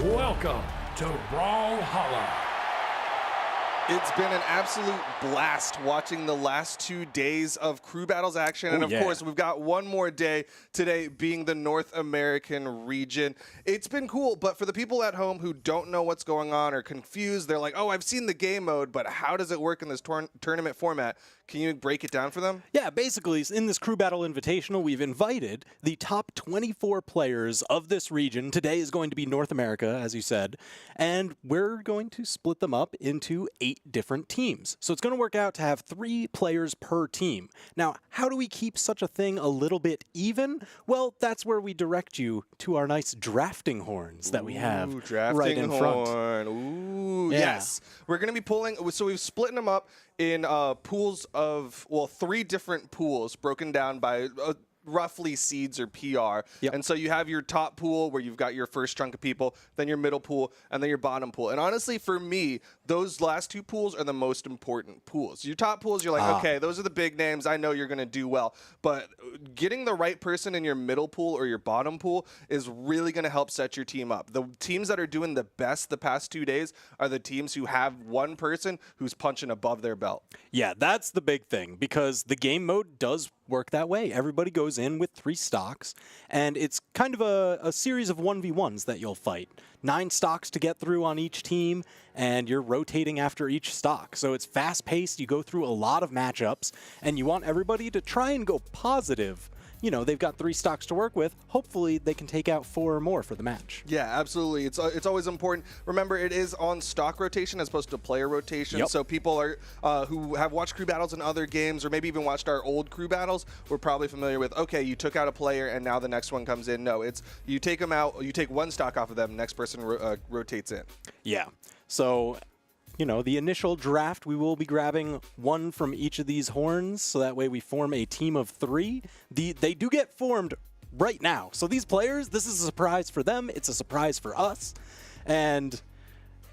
Welcome to Brawlhalla. It's been an absolute blast watching the last 2 days of Crew Battles action. And of course, we've got one more day today being the North American region. It's been cool, but for the people at home who don't know what's going on or confused, they're like, oh, I've seen the game mode, but how does it work in this tournament format? Can you break it down for them? Yeah, basically, in this Crew Battle Invitational, we've invited the top 24 players of this region. Today is going to be North America, as you said, and we're going to split them up into 8 different teams. So it's going to work out to have 3 players per team. Now, how do we keep such a thing a little bit even? Well, that's where we direct you to our nice drafting horns that we have right in front. Ooh, yeah. Yes. We're going to be pulling, so we've split them up in pools of, 3 different pools broken down by roughly seeds or PR. Yep. And so you have your top pool where you've got your first chunk of people, then your middle pool, and then your bottom pool. And honestly, for me, those last 2 pools are the most important pools. Your top pools, you're like, okay, those are the big names. I know you're going to do well. But getting the right person in your middle pool or your bottom pool is really going to help set your team up. The teams that are doing the best the past 2 days are the teams who have one person who's punching above their belt. Yeah, that's the big thing, because the game mode does work that way. Everybody goes in with 3 stocks, and it's kind of a series of 1v1s that you'll fight. 9 stocks to get through on each team, and you're rotating after each stock. So it's fast-paced, you go through a lot of matchups, and you want everybody to try and go positive. You know, they've got 3 stocks to work with. Hopefully, they can take out 4 or more for the match. Yeah, absolutely. It's always important. Remember, it is on stock rotation as opposed to player rotation. Yep. So people are who have watched Crew Battles in other games, or maybe even watched our old Crew Battles, we're probably familiar with, okay, you took out a player and now the next one comes in. No, it's you take them out, you take 1 stock off of them, next person rotates in. Yeah. So, you know, the initial draft, we will be grabbing 1 from each of these horns, so that way we form a team of 3. They do get formed right now. So these players, this is a surprise for them. It's a surprise for us. And,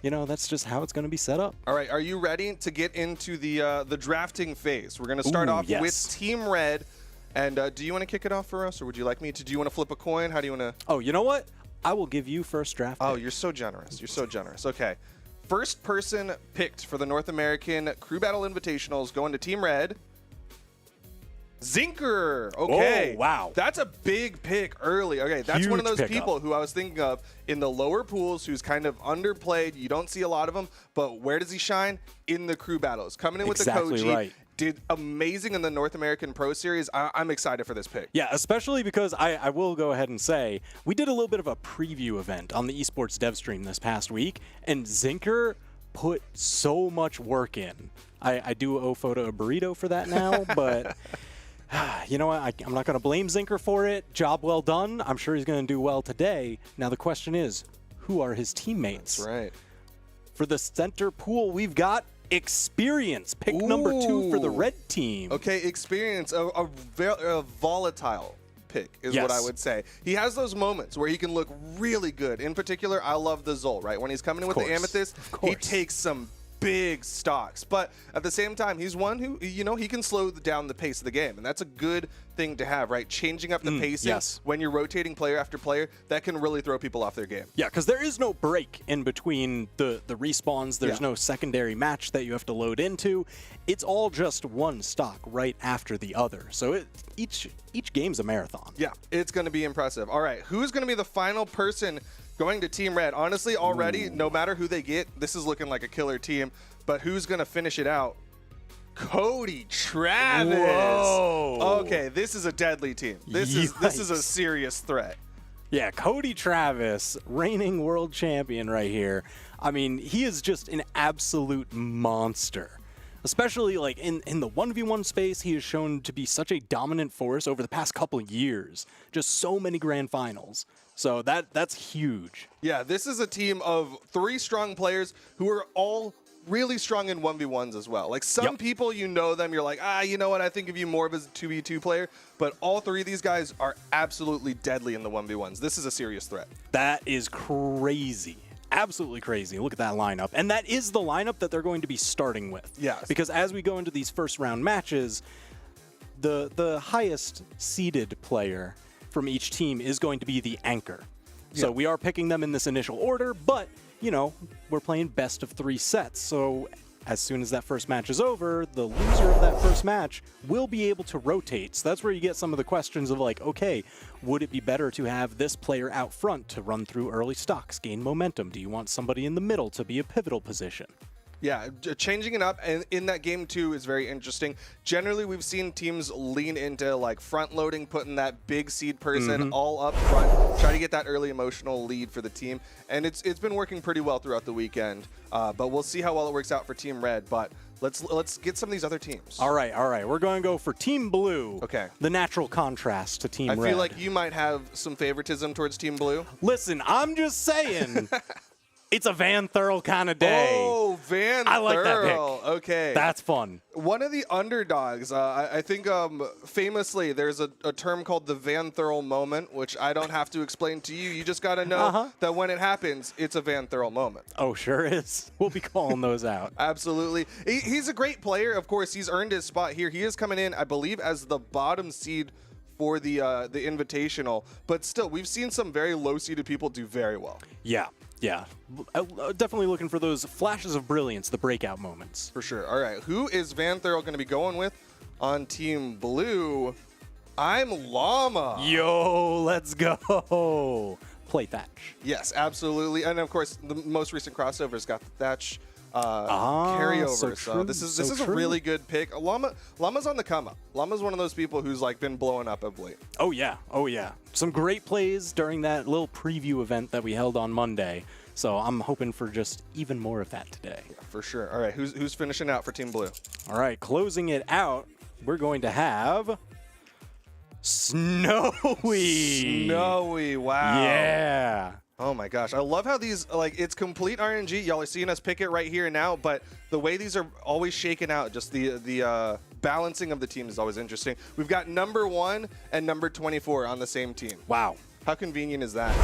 you know, that's just how it's going to be set up. All right, are you ready to get into the drafting phase? We're going to start off with Team Red. And do you want to kick it off for us, or would you like me to? Do you want to flip a coin? How do you want to? Oh, you know what? I will give you first draft pick. Oh, you're so generous. You're so generous. Okay. First person picked for the North American Crew Battle Invitationals going to Team Red. Zinker. Okay. Oh, wow. That's a big pick early. Okay, that's one of those people who I was thinking of in the lower pools who's kind of underplayed. You don't see a lot of them, but where does he shine? In the Crew Battles. Coming in with the Koji. Right. Did amazing in the North American Pro Series. I'm excited for this pick. Yeah, especially because I will go ahead and say, we did a little bit of a preview event on the esports dev stream this past week, and Zinker put so much work in. I do owe Photo a burrito for that now, but you know what? I'm not going to blame Zinker for it. Job well done. I'm sure he's going to do well today. Now the question is, who are his teammates? That's right. For the center pool, we've got Experience, pick number 2 for the red team. Okay, Experience, a volatile pick is what I would say. He has those moments where he can look really good. In particular, I love the Zol, right? When he's coming in with the Amethyst, he takes some big stocks. But at the same time, he's one who, you know, he can slow down the pace of the game. And that's a good thing to have, right? Changing up the pacing when you're rotating player after player, that can really throw people off their game. Yeah, because there is no break in between the respawns. There's no secondary match that you have to load into. It's all just one stock right after the other. So each game's a marathon. Yeah, it's going to be impressive. All right, who's going to be the final person going to Team Red? Honestly, already, no matter who they get, this is looking like a killer team. But who's going to finish it out? Cody Travis. Whoa. Okay, this is a deadly team. This is a serious threat. Yeah, Cody Travis, reigning world champion right here. I mean, he is just an absolute monster. Especially like in the 1v1 space, he has shown to be such a dominant force over the past couple of years. Just so many grand finals. So that's huge. Yeah, this is a team of 3 strong players who are all really strong in 1v1s as well. Like some people, you know them, you're like, you know what, I think of you more of as a 2v2 player. But all 3 of these guys are absolutely deadly in the 1v1s. This is a serious threat. That is crazy. Absolutely crazy. Look at that lineup. And that is the lineup that they're going to be starting with. Yes. Because as we go into these first round matches, the highest seeded player from each team is going to be the anchor. So we are picking them in this initial order, but, you know, we're playing best of 3 sets. So as soon as that first match is over, the loser of that first match will be able to rotate. So that's where you get some of the questions of like, okay, would it be better to have this player out front to run through early stocks, gain momentum? Do you want somebody in the middle to be a pivotal position? Yeah, changing it up and in that game too is very interesting. Generally, we've seen teams lean into like front loading, putting that big seed person all up front, try to get that early emotional lead for the team, and it's been working pretty well throughout the weekend. But we'll see how well it works out for Team Red. But let's get some of these other teams. All right. We're going to go for Team Blue. Okay. The natural contrast to Team Red. I feel like you might have some favoritism towards Team Blue. Listen, I'm just saying. It's a Van Thurl kind of day. Oh, Van Thurl. I like that pick. Okay. That's fun. One of the underdogs, I think famously there's a term called the Van Thurl moment, which I don't have to explain to you. You just got to know that when it happens, it's a Van Thurl moment. Oh, sure is. We'll be calling those out. Absolutely. He's a great player. Of course, he's earned his spot here. He is coming in, I believe, as the bottom seed for the Invitational. But still, we've seen some very low-seeded people do very well. Yeah. Definitely looking for those flashes of brilliance, the breakout moments. For sure. All right. Who is Van Thurl going to be going with on Team Blue? I'm Llama. Yo, let's go. Play Thatch. Yes, absolutely. And, of course, the most recent crossover's got the Thatch carryover. So this is a really good pick. Llama's on the come up. Llama's one of those people who's like been blowing up of late. Oh yeah. Some great plays during that little preview event that we held on Monday. So I'm hoping for just even more of that today. Yeah, for sure. All right, who's finishing out for Team Blue? All right, closing it out, we're going to have Snowy. Snowy, wow. Yeah. Oh my gosh, I love how these, like, it's complete RNG. Y'all are seeing us pick it right here and now, but the way these are always shaken out, just the balancing of the team is always interesting. We've got number 1 and number 24 on the same team. Wow. How convenient is that?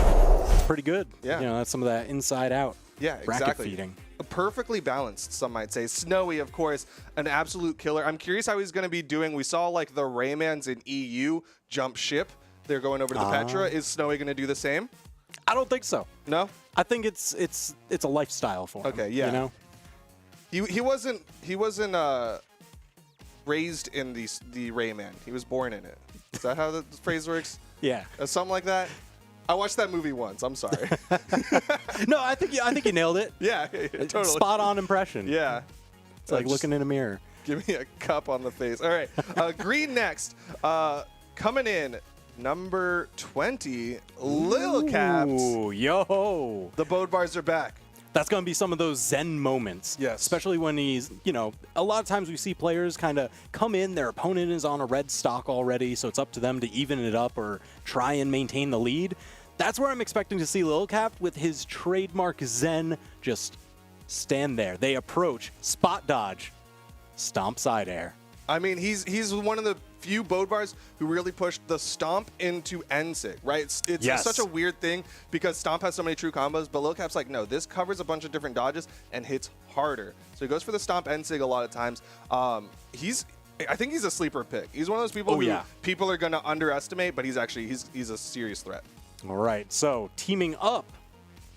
Pretty good. Yeah. That's some of that inside out. Yeah, bracket exactly. feeding. Perfectly balanced, some might say. Snowy, of course, an absolute killer. I'm curious how he's going to be doing. We saw, like, the Raymans in EU jump ship. They're going over to the Petra. Is Snowy going to do the same? I don't think so. No? I think it's a lifestyle for him. Okay, yeah. He wasn't raised in the Rayman. He was born in it. Is that how the phrase works? Yeah. Something like that? I watched that movie once. I'm sorry. No, I think you nailed it. Yeah, totally. Spot on impression. Yeah. It's like looking in a mirror. Give me a cup on the face. All right. Green next. Coming in, number 20, Lil Caps. Ooh, yo. The Bode Bars are back. That's going to be some of those zen moments. Yes. Especially when he's, a lot of times we see players kind of come in, their opponent is on a red stock already, so it's up to them to even it up or try and maintain the lead. That's where I'm expecting to see Lil Cap with his trademark zen just stand there. They approach, spot dodge, stomp side air. I mean, he's one of the few Bode Bars who really pushed the Stomp into NSIG, right? It's Yes. such a weird thing because Stomp has so many true combos, but Lil Cap's like, no, this covers a bunch of different dodges and hits harder. So he goes for the Stomp NSIG a lot of times. I think he's a sleeper pick. He's one of those people who people are going to underestimate, but he's a serious threat. All right, so teaming up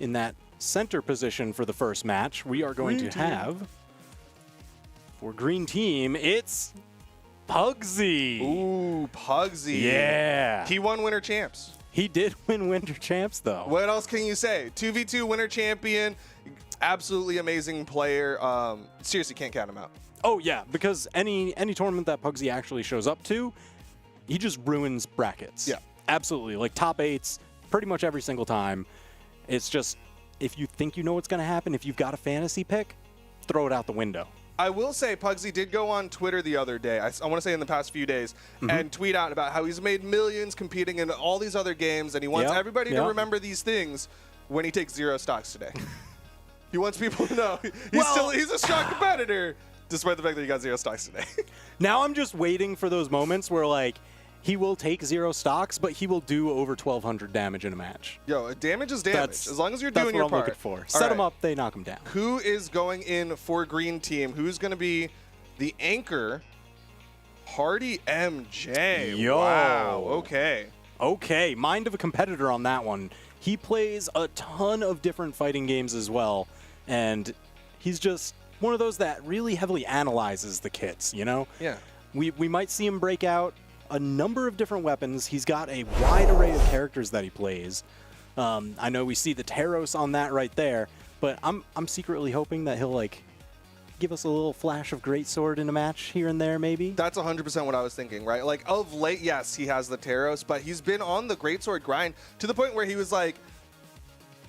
in that center position for the first match, we are going to have, for Green Team, it's Pugsy. Ooh, Pugsy. Yeah. He won Winter Champs. He did win Winter Champs, though. What else can you say? 2v2 Winter Champion, absolutely amazing player. Seriously, can't count him out. Oh, yeah, because any tournament that Pugsy actually shows up to, he just ruins brackets. Yeah. Absolutely. Like top 8s pretty much every single time. It's just, if you think you know what's going to happen, if you've got a fantasy pick, throw it out the window. I will say Pugsy did go on Twitter the other day, I want to say in the past few days, and tweet out about how he's made millions competing in all these other games, and he wants everybody to remember these things when he takes 0 stocks today. He wants people to know he's a strong competitor, despite the fact that he got 0 stocks today. Now I'm just waiting for those moments where, like, he will take 0 stocks, but he will do over 1,200 damage in a match. Yo, damage is damage. As long as you're doing your part. That's what I'm looking for. Set him up, they knock him down. Who is going in for Green Team? Who's going to be the anchor? Hardy MJ. Yo. Wow. Okay. Okay. Mind of a competitor on that one. He plays a ton of different fighting games as well, and he's just one of those that really heavily analyzes the kits, Yeah. We might see him break out a number of different weapons. He's got a wide array of characters that he plays. I know we see the Taros on that right there, but I'm secretly hoping that he'll give us a little flash of greatsword in a match here and there, maybe? That's 100% what I was thinking, right? Like, of late, yes, he has the Taros, but he's been on the greatsword grind to the point where he was, like,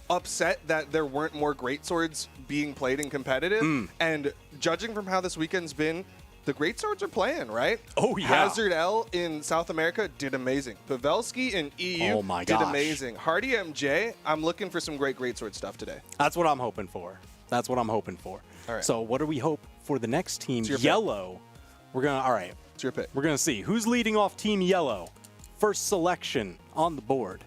upset that there weren't more greatswords being played in competitive. And judging from how this weekend's been, the greatswords are playing, right? Oh, yeah. Hazard L in South America did amazing. Pavelski in EU did amazing. Hardy MJ, I'm looking for some greatsword stuff today. That's what I'm hoping for. That's what I'm hoping for. All right. So what do we hope for the next team? Yellow. All right. It's your pick. We're going to see who's leading off Team Yellow. First selection on the board.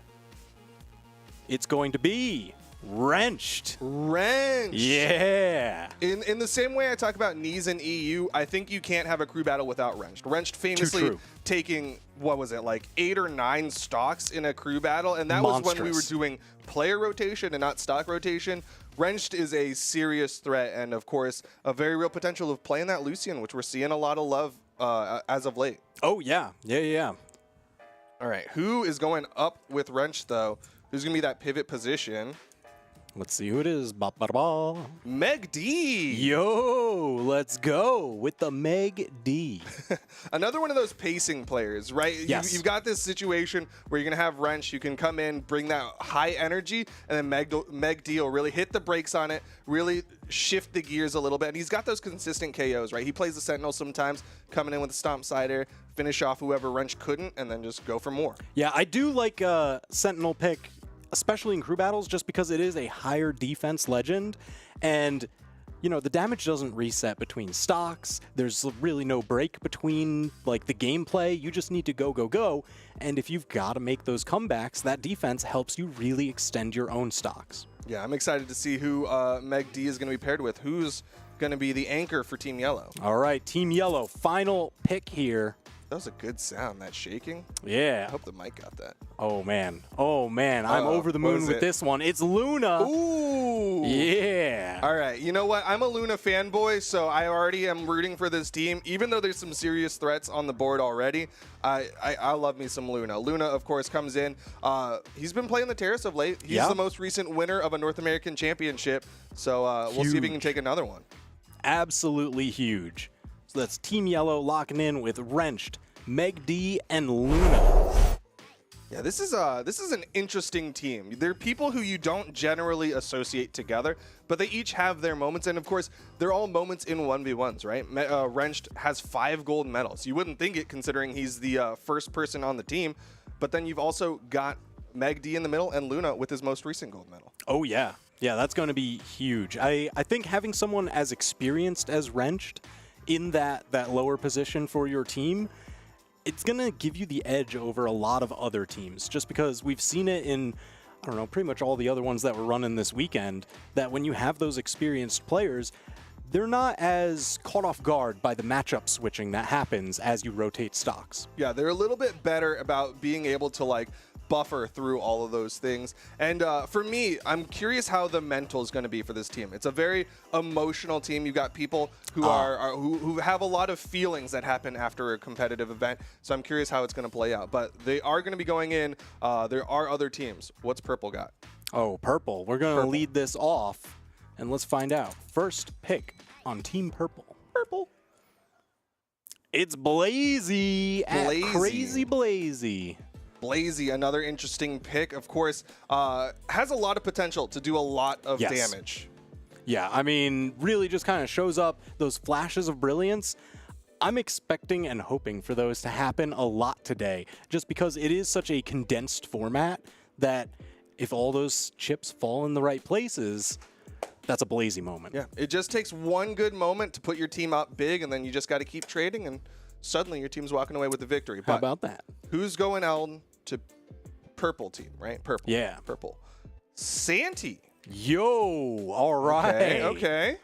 It's going to be Wrenched. Yeah. In the same way I talk about knees in EU, I think you can't have a crew battle without Wrenched. Wrenched famously taking, what was it, like 8 or 9 stocks in a crew battle, and that was when we were doing player rotation and not stock rotation. Wrenched is a serious threat, and of course, a very real potential of playing that Lucian, which we're seeing a lot of love as of late. Oh, yeah. Yeah. All right, who is going up with Wrenched, though? Who's going to be that pivot position? Let's see who it is. Ba-ba-da-ba. Meg D. Yo, let's go with the Meg D. Another one of those pacing players, right? Yes. You've got this situation where you're going to have Wrench. You can come in, bring that high energy, and then Meg D will really hit the brakes on it, really shift the gears a little bit. And he's got those consistent KOs, right? He plays the Sentinel sometimes, coming in with a Stomp Cider, finish off whoever Wrench couldn't, and then just go for more. Yeah, I do like Sentinel pick, especially in crew battles, just because it is a higher defense legend. And, you know, the damage doesn't reset between stocks. There's really no break between, like, the gameplay. You just need to go. And if you've got to make those comebacks, that defense helps you really extend your own stocks. Yeah, I'm excited to see who Meg D is going to be paired with. Who's going to be the anchor for Team Yellow? All right, Team Yellow, final pick here. That was a good sound, that shaking. Yeah. I hope the mic got that. Oh, man. I'm over the moon with this one. It's Luna. Ooh. Yeah. All right. You know what? I'm a Luna fanboy, so I already am rooting for this team. Even though there's some serious threats on the board already, I love me some Luna. Luna, of course, comes in. He's been playing the Terrace of late. He's the most recent winner of a North American championship, so we'll see if he can take another one. Absolutely huge. So that's Team Yellow locking in with Wrenched, Meg D, and Luna. Yeah, this is an interesting team. They're people who you don't generally associate together, but they each have their moments, and of course, they're all moments in 1v1s, right? Wrenched has 5 gold medals. You wouldn't think it considering he's the first person on the team, but then you've also got Meg D in the middle and Luna with his most recent gold medal. Oh, yeah. Yeah, that's going to be huge. I think having someone as experienced as Wrenched in that lower position for your team, it's going to give you the edge over a lot of other teams, just because we've seen it in, I don't know, pretty much all the other ones that were running this weekend, that when you have those experienced players, they're not as caught off guard by the matchup switching that happens as you rotate stocks. Yeah, they're a little bit better about being able to, like, buffer through all of those things. And for me, I'm curious how the mental is going to be for this team. It's a very emotional team. You've got people who who have a lot of feelings that happen after a competitive event. So I'm curious how it's going to play out. But they are going to be going in. There are other teams. What's Purple got? Oh, Purple. We're going to lead this off, and let's find out. First pick on Team Purple. It's Blazy at Crazy Blazy. Blazy, another interesting pick, of course, has a lot of potential to do a lot of damage. Yeah, I mean, really just kind of shows up those flashes of brilliance. I'm expecting and hoping for those to happen a lot today, just because it is such a condensed format that if all those chips fall in the right places, that's a Blazy moment. Yeah, it just takes one good moment to put your team up big, and then you just got to keep trading, and suddenly your team's walking away with the victory. How about that? Who's going out to Purple team, right? Purple. Yeah. Purple. Santi. Yo, all right. Okay.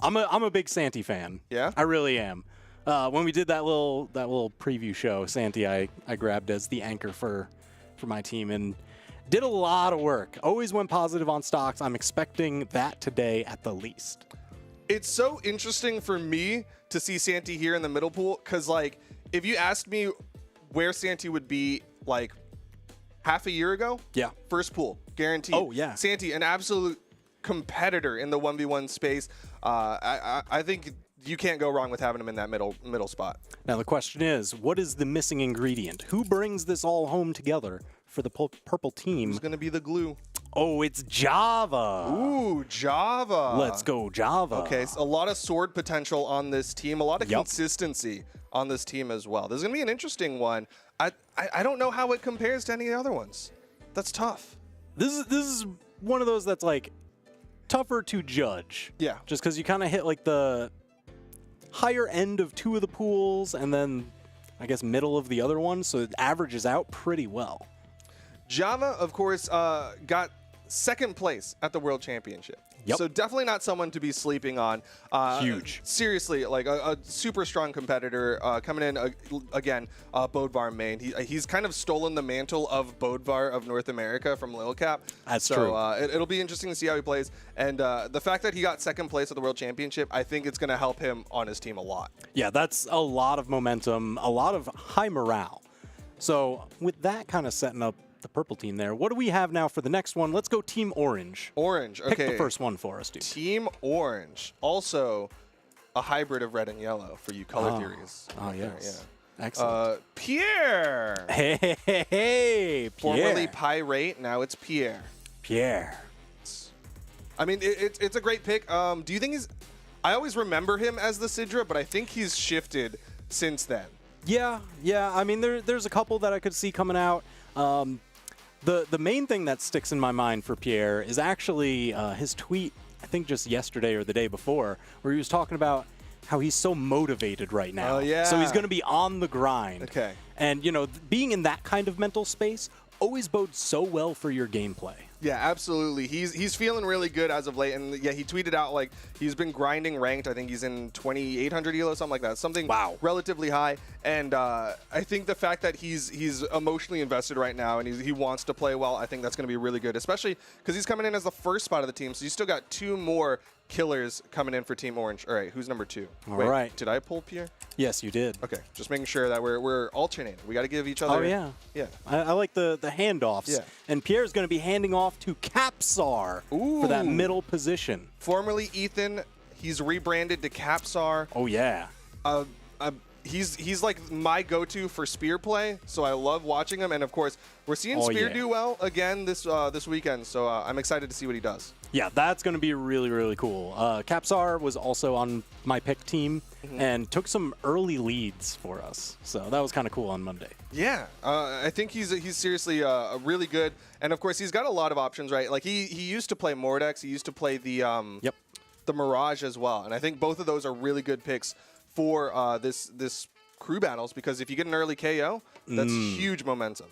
I'm a big Santi fan. Yeah? I really am. When we did that little preview show, Santi I grabbed as the anchor for my team and did a lot of work. Always went positive on stocks. I'm expecting that today at the least. It's so interesting for me to see Santi here in the middle pool, because, like, if you asked me where Santi would be, like, half a year ago, yeah, first pool, guaranteed. Oh, yeah. Santi, an absolute competitor in the 1v1 space. I think you can't go wrong with having him in that middle spot. Now the question is, what is the missing ingredient? Who brings this all home together for the purple team? Who's going to be the glue? Oh, it's Java. Ooh, Java. Let's go, Java. Okay, so a lot of sword potential on this team, a lot of consistency on this team as well. This is going to be an interesting one. I don't know how it compares to any other ones. That's tough. This is one of those that's like tougher to judge. Yeah. Just because you kind of hit like the higher end of two of the pools and then I guess middle of the other one, so it averages out pretty well. Java, of course, got second place at the World Championship. Yep. So definitely not someone to be sleeping on. Huge. Seriously, like a super strong competitor coming in again. Bodvar main. He's kind of stolen the mantle of Bodvar of North America from Lil Cap. That's true. So it'll be interesting to see how he plays. And the fact that he got second place at the World Championship, I think it's going to help him on his team a lot. Yeah, that's a lot of momentum, a lot of high morale. So with that kind of setting up the purple team there, what do we have now for the next one? Let's go Team Orange. Orange, okay. Pick the first one for us, dude. Team Orange, also a hybrid of red and yellow for you color theories. Oh, yes. Yeah. Excellent. Pierre. Hey, Pierre. Formerly Pirate, now it's Pierre. Pierre. I mean, it's a great pick. Do you think he's... I always remember him as the Sidra, but I think he's shifted since then. Yeah. I mean, there's a couple that I could see coming out. The main thing that sticks in my mind for Pierre is actually his tweet, I think just yesterday or the day before, where he was talking about how he's so motivated right now. Oh, yeah. So he's going to be on the grind. Okay. And, you know, being in that kind of mental space always bodes so well for your gameplay. Yeah, absolutely. He's feeling really good as of late, and yeah, he tweeted out like he's been grinding ranked. I think he's in 2,800 elo, something like that, something relatively high. And I think the fact that he's emotionally invested right now and he wants to play well, I think that's going to be really good, especially because he's coming in as the first spot of the team. So you still got two more killers coming in for Team Orange. All right, who's number two? All right. Did I pull Pierre? Yes, you did. Okay, just making sure that we're alternating. We got to give each other. Oh, yeah. Yeah. I like the handoffs. Yeah. And Pierre's going to be handing off to Capsar for that middle position. Formerly Ethan, he's rebranded to Capsar. Oh, yeah. He's like my go-to for spear play, so I love watching him. And of course, we're seeing spear do well again this weekend, so I'm excited to see what he does. Yeah, that's going to be really, really cool. Capsar was also on my pick team and took some early leads for us, so that was kind of cool on Monday. Yeah, I think he's seriously really good, and of course he's got a lot of options, right? Like he used to play Mordex, he used to play the the Mirage as well, and I think both of those are really good picks for this crew battles, because if you get an early KO, that's huge momentum.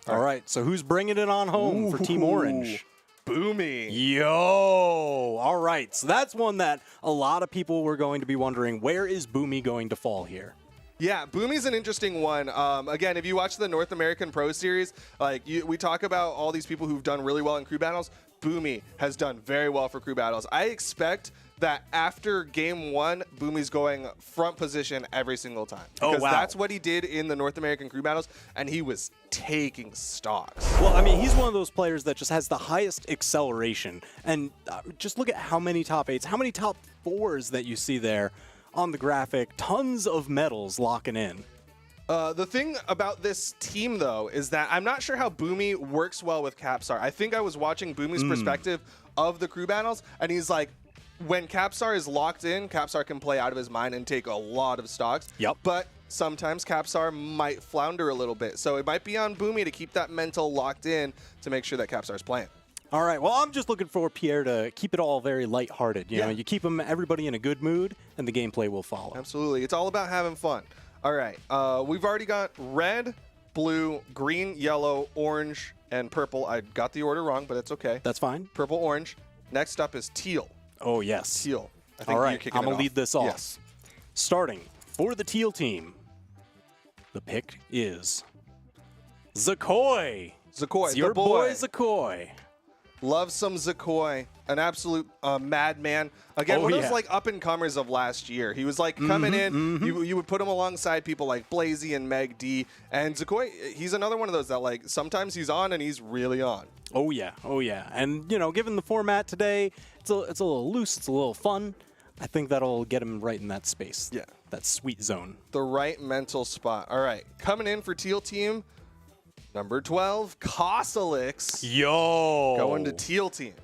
All right, so who's bringing it on home for Team Orange? Boomy. Yo! All right, so that's one that a lot of people were going to be wondering, where is Boomy going to fall here? Yeah, Boomy's an interesting one. Again, if you watch the North American Pro Series, like we talk about all these people who've done really well in crew battles. Boomy has done very well for crew battles. I expect that after game one, Boomy's going front position every single time. Because that's what he did in the North American crew battles, and he was taking stocks. Well, I mean, he's one of those players that just has the highest acceleration. And just look at how many top 8s, how many top 4s that you see there on the graphic. Tons of medals locking in. The thing about this team, though, is that I'm not sure how Boomy works well with Capsar. I think I was watching Boomy's perspective of the crew battles, and he's like, when Capsar is locked in, Capsar can play out of his mind and take a lot of stocks. Yep. But sometimes Capsar might flounder a little bit. So it might be on Boomy to keep that mental locked in to make sure that Capsar's playing. All right, well, I'm just looking for Pierre to keep it all very lighthearted. You know, you keep everybody in a good mood, and the gameplay will follow. Absolutely. It's all about having fun. All right, we've already got red, blue, green, yellow, orange, and purple. I got the order wrong, but it's okay. That's fine. Purple, orange. Next up is teal. Oh, yes. Teal. I think all right, you're kicking I'm going to lead this off. Yes. Starting for the teal team, the pick is Zakoi. Zakoi, It's your the boy. Zakoi. Love some Zakoi. an absolute madman. Again, one of those like up-and-comers of last year. He was like coming in. You would put him alongside people like Blazy and Meg D. And Zakoi, he's another one of those that like sometimes he's on and he's really on. Oh yeah. And you know, given the format today, it's a little loose, it's a little fun. I think that'll get him right in that space. Yeah. That sweet zone. The right mental spot. All right. Coming in for Teal team, number 12, Kosalix. Yo. Going to Teal team.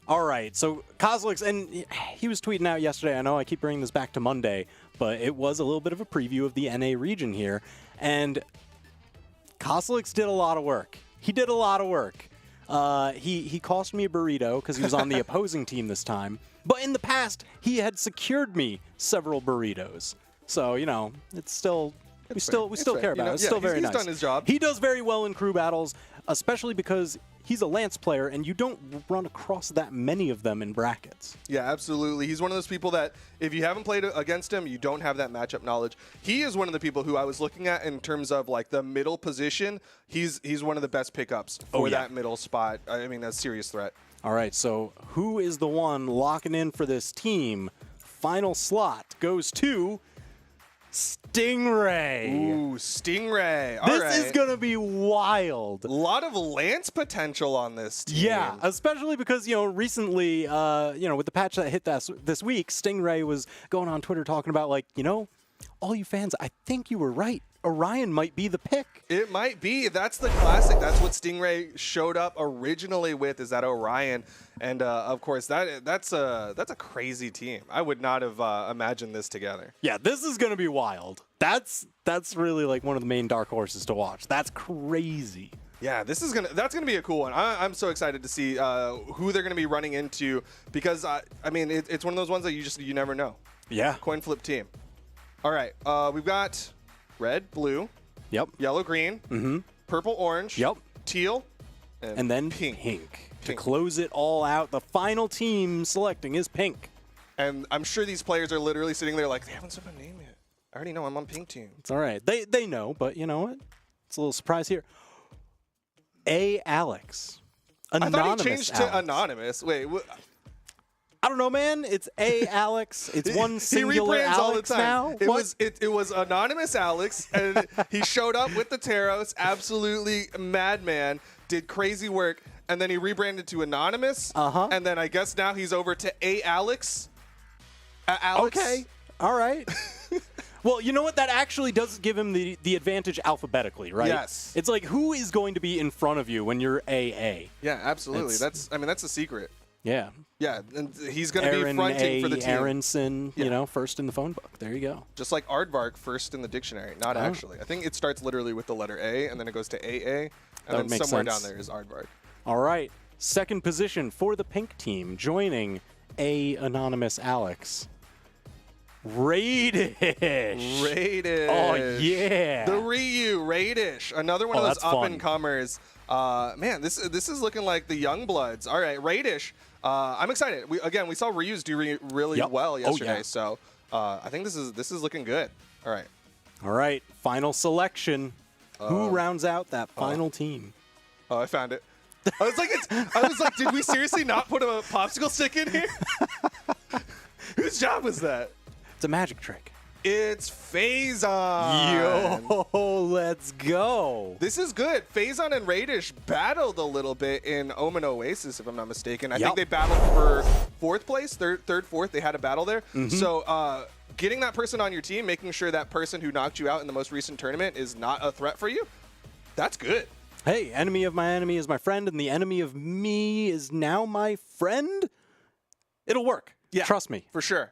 All right. So Kosalix, and he was tweeting out yesterday. I know I keep bringing this back to Monday, but it was a little bit of a preview of the NA region here. And Kosalix did a lot of work. He did a lot of work. He cost me a burrito because he was on the opposing team this time. But in the past, he had secured me several burritos. So, you know, it's still we still care about it. It's still very nice. He's done his job. He does very well in crew battles, especially because he's a Lance player and you don't run across that many of them in brackets. Yeah, absolutely. He's one of those people that if you haven't played against him, you don't have that matchup knowledge. He is one of the people who I was looking at in terms of like the middle position. He's one of the best pickups for that middle spot. I mean, a serious threat. All right, so who is the one locking in for this team? Final slot goes to Stingray. Ooh, Stingray. All this right. is going to be wild. A lot of Lance potential on this team. Yeah, especially because, you know, recently, with the patch that hit this week, Stingray was going on Twitter talking about, like, you know, all you fans, I think you were right. Orion might be the pick. It might be. That's the classic. That's what Stingray showed up originally with, is that Orion. And, of course, that's a crazy team. I would not have imagined this together. Yeah, this is going to be wild. That's really, like, one of the main dark horses to watch. That's crazy. Yeah, that's gonna be a cool one. I'm so excited to see who they're gonna be running into because I mean it's one of those ones that you never know. Yeah. Coin flip team. All right, we've got red, blue, yellow, green, purple, orange, teal, and then pink. To close it all out, the final team selecting is pink. And I'm sure these players are literally sitting there like, they haven't said my name yet. I already know I'm on pink team. It's all right. They know, but you know what? It's a little surprise here. Alex. Anonymous I thought he changed Alex. to anonymous. Wait, I don't know, man. It's Alex. It's one singular he rebrands Alex all the time. now. It was anonymous Alex, and he showed up with the Taros, absolutely madman, did crazy work, and then he rebranded to anonymous. And then I guess now he's over to Alex. Alex. Okay. All right. Well, you know what? That actually does give him the advantage alphabetically, right? Yes. It's like, who is going to be in front of you when you're AA? Yeah, absolutely. That's a secret. Yeah. Yeah, and he's going to be fronting for the team. Aronson, you know, first in the phone book. There you go. Just like Aardvark, first in the dictionary. Not actually. I think it starts literally with the letter A, and then it goes to AA, and then somewhere down there is Aardvark. All right. Second position for the pink team, joining anonymous Alex. Radish. Oh, yeah. The Ryu, Radish. Another one of those up-and-comers. Man, this is looking like the young bloods. All right, Radish. I'm excited. We saw Ryu's do really well yesterday, so I think this is looking good. All right. All right, final selection. Who rounds out that final team? Oh, I found it. I was like, did we seriously not put a popsicle stick in here? Whose job was that? It's a magic trick. It's Phazon. Yo, let's go. This is good. Phazon and Radish battled a little bit in Omen Oasis, if I'm not mistaken. I think they battled for fourth place, third, fourth. They had a battle there. So getting that person on your team, making sure that person who knocked you out in the most recent tournament is not a threat for you, that's good. Hey, enemy of my enemy is my friend, and the enemy of me is now my friend? It'll work. Yeah, trust me. For sure.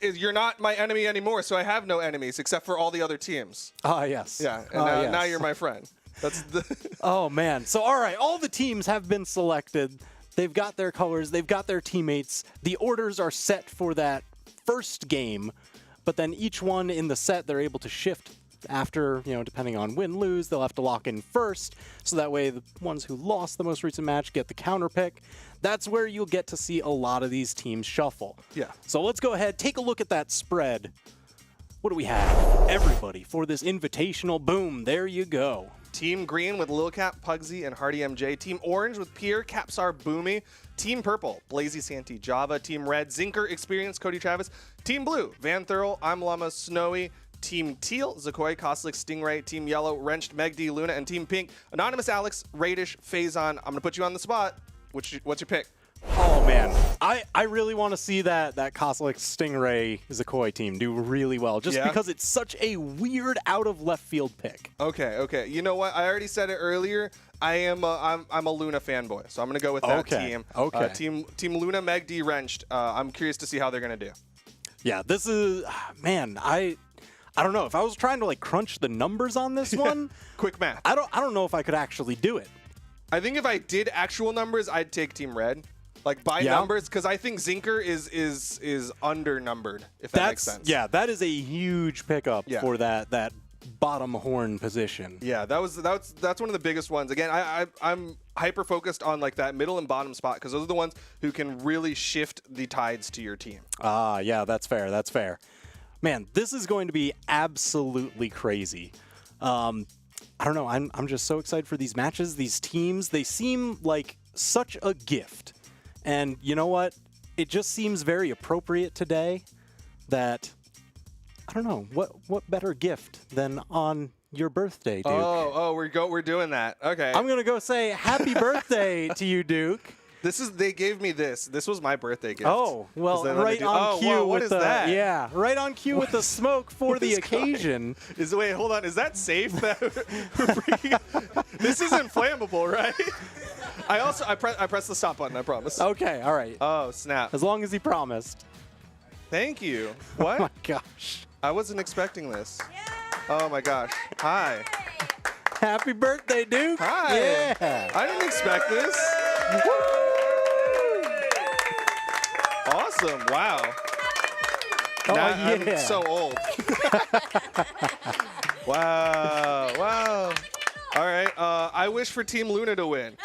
You're not my enemy anymore, so I have no enemies except for all the other teams. Ah, yes. Yeah, and now you're my friend. That's the. Oh man! So all right, all the teams have been selected. They've got their colors. They've got their teammates. The orders are set for that first game, but then each one in the set they're able to shift after, depending on win lose. They'll have to lock in first, so that way the ones who lost the most recent match get the counter pick. That's where you'll get to see a lot of these teams shuffle. Yeah. So let's go ahead, take a look at that spread. What do we have? Everybody for this invitational. Boom, there you go. Team Green with Lil Cap, Pugsy, and Hardy MJ. Team Orange with Pierre, Capsar, Boomy. Team Purple, Blazy, Santee, Java. Team Red, Zinker, Experience, Cody Travis. Team Blue, Van Thurl, I'm Llama, Snowy. Team Teal, Zakoi, Koslik, Stingray. Team Yellow, Wrenched, Meg D, Luna. And Team Pink, Anonymous, Alex, Radish, Phazon. I'm going to put you on the spot. What's your pick? Oh, man. I really want to see that Koslik, Stingray, Zakoi team do really well, just because it's such a weird out-of-left-field pick. Okay. You know what? I already said it earlier. I'm a Luna fanboy, so I'm going to go with that team. Okay. Team Luna, Meg D, Wrenched. I'm curious to see how they're going to do. Yeah, this is, man, I don't know. If I was trying to, like, crunch the numbers on this one, quick math. I don't know if I could actually do it. I think if I did actual numbers, I'd take Team Red. Like by numbers, because I think Zinker is under-numbered, if that makes sense. Yeah, that is a huge pickup for that bottom horn position. Yeah, that's one of the biggest ones. Again, I'm hyper-focused on like that middle and bottom spot, because those are the ones who can really shift the tides to your team. Yeah, that's fair. That's fair. Man, this is going to be absolutely crazy. I don't know. I'm just so excited for these matches. These teams, they seem like such a gift. And you know what? It just seems very appropriate today that, I don't know, what better gift than on your birthday, Duke? We're doing that. Okay. I'm going to go say happy birthday to you, Duke. They gave me this. This was my birthday gift. Oh, well, right on cue with the yeah, right on cue with the smoke for the occasion. Wait, hold on. Is that safe? This isn't flammable, right? I pressed the stop button, I promise. Okay, all right. Oh, snap. As long as he promised. Thank you. What? Oh, my gosh. I wasn't expecting this. Oh, my gosh. Hi. Happy birthday, Duke. Hi. Yeah. I didn't expect this. Awesome. Wow. Oh, now yeah. I'm so old. Wow. All right. I wish for Team Luna to win.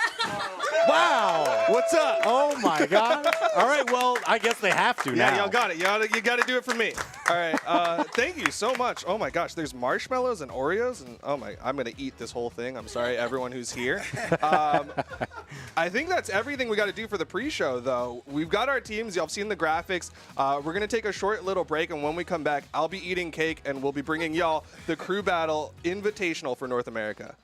Wow. What's up? Oh, my God. All right. Well, I guess they have to now. Yeah, y'all got it. You got to do it for me. All right. Thank you so much. Oh, my gosh. There's marshmallows and Oreos. And I'm going to eat this whole thing. I'm sorry, everyone who's here. I think that's everything we got to do for the pre-show, though. We've got our teams. Y'all have seen the graphics. We're going to take a short little break. And when we come back, I'll be eating cake. And we'll be bringing y'all the Crew Battle Invitational for North America.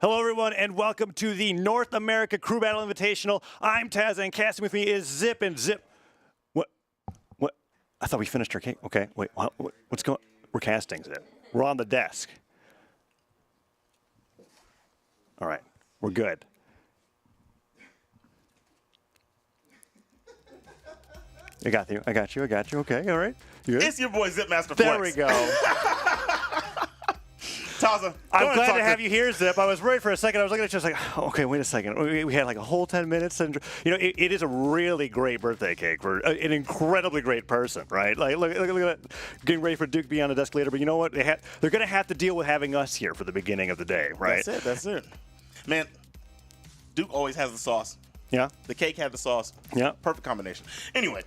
Hello, everyone, and welcome to the North America Crew Battle Invitational. I'm Taz, and casting with me is Zip and Zip. What? I thought we finished our cake. Okay, wait, what's going on? We're casting, Zip. We're on the desk. All right, we're good. I got you. Okay, all right. You good? It's your boy Zipmaster Flex. There we go. Taza, I'm glad to have you here, Zip. I was worried for a second. I was looking at you, I was like, oh, okay, wait a second. We had like a whole 10 minutes. And, you know, it is a really great birthday cake for an incredibly great person, right? Like, look at that. Getting ready for Duke to be on the desk later. But you know what? They're going to have to deal with having us here for the beginning of the day, right? That's it. Man, Duke always has the sauce. Yeah. The cake had the sauce. Yeah. Perfect combination. Anyway.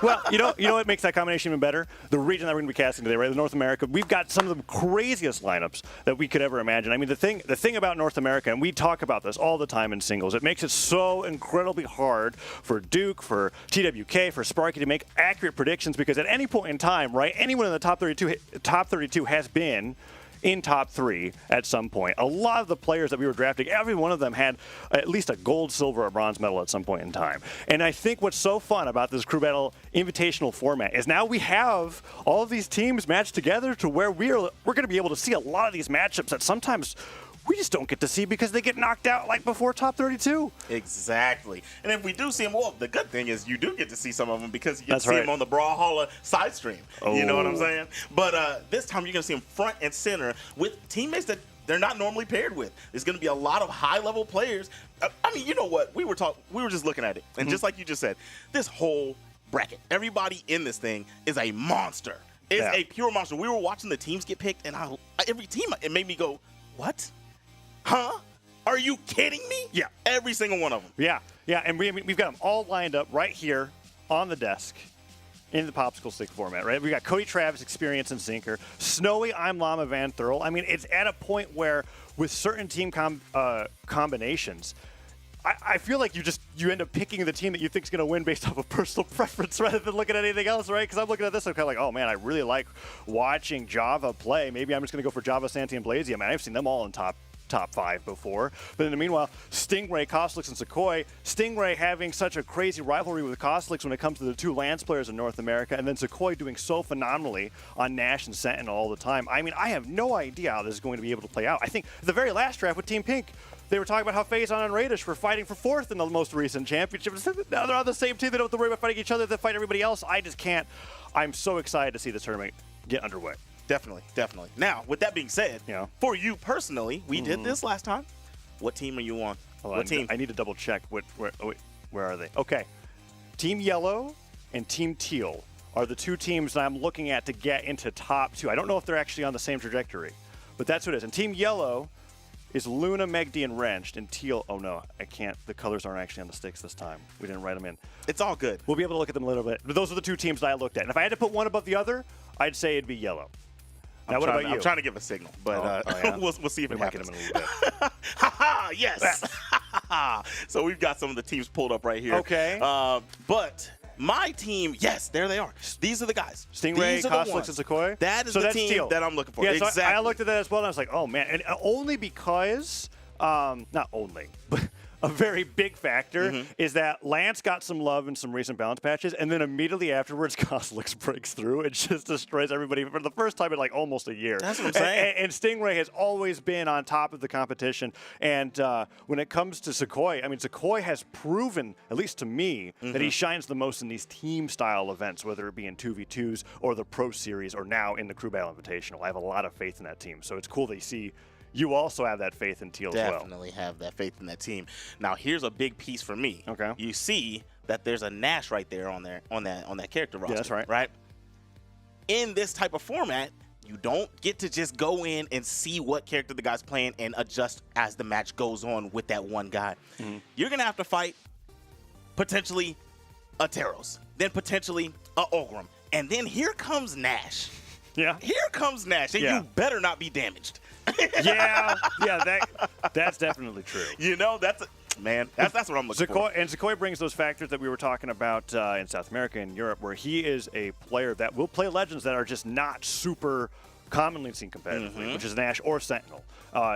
Well, you know what makes that combination even better? The region that we're going to be casting today, right? North America. We've got some of the craziest lineups that we could ever imagine. I mean, the thing about North America, and we talk about this all the time in singles, it makes it so incredibly hard for Duke, for TWK, for Sparky to make accurate predictions because at any point in time, right, anyone in the top 32 has been in top 3 at some point. A lot of the players that we were drafting, every one of them had at least a gold, silver, or bronze medal at some point in time. And I think what's so fun about this Crew Battle Invitational format is now we have all of these teams matched together to where we're going to be able to see a lot of these matchups that sometimes we just don't get to see because they get knocked out like before top 32. Exactly. And if we do see them, well, the good thing is you do get to see some of them because you get to see right. them on the Brawl Holla side stream. Oh. You know what I'm saying? But this time you're going to see them front and center with teammates that they're not normally paired with. There's going to be a lot of high-level players. I mean, you know what? We were just looking at it. And just like you just said, this whole bracket, everybody in this thing is a monster. It's a pure monster. We were watching the teams get picked, and every team, it made me go, what? Huh? Are you kidding me? Yeah. Every single one of them. Yeah, and we've got them all lined up right here on the desk in the popsicle stick format, right? We got Cody Travis, Experience and Sinker, Snowy, I'm Llama Van Thurl. I mean, it's at a point where with certain team combinations, I feel like you end up picking the team that you think is going to win based off of personal preference rather than looking at anything else, right? Because I'm looking at this, I'm kind of like, oh man, I really like watching Java play. Maybe I'm just going to go for Java, Santi, and Blazia. Man, I've seen them all in top 5 before. But in the meanwhile, Stingray, Kostlix, and Sequoia. Stingray having such a crazy rivalry with Kostlix when it comes to the 2 Lance players in North America, and then Sequoia doing so phenomenally on Nash and Sentinel all the time. I mean, I have no idea how this is going to be able to play out. I think the very last draft with Team Pink, they were talking about how Faison and Radish were fighting for 4th in the most recent championship. Now they're on the same team. They don't have to worry about fighting each other. They fight everybody else. I just can't. I'm so excited to see this tournament get underway. Definitely. Now, with that being said, for you personally, we did this last time. What team are you on? What team? I need to double check. Where are they? Okay. Team Yellow and Team Teal are the 2 teams that I'm looking at to get into top 2. I don't know if they're actually on the same trajectory, but that's what it is. And Team Yellow is Luna, Megdi, and Wrenched. And Teal, oh no, I can't. The colors aren't actually on the sticks this time. We didn't write them in. It's all good. We'll be able to look at them a little bit. But those are the 2 teams that I looked at. And if I had to put one above the other, I'd say it'd be Yellow. Now, what about you? I'm trying to give a signal, but we'll see if it happens. Might get them in a little bit. Ha-ha, yes. So we've got some of the teams pulled up right here. Okay. But my team, yes, there they are. These are the guys. Stingray, Kostlix, and Sequoia? That is the team Teal. that I'm looking for. Yeah, exactly. So I looked at that as well, and I was like, oh, man. And only because, not only, but a very big factor is that Lance got some love in some recent balance patches, and then immediately afterwards, Kostlix breaks through and just destroys everybody for the first time in like almost a year. That's what I'm saying. And Stingray has always been on top of the competition. And when it comes to Sequoia, I mean, Sequoia has proven, at least to me, that he shines the most in these team-style events, whether it be in 2v2s or the Pro Series or now in the Crew Battle Invitational. I have a lot of faith in that team. So it's cool that you see you also have that faith in Teal as well. Definitely have that faith in that team. Now, here's a big piece for me. Okay. You see that there's a Nash right there on that character roster. Yeah, that's right. Right? In this type of format, you don't get to just go in and see what character the guy's playing and adjust as the match goes on with that one guy. You're going to have to fight potentially a Taros, then potentially a Ogrim, and then here comes Nash. Yeah. Here comes Nash, and you better not be damaged. That's definitely true. You know, that's what I'm looking for. And Sequoia brings those factors that we were talking about in South America and Europe, where he is a player that will play legends that are just not super commonly seen competitively, which is Nash or Sentinel.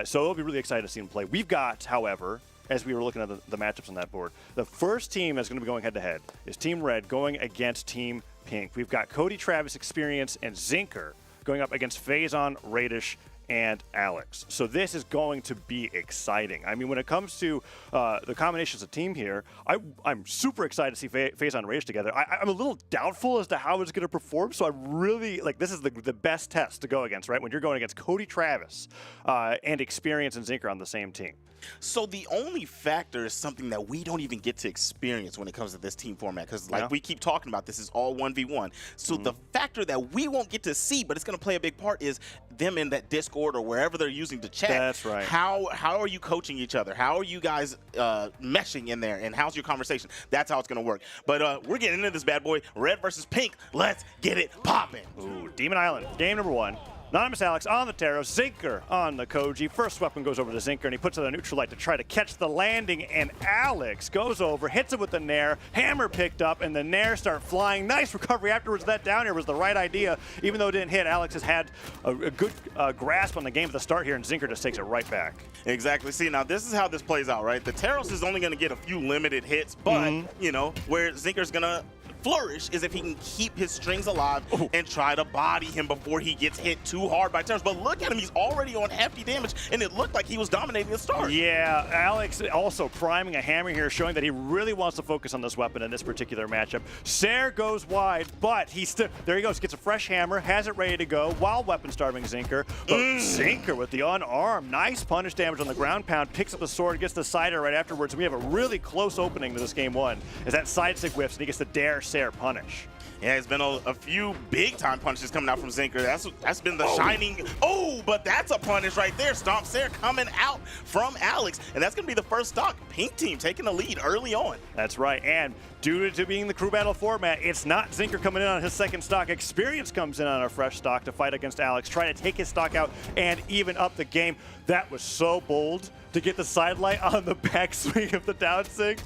So it'll be really exciting to see him play. We've got, however, as we were looking at the matchups on that board, the first team that's going to be going head-to-head is Team Red going against Team Pink. We've got Cody, Travis, Experience, and Zinker going up against Faison, Radish, and Alex. So this is going to be exciting. I mean, when it comes to the combinations of team here, I'm super excited to see Faison and Radish together. I'm a little doubtful as to how it's going to perform, so I really, like, this is the best test to go against, right? When you're going against Cody, Travis, and Experience and Zinker on the same team. So the only factor is something that we don't even get to experience when it comes to this team format, because like we keep talking about, this is all 1v1. So the factor that we won't get to see, but it's going to play a big part, is them in that Discord or wherever they're using to chat. That's right. How are you coaching each other? How are you guys meshing in there? And how's your conversation? That's how it's going to work. But we're getting into this bad boy. Red versus Pink. Let's get it popping. Ooh, Demon Island, game number 1. Anonymous Alex on the Taro, Zinker on the Koji. First weapon goes over to Zinker, and he puts it on a neutral light to try to catch the landing, and Alex goes over, hits it with the Nair, hammer picked up, and the Nair start flying. Nice recovery afterwards. That down air was the right idea. Even though it didn't hit, Alex has had a good grasp on the game at the start here, and Zinker just takes it right back. Exactly. See, now this is how this plays out, right? The Taros is only going to get a few limited hits, but, you know, where Zinker's going to flourish is if he can keep his strings alive and try to body him before he gets hit too hard by Terrence. But look at him, he's already on hefty damage, and it looked like he was dominating the start. Yeah, Alex also priming a hammer here, showing that he really wants to focus on this weapon in this particular matchup. Sair goes wide, but he still, there he goes, gets a fresh hammer, has it ready to go, while weapon starving Zinker. But Zinker with the unarmed, nice punish damage on the ground pound, picks up the sword, gets the sider right afterwards, and we have a really close opening to this game 1, as that side stick whiffs, and he gets the dare Sair punish. Yeah, it's been a few big-time punches coming out from Zinker. That's been the shining. Oh, but that's a punish right there. Stomp Sair coming out from Alex, and that's going to be the first stock. Pink team taking the lead early on. That's right, and due to being the crew battle format, it's not Zinker coming in on his second stock. Experience comes in on a fresh stock to fight against Alex, trying to take his stock out and even up the game. That was so bold to get the sidelight on the backswing of the downswing.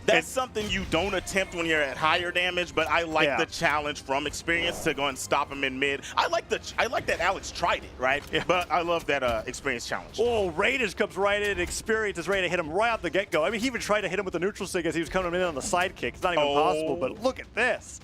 That's something you don't attempt when you're at higher damage, but I like the challenge from Experience to go and stop him in mid. I like that Alex tried it, right? Yeah. But I love that Experience challenge. Oh, Radish comes right in. Experience is ready to hit him right out the get-go. I mean, he even tried to hit him with the neutral stick as he was coming in on the side kick. It's not even possible, but look at this.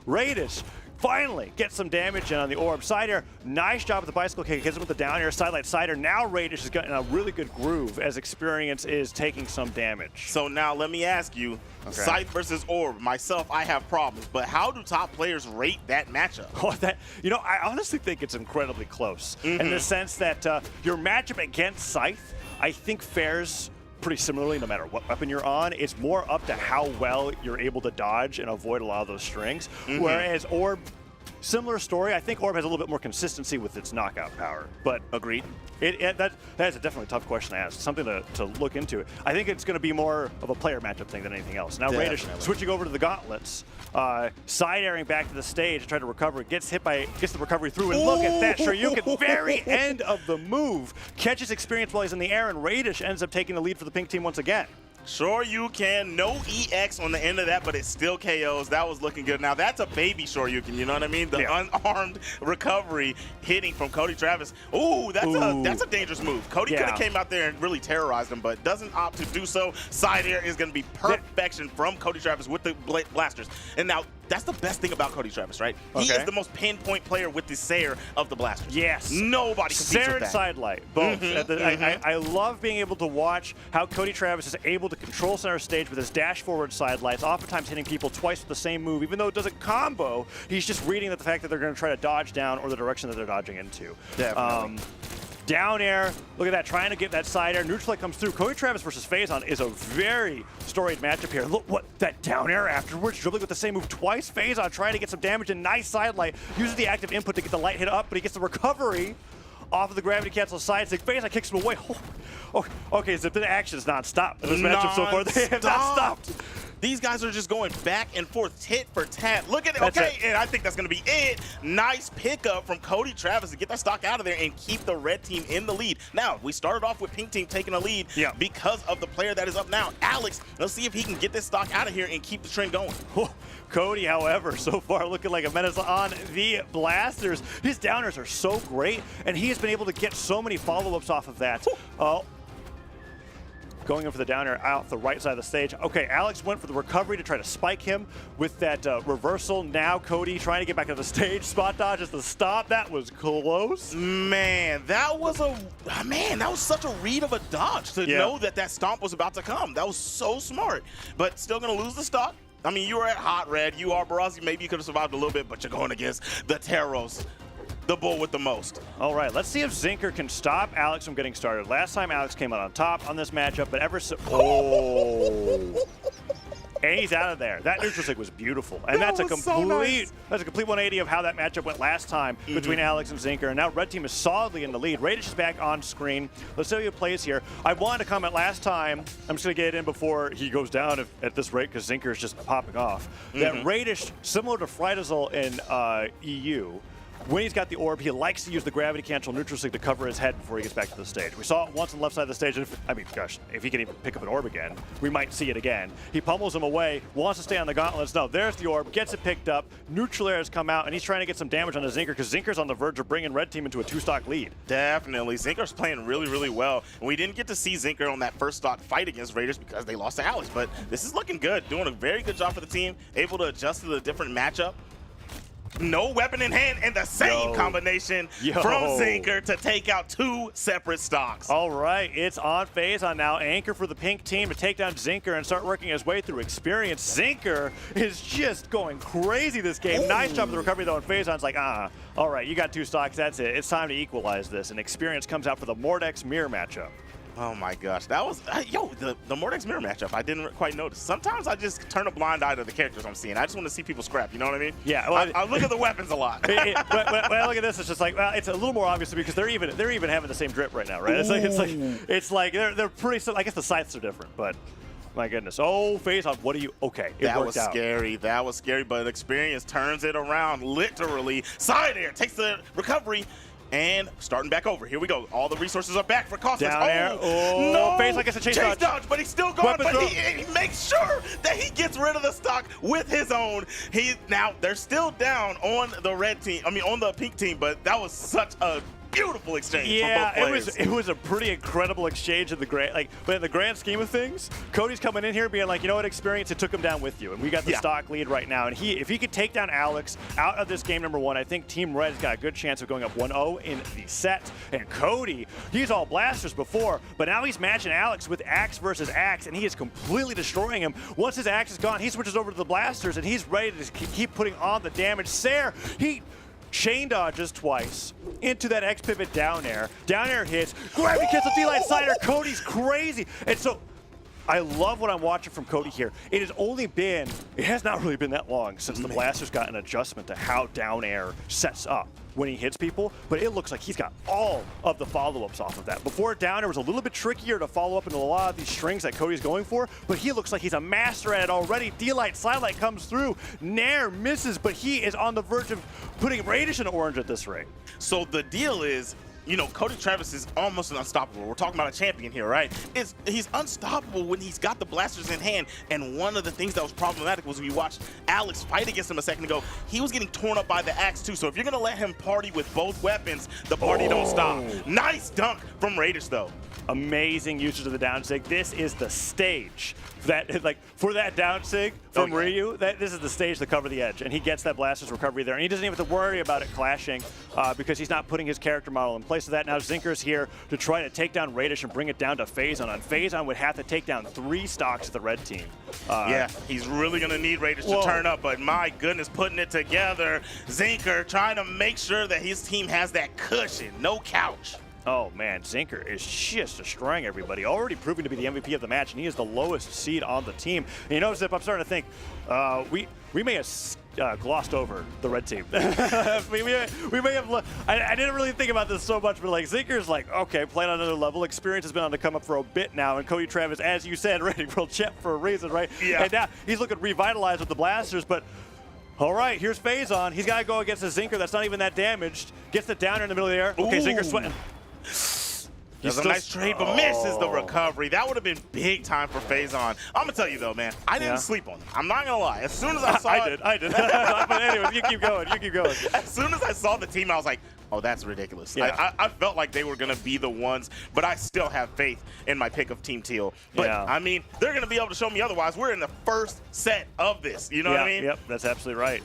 Radish finally gets some damage in on the orb. Side air, nice job with the bicycle kick. Hits him with the down air, sidelight cider. Now Radish is getting a really good groove as Experience is taking some damage. So now let me ask you, Scythe versus Orb. Myself, I have problems, but how do top players rate that matchup? Oh, I honestly think it's incredibly close in the sense that your matchup against Scythe, I think, fares pretty similarly no matter what weapon you're on. It's more up to how well you're able to dodge and avoid a lot of those strings. Whereas Orb, similar story. I think Orb has a little bit more consistency with its knockout power. But agreed. That is a definitely tough question to ask. Something to look into. I think it's going to be more of a player matchup thing than anything else. Now Radish switching over to the gauntlets, side airing back to the stage to try to recover. Gets the recovery through, and look at that Shoryuken, very end of the move. Catches Experience while he's in the air, and Radish ends up taking the lead for the pink team once again. Shoryuken, no EX on the end of that, but it still KOs. That was looking good. Now, that's a baby Shoryuken, you know what I mean? The unarmed recovery hitting from Cody Travis. Ooh, that's a dangerous move. Cody could have came out there and really terrorized him, but doesn't opt to do so. Side air is going to be perfection from Cody Travis with the blasters. And now, that's the best thing about Cody Travis, right? He is the most pinpoint player with the Sair of the blasters. Yes. Nobody competes Sair with and that. sidelight, both. I love being able to watch how Cody Travis is able to control center stage with his dash forward sidelights, oftentimes hitting people twice with the same move. Even though it doesn't combo, he's just reading the fact that they're going to try to dodge down or the direction that they're dodging into. Definitely. Down air, look at that, trying to get that side air. Neutral light comes through. Cody Travis versus Faison is a very storied matchup here. Look, what, that down air afterwards, dribbling with the same move twice. Faison trying to get some damage and nice side light. Uses the active input to get the light hit up, but he gets the recovery off of the gravity cancel side stick. Faison kicks him away. Okay, so the action is non-stop. This matchup so far, they have not stopped. These guys are just going back and forth, tit for tat. Look at it. That's Okay, it. and I think that's going to be it. Nice pickup from Cody Travis to get that stock out of there and keep the red team in the lead. Now, we started off with pink team taking a lead because of the player that is up now. Alex, let's see if he can get this stock out of here and keep the trend going. Cody, however, so far looking like a menace on the blasters. His downers are so great, and he has been able to get so many follow-ups off of that. Going in for the downer out the right side of the stage. Okay, Alex went for the recovery to try to spike him with that reversal. Now Cody trying to get back to the stage. Spot dodges the stop. That was close. Man, that was such a read of a dodge to know that that stomp was about to come. That was so smart, but still gonna lose the stock. I mean, you were at hot red. You are Barozzi. Maybe you could have survived a little bit, but you're going against the Taros, the bull with the most. All right, let's see if Zinker can stop Alex from getting started. Last time Alex came out on top on this matchup, but ever so... Oh! And he's out of there. That neutral sig was beautiful. And that's a complete 180 of how that matchup went last time between Alex and Zinker. And now red team is solidly in the lead. Radish is back on screen. Let's see how he plays here. I wanted to comment last time. I'm just going to get it in before he goes down at this rate because Zinker is just popping off. That Radish, similar to Frydazol in EU, when he's got the orb, he likes to use the gravity cancel neutral sig to cover his head before he gets back to the stage. We saw it once on the left side of the stage. And if he can even pick up an orb again, we might see it again. He pummels him away, wants to stay on the gauntlets. No, there's the orb, gets it picked up. Neutral air has come out, and he's trying to get some damage on the Zinker because Zinker's on the verge of bringing red team into a 2-stock lead. Definitely. Zinker's playing really, really well. And we didn't get to see Zinker on that first stock fight against Raiders because they lost to Alex. But this is looking good. Doing a very good job for the team. Able to adjust to the different matchup. No weapon in hand, and the same combination from Zinker to take out 2 separate stocks. All right, it's on Phazon now. Anchor for the pink team to take down Zinker and start working his way through experience. Zinker is just going crazy this game. Nice job of the recovery, though, and Phazon's like, all right, you got 2 stocks, that's it. It's time to equalize this, and experience comes out for the Mordex Mirror matchup. Oh my gosh, that was the Mordex Mirror matchup. I didn't quite notice. Sometimes I just turn a blind eye to the characters I'm seeing. I just want to see people scrap. You know what I mean? Yeah. Well, I look at the weapons a lot. When I look at this, it's just like, well, it's a little more obvious to me because they're even having the same drip right now, right? It's like they're pretty. I guess the scythes are different, but. My goodness. Oh, Phazon, what do you... Okay, it worked out. Scary. That was scary, but experience turns it around, literally. Side air takes the recovery, and starting back over. Here we go. All the resources are back for Costas. Down air. Oh, no. Phazon gets a chase dodge. But he's still going, but he makes sure that he gets rid of the stock with his own. Now, they're still down on the red team. I mean, on the pink team, but that was such a beautiful exchange. Yeah, it was a pretty incredible exchange in the but in the grand scheme of things, Cody's coming in here being like, you know what, experience, it took him down with you, and we got the stock lead right now. And if he could take down Alex out of this game number 1, I think Team Red's got a good chance of going up 1-0 in the set. And Cody, he's all blasters before, but now he's matching Alex with axe versus axe, and he is completely destroying him. Once his axe is gone, he switches over to the blasters, and he's ready to keep putting on the damage. Sair, he chain dodges twice into that X pivot down air. Down air hits. Gravity cancel D-line slider. Cody's crazy. And so I love what I'm watching from Cody here. It has not really been that long since the blasters got an adjustment to how down air sets up when he hits people, but it looks like he's got all of the follow-ups off of that. Before down air was a little bit trickier to follow up into a lot of these strings that Cody's going for, but he looks like he's a master at it already. D-Light, Slide comes through. Nair misses, but he is on the verge of putting Radish in orange at this rate. So the deal is, you know, Cody Travis is almost unstoppable. We're talking about a champion here, right? He's unstoppable when he's got the blasters in hand. And one of the things that was problematic was when you watched Alex fight against him a second ago, he was getting torn up by the axe too. So if you're gonna let him party with both weapons, the party don't stop. Nice dunk from Raiders though. Amazing usage of the down sig. This is the stage for that down sig from Ryu. This is the stage to cover the edge, and he gets that blaster's recovery there, and he doesn't even have to worry about it clashing because he's not putting his character model in place of that. Now Zinker's here to try to take down Radish and bring it down to Phazon. And Phazon would have to take down 3 stocks of the red team. Yeah, he's really gonna need Radish to turn up, but my goodness, putting it together. Zinker trying to make sure that his team has that cushion, no couch. Oh man, Zinker is just destroying everybody. Already proving to be the MVP of the match, and he is the lowest seed on the team. And you know, Zip, I'm starting to think we may have glossed over the red team. we may have. I didn't really think about this so much, but like Zinker's like, okay, playing on another level. Experience has been on the come up for a bit now, and Cody Travis, as you said, reigning world champ for a reason, right? Yeah. And now he's looking revitalized with the blasters, but. All right, here's Faison. He's got to go against a Zinker that's not even that damaged. Gets the downer in the middle of the air. Okay, Zinker's sweating. That's a nice trade, but misses the recovery. That would have been big time for Faison. I'm going to tell you, though, man, I didn't sleep on him. I'm not going to lie. As soon as I saw I did. But anyways, you keep going. As soon as I saw the team, I was like, oh, that's ridiculous. Yeah. I felt like they were going to be the ones, but I still have faith in my pick of Team Teal. But, I mean, they're going to be able to show me otherwise. We're in the first set of this. You know what I mean? Yep, that's absolutely right.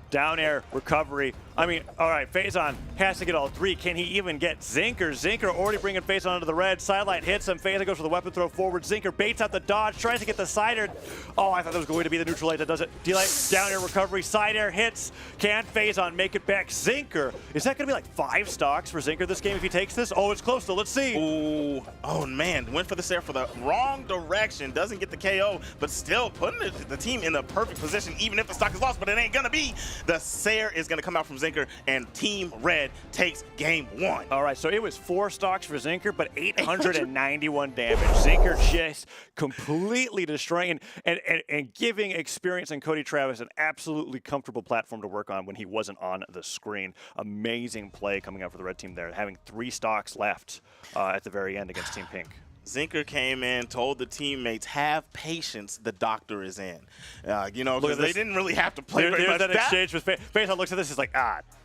Down air, recovery. I mean, all right, Faison has to get all three. Can he even get Zinker? Zinker already bringing Faison into the red. Sideline hits him. Faison goes for the weapon throw forward. Zinker baits out the dodge, tries to get the side air. Oh, I thought that was going to be the neutral light that does it. D-light, down air recovery, side air hits. Can Faison make it back? Zinker. Is that going to be like 5 stocks for Zinker this game if he takes this? Oh, it's close, so let's see. Ooh. Oh, man. Went for the Sarah for the wrong direction. Doesn't get the KO, but still putting the team in the perfect position, even if the stock is lost, but it ain't going to be. The Sarah is going to come out from Zinker, and Team Red takes game 1. All right, so it was 4 stocks for Zinker, but 891 damage. Zinker just completely destroying and giving Experience and Cody Travis an absolutely comfortable platform to work on when he wasn't on the screen. Amazing play coming out for the red team there, having 3 stocks left at the very end against Team Pink. Zinker came in, told the teammates, have patience, the doctor is in. You know, because they didn't really have to play very much. That exchange with Faison looks at this, he's like,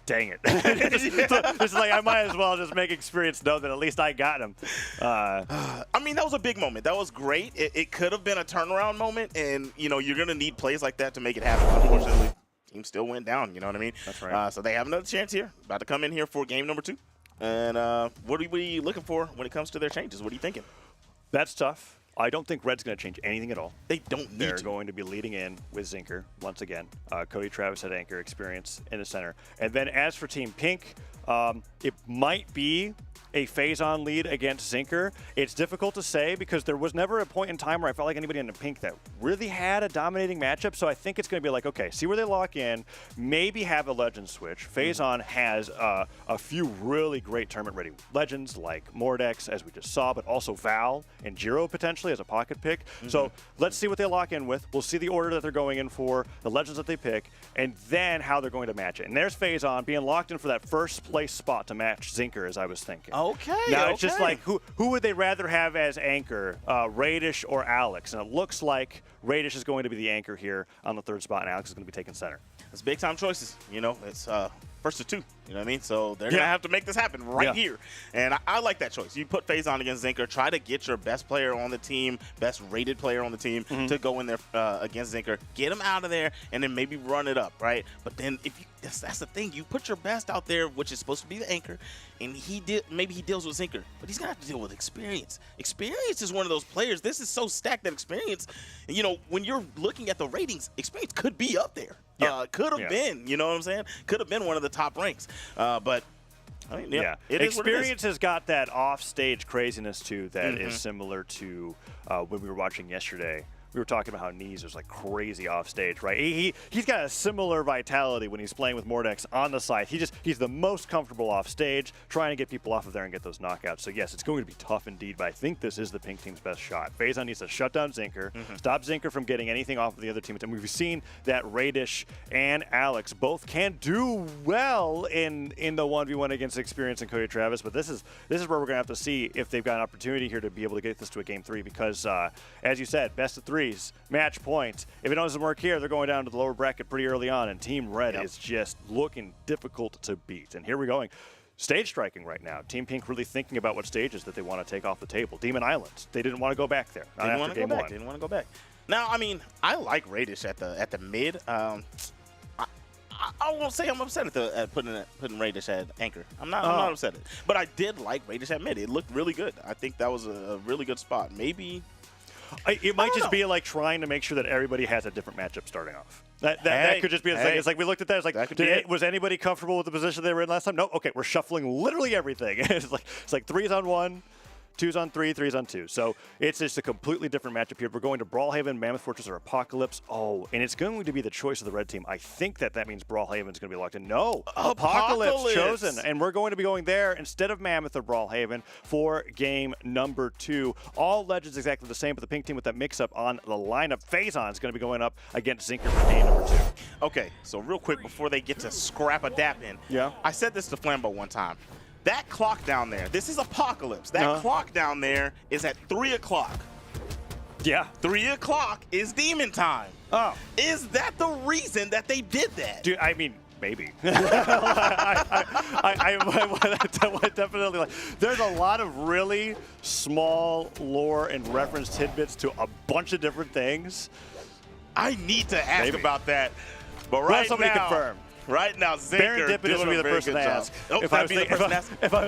dang it. This is like, I might as well just make Experience know that at least I got him. I mean, that was a big moment. That was great. It could have been a turnaround moment, and, you know, you're going to need plays like that to make it happen. Unfortunately, team still went down, you know what I mean? That's right. So they have another chance here. About to come in here for game number 2. And what are we looking for when it comes to their changes? What are you thinking? That's tough. I don't think Red's going to change anything at all. They don't need They're to. going to be leading in with Zinker once again. Cody Travis at anchor, Experience in the center. And then as for Team Pink, it might be a Faison lead against Zinker. It's difficult to say because there was never a point in time where I felt like anybody in the Pink that really had a dominating matchup. So I think it's going to be like, okay, see where they lock in, maybe have a legend switch. Faison has a few really great tournament-ready legends like Mordex, as we just saw, but also Val and Jiro potentially as a pocket pick. So let's see what they lock in with. We'll see the order that they're going in for, the legends that they pick, and then how they're going to match it. And there's Faison being locked in for that first place spot to match Zinker, as I was thinking. Okay. Now it's just like, who would they rather have as anchor, Radish or Alex? And it looks like Radish is going to be the anchor here on the 3rd spot, and Alex is going to be taking center. It's big time choices. You know, it's first to 2. You know what I mean? So they're going to have to make this happen right here. And I like that choice. You put Faison against Zinker. Try to get your best player on the team, best rated player on the team to go in there against Zinker. Get him out of there and then maybe run it up, right? But then if you, that's the thing. You put your best out there, which is supposed to be the anchor, and maybe he deals with Zinker, but he's going to have to deal with Experience. Experience is one of those players. This is so stacked that Experience, you know, when you're looking at the ratings, Experience could be up there. Could have been, you know what I'm saying? Could have been one of the top ranks. But I mean, Experience has got that off-stage craziness too that is similar to when we were watching yesterday. We were talking about how Knees was like crazy off stage, right? He's got a similar vitality when he's playing with Mordex on the side. He's the most comfortable off stage, trying to get people off of there and get those knockouts. So yes, it's going to be tough indeed, but I think this is the Pink team's best shot. Faison needs to shut down Zinker, stop Zinker from getting anything off of the other team. And we've seen that Radish and Alex both can do well in the 1v1 against Experience and Cody Travis, but this is where we're going to have to see if they've got an opportunity here to be able to get this to a game 3 because, as you said, best of 3s, match point. If it doesn't work here, they're going down to the lower bracket pretty early on, and Team Red is just looking difficult to beat. And here we're going. Stage striking right now. Team Pink really thinking about what stages that they want to take off the table. Demon Island. They didn't want to go back there. Didn't want to go back. Now, I mean, I like Radish at the mid. I won't say I'm upset at putting Radish at anchor. I'm not upset at it. But I did like Radish at mid. It looked really good. I think that was a really good spot. Maybe it might just be like trying to make sure that everybody has a different matchup starting off. That could just be the thing. It's like we looked at that. It's like, was anybody comfortable with the position they were in last time? No. Okay, we're shuffling literally everything. It's like 3s on 1, 2s on 3, 3s on 2. So it's just a completely different matchup here. We're going to Brawlhaven, Mammoth Fortress, or Apocalypse. Oh, and it's going to be the choice of the red team. I think that means Brawlhaven's going to be locked in. No, Apocalypse chosen. And we're going to be going there instead of Mammoth or Brawlhaven for game number 2. All legends exactly the same, but the pink team with that mix-up on the lineup. Phazon is going to be going up against Zinker for game number 2. Okay, so real quick before they get to scrap a dap in, I said this to Flambeau one time. That clock down there, this is Apocalypse. That clock down there is at 3 o'clock. Yeah. 3 o'clock is demon time. Oh. Is that the reason that they did that? Dude, I mean, maybe. I definitely like. There's a lot of really small lore and reference tidbits to a bunch of different things. I need to ask about that. But right somebody now, confirm. Right now, Zinker Serendipitous would be the person to ask. Oh, if I was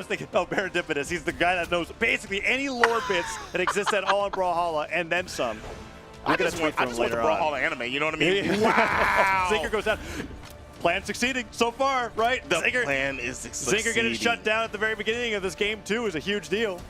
thinking, Serendipitous, he's the guy that knows basically any lore bits that exist at all in Brawlhalla and then some. I just want the Brawlhalla anime, you know what I mean? Wow! Zinker goes down. Plan succeeding so far, right? The plan is succeeding. Zinker getting shut down at the very beginning of this game, too, is a huge deal.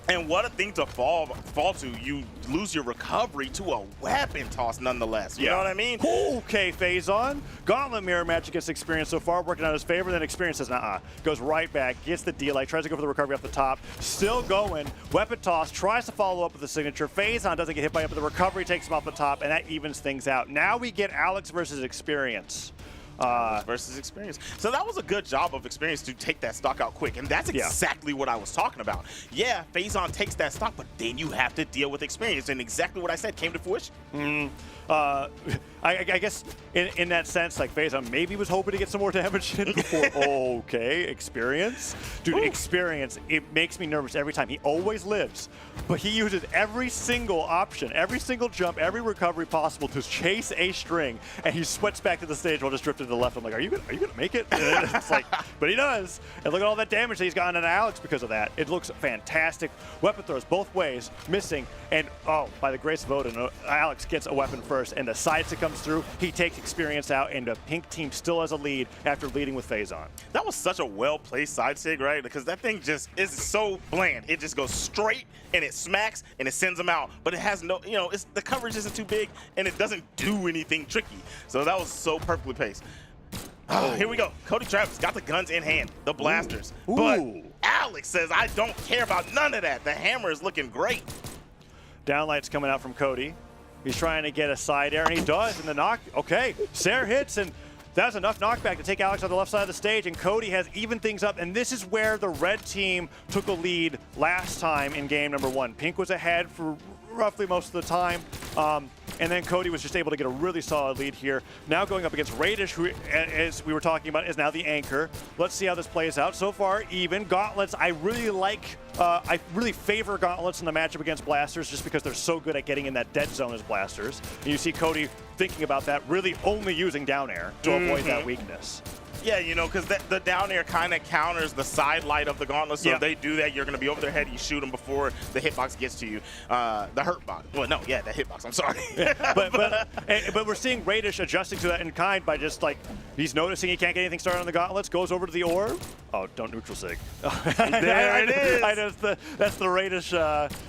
And what a thing to fall to. You lose your recovery to a weapon toss nonetheless. You know what I mean? Okay, Phazon. Gauntlet mirror match against Experience so far, working out his favor. Then Experience says, nah. Goes right back, gets the deal. Tries to go for the recovery off the top. Still going. Weapon toss, tries to follow up with the signature. Phazon doesn't get hit by it, but the recovery takes him off the top, and that evens things out. Now we get Alex versus Experience. Versus Experience. So that was a good job of Experience to take that stock out quick, and that's exactly what I was talking about. Yeah, Phazon takes that stock, but then you have to deal with Experience, and exactly what I said came to fruition. I guess in that sense, like Phazon maybe was hoping to get some more damage in before. Okay, Experience. Dude, Experience, it makes me nervous every time. He always lives, but he uses every single option, every single jump, every recovery possible to chase a string, and he sweats back to the stage while just drifting to the left. I'm like, are you gonna make it? And it's like, but he does. And look at all that damage that he's gotten on Alex because of that. It looks fantastic. Weapon throws both ways, missing, and by the grace of Odin, Alex gets a weapon first, and the side stick comes through. He takes Experience out, and the pink team still has a lead after leading with Phazon. That was such a well-placed side sig, right? Because that thing just is so bland. It just goes straight, and it smacks, and it sends them out. But it has no, the coverage isn't too big, and it doesn't do anything tricky. So that was so perfectly paced. Here we go. Cody Travis got the guns in hand, the blasters. Ooh. But Alex says, I don't care about none of that. The hammer is looking great. Downlight's coming out from Cody. He's trying to get a side air, and he does. And the knock, okay, Sarah hits, and that's enough knockback to take Alex on the left side of the stage, and Cody has evened things up, and this is where the red team took a lead last time in game number 1. Pink was ahead for roughly most of the time, and then Cody was just able to get a really solid lead here. Now going up against Radish, who, as we were talking about, is now the anchor. Let's see how this plays out. So far, even. Gauntlets, I really like, I really favor Gauntlets in the matchup against Blasters just because they're so good at getting in that dead zone as Blasters. And you see Cody thinking about that, really only using down air to avoid that weakness. Yeah, because the down air kind of counters the side light of the gauntlet. So if they do that, you're going to be over their head. You shoot them before the hitbox gets to you. The hurt box. Well, no, yeah, the hitbox. I'm sorry. but we're seeing Radish adjusting to that in kind by just like he's noticing he can't get anything started on the gauntlets, goes over to the orb. Oh, don't neutral sig. There it is. I know that's the Radish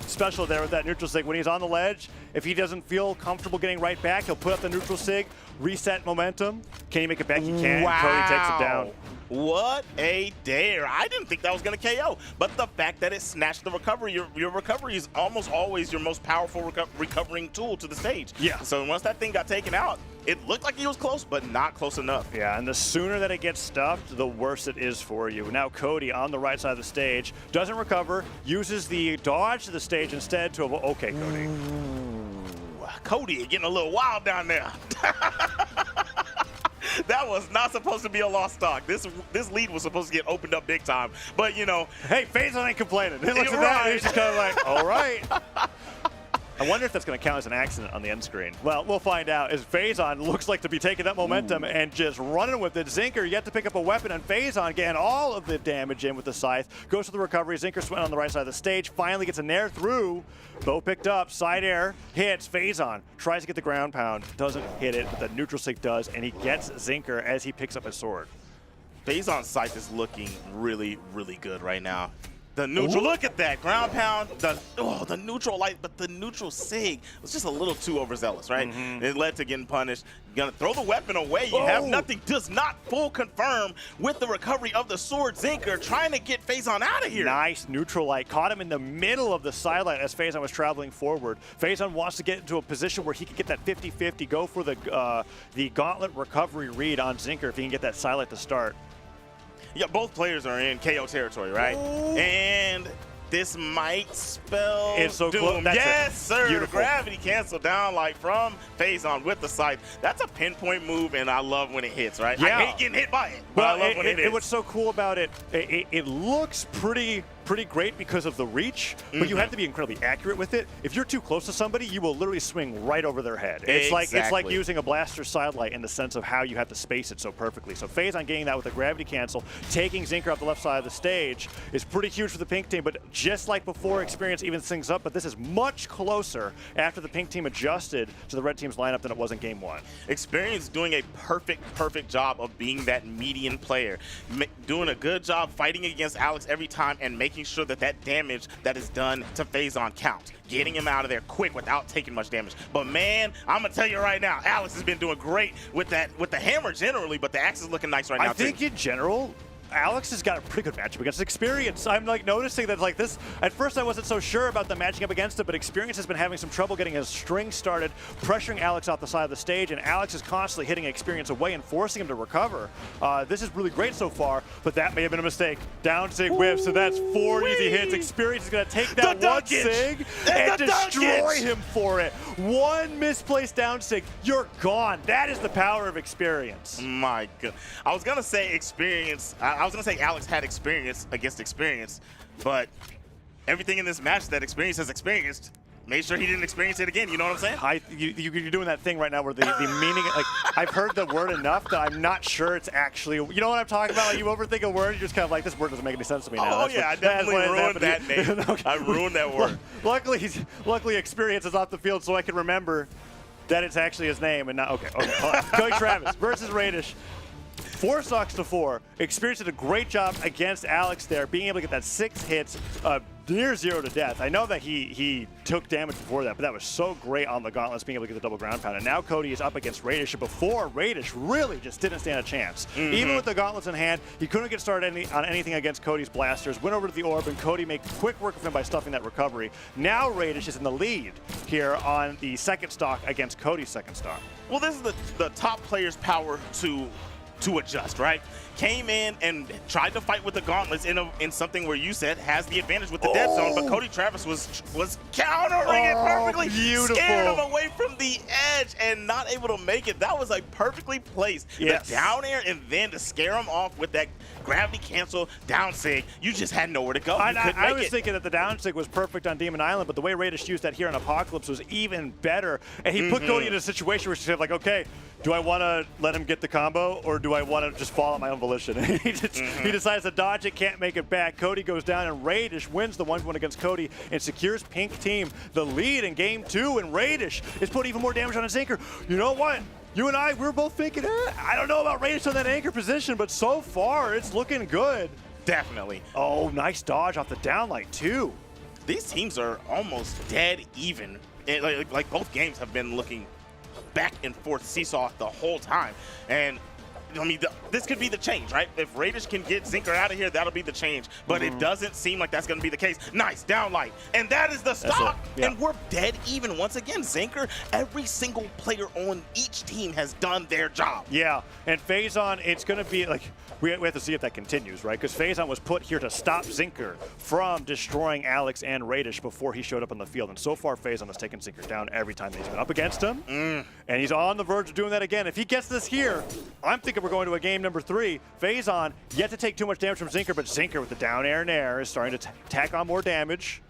special there with that neutral sig. When he's on the ledge, if he doesn't feel comfortable getting right back, he'll put up the neutral sig, reset momentum. Can he make it back? He can. Wow. Cody takes it down. What a dare. I didn't think that was going to KO, but the fact that it snatched the recovery, your recovery is almost always your most powerful recovering tool to the stage. Yeah. So once that thing got taken out, it looked like he was close, but not close enough. Yeah, and the sooner that it gets stuffed, the worse it is for you. Now Cody on the right side of the stage doesn't recover, uses the dodge to the stage instead to avoid. Okay, Cody. Ooh, Cody getting a little wild down there. That was not supposed to be a lost stock. This lead was supposed to get opened up big time. But, Hey, Phazon ain't complaining. He looks at that and he's just kind of like, all right. I wonder if that's going to count as an accident on the end screen. Well, we'll find out as Phazon looks like to be taking that momentum and just running with it. Zinker yet to pick up a weapon, and Phazon getting all of the damage in with the scythe. Goes to the recovery. Zinker sweating on the right side of the stage. Finally gets a nair through. Bow picked up. Side air. Hits. Phazon tries to get the ground pound. Doesn't hit it, but the neutral sig does, and he gets Zinker as he picks up his sword. Phazon's scythe is looking really, really good right now. The neutral, look at that. Ground pound, the neutral light, but the neutral sig was just a little too overzealous, right? It led to getting punished. Gonna throw the weapon away. You have nothing. Does not full confirm with the recovery of the sword. Zinker trying to get Faison out of here. Nice neutral light. Caught him in the middle of the sideline as Faison was traveling forward. Faison wants to get into a position where he can get that 50-50, go for the gauntlet recovery read on Zinker if he can get that sidelight to start. Yeah, both players are in KO territory, right? And this might spell it's so doom. Yes, sir. Beautiful. Gravity cancel down like from Faison with the scythe. That's a pinpoint move, and I love when it hits, right? Yeah. I hate getting hit by it, but I love when it hits. What's so cool about it, it looks pretty great because of the reach, but you have to be incredibly accurate with it. If you're too close to somebody, you will literally swing right over their head. It's like using a blaster sidelight in the sense of how you have to space it so perfectly. So Faison getting that with a gravity cancel, taking Zinker off the left side of the stage is pretty huge for the pink team, but just like before, Experience evens things up, but this is much closer after the pink team adjusted to the red team's lineup than it was in game 1. Experience doing a perfect job of being that median player, doing a good job fighting against Alex every time and making sure that that damage that is done to Faison counts, getting him out of there quick without taking much damage. But man, I'm gonna tell you right now, Alex has been doing great with the hammer generally, but the axe is looking nice right now. I think in general, Alex has got a pretty good matchup against Experience. I'm like noticing that like this, at first I wasn't so sure about the matching up against it, but Experience has been having some trouble getting his string started, pressuring Alex off the side of the stage, and Alex is constantly hitting Experience away and forcing him to recover. This is really great so far, but that may have been a mistake. Down sig whip, so that's 4 easy hits. Experience is gonna take that one sig and destroy him for it. One misplaced down sig, you're gone. That is the power of Experience. My God. I was gonna say Experience, I was going to say Alex had experience against Experience, but everything in this match that Experience has experienced, made sure he didn't experience it again. You know what I'm saying? You're doing that thing right now where the meaning, like, I've heard the word enough that I'm not sure it's actually, you know what I'm talking about? Like, you overthink a word, you're just kind of like, this word doesn't make any sense to me now. Oh, yeah, I definitely ruined that name. Okay. I ruined that word. Luckily, Experience is off the field so I can remember that it's actually his name and not, okay. Hold on. Cody Travis versus Radish. 4 stocks to 4. Experience did a great job against Alex there, being able to get that 6 hits, near 0 to death. I know that he took damage before that, but that was so great on the gauntlets, being able to get the double ground pound. And now Cody is up against Radish. Before, Radish really just didn't stand a chance. Even with the gauntlets in hand, he couldn't get started on anything against Cody's blasters. Went over to the orb, and Cody made quick work of him by stuffing that recovery. Now Radish is in the lead here on the second stock against Cody's second stock. Well, this is the top player's power to adjust, right? Came in and tried to fight with the gauntlets in something where you said has the advantage with the dead zone, but Cody Travis was countering it perfectly. Beautiful. Scared him away from the edge and not able to make it. That was like perfectly placed. Yes. The down air and then to scare him off with that gravity cancel down sig. You just had nowhere to go. I was thinking that the down sig was perfect on Demon Island, but the way Radish used that here on Apocalypse was even better. And he put Cody in a situation where he's like, okay, do I want to let him get the combo or do I want to just fall at my own volition? He decides to dodge it, can't make it back. Cody goes down and Radish wins the 1-1 against Cody and secures Pink Team the lead in game 2. And Radish is putting even more damage on his anchor. You know what? You and I, we're both thinking, I don't know about Radish on that anchor position, but so far it's looking good. Definitely. Oh, nice dodge off the downlight too. These teams are almost dead even. Like both games have been looking back and forth seesaw the whole time. And I mean, this could be the change, right? If Radish can get Zinker out of here, that'll be the change. But it doesn't seem like that's going to be the case. Nice, downlight. And that is the stock. Yeah. And we're dead even once again. Zinker, every single player on each team has done their job. Yeah, and Faison, it's going to be like, we have to see if that continues, right? Because Faison was put here to stop Zinker from destroying Alex and Radish before he showed up on the field. And so far, Faison has taken Zinker down every time that he's been up against him. And he's on the verge of doing that again. If he gets this here, I'm thinking we're going to a game number 3. Faison yet to take too much damage from Zinker, but Zinker with the down air and air is starting to tack on more damage.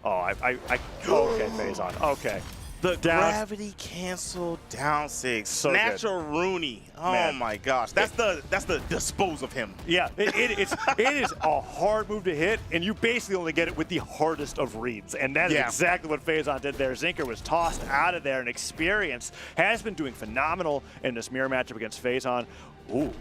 Oh, okay, Faison, okay. The gravity cancel down six. So Snatch a Rooney. Oh Man. my gosh. That's the dispose of him. Yeah, it is a hard move to hit, and you basically only get it with the hardest of reads. And that is exactly what Faison did there. Zinker was tossed out of there, and Experience has been doing phenomenal in this mirror matchup against Faison. Ooh.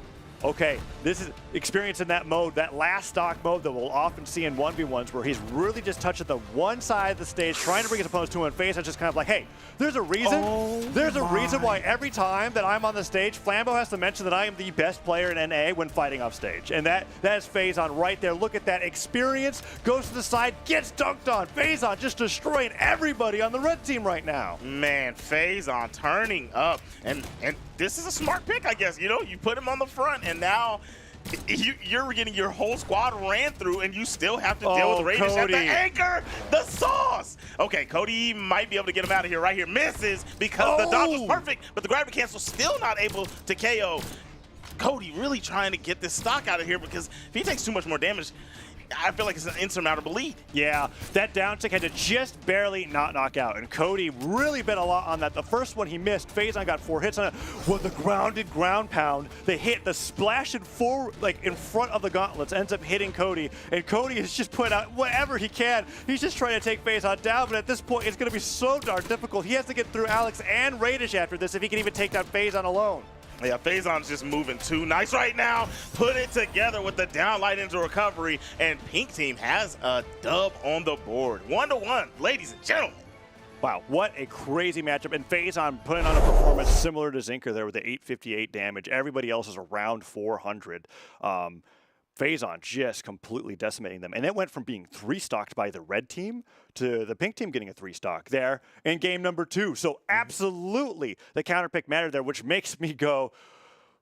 okay, this is experience in that mode, that last stock mode that we'll often see in 1v1s where he's really just touching the one side of the stage, trying to bring his opponents to him in face. It's just kind of like, hey, there's a reason. There's a reason why every time that I'm on the stage, Flambeau has to mention that I am the best player in NA when fighting off stage. And that is Phazon right there. Look at that experience. Goes to the side, gets dunked on. Phazon just destroying everybody on the red team right now. Man, Phazon turning up. And this is a smart pick, I guess. You know, you put him on the front, and now you're getting your whole squad ran through, and you still have to deal with Raiders at the anchor. The sauce. Okay, Cody might be able to get him out of here right here. Misses because the dodge was perfect, but the gravity cancel still not able to KO. Cody really trying to get this stock out of here because if he takes too much more damage, I feel like it's an insurmountable lead. Yeah, that down tick had to just barely not knock out, and Cody really bet a lot on that. The first one he missed, Phazon got 4 hits on it. With the grounded ground pound, they hit the splash in front of the gauntlets, ends up hitting Cody, and Cody is just putting out whatever he can. He's just trying to take Phazon down, but at this point, it's going to be so darn difficult. He has to get through Alex and Radish after this if he can even take down Phazon alone. Yeah, Phazon's just moving too nice right now. Put it together with the down light into recovery, and Pink Team has a dub on the board. 1-1, ladies and gentlemen. Wow, what a crazy matchup. And Phazon putting on a performance similar to Zinker there with the 858 damage. Everybody else is around 400. Phazon just completely decimating them. And it went from being 3-stocked by the red team to the pink team getting a 3-stock there in game number 2. So absolutely the counter pick mattered there, which makes me go,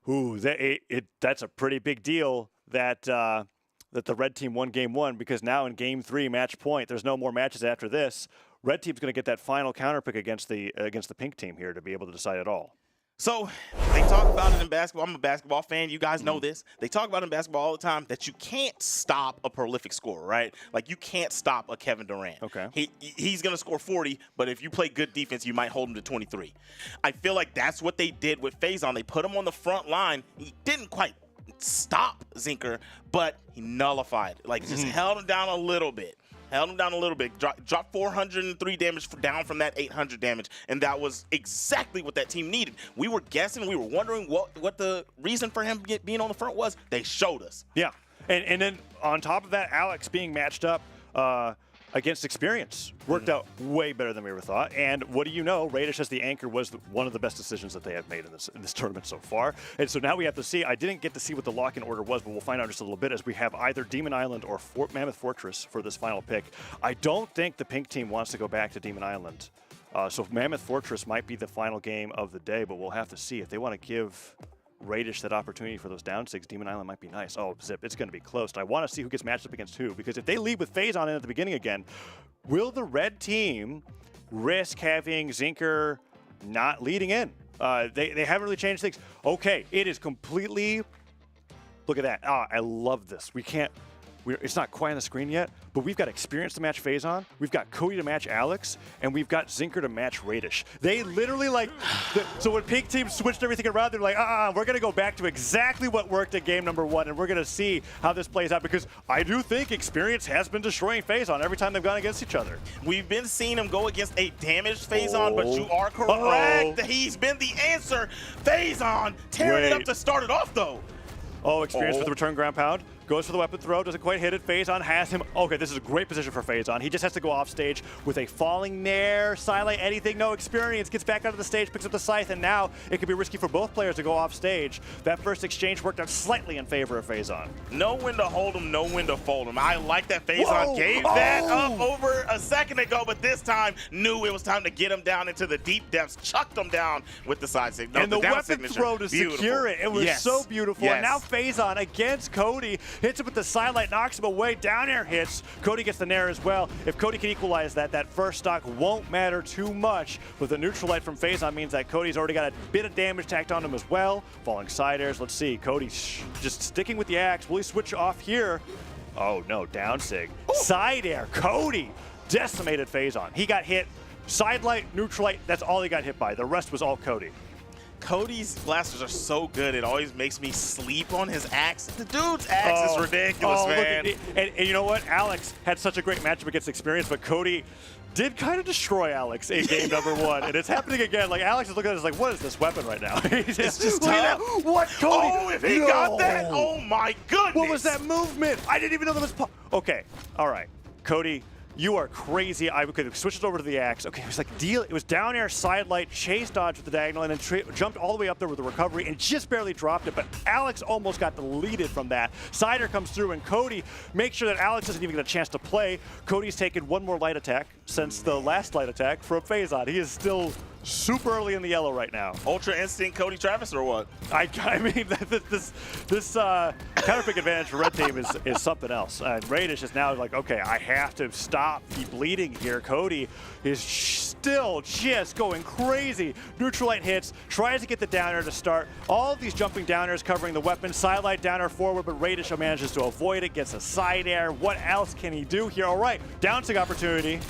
ooh, that's a pretty big deal that that the red team won game 1, because now in game 3, match point, there's no more matches after this. Red team's going to get that final counter pick against the pink team here to be able to decide it all. So they talk about it in basketball. I'm a basketball fan. You guys know this. They talk about it in basketball all the time that you can't stop a prolific scorer, right? Like, you can't stop a Kevin Durant. Okay. He's going to score 40, but if you play good defense, you might hold him to 23. I feel like that's what they did with Phazon. They put him on the front line. He didn't quite stop Zinker, but he nullified. Like, just held him down a little bit. Dropped 403 damage down from that 800 damage, and that was exactly what that team needed. We were guessing, we were wondering what the reason for him being on the front was. They showed us. Yeah, and then on top of that, Alex being matched up against Experience worked out way better than we ever thought. And what do you know? Radish as the anchor was one of the best decisions that they have made in this tournament so far. And so now we have to see. I didn't get to see what the lock-in order was, but we'll find out in just a little bit as we have either Demon Island or Mammoth Fortress for this final pick. I don't think the pink team wants to go back to Demon Island. So Mammoth Fortress might be the final game of the day, but we'll have to see. If they want to give Radish that opportunity for those down 6, Demon Island might be nice. Oh, Zip, it's going to be close. I want to see who gets matched up against who, because if they lead with Phazon in at the beginning again, will the red team risk having Zinker not leading in? They haven't really changed things. Okay, it is completely... Look at that. I love this. It's not quite on the screen yet, but we've got Experience to match Phazon, we've got Cody to match Alex, and we've got Zinker to match Radish. They literally so when Pink Team switched everything around, they're like, we're going to go back to exactly what worked at game number 1, and we're going to see how this plays out, because I do think Experience has been destroying Phazon every time they've gone against each other. We've been seeing him go against a damaged Phazon, but you are correct. He's been the answer. Phazon tearing it up to start it off, though. Experience with the return ground pound. Goes for the weapon throw, doesn't quite hit it. Phazon has him. Okay, this is a great position for Phazon. He just has to go off stage with a falling nair, silent, anything, no Experience. Gets back onto the stage, picks up the scythe, and now it could be risky for both players to go off stage. That first exchange worked out slightly in favor of Phazon. Know when to hold him, know when to fold him. I like that Phazon gave that up over a second ago, but this time knew it was time to get him down into the deep depths, chucked him down with the side signature. And the weapon throw to secure it. It was so beautiful. And now Phazon against Cody. Hits him with the sidelight, knocks him away, down air hits. Cody gets the nair as well. If Cody can equalize that first stock won't matter too much. With the neutral light from Phazon means that Cody's already got a bit of damage tacked on him as well. Falling side airs, let's see. Cody's just sticking with the axe. Will he switch off here? Oh no, down sig. Side air, Cody decimated Phazon. He got hit, side light, neutral light, that's all he got hit by. The rest was all Cody. Cody's blasters are so good, it always makes me sleep on his axe. The dude's axe is ridiculous, man. And you know what? Alex had such a great matchup against Experience, but Cody did kind of destroy Alex in game number 1, and it's happening again. Like, Alex is looking at us like, what is this weapon right now? It's just look at tough. that. What, Cody? Oh, if he got that, oh my goodness. What was that movement? I didn't even know that was okay, all right. Cody, you are crazy. I could have switched it over to the axe. Okay, it was like deal. It was down air, side light, chase dodge with the diagonal, and then jumped all the way up there with the recovery and just barely dropped it. But Alex almost got deleted from that. Sider comes through, and Cody makes sure that Alex doesn't even get a chance to play. Cody's taken one more light attack since the last light attack from Faison. He is still super early in the yellow right now. Ultra Instinct Cody Travis or what? I mean, this counter pick advantage for red team is something else. And Radish is now like, okay, I have to stop the bleeding here. Cody is still just going crazy. Neutralite hits, tries to get the downer to start. All of these jumping downers covering the weapon. Sidelight downer forward, but Radish manages to avoid it, gets a side air. What else can he do here? All right, downsing opportunity.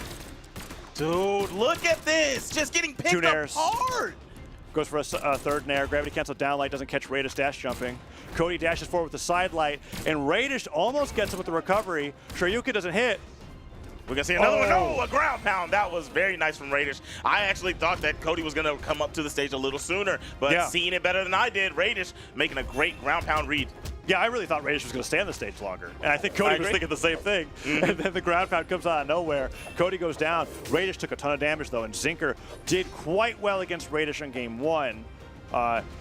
Dude, look at this. Just getting picked up hard. Goes for a third nair. Gravity cancel down light doesn't catch Radish dash jumping. Cody dashes forward with the side light, and Radish almost gets him with the recovery. Shoryuken doesn't hit. We're going to see another one. No, a ground pound. That was very nice from Radish. I actually thought that Cody was going to come up to the stage a little sooner, but seeing it better than I did, Radish making a great ground pound read. Yeah, I really thought Radish was going to stay on the stage longer. And I think Cody was thinking the same thing. And then the ground pound comes out of nowhere. Cody goes down. Radish took a ton of damage, though, and Zinker did quite well against Radish in game 1.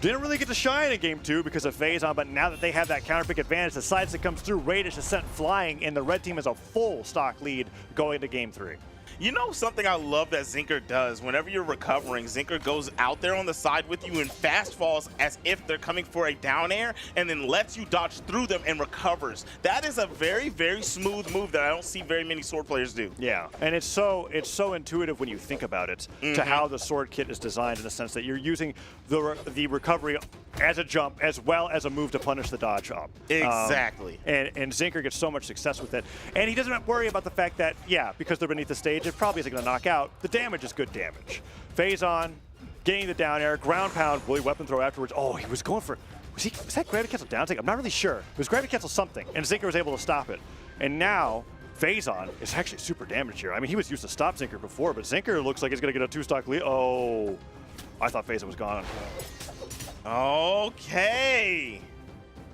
Didn't really get to shine in game 2 because of Faison, but now that they have that counter pick advantage, the sides that comes through, Radish is sent flying, and the red team has a full stock lead going into game 3. You know something I love that Zinker does? Whenever you're recovering, Zinker goes out there on the side with you and fast falls as if they're coming for a down air and then lets you dodge through them and recovers. That is a very, very smooth move that I don't see very many sword players do. Yeah, and it's so intuitive when you think about it to how the sword kit is designed in the sense that you're using the recovery as a jump as well as a move to punish the dodge up. Exactly. And Zinker gets so much success with it. And he doesn't worry about the fact that, yeah, because they're beneath the stage, it probably isn't going to knock out. The damage is good damage. Faison getting the down air, ground pound, really weapon throw afterwards. Oh, he was going for, was that gravity cancel down take? I'm not really sure. It was gravity cancel something, and Zinker was able to stop it. And now Faison is actually super damaged here. I mean, he was used to stop Zinker before, but Zinker looks like he's going to get a 2-stock lead. Oh, I thought Faison was gone. Okay.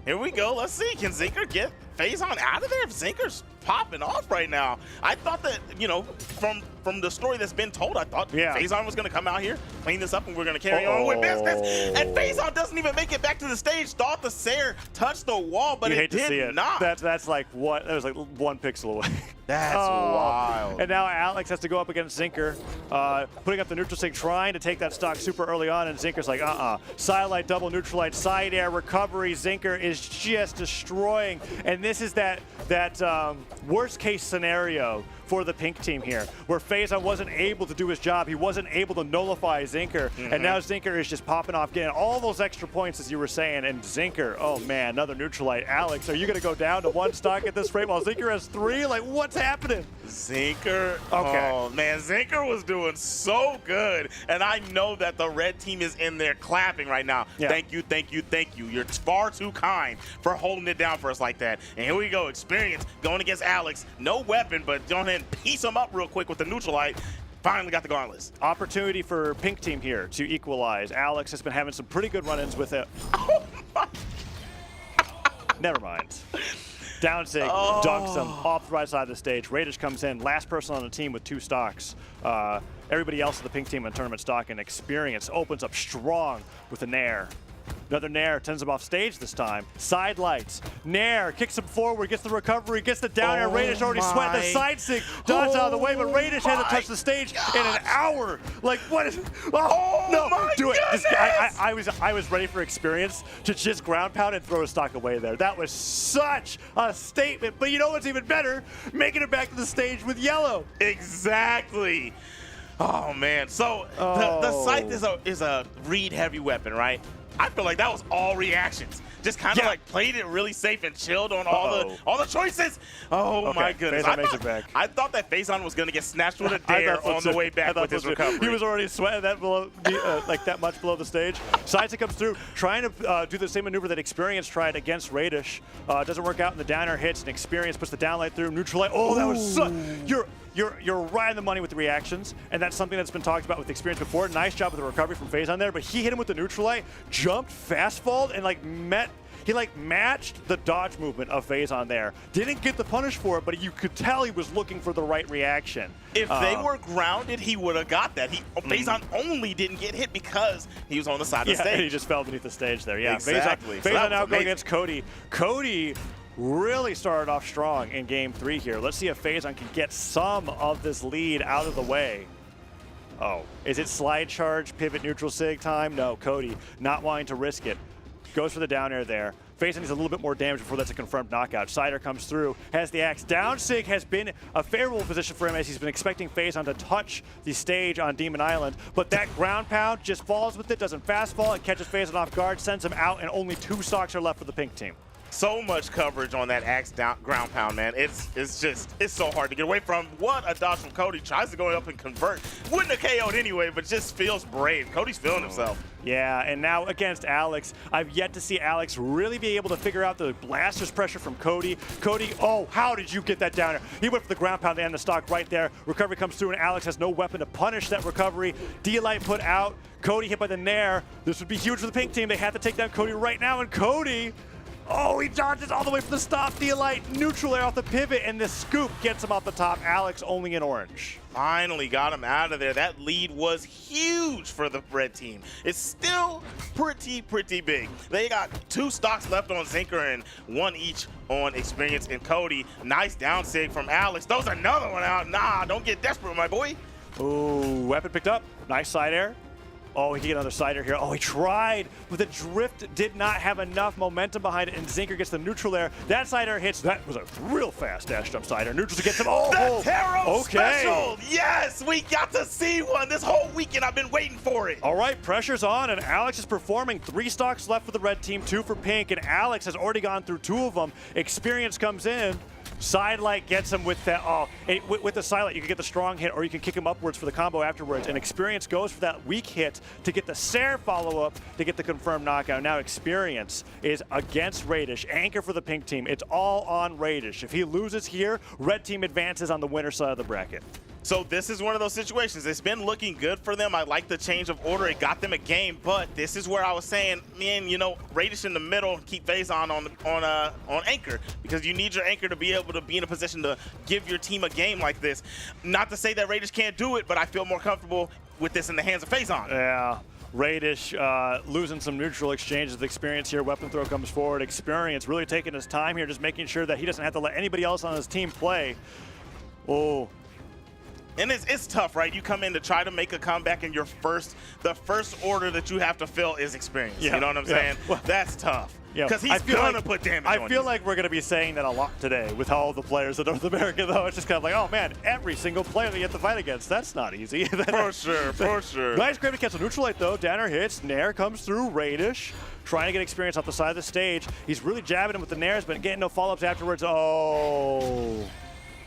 Here we go. Let's see. Can Zinker get Faison out of there? If Zinker's popping off right now. I thought that, you know, from the story that's been told, I thought Faison was going to come out here, clean this up, and we're going to carry on with business. And Faison doesn't even make it back to the stage. Thought the Sair touched the wall, but it did not. That's like what? That was like 1 pixel away. That's wild. And now Alex has to go up against Zinker, putting up the neutral sig, trying to take that stock super early on, and Zinker's like, Sidelight, double neutralite, side air, recovery. Zinker is just destroying. And this is that worst case scenario for the pink team here, where Faison wasn't able to do his job. He wasn't able to nullify Zinker, and now Zinker is just popping off, getting all those extra points, as you were saying, and Zinker, oh man, another neutralite. Alex, are you going to go down to 1 stock at this rate while Zinker has 3? Like, what's happening? Zinker, oh man, Zinker was doing so good, and I know that the red team is in there clapping right now. Yeah. Thank you, thank you, thank you. You're far too kind for holding it down for us like that. And here we go, Experience going against Alex. No weapon, but go ahead and piece him up real quick with the neutralite. Finally got the gauntlets. Opportunity for pink team here to equalize. Alex has been having some pretty good run-ins with it. Oh my. Never mind. Down sig, dunks him off the right side of the stage. Radish comes in, last person on the team with 2 stocks. Everybody else in the pink team in tournament stock and Experience opens up strong with a nair. Another nair, sends him off stage this time. Side lights, nair, kicks him forward, gets the recovery, gets the down air. Radish already sweating the side sig, dodges out of the way, but Radish hasn't touched the stage in an hour. Like, what is, no, do it. I was ready for Experience to just ground pound and throw a stock away there. That was such a statement, but you know what's even better? Making it back to the stage with yellow. Exactly. Oh man, so the scythe is a read heavy weapon, right? I feel like that was all reactions. Just kind of like played it really safe and chilled on all the choices. Oh my goodness! I thought that Faison was gonna get snatched with a dare on the way back with his recovery. He was already sweating that below, like that much below the stage. Sidesick comes through, trying to do the same maneuver that Experience tried against Radish. Doesn't work out, and the downer hits, and Experience puts the downlight through, neutralite. Oh, that was you're right on the money with the reactions, and that's something that's been talked about with experience before. Nice job with the recovery from FaZe on there, but he hit him with the neutral light, jumped, fast-falled, and he matched the dodge movement of FaZe on there. Didn't get the punish for it, but you could tell he was looking for the right reaction. If they were grounded, he would have got that. FaZe only didn't get hit because he was on the side of the stage. And he just fell beneath the stage there. Yeah, exactly. FaZe now going against Cody. Cody really started off strong in Game 3 here. Let's see if FaZe can get some of this lead out of the way. Oh, is it slide charge, pivot, neutral sig time? No, Cody not wanting to risk it. Goes for the down air there. FaZe needs a little bit more damage before that's a confirmed knockout. Cider comes through, has the axe. Down sig has been a favorable position for him as he's been expecting FaZe to touch the stage on Demon Island, but that ground pound just falls with it, doesn't fast fall, it catches FaZe off guard, sends him out, and only 2 stocks are left for the pink team. So much coverage on that axe ground pound, man. It's so hard to get away from. What a dodge from Cody. Tries to go up and convert. Wouldn't have KO'd anyway, but just feels brave. Cody's feeling himself. Yeah, and now against Alex, I've yet to see Alex really be able to figure out the blaster's pressure from Cody. Cody, oh, how did you get that down there? He went for the ground pound, they end the stock right there. Recovery comes through, and Alex has no weapon to punish that recovery. D-Light put out. Cody hit by the Nair. This would be huge for the pink team. They have to take down Cody right now, and Cody, oh, he dodges all the way from the stop. D-Light neutral air off the pivot, and the scoop gets him off the top. Alex only in orange. Finally got him out of there. That lead was huge for the red team. It's still pretty big. They got 2 stocks left on Zinker and 1 each on Experience and Cody. Nice down sig from Alex. Throws another one out. Nah, don't get desperate, my boy. Ooh, weapon picked up. Nice side air. Oh, he can get another sider here. Oh, he tried, but the drift did not have enough momentum behind it, and Zinker gets the neutral air. That sider hits. That was a real fast dash jump sider. Neutral to get them. Oh, the Taro special. Yes, we got to see one this whole weekend. I've been waiting for it. All right, pressure's on, and Alex is performing. 3 stocks left for the red team, 2 for pink, and Alex has already gone through 2 of them. Experience comes in. Sidelight gets him with that. Oh, with the Sidelight, you can get the strong hit, or you can kick him upwards for the combo afterwards. And Experience goes for that weak hit to get the Sair follow-up to get the confirmed knockout. Now Experience is against Radish. Anchor for the pink team. It's all on Radish. If he loses here, red team advances on the winner side of the bracket. So this is one of those situations. It's been looking good for them. I like the change of order. It got them a game, but this is where I was saying, man, Radish in the middle, keep FaZe on anchor, because you need your anchor to be able to be in a position to give your team a game like this. Not to say that Radish can't do it, but I feel more comfortable with this in the hands of FaZe. Yeah. Radish losing some neutral exchanges with Experience here. Weapon throw comes forward. Experience really taking his time here, just making sure that he doesn't have to let anybody else on his team play. Oh. And it's tough, right? You come in to try to make a comeback, and the first order that you have to fill is Experience. Yeah. You know what I'm saying? Well, that's tough. Because he's going to put damage on you. I feel like we're going to be saying that a lot today with all the players in North America, though. It's just kind of like, oh, man, every single player that you have to fight against, that's not easy. For sure. Nice grab to cancel neutral light, though. Downer hits. Nair comes through. Radish trying to get Experience off the side of the stage. He's really jabbing him with the Nairs, but getting no follow-ups afterwards. Oh.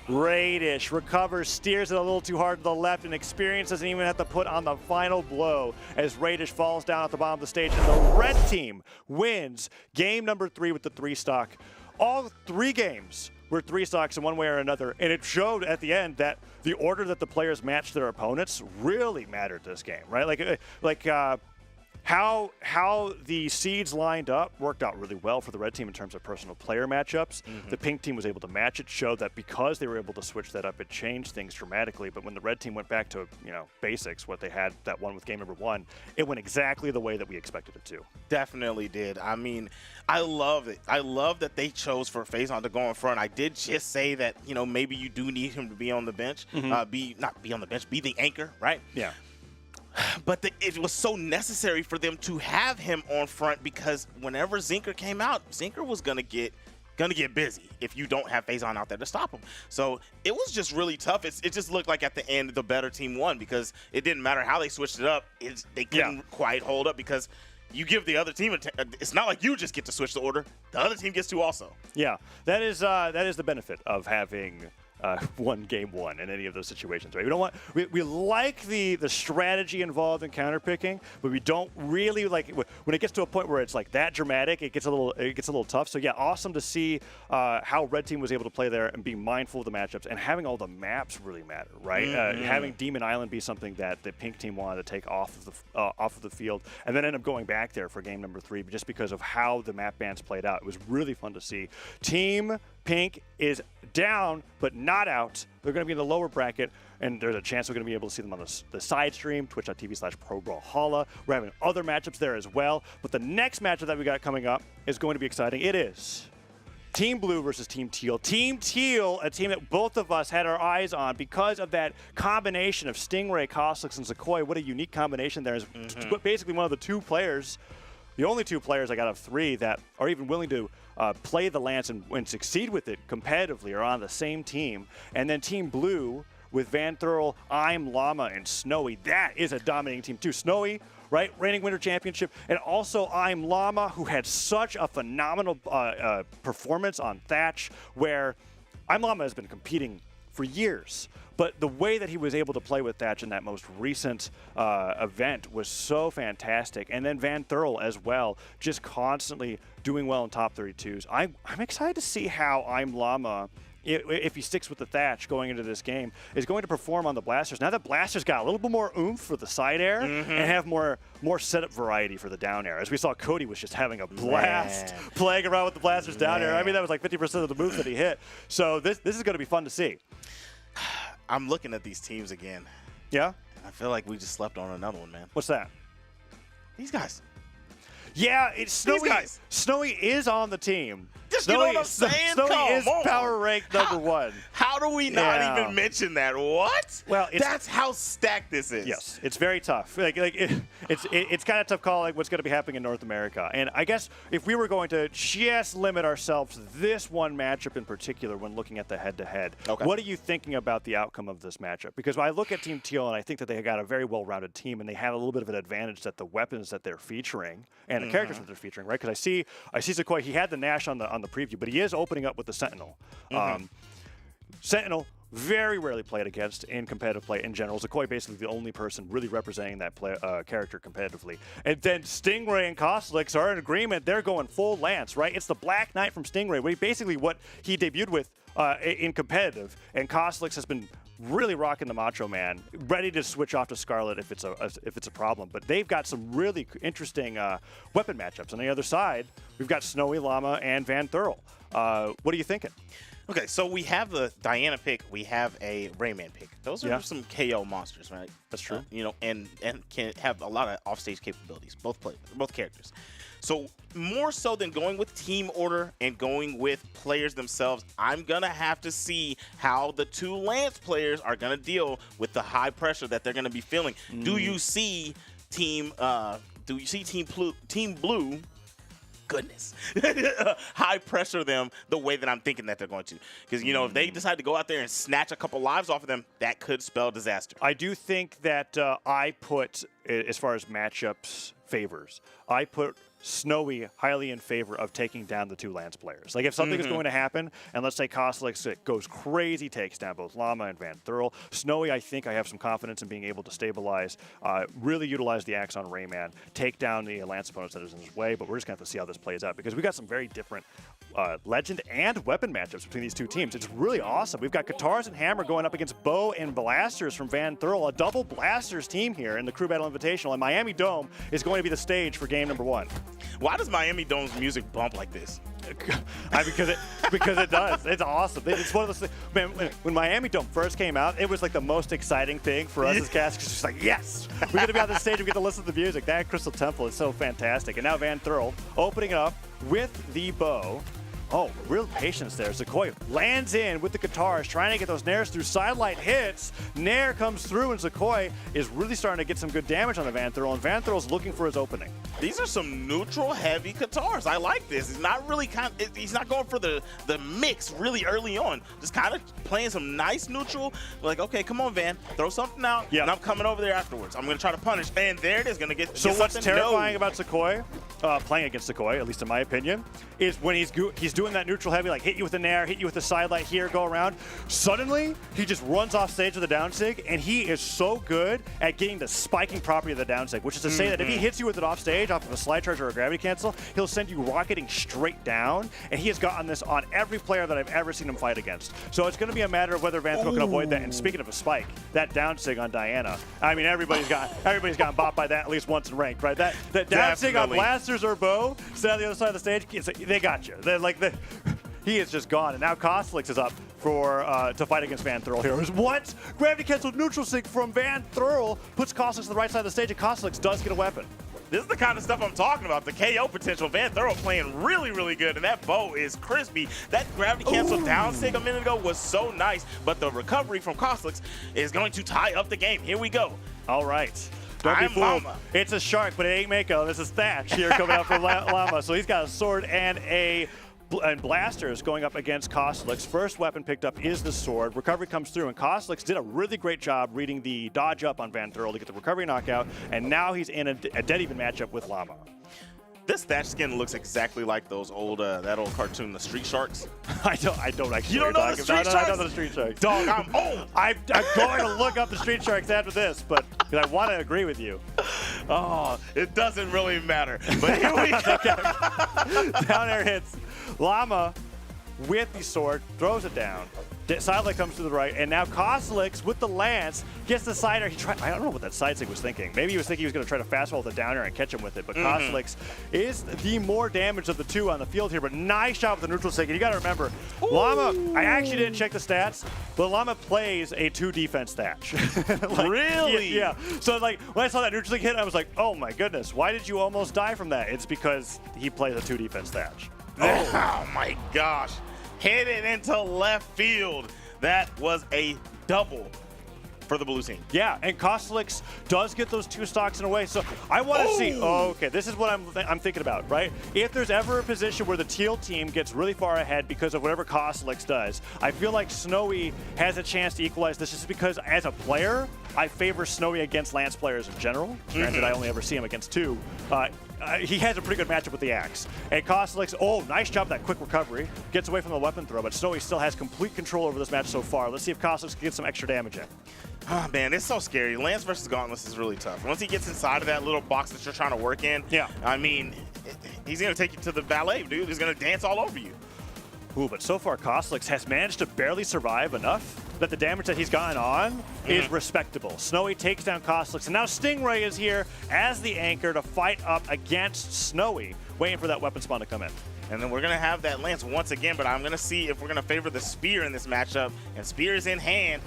Radish recovers, steers it a little too hard to the left, and Experience doesn't even have to put on the final blow as Radish falls down at the bottom of the stage, and the red team wins game number 3 with the 3 stock. All 3 games were 3 stocks in one way or another, and it showed at the end that the order that the players matched their opponents really mattered this game, right? How the seeds lined up worked out really well for the red team in terms of personal player matchups. Mm-hmm. The pink team was able to match it, showed that because they were able to switch that up, it changed things dramatically. But when the red team went back to basics, what they had that one with game number 1, it went exactly the way that we expected it to. Definitely did. I mean, I love it. I love that they chose for FaZe to go in front. I did just say that maybe you do need him to be on the bench, Mm-hmm. be the anchor, right? Yeah. But it was so necessary for them to have him on front, because whenever Zinker came out, Zinker was gonna get busy if you don't have FaZe out there to stop him. So it was just really tough. It just looked like at the end the better team won, because it didn't matter how they switched it up. They couldn't quite hold up, because you give the other team it's not like you just get to switch the order. The other team gets to also. Yeah, that is the benefit of having won game one in any of those situations, right? We don't want we like the strategy involved in counterpicking, but we don't really like when it gets to a point where it's like that dramatic. It gets a little tough. So yeah, awesome to see how Red Team was able to play there and being mindful of the matchups and having all the maps really matter, right? Having Demon Island be something that the Pink Team wanted to take off of the field, and then end up going back there for game number 3, just because of how the map bans played out. It was really fun to see. Team Pink is down, but not out. They're going to be in the lower bracket, and there's a chance we're going to be able to see them on the side stream, twitch.tv/ProBrawlHalla. We're having other matchups there as well. But the next matchup that we got coming up is going to be exciting. It is Team Blue versus Team Teal. Team Teal, a team that both of us had our eyes on because of that combination of Stingray, Costlix, and Zakoi. What a unique combination there is. Basically one of the only two players I got of 3 that are even willing to play the Lance and succeed with it competitively are on the same team. And then Team Blue with Van Thurl, I'm Llama, and Snowy. That is a dominating team too. Snowy, right, reigning winter championship, and also I'm Llama, who had such a phenomenal performance on Thatch, where I'm Llama has been competing for years. But the way that he was able to play with Thatch in that most recent event was so fantastic. And then Van Thurl as well, just constantly doing well in top 32s. I'm excited to see how I'm Llama, if he sticks with the Thatch going into this game, is going to perform on the Blasters. Now that Blasters got a little bit more oomph for the side air and have more setup variety for the down air. As we saw, Cody was just having a blast playing around with the Blasters down air. I mean, that was like 50% of the moves that he hit. So this is going to be fun to see. I'm looking at these teams again. Yeah? I feel like we just slept on another one, man. What's that? These guys. Yeah, it's Snowy. These guys. Snowy is on the team. Just, you know what I'm saying? Snowy Come is on. power ranked number 1. How do we not even mention that? What? Well, that's how stacked this is. Yes, it's very tough. It's kind of tough calling what's going to be happening in North America. And I guess if we were going to just limit ourselves to this one matchup in particular when looking at the head-to-head, what are you thinking about the outcome of this matchup? Because I look at Team Teal and I think that they got a very well-rounded team, and they have a little bit of an advantage that the weapons that they're featuring and the characters that they're featuring, right? Because I see Zakoi, he had the Nash on the preview, but he is opening up with the Sentinel. Sentinel, very rarely played against in competitive play in general. Zakoi basically the only person really representing that character competitively. And then Stingray and Costlix are in agreement. They're going full Lance, right? It's the Black Knight from Stingray, basically what he debuted with in competitive. And Costlix has been really rocking the Macho Man, ready to switch off to Scarlet if it's a problem. But they've got some really interesting weapon matchups. On the other side, we've got Snowy, Llama, and Van Thurl. What are you thinking? Okay, so we have the Diana pick. We have a Rayman pick. Those are some KO monsters, right? That's true. And can have a lot of offstage capabilities. Both characters. So more so than going with team order and going with players themselves, I'm gonna have to see how the 2 Lance players are gonna deal with the high pressure that they're gonna be feeling. Do you see Team Blue? Goodness, high pressure them the way that I'm thinking that they're going to. Because, if they decide to go out there and snatch a couple lives off of them, that could spell disaster. I do think that I put, as far as matchups favors, I put Snowy highly in favor of taking down the 2 Lance players. Like, if something is going to happen, and let's say Costlix goes crazy, takes down both Llama and Van Thurl, Snowy, I think I have some confidence in being able to stabilize, really utilize the axe on Rayman, take down the Lance opponents that is in his way, but we're just going to have to see how this plays out, because we got some very different legend and weapon matchups between these 2 teams. It's really awesome. We've got Guitars and Hammer going up against Bow and Blasters from Van Thurl, a double Blasters team here in the Crew Battle Invitational, and Miami Dome is going to be the stage for game number 1. Why does Miami Dome's music bump like this? Because it does. It's awesome. It's one of those things. Man, when Miami Dome first came out, it was like the most exciting thing for us as cast, because it's just like, yes, we're going to be on the stage. We get to listen to the music. That Crystal Temple is so fantastic. And now Van Thurl opening it up with the bow. Oh, real patience there. Zakoi lands in with the guitars, trying to get those Nairs through. Sidelight hits. Nair comes through, and Zakoi is really starting to get some good damage on the Van Thurl, and Van Thurl's looking for his opening. These are some neutral heavy guitars. I like this. He's not really he's not going for the mix really early on. Just kind of playing some nice neutral. Like, okay, come on, Van, throw something out, and I'm coming over there afterwards. I'm going to try to punish, and there it is, going to get. So what's terrifying about Zakoi playing against Sequoia, at least in my opinion, is when he's doing that neutral heavy, like hit you with a nair, hit you with a side light here, go around. Suddenly, he just runs off stage with a down sig, and he is so good at getting the spiking property of the down sig, which is to say that if he hits you with it off stage, off of a slide charge or a gravity cancel, he'll send you rocketing straight down, and he has gotten this on every player that I've ever seen him fight against. So it's going to be a matter of whether Van Thrill can avoid that. And speaking of a spike, that down sig on Diana, I mean, everybody's gotten bopped by that at least once in ranked, right? That down sig on Blasters or Bo, sit on the other side of the stage, they got you. He is just gone, and now Kostelix is up to fight against Van Thrill here. What? Gravity canceled neutral sig from Van Thrill puts Kostelix to the right side of the stage, and Kostelix does get a weapon. This is the kind of stuff I'm talking about. The KO potential. Van Thurl playing really, really good, and that bow is crispy. That gravity cancel down sig a minute ago was so nice, but the recovery from Kostelix is going to tie up the game. Here we go. All right. Don't be fooled. It's a shark, but it ain't Mako. This is Thatch here coming out from Llama. So he's got a sword and Blasters going up against Kostelix. First weapon picked up is the sword. Recovery comes through, and Kostelix did a really great job reading the dodge up on Van Thurl to get the recovery knockout, and now he's in a dead even matchup with Llama. This Thatch skin looks exactly like those old that old cartoon, the Street Sharks. I don't actually. You don't know the Street Sharks? I know the Street Sharks. Dog, I'm old. I'm going to look up the Street Sharks after this, but I want to agree with you. Oh, it doesn't really matter. But here we go. Down air hits. Llama with the sword throws it down. Sidelight comes to the right, and now Kostelix with the lance gets the side air. I don't know what that side sig was thinking. Maybe he was thinking he was going to try to fast roll the down air and catch him with it, but Kostelix is the more damage of the two on the field here, but nice shot with the neutral sig. And you got to remember, Llama, I actually didn't check the stats, but Llama plays a 2 defense Thatch. Really? Yeah. So like when I saw that neutral sig hit, I was like, oh my goodness, why did you almost die from that? It's because he plays a 2 defense Thatch. Oh my gosh. Hit it into left field. That was a double for the blue team. Yeah, and Kostelix does get those 2 stocks in a way. So I want to see, okay, this is what I'm thinking about, right? If there's ever a position where the Teal team gets really far ahead because of whatever Kostelix does, I feel like Snowy has a chance to equalize this just because as a player, I favor Snowy against Lance players in general. Granted, I only ever see him against 2. He has a pretty good matchup with the axe. And Kostelix, nice job, that quick recovery. Gets away from the weapon throw, but Snowy still has complete control over this match so far. Let's see if Kostelix can get some extra damage in. Oh, man, it's so scary. Lance versus Gauntless is really tough. Once he gets inside of that little box that you're trying to work in, I mean, he's going to take you to the ballet, dude. He's going to dance all over you. Ooh, but so far, Kostelix has managed to barely survive enough that the damage that he's gotten on is respectable. Snowy takes down Kostelix, and now Stingray is here as the anchor to fight up against Snowy, waiting for that weapon spawn to come in. And then we're going to have that Lance once again, but I'm going to see if we're going to favor the Spear in this matchup. And Spear is in hand.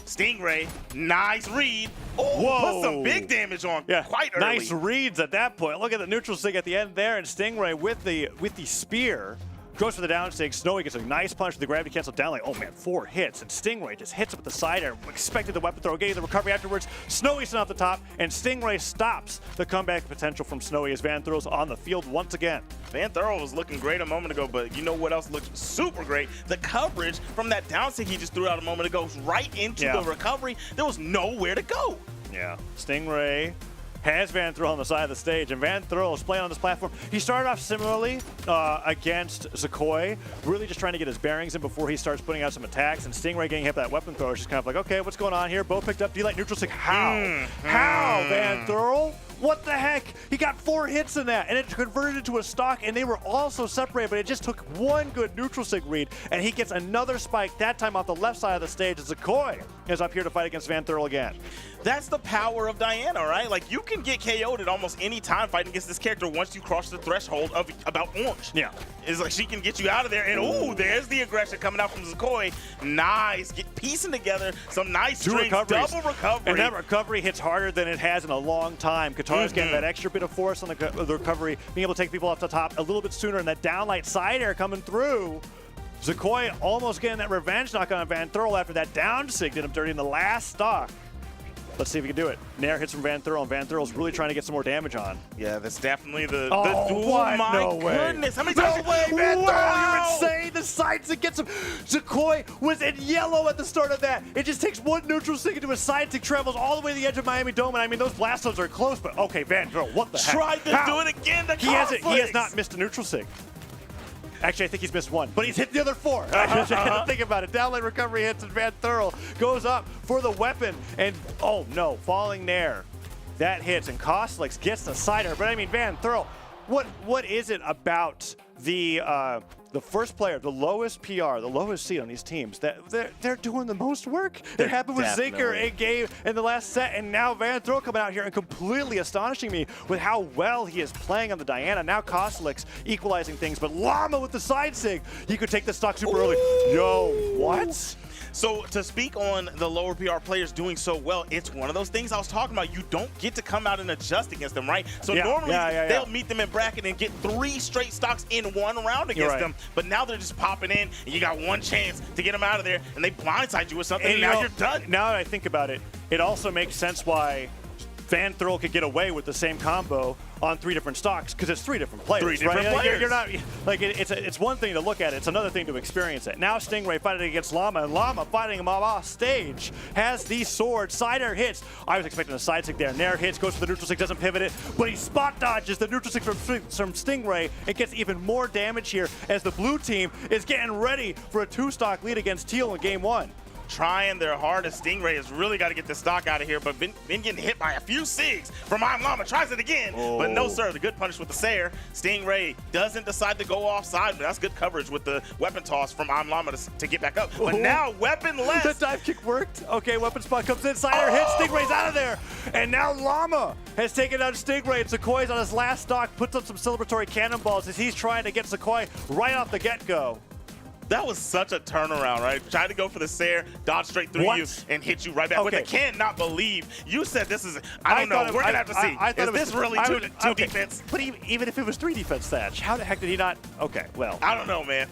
Stingray, nice read. Oh, put some big damage on quite early. Nice reads at that point. Look at the neutral sig at the end there, and Stingray with the Spear goes for the down sig. Snowy gets a nice punch with the gravity cancel down like, 4 hits. And Stingray just hits it with the side air, expected the weapon throw, getting the recovery afterwards. Snowy's off the top, and Stingray stops the comeback potential from Snowy as Van Thurl's on the field once again. Van Thurl was looking great a moment ago, but you know what else looked super great? The coverage from that down sig he just threw out a moment ago right into the recovery. There was nowhere to go. Yeah, Stingray has Van Thurl on the side of the stage, and Van Thurl is playing on this platform. He started off similarly against Zakoi, really just trying to get his bearings in before he starts putting out some attacks, and Stingray getting hit by that weapon throw is just kind of like, okay, what's going on here? Bo picked up D-Light neutral stick. How? How, Van Thurl? What the heck? He got 4 hits in that, and it converted into a stock, and they were also separated, but it just took one good neutral sig read, and he gets another spike, that time off the left side of the stage. Zakoi is up here to fight against Van Thurl again. That's the power of Diana, right? Like, you can get KO'd at almost any time fighting against this character once you cross the threshold of about orange. Yeah. It's like she can get you out of there, and ooh, there's the aggression coming out from Zakoi. Nice. Piecing together some nice strings, double recovery. And that recovery hits harder than it has in a long time. Katara's getting that extra bit of force on the recovery, being able to take people off the top a little bit sooner, and that downlight side air coming through. Zakoi almost getting that revenge knock on Van Thurl after that down sig did him dirty in the last stock. Let's see if we can do it. Nair hits from Van Thurl, and Van Thurl's really trying to get some more damage on. Yeah, that's definitely the what? my No way. goodness. How many No times? way, Van Thurl, Wow. you're insane. The side stick gets him. Zakoi was in yellow at the start of that. It just takes one neutral stick into a side stick, travels all the way to the edge of Miami Dome, and I mean, those blast zones are close, but okay, Van Thurl, what the heck? Tried to do it again. The He has not missed a neutral stick. Actually, I think he's missed one, but he's hit the other 4. Think about it. Down lane recovery hits, and Van Thurl goes up for the weapon, and oh no, falling Nair. That hits, and Kostlix gets the cider. But I mean, Van Thurl, what is it about the first player, the lowest PR, the lowest seed on these teams, that they're doing the most work? It happened with Zinker in the last set, and now Van Thurl coming out here and completely astonishing me with how well he is playing on the Diana. Now Kostlix equalizing things, but Llama with the side sig, he could take the stock super early. Yo, what? So to speak on the lower PR players doing so well, it's one of those things I was talking about. You don't get to come out and adjust against them, right? So normally they'll meet them in bracket and get 3 straight stocks in one round against them. But now they're just popping in, and you got one chance to get them out of there, and they blindside you with something, and now you're done. Now that I think about it, it also makes sense why Van Thurl could get away with the same combo on 3 different stocks, because it's 3 different players. 3 different right? players. You're not like it's one thing to look at it; it's another thing to experience it. Now Stingray fighting against Llama, and Llama fighting him off stage has the sword. Side air hits. I was expecting a side stick there. Nair hits, goes for the neutral stick, doesn't pivot it, but he spot dodges the neutral stick from Stingray and gets even more damage here as the blue team is getting ready for a 2-stock lead against Teal in game 1. Trying their hardest. Stingray has really got to get the stock out of here, but been getting hit by a few SIGs from I'm Llama. Tries it again, but no, sir. The good punish with the Sayer. Stingray doesn't decide to go offside, but that's good coverage with the weapon toss from I'm Llama to get back up. But now weaponless. The dive kick worked. Okay, weapon spot comes in. Cider hits. Stingray's out of there. And now Llama has taken out Stingray. And Zakoi's on his last stock. Puts up some celebratory cannonballs as he's trying to get Zakoi right off the get-go. That was such a turnaround, right? Tried to go for the Sayer, dodge straight through you, and hit you right back. But I cannot believe you said this is, I don't know. We're going to have to see. Is this really two defense? But even if it was 3 defense, Thatch, how the heck did he not? Okay, well. I don't know, man.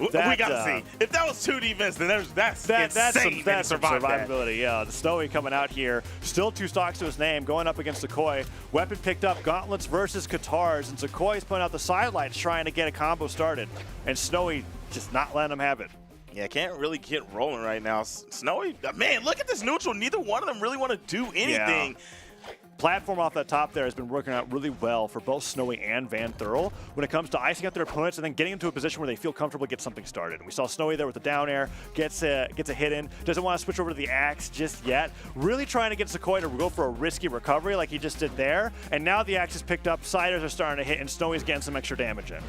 We got to see. If that was 2 defense, then that's insane. That's some survivability, that. yeah. The Snowy coming out here, still 2 stocks to his name, going up against Zakoi. Weapon picked up, Gauntlets versus Katars, and Zakoi's putting out the sidelights trying to get a combo started. And Snowy just not letting him have it. Yeah, can't really get rolling right now. Snowy, man, look at this neutral. Neither one of them really want to do anything. Yeah. Platform off that top there has been working out really well for both Snowy and Van Thurl when it comes to icing out their opponents and then getting into a position where they feel comfortable to get something started. And we saw Snowy there with the down air, gets a hit in, doesn't want to switch over to the axe just yet. Really trying to get Zakoi to go for a risky recovery like he just did there. And now the axe is picked up, siders are starting to hit, and Snowy's getting some extra damage in.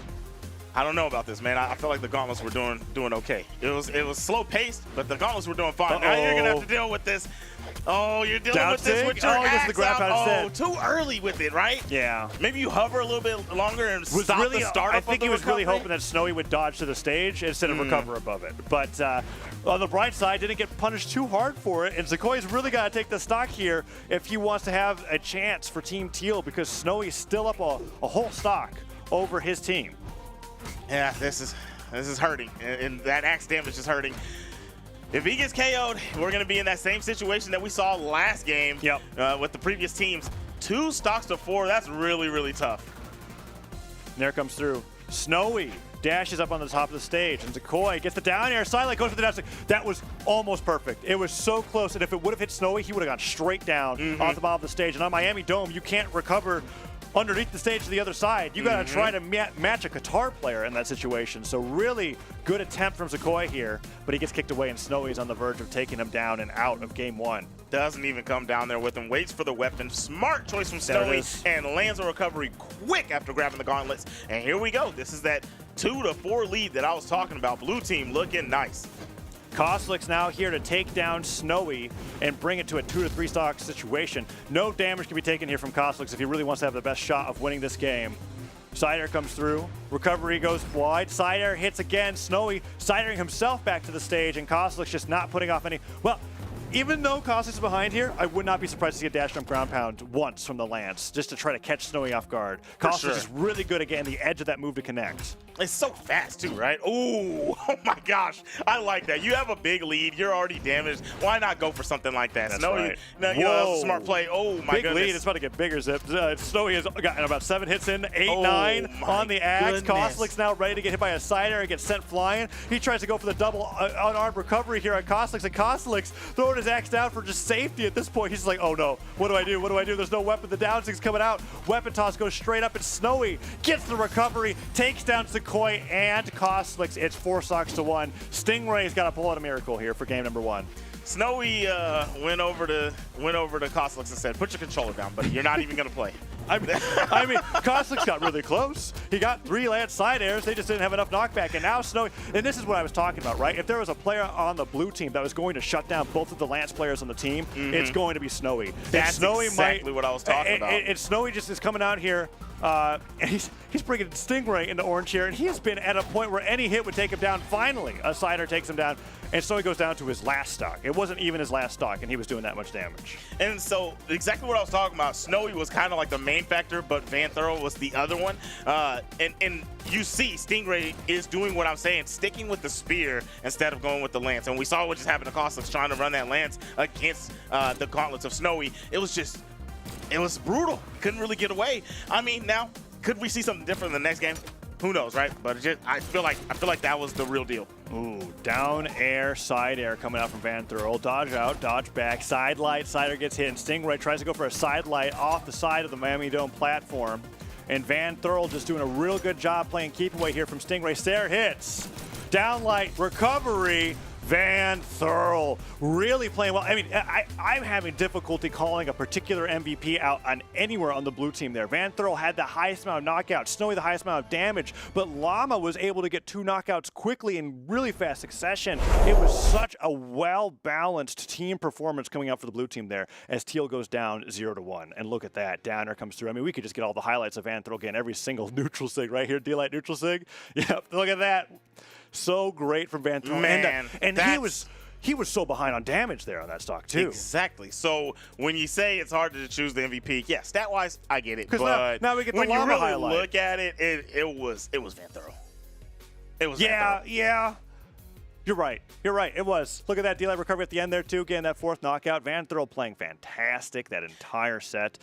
I don't know about this, man. I feel like the Gauntlets were doing okay. It was slow paced, but the Gauntlets were doing fine. Now you're gonna have to deal with this. Oh, you're dealing with this with your axe out. Too early with it, right? Yeah. Maybe you hover a little bit longer and stop the startup. I think he was really hoping that Snowy would dodge to the stage instead of recover above it. But on the bright side, didn't get punished too hard for it. And Zakoi's really got to take the stock here if he wants to have a chance for Team Teal, because Snowy's still up a whole stock over his team. Yeah, this is hurting, and that axe damage is hurting. If he gets KO'd, we're going to be in that same situation that we saw last game with the previous teams. 2 stocks to 4, that's really, really tough. There comes through. Snowy dashes up on the top of the stage, and Zakoi gets the down air. Silent goes for the dash. That was almost perfect. It was so close, and if it would have hit Snowy, he would have gone straight down off the bottom of the stage. And on Miami Dome, you can't recover underneath the stage to the other side. You got to try to match a Qatar player in that situation. So really good attempt from Zakoi here, but he gets kicked away, and Snowy's on the verge of taking him down and out of game 1. Doesn't even come down there with him. Waits for the weapon. Smart choice from Snowy, and lands a recovery quick after grabbing the gauntlets. And here we go. This is that 2 to 4 lead that I was talking about. Blue team looking nice. Kostlix now here to take down Snowy and bring it to a 2 to 3 stock situation. No damage can be taken here from Kostlix if he really wants to have the best shot of winning this game. Side air comes through. Recovery goes wide. Side air hits again. Snowy sidering himself back to the stage, and Kostlix just not putting off any. Well, even though Kosliks is behind here, I would not be surprised to see a dash jump ground pound once from the Lance, just to try to catch Snowy off guard. Kosliks is really good at getting the edge of that move to connect. It's so fast too, right? Ooh, oh my gosh. I like that. You have a big lead. You're already damaged. Why not go for something like that? That's Snowy, right. you know, smart play. Oh my big goodness. lead. It's about to get bigger, Zip. Snowy has gotten about 7 hits in, 8, 9 on the axe. Kosliks now ready to get hit by a side air and get sent flying. He tries to go for the double unarmed recovery here on Kosliks, and Kosliks throwing his axe down for just safety at this point. He's just like, oh no, what do I do? What do I do? There's no weapon. The down six coming out. Weapon toss goes straight up, and Snowy gets the recovery, takes down Sequoia and Kosliks. It's 4 stocks to 1. Stingray's got to pull out a miracle here for game number 1. Snowy went over to Kosliks and said, "Put your controller down, buddy. You're not even gonna play." I mean, Kosliks got really close. He got 3 Lance side airs. They just didn't have enough knockback. And now Snowy, and this is what I was talking about, right? If there was a player on the blue team that was going to shut down both of the Lance players on the team, it's going to be Snowy. That's exactly what I was talking about. And Snowy just is coming out here. And he's bringing Stingray into orange here, and he has been at a point where any hit would take him down. Finally, a sider takes him down, and Snowy goes down to his last stock. It wasn't even his last stock, and he was doing that much damage. And so exactly what I was talking about, Snowy was kind of like the main factor, but Van Thurl was the other one. And you see Stingray is doing what I'm saying, sticking with the spear instead of going with the lance. And we saw what just happened to Kosliks trying to run that lance against the gauntlets of Snowy. It was brutal. Couldn't really get away. I mean, now, could we see something different in the next game? Who knows, right? But I feel like that was the real deal. Ooh, down air, side air coming out from Van Thurl. Dodge out, dodge back, side light, sider gets hit, and Stingray tries to go for a side light off the side of the Miami Dome platform. And Van Thurl just doing a real good job playing keep away here from Stingray. Stair hits, down light, recovery. Van Thurl really playing well. I mean, I'm having difficulty calling a particular MVP out on anywhere on the blue team there. Van Thurl had the highest amount of knockouts, Snowy the highest amount of damage, but Llama was able to get 2 knockouts quickly in really fast succession. It was such a well-balanced team performance coming out for the blue team there as Teal goes down 0-1. And look at that, downer comes through. I mean, we could just get all the highlights of Van Thurl getting every single neutral sig right here. D-Light neutral sig. Yep, look at that. So great from Van Thurl. Man, and he was so behind on damage there on that stock too. Exactly. So when you say it's hard to choose the MVP, yeah, stat-wise, I get it. But now we get the when you Llama really highlight. look at it, it was Van Thurl. It was Van Thurl. Yeah. You're right. It was. Look at that D-Light recovery at the end there, too. Getting that 4th knockout. Van Thurl playing fantastic that entire set.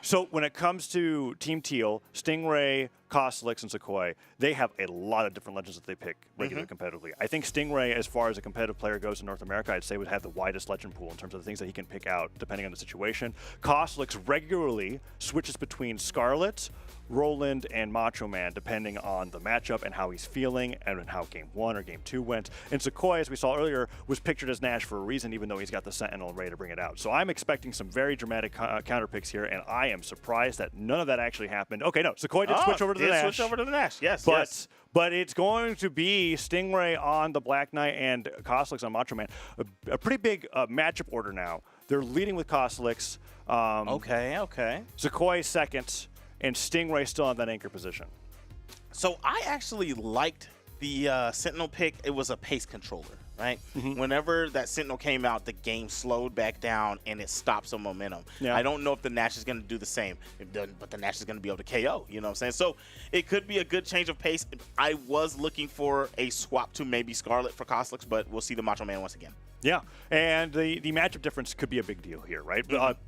So when it comes to Team Teal, Stingray, Kosliks, and Sequoia, they have a lot of different legends that they pick regularly competitively. I think Stingray, as far as a competitive player goes in North America, I'd say would have the widest legend pool in terms of the things that he can pick out depending on the situation. Kosliks regularly switches between Scarlet, Roland, and Macho Man, depending on the matchup and how he's feeling and how Game 1 or Game 2 went. And Sequoia, as we saw earlier, was pictured as Nash for a reason, even though he's got the Sentinel ready to bring it out. So I'm expecting some very dramatic counter picks here, and I am surprised that none of that actually happened. Okay, no, Sequoia did switch over to the Nash. Switch over to the Nash, yes. But it's going to be Stingray on the Black Knight and Kosliks on Macho Man. A pretty big matchup order now. They're leading with Kosliks. Okay. Sequoia second. And Stingray still on that anchor position. So I actually liked the Sentinel pick. It was a pace controller, right? Whenever that Sentinel came out, the game slowed back down and it stopped some momentum. Yeah. I don't know if the Nash is going to do the same, but the Nash is going to be able to KO. You know what I'm saying? So it could be a good change of pace. I was looking for a swap to maybe Scarlet for Kosliks, but we'll see the Macho Man once again. Yeah, and the matchup difference could be a big deal here, right?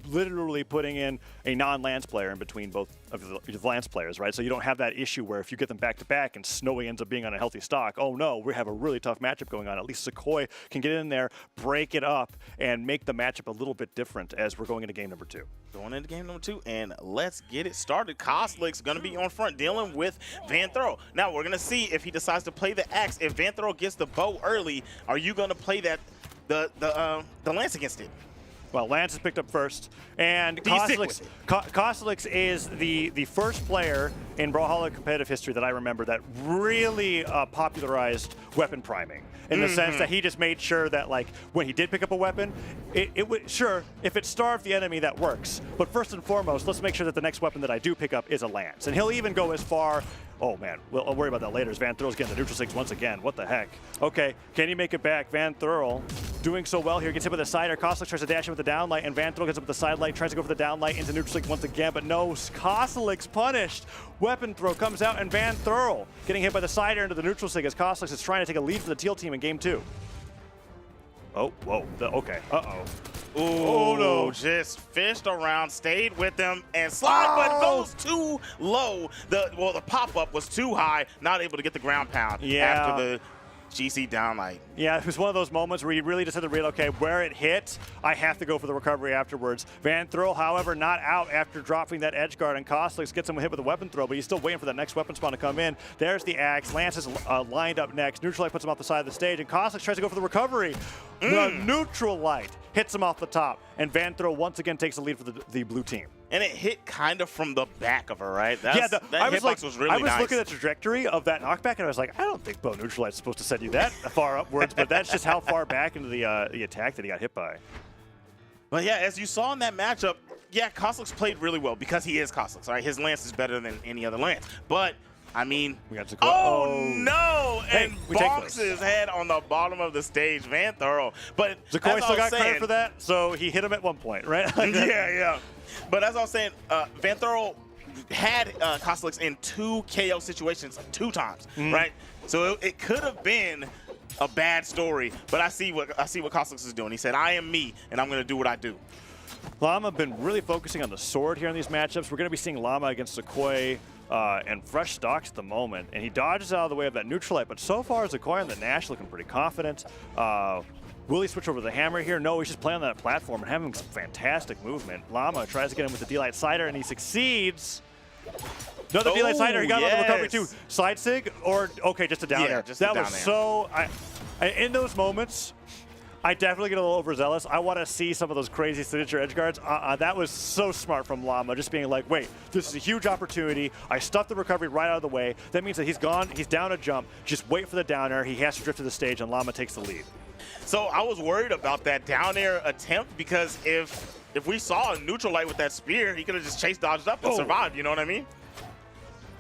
Literally putting in a non-Lance player in between both of the Lance players, right? So you don't have that issue where if you get them back-to-back and Snowy ends up being on a healthy stock, oh no, we have a really tough matchup going on. At least Sequoia can get in there, break it up, and make the matchup a little bit different as we're going into game number 2. Going into game number 2, and let's get it started. Kosliks going to be on front dealing with Van Thurl. Now, we're going to see if he decides to play the axe. If Van Thurl gets the bow early, are you going to play that the Lance against it? Well, Lance is picked up first, and Kosliks is the first player in Brawlhalla competitive history that I remember that really popularized weapon priming, in the sense that he just made sure that, like, when he did pick up a weapon, it would, sure, if it starved the enemy, that works. But first and foremost, let's make sure that the next weapon that I do pick up is a Lance. And he'll even go as far, oh man, I'll worry about that later, as Van Thurl's getting the neutral six once again. What the heck? Okay, can he make it back? Van Thurl doing so well here. Gets hit with the side air. Koslik tries to dash in with the downlight, and Van Throel gets up with the side light, tries to go for the downlight into neutral once again, but no, Koslik's punished. Weapon throw comes out, and Van Throel getting hit by the side air into the neutral sig as Koslik is trying to take a lead for the Teal team in game 2. Oh, whoa, okay, uh-oh. Ooh, oh no. Just fished around, stayed with them, and slide but goes too low. The pop-up was too high, not able to get the ground pound after the GC downlight. Yeah, it was one of those moments where you really just had to read, okay, where it hit, I have to go for the recovery afterwards. Van Throel, however, not out after dropping that edge guard, and Koslik gets him hit with a weapon throw, but he's still waiting for that next weapon spawn to come in. There's the axe. Lance is lined up next. Neutral light puts him off the side of the stage, and Koslik tries to go for the recovery. The neutral light hits him off the top, and Van Throel once again takes the lead for the blue team. And it hit kind of from the back of her, right? That hitbox was really nice. I was looking at the trajectory of that knockback, and I was like, I don't think bow neutral light's supposed to send you that far upwards, but that's just how far back into the attack that he got hit by. But yeah, as you saw in that matchup, yeah, Koslik's played really well because he is Koslik, right? His lance is better than any other lance. But I mean, no! And bonks his head on the bottom of the stage, Van Throel. But Zakoi still got credit for that, so he hit him at one point, right? yeah. But as I was saying, Van Throel had Koslik in 2 KO situations 2 times, right? So it could have been a bad story, but I see what Koslik is doing. He said, "I am me, and I'm going to do what I do." Llama been really focusing on the sword here in these matchups. We're going to be seeing Llama against Zakoi and fresh stocks at the moment, and he dodges out of the way of that neutral light, but so far Zakoi on the Nash looking pretty confident. Will he switch over to the hammer here? No, he's just playing on that platform and having some fantastic movement. Llama tries to get him with the D-Light Sider, and he succeeds. Another D-Light Sider, he got him on the recovery too. Side sig, or, okay, just a down air. That was so, in those moments, I definitely get a little overzealous. I want to see some of those crazy signature edge guards. That was so smart from Llama, just being like, wait, this is a huge opportunity. I stuffed the recovery right out of the way. That means that he's gone, he's down a jump. Just wait for the down air. He has to drift to the stage, and Llama takes the lead. So I was worried about that down air attempt because if we saw a neutral light with that spear, he could have just chased, dodged up, and survived. You know what I mean?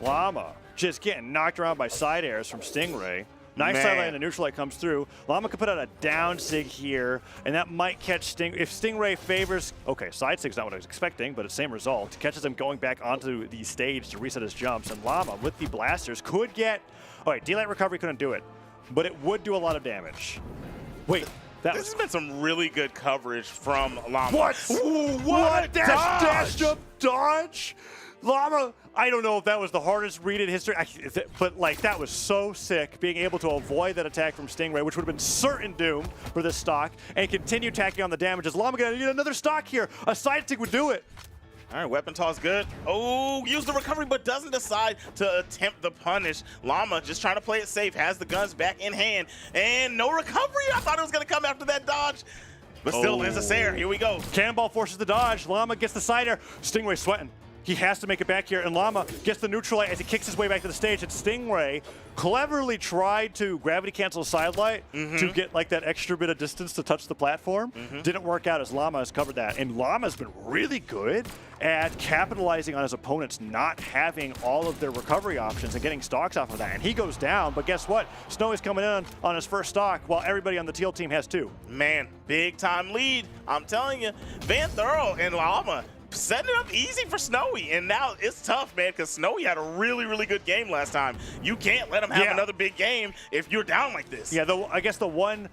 Llama just getting knocked around by side airs from Stingray. Nice side light and the neutral light comes through. Llama could put out a down sig here, and that might catch If Stingray favors, okay, side sig's not what I was expecting, but it's same result. Catches him going back onto the stage to reset his jumps, and Llama with the blasters could get, all right, D-Light recovery couldn't do it, but it would do a lot of damage. Wait, this has been some really good coverage from Llama. What? Ooh, what a dash jump dodge? Llama, I don't know if that was the hardest read in history, but like that was so sick, being able to avoid that attack from Stingray, which would have been certain doom for this stock, and continue tacking on the damages. Llama gonna need another stock here. A side stick would do it. All right, weapon toss good. Oh, use the recovery, but doesn't decide to attempt the punish. Llama just trying to play it safe, has the guns back in hand, and no recovery. I thought it was going to come after that dodge, but still, there's a Sayer. Here we go. Cannonball forces the dodge. Llama gets the side air. Stingray sweating. He has to make it back here, and Llama gets the neutral light as he kicks his way back to the stage, and Stingray cleverly tried to gravity cancel side light to get like that extra bit of distance to touch the platform. Didn't work out as Llama has covered that, and Llama's been really good at capitalizing on his opponents not having all of their recovery options and getting stocks off of that, and he goes down, but guess what? Snowy's coming in on his first stock while everybody on the Teal team has 2. Man, big time lead. I'm telling you, Van Throel and Llama setting it up easy for Snowy, and now it's tough, man, because Snowy had a really, really good game last time. You can't let him have another big game if you're down like this. Yeah, I guess the one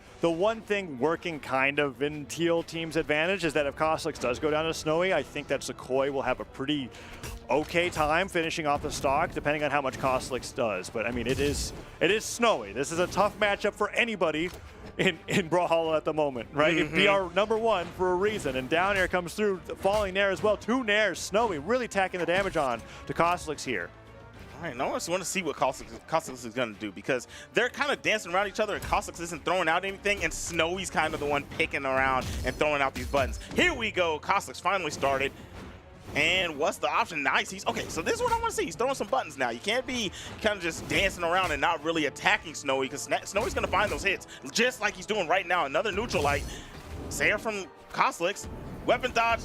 thing working kind of in Teal team's advantage is that if Koslik does go down to Snowy, I think that Zakoi will have a pretty okay time finishing off the stock, depending on how much Koslik does. But I mean, it is Snowy. This is a tough matchup for anybody in Brawlhalla at the moment, right? It'd be our #1 for a reason, and down air comes through, falling nair as well. 2 nairs, Snowy really tacking the damage on to Koslik's here. All right, now I just want to see what Koslik is going to do, because they're kind of dancing around each other, and Koslik isn't throwing out anything, and Snowy's kind of the one picking around and throwing out these buttons. Here we go. Koslik's finally started. And what's the option? Nice. Okay, so this is what I want to see. He's throwing some buttons now. You can't be kind of just dancing around and not really attacking Snowy, because Snowy's going to find those hits, just like he's doing right now. Another neutral light. Sayer from Koslik. Weapon dodge.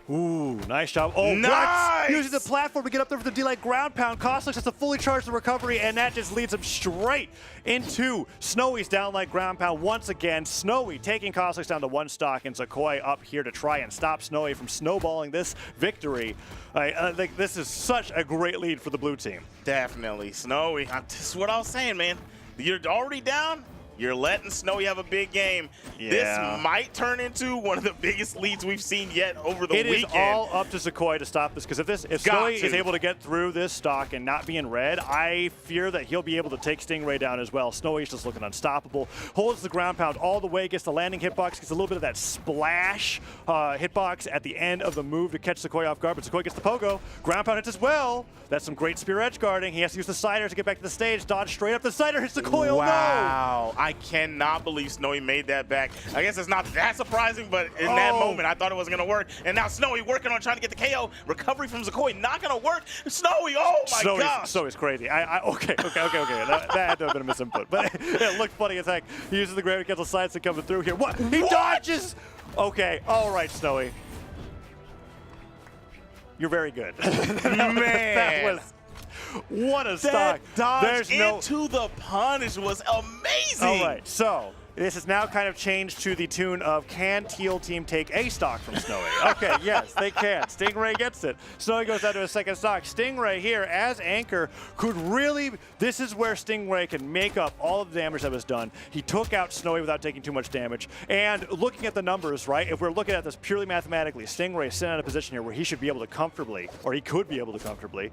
Ooh, nice job. Oh, nice! Using the platform to get up there for the D-Light ground pound. Kosliks has to fully charge the recovery, and that just leads him straight into Snowy's downlight ground pound once again. Snowy taking Kosliks down to 1 stock, and Zakoi up here to try and stop Snowy from snowballing this victory. I think this is such a great lead for the blue team. Definitely. Snowy, this is what I was saying, man. You're already down. You're letting Snowy have a big game. Yeah. This might turn into one of the biggest leads we've seen yet over the weekend. It is all up to Zakoi to stop this, because if Snowy is able to get through this stock and not be in red, I fear that he'll be able to take Stingray down as well. Snowy's just looking unstoppable. Holds the ground pound all the way, gets the landing hitbox, gets a little bit of that splash hitbox at the end of the move to catch Zakoi off guard, but Zakoi gets the pogo. Ground pound hits as well. That's some great spear edge guarding. He has to use the cider to get back to the stage. Dodge straight up. The cider hits Zakoi. Oh no! Wow. I cannot believe Snowy made that back. I guess it's not that surprising, but in that moment, I thought it wasn't going to work. And now Snowy working on trying to get the KO. Recovery from Zakoi, not going to work. Snowy, oh my gosh. Snowy's crazy. Okay. That had to have been a misinput. But it looked funny as heck. He uses the gravity cancel sides to coming through here. What? He dodges! Okay, all right, Snowy. You're very good. Man. That was... What a stock. Dodge into the punish was amazing. All right, so this has now kind of changed to the tune of, can Teal team take a stock from Snowy? Okay, yes, they can. Stingray gets it. Snowy goes down to a second stock. Stingray here as anchor could really, this is where Stingray can make up all of the damage that was done. He took out Snowy without taking too much damage. And looking at the numbers, right, if we're looking at this purely mathematically, Stingray is sitting in a position here where he should be able to comfortably, or he could be able to comfortably,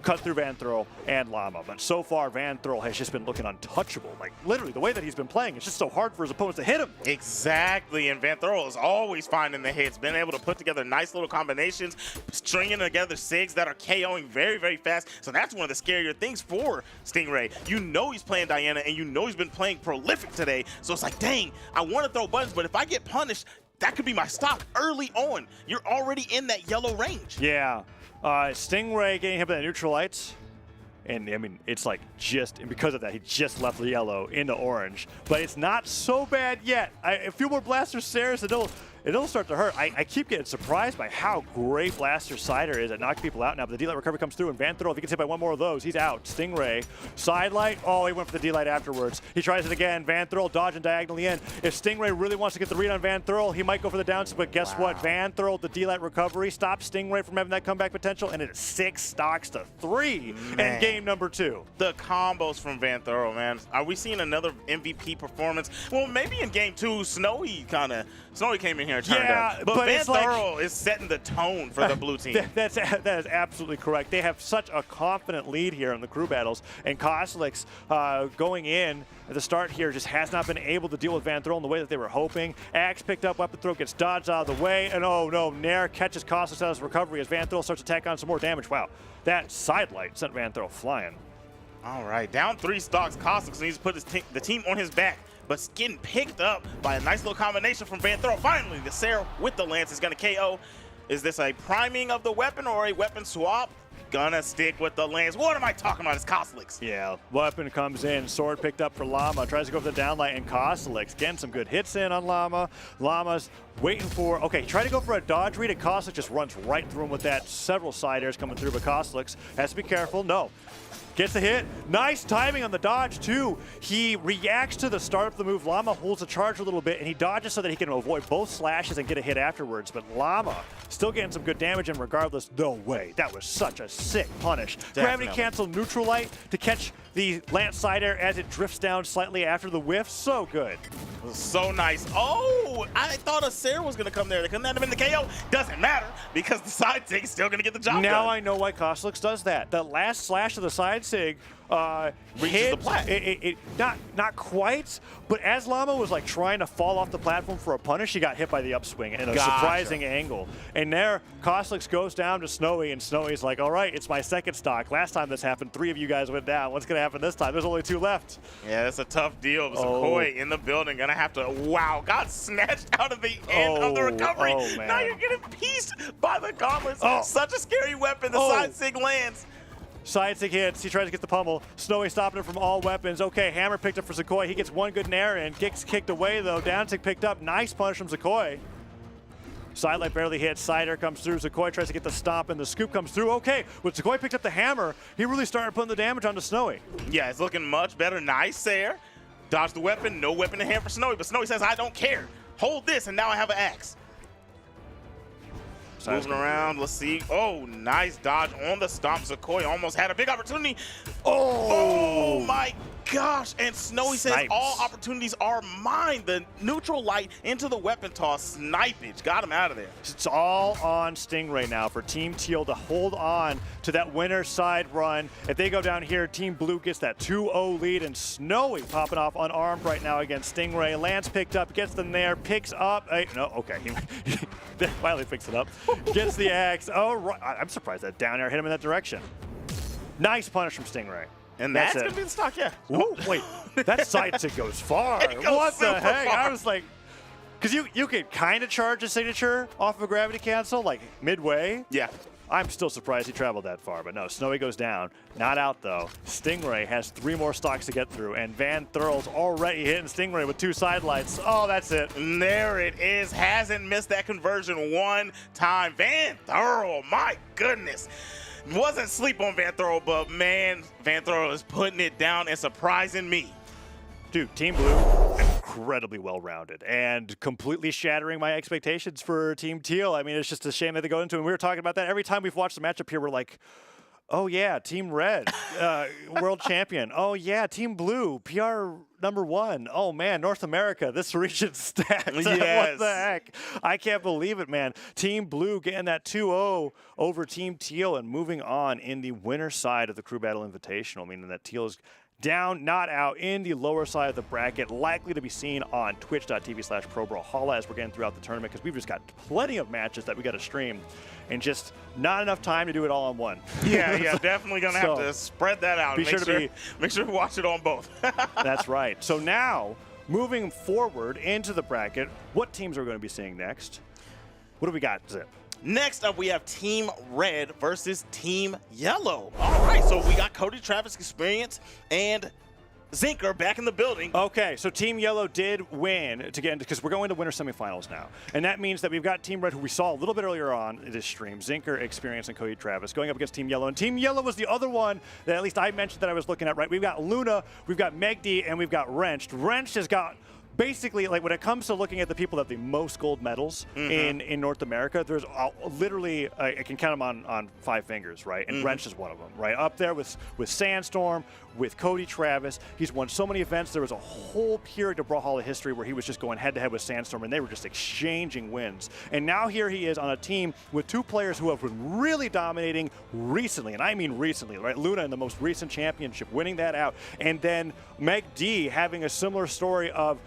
cut through Van Thurl and Llama. But so far, Van Thurl has just been looking untouchable. Like, literally, the way that he's been playing, it's just so hard for his opponents to hit him. Exactly, and Van Thurl is always finding the hits, been able to put together nice little combinations, stringing together SIGs that are KOing very, very fast. So that's one of the scarier things for Stingray. You know he's playing Diana, and you know he's been playing prolific today. So it's like, dang, I want to throw buttons, but if I get punished, that could be my stock early on. You're already in that yellow range. Yeah. Stingray getting hit by the neutralites. And, I mean, it's like just, and because of that, he just left the yellow into orange. But it's not so bad yet. A few more Blaster Stairs, it'll start to hurt. I keep getting surprised by how great Blaster Cider is at knocking people out now. But the D-Light recovery comes through, and Van Thurl, if he gets hit by one more of those, he's out. Stingray, side light. Oh, he went for the D-Light afterwards. He tries it again. Van Thurl dodging diagonally in. If Stingray really wants to get the read on Van Thurl, he might go for the downs. But guess what? Van Thurl, the D-Light recovery, stops Stingray from having that comeback potential, and it is 6 stocks to 3 in game number 2. The combos from Van Thurl, man. Are we seeing another MVP performance? Well, maybe in game 2, Snowy came in here and turned up. But Van Thurl is setting the tone for the blue team. That is absolutely correct. They have such a confident lead here in the crew battles, and Kosliks going in at the start here just has not been able to deal with Van Thurl in the way that they were hoping. Axe picked up, weapon throw gets dodged out of the way, and oh no, Nair catches Kosliks out of his recovery as Van Thurl starts to tack on some more damage. Wow, that side light sent Van Thurl flying. All right, down 3 stocks. Kosliks needs to put the team on his back, but getting picked up by a nice little combination from Van Thurl. Finally, the Sarah with the lance is going to KO. Is this a priming of the weapon or a weapon swap? Gonna stick with the lance. What am I talking about? It's Kosliks. Yeah, weapon comes in. Sword picked up for Llama. Tries to go for the downlight, and Kosliks getting some good hits in on Llama. Llama's waiting for, okay, try to go for a dodge read, and Kosliks just runs right through him with that. Several side airs coming through, but Kosliks has to be careful. No. Gets the hit. Nice timing on the dodge, too. He reacts to the start of the move. Llama holds the charge a little bit, and he dodges so that he can avoid both slashes and get a hit afterwards. But Llama still getting some good damage, and regardless, no way. That was such a sick punish. Definitely. Gravity cancel neutral light to catch the lance side air as it drifts down slightly after the whiff. So good. So nice. Oh, I thought a Sarah was going to come there. They couldn't have been the KO. Doesn't matter because the side sig is still going to get the job done. Now I know why Kosliks does that. The last slash of the side sig reaches the plat. Not quite, but as Llama was like trying to fall off the platform for a punish, he got hit by the upswing in a surprising angle. And there, Kosliks goes down to Snowy, and Snowy's like, all right, it's my second stock. Last time this happened, 3 of you guys went down. What's going to happen this time? There's only 2 left. Yeah, it's a tough deal. Zakoi in the building, gonna have to, wow, got snatched out of the end of the recovery. Man. Now you're getting pieced by the gauntlets. Such a scary weapon. The side sig lands. Side sig hits. He tries to get the pummel. Snowy stopping him from all weapons. Okay, hammer picked up for Zakoi. He gets one good nair in. Gets kicked away, though. Down sig picked up. Nice punish from Zakoi. Sidelight barely hits. Cider comes through. Zakoi tries to get the stomp, and the scoop comes through. Okay, when Zakoi picked up the hammer, he really started putting the damage onto Snowy. Yeah, it's looking much better. Nice there. Dodge the weapon. No weapon in hand for Snowy, but Snowy says, I don't care. Hold this, and now I have an axe. Moving around, let's see. Oh, nice dodge on the stomp. Zakoi almost had a big opportunity. Oh my gosh. And Snowy says all opportunities are mine. The neutral light into the weapon toss. Snipage. Got him out of there. It's all on Stingray now for Team Teal to hold on to that winner's side run. If they go down here, Team Blue gets that 2-0 lead, and Snowy popping off unarmed right now against Stingray. Lance picked up, gets them there, picks up. No, okay. He finally picks it up. Gets the axe. Oh, right. I'm surprised that down air hit him in that direction. Nice punish from Stingray. And that's going to be the stock, yeah. Ooh, wait, that side tick goes far. What the heck? Far. I was like, because you could kind of charge a signature off of a gravity cancel, like midway. Yeah. I'm still surprised he traveled that far, but no, Snowy goes down. Not out, though. Stingray has 3 more stocks to get through, and Van Thurl's already hitting Stingray with 2 sidelights. Oh, that's it. And there it is. Hasn't missed that conversion one time. Van Thurl, my goodness. Wasn't sleep on Van Thurl, but man, Van Thurl is putting it down and surprising me. Dude, Team Blue, incredibly well-rounded and completely shattering my expectations for Team Teal. I mean, it's just a shame that they go into it. And we were talking about that. Every time we've watched the matchup here, we're like, oh, yeah, Team Red, world champion. Oh, yeah, Team Blue, PR #1. Oh, man, North America, this region's stacked. Yes. What the heck? I can't believe it, man. Team Blue getting that 2-0 over Team Teal and moving on in the winner's side of the Crew Battle Invitational, meaning that Teal is down, not out, in the lower side of the bracket, likely to be seen on twitch.tv/ProBrawlHalla as we're getting throughout the tournament, because we've just got plenty of matches that we got to stream and just not enough time to do it all on one. Yeah, definitely going to have to spread that out. Make sure to watch it on both. That's right. So now, moving forward into the bracket, what teams are we going to be seeing next? What do we got, Zip? Next up, we have Team Red versus Team Yellow. All right, so we got Cody Travis Experience and Zinker back in the building. Okay, so Team Yellow did win to get into, because we're going to winter semifinals now. And that means that we've got Team Red, who we saw a little bit earlier on in this stream, Zinker, Experience, and Cody Travis, going up against Team Yellow. And Team Yellow was the other one that at least I mentioned that I was looking at, right? We've got Luna, we've got Megdi, and we've got Wrenched. Wrenched has got basically, like, when it comes to looking at the people that have the most gold medals in North America, there's literally, I can count them on 5 fingers, right? And Wrench is one of them, right? Up there with Sandstorm, with Cody Travis. He's won so many events. There was a whole period of Brawlhalla history where he was just going head-to-head with Sandstorm, and they were just exchanging wins. And now here he is on a team with 2 players who have been really dominating recently, and I mean recently, right? Luna in the most recent championship, winning that out. And then Meg D having a similar story of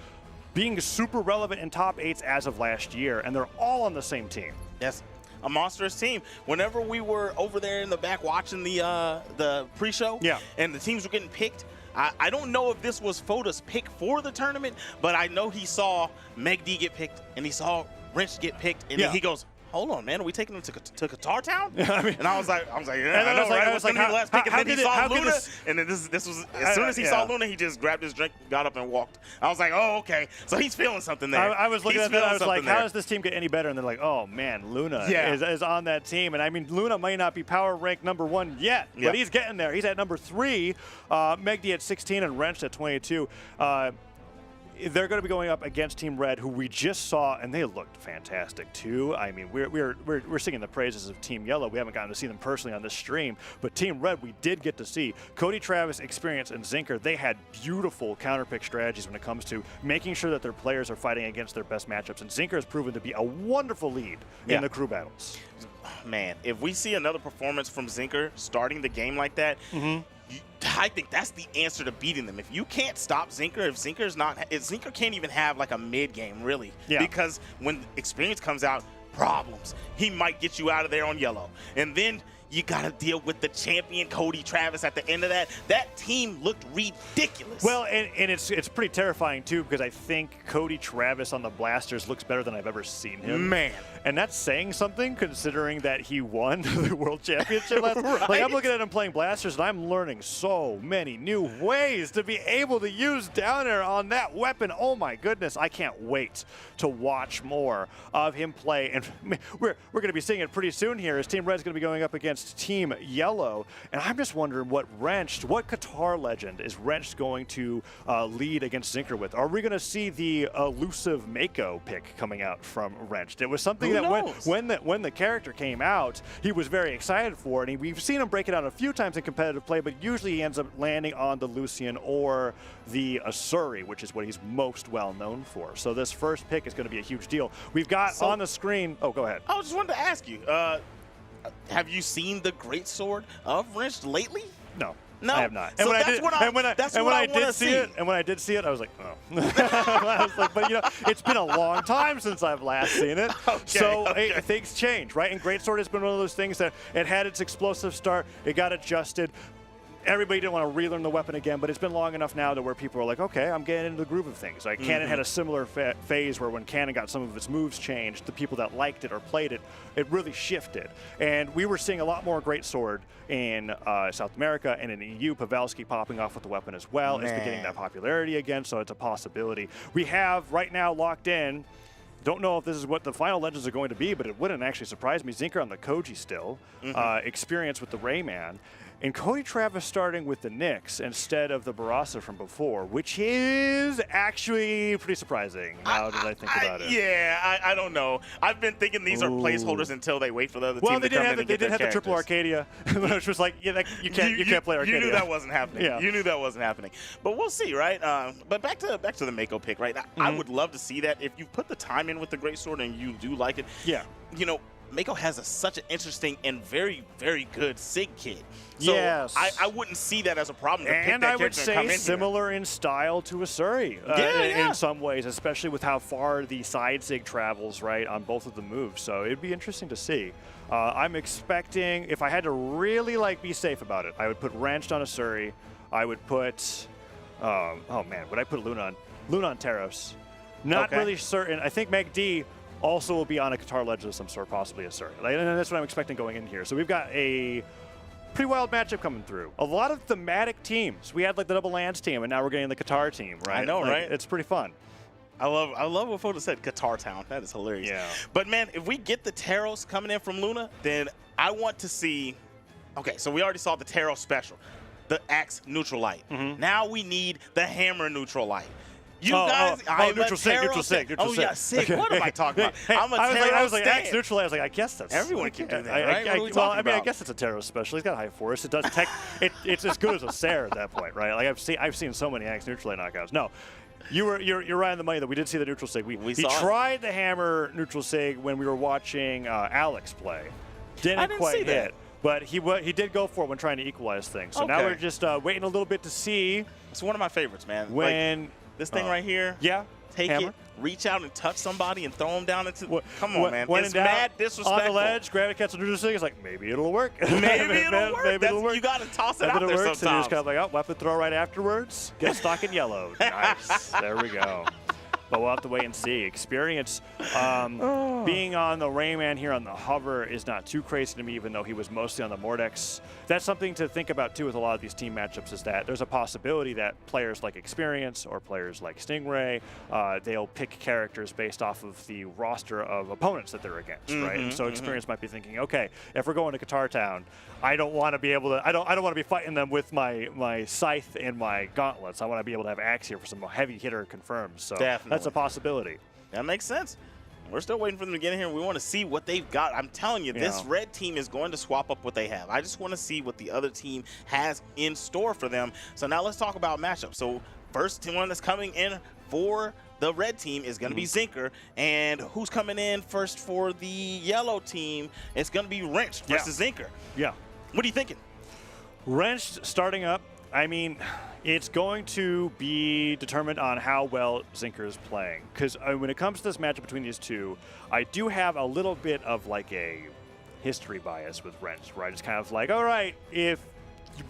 being super relevant in top 8s as of last year, and they're all on the same team. Yes, a monstrous team. Whenever we were over there in the back watching the pre-show, and the teams were getting picked, I don't know if this was Foda's pick for the tournament, but I know he saw Meg D get picked, and he saw Wrench get picked, and then he goes, hold on, man, are we taking them to Qatar Town? I mean, and I was like, yeah, I know, right? It was going to be the last pick, and then he saw Luna, and then this was, as soon as he saw Luna, he just grabbed his drink, got up, and walked. I was like, oh, okay, so he's feeling something there. I was looking at that, I was like, how does this team get any better? And they're like, oh, man, Luna is on that team. And I mean, Luna may not be power rank #1 yet, but he's getting there. He's at #3, Megdi at 16, and Wrench at 22. They're going to be going up against Team Red, who we just saw, and they looked fantastic too. I mean, we're singing the praises of Team Yellow. We haven't gotten to see them personally on this stream, but Team Red we did get to see. Cody Travis, Experience, and Zinker, they had beautiful counterpick strategies when it comes to making sure that their players are fighting against their best matchups, and Zinker has proven to be a wonderful lead in the crew battles. Man, if we see another performance from Zinker starting the game like that, I think that's the answer to beating them. If you can't stop Zinker, if Zinker can't even have like a mid game, really, because when Experience comes out, problems. He might get you out of there on yellow, and then you got to deal with the champion Cody Travis at the end of that. That team looked ridiculous. Well, and it's pretty terrifying too, because I think Cody Travis on the Blasters looks better than I've ever seen him. Man. And that's saying something, considering that he won the World Championship last Right. Like, I'm looking at him playing blasters, and I'm learning so many new ways to be able to use down air on that weapon. Oh, my goodness. I can't wait to watch more of him play. And we're going to be seeing it pretty soon here, as Team Red's going to be going up against Team Yellow. And I'm just wondering what Qatar legend is Wrenched going to lead against Zinker with? Are we going to see the elusive Mako pick coming out from Wrenched? It was something that when the character came out, he was very excited for, and we've seen him break it out a few times in competitive play, but usually he ends up landing on the Lucian or the Asuri, which is what he's most well known for. So this first pick is going to be a huge deal. We've got on the screen. Oh, go ahead. I just wanted to ask you, have you seen the greatsuwrord of Wrenched lately? No. No, I have not. So And when I did see it, I was like, oh. I was like, but it's been a long time since I've last seen it. Okay. Things change, right? And Greatsword has been one of those things that it had its explosive start, it got adjusted. Everybody didn't want to relearn the weapon again, but it's been long enough now to where people are like, okay, I'm getting into the groove of things. Like Cannon had a similar phase where when Cannon got some of its moves changed, the people that liked it or played it, it really shifted. And we were seeing a lot more Greatsword in South America and in the EU. Pavelski popping off with the weapon as well. It's beginning that popularity again, so it's a possibility. We have right now locked in. Don't know if this is what the final legends are going to be, but it wouldn't actually surprise me. Zinker on the Koji still. Experience with the Rayman. And Cody Travis starting with the Nyx instead of the Barasa from before, which is actually pretty surprising now that I think about it. Yeah, I don't know. I've been thinking these are placeholders until they wait for the other team to come in and get their They did have the triple Arcadia, which was like, yeah, you can't play Arcadia. You knew that wasn't happening. Yeah. You knew that wasn't happening. But we'll see, right? But back to the Mako pick, right? I would love to see that. If you put the time in with the Greatsword and you do like it, Mako has such an interesting and very, very good Sig kit. So yes. I wouldn't see that as a problem to pick And that I would character and come say in similar in style to Asuri in some ways, especially with how far the side Sig travels, right, on both of the moves. So it'd be interesting to see. I'm expecting, if I had to really be safe about it, I would put Wrenched on Asuri. I would put, would I put Luna on Taros? Not really certain. I think Meg D also will be on a Qatar legend of some sort, possibly a Asuri. And that's what I'm expecting going in here. So we've got a pretty wild matchup coming through. A lot of thematic teams. We had the double lands team, and now we're getting the Qatar team, right? I know, right? It's pretty fun. I love what Foda said, Qatar Town. That is hilarious. Yeah. But man, if we get the Taros coming in from Luna, then I want to see. Okay, so we already saw the Taros special, the Axe Neutral Light. Now we need the Hammer Neutral Light. You guys, neutral sig. Yeah, Sig. Okay. What am I talking about? I'm a Taros I was like, stan. Axe Neutral. I was like, I guess that's everyone can do that, right? I guess it's a Taros special. He's got high force. It does it's as good as a Sair at that point, right? Like I've seen so many Axe Neutral knockouts. No. You're right on the money that we did see the neutral sig. He tried the Hammer neutral sig when we were watching Alex play. Didn't quite hit, but he did go for it when trying to equalize things. So now we're just waiting a little bit to see. It's one of my favorites, man. When this thing right here. Yeah. Take Hammer. it, reach out and touch somebody and throw them down into. Come on, man. When It's in doubt, mad disrespectful. On the ledge, grab it, catch the neutral sig. It's like, maybe it'll work. Maybe it'll work. You got to toss it out there sometimes. And you just kind of like, weapon throw right afterwards. Get stock in yellow. Nice. There we go. But we'll have to wait and see. Experience being on the Rayman here on the hover is not too crazy to me, even though he was mostly on the Mordex. That's something to think about, too, with a lot of these team matchups, is that there's a possibility that players like Experience or players like Stingray, they'll pick characters based off of the roster of opponents that they're against, right? And so Experience might be thinking, okay, if we're going to Qatar Town, I don't want to be able to. I don't want to be fighting them with my scythe and my gauntlets. I want to be able to have axe here for some heavy hitter confirms. So that's a possibility. That makes sense. We're still waiting for them to get in here. We want to see what they've got. I'm telling you, this red team is going to swap up what they have. I just want to see what the other team has in store for them. So now let's talk about matchups. So first one that's coming in for the red team is going to be Zinker. And who's coming in first for the yellow team? It's going to be Wrenched versus Zinker. Yeah. What are you thinking? Wrenched starting up. I mean, it's going to be determined on how well Zinker is playing. Because when it comes to this matchup between these two, I do have a little bit of a history bias with Wrenched, where I just kind of like, all right, if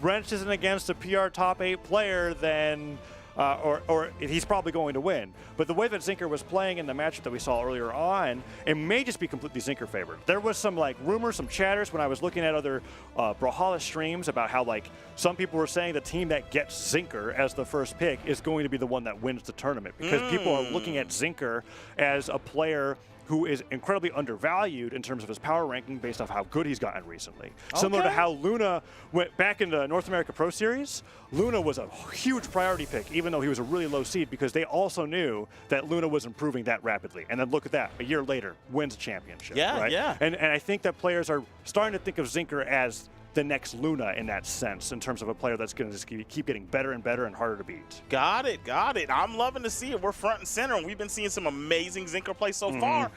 Wrenched isn't against a PR top 8 player, then or he's probably going to win. But the way that Zinker was playing in the matchup that we saw earlier on, it may just be completely Zinker favored. There was some like rumors, some chatters when I was looking at other Brawlhalla streams about how like some people were saying the team that gets Zinker as the first pick is going to be the one that wins the tournament, because people are looking at Zinker as a player who is incredibly undervalued in terms of his power ranking based off how good he's gotten recently. Okay. Similar to how Luna went back in the North America Pro Series, Luna was a huge priority pick, even though he was a really low seed, because they also knew that Luna was improving that rapidly. And then look at that, a year later, wins a championship. Yeah, right? yeah. And I think that players are starting to think of Zinker as the next Luna in that sense, in terms of a player that's going to just keep getting better and better and harder to beat. Got it, got it. I'm loving to see it. We're front and center, and we've been seeing some amazing Zinker play so far.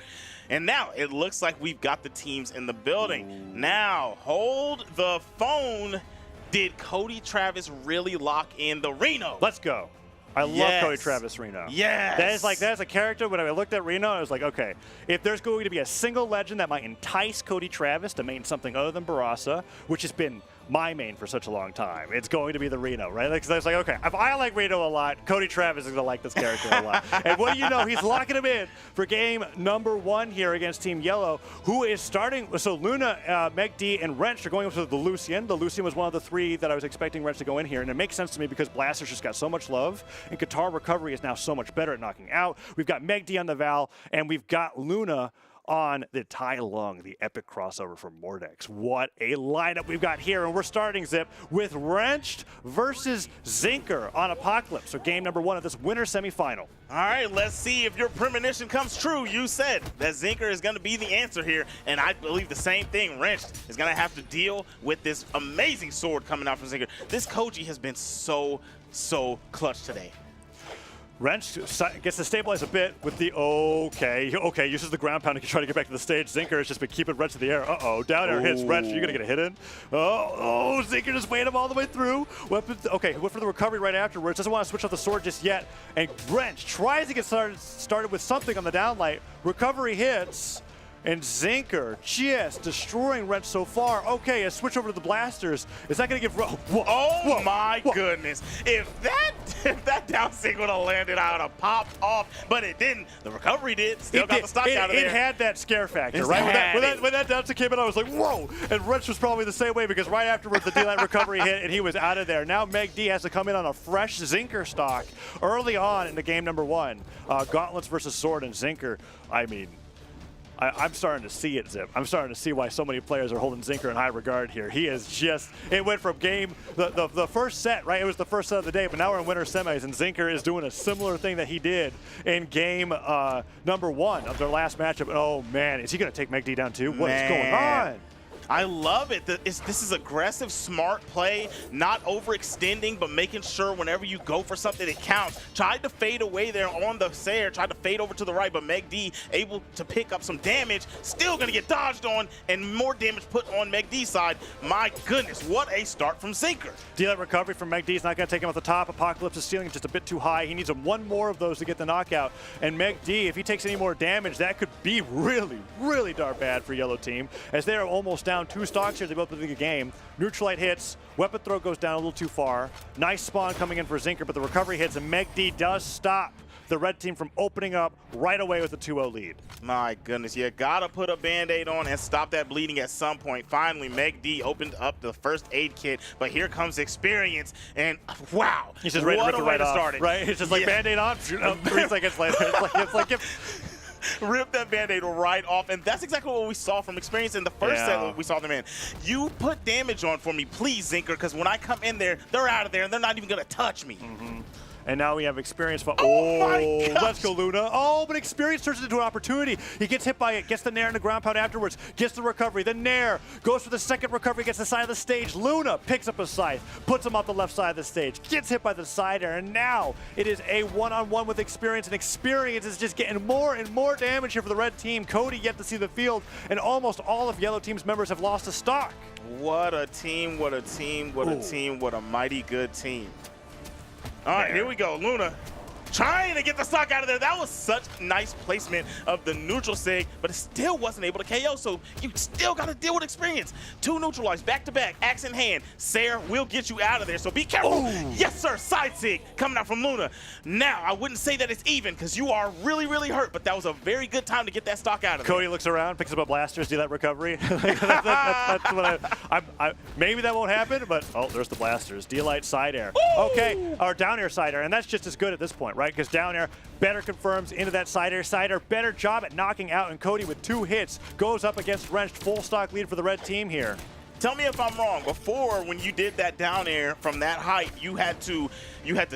And now it looks like we've got the teams in the building. Now, hold the phone. Did Cody Travis really lock in the Reno? Let's go. I love Cody Travis Reno. Yes. That's a character. When I looked at Reno, I was like, okay, if there's going to be a single legend that might entice Cody Travis to main something other than Barasa, which has been my main for such a long time, it's going to be the Reno, right? Because I was like, okay, if I like Reno a lot, Cody Travis is going to like this character a lot. And what do you know? He's locking him in for game number 1 here against Team Yellow, who is starting. So Luna, Meg D, and Wrench are going up to the Lucian. The Lucian was one of the 3 that I was expecting Wrench to go in here, and it makes sense to me because Blaster's just got so much love, and Qatar Recovery is now so much better at knocking out. We've got Meg D on the Val, and we've got Luna on the Tai Lung, the epic crossover from Mordex. What a lineup we've got here, and we're starting, Zip, with Wrenched versus Zinker on Apocalypse. So game number 1 of this winter semifinal. All right, let's see if your premonition comes true. You said that Zinker is going to be the answer here, and I believe the same thing. Wrenched is going to have to deal with this amazing sword coming out from Zinker. This Koji has been so clutch today. Wrench gets to stabilize a bit with the okay, uses the ground pound to try to get back to the stage. Zinker has just been keeping Wrench in the air. Down air hits Wrench. You're going to get a hit in. Zinker just weighed him all the way through. Weapon, okay, went for the recovery right afterwards. Doesn't want to switch off the sword just yet. And Wrench tries to get started with something on the downlight. Recovery hits. And Zinker just destroying Wrench so far. Okay, a switch over to the blasters. Is that going to give... Whoa, my goodness. If that down sync would have landed, I would have popped off, but it didn't. The recovery did. Still got the stock out of there. It had that scare factor, right? When that down sync came in, I was like, whoa. And Wrench was probably the same way, because right afterwards, the D-line recovery hit, and he was out of there. Now Meg D has to come in on a fresh Zinker stock early on in the game number 1. Gauntlets versus Sword and Zinker. I mean... I'm starting to see it, Zip. I'm starting to see why so many players are holding Zinker in high regard here. He is just, it went from game, the first set, right? It was the first set of the day, but now we're in winter semis, and Zinker is doing a similar thing that he did in game number 1 of their last matchup. Oh, man, is he going to take Meg D down too? What is going on? I love it. This is aggressive, smart play, not overextending, but making sure whenever you go for something, it counts. Tried to fade away there on the Sayer, tried to fade over to the right, but Meg D able to pick up some damage, still going to get dodged on, and more damage put on Meg D's side. My goodness, what a start from Zinker. D-Light recovery from Meg D is not going to take him off the top. Apocalypse is stealing just a bit too high. He needs 1 more of those to get the knockout. And Meg D, if he takes any more damage, that could be really, really darn bad for Yellow Team, as they are almost down 2 stocks here. They both win the game. Neutralite hits. Weapon throw goes down a little too far. Nice spawn coming in for Zinker, but the recovery hits, and Meg D does stop the red team from opening up right away with a 2-0 lead. My goodness, you gotta put a band-aid on and stop that bleeding at some point. Finally, Meg D opened up the first aid kit, but here comes experience, and wow, he's just ready to rip it right off, start right? It's just like band-aid on, 3 seconds later. It's like rip that band-aid right off, and that's exactly what we saw from experience in the first set we saw them in. You put damage on for me, please, Zinker, because when I come in there, they're out of there, and they're not even going to touch me. And now we have experience. My gosh. Let's go, Luna. Oh, but experience turns it into an opportunity. He gets hit by it, gets the Nair and the ground pound afterwards, gets the recovery. The Nair goes for the second recovery, gets the side of the stage. Luna picks up a scythe, puts him off the left side of the stage, gets hit by the side air, and now it is a one-on-one with experience, and experience is just getting more and more damage here for the red team. Cody yet to see the field, and almost all of Yellow Team's members have lost a stock. What a team, what a team, what a team, what a mighty good team. All right, here we go. Luna trying to get the stock out of there. That was such nice placement of the neutral sig, but it still wasn't able to KO, so you still got to deal with experience. 2 neutralized back-to-back, axe in hand. Sayer will get you out of there, so be careful. Ooh. Yes, sir, side sig coming out from Luna. Now, I wouldn't say that it's even because you are really, really hurt, but that was a very good time to get that stock out of there. Cody looks around, picks up a blasters, do that recovery. That's what maybe that won't happen, but oh, there's the blasters. D-Light side air. Ooh. Okay, or down air side air, and that's just as good at this point, right? Because down air better confirms into that side air. Side air, better job at knocking out, and Cody with 2 hits goes up against Wrenched. Full stock lead for the red team here. Tell me if I'm wrong. Before, when you did that down air from that height, you had to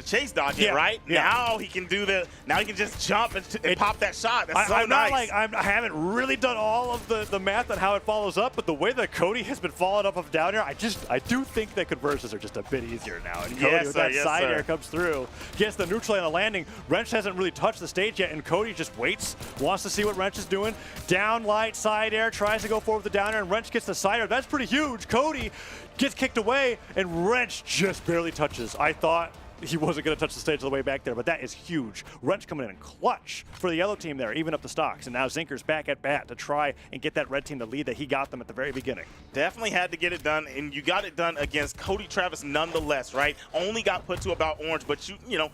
chase dodge it, right? Yeah. Now he can do the. Now he can just jump and pop that shot. That's so I'm nice. not like I haven't really done all of the math on how it follows up, but the way that Cody has been following up of down air, I do think that conversions are just a bit easier now. And Cody Yes, with sir, that yes, side sir. air comes through, gets the neutral on the landing. Wrench hasn't really touched the stage yet, and Cody just waits, wants to see what Wrench is doing. Down light side air, tries to go forward with the down air, and Wrench gets the side air. That's pretty huge. Cody gets kicked away, and Wrench just barely touches. I thought he wasn't going to touch the stage on the way back there, but that is huge. Wrench coming in clutch for the yellow team there, even up the stocks. And now Zinker's back at bat to try and get that red team the lead that he got them at the very beginning. Definitely had to get it done, and you got it done against Cody Travis nonetheless, right? Only got put to about orange, but you're going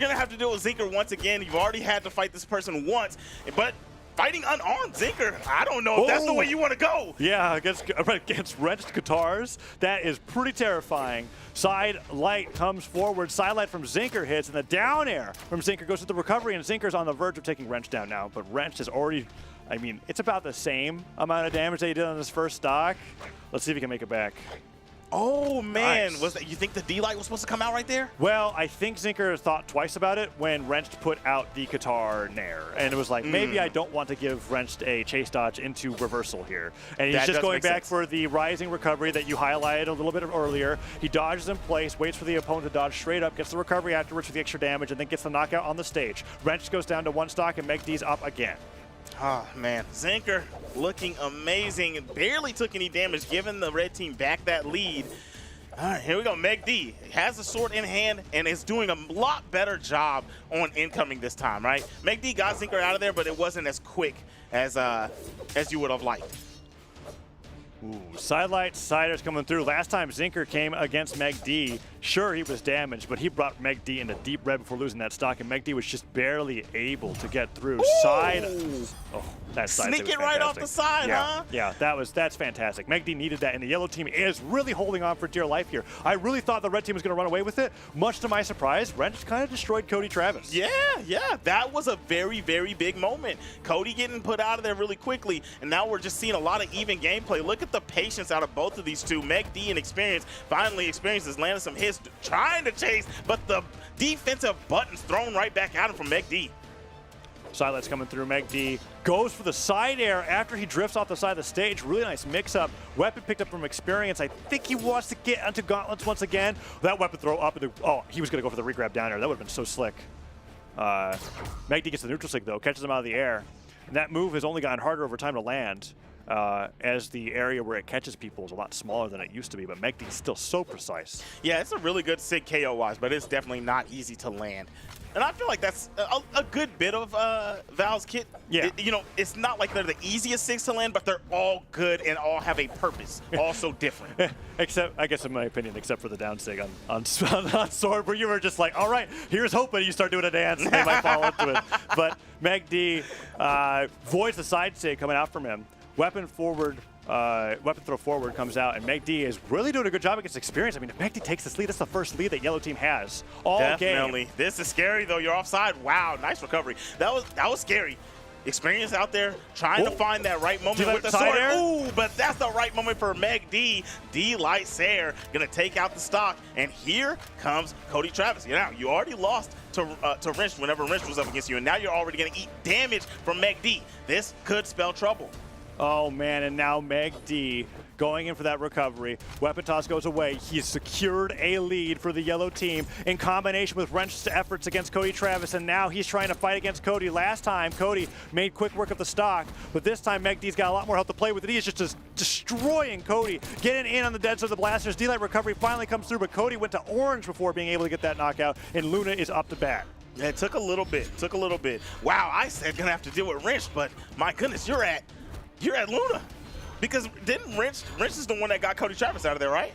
to have to deal with Zinker once again. You've already had to fight this person once, but fighting unarmed Zinker, I don't know if that's the way you want to go. Yeah, against Wrenched guitars, that is pretty terrifying. Side light comes forward, side light from Zinker hits, and the down air from Zinker goes to the recovery, and Zinker's on the verge of taking Wrench down now, but Wrench has already, I mean, it's about the same amount of damage that he did on his first stock. Let's see if he can make it back. Oh, man. Nice. Was that, you think the D-Light was supposed to come out right there? Well, I think Zinker thought twice about it when Wrenched put out the Qatar Nair. And it was like, maybe I don't want to give Wrenched a chase dodge into reversal here. And he's That just does going make back sense. for the rising recovery that you highlighted a little bit earlier. He dodges in place, waits for the opponent to dodge straight up, gets the recovery afterwards for the extra damage, and then gets the knockout on the stage. Wrenched goes down to 1 stock, and Meg D's up again. Oh, man. Zinker looking amazing. Barely took any damage, giving the red team back that lead. All right, here we go. Meg D has the sword in hand and is doing a lot better job on incoming this time, right? Meg D got Zinker out of there, but it wasn't as quick as you would have liked. Ooh, sidelight, siders coming through. Last time Zinker came against Meg D, sure, he was damaged, but he brought Meg D into deep red before losing that stock, and Meg D was just barely able to get through. Oh, that side Sneak was it right off fantastic. the side, yeah, huh? Yeah, that's fantastic. Meg D needed that, and the yellow team is really holding on for dear life here. I really thought the red team was going to run away with it. Much to my surprise, Wrench kind of destroyed Cody Travis. Yeah, that was a very, very big moment. Cody getting put out of there really quickly, and now we're just seeing a lot of even gameplay. Look at the patience out of both of these two. Meg D and Experience, finally Experience has landed some hits, trying to chase, but the defensive buttons thrown right back at him from Meg D. Sidelight's coming through. Meg D goes for the side air after he drifts off the side of the stage. Really nice mix-up. Weapon picked up from Experience. I think he wants to get onto gauntlets once again. That weapon throw up into... Oh, he was going to go for the regrab down air. That would have been so slick. Meg D gets the neutral sig, though. Catches him out of the air. And that move has only gotten harder over time to land, as the area where it catches people is a lot smaller than it used to be. But Meg D is still so precise. Yeah, it's a really good sig KO-wise, but it's definitely not easy to land. And I feel like that's a good bit of Val's kit. Yeah. It's not like they're the easiest SIGs to land, but they're all good and all have a purpose, all so different. Except, I guess in my opinion, except for the down sig on Sword, where you were just like, all right, here's hoping you start doing a dance and they might fall into it. But Meg D voids the side sig coming out from him. Weapon throw forward comes out, and Meg D is really doing a good job against Experience. I mean, if Meg D takes this lead, that's the first lead that yellow team has all Definitely. game. This is scary, though. You're offside. Wow, nice recovery. That was scary. Experience out there trying to find that right moment with the sword. Ooh, but that's the right moment for Meg D. D-Light Sayer gonna take out the stock, and here comes Cody Travis. Now, you already lost to Wrench whenever Wrench was up against you, and now you're already gonna eat damage from Meg D. This could spell trouble. Oh, man, and now Meg D going in for that recovery. Weapon toss goes away. He's secured a lead for the yellow team in combination with Wrench's efforts against Cody Travis, and now he's trying to fight against Cody. Last time, Cody made quick work of the stock, but this time Meg D's got a lot more health to play with, and he is just destroying Cody. Getting in on the deads of the blasters. D-Light recovery finally comes through, but Cody went to orange before being able to get that knockout, and Luna is up to bat. Yeah, it took a little bit. Wow, I said gonna have to deal with Wrench, but my goodness, you're at Luna. Because didn't Wrench is the one that got Cody Travis out of there, right?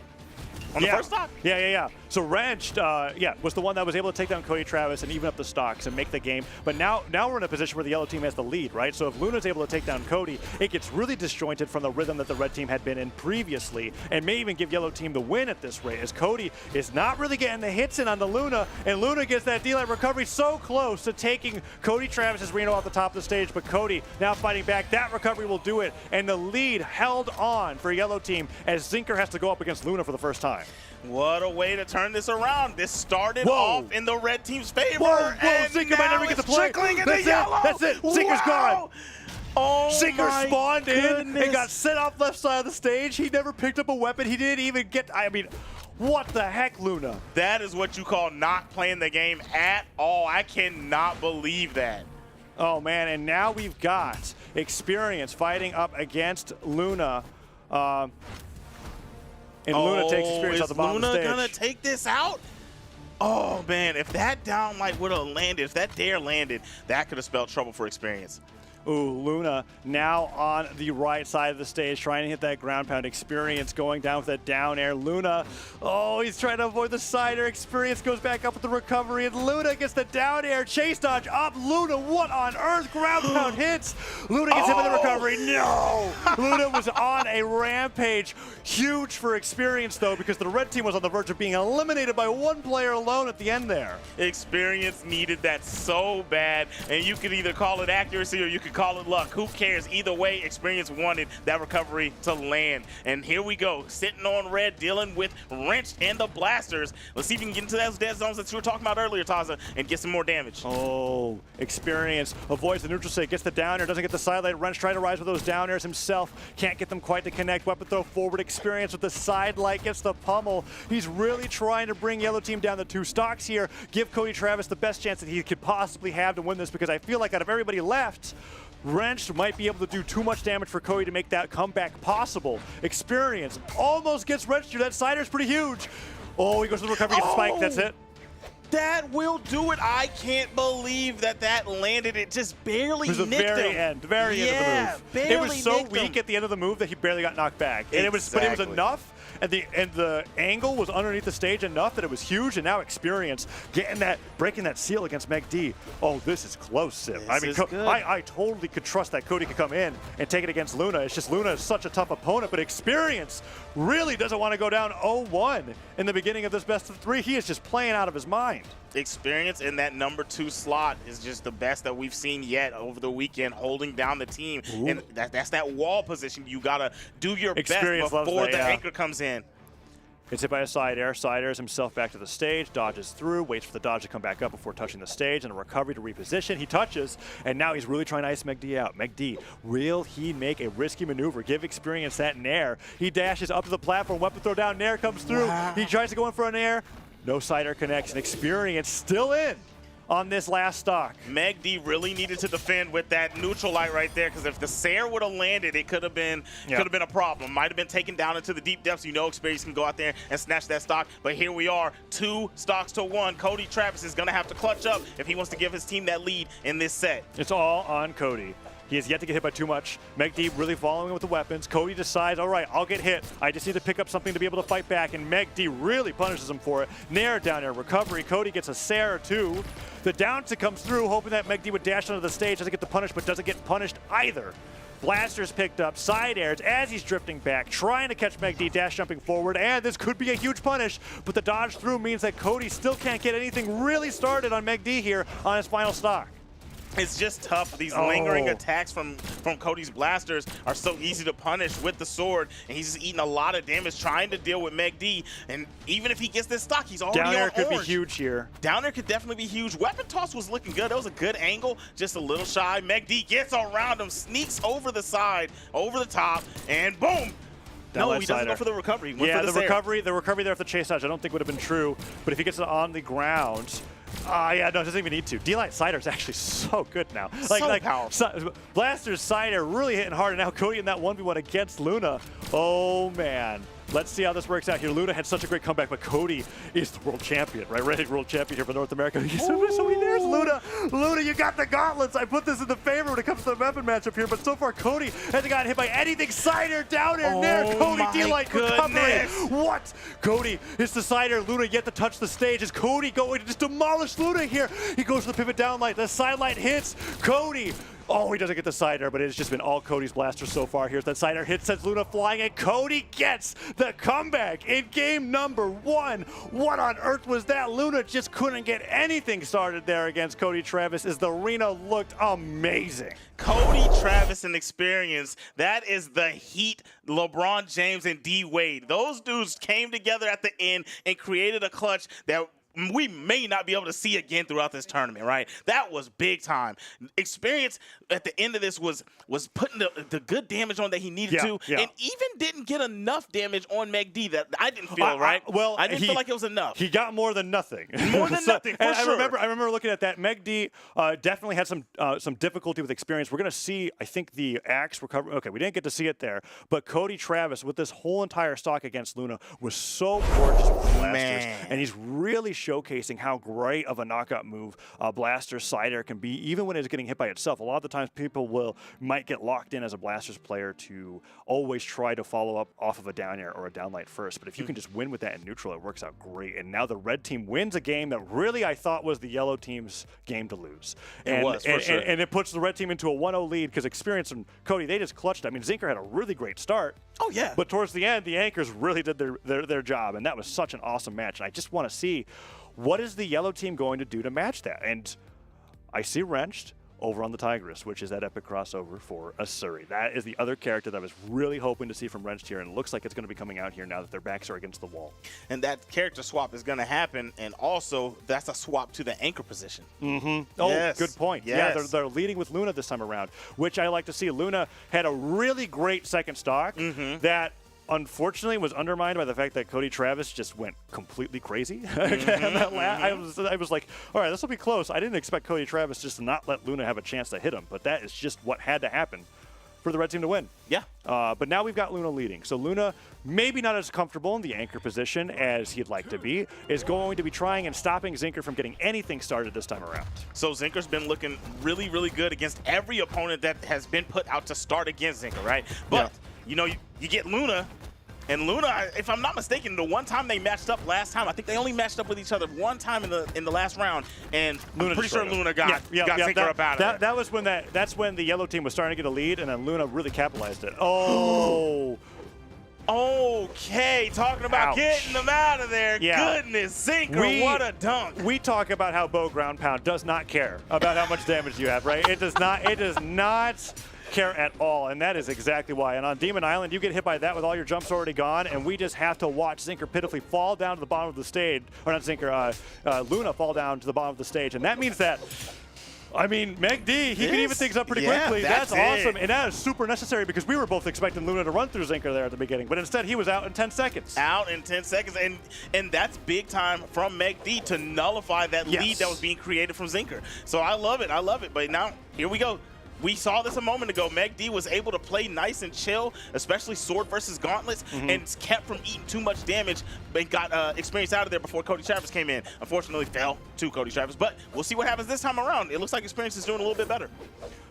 On the first stock? Yeah. So Wrench, was the one that was able to take down Cody Travis and even up the stocks and make the game. But now we're in a position where the yellow team has the lead, right? So if Luna's able to take down Cody, it gets really disjointed from the rhythm that the red team had been in previously and may even give yellow team the win at this rate, as Cody is not really getting the hits in on the Luna, and Luna gets that D-Light recovery so close to taking Cody Travis's Reno off the top of the stage, but Cody now fighting back. That recovery will do it, and the lead held on for yellow team as Zinker has to go up against Luna for the first time. What a way to turn this around. This started off in the red team's favor. And Zinker might never get to play. That's it. Zinker's gone. Oh, Zinker spawned in and got set off left side of the stage. He never picked up a weapon. He didn't even get, what the heck, Luna? That is what you call not playing the game at all. I cannot believe that. Oh, man, and now we've got Experience fighting up against Luna. And Luna takes Experience out the bottom of the stage. Is Luna gonna take this out? Oh man, if that down light would have landed, if that dare landed, that could have spelled trouble for Experience. Ooh, Luna now on the right side of the stage, trying to hit that ground pound. Experience going down with that down air. Luna, he's trying to avoid the side air. Experience goes back up with the recovery, and Luna gets the down air. Chase dodge up. Luna, what on earth? Ground pound hits. Luna gets hit with the recovery. No! Luna was on a rampage. Huge for Experience, though, because the red team was on the verge of being eliminated by one player alone at the end there. Experience needed that so bad, and you could either call it accuracy or you could call it luck. Who cares? Either way, Experience wanted that recovery to land. And here we go, sitting on red, dealing with Wrench and the Blasters. Let's see if we can get into those dead zones that you were talking about earlier, Taza, and get some more damage. Oh, Experience avoids the neutral state, gets the down air, doesn't get the side light. Wrench trying to rise with those down airs himself. Can't get them quite to connect. Weapon throw forward. Experience with the side light, gets the pummel. He's really trying to bring yellow team down the 2 stocks here. Give Cody Travis the best chance that he could possibly have to win this, because I feel like out of everybody left, Wrench might be able to do too much damage for Cody to make that comeback possible. Experience almost gets Wrench through. That sider's pretty huge. Oh, he goes to the recovery, gets the spike, that's it. That will do it. I can't believe that landed. It just barely nicked him. It was the very end of the move. Barely it was so nicked weak him. At the end of the move that he barely got knocked back. And but it was enough. And the angle was underneath the stage enough that it was huge, and now Experience breaking that seal against Meg D. Oh, this is close, Sim. I totally could trust that Cody could come in and take it against Luna. It's just Luna is such a tough opponent, but Experience really doesn't want to go down 0-1 in the beginning of this best of 3. He is just playing out of his mind. Experience in that number 2 slot is just the best that we've seen yet over the weekend, holding down the team. Ooh. And that's that wall position. You got to do your Experience best before the anchor comes in. Gets hit by a side air. Side airs himself back to the stage, dodges through, waits for the dodge to come back up before touching the stage, and a recovery to reposition. He touches, and now he's really trying to ice Meg D out. Meg D, will he make a risky maneuver? Give Experience that nair. He dashes up to the platform, weapon throw down, nair comes through. Wow. He tries to go in for a nair. No side air connection. Experience still in on this last stock. Meg D really needed to defend with that neutral light right there, because if the Sair would have landed, it could have been a problem. Might have been taken down into the deep depths. Experience can go out there and snatch that stock. But here we are, 2 stocks to 1. Cody Travis is going to have to clutch up if he wants to give his team that lead in this set. It's all on Cody. He has yet to get hit by too much. Meg D really following with the weapons. Cody decides, all right, I'll get hit. I just need to pick up something to be able to fight back, and Meg D really punishes him for it. Nair down air, recovery. Cody gets a Sair or 2. The down to comes through, hoping that Meg D would dash onto the stage. Doesn't get the punish, but doesn't get punished either. Blasters picked up, side airs as he's drifting back, trying to catch Meg D, dash jumping forward, and this could be a huge punish, but the dodge through means that Cody still can't get anything really started on Meg D here on his final stock. It's just tough. These lingering attacks from Cody's Blasters are so easy to punish with the sword, and he's just eating a lot of damage trying to deal with Meg D. And even if he gets this stock, he's already down air on could orange. Be huge here. Down air could definitely be huge. Weapon toss was looking good. That was a good angle, just a little shy. Meg D gets around him, sneaks over the side, over the top, and boom. No, he doesn't go for the recovery. The recovery there after the chase dodge I don't think would have been true, but if he gets it on the ground, no, it doesn't even need to. D-Light Cider is actually so good now. Powerful. Blaster's Cider really hitting hard, and now Cody in that 1v1 against Luna. Oh, man. Let's see how this works out here. Luna had such a great comeback, but Cody is the world champion, right? Reigning world champion here for North America. So there's Luna. Luna, you got the gauntlets. I put this in the favor when it comes to the weapon matchup here, but so far Cody hasn't gotten hit by anything. Cider down in there. Cody D-Light recovery. What? Cody is the Cider. Luna yet to touch the stage. Is Cody going to just demolish Luna here? He goes for the pivot down light. The side light hits Cody. Oh, he doesn't get the Cider, but it's just been all Cody's blasters so far. Here's that Cider hit, sends Luna flying, and Cody gets the comeback in game number 1. What on earth was that? Luna just couldn't get anything started there against Cody Travis as the arena looked amazing. Cody Travis and Experience, that is the Heat, LeBron James and D Wade. Those dudes came together at the end and created a clutch that we may not be able to see again throughout this tournament, right? That was big time. Experience at the end of this was putting the good damage on that he needed to, and even didn't get enough damage on Meg D that I didn't feel, right? Well, I didn't feel like it was enough. He got more than nothing. More than nothing, for sure. I remember looking at that. Meg D definitely had some difficulty with Experience. We're going to see, I think, the axe recover. Okay, we didn't get to see it there, but Cody Travis with this whole entire stock against Luna was so gorgeous with the blasters, and he's really showcasing how great of a knockout move Blaster Cider can be, even when it's getting hit by itself. A lot of the times people might get locked in as a Blasters player to always try to follow up off of a down air or a down light first. But if you can just win with that in neutral, it works out great. And now the red team wins a game that really I thought was the yellow team's game to lose. And it puts the red team into a 1-0 lead because Experience and Cody, they just clutched. I mean, Zinker had a really great start. Oh, yeah. But towards the end, the Anchors really did their job. And that was such an awesome match. And I just want to see, what is the yellow team going to do to match that? And I see Wrenched over on the Tigress, which is that epic crossover for Asuri. That is the other character that I was really hoping to see from Wrenched here, and it looks like it's going to be coming out here now that their backs are against the wall. And that character swap is going to happen, and also that's a swap to the anchor position. Mm-hmm. Oh, yes. Good point. Yes. Yeah, they're leading with Luna this time around, which I like to see. Luna had a really great second stock that unfortunately was undermined by the fact that Cody Travis just went completely crazy. I was like, all right, this will be close. I didn't expect Cody Travis just to not let Luna have a chance to hit him, but that is just what had to happen for the red team to win. Yeah. But now we've got Luna leading. So Luna, maybe not as comfortable in the anchor position as he'd like to be, is going to be trying and stopping Zinker from getting anything started this time around. So Zinker's been looking really, really good against every opponent that has been put out to start against Zinker, right? But you know, you get Luna, and Luna, if I'm not mistaken, the one time they matched up last time, I think they only matched up with each other one time in the last round, and I'm pretty sure Luna got Zinker up out of it. That was when that's when the yellow team was starting to get a lead, and then Luna really capitalized it. Oh. Okay, talking about getting them out of there. Yeah. Goodness, Zinker, what a dunk. We talk about how Bo Ground Pound does not care about how much damage you have, right? It does not care at all, and that is exactly why. And on Demon Island, you get hit by that with all your jumps already gone, and we just have to watch Zinker pitifully fall down to the bottom of the stage, or not Zinker, Luna fall down to the bottom of the stage, and that means that, I mean, Meg D, he can even things up pretty quickly. That's awesome, and that is super necessary because we were both expecting Luna to run through Zinker there at the beginning, but instead he was out in 10 seconds. Out in 10 seconds, and that's big time from Meg D to nullify that lead that was being created from Zinker. So I love it, but now, here we go. We saw this a moment ago. Meg D was able to play nice and chill, especially sword versus gauntlets, and kept from eating too much damage and got Experience out of there before Cody Travis came in. Unfortunately, fell to Cody Travis, but we'll see what happens this time around. It looks like Experience is doing a little bit better.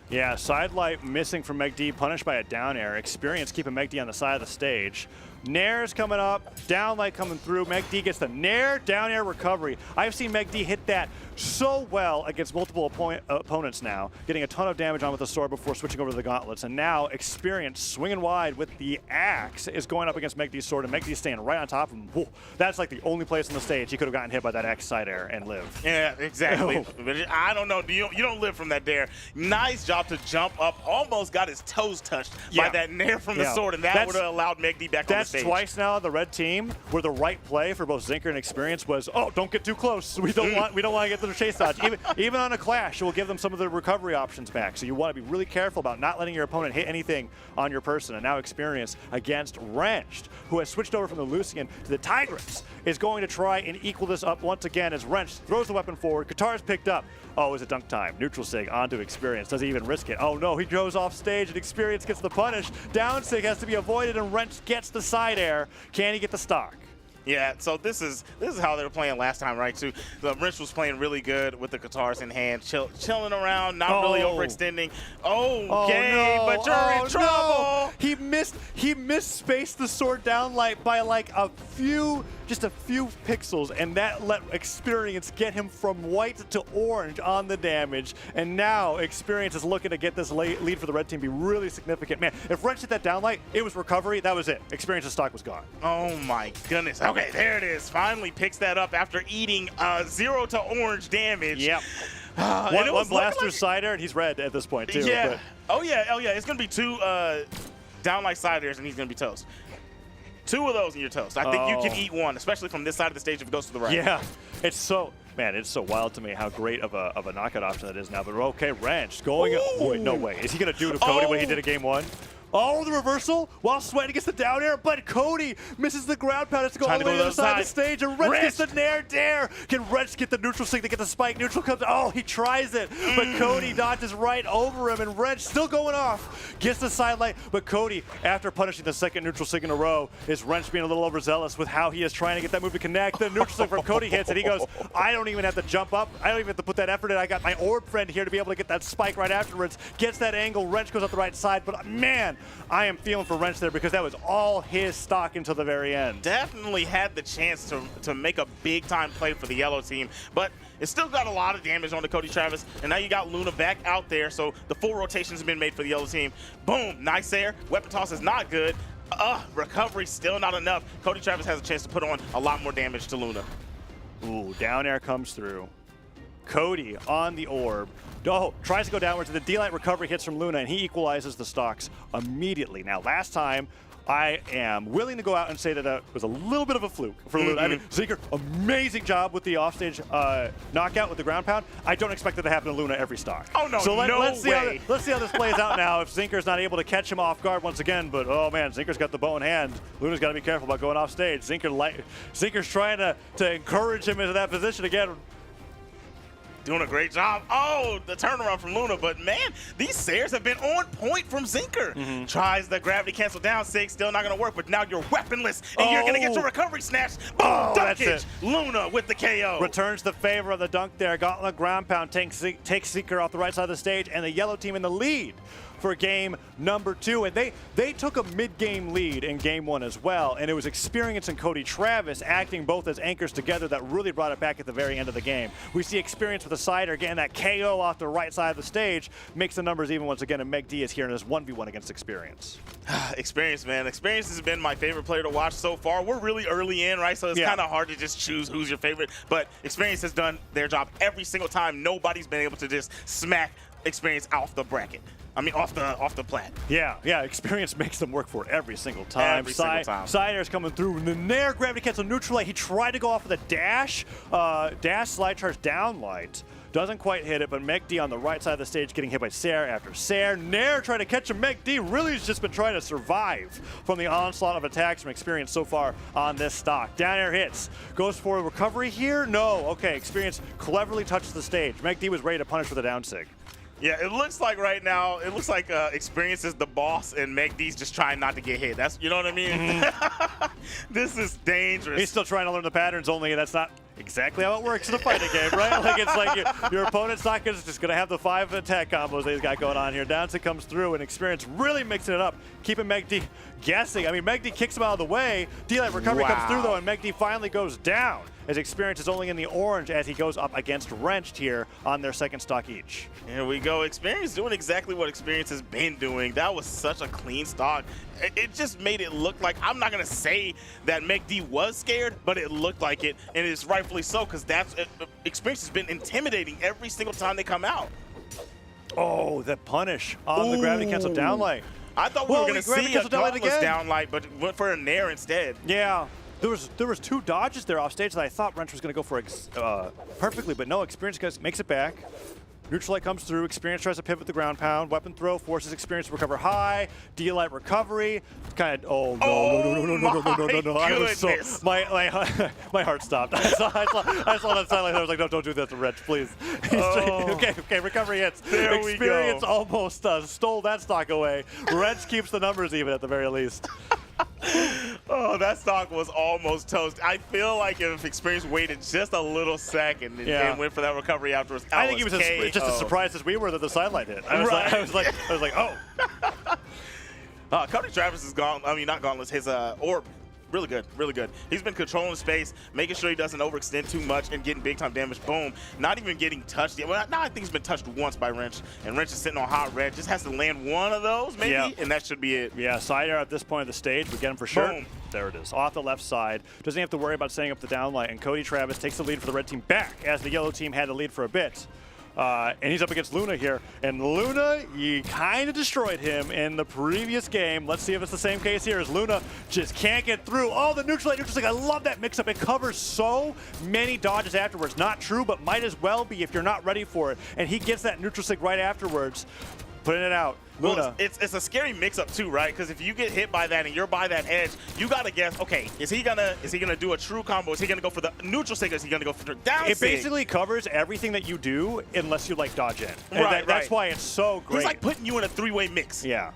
Yeah, side light missing from Meg D, punished by a down air. Experience keeping Meg D on the side of the stage. Nair's coming up, down light coming through. Meg D gets the Nair down air recovery. I've seen Meg D hit that so well against multiple opponents now, getting a ton of damage on with the sword before switching over to the gauntlets. And now Experience swinging wide with the axe is going up against Meg D's sword, and Meg D's staying right on top of him. Whoa, that's like the only place on the stage he could have gotten hit by that axe side air and live. Yeah, exactly. I don't know. You don't live from that dare. Nice job to jump up. Almost got his toes touched by that Nair from the sword, and that would have allowed Meg D back on the stage. That's twice now the red team where the right play for both Zinker and Experience was, oh, don't get too close. We don't want to get to the chase dodge. Even on a clash, it will give them some of the recovery options back. So you want to be really careful about not letting your opponent hit anything on your person. And now Experience against Wrenched, who has switched over from the Lucian to the Tigress, is going to try and equal this up once again as Wrenched throws the weapon forward. Qatar's picked up. Oh, is it dunk time? Neutral sig onto Experience. Does he even risk it? Oh no, he goes off stage and Experience gets the punish. Down sig has to be avoided and Wrenched gets the side side air. Can he get the stock? Yeah, so this is how they were playing last time, right? Too. The Wrench was playing really good with the guitars in hand, chilling around, not really overextending. Okay, no. but you're in trouble. No. He misspaced the sword down light by like just a few pixels, and that let Experience get him from white to orange on the damage. And now Experience is looking to get this lead for the red team be really significant. Man, if Wrench hit that down light, it was recovery. That was it. Experience's stock was gone. Oh my goodness. Okay, there it is. Finally picks that up after eating 0 to orange damage. Yep. One blaster side air, and he's red at this point too. Yeah. But. Oh yeah. It's gonna be 2 downlight side airs, and he's gonna be toast. 2 of those and you're toast. I think you can eat one, especially from this side of the stage if it goes to the right. Yeah, it's so wild to me how great of a knockout option that is now. But okay, Wrench going. Wait, no way. Is he gonna do to Cody what he did at game 1? Oh, the reversal while sweating gets the down air, but Cody misses the ground pound. It's to go all the way to the other side of the stage, and Wrench gets the nair dare. Can Wrench get the neutral stick to get the spike? Neutral comes. Oh, he tries it, but Cody dodges right over him, and Wrench still going off. Gets the side light, but Cody, after punishing the second neutral stick in a row, is Wrench being a little overzealous with how he is trying to get that move to connect. The neutral stick from Cody hits, and he goes, I don't even have to jump up. I don't even have to put that effort in. I got my orb friend here to be able to get that spike right afterwards. Gets that angle. Wrench goes up the right side, but man, I am feeling for Wrench there because that was all his stock until the very end. Definitely had the chance to make a big-time play for the yellow team, but it still got a lot of damage on the Cody Travis, and now you got Luna back out there, so the full rotation's been made for the yellow team. Boom, nice air. Weapon toss is not good. Recovery still not enough. Cody Travis has a chance to put on a lot more damage to Luna. Ooh, down air comes through. Cody on the orb. Oh, tries to go downwards, and the D-Light recovery hits from Luna, and he equalizes the stocks immediately. Now, last time, I am willing to go out and say that was a little bit of a fluke for Luna. I mean, Zinker, amazing job with the offstage knockout with the ground pound. I don't expect that to happen to Luna every stock. Oh, no, so let's see how this plays out now if Zinker's not able to catch him off guard once again. But, oh, man, Zinker's got the bow in hand. Luna's got to be careful about going off stage. Zinker's trying to encourage him into that position again. Doing a great job. Oh, the turnaround from Luna. But, man, these Sayers have been on point from Zinker. Tries the gravity cancel down 6. Still not going to work. But now you're weaponless. And you're going to get your recovery snatch. Boom, dunkage. Luna with the KO. Returns the favor of the dunk there. Gauntlet ground pound takes Zinker off the right side of the stage. And the yellow team in the lead for game number 2. And they took a mid-game lead in game 1 as well. And it was Experience and Cody Travis acting both as anchors together that really brought it back at the very end of the game. We see Experience with a sider getting that KO off the right side of the stage. Makes the numbers even once again. And Meg D is here in this 1v1 against Experience. Experience, man. Experience has been my favorite player to watch so far. We're really early in, right? So it's kind of hard to just choose who's your favorite. But Experience has done their job every single time. Nobody's been able to just smack Experience off the bracket. I mean, off the plat. Yeah, Experience makes them work for it every single time. Every single time. Side air's coming through. And the nair gravity cancel neutral light. He tried to go off with a dash slide charge down light. Doesn't quite hit it, but Meg D on the right side of the stage getting hit by Sair after Sair. Nair trying to catch him. Meg D really has just been trying to survive from the onslaught of attacks from Experience so far on this stock. Down air hits. Goes for a recovery here? No. Okay, Experience cleverly touches the stage. Meg D was ready to punish with a down sig. Yeah, it looks like right now, Experience is the boss and Meg D's just trying not to get hit. That's, you know what I mean? This is dangerous. He's still trying to learn the patterns, only that's not exactly how it works in a fighting game, right? Like, it's like your opponent's not just going to have the 5 attack combos that he's got going on here. Downstick comes through, and Experience really mixing it up, keeping Meg D guessing. I mean, Meg D kicks him out of the way. D-Light recovery comes through, though, and Meg D finally goes down, as Experience is only in the orange as he goes up against Wrenched here on their second stock each. Here we go. Experience doing exactly what Experience has been doing. That was such a clean stock. It just made it look like, I'm not going to say that Meg D was scared, but it looked like it, and it's rightfully so, because Experience has been intimidating every single time they come out. Oh, the punish on the gravity cancel downlight. I thought we were going to see a Dauntless downlight, but went for a nair instead. Yeah. There was 2 dodges there off stage that I thought Wrench was going to go for perfectly, but no, Experience makes it back. Neutral light comes through. Experience tries to pivot the ground pound. Weapon throw forces Experience to recover high. D-Light recovery. Kind of, no. I was so, my heart stopped. I saw that silence. I was like, no, don't do that to Wrench, please. Okay, recovery hits. There Experience we go. Almost stole that stock away. Wrench keeps the numbers even at the very least. Oh, that stock was almost toast. I feel like if Experience waited just a little second and went for that recovery afterwards, I think he was just as surprised as we were that the sideline hit. I was like, oh. Cody Travis is gone. I mean, not gauntless. His orb. Really good, really good. He's been controlling space, making sure he doesn't overextend too much and getting big time damage. Boom. Not even getting touched yet. Well, now I think he's been touched once by Wrench, and Wrench is sitting on hot red. Just has to land one of those, maybe, and that should be it. Yeah, side air at this point of the stage. We get him for sure. Boom. There it is, off the left side. Doesn't have to worry about setting up the downlight, and Cody Travis takes the lead for the red team back as the yellow team had the lead for a bit. And he's up against Luna here. And Luna, you kind of destroyed him in the previous game. Let's see if it's the same case here as Luna just can't get through. Oh, the neutral stick. I love that mix-up. It covers so many dodges afterwards. Not true, but might as well be if you're not ready for it. And he gets that neutral stick right afterwards, putting it out. Luna. Well, it's a scary mix-up too, right? Because if you get hit by that and you're by that edge, you gotta guess. Okay, is he gonna do a true combo? Is he gonna go for the neutral sig? Or is he gonna go for the down? It basically covers everything that you do unless you like dodge in. Right, That's why it's so great. He's like putting you in a three-way mix. Yeah.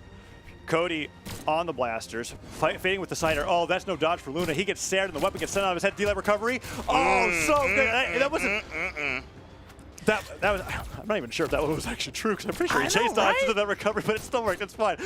Cody on the blasters, fading with the cider. Oh, that's no dodge for Luna. He gets stared and the weapon gets sent out of his head. Delay recovery. Oh, so good. That wasn't. That was, I'm not even sure if that one was actually true because I'm pretty sure he chased dodged into that recovery, but it still worked. It's fine.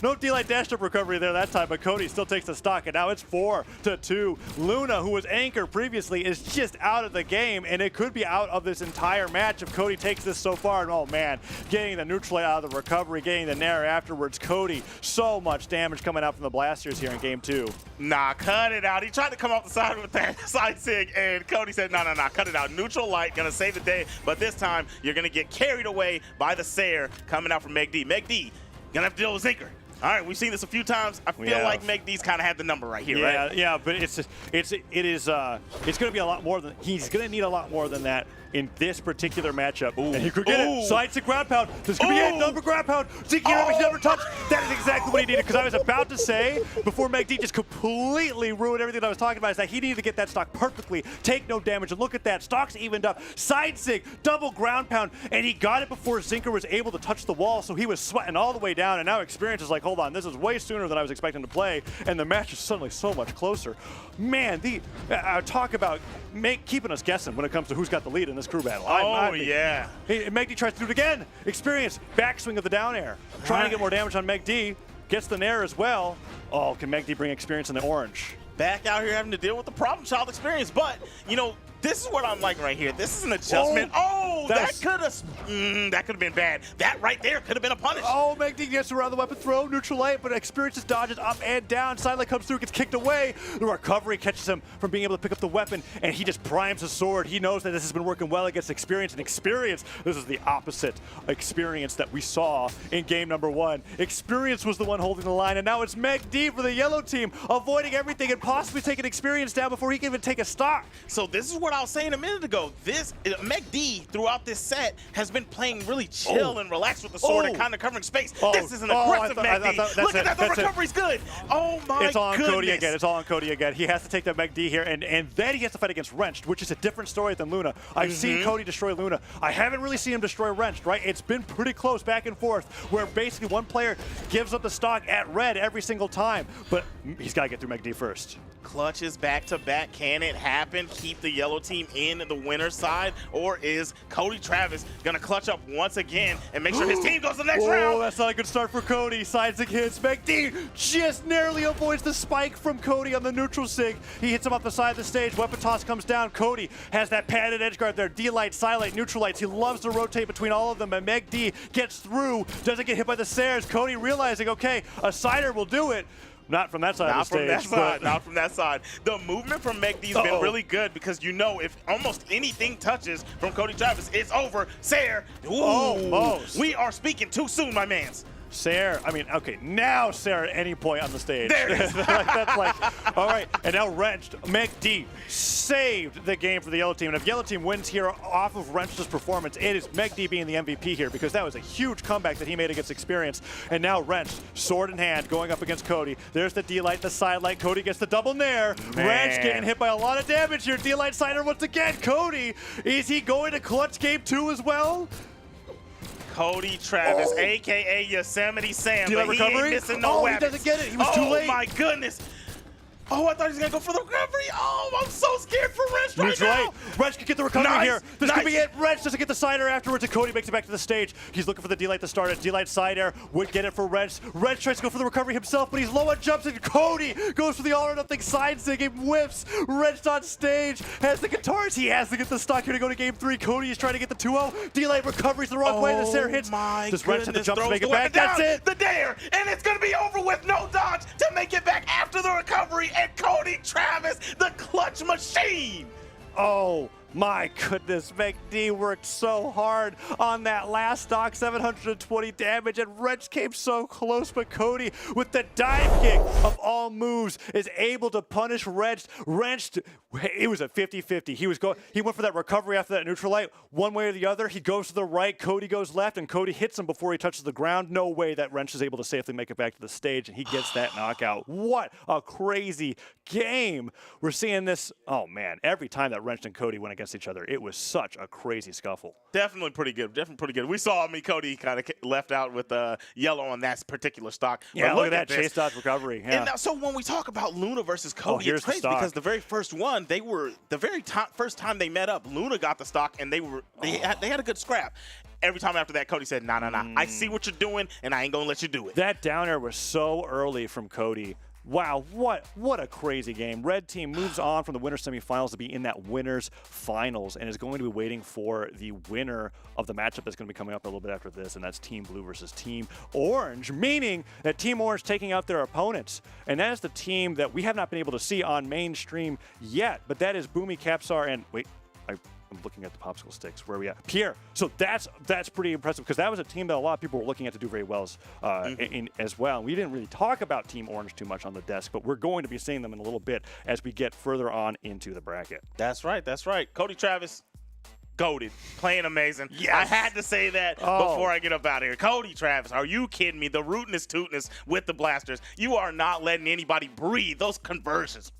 No D-Light dashed up recovery there that time, but Cody still takes the stock, and now it's 4-2. Luna, who was anchor previously, is just out of the game, and it could be out of this entire match if Cody takes this so far. And oh man, getting the neutral out of the recovery, getting the nair afterwards. Cody, so much damage coming out from the blasters here in game 2. Nah, cut it out. He tried to come off the side with that side sig, and Cody said, no, cut it out. Neutral light, gonna save the day. But this time, you're going to get carried away by the Sayer coming out from Meg D. Meg D, going to have to deal with Zinker. All right, we've seen this a few times. I feel like Meg D's kind of had the number right here, right? Yeah, but it's going to be a lot more than, he's going to need a lot more than that in this particular matchup. Ooh. And he could get it. Side to ground pound. There's going to be another ground pound. Zeke never touched. That is exactly what he needed, because I was about to say, before Meg D just completely ruined everything that I was talking about, is that he needed to get that stock perfectly, take no damage, and look at that. Stock's evened up. Side sig, double ground pound, and he got it before Zinker was able to touch the wall, so he was sweating all the way down, and now Experience is like, hold on, this is way sooner than I was expecting to play, and the match is suddenly so much closer. Man, talk about keeping us guessing when it comes to who's got the lead in this crew battle. Yeah. Hey, Meg D tries to do it again. Experience, backswing of the down air. Trying to get more damage on Meg D. Gets the nair as well. Oh, can Meg D bring Experience in the orange? Back out here having to deal with the problem child Experience. But, you know, this is what I'm liking right here. This is an adjustment. That could have been bad. That right there could have been a punish. Oh, Meg D gets around the weapon throw, neutral light, but Experience just dodges up and down. Sidelight comes through, gets kicked away. The recovery catches him from being able to pick up the weapon, and he just primes his sword. He knows that this has been working well against Experience, and Experience, this is the opposite Experience that we saw in game number 1. Experience was the one holding the line, and now it's Meg D for the yellow team, avoiding everything and possibly taking Experience down before he can even take a stock. So this is what I was saying a minute ago. Meg D throughout this set has been playing really chill and relaxed with the sword and kind of covering space. This is an aggressive Meg D. Look at that, the recovery's good. Oh my goodness. It's all on Cody again. It's all on Cody again. He has to take that Meg D here, and then he has to fight against Wrenched, which is a different story than Luna. I've seen Cody destroy Luna. I haven't really seen him destroy Wrenched, right? It's been pretty close back and forth, where basically one player gives up the stock at red every single time, but he's got to get through Meg D first. Clutches back-to-back. Can it happen? Keep the yellow team in the winner's side? Or is Cody Travis going to clutch up once again and make sure his team goes to the next round? Oh, that's not a good start for Cody. Side sig hits. Meg D just narrowly avoids the spike from Cody on the neutral sig. He hits him off the side of the stage. Weapon toss comes down. Cody has that padded edge guard there. D-light, side-light, neutral lights. He loves to rotate between all of them, and Meg D gets through. Doesn't get hit by the Sayers. Cody realizing, okay, a cider will do it. Not from that side of the stage. Not from that side. The movement from Meg D's been really good, because you know if almost anything touches from Cody Travis, it's over. Sayer, almost. We are speaking too soon, my mans. Sayer, I mean, okay, now Sayer at any point on the stage. There it is. That's like, all right, and now Wrenched. Meg D saved the game for the yellow team, and if yellow team wins here off of Wrenched's performance, it is Meg D being the MVP here, because that was a huge comeback that he made against Experience. And now Wrenched, sword in hand, going up against Cody. There's the D-light, the side light. Cody gets the double nair. Wrenched getting hit by a lot of damage here. D-light cider once again. Cody, is he going to clutch game 2 as well? Cody Travis, a.k.a. Yosemite Sam, but he ain't missing no weapons. He doesn't get it. He was too late. Oh, my goodness. Oh, I thought he was going to go for the recovery. Oh, I'm so scared for Wrench right now. Wrench can get the recovery here. This Nice. could be it. Wrench doesn't get the side air afterwards, and Cody makes it back to the stage. He's looking for the D-Light to start it. D-Light side air would get it for Wrench. Wrench tries to go for the recovery himself, but he's low on jumps, and Cody goes for the all-or-nothing side sig and whiffs. Wrench on stage has the guitars. He has to get the stock here to go to game 3. Cody is trying to get the 2-0. D-Light recoveries the wrong way. The Sarah hits. Does Wrench have the jump to make it back? That's it. The dare, and it's going to be over with. No dodge to make it back after the recovery, and Cody Travis, the clutch machine. Oh my goodness, McD worked so hard on that last stock, 720 damage, and Wrench came so close, but Cody, with the dive kick of all moves, is able to punish Wrench. It was a 50-50. He went for that recovery after that neutral light, one way or the other. He goes to the right, Cody goes left, and Cody hits him before he touches the ground. No way that Wrench is able to safely make it back to the stage, and he gets that knockout. What a crazy game. We're seeing this, oh man, every time that Wrench and Cody went against each other, it was such a crazy scuffle. Definitely pretty good. We saw Cody kind of left out with yellow on that particular stock. Yeah, but look at that chase dodge recovery. Yeah. And now, so when we talk about Luna versus Cody, here's it's crazy the stock. because the very first one, first time they met up, Luna got the stock and they had a good scrap. Every time after that, Cody said, nah, I see what you're doing and I ain't gonna let you do it. That down air was so early from Cody. Wow, what a crazy game. Red team moves on from the winner semifinals to be in that winners finals and is going to be waiting for the winner of the matchup that's going to be coming up a little bit after this, and that's Team Blue versus Team Orange, meaning that Team Orange taking out their opponents. And that is the team that we have not been able to see on mainstream yet, but that is Boomy, Capsar, and wait, I'm looking at the popsicle sticks. Where are we at? Pierre. So that's pretty impressive because that was a team that a lot of people were looking at to do very well as well. And we didn't really talk about Team Orange too much on the desk, but we're going to be seeing them in a little bit as we get further on into the bracket. That's right. Cody Travis, goated, playing amazing. Yes. I had to say that before I get up out of here. Cody Travis, are you kidding me? The rootinest tootness with the blasters. You are not letting anybody breathe. Those conversions.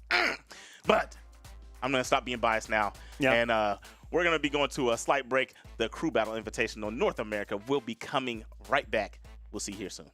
But I'm going to stop being biased now. Yeah. And we're going to be going to a slight break. The Crew Battle Invitational North America will be coming right back. We'll see you here soon.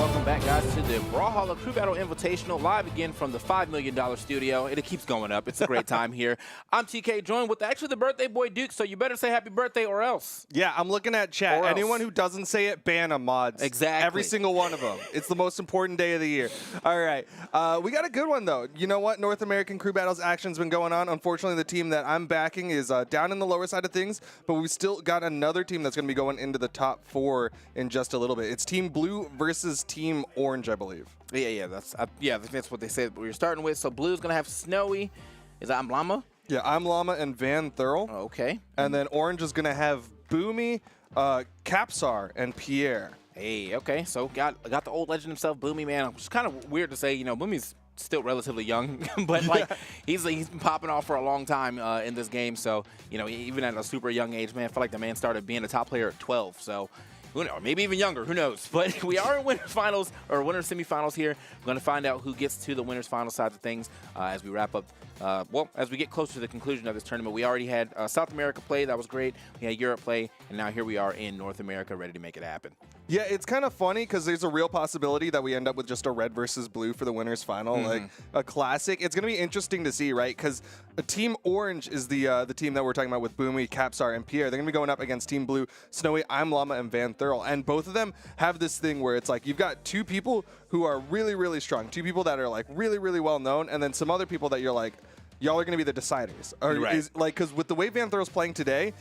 Welcome back, guys, to the Brawlhalla Crew Battle Invitational, live again from the $5 million studio. It keeps going up. It's a great time here. I'm TK, joined with actually the birthday boy Duke, so you better say happy birthday or else. Yeah, I'm looking at chat. Or else. Anyone who doesn't say it, ban them, mods. Exactly. Every single one of them. It's the most important day of the year. All right. We got a good one, though. You know what? North American Crew Battles action's been going on. Unfortunately, the team that I'm backing is down in the lower side of things, but we've still got another team that's going to be going into the top 4 in just a little bit. It's Team Blue versus Team Orange, I believe. Yeah, that's what they said we were starting with. So Blue's going to have Snowy. Is that Llama? Yeah, I'm Llama and Van Thurl. Okay. And then Orange is going to have Boomy, Capsar, and Pierre. Hey, okay. So got the old legend himself, Boomy, man. Which is kind of weird to say, you know, Boomy's still relatively young, but like he's been popping off for a long time in this game. So, you know, even at a super young age, man, I feel like the man started being a top player at 12. So, who knows? Maybe even younger. Who knows? But we are in winners finals or winners semifinals here. We're going to find out who gets to the winners final side of things as we wrap up. As we get closer to the conclusion of this tournament. We already had South America play. That was great. We had Europe play, and now here we are in North America, ready to make it happen. Yeah, it's kind of funny because there's a real possibility that we end up with just a red versus blue for the winners final, like a classic. It's going to be interesting to see, right? Because Team Orange is the team that we're talking about with Boomy, Capsar, and Pierre. They're going to be going up against Team Blue, Snowy, I'm Llama, and Van Thurl. And both of them have this thing where it's like you've got two people who are really, really strong, two people that are like really, really well known, and then some other people that you're like, y'all are going to be the deciders. Or right. Because with the way Van Thurl's playing today,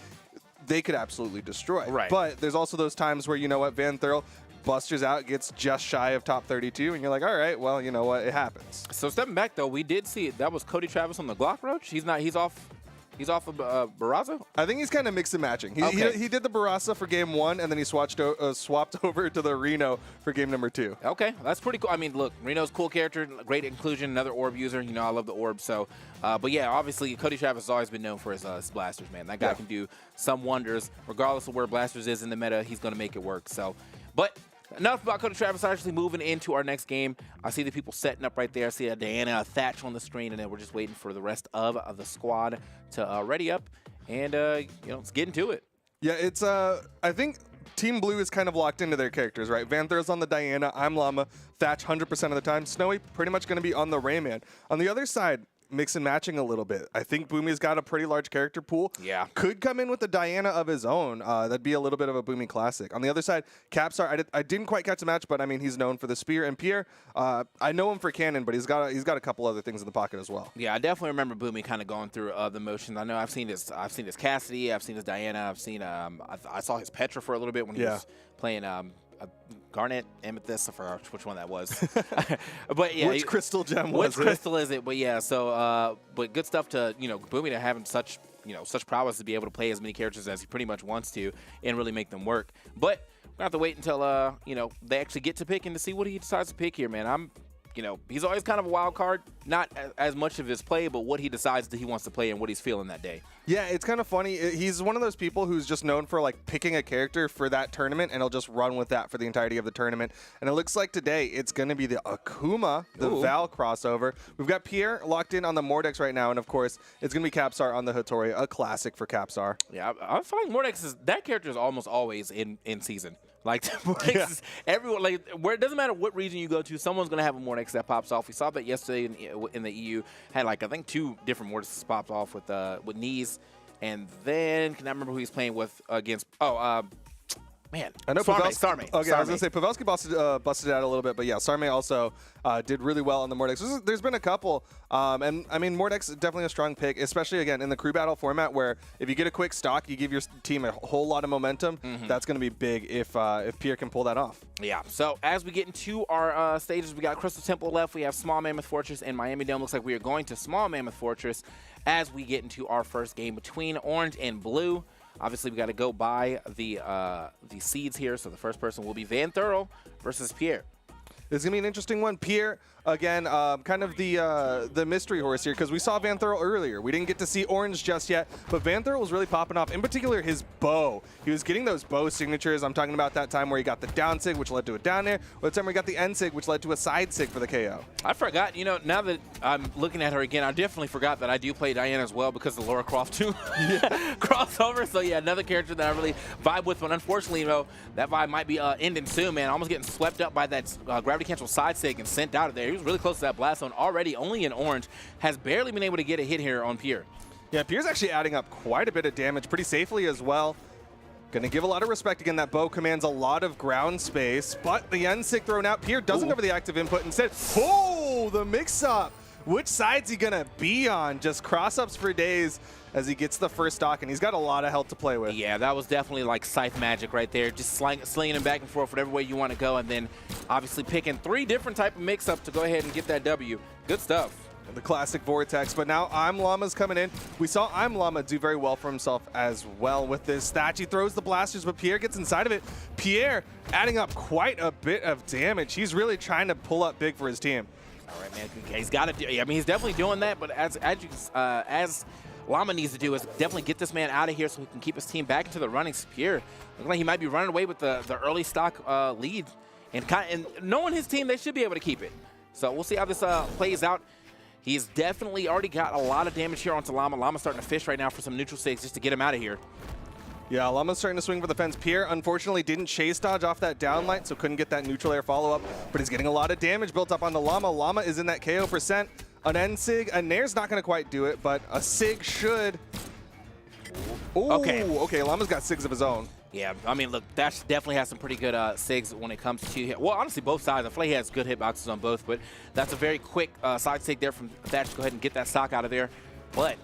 they could absolutely destroy. Right. But there's also those times where, you know what, Van Thurl busters out, gets just shy of top 32, and you're like, all right, well, you know what, it happens. So stepping back, though, we did see that was Cody Travis on the Glock Roach. He's off of Barraza? I think he's kind of mix and matching. He did the Barraza for game 1, and then he swapped over to the Reno for game number 2. Okay, that's pretty cool. I mean, look, Reno's a cool character, great inclusion, another orb user. You know, I love the orb. So, but yeah, obviously, Cody Travis has always been known for his blasters, man. That guy can do some wonders. Regardless of where blasters is in the meta, he's going to make it work. So, but enough about Cody Travis. Actually moving into our next game. I see the people setting up right there. I see a Diana, a Thatch on the screen, and then we're just waiting for the rest of the squad to ready up. And, let's get into it. Yeah, it's, I think Team Blue is kind of locked into their characters, right? Van Thur's on the Diana, I'm Llama, Thatch 100% of the time. Snowy pretty much going to be on the Rayman. On the other side, mix and matching a little bit. I think Boomy's got a pretty large character pool. Yeah. Could come in with a Diana of his own. That'd be a little bit of a Boomy classic. On the other side, Capsar, I didn't quite catch the match, but I mean, he's known for the spear. And Pierre, I know him for cannon, but he's got a couple other things in the pocket as well. Yeah, I definitely remember Boomy kind of going through the motions. I know I've seen his Cassidy, I've seen his Diana, I've seen I saw his Petra for a little bit when he was playing Garnet, Amethyst, I forgot which one that was. But yeah, which crystal gem was it? Which crystal is it? But yeah, so but good stuff to Boomy to have him such prowess to be able to play as many characters as he pretty much wants to and really make them work. But we're gonna have to wait until they actually get to pick and to see what he decides to pick here, man. He's always kind of a wild card, not as much of his play, but what he decides that he wants to play and what he's feeling that day. Yeah, it's kind of funny. He's one of those people who's just known for like picking a character for that tournament, and he'll just run with that for the entirety of the tournament. And it looks like today it's going to be the Akuma, the Val crossover. We've got Pierre locked in on the Mordex right now, and of course it's going to be Capsar on the Hattori, a classic for Capsar. Yeah, I feel like Mordex that character is almost always in season. Like Mordex is everyone, like where it doesn't matter what region you go to, someone's gonna have a Mordex that pops off. We saw that yesterday in the EU. Had like I think 2 different Mordexes popped off with knees, and then can I remember who he's playing with against? Man, I know Sarme. Okay, I was going to say, Pavelski busted it out a little bit, but yeah, Sarme also did really well on the Mordex. There's been a couple, and I mean, Mordex is definitely a strong pick, especially, again, in the crew battle format where if you get a quick stock, you give your team a whole lot of momentum. That's going to be big if Pierre can pull that off. Yeah, so as we get into our stages, we got Crystal Temple left, we have Small Mammoth Fortress, and Miami Dome. Looks like we are going to Small Mammoth Fortress as we get into our first game between Orange and Blue. Obviously, we got to go by the seeds here, so the first person will be Van Thurl versus Pierre. This is going to be an interesting one. Pierre, again, kind of the mystery horse here, because we saw Van Thurl earlier. We didn't get to see Orange just yet, but Van Thurl was really popping off, in particular his bow. He was getting those bow signatures. I'm talking about that time where he got the down sig, which led to a down air, or the time where he got the end sig, which led to a side sig for the KO. I forgot, you know, now that I'm looking at her again, I definitely forgot that I do play Diana as well because of the Laura Croft 2 crossover. So, yeah, another character that I really vibe with, but unfortunately, you know, that vibe might be ending soon, man. Almost getting swept up by that gravity cancel side sig and sent out of there. He was really close to that blast zone already, only in Orange. Has barely been able to get a hit here on Pierre. Yeah, Pierre's actually adding up quite a bit of damage pretty safely as well. Gonna give a lot of respect. Again, that bow commands a lot of ground space, but the end sig thrown out. Pierre doesn't cover the active input. Instead, oh, the mix-up. Which side's he gonna be on? Just cross-ups for days as he gets the first stock, and he's got a lot of health to play with. Yeah, that was definitely like scythe magic right there. Just slinging him back and forth whatever way you want to go, and then obviously picking 3 different type of mix-up to go ahead and get that W. Good stuff. The classic Vortex, but now I'm Llama's coming in. We saw I'm Llama do very well for himself as well with this Thatch. He throws the blasters, but Pierre gets inside of it. Pierre adding up quite a bit of damage. He's really trying to pull up big for his team. All right, man. He's got to do. I mean, he's definitely doing that. But as Llama needs to do is definitely get this man out of here so he can keep his team back into the running. Pierre looks like he might be running away with the early stock lead, and knowing his team, they should be able to keep it. So we'll see how this plays out. He's definitely already got a lot of damage here onto Llama. Llama's starting to fish right now for some neutral stakes just to get him out of here. Yeah, Llama's starting to swing for the fence. Pierre, unfortunately, didn't chase dodge off that downlight, so couldn't get that neutral air follow-up, but he's getting a lot of damage built up on the Llama. Llama is in that KO %. An end sig, a nair's not going to quite do it, but a sig should. Ooh, okay, Llama's got sigs of his own. Yeah, I mean, look, Thatch definitely has some pretty good sigs when it comes to hit. Well, honestly, both sides. I feel like he has good hitboxes on both, but that's a very quick side sig there from Thatch to go ahead and get that stock out of there. But,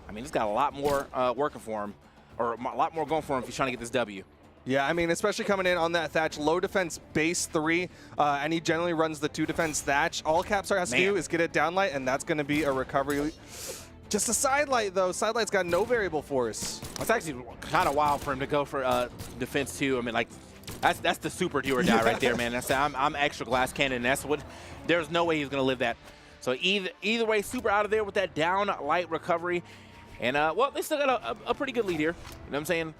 I mean, he's got a lot more working for him, or a lot more going for him if he's trying to get this W. Yeah, I mean, especially coming in on that Thatch, low defense base 3, and he generally runs the 2 defense Thatch. All Capstar has to do is get it downlight, and that's going to be a recovery. Just a side light, though. Side light's got no variable force. It's actually kind of wild for him to go for defense, too. I mean, like, that's the super do or die right there, man. That's I'm extra glass cannon. That's what. There's no way he's going to live that. So either way, super out of there with that down light recovery. And, well, they still got a pretty good lead here. You know what I'm saying?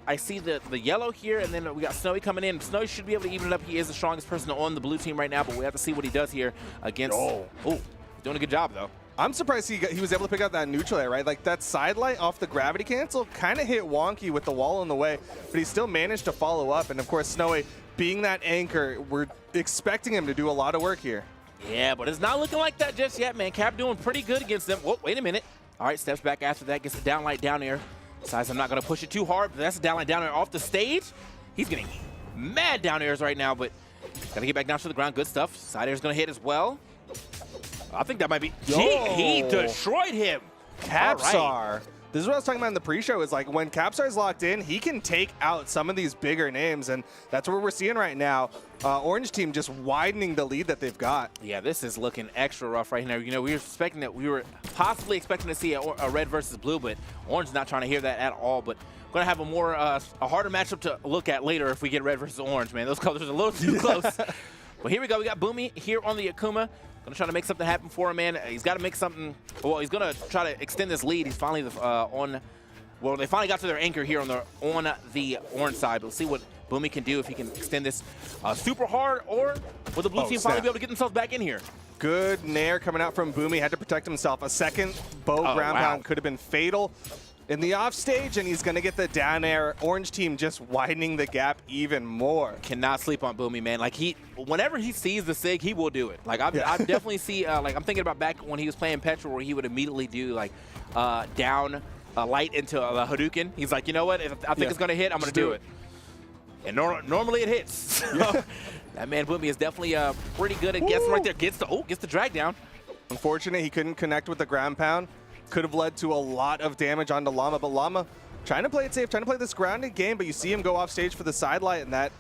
I see the yellow here, and then we got Snowy coming in. Snowy should be able to even it up. He is the strongest person on the blue team right now, but we have to see what he does here against. Oh, he's doing a good job, though. I'm surprised he was able to pick out that neutral air, right? Like that side light off the gravity cancel kind of hit wonky with the wall in the way, but he still managed to follow up. And of course, Snowy being that anchor, we're expecting him to do a lot of work here. Yeah, but it's not looking like that just yet, man. Cap doing pretty good against them. Whoa, wait a minute. All right, steps back after that, gets the down light down air. Decides I'm not going to push it too hard, but that's a down light down air off the stage. He's getting mad down airs right now, but got to get back down to the ground. Good stuff. Side air is going to hit as well. I think that might be. He destroyed him. Capstar. Right. This is what I was talking about in the pre-show, is like when Capstar's locked in, he can take out some of these bigger names, and that's what we're seeing right now. Orange team just widening the lead that they've got. Yeah, this is looking extra rough right now. You know, we were possibly expecting to see a red versus blue, but Orange is not trying to hear that at all. But going to have a harder matchup to look at later if we get red versus orange, man. Those colors are a little too close. But here we go. We got Boomy here on the Akuma. Gonna try to make something happen for him, man. He's got to make something. Well, he's gonna try to extend this lead. He's finally on. Well, they finally got to their anchor here on the orange side. We'll see what Boomy can do if he can extend this super hard, or will the blue team finally be able to get themselves back in here? Good nair coming out from Boomy. Had to protect himself. A second bow ground pound could have been fatal in the off stage, and he's going to get the down air. Orange team just widening the gap even more. Cannot sleep on Boomy, man. Like, whenever he sees the sig, he will do it. Like, I definitely see, like, I'm thinking about back when he was playing Petrol, where he would immediately do, like, down light into a Hadouken. He's like, you know what? If I think it's going to hit, I'm going to do it. And normally it hits. So, that man Boomy is definitely pretty good at guessing right there. Gets the drag down. Unfortunate he couldn't connect with the ground pound. Could have led to a lot of damage onto Llama, but Llama trying to play it safe, trying to play this grounded game, but you see him go off stage for the side light, and that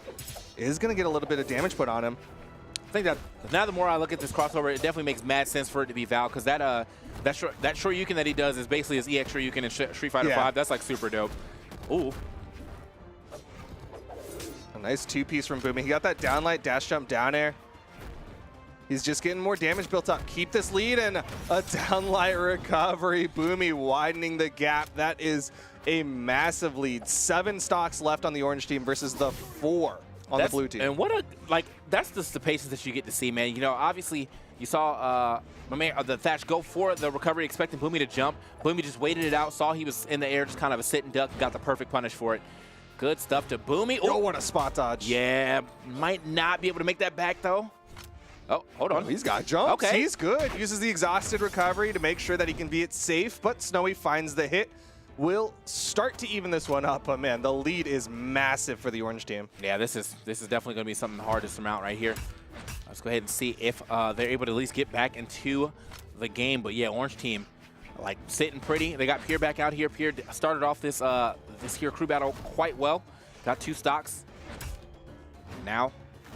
is going to get a little bit of damage put on him. I think that now the more I look at this crossover, it definitely makes mad sense for it to be Val, because that Shoryuken that he does is basically his EX Shoryuken in Street Fighter V. That's like super dope. Ooh. A nice two-piece from Boomy. He got that down light, dash jump, down air. He's just getting more damage built up. Keep this lead and a downlight recovery. Boomy widening the gap. That is a massive lead. 7 stocks left on the orange team versus the 4 on the blue team. And what a, like, that's just the patience that you get to see, man. You know, obviously, you saw my man, the Thatch go for the recovery, expecting Boomy to jump. Boomy just waited it out, saw he was in the air, just kind of a sit and duck, got the perfect punish for it. Good stuff to Boomy. Oh, what a spot dodge. Yeah, might not be able to make that back, though. Oh, hold on. Oh, he's got jumps. Okay. He's good. Uses the exhausted recovery to make sure that he can be it safe, but Snowy finds the hit. Will start to even this one up, but man, the lead is massive for the orange team. Yeah, this is definitely going to be something hard to surmount right here. Let's go ahead and see if they're able to at least get back into the game. But yeah, orange team, like, sitting pretty. They got Pierre back out here. Pierre started off this this here crew battle quite well. Got 2 stocks. Now,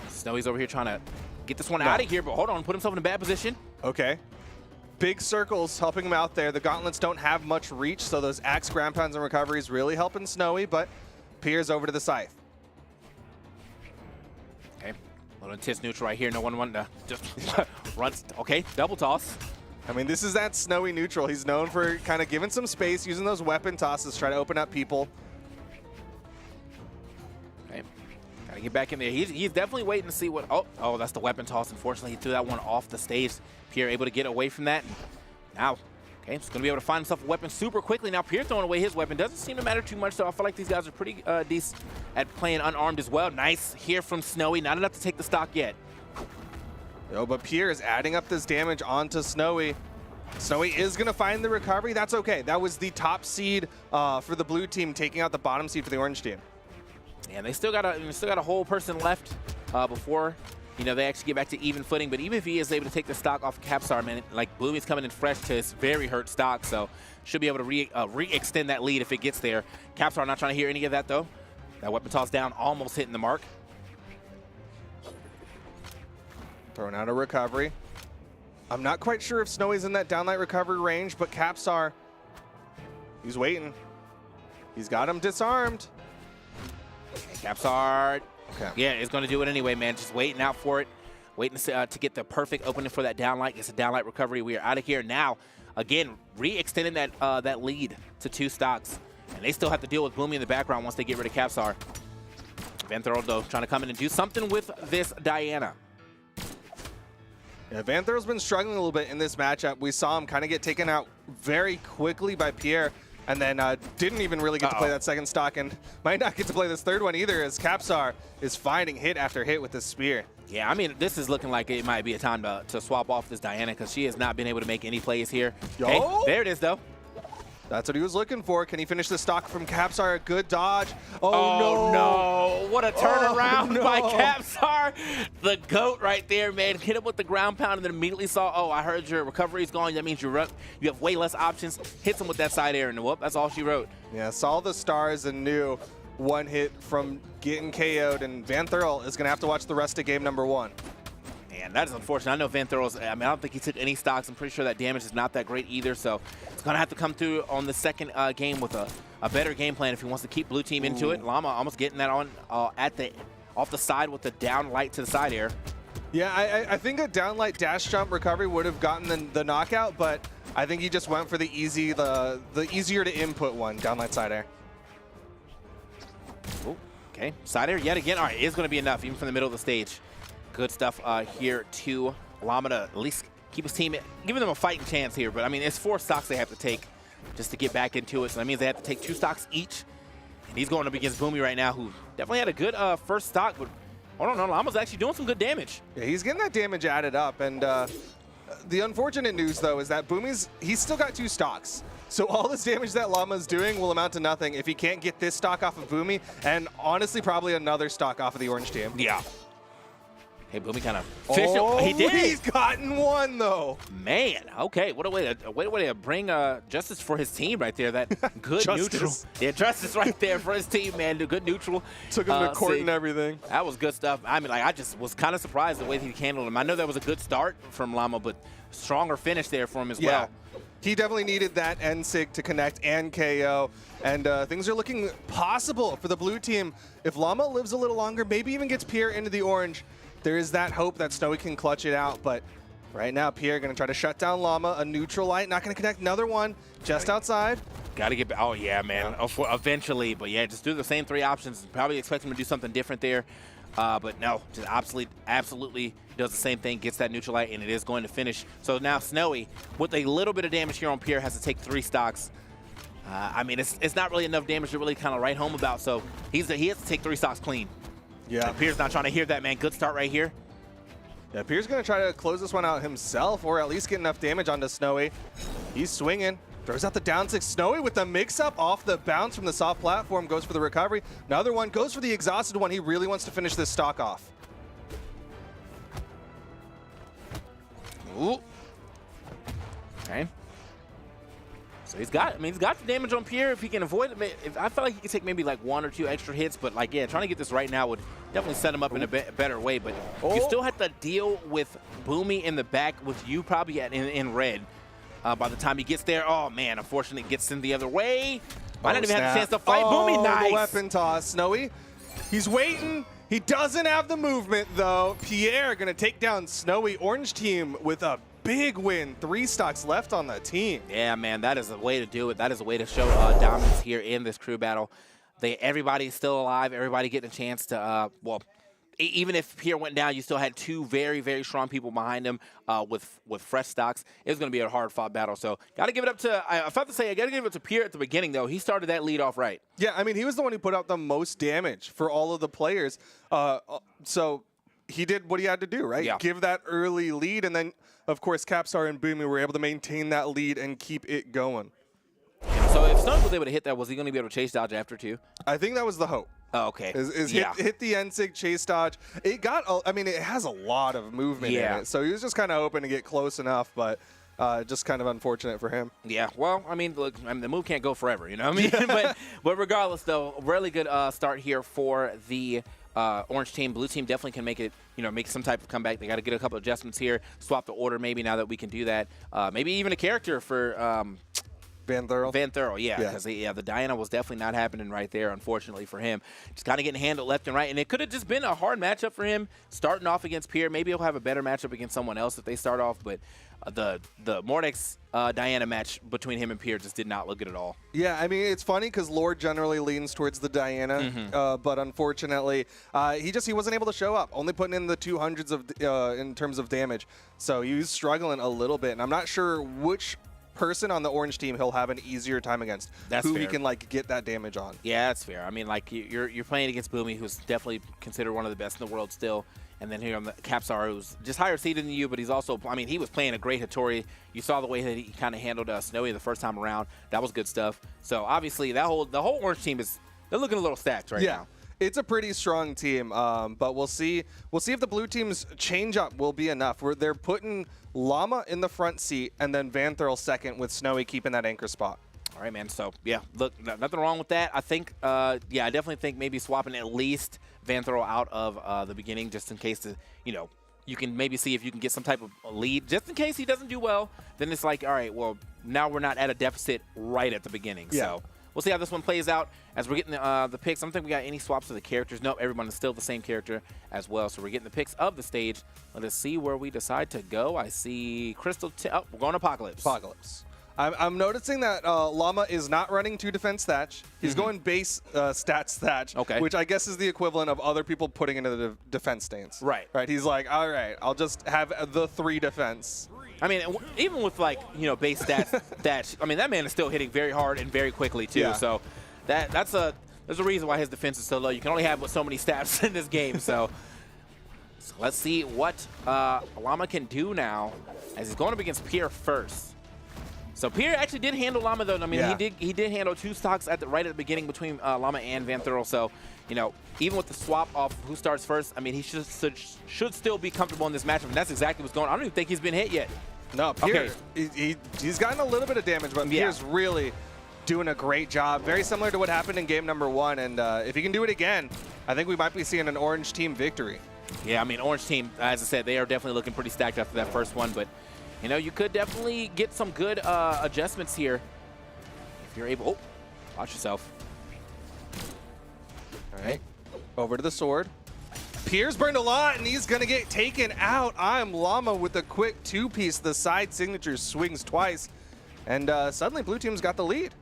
Snowy's over here trying to get this one out of here, but hold on, put himself in a bad position. Okay. Big circles helping him out there. The gauntlets don't have much reach, so those axe ground pounds and recoveries really helping Snowy, but Pierre's over to the scythe. Okay, a little intense neutral right here. No one wanted to just run. Okay, double toss. I mean, this is that Snowy neutral. He's known for kind of giving some space, using those weapon tosses, try to open up people. Okay, gotta get back in there. He's definitely waiting to see what. Oh, that's the weapon toss. Unfortunately, he threw that one off the stage. Pierre able to get away from that. Now, okay, he's gonna be able to find himself a weapon super quickly. Now, Pierre throwing away his weapon doesn't seem to matter too much, so I feel like these guys are pretty decent at playing unarmed as well. Nice here from Snowy. Not enough to take the stock yet. Yo, but Pierre is adding up this damage onto Snowy. Snowy is going to find the recovery. That's okay. That was the top seed for the blue team, taking out the bottom seed for the orange team. And they still got a whole person left before, you know, they actually get back to even footing. But even if he is able to take the stock off of Capstar, man, like, Boomy's coming in fresh to his very hurt stock, so should be able to re-extend that lead if it gets there. Capstar not trying to hear any of that, though. That weapon toss down, almost hitting the mark. Throwing out a recovery. I'm not quite sure if Snowy's in that downlight recovery range, but Capstar, he's waiting. He's got him disarmed. Capstar, okay. Yeah, is going to do it anyway, man. Just waiting out for it. Waiting to get the perfect opening for that downlight. It's a downlight recovery. We are out of here now. Again, re-extending that lead to 2 stocks. And they still have to deal with Boomy in the background once they get rid of Capstar. Van Thurl, though, trying to come in and do something with this Diana. Yeah, Van Thurl's been struggling a little bit in this matchup. We saw him kind of get taken out very quickly by Pierre, and then didn't even really get to play that second stock, and might not get to play this third one either, as Capstar is finding hit after hit with this spear. Yeah, I mean, this is looking like it might be a time to swap off this Diana, because she has not been able to make any plays here. Yo! Hey, there it is, though. That's what he was looking for. Can he finish the stock from Capstar? A good dodge. Oh, no. What a turnaround by no. Capstar. The GOAT right there, man. Hit him with the ground pound and then immediately saw, oh, I heard your recovery's gone. That means you have way less options. Hits him with that side air, and whoop, that's all she wrote. Yeah, saw the stars and knew one hit from getting KO'd, and Van Thurl is going to have to watch the rest of game number 1. Man, that is unfortunate. I know Van Thurl's, I mean, I don't think he took any stocks. I'm pretty sure that damage is not that great either, so it's going to have to come through on the second game with a better game plan if he wants to keep blue team into it. Llama almost getting that on off the side with the down light to the side air. Yeah, I think a downlight dash jump recovery would have gotten the knockout, but I think he just went for the easier to input one, downlight side air. Ooh, okay, side air yet again. All right, it's going to be enough, even from the middle of the stage. Good stuff here to Llama to at least keep his team, giving them a fighting chance here. But, I mean, it's 4 stocks they have to take just to get back into it. So that means they have to take 2 stocks each. And he's going up against Boomy right now, who definitely had a good first stock. But, hold on, Llama's actually doing some good damage. Yeah, he's getting that damage added up. And the unfortunate news, though, is that he's still got 2 stocks. So all this damage that Llama's doing will amount to nothing if he can't get this stock off of Boomy, and honestly, probably another stock off of the orange team. Yeah. Hey, Boomy kind of fished it. He did. He's gotten one, though. Man, okay. What a way to bring justice for his team right there. That good neutral. Yeah, justice right there for his team, man. The good neutral. Took him to court and everything. That was good stuff. I mean, like, I just was kind of surprised the way he handled him. I know that was a good start from Llama, but stronger finish there for him as well. He definitely needed that N-Sig to connect and KO, and things are looking possible for the blue team. If Llama lives a little longer, maybe even gets Pierre into the orange, there is that hope that Snowy can clutch it out, but right now Pierre going to try to shut down Llama, a neutral light, not going to connect, another one just outside. Got to get back. Oh, yeah, man. Eventually. But, yeah, just do the same 3 options. Probably expect him to do something different there. But, no, just absolutely does the same thing, gets that neutral light, and it is going to finish. So now Snowy, with a little bit of damage here on Pierre, has to take 3 stocks. I mean, it's not really enough damage to really kind of write home about, so he has to take 3 stocks clean. Yeah. And Pierre's not trying to hear that, man. Good start right here. Yeah, Pierre's going to try to close this one out himself, or at least get enough damage onto Snowy. He's swinging. Throws out the down 6. Snowy with the mix-up off the bounce from the soft platform. Goes for the recovery. Another one. Goes for the exhausted one. He really wants to finish this stock off. Ooh. Okay. So he's got the damage on Pierre if he can avoid it. I feel like he can take maybe like 1 or 2 extra hits, but like, yeah, trying to get this right now would definitely set him up in a better way. But you still have to deal with Boomy in the back with you probably in red. By the time he gets there, oh man, unfortunately gets in the other way. Might not even have a chance to fight Boomy. Nice. The weapon toss. Snowy, he's waiting. He doesn't have the movement though. Pierre gonna take down Snowy. Orange team with a big win. 3 stocks left on the team. Yeah, man, that is a way to do it. That is a way to show dominance here in this crew battle. Everybody's still alive. Everybody getting a chance to, even if Pierre went down, you still had 2 very, very strong people behind him with fresh stocks. It was going to be a hard-fought battle. So got to give it up to, I have to say, I got to give it to Pierre at the beginning, though. He started that lead off right. Yeah, I mean, he was the one who put out the most damage for all of the players. So he did what he had to do, right? Yeah. Give that early lead, and then, of course, Capstar and Boomy were able to maintain that lead and keep it going. So if Snowy was able to hit that, was he going to be able to chase dodge after, too? I think that was the hope. Oh, okay. Hit the NSIG chase dodge. It has a lot of movement in it, so he was just kind of hoping to get close enough, but just kind of unfortunate for him. Yeah, well, I mean, look, the move can't go forever, you know what I mean? but regardless, though, really good start here for the orange team. Blue team definitely can make it, make some type of comeback. They got to get a couple adjustments here, swap the order maybe now that we can do that. Maybe even a character for Van Thurl, yeah, because the Diana was definitely not happening right there, unfortunately for him. Just kind of getting handled left and right, and it could have just been a hard matchup for him starting off against Pierre. Maybe he'll have a better matchup against someone else if they start off, but the Mordex Diana match between him and Pierre just did not look good at all. Yeah, I mean, it's funny because Lord generally leans towards the Diana, but unfortunately, he wasn't able to show up, only putting in the 200s in terms of damage. So he was struggling a little bit, and I'm not sure which person on the orange team he'll have an easier time against. That's who fair. He can get that damage on. Yeah, that's fair. I mean, like you're playing against Boomy, who's definitely considered one of the best in the world still, and then here on the Capsar, who's just higher seeded than you, but he's also, I mean, he was playing a great Hattori. You saw the way that he kind of handled Snowy the first time around. That was good stuff. So obviously, the whole orange team they're looking a little stacked right now. It's a pretty strong team, but we'll see. We'll see if the blue team's change-up will be enough. They're putting Llama in the front seat and then Van Thurl second with Snowy keeping that anchor spot. All right, man. So, yeah, look, nothing wrong with that. I think, I definitely think maybe swapping at least Van Thurl out of the beginning just in case, you can maybe see if you can get some type of lead. Just in case he doesn't do well, then it's like, all right, well, now we're not at a deficit right at the beginning. Yeah. So we'll see how this one plays out as we're getting the picks. I don't think we got any swaps of the characters. Nope, everyone is still the same character as well. So we're getting the picks of the stage. Let us see where we decide to go. I see Crystal. We're going Apocalypse. I'm noticing that Llama is not running 2 defense thatch. He's going base stats thatch, which I guess is the equivalent of other people putting into the defense stance. Right. He's like, all right, I'll just have the 3 defense. I mean, even with base stats thatch, I mean, that man is still hitting very hard and very quickly too. Yeah. So there's a reason why his defense is so low. You can only have so many stats in this game. So let's see what Llama can do now as he's going up against Pierre first. So Pierre actually did handle Llama though. I mean, he did handle 2 stocks right at the beginning between Llama and Van Thurl. So even with the swap off who starts first, I mean, he should still be comfortable in this matchup. And that's exactly what's going on. I don't even think he's been hit yet. No, Pierre, he's gotten a little bit of damage, but Pierre's really doing a great job. Very similar to what happened in game number 1. And if he can do it again, I think we might be seeing an orange team victory. Yeah, I mean, orange team, as I said, they are definitely looking pretty stacked after that first one. But you could definitely get some good adjustments here if you're able. Oh, watch yourself. All right, over to the sword. Pierce burned a lot, and he's going to get taken out. I'm Llama with a quick two-piece. The side signature swings twice, and suddenly blue team's got the lead.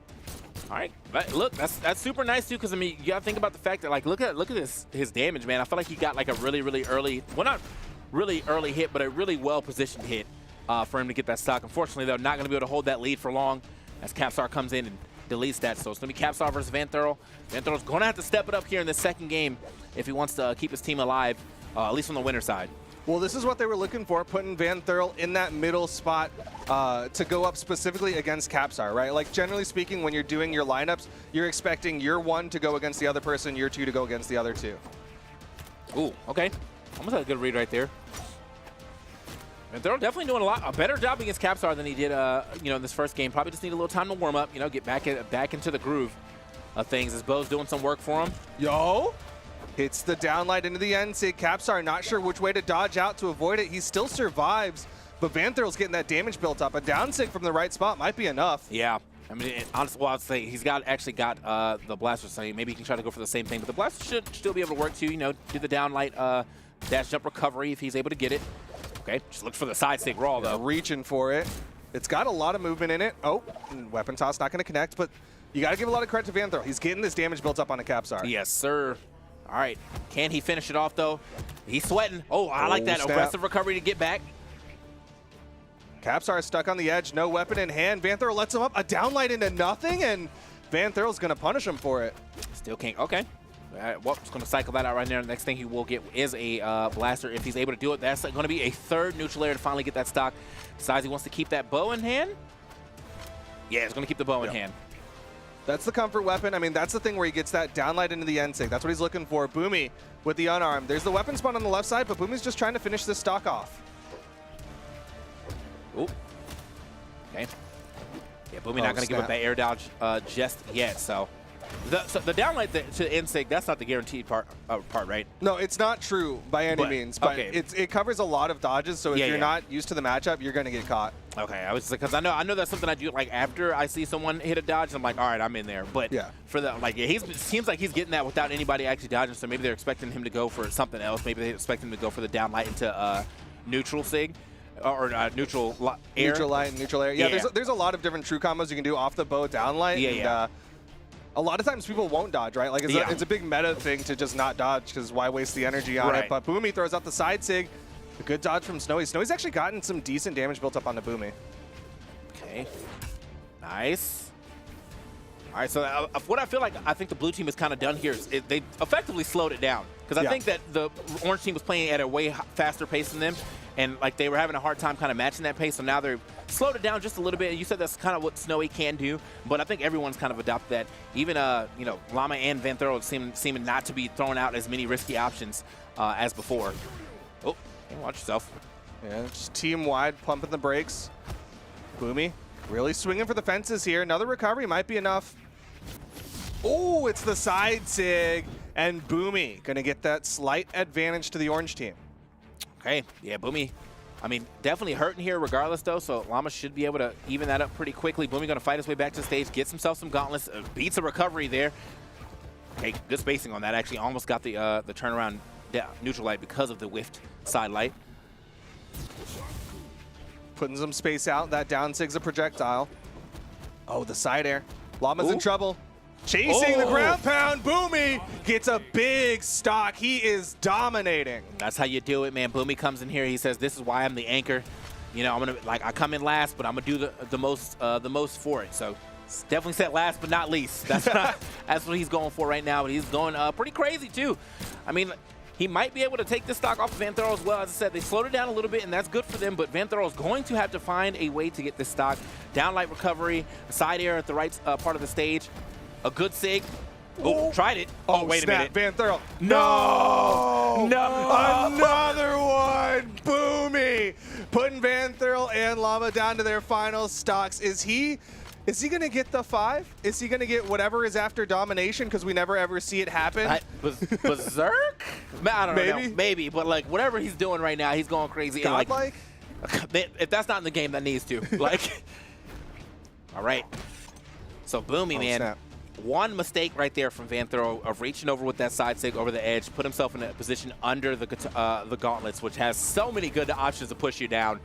All right, but look, that's super nice too, because I mean, you gotta think about the fact that like, look at his damage, man. I feel like he got like a really early, well, not really early hit, but a really well positioned hit for him to get that stock. Unfortunately, they're not gonna be able to hold that lead for long as Capstar comes in and deletes that. So it's gonna be Capstar versus Vanthurl. Vanthurl's gonna have to step it up here in the second game if he wants to keep his team alive, at least on the winner side. Well, this is what they were looking for, putting Vanthurl in that middle spot to go up specifically against Capstar, right? Like, generally speaking, when you're doing your lineups, you're expecting your one to go against the other person, your two to go against the other two. Ooh, okay. Almost had a good read right there. Vanthurl definitely doing a better job against Capstar than he did, in this first game. Probably just need a little time to warm up, get back into the groove of things as Bo's doing some work for him. Yo! Hits the downlight into the end. Sig Capstar not sure which way to dodge out to avoid it. He still survives, but Vanthurl's getting that damage built up. A down sig from the right spot might be enough. Yeah. I mean, honestly, well, I'd say he's actually got the blaster, so maybe he can try to go for the same thing. But the blaster should still be able to work too, do the downlight dash jump recovery if he's able to get it. Okay, just look for the side sig raw, though. Reaching for it. It's got a lot of movement in it. Oh, weapon toss not going to connect, but you got to give a lot of credit to Vanthurl. He's getting this damage built up on a Capstar. Yes, sir. All right, can he finish it off, though? He's sweating. Oh, I like that. Snap. Aggressive recovery to get back. Capstar stuck on the edge, no weapon in hand. Vanthurl lets him up, a downlight into nothing, and Vanthurl's going to punish him for it. Still can't. Okay. Well, just going to cycle that out right there. The next thing he will get is a blaster. If he's able to do it, that's going to be a third neutral air to finally get that stock. Decides he wants to keep that bow in hand. Yeah, he's going to keep the bow in hand. That's the comfort weapon. I mean, that's the thing where he gets that downlight into the end sig. That's what he's looking for. Boomy with the unarmed. There's the weapon spawn on the left side, but Boomy's just trying to finish this stock off. Ooh. Okay. Yeah, Boomy not going to give up that air dodge just yet, so the downlight to end sig, that's not the guaranteed part, right? No, it's not true by any means, but it covers a lot of dodges, so if you're not used to the matchup, you're going to get caught. Okay, I was because I know that's something I do like after I see someone hit a dodge, I'm like, all right, I'm in there. But for the it seems like he's getting that without anybody actually dodging, so maybe they're expecting him to go for something else. Maybe they expect him to go for the downlight into neutral sig. Or neutral air. Neutral light and neutral air. Yeah, there's a lot of different true combos you can do off the bow downlight. A lot of times people won't dodge, right? Like it's a big meta thing to just not dodge because why waste the energy on it? But Boomy throws out the side sig. A good dodge from Snowy. Snowy's actually gotten some decent damage built up onto Boomy. Okay. Nice. All right, so what I feel like I think the blue team has kind of done here is they effectively slowed it down. Because I think that the orange team was playing at a way faster pace than them. And like they were having a hard time kind of matching that pace, so now they've slowed it down just a little bit. You said that's kind of what Snowy can do, but I think everyone's kind of adopted that. Even Llama and Vanthurl seeming not to be throwing out as many risky options as before. Oh, watch yourself. Yeah, just team wide, pumping the brakes. Boomy really swinging for the fences here. Another recovery might be enough. Oh, it's the side sig, and Boomy gonna get that slight advantage to the orange team. Okay, yeah, Boomy, I mean, definitely hurting here regardless, though, so Llama should be able to even that up pretty quickly. Boomy going to fight his way back to the stage, gets himself some gauntlets, beats a recovery there. Okay, good spacing on that. Actually almost got the turnaround neutral light because of the whiffed side light. Putting some space out. That down sig's a projectile. Oh, the side air. Llama's in trouble. Chasing the ground pound. Boomy gets a big stock. He is dominating. That's how you do it, man. Boomy comes in here. He says, "This is why I'm the anchor. I'm gonna I come in last, but I'm gonna do the most for it." So definitely set last but not least. That's what he's going for right now. But he's going pretty crazy too. I mean, he might be able to take this stock off of Vanthurl as well. As I said, they slowed it down a little bit, and that's good for them. But Vanthurl is going to have to find a way to get this stock. Downlight recovery, side air at the right part of the stage. A good sig. Oh, tried it. Oh, wait a minute. Vanthurl. No! Another one. Boomy. Putting Vanthurl and Llama down to their final stocks. Is he going to get the 5? Is he going to get whatever is after domination? Because we never ever see it happen. Berserk? I don't know. Maybe. But like whatever he's doing right now, he's going crazy. Godlike? If that's not in the game, that needs to. Like, all right. So Boomy, man. Snap. one mistake right there from Van Thurl of reaching over with that side sig over the edge, put himself in a position under the gauntlets, which has so many good options to push you down.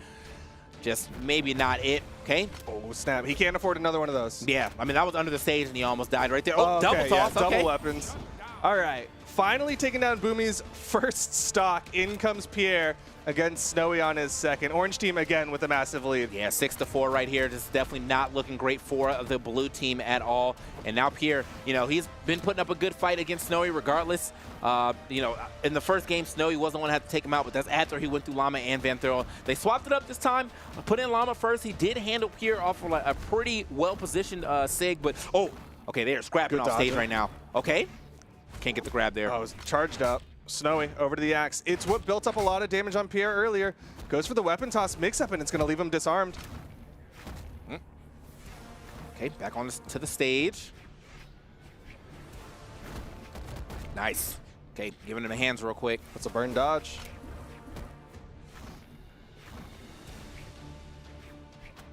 Just maybe not it. Okay. Oh, snap. He can't afford another one of those. Yeah. I mean, that was under the stage, and he almost died right there. Oh, okay, double toss. Yeah, okay. double weapons. All right. Finally taking down Boomy's first stock. In comes Pierre against Snowy on his second. Orange team again with a massive lead. Yeah, 6-4 right here. This is definitely not looking great for the blue team at all. And now Pierre, you know, he's been putting up a good fight against Snowy regardless. You know, in the first game, Snowy wasn't the one who had to take him out, but that's after he went through Llama and Van Thurl. They swapped it up this time, put in Llama first. He did handle Pierre off of a pretty well-positioned sig, but, oh, okay, they are scrapping Good off stage dodging. right now. Okay, can't get the grab there. Oh, it was charged up. Snowy over to the axe. It's what built up a lot of damage on Pierre earlier. Goes for the weapon toss mix-up, and it's going to leave him disarmed. Okay, back on to the stage. Nice. Okay, giving him the hands real quick. That's a burn dodge.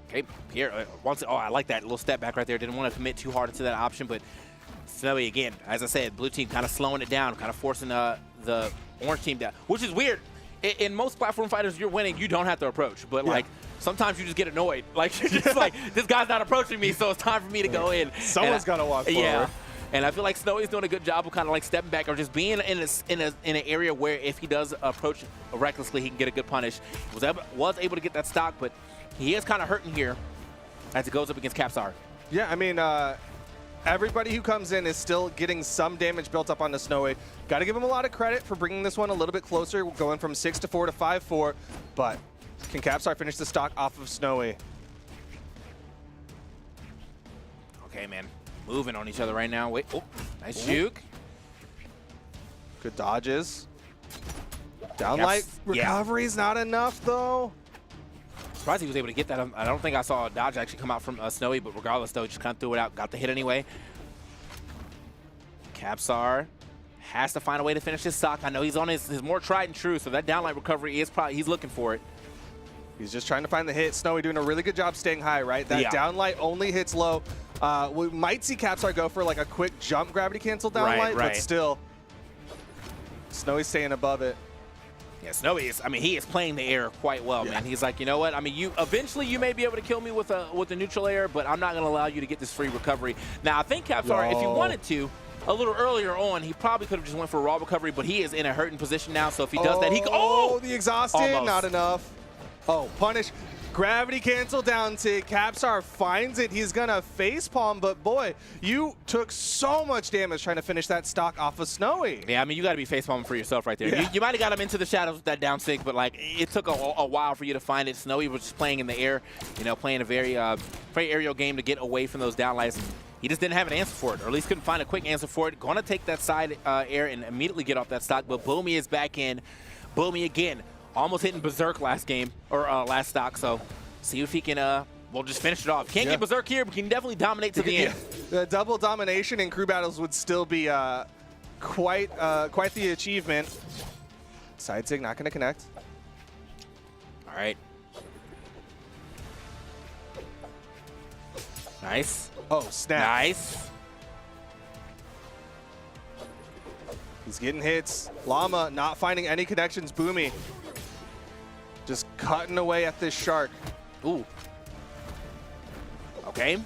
Okay, Pierre, oh, I like that little step back right there. Didn't want to commit too hard into that option, but Snowy, again, as I said, blue team kind of slowing it down, kind of forcing the orange team down, which is weird. In most platform fighters, you're winning, you don't have to approach, but like sometimes you just get annoyed. Like, you're just like, this guy's not approaching me, so it's time for me to go in. Someone's got to walk forward. Yeah. And I feel like Snowy's doing a good job of kind of like stepping back or just being in an area where if he does approach recklessly, he can get a good punish. Was able to get that stock, but he is kind of hurting here as it goes up against Capsar. Yeah, I mean, everybody who comes in is still getting some damage built up on the Snowy. Got to give him a lot of credit for bringing this one a little bit closer, going from 6-4 to 5-4. But can Capsar finish the stock off of Snowy? Okay, man. Moving on each other right now. Wait. Oh, nice juke. Good dodges. Downlight recovery's not enough, though. Surprised he was able to get that. I don't think I saw a dodge actually come out from Snowy, but regardless, though, he just kind of threw it out. Got the hit anyway. Capsar has to find a way to finish his stock. I know he's on his more tried and true, so that downlight recovery is probably, he's looking for it. He's just trying to find the hit. Snowy doing a really good job staying high, right? That downlight only hits low. We might see Capsar go for like a quick jump gravity cancel downlight, but still, Snowy's staying above it. Yeah, Snowy is, I mean, he is playing the air quite well, man. He's like, you know what? I mean, eventually you may be able to kill me with a neutral air, but I'm not going to allow you to get this free recovery. Now, I think Capsar, if he wanted to, a little earlier on, he probably could have just went for a raw recovery, but he is in a hurting position now, so if he does that, he the exhausted, not enough. Oh, punish. Gravity cancel down to Capsar finds it. He's going to facepalm, but boy, you took so much damage trying to finish that stock off of Snowy. Yeah, I mean, you got to be facepalming for yourself right there. Yeah. You might have got him into the shadows with that down sig, but like it took a while for you to find it. Snowy was just playing in the air, you know, playing a very aerial game to get away from those downlights. He just didn't have an answer for it, or at least couldn't find a quick answer for it. Going to take that side air and immediately get off that stock, but Boomy is back in. Boomy again. Almost hitting Berserk last game, or last stock, so see if he can, we'll just finish it off. Can't get Berserk here, but can definitely dominate to the end. The double domination in crew battles would still be quite the achievement. Side sig not going to connect. All right. Nice. Oh, snap. Nice. He's getting hits. Llama not finding any connections. Boomy just cutting away at this shark. Ooh. Okay. All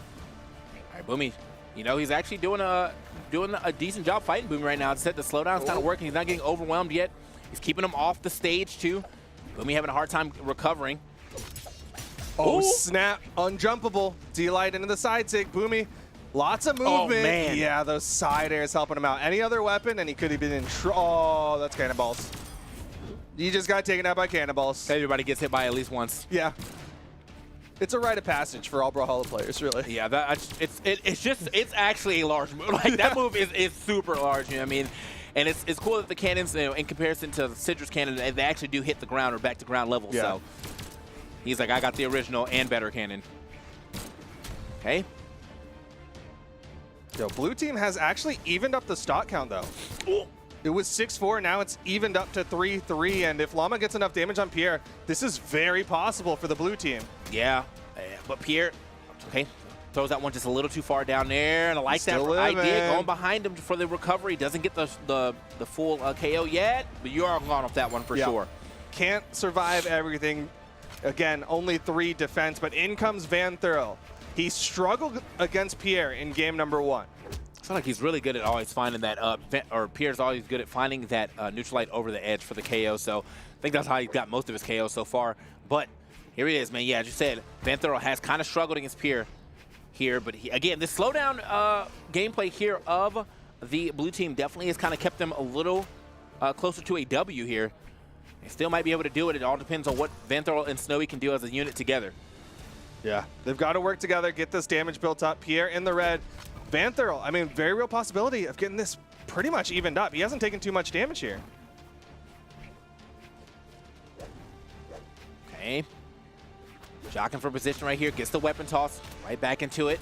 right, Boomy. You know, he's actually doing a decent job fighting Boomy right now. Instead, the slowdown's not working. He's not getting overwhelmed yet. He's keeping him off the stage, too. Boomy having a hard time recovering. Oh, snap. Unjumpable. D-light into the side sig. Boomy. Lots of movement. Oh, man. Yeah, those side airs helping him out. Any other weapon, and he could have been in oh, that's cannonballs. You just got taken out by cannonballs. Everybody gets hit by at least once. Yeah. It's a rite of passage for all Brawlhalla players, really. Yeah, it's actually a large move. Like, that move is super large, you know what I mean? And it's cool that the cannons, you know, in comparison to the Citrus cannon, they actually do hit the ground or back to ground level. Yeah. So he's like, I got the original and better cannon. Okay. Yo, blue team has actually evened up the stock count, though. Ooh. It was 6-4, now it's evened up to 3-3, and if Llama gets enough damage on Pierre, this is very possible for the blue team. Yeah, but Pierre, okay, Throws that one just a little too far down there, and I like that idea. Going behind him for the recovery. Doesn't get the full KO yet, but you are gone off that one for sure. Can't survive everything. Again, only 3 defense, but in comes Van Thurl. He struggled against Pierre in game number 1. I feel like he's really good at always finding that, or Pierre's always good at finding that neutral light over the edge for the KO. So I think that's how he got most of his KO so far. But here he is, man. Yeah, as you said, Van Thurl has kind of struggled against Pierre here. But again, this slowdown gameplay here of the blue team definitely has kind of kept them a little closer to a W here. They still might be able to do it. It all depends on what Van Thurl and Snowy can do as a unit together. Yeah, they've got to work together, get this damage built up. Pierre in the red. Van Thurl, I mean, very real possibility of getting this pretty much evened up. He hasn't taken too much damage here. Okay. Jockeying for position right here. Gets the weapon toss right back into it.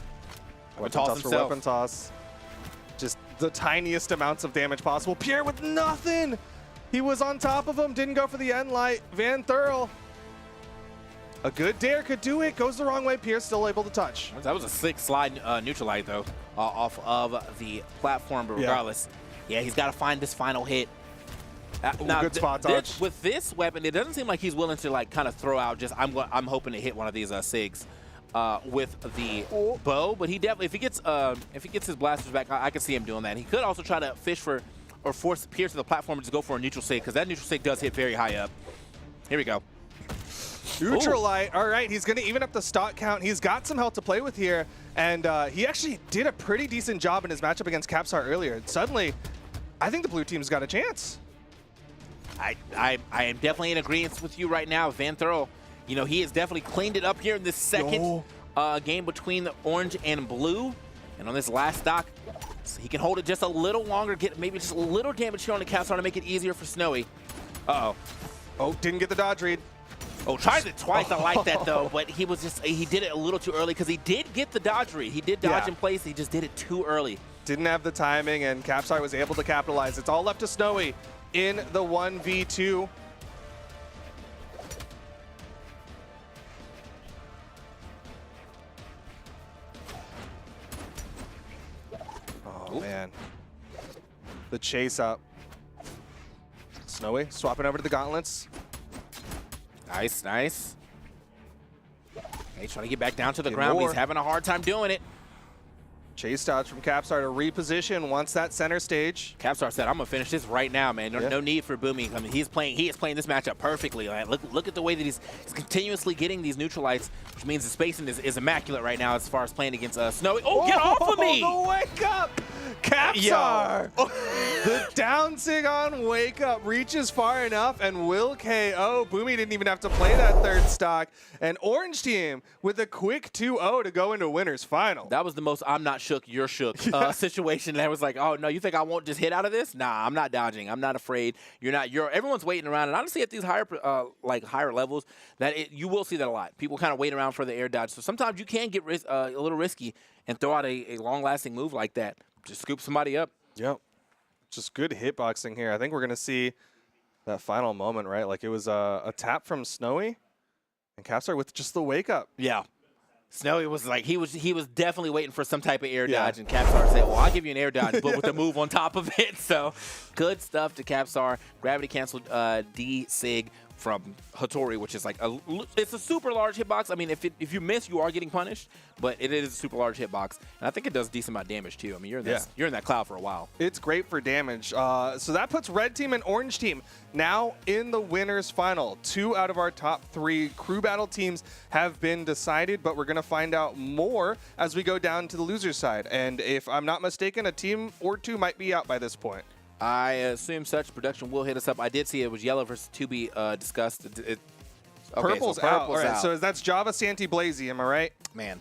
Weapon toss for weapon toss. Just the tiniest amounts of damage possible. Pierre with nothing. He was on top of him, didn't go for the end light. Van Thurl, a good dare could do it. Goes the wrong way. Pierre's still able to touch. That was a sick slide neutral light, though, off of the platform. But regardless, yeah, he's got to find this final hit. Now, good spot dodge. With this weapon, it doesn't seem like he's willing to like kind of throw out. Just I'm hoping to hit one of these SIGs with the bow. But he definitely, if he gets his blasters back, I can see him doing that. He could also try to fish for or force Pierce to the platform and just go for a neutral SIG, because that neutral SIG does hit very high up. Here we go. Neutral light. All right, he's going to even up the stock count. He's got some health to play with here, and he actually did a pretty decent job in his matchup against Capstar earlier. Suddenly, I think the blue team's got a chance. I am definitely in agreement with you right now. Van Thurl, you know, he has definitely cleaned it up here in this second game between the orange and blue. And on this last stock, he can hold it just a little longer, get maybe just a little damage here on the Capstar to make it easier for Snowy. Uh-oh. Oh, didn't get the dodge read. Oh, tried it twice. I like that, though, but he did it a little too early because he did get the dodge read. He did dodge in place. He just did it too early. Didn't have the timing, and Capstar was able to capitalize. It's all left to Snowy in the 1v2. Oh, man. The chase up. Snowy swapping over to the gauntlets. Nice, nice. Okay, trying to get back down to the ground. He's having a hard time doing it. Chase dodge from Capstar to reposition once that center stage. Capstar said, "I'm gonna finish this right now, man. No need for Boomy. I mean, he is playing this matchup perfectly. Like, look at the way that he's continuously getting these neutral lights, which means the spacing is immaculate right now as far as playing against Snowy. Oh, get off of me! The wake up, Capstar. The down sig on wake up reaches far enough and will KO. Boomy didn't even have to play that third stock. And Orange Team with a quick 2-0 to go into winners final. That was the most I'm not shook, you're shook situation. That was like, oh no, you think I won't just hit out of this? Nah, I'm not dodging. I'm not afraid. You're not. Everyone's waiting around, and honestly, at these higher levels, you will see that a lot. People kind of wait around for the air dodge. So sometimes you can get a little risky and throw out a long-lasting move like that. Just scoop somebody up. Yep. Just good hitboxing here. I think we're gonna see that final moment, right? Like it was a tap from Snowy, and Capstar with just the wake up. Yeah. Snowy was like, he was definitely waiting for some type of air dodge, and Capstar said, well, I'll give you an air dodge, but with a move on top of it. So good stuff to Capstar. Gravity canceled D-Sig from Hattori, which is like it's a super large hitbox. I mean, if you miss, you are getting punished, but it is a super large hitbox, and I think it does a decent amount of damage too. I mean, you're in that cloud for a while. It's great for damage. So that puts Red Team and Orange Team now in the winners final. 2 out of our top 3 crew battle teams have been decided, but we're going to find out more as we go down to the loser side. And if I'm not mistaken, a team or 2 might be out by this point. I assume such. Production will hit us up. I did see it was yellow versus to be discussed. Purple's out. All right, so that's Java, Santi, Blazy. Am I right? Man.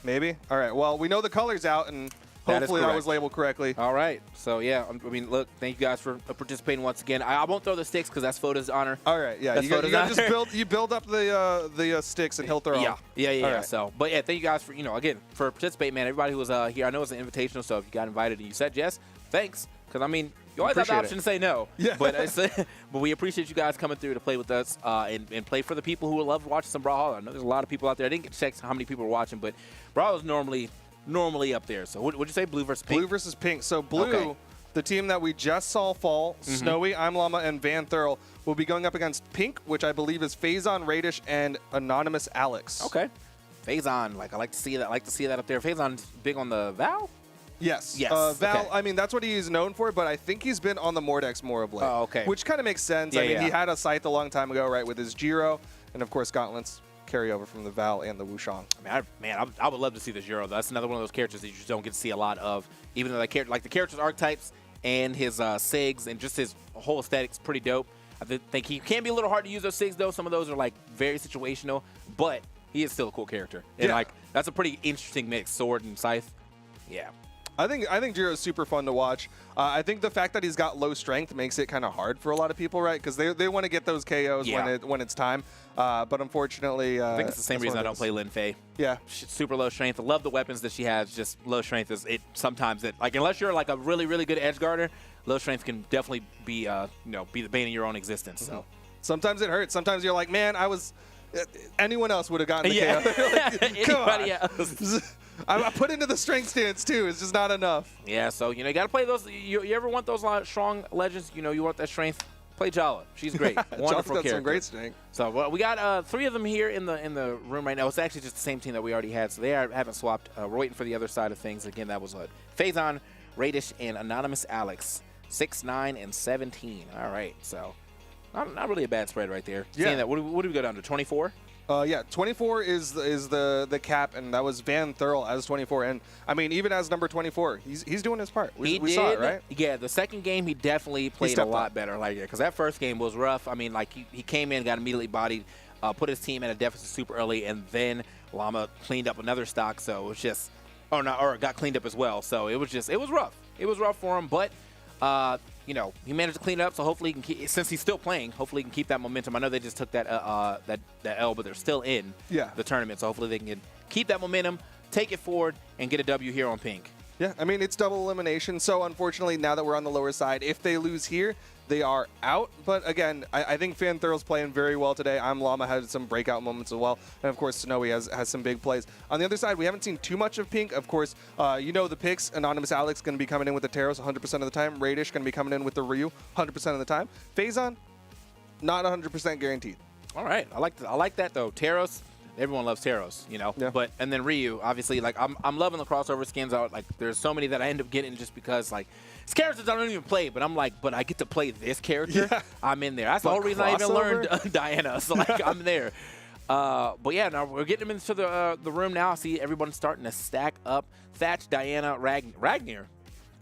Maybe? All right. Well, we know the color's out, and hopefully that was labeled correctly. All right. So, yeah, I mean, look, thank you guys for participating once again. I won't throw the sticks because that's Photo's honor. All right, yeah. You got just build up the sticks, and he'll throw them. Yeah. Right. So, but, yeah, thank you guys for, again, for participating, man. Everybody who was here, I know it's an invitational, so if you got invited and you said yes, thanks. Because, I mean, You always have the Appreciate option to say no. Yeah. But, but we appreciate you guys coming through to play with us and play for the people who love watching some Brawlhalla. I know there's a lot of people out there. I didn't get to check how many people are watching, but Brawlhalla's normally up there. So what'd you say, blue versus pink? Blue versus pink. So blue, Okay. the team that we just saw fall, Snowy, I'm Llama, and Van Thurl, will be going up against pink, which I believe is Phazon, Radish, and Anonymous Alex. Okay. Phazon, I like to see that. I like to see that up there. Phazon's big on the Val? Yes. Yes, Val, okay. I mean, that's what he's known for, but I think he's been on the Mordex more of late. Oh, okay. Which kind of makes sense. Yeah, I mean, yeah. he had a scythe a long time ago, right, with his Giro, and of course, Gauntlets carry over from the Val and the Wushang. I would love to see the Zero. That's another one of those characters that you just don't get to see a lot of. Even though the character's archetypes and his SIGs and just his whole aesthetic's pretty dope. I think he can be a little hard to use those SIGs though. Some of those are like very situational, but he is still a cool character. And Yeah. that's a pretty interesting mix, sword and scythe. Yeah. I think Jiro is super fun to watch. I think the fact that he's got low strength makes it kind of hard for a lot of people, right? Because they want to get those KOs Yeah. when it's time. But unfortunately, I think it's the same reason I don't play Lin Fei. Yeah. She's super low strength. I love the weapons that she has. Just low strength is it. Sometimes it unless you're like a really really good edge guarder, low strength can definitely be be the bane of your own existence. So Sometimes it hurts. Sometimes you're like, man, anyone else would have gotten the yeah, KO. Like, come on. anybody else. I put into the strength stance too. It's just not enough. Yeah, so you got to play those. You ever want those strong legends? You want that strength. Play Jala. She's great. Wonderful Jala's got character. some great strength. So well, we got 3 of them here in the room right now. It's actually just the same team that we already had, so they haven't swapped. We're waiting for the other side of things. Again, that was Phazon, Radish, and Anonymous Alex. 6, 9, and 17. All right, so not really a bad spread right there. Yeah. Seeing that, what do we go down to? 24. Yeah, 24 is the cap, and that was Van Thurl as 24. And I mean, even as number 24, he's doing his part. We saw it, right? Yeah, the second game he definitely played a lot up. better. Because that first game was rough. I mean, he came in, got immediately bodied, put his team at a deficit super early, and then Llama cleaned up another stock. So it was just, or got cleaned up as well. So it was rough. It was rough for him, but. He managed to clean it up, so hopefully he can since he's still playing, hopefully he can keep that momentum. I know they just took that L, but they're still in the tournament, so hopefully they can keep that momentum, take it forward, and get a W here on pink. Yeah, I mean, it's double elimination, so unfortunately, now that we're on the lower side, if they lose here, they are out. But again, I think Van Thurl's playing very well today. I'm Llama had some breakout moments as well. And of course, Snowy has some big plays. On the other side, we haven't seen too much of pink. Of course, the picks. Anonymous Alex going to be coming in with the Taros 100% of the time. Radish going to be coming in with the Ryu 100% of the time. Phazon, not 100% guaranteed. All right. I like that, though. Taros. Everyone loves Taros, Yeah. But and then Ryu, obviously, I'm loving the crossover skins out. There's so many that I end up getting just because it's characters I don't even play, but I'm but I get to play this character. Yeah. I'm in there. That's the But whole reason I even learned crossover? Diana. So I'm there. But yeah, now we're getting them into the room now. I see everyone starting to stack up. Thatch, Diana, Ragnar.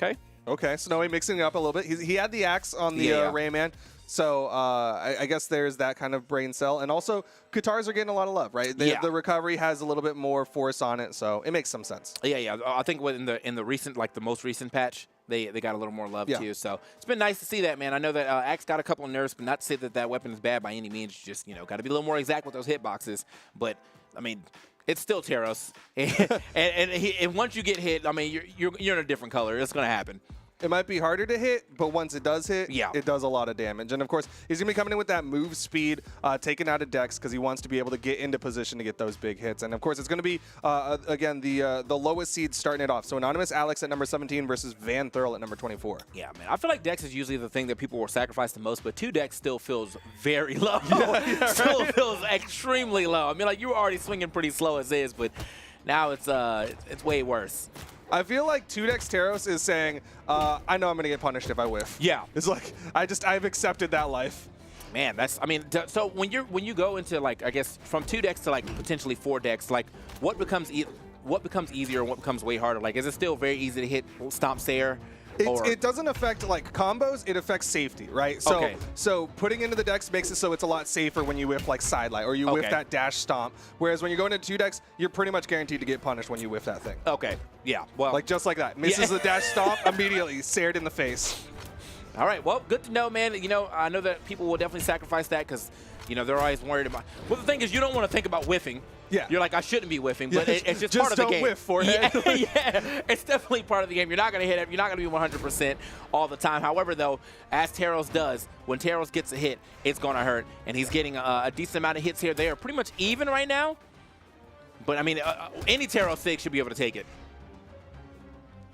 Okay. Snowy mixing it up a little bit. He had the axe on the Rayman. So I guess there's that kind of brain cell. And also, Katars are getting a lot of love, right? The recovery has a little bit more force on it, so it makes some sense. Yeah. I think in the recent, the most recent patch, they got a little more love too. So it's been nice to see that, man. I know that Axe got a couple of nerfs, but not to say that weapon is bad by any means. Just got to be a little more exact with those hitboxes. But I mean, it's still Taros, and once you get hit, I mean, you're in a different color. It's gonna happen. It might be harder to hit, but once it does hit, Yeah. it does a lot of damage. And of course, he's going to be coming in with that move speed, taken out of Dex, because he wants to be able to get into position to get those big hits. And of course, it's going to be, again, the lowest seed starting it off. So Anonymous Alex at number 17 versus Van Thurl at number 24. Yeah, man. I feel like Dex is usually the thing that people will sacrifice the most, but 2 Dex still feels very low. Still feels extremely low. I mean, you were already swinging pretty slow as is, but now it's way worse. I feel like 2-Dex Taros is saying, I know I'm going to get punished if I whiff. Yeah. It's I've accepted that life. Man, so when you go into I guess from 2 decks to potentially 4 decks, what becomes easier and what becomes way harder? Is it still very easy to hit Stomp Sayer? It doesn't affect combos, it affects safety, right? So putting into the decks makes it so it's a lot safer when you whiff Sidelight or you whiff that dash stomp. Whereas when you go into 2 decks, you're pretty much guaranteed to get punished when you whiff that thing. Okay, yeah. Well, just like that. Misses the dash stomp, immediately Sared in the face. All right, well, good to know, man. I know that people will definitely sacrifice that because, they're always worried about. Well, the thing is, you don't want to think about whiffing Yeah. You're like, I shouldn't be whiffing, but it's just part of the game. Just don't whiff, forehead. Yeah, yeah, it's definitely part of the game. You're not going to hit it. You're not going to be 100% all the time. However, though, as Teros does, when Teros gets a hit, it's going to hurt. And he's getting a decent amount of hits here. They are pretty much even right now. But, I mean, any Teros 6 should be able to take it.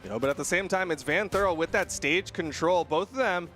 You know, but at the same time, it's Van Thurl with that stage control. Both of them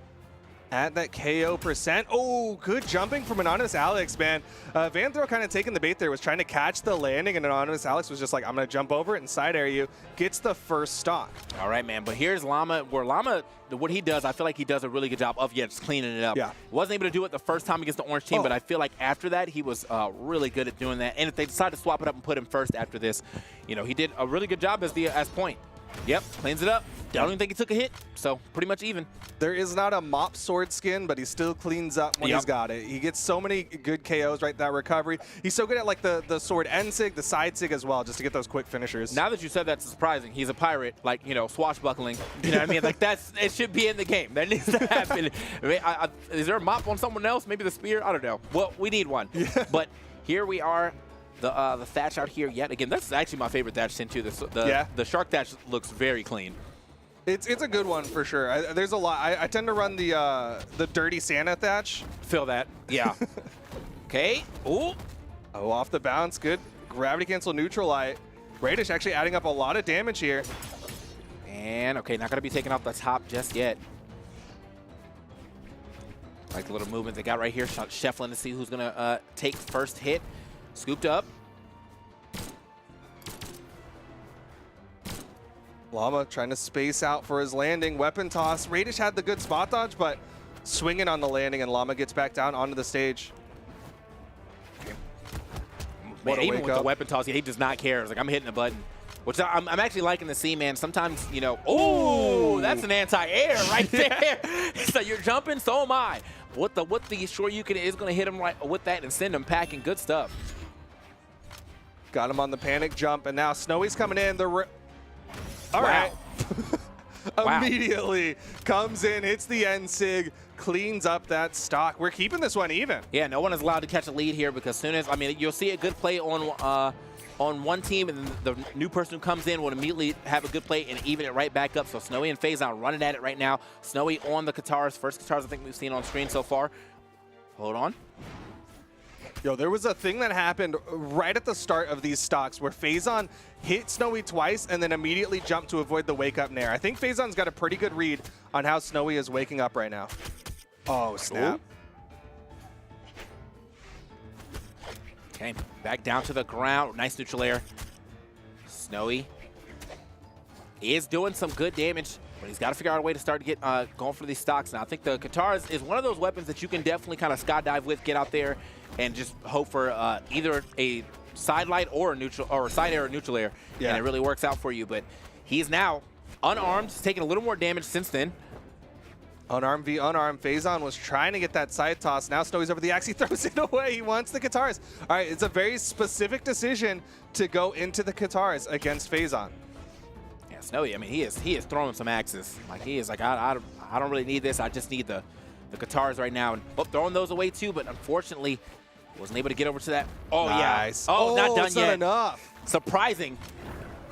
at that KO percent. Oh, good jumping from Anonymous Alex, man. Van Thurl kind of taking the bait there, was trying to catch the landing, and Anonymous Alex was just like, I'm going to jump over it and side air you. Gets the first stock. All right, man. But here's Llama, where Llama, what he does, I feel like he does a really good job of, just cleaning it up. Yeah. Wasn't able to do it the first time against the orange team, but I feel like after that, he was really good at doing that. And if they decide to swap it up and put him first after this, you know, he did a really good job as point. Yep, cleans it up. I don't even think he took a hit, so pretty much even. There is not a mop sword skin, but he still cleans up when he's got it. He gets so many good KOs right that recovery. He's so good at like the sword end sig, the side sig as well, just to get those quick finishers. Now that you said that's surprising, he's a pirate, like, you know, swashbuckling. You know what I mean? Like, it should be in the game. That needs to happen. I mean, is there a mop on someone else? Maybe the spear? I don't know. Well, we need one. Yeah. But here we are. The thatch out here yet again. That's actually my favorite thatch tin too. The shark thatch looks very clean. It's a good one for sure. There's a lot. I tend to run the dirty Santa thatch. Feel that. Yeah. Okay. Ooh. Oh, off the bounce. Good gravity cancel neutral light. Radish actually adding up a lot of damage here. And okay, not gonna be taken off the top just yet. Like the little movement they got right here. Shuffling to see who's gonna take first hit. Scooped up. Llama trying to space out for his landing. Weapon toss. Radish had the good spot dodge, but swinging on the landing, and Llama gets back down onto the stage. Man, even with the weapon toss, he does not care. It's like, I'm hitting a button. Which I'm actually liking to see, man. Sometimes, you know, oh, that's an anti-air right there. So you're jumping, so am I. What the Shoryuken is going to hit him right with that and send him packing. Good stuff. Got him on the panic jump, and now Snowy's coming in. All right. Wow. Immediately comes in, hits the end sig, cleans up that stock. We're keeping this one even. Yeah, no one is allowed to catch a lead here because as soon as, I mean, you'll see a good play on one team, and then the new person who comes in will immediately have a good play and even it right back up. So Snowy and Faison running at it right now. Snowy on the Katars, first Katars I think we've seen on screen so far. Hold on. Yo, there was a thing that happened right at the start of these stocks where Faison hit Snowy twice and then immediately jumped to avoid the wake-up nair. I think Faison's got a pretty good read on how Snowy is waking up right now. Oh, snap. Ooh. Okay, back down to the ground. Nice neutral air. Snowy is doing some good damage, but he's got to figure out a way to start to get going for these stocks. Now, I think the Katars is one of those weapons that you can definitely kind of skydive with, get out there, and just hope for either a side light or a neutral or a side air or neutral air, and it really works out for you. But he's now unarmed. He's taking a little more damage since then. Unarmed v unarmed. Faison was trying to get that side toss. Now Snowy's over the axe. He throws it away. He wants the Katars. All right, it's a very specific decision to go into the Katars against Faison. Yeah, Snowy, I mean, he is throwing some axes. Like, he is like, I don't really need this. I just need the Katars right now. And throwing those away too, but unfortunately, wasn't able to get over to that. Oh, nice. Yeah. Oh, not done it's yet. Not enough. Surprising.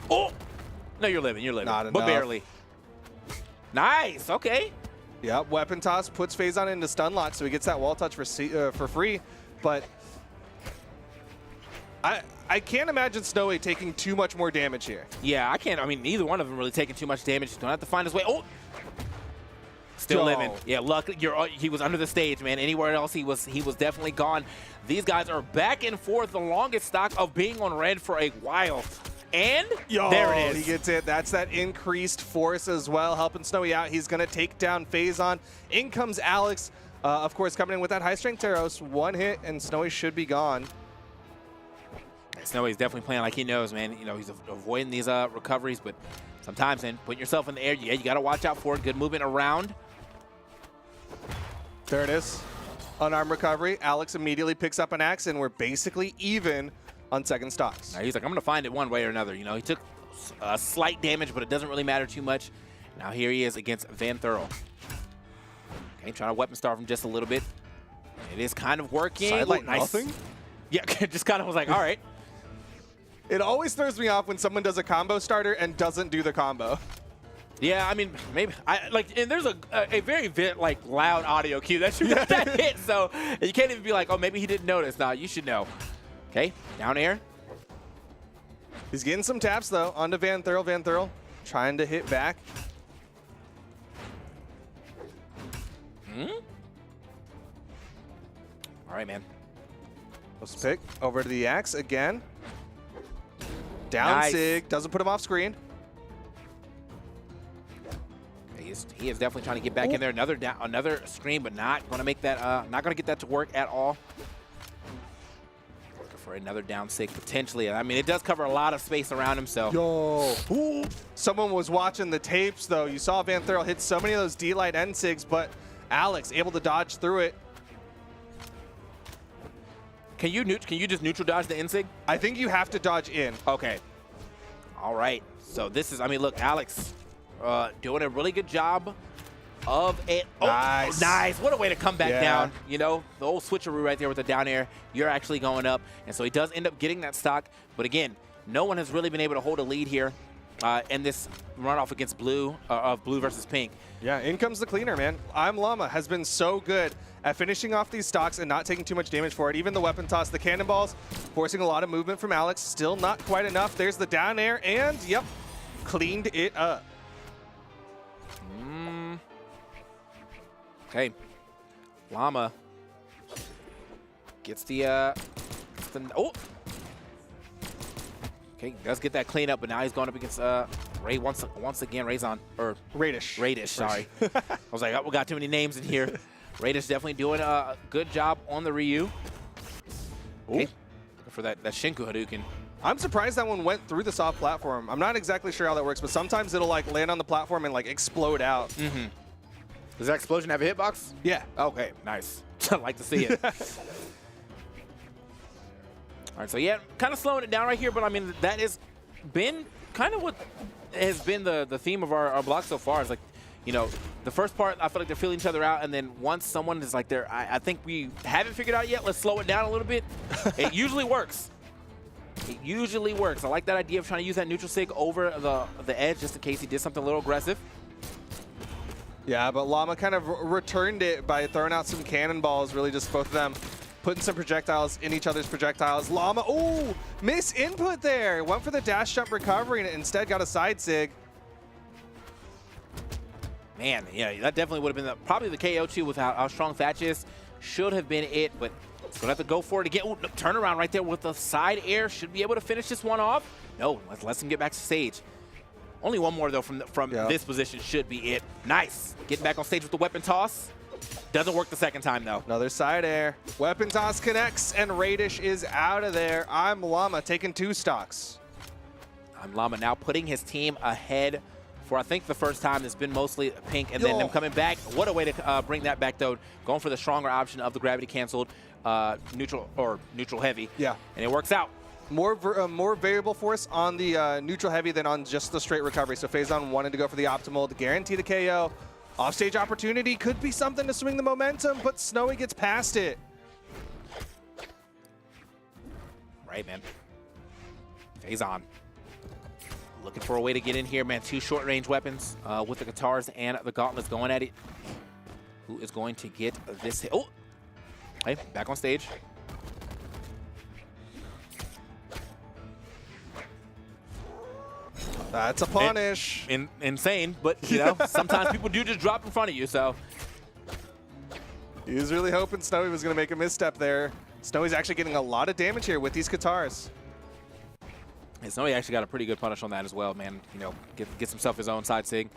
Oh. No, you're living. You're living. Not but enough. Barely. Nice. Okay. Yep, weapon toss puts Faison into stun lock, so he gets that wall touch for free. But I can't imagine Snowy taking too much more damage here. Yeah, I can't. I mean, neither one of them really taking too much damage. Don't have to find his way. Oh. Still living. Yeah, luckily he was under the stage, man. Anywhere else, he was definitely gone. These guys are back and forth, the longest stock of being on red for a while. And there it is. He gets it. That's that increased force as well, helping Snowy out. He's going to take down Faison. In comes Alex, of course, coming in with that high-strength Teros. One hit, and Snowy should be gone. Snowy's definitely playing like he knows, man. You know, he's avoiding these recoveries, but sometimes, man, putting yourself in the air, you got to watch out for it. Good movement around. There it is. Unarmed recovery. Alex immediately picks up an axe, and we're basically even on second stocks. Now he's like, I'm going to find it one way or another. You know, he took slight damage, but it doesn't really matter too much. Now here he is against Van Thurl. Okay, trying to weapon starve him just a little bit. It is kind of working. Sidelight nice. nothing? Yeah, just kind of was like, all right. It always throws me off when someone does a combo starter and doesn't do the combo. Yeah, I mean, maybe and there's a very like loud audio cue that you got that hit, so you can't even be like, oh, maybe he didn't notice. Nah, you should know. Okay, down air. He's getting some taps though onto Van Thurl. Van Thurl trying to hit back. All right, man. Let's pick over to the Axe again. Down Nice. Sig doesn't put him off screen. He is definitely trying to get back in there. Another screen, but not going to make that. Not going to get that to work at all. Looking for another down sig potentially. I mean, it does cover a lot of space around him. So. Yo. Ooh. Someone was watching the tapes though. You saw Van Thurl hit so many of those D-Light end sigs, but Alex able to dodge through it. Can you just neutral dodge the insig? I think you have to dodge in. Okay. All right. So this is. I mean, look, Alex. Doing a really good job of it. Oh, nice. Nice. What a way to come back Yeah. down. You know, the old switcheroo right there with the down air. You're actually going up. And so he does end up getting that stock. But again, no one has really been able to hold a lead here in this runoff against blue, of blue versus pink. Yeah, in comes the cleaner, man. I'm Llama has been so good at finishing off these stocks and not taking too much damage for it. Even the weapon toss, the cannonballs, forcing a lot of movement from Alex. Still not quite enough. There's the down air, and yep, cleaned it up. Okay. Llama gets the oh. Okay, does get that clean up, but now he's going up against Ray once again. Ray's on, or Radish, sorry. I was like, oh, we got too many names in here. Radish definitely doing a good job on the Ryu. Okay. For that Shinku Hadouken. I'm surprised that one went through the soft platform. I'm not exactly sure how that works, but sometimes it'll like land on the platform and like explode out. Mm-hmm. Does that explosion have a hitbox? Yeah. Okay, nice. I'd like to see it. All right, so yeah, kind of slowing it down right here, but I mean, that has been kind of what has been the theme of our block so far. Is like, you know, the first part, I feel like they're feeling each other out, and then once someone is like, I think we haven't figured out yet, let's slow it down a little bit. It usually works. It usually works. I like that idea of trying to use that neutral sig over the edge just in case he did something a little aggressive. Yeah, but Llama kind of returned it by throwing out some cannonballs, really just both of them putting some projectiles in each other's projectiles. Llama, oh, miss input there. Went for the dash jump recovery and instead got a side sig. Man, yeah, that definitely would have been probably the KO too with how strong Thatch is. Should have been it, but he's going to have to go for it again. Ooh, no, turn around right there with the side air. Should be able to finish this one off. No, let's him get back to stage. Only one more, though, from this position should be it. Nice. Getting back on stage with the weapon toss. Doesn't work the second time, though. Another side air. Weapon toss connects, and Radish is out of there. I'm Llama taking 2 stocks. I'm Llama now putting his team ahead for, I think, the first time. It's been mostly pink, and then them coming back. What a way to bring that back, though. Going for the stronger option of the gravity-canceled neutral heavy. Yeah. And it works out. More variable force on the neutral heavy than on just the straight recovery. So Phazon wanted to go for the optimal to guarantee the KO. Offstage opportunity could be something to swing the momentum, but Snowy gets past it. Right, man. Phazon looking for a way to get in here, man. 2 short-range weapons with the guitars and the gauntlets going at it. Who is going to get this hit? Oh, hey, back on stage. That's a punish. Insane, but you know, sometimes people do just drop in front of you, so. He was really hoping Snowy was going to make a misstep there. Snowy's actually getting a lot of damage here with these guitars. And Snowy actually got a pretty good punish on that as well, man. You know, gets himself his own side sig.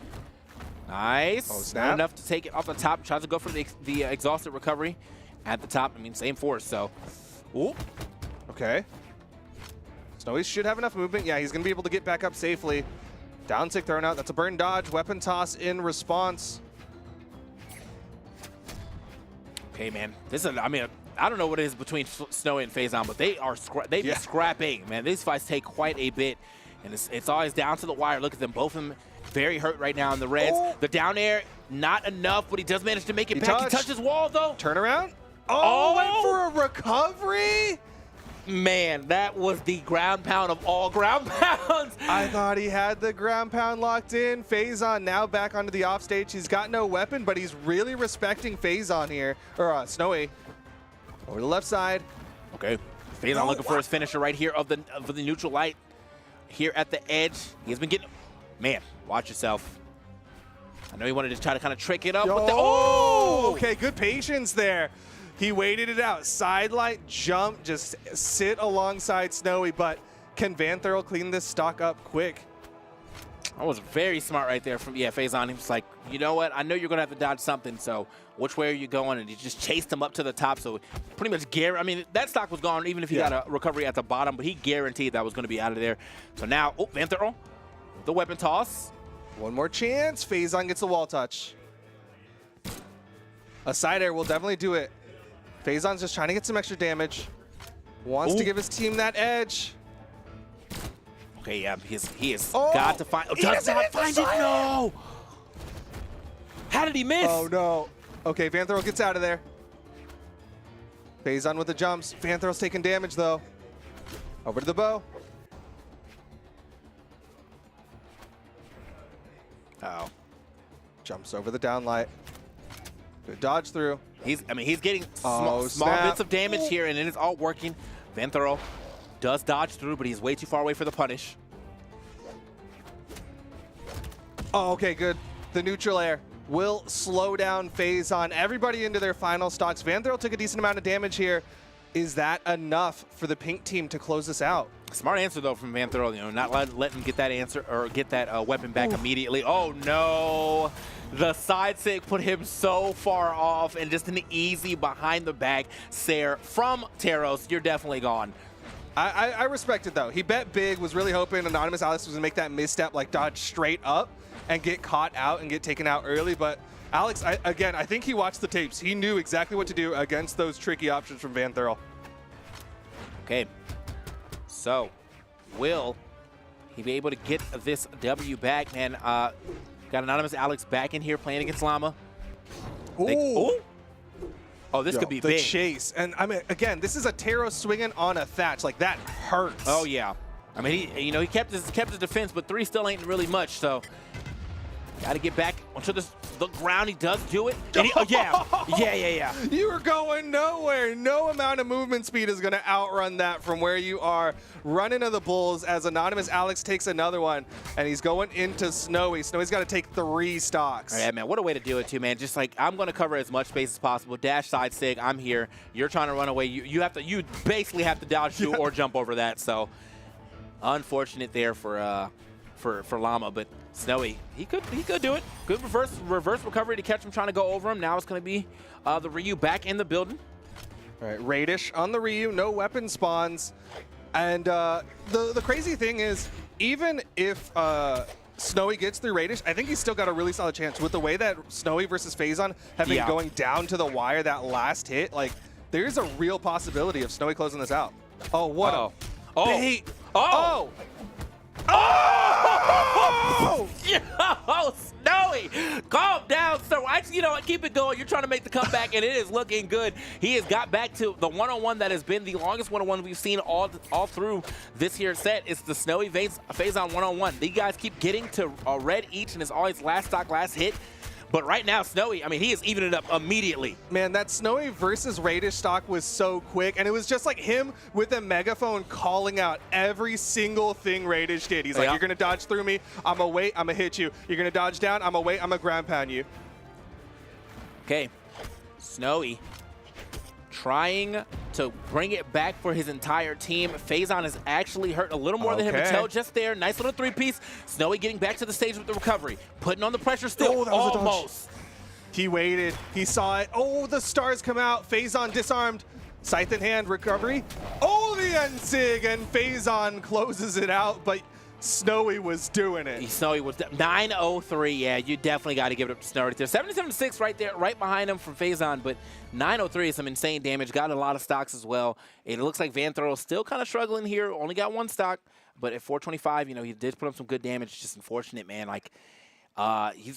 Nice. Oh, snap. Not enough to take it off the top. Tries to go for the exhausted recovery at the top. I mean, same force, so. Ooh. Okay. Snowy should have enough movement. Yeah, he's going to be able to get back up safely. Down sig thrown out. That's a burn dodge. Weapon toss in response. Okay, man. This is, I mean, I don't know what it is between Snowy and Phazon, but they've been scrapping, man. These fights take quite a bit, and it's always down to the wire. Look at them, both of them very hurt right now in the reds. Oh. The down air, not enough, but he does manage to make it back. He touches wall, though. Turn around. Oh, went for a recovery. Man, that was the ground pound of all ground pounds. I thought he had the ground pound locked in. Phazon now back onto the offstage. He's got no weapon, but he's really respecting Phazon here, or Snowy. Over the left side. Okay, Phazon looking for his finisher right here of the neutral light. Here at the edge, he's been getting. Man, watch yourself. I know he wanted to try to kind of trick it up. With the, Okay, good patience there. He waited it out. Side light, jump, just sit alongside Snowy, but can Vanthurl clean this stock up quick? That was very smart right there from Phazon. He was like, you know what? I know you're gonna have to dodge something, so which way are you going? And he just chased him up to the top. So pretty much I mean, that stock was gone even if he got a recovery at the bottom, but he guaranteed that was gonna be out of there. So now, Vanthurl, the weapon toss. One more chance. Phazon gets the wall touch. A side air will definitely do it. Phazon's just trying to get some extra damage. Wants to give his team that edge. Okay, yeah, he has got to find. Does not find it. No. How did he miss? Oh no. Okay, Vanthurl gets out of there. Phazon with the jumps. Vanthrl's taking damage though. Over to the bow. Oh. Jumps over the downlight. Good dodge through. He's getting small bits of damage here, and it is all working. Vanthurl does dodge through, but he's way too far away for the punish. Oh, okay, good. The neutral air will slow down Phazon. Everybody into their final stocks. Vanthurl took a decent amount of damage here. Is that enough for the pink team to close this out? Smart answer though from Vanthurl. You know, not letting him get that answer or get that weapon back immediately. Oh no. The side sig put him so far off, and just an easy behind the back Sair from Teros. You're definitely gone. I respect it though. He bet big, was really hoping Anonymous Alex was gonna make that misstep, like dodge straight up and get caught out and get taken out early. But Alex, again, I think he watched the tapes. He knew exactly what to do against those tricky options from Vanthurl. Okay, so will he be able to get this W back? Man, got Anonymous Alex back in here playing against Llama. Oh, this could be big. The chase. And I mean, again, this is a Teros swinging on a thatch. Like, that hurts. Oh, yeah. I mean, he kept his defense, but 3 still ain't really much, so got to get back onto the ground. He does do it. And yeah. You are going nowhere. No amount of movement speed is going to outrun that from where you are. Run into the bulls as Anonymous Alex takes another one, and he's going into Snowy. Snowy's got to take 3 stocks. Yeah, man, what a way to do it, too, man. Just like, I'm going to cover as much space as possible. Dash side sig, I'm here. You're trying to run away. You basically have to dodge through or jump over that. So, unfortunate there for Llama, but Snowy, he could do it. Good reverse recovery to catch him trying to go over him. Now it's going to be the Ryu back in the building. All right, Radish on the Ryu, no weapon spawns. And the crazy thing is, even if Snowy gets through Radish, I think he's still got a really solid chance. With the way that Snowy versus Phazon have been going down to the wire, that last hit, like, there's a real possibility of Snowy closing this out. Oh, what a bait. Oh! Yo, Snowy! Calm down, sir. Actually, you know what? Keep it going. You're trying to make the comeback, and it is looking good. He has got back to the one-on-one that has been the longest one-on-one we've seen all through this here set. It's the Snowy Phazon one-on-one. These guys keep getting to a red each, and it's always last stock, last hit. But right now, Snowy, I mean, he is evening it up immediately. Man, that Snowy versus Radish stock was so quick, and it was just like him with a megaphone calling out every single thing Radish did. He's like, you're going to dodge through me, I'm going to wait, I'm going to hit you. You're going to dodge down, I'm going to wait, I'm going to ground pound you. Okay, Snowy trying to bring it back for his entire team. Phazon is actually hurt a little more than him. Patel just there. Nice little 3-piece. Snowy getting back to the stage with the recovery. Putting on the pressure still. That was almost. He waited. He saw it. Oh, the stars come out. Phazon disarmed. Scythe in hand. Recovery. Oh, the N-Sig. And Phazon closes it out. But Snowy was doing it. Snowy was 903. Yeah, you definitely got to give it up to Snowy there. 77-6 right there, right behind him from Phazon, but 903 is some insane damage. Got a lot of stocks as well. It looks like Vanthurl is still kind of struggling here. Only got 1 stock, but at 425, you know, he did put up some good damage. Just unfortunate, man. Like, he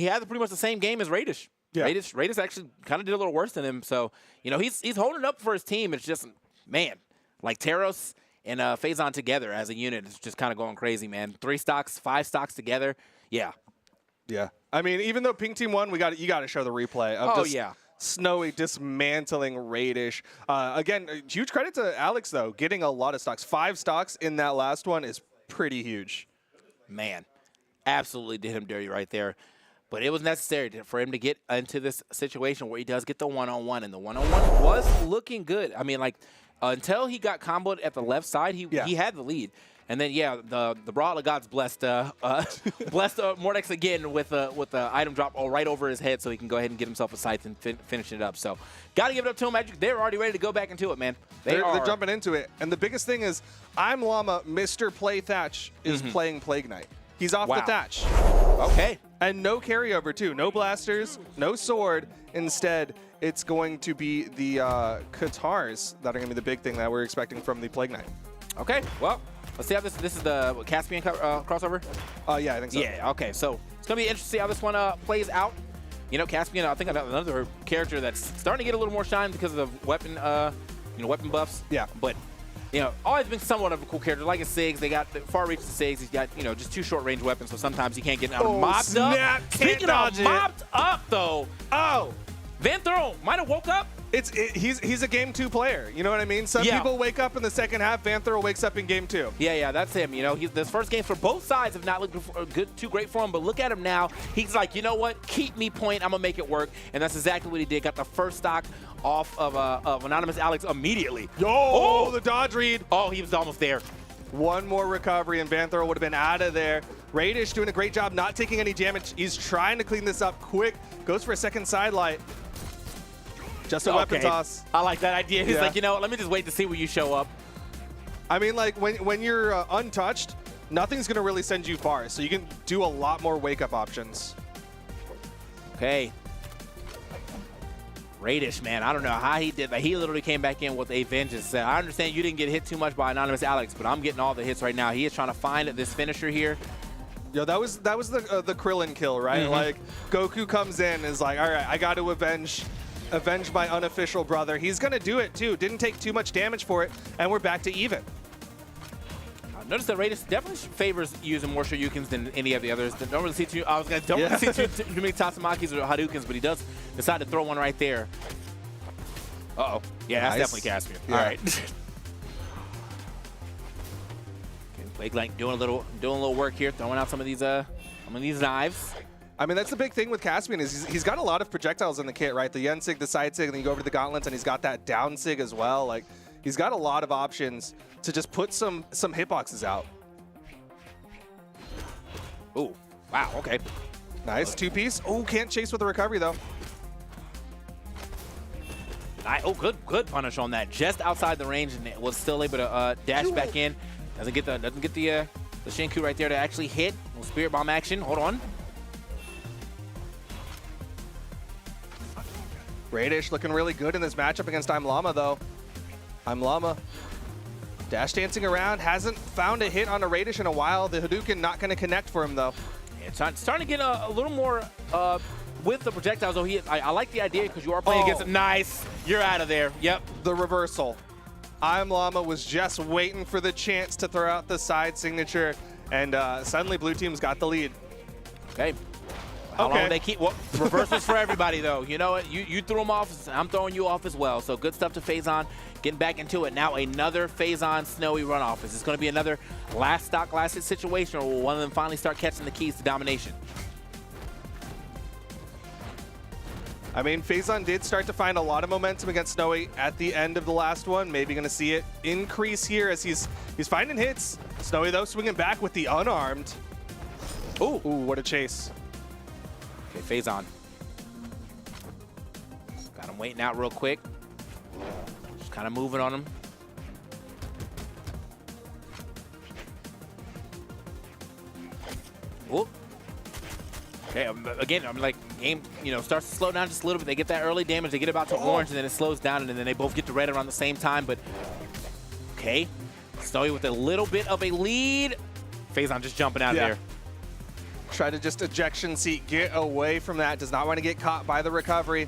had pretty much the same game as Radish. Yeah. Radish actually kind of did a little worse than him. So, you know, he's holding up for his team. It's just, man, like Teros and Phazon together as a unit is just kind of going crazy, man. 3 stocks, 5 stocks together. Yeah. Yeah. I mean, even though Pink Team won, you got to show the replay of Snowy dismantling Radish. Again, huge credit to Alex, though, getting a lot of stocks. 5 stocks in that last one is pretty huge. Man, absolutely did him dirty right there. But it was necessary for him to get into this situation where he does get the one-on-one, and the one-on-one was looking good. I mean, like, until he got comboed at the left side, he had the lead. And then, the Brawl of Gods blessed Mordex again with the item drop right over his head so he can go ahead and get himself a scythe and finish it up. So, got to give it up to him, Magic. They're already ready to go back into it, man. They're jumping into it. And the biggest thing is, I'm Llama, Mr. Play Thatch is playing Plague Knight. He's off the Thatch. Okay. And no carryover, too. No blasters, no sword. Instead, it's going to be the Katars that are going to be the big thing that we're expecting from the Plague Knight. Okay, well, let's see how this is the Caspian crossover? Yeah, I think so. Yeah, okay. So it's going to be interesting to see how this one plays out. You know, Caspian, I think another character that's starting to get a little more shine because of weapon, weapon buffs. Yeah. But, always been somewhat of a cool character. Like a Sigs, they got the far reach to Sigs. He's got, just 2 short-range weapons, so sometimes he can't get out of mopped snap. up. Speaking of mopped up, though. Oh. Van Thurl might have woke up. He's a game 2 player. You know what I mean? Some people wake up in the second half. Van Thurl wakes up in game 2. Yeah, that's him. This first game for both sides have not looked too great for him, but look at him now. He's like, you know what? Keep me point. I'm going to make it work. And that's exactly what he did. Got the first stock off of Anonymous Alex immediately. The dodge read. Oh, he was almost there. One more recovery, and Van Thurl would have been out of there. Radish doing a great job not taking any damage. He's trying to clean this up quick. Goes for a second sidelight. Just a weapon toss. I like that idea. He's like, let me just wait to see when you show up. I mean, like, when you're untouched, nothing's going to really send you far, so you can do a lot more wake-up options. Okay. Radish, man, I don't know how he did that. He literally came back in with a vengeance. I understand you didn't get hit too much by Anonymous Alex, but I'm getting all the hits right now. He is trying to find this finisher here. Yo, that was the Krillin kill, right? Like, Goku comes in and is like, all right, I got to avenge my unofficial brother. He's going to do it, too. Didn't take too much damage for it, and we're back to even. Notice that Radish definitely favors using more Shoryukens than any of the others. Don't really see really see too many Tatsumakis or Hadoukens, but he does decide to throw one right there. Uh-oh. Yeah, that's definitely Caspian. Yeah. All right. Plague Knight doing a little work here, throwing out some of these knives. I mean, that's the big thing with Caspian is he's got a lot of projectiles in the kit, right? The Yen Sig, the Side Sig, and then you go over to the Gauntlets, and he's got that Down Sig as well. Like, he's got a lot of options to just put some hitboxes out. Oh, wow, okay. Nice, 2-piece. Oh, can't chase with the recovery, though. Good punish on that. Just outside the range, and was still able to dash back in. Doesn't get the Shinku right there to actually hit. Little Spirit Bomb action. Hold on. Radish looking really good in this matchup against I'm Llama, though. I'm Llama. Dash dancing around. Hasn't found a hit on a Radish in a while. The Hadouken not going to connect for him, though. Yeah, it's starting to get a little more with the projectiles, though. I like the idea because you are playing against it. Nice. You're out of there. Yep. The reversal. I'm Llama was just waiting for the chance to throw out the side signature, and suddenly Blue Team's got the lead. Okay. How long they keep? Well, reversals for everybody, though. You know what? You threw them off. I'm throwing you off as well. So good stuff to Phazon. Getting back into it. Now another Phazon Snowy runoff. Is this going to be another last stock, last hit situation, or will one of them finally start catching the keys to domination? I mean, Phazon did start to find a lot of momentum against Snowy at the end of the last one. Maybe going to see it increase here as he's finding hits. Snowy, though, swinging back with the unarmed. Ooh, what a chase. Okay, Phazon. Got him waiting out real quick. Just kind of moving on him. Whoop. Okay, again, I'm like, game, starts to slow down just a little bit. They get that early damage. They get about to orange, and then it slows down, and then they both get to red around the same time. But, okay. Snowy with a little bit of a lead. Phazon just jumping out of there. Try to just ejection seat, get away from that. Does not want to get caught by the recovery.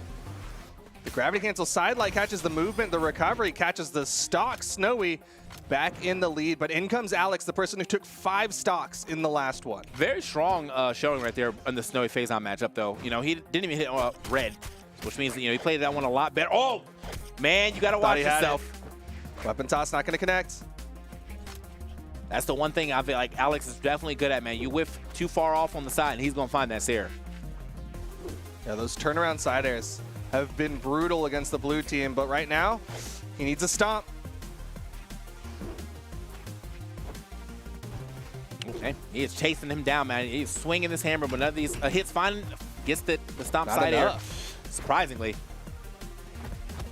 The gravity cancel sidelight catches the movement. The recovery catches the stock. Snowy back in the lead, but in comes Alex, the person who took 5 stocks in the last one. Very strong showing right there in the Snowy phase-on matchup, though. You know, he didn't even hit red, which means that, you know, he played that one a lot better. Oh, man, you got to watch yourself. Weapon toss not going to connect. That's the one thing I feel like Alex is definitely good at, man. You whiff too far off on the side, and he's going to find that Sarah. Yeah, those turnaround side airs have been brutal against the blue team, but right now, he needs a stomp. Okay, he is chasing him down, man. He's swinging this hammer, but none of these hits finally gets the stomp Not side enough. air. Surprisingly.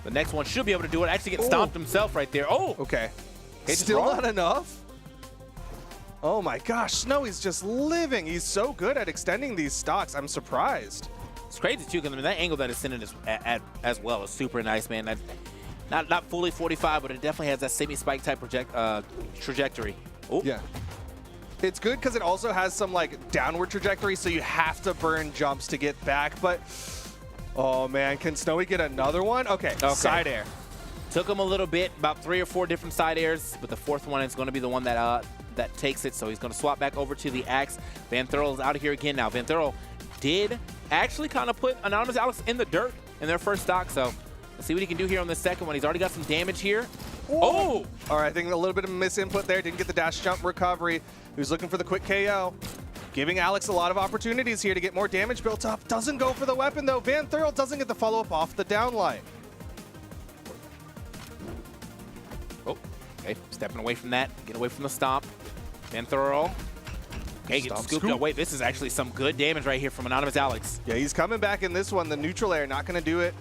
The next one should be able to do it. Actually get stomped himself right there. Oh! Okay. Just Still wrong. not enough? Oh my gosh, Snowy's just living. He's so good at extending these stocks. I'm surprised. It's crazy, too, because I mean, that angle that is sending as well is super nice, man. That, not fully 45, but it definitely has that semi-spike type trajectory. Oh. Yeah. It's good because it also has some like downward trajectory, so you have to burn jumps to get back. But, oh man, can Snowy get another one? Okay, side air. Took him a little bit, about 3 or 4 different side airs, but the 4th one is going to be the one that that takes it. So he's going to swap back over to the axe. Van Thurl is out of here again now. Van Thurl did actually kind of put Anonymous Alex in the dirt in their first stock. So let's see what he can do here on the second one. He's already got some damage here. Oh! All right, I think a little bit of misinput there. Didn't get the dash jump recovery. He was looking for the quick KO. Giving Alex a lot of opportunities here to get more damage built up. Doesn't go for the weapon, though. Van Thurl doesn't get the follow-up off the downlight. Oh, okay. Stepping away from that. Get away from the stomp. Van Thurl. Okay, get scooped up. Wait, this is actually some good damage right here from Anonymous Alex. Yeah, he's coming back in this one. The neutral air not going to do it.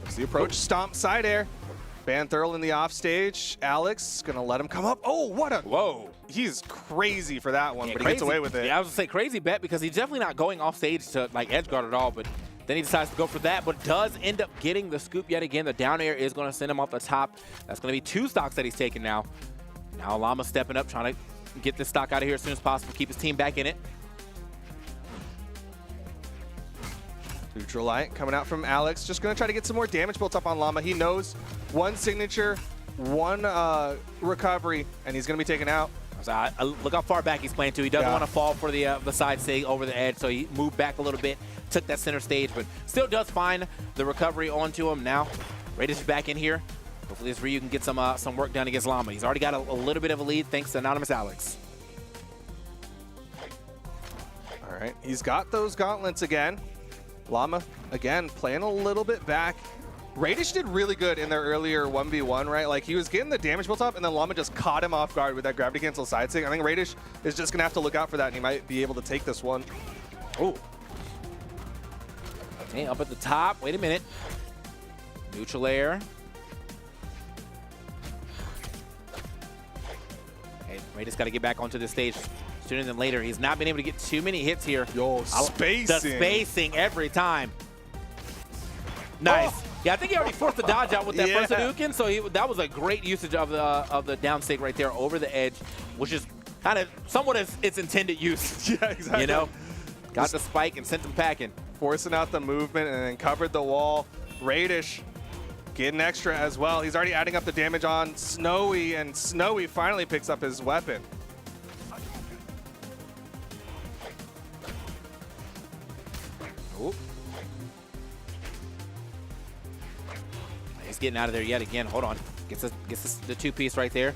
There's the approach. Stomp side air. Van Thurl in the offstage. Alex going to let him come up. Oh, what a... Whoa. He's crazy for that one, Yeah, but he crazy. gets away with it. Yeah, I was going to say crazy bet because he's definitely not going off stage to like edge guard at all, but then he decides to go for that, but does end up getting the scoop yet again. The down air is going to send him off the top. That's going to be 2 stocks that he's taking now. Now Llama stepping up, trying to get this stock out of here as soon as possible, keep his team back in it. Neutral light coming out from Alex. Just going to try to get some more damage built up on Llama. He knows 1 signature, 1 recovery, and he's going to be taken out. So look how far back he's playing to. He doesn't want to fall for the side sig over the edge, so he moved back a little bit, took that center stage, but still does find the recovery onto him. Now, Raiders is back in here. Hopefully this Ryu can get some work done against Llama. He's already got a little bit of a lead thanks to Anonymous Alex. All right, he's got those gauntlets again. Llama, again, playing a little bit back. Radish did really good in their earlier 1v1, right? Like, he was getting the damage built up, and then Llama just caught him off guard with that gravity cancel side sig. I think Radish is just going to have to look out for that, and he might be able to take this one. Oh. Okay, up at the top. Wait a minute. Neutral air. Okay, Radish got to get back onto the stage sooner than later. He's not been able to get too many hits here. Yo, spacing. The spacing every time. Nice. Oh. Yeah, I think he already forced the dodge out with that first Hadouken, so that was a great usage of the down stick right there over the edge, which is kind of somewhat its intended use. Yeah, exactly. You know? Got the spike and sent him packing. Forcing out the movement and then covered the wall. Radish getting extra as well. He's already adding up the damage on Snowy, and Snowy finally picks up his weapon. Ooh. He's getting out of there yet again. Hold on. Gets the 2-piece right there.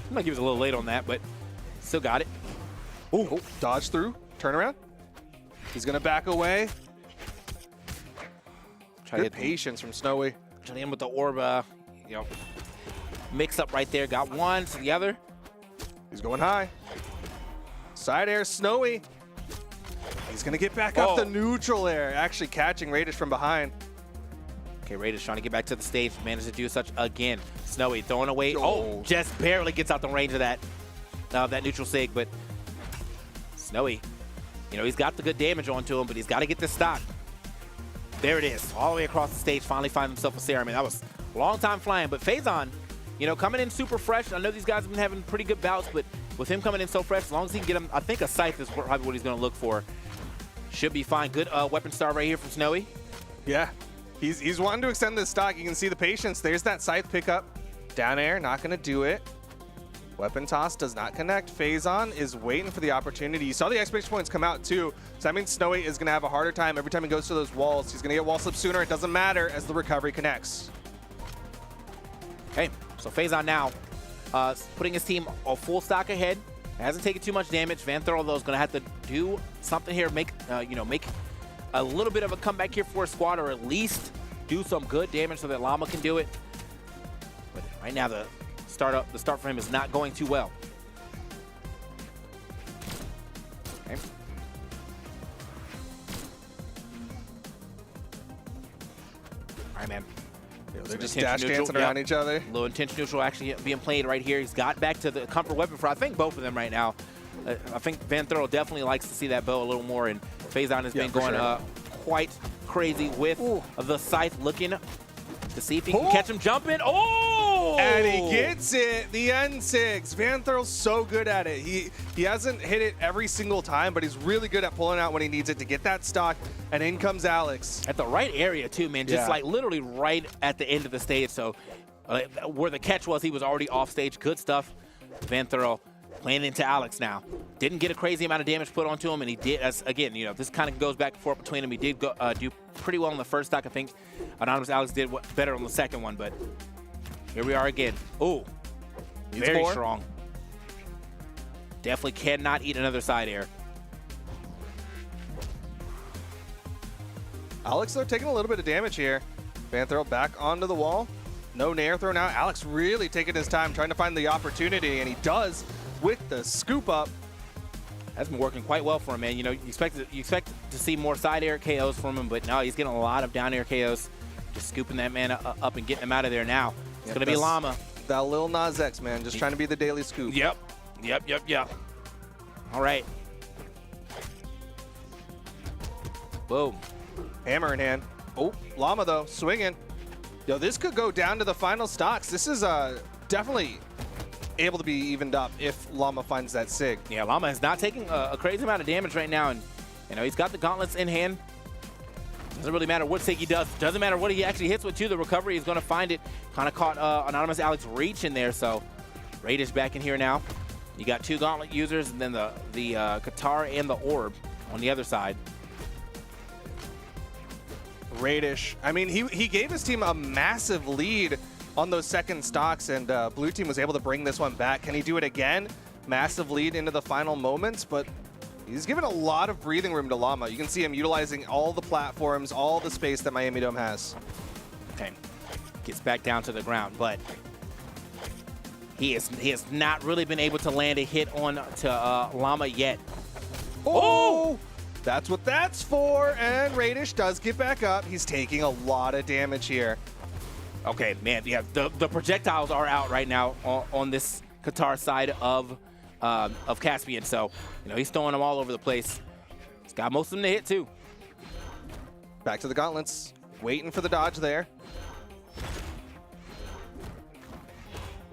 I might give us a little late on that, but still got it. Ooh. Oh, dodge through. Turn around. He's going to back away. Try to Good get patience from Snowy. Try to hit him with the orb, mix up right there. Got one to the other. He's going high. Side air, Snowy. He's going to get back up the neutral air, actually catching Radish from behind. Okay, Radish trying to get back to the stage. Managed to do such again. Snowy throwing away. Yo. Oh, just barely gets out the range of that neutral sig, but Snowy, he's got the good damage onto him, but he's got to get this stock. There it is, all the way across the stage, finally find himself a Sarah. I mean, that was a long time flying, but phase-on, coming in super fresh. I know these guys have been having pretty good bouts, but with him coming in so fresh, as long as he can get him, I think a scythe is probably what he's going to look for. should be fine. Good weapon star right here from Snowy. Yeah, he's wanting to extend this stock. You can see the patience. There's that scythe pickup. Down air, not going to do it. Weapon toss does not connect. Phazon is waiting for the opportunity. You saw the exclamation points come out too. So that means Snowy is going to have a harder time every time he goes to those walls. He's going to get wall slip sooner. It doesn't matter as the recovery connects. Okay, so Phazon now putting his team a full stock ahead. Hasn't taken too much damage. Van Thurl, though, is going to have to do something here. Make a little bit of a comeback here for his squad, or at least do some good damage so that Llama can do it. But right now, the start for him is not going too well. Okay. All right, man. They're just dash dancing around each other. Low intention neutral actually being played right here. He's got back to the comfort weapon for, I think, both of them right now. I think Van Thurl definitely likes to see that bow a little more, and Phazon has been going quite crazy with the scythe, looking to see if he can catch him jumping. Oh! And he gets it, the N6. Van Thurl's so good at it. He hasn't hit it every single time, but he's really good at pulling out when he needs it to get that stock. And in comes Alex. At the right area, too, man. Just like literally right at the end of the stage. So where the catch was, he was already off stage. Good stuff. Van Thurl playing into Alex now. Didn't get a crazy amount of damage put onto him, and he did, as again, this kind of goes back and forth between them. He did do pretty well on the first stock. I think Anonymous Alex did better on the second one, but here we are again. Oh, very strong. Definitely cannot eat another side air. Alex, though, taking a little bit of damage here. Van Thurl back onto the wall. No nair throw now. Alex really taking his time trying to find the opportunity, and he does with the scoop up. That's been working quite well for him, man. You expect to see more side air KOs from him, but no, he's getting a lot of down air KOs. Just scooping that man up and getting him out of there now. It's going to be Llama. That Lil Nas X, man, just trying to be the daily scoop. Yep. All right. Boom. Hammer in hand. Oh, Llama, though, swinging. Yo, this could go down to the final stocks. This is definitely able to be evened up if Llama finds that sig. Yeah, Llama is not taking a crazy amount of damage right now, and he's got the gauntlets in hand. Doesn't really matter what sig he does. Doesn't matter what he actually hits with, too. The recovery is going to find it. Kind of caught Anonymous Alex reach in there, so Radish back in here now. You got two gauntlet users, and then the Qatar and the Orb on the other side. Radish. I mean, he gave his team a massive lead on those second stocks, and blue team was able to bring this one back. Can he do it again? Massive lead into the final moments, but he's given a lot of breathing room to Llama. You can see him utilizing all the platforms, all the space that Miami Dome has. Okay, gets back down to the ground, but he has not really been able to land a hit on to Llama yet. Oh! That's what that's for, and Radish does get back up. He's taking a lot of damage here. Okay, man, yeah, the projectiles are out right now on this Qatar side of Caspian, so he's throwing them all over the place. He's got most of them to hit too. Back to the gauntlets, waiting for the dodge there.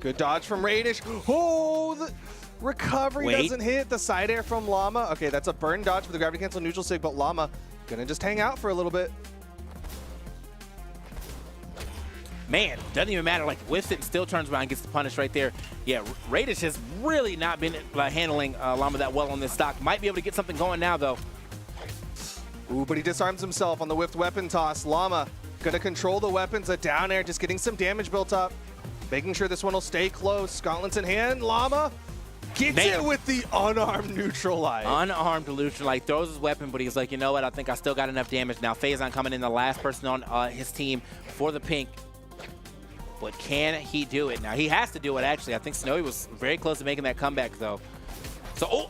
Good dodge from Radish. Oh, the recovery doesn't hit. The side air from Llama. Okay, that's a burn dodge for the gravity cancel neutral sig, but Llama gonna just hang out for a little bit. Man, doesn't even matter. Like, whiffs it and still turns around and gets the punish right there. Yeah, Radish has really not been handling Llama that well on this stock. Might be able to get something going now, though. Ooh, but he disarms himself on the whiffed weapon toss. Llama gonna control the weapons. A down air, just getting some damage built up. Making sure this one will stay close. Gauntlets in hand. Llama gets it with the unarmed neutral light. Unarmed neutral light. Throws his weapon, but he's like, you know what? I think I still got enough damage. Now, Phazon coming in, the last person on his team for the pink. But can he do it? Now, he has to do it, actually. I think Snowy was very close to making that comeback, though. So,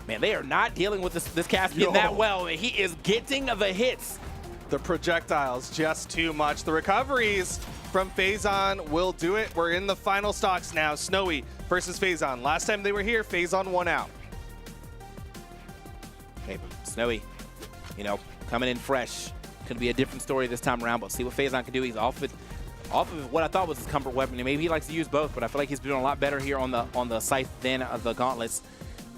man, they are not dealing with this Caspian that well. He is getting the hits. The projectiles, just too much. The recoveries from Phazon will do it. We're in the final stocks now. Snowy versus Phazon. Last time they were here, Phazon won out. Okay, Snowy, coming in fresh. Could be a different story this time around, but see what Phazon can do. He's off of what I thought was his comfort weapon. Maybe he likes to use both, but I feel like he's doing a lot better here on the scythe than the gauntlets.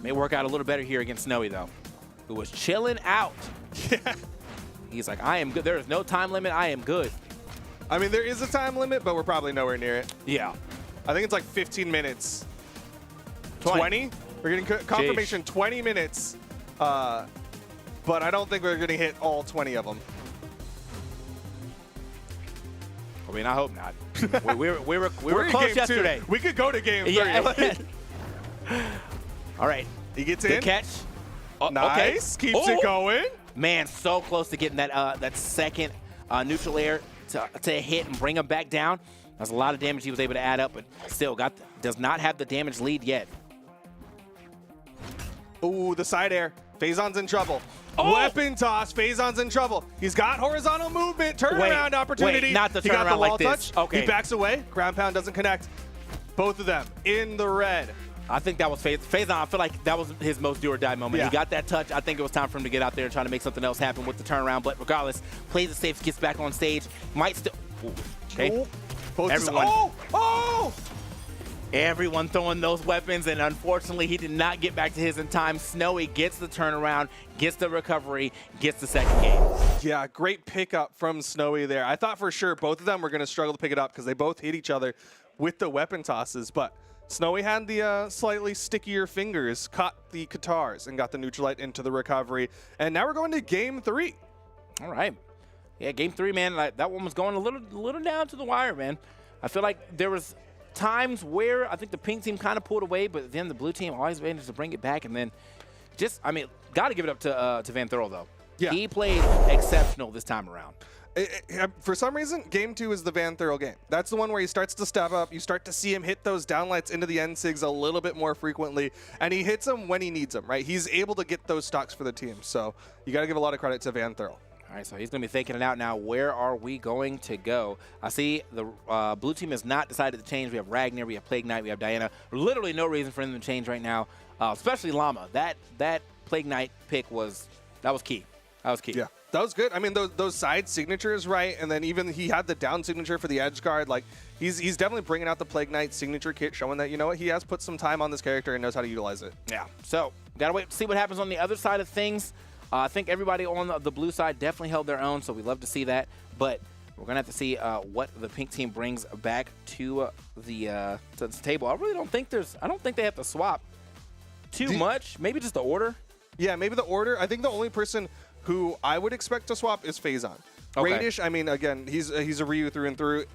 May work out a little better here against Snowy, though. who was chilling out. Yeah. He's like, I am good. There is no time limit. I am good. I mean, there is a time limit, but we're probably nowhere near it. Yeah. I think it's like 15 minutes. 20? We're getting confirmation 20 minutes. But I don't think we're going to hit all 20 of them. I mean, I hope not. we were close yesterday. We could go to game 3. Yeah. All right. He gets Good in. catch. Oh, Nice. Okay. Keeps it going. Man, so close to getting that second neutral air to hit and bring him back down. That's a lot of damage he was able to add up, but still does not have the damage lead yet. Ooh, the side air. Phazon's in trouble. Oh! Weapon toss. Phazon's in trouble. He's got horizontal movement. Turnaround opportunity. Wait, not the he got the turnaround wall like this. touch. Okay. He backs away. Ground pound doesn't connect. Both of them in the red. I think that was Phazon. I feel like that was his most do-or-die moment. Yeah. He got that touch. I think it was time for him to get out there and try to make something else happen with the turnaround. But regardless, plays it safe, gets back on stage. Might still. Ooh, okay. Everyone. Everyone throwing those weapons, and unfortunately, he did not get back to his in time. Snowy gets the turnaround, gets the recovery, gets the second game. Yeah, great pickup from Snowy there. I thought for sure both of them were going to struggle to pick it up because they both hit each other with the weapon tosses, but Snowy had the slightly stickier fingers, caught the guitars, and got the neutralite into the recovery. And now we're going to game 3. All right. Yeah, game 3, man, that one was going a little down to the wire, man. I feel like there was times where I think the pink team kind of pulled away, but then the blue team always managed to bring it back. And then got to give it up to Van Thurl, though. Yeah. He played exceptional this time around. For some reason, game 2 is the Van Thurl game. That's the one where he starts to step up. You start to see him hit those downlights into the end sigs a little bit more frequently, and he hits them when he needs them, right? He's able to get those stocks for the team. So you got to give a lot of credit to Van Thurl. All right, so he's going to be thinking it out now. Where are we going to go? I see the blue team has not decided to change. We have Ragnar, we have Plague Knight, we have Diana. Literally no reason for them to change right now, especially Llama. That Plague Knight pick was key. That was key. Yeah, that was good. I mean, those side signatures, right? And then even he had the down signature for the edge guard. Like, he's definitely bringing out the Plague Knight signature kit, showing that, you know what, he has put some time on this character and knows how to utilize it. Yeah, so got to wait to see what happens on the other side of things. I think everybody on the blue side definitely held their own, so we love to see that. But we're going to have to see what the pink team brings back to the table. I really don't think they have to swap too much. Maybe just the order. Yeah, maybe the order. I think the only person who I would expect to swap is Phazon. Okay. Radish, I mean, again, he's a Ryu through and through.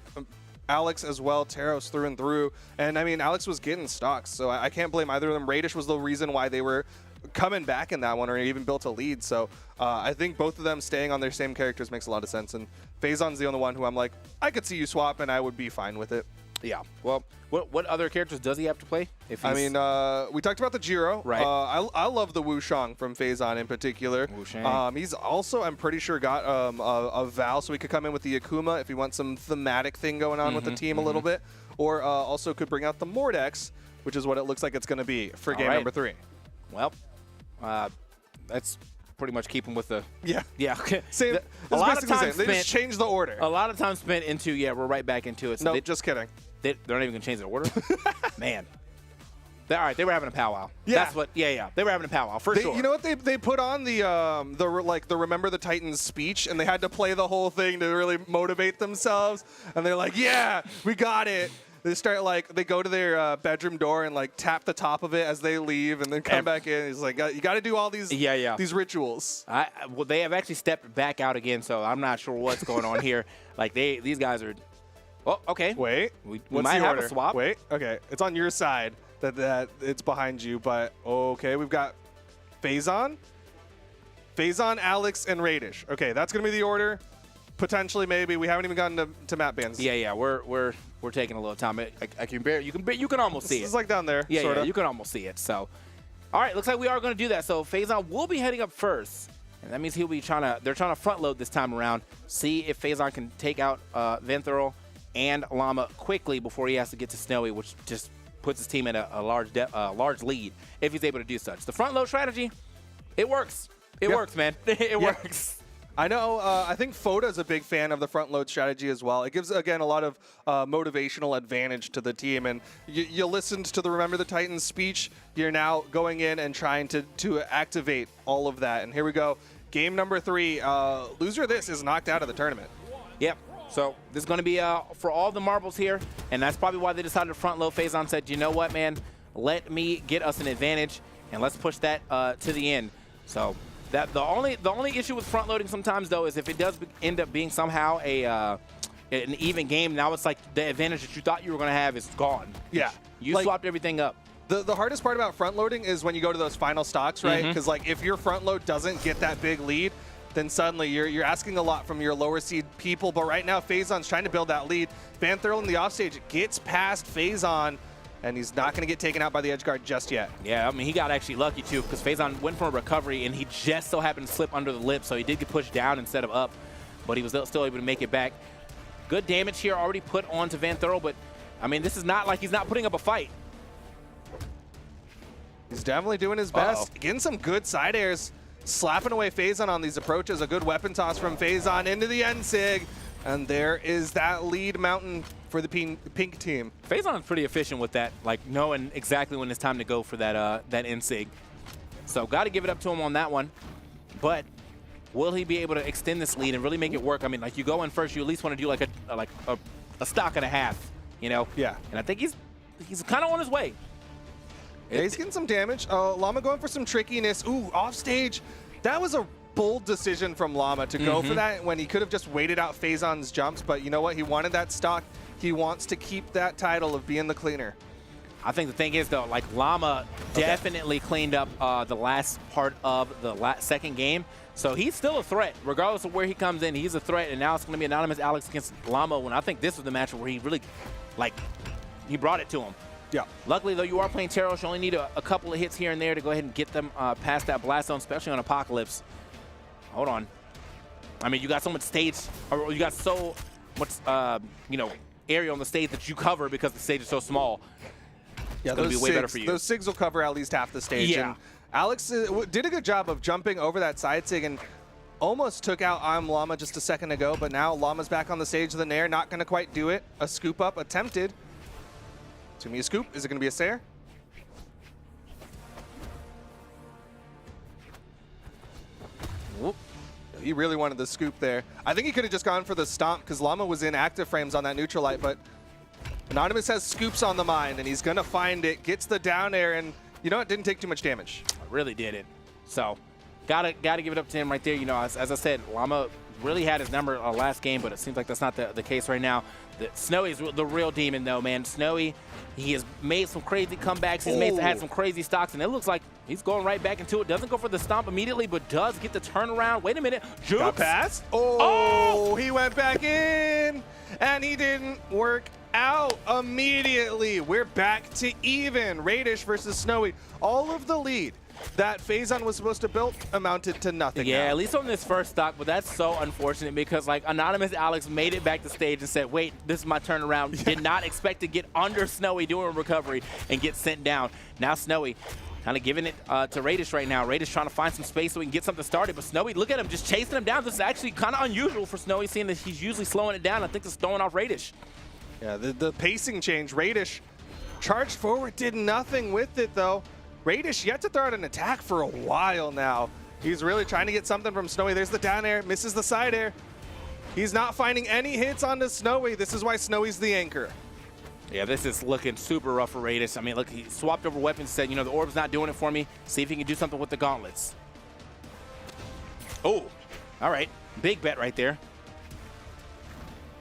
Alex as well, Taros through and through. And, I mean, Alex was getting stocks, so I can't blame either of them. Radish was the reason why they were coming back in that one or even built a lead. So I think both of them staying on their same characters makes a lot of sense. And Phazon's the only one who I'm like, I could see you swap and I would be fine with it. Yeah. Well, what other characters does he have to play? I mean, we talked about the Jiro. Right. I love the Wushang from Phazon in particular. Wushang. He's also, I'm pretty sure, got a Val, so he could come in with the Akuma if he wants some thematic thing going on with the team a little bit. Or also could bring out the Mordex, which is what it looks like it's going to be for game number 3. Well, that's pretty much keeping with the Yeah. Same. A lot of time times they spent. just change the order. A lot of time spent into we're right back into it. So No, just kidding. they're not even gonna change the order. Man. All right, they were having a powwow. Yeah. That's what. Yeah. They were having a powwow for sure. You know what they put on the Remember the Titans speech, and they had to play the whole thing to really motivate themselves. And they're like, yeah, we got it. They start they go to their bedroom door and tap the top of it as they leave, and then come back in. He's like, you got to do all these these rituals. Well, they have actually stepped back out again, so I'm not sure what's going on here. These guys are. Oh, okay. Wait, we what's might the have order? a swap. Wait, okay, it's on your side. That it's behind you, but okay, we've got Phazon, Alex, and Radish. Okay, that's gonna be the order. Potentially, maybe we haven't even gotten to map bans. Yeah. We're taking a little time. I can bear. You can almost see it. It's like down there. Yeah, sorta. you can almost see it. So, all right, looks like we are going to do that. So Phazon will be heading up first, and that means they're trying to front load this time around. See if Phazon can take out Van Thurl and Llama quickly before he has to get to Snowy, which just puts his team in a large lead if he's able to do such. The front load strategy, it works. It works, man. It works. I know, I think Foda's a big fan of the front load strategy as well. It gives, again, a lot of motivational advantage to the team. And you listened to the Remember the Titans speech. You're now going in and trying to activate all of that. And here we go. Game number 3. Loser of this is knocked out of the tournament. Yep. So this is going to be for all the marbles here. And that's probably why they decided to front load. Faison said, you know what, man? Let me get us an advantage, and let's push that to the end. So that the only issue with front loading sometimes though is if it does end up being somehow an even game. Now it's like the advantage that you thought you were going to have is gone. Yeah, you swapped everything up. The hardest part about front loading is when you go to those final stocks, right? Because like if your front load doesn't get that big lead, then suddenly you're asking a lot from your lower seed people. But right now, Faison's trying to build that lead. Van Thurl in the offstage gets past Faison, and he's not going to get taken out by the edge guard just yet. Yeah, I mean, he got actually lucky, too, because Faison went for a recovery, and he just so happened to slip under the lip, so he did get pushed down instead of up, but he was still able to make it back. Good damage here already put onto Van Thurl, but, I mean, this is not like he's not putting up a fight. He's definitely doing his best. Getting some good side airs, slapping away Faison on these approaches. A good weapon toss from Faison into the end sig, and there is that lead mountain for the pink team. Faison is pretty efficient with that, like knowing exactly when it's time to go for that end sig. So got to give it up to him on that one. But will he be able to extend this lead and really make it work? I mean, like you go in first, you at least want to do like a stock and a half, you know? Yeah. And I think he's kind of on his way. Yeah, he's getting some damage. Llama going for some trickiness. Ooh, off stage. That was a bold decision from Llama to go for that when he could have just waited out Faison's jumps. But you know what? He wanted that stock. He wants to keep that title of being the cleaner. I think the thing is, though, like Llama definitely cleaned up the last part of the second game. So he's still a threat. Regardless of where he comes in, he's a threat. And now it's going to be Anonymous Alex against Llama when I think this was the match where he really, like, he brought it to him. Yeah. Luckily, though, you are playing Teros. You only need a couple of hits here and there to go ahead and get them past that blast zone, especially on Apocalypse. Hold on. I mean, you got so much stage, or you got so much, you know, area on the stage that you cover because the stage is so small. Yeah, it's going to be way better for you. Those SIGs will cover at least half the stage. Yeah. And Alex did a good job of jumping over that side SIG and almost took out Llama just a second ago, but now Llama's back on the stage of the Nair, not going to quite do it. A scoop up attempted. It's going to be a scoop. Is it going to be a Sair? Whoop. He really wanted the scoop there. I think he could have just gone for the stomp because Llama was in active frames on that neutral light, but Anonymous has scoops on the mind, and he's going to find it, gets the down air, and you know, it didn't take too much damage. Really did it. So, gotta give it up to him right there. You know, as I said, Llama really had his number last game, but it seems like that's not the case right now. Snowy's the real demon, though, man. Snowy, he has made some crazy comebacks. He's had some crazy stocks, and it looks like he's going right back into it. Doesn't go for the stomp immediately, but does get the turnaround. Wait a minute. Jukes. Got past. Oh, he went back in, and he didn't work out immediately. We're back to even. Radish versus Snowy. All of the lead that Faison was supposed to build amounted to nothing. Yeah, now. at least on this first stock, but that's so unfortunate because like Anonymous Alex made it back to stage and said, wait, this is my turnaround. Did not expect to get under Snowy doing a recovery and get sent down. Now Snowy kind of giving it to Radish right now. Radish trying to find some space so he can get something started, but Snowy, look at him, just chasing him down. This is actually kind of unusual for Snowy, seeing that he's usually slowing it down. I think it's throwing off Radish. Yeah, the pacing change. Radish charged forward, did nothing with it, though. Radish yet to throw out an attack for a while now. He's really trying to get something from Snowy. There's the down air, misses the side air. He's not finding any hits onto Snowy. This is why Snowy's the anchor. Yeah, this is looking super rough for Radish. I mean, look, he swapped over weapons, said, you know, the orb's not doing it for me. See if he can do something with the gauntlets. Oh, all right. Big bet right there.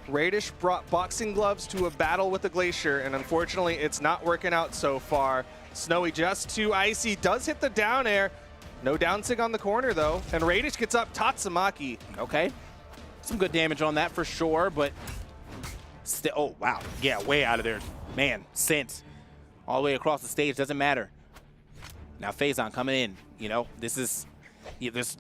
Radish brought boxing gloves to a battle with the Glacier, and unfortunately, it's not working out so far. Snowy just too icy, does hit the down air. No down sig on the corner, though, and Radish gets up Tatsumaki. Okay. Some good damage on that for sure, but still, oh, wow. Yeah, way out of there. Man, sent all the way across the stage, doesn't matter. Now Faison coming in, you know, this is, he was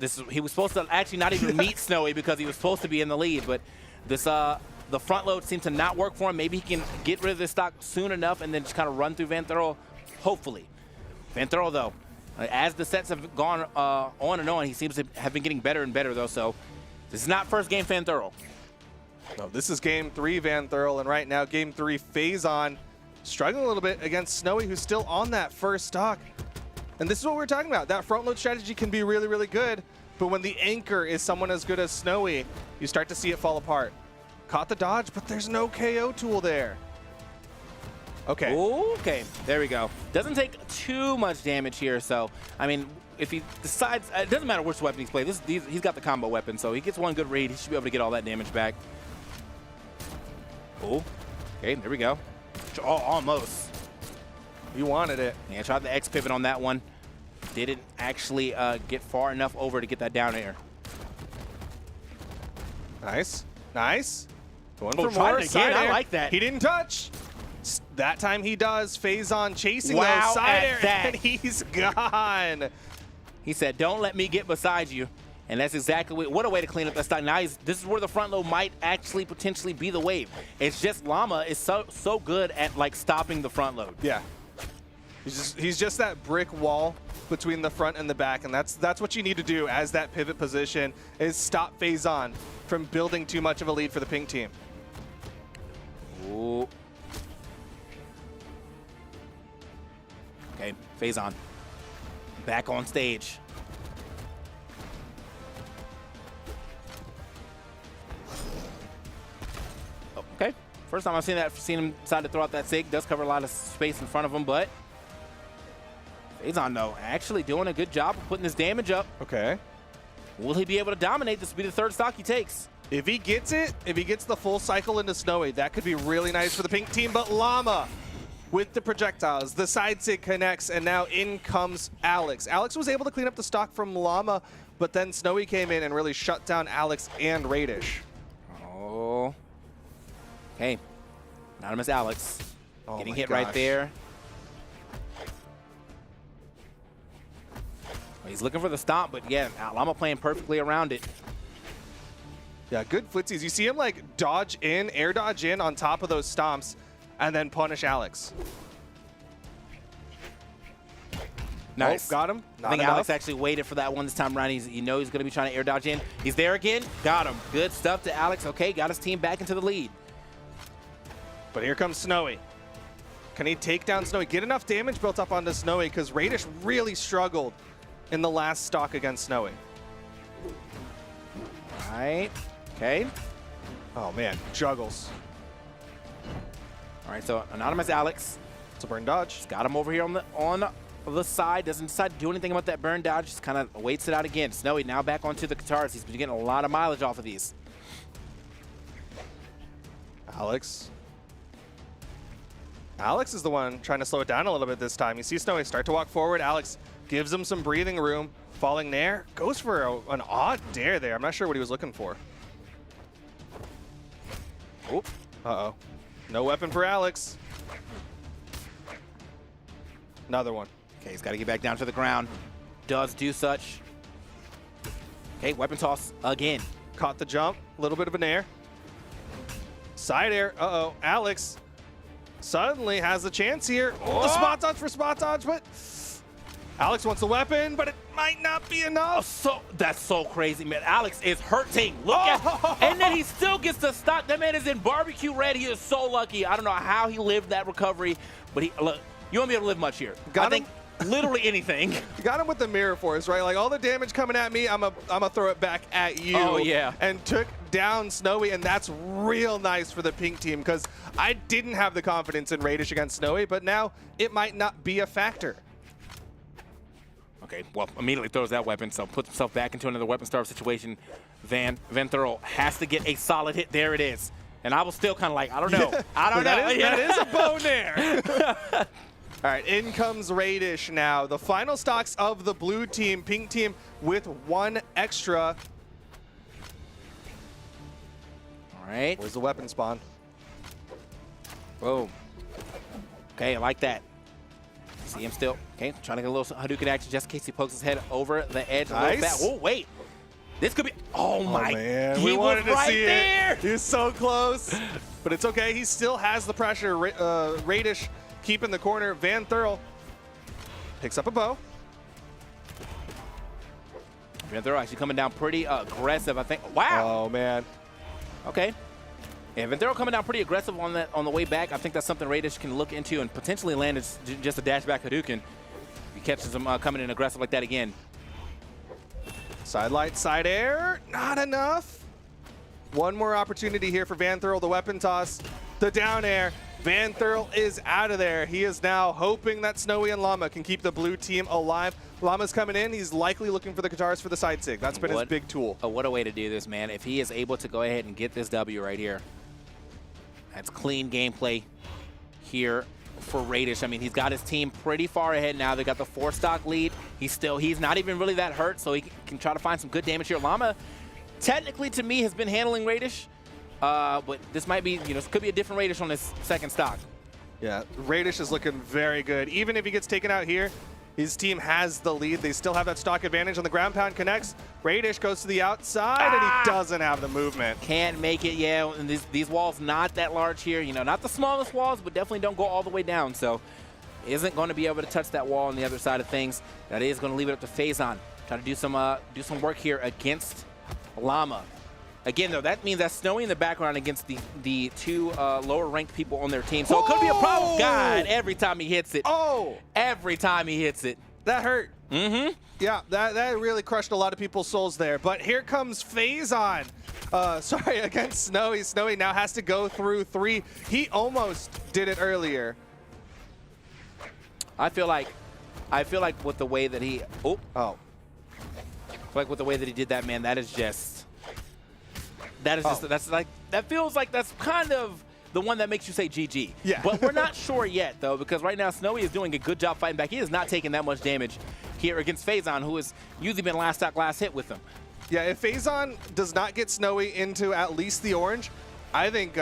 supposed to actually not even meet Snowy because he was supposed to be in the lead, but this, the front load seemed to not work for him. Maybe he can get rid of this stock soon enough and then just kind of run through Van Thurl, hopefully. Van Thurl, though, as the sets have gone on and on, he seems to have been getting better and better, though, so This is not first game Van Thurl. No, this is game 3 Van Thurl, and right now game 3 Phazon struggling a little bit against Snowy, who's still on that first stock. And this is what we're talking about. That front load strategy can be really, really good, but when the anchor is someone as good as Snowy, you start to see it fall apart. Caught the dodge, but there's no KO tool there. Okay. Okay, there we go. Doesn't take too much damage here, so, I mean, if he decides, it doesn't matter which weapon he's playing. He's got the combo weapon, so he gets one good read. He should be able to get all that damage back. Oh, okay, there we go. Oh, almost. You wanted it. Yeah, tried the X pivot on that one. Didn't actually get far enough over to get that down air. Nice. Nice. Going Oh, for tried more. it again. Side I air. like that. He didn't touch. That time he does. Phazon chasing Wow, those side at air, that. and he's gone. He said, don't let me get beside you. And that's exactly what a way to clean up that stock. Now this is where the front low might actually potentially be the wave. It's just Llama is so good at like stopping the front load. Yeah. He's just that brick wall between the front and the back, and that's what you need to do as that pivot position is stop Phazon from building too much of a lead for the pink team. Ooh. Okay, Phazon. Back on stage. Okay, first time I've seen him decide to throw out that sig. Does cover a lot of space in front of him, but Phazon, though, actually doing a good job of putting this damage up. Okay. Will he be able to dominate? This will be the third stock he takes. If he gets it, if he gets the full cycle into Snowy, that could be really nice for the pink team. But Llama with the projectiles, the side sig connects, and now in comes Alex. Alex was able to clean up the stock from Llama, but then Snowy came in and really shut down Alex and Radish. Oh. Okay. Anonymous Alex. Oh Getting my hit gosh. right there. He's looking for the stomp, but yeah, Llama playing perfectly around it. Yeah, good footsies. You see him like dodge in, air dodge in on top of those stomps, and then punish Alex. Nice. Oh, got him. I Not think enough. Alex actually waited for that one this time around. You know he's going to be trying to air dodge in. He's there again. Got him. Good stuff to Alex. Okay, got his team back into the lead. But here comes Snowy. Can he take down Snowy? Get enough damage built up onto Snowy, because Radish really struggled in the last stock against Snowy. All right. Okay. Oh man, juggles. All right, so Anonymous Alex. It's a burn dodge. Got him over here on the side. Doesn't decide to do anything about that burn dodge. Just kind of waits it out again. Snowy now back onto the guitars. He's been getting a lot of mileage off of these. Alex. Alex is the one trying to slow it down a little bit this time. You see Snowy start to walk forward. Alex gives him some breathing room. Falling there. Goes for an odd dare there. I'm not sure what he was looking for. Oop. Uh-oh. No weapon for Alex. Another one. Okay, he's got to get back down to the ground. Does do such. Okay, weapon toss again. Caught the jump. A little bit of an air. Side air. Uh-oh. Alex suddenly has a chance here. Oh, the spot dodge for spot dodge, but Alex wants the weapon, but it might not be enough. That's so crazy, man. Alex is hurting. Look at, and then he still gets to stop. That man is in barbecue red. He is so lucky. I don't know how he lived that recovery, but look, you won't be able to live much here. Got I think literally anything. You got him with the mirror force, right? Like all the damage coming at me, I'm gonna throw it back at you. Oh, yeah. And took down Snowy, and that's real nice for the pink team, because I didn't have the confidence in Radish against Snowy, but now it might not be a factor. Okay, well, immediately throws that weapon, so puts himself back into another weapon starve situation. Van Thurl has to get a solid hit. There it is. And I was still kind of like, I don't know. I don't know. That is a bone there. All right, in comes Radish now. The final stocks of the blue team, pink team with one extra. All right. Where's the weapon spawn? Boom. Okay, I like that. See him still. Okay, trying to get a little Hadouken action just in case he pokes his head over the edge a little bit. Oh, wait. This could be. Oh, my. Man. He We was wanted to right see there. it. He was so close. But it's okay. He still has the pressure. Radish keeping the corner. Van Thurl picks up a bow. Vanthero actually coming down pretty aggressive, I think. Wow. Oh, man. Okay. Yeah, Vanthero coming down pretty aggressive on the way back. I think that's something Radish can look into and potentially land just a dash back Hadouken. If he catches him coming in aggressive like that again. Side light, side air, not enough. One more opportunity here for Vanthero, the weapon toss, the down air. Vanthero is out of there. He is now hoping that Snowy and Llama can keep the blue team alive. Llama's coming in. He's likely looking for the guitars for the side sig. That's been his big tool. Oh, what a way to do this, man. If he is able to go ahead and get this W right here. That's clean gameplay here for Radish. I mean, he's got his team pretty far ahead now. They got the 4-stock lead. He's not even really that hurt, so he can try to find some good damage here. Llama, technically to me, has been handling Radish, but this might be, this could be a different Radish on this second stock. Yeah, Radish is looking very good. Even if he gets taken out here, his team has the lead. They still have that stock advantage on the ground pound connects. Radish goes to the outside, and he doesn't have the movement. Can't make it, yeah. And these walls not that large here. Not the smallest walls, but definitely don't go all the way down. So isn't going to be able to touch that wall on the other side of things. That is going to leave it up to Faison. Try to do some work here against Llama. Again, though, that means that's Snowy in the background against the two lower-ranked people on their team. So it could be a problem. God, every time he hits it. Oh! Every time he hits it. That hurt. Mm-hmm. Yeah, that really crushed a lot of people's souls there. But here comes Faison. Sorry, against Snowy. Snowy now has to go through 3. He almost did it earlier. I feel like with the way that he... Oh. I feel like with the way that he did that, man, that is just... That feels like that's kind of the one that makes you say GG. Yeah. But we're not sure yet, though, because right now Snowy is doing a good job fighting back. He is not taking that much damage here against Faison, who has usually been last stock, last hit with him. Yeah, if Faison does not get Snowy into at least the orange, I think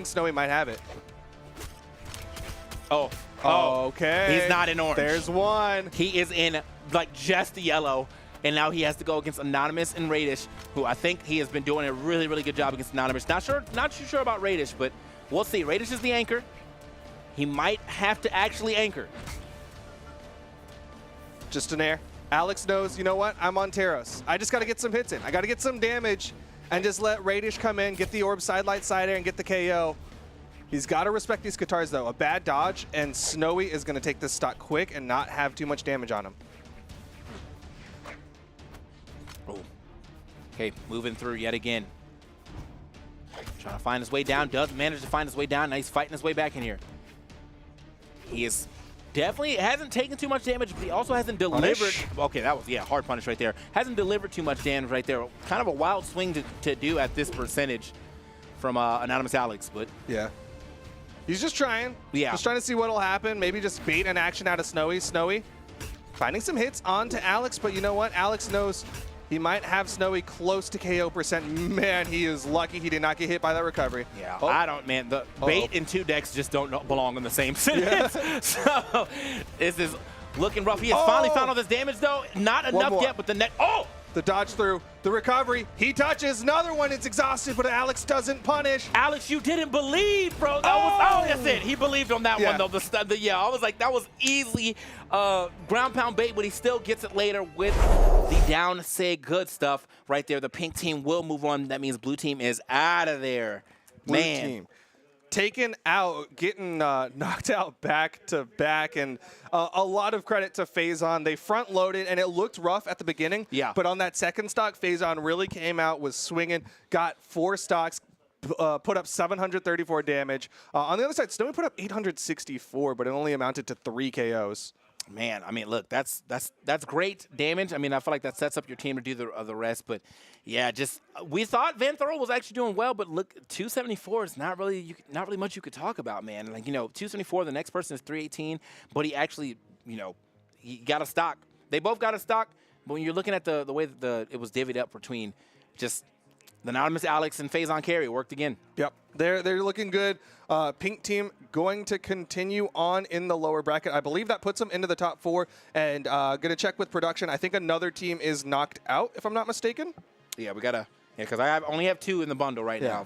Snowy might have it. Oh. Okay. He's not in orange. There's one. He is in, just the yellow. And now he has to go against Anonymous and Radish, who I think he has been doing a really, really good job against Anonymous. Not too sure about Radish, but we'll see. Radish is the anchor. He might have to actually anchor. Just an air. Alex knows, you know what? I'm on Teros. I just got to get some hits in. I got to get some damage and just let Radish come in, get the orb side light side air, and get the KO. He's got to respect these guitars, though. A bad dodge, and Snowy is going to take this stock quick and not have too much damage on him. Oh. Okay, moving through yet again. Trying to find his way down. Does manage to find his way down. Now he's fighting his way back in here. He is definitely hasn't taken too much damage, but he also hasn't delivered. Punish. Okay, that was, hard punish right there. Hasn't delivered too much damage right there. Kind of a wild swing to do at this percentage from Anonymous Alex, but. Yeah. He's just trying. Yeah. Just trying to see what'll happen. Maybe just bait an action out of Snowy. Snowy finding some hits onto Alex, but you know what? Alex knows he might have Snowy close to KO percent. Man, he is lucky he did not get hit by that recovery. Yeah, I don't, man. The bait and 2 decks just don't belong in the same sentence. So this is looking rough. He has finally found all this damage, though. Not enough yet, but the net. Oh! The dodge through, the recovery. He touches another one. It's exhausted, but Alex doesn't punish. Alex, you didn't believe, bro. That's it. He believed on that one, though. I was like, that was easily ground pound bait, but he still gets it later with the down sig. Good stuff right there. The pink team will move on. That means blue team is out of there. Blue team taken out, getting knocked out back to back, and a lot of credit to Faison. They front loaded, and it looked rough at the beginning. Yeah. But on that second stock, Faison really came out, was swinging, got 4 stocks, put up 734 damage. On the other side, Snowy put up 864, but it only amounted to 3 KOs. Man, I mean, look, that's great damage. I mean, I feel like that sets up your team to do the rest. But yeah, we thought Vanthero was actually doing well, but look, 274 is not really much you could talk about, man. Like 274, the next person is 318, but he actually, he got a stock. They both got a stock, but when you're looking at the way that it was divvied up between just the Anonymous Alex and Faison Carey, it worked again. Yep, they're looking good. Pink team going to continue on in the lower bracket. I believe that puts them into the top 4. And going to check with production. I think another team is knocked out, if I'm not mistaken. Yeah, we gotta. Yeah, because I only have 2 in the bundle right now.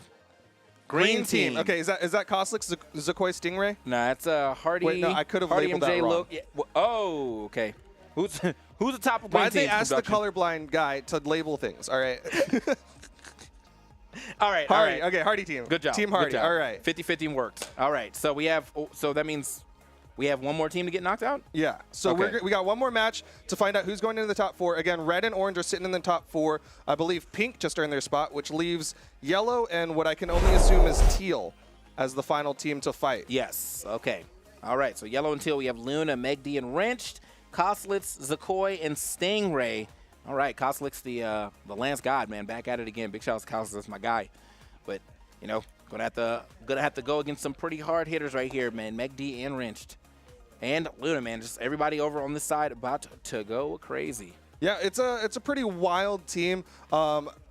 Green team. Okay, is that Koslik, Zakoi, Stingray? No, that's Hardy. Wait, no, I could have Hardy labeled MJ that wrong. Look. Yeah, okay. Who's the top of Why'd they team's ask the production? colorblind guy to label things? All right. All right. Hardy. Okay, Hardy team. Good job. Team Hardy. Good job. All right. 50-50 worked. All right. So we have. So that means we have one more team to get knocked out? Yeah. So Okay. we got one more match to find out who's going into the top 4. Again, red and orange are sitting in the top 4. I believe pink just earned their spot, which leaves yellow and what I can only assume is teal as the final team to fight. Yes. Okay. All right. So yellow and teal, we have Luna, Megdi, and Wrenched, Koslitz, Zakoi, and Stingray. All right. Koslitz, the Lance God, man, back at it again. Big shout out to Koslitz, that's my guy. But, you know, gonna have to go against some pretty hard hitters right here, man. Megdi and Wrenched. And Luna, man, just everybody over on this side about to go crazy. Yeah, it's a pretty wild team.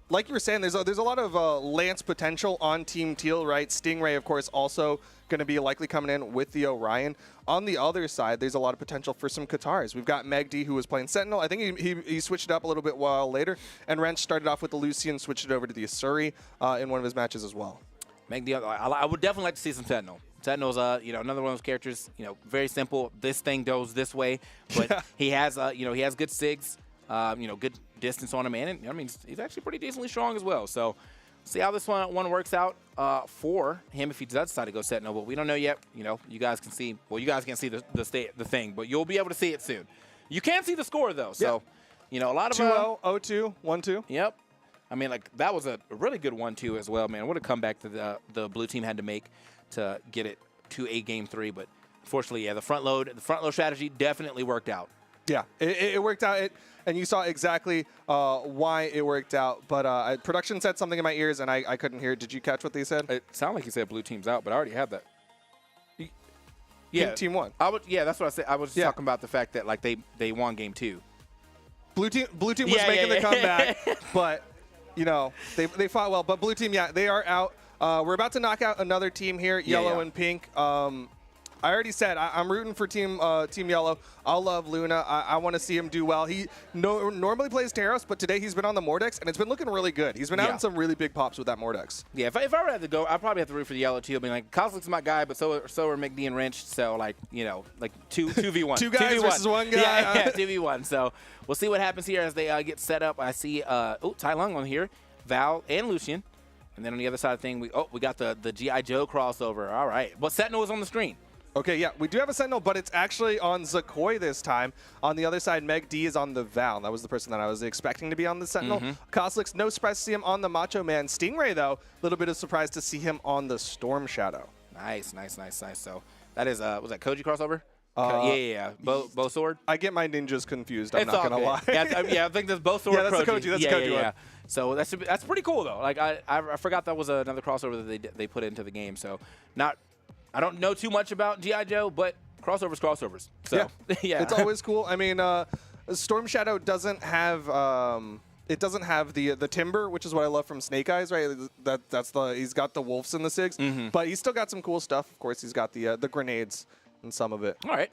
Like you were saying, there's a lot of Lance potential on Team Teal, right? Stingray, of course, also going to be likely coming in with the Orion. On the other side, there's a lot of potential for some Katars. We've got Megdi, who was playing Sentinel. I think he switched it up a little bit while later. And Wrench started off with the Lucian, switched it over to the Asuri in one of his matches as well. Megdi, I would definitely like to see some Sentinel. Sentinel's, another one of those characters, very simple. This thing goes this way, but he has, he has good sigs, good distance on him, and I mean, he's actually pretty decently strong as well. So, see how this one works out for him if he does decide to go Sentinel. But we don't know yet. You guys can see. Well, you guys can't see the thing, but you'll be able to see it soon. You can see the score though. So, a lot of 2-0, 0-2, 1-2. Yep. I mean, that was a really good 1-2 as well, man. What a comeback that the blue team had to make to get it to a game 3, but unfortunately, the front load strategy definitely worked out. Yeah, it worked out, and you saw exactly why it worked out. But production said something in my ears, and I couldn't hear it. Did you catch what they said? It sounded like he said blue team's out, but I already had that. Team won. That's what I said. I was just talking about the fact that they won game 2. Blue team was making the comeback, but they fought well. But blue team, they are out. We're about to knock out another team here, yellow and pink. I already said I'm rooting for Team Yellow. I'll love Luna. I want to see him do well. He normally plays Teros, but today he's been on the Mordex, and it's been looking really good. He's been having some really big pops with that Mordex. Yeah, if I were to have to go, I'd probably have to root for the yellow too. I mean, Kozlik's my guy, but so are Megdi and Wrench. So, 2v1. Two guys versus one guy. Yeah, 2v1. So, we'll see what happens here as they get set up. I see Tai Lung on here, Val, and Lucian. And then on the other side of the thing, we got the G.I. Joe crossover. All right. But Sentinel is on the screen. Okay, yeah, we do have a Sentinel, but it's actually on Zakoi this time. On the other side, Meg D is on the Val. That was the person that I was expecting to be on the Sentinel. Koslix, no surprise to see him on the Macho Man. Stingray, though, a little bit of surprise to see him on the Storm Shadow. Nice. So that is, was that Koji crossover? Yeah. Bow sword? I get my ninjas confused, I'm not going to lie. I think that's bow sword. Yeah, that's Koji. the Koji. That's the Koji one. So that's pretty cool, though. I forgot that was another crossover that they put into the game. So I don't know too much about G.I. Joe, but crossovers. So, yeah. It's always cool. I mean, Storm Shadow doesn't have the timber, which is what I love from Snake Eyes, right? He's got the wolves and the sigs, but he's still got some cool stuff. Of course, he's got the grenades and some of it. All right.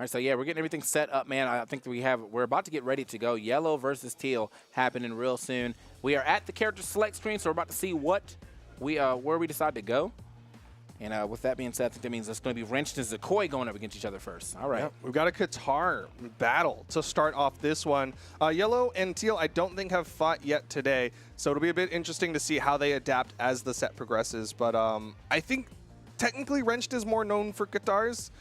So yeah, we're getting everything set up, man. I think we're about to get ready to go. Yellow versus Teal happening real soon. We are at the character select screen, so we're about to see where we decide to go. And with that being said, I think that means it's going to be Wrenched and Zakoi going up against each other first. All right. Yep. We've got a Qatar battle to start off this one. Yellow and Teal, I don't think have fought yet today, so it'll be a bit interesting to see how they adapt as the set progresses. But I think technically Wrenched is more known for Qatars,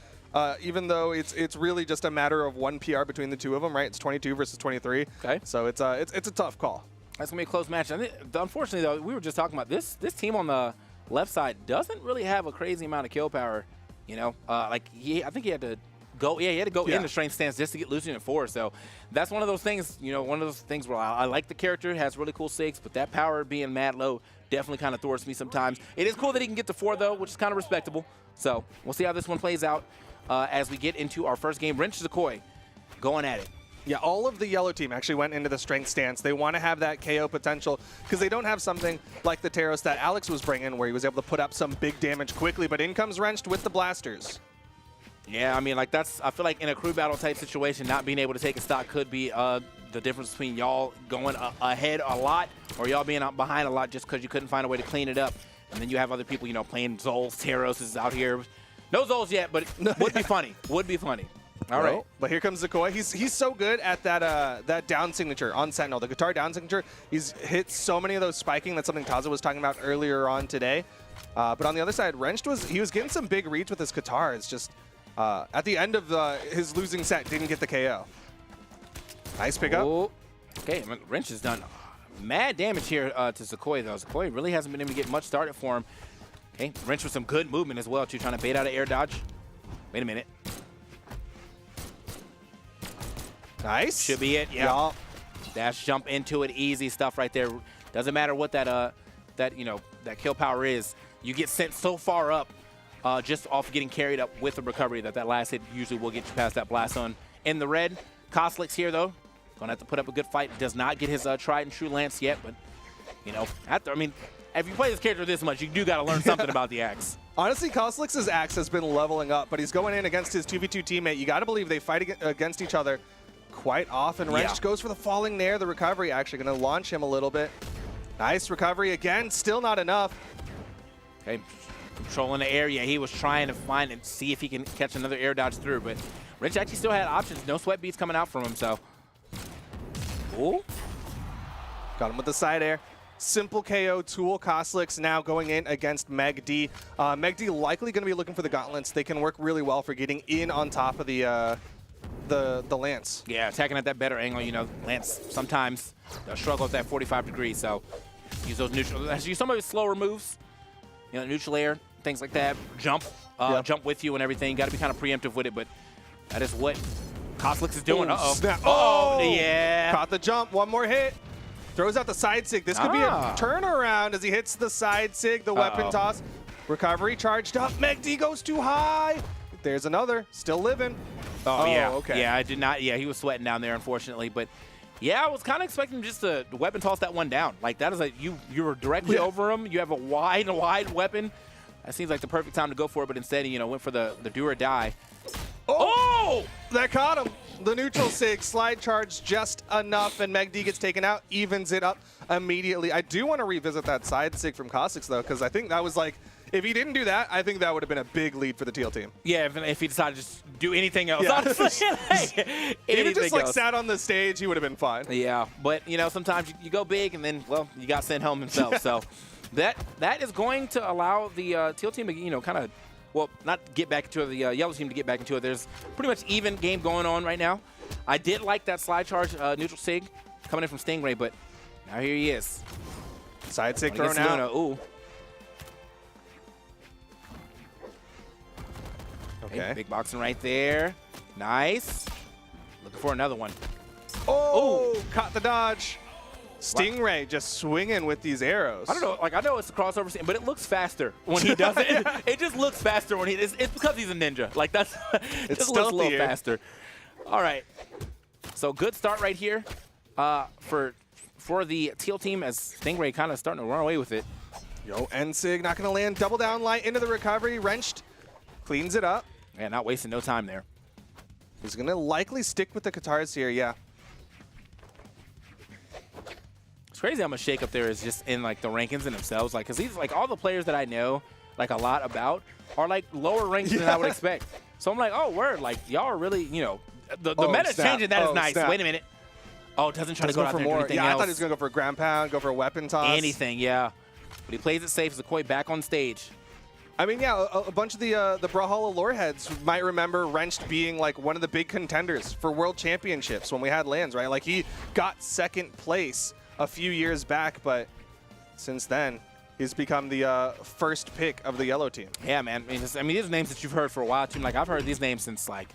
even though it's really just a matter of one PR between the two of them, right? It's 22 versus 23. Okay. So it's a tough call. That's going to be a close match. Unfortunately, though, we were just talking about this team on the left side doesn't really have a crazy amount of kill power, I think he had to go in the strength stance just to get Lucian at 4. So that's one of those things, where I like the character, has really cool sigs, but that power being mad low definitely kind of thwarts me sometimes. It is cool that he can get to 4 though, which is kind of respectable. So we'll see how this one plays out as we get into our first game. Wrench Zakoi going at it. Yeah, all of the yellow team actually went into the strength stance. They want to have that KO potential because they don't have something like the Teros that Alex was bringing where he was able to put up some big damage quickly, but in comes Wrenched with the blasters. Yeah, I mean, I feel like in a crew battle type situation, not being able to take a stock could be the difference between y'all going ahead a lot or y'all being behind a lot just because you couldn't find a way to clean it up. And then you have other people, playing Zols, Teros is out here. No Zols yet, but would be funny. Would be funny. All right. But here comes Zakoi. He's so good at that down signature on Sentinel, the guitar down signature. He's hit so many of those spiking. That's something Taza was talking about earlier on today. But on the other side, Wrenched was getting some big reads with his guitar. It's just at the end of his losing set, didn't get the KO. Nice pickup. Ooh. Okay, I mean, Wrench has done mad damage here to Zakoi, though. Zakoi really hasn't been able to get much started for him. Okay, Wrench with some good movement as well, too, trying to bait out an air dodge. Wait a minute. Nice. Should be it, yeah. Dash jump into it, easy stuff right there. Doesn't matter what that kill power is. You get sent so far up just off getting carried up with the recovery that last hit usually will get you past that blast zone. In the red, Koslik's here, though. Gonna have to put up a good fight. Does not get his tried and true lance yet, but, you know, if you play this character this much, you do got to learn something about the axe. Honestly, Koslik's axe has been leveling up, but he's going in against his 2v2 teammate. You got to believe they fight against each other quite often. Wrench goes for the falling nair, the recovery, actually going to launch him a little bit. Nice recovery again, still not enough. Okay, controlling the area. He was trying to find and see if he can catch another air dodge through, but Wrench actually still had options. No sweat beats coming out from him, so. Ooh. Got him with the side air. Simple KO. Tool. Koslik's now going in against Meg D. Meg D likely going to be looking for the gauntlets. They can work really well for getting in on top of the lance. Yeah, attacking at that better angle. You know, lance sometimes struggle at that 45 degrees. So use those neutral. Use some of his slower moves. You know, neutral air, things like that. Jump, jump with you and everything. Got to be kind of preemptive with it, but that is what Koslik is doing. Uh-oh. Snap. Oh, yeah. Caught the jump. One more hit. Throws out the side sig. This could be a turnaround as he hits the side sig, the weapon toss. Recovery charged up. Meg D goes too high. There's another. Still living. Oh, yeah. Okay. Yeah, I did not. Yeah, he was sweating down there, unfortunately. But, yeah, I was kind of expecting just to weapon toss that one down. Like, that is like you were directly over him. You have a wide weapon. That seems like the perfect time to go for it. But instead, he went for the do or die. Oh! That caught him. The neutral sig, slide charge just enough, and Meg D gets taken out, evens it up immediately. I do want to revisit that side sig from Koslik's, though, because I think that was like, if he didn't do that, I think that would have been a big lead for the Teal team. Yeah, if he decided to just do anything else. Yeah. Honestly. If he just like sat on the stage, he would have been fine. Yeah, but sometimes you go big and then, well, you got sent home himself. So that is going to allow the Teal team to, kind of, well, not get back into it, the yellow team to get back into it. There's pretty much even game going on right now. I did like that slide charge neutral sig coming in from Stingray, but now here he is. Side sig thrown out. Ooh. Okay. Big boxing right there. Nice. Looking for another one. Oh, caught the dodge. Stingray just swinging with these arrows. I don't know. Like, I know it's a crossover scene, but it looks faster when he does it. It just looks faster when it's because he's a ninja. Like, that's it just looks a little faster. All right. So good start right here for the Teal team as Stingray kind of starting to run away with it. N-Sig not going to land. Double down light into the recovery. Wrenched. Cleans it up. Yeah, not wasting no time there. He's going to likely stick with the guitars here, yeah. It's crazy how much shake-up there is just in, like, the rankings in themselves. Like, because these, like, all the players that I know, like, a lot about are, like, lower ranked than I would expect. So I'm like, oh, word. Like, y'all are really, the meta's changing. That is nice. Snap. Wait a minute. Oh, doesn't try to go out there and do anything I else. thought he was going to go for a ground pound, go for a weapon toss. Anything, yeah. But he plays it safe. Zakoi back on stage. I mean, yeah, a bunch of the Brawlhalla lore heads might remember Wrenched being like one of the big contenders for world championships when we had LANs, right? Like he got second place a few years back, but since then he's become the first pick of the yellow team. Yeah, man. I mean, these are names that you've heard for a while too. Like I've heard these names since like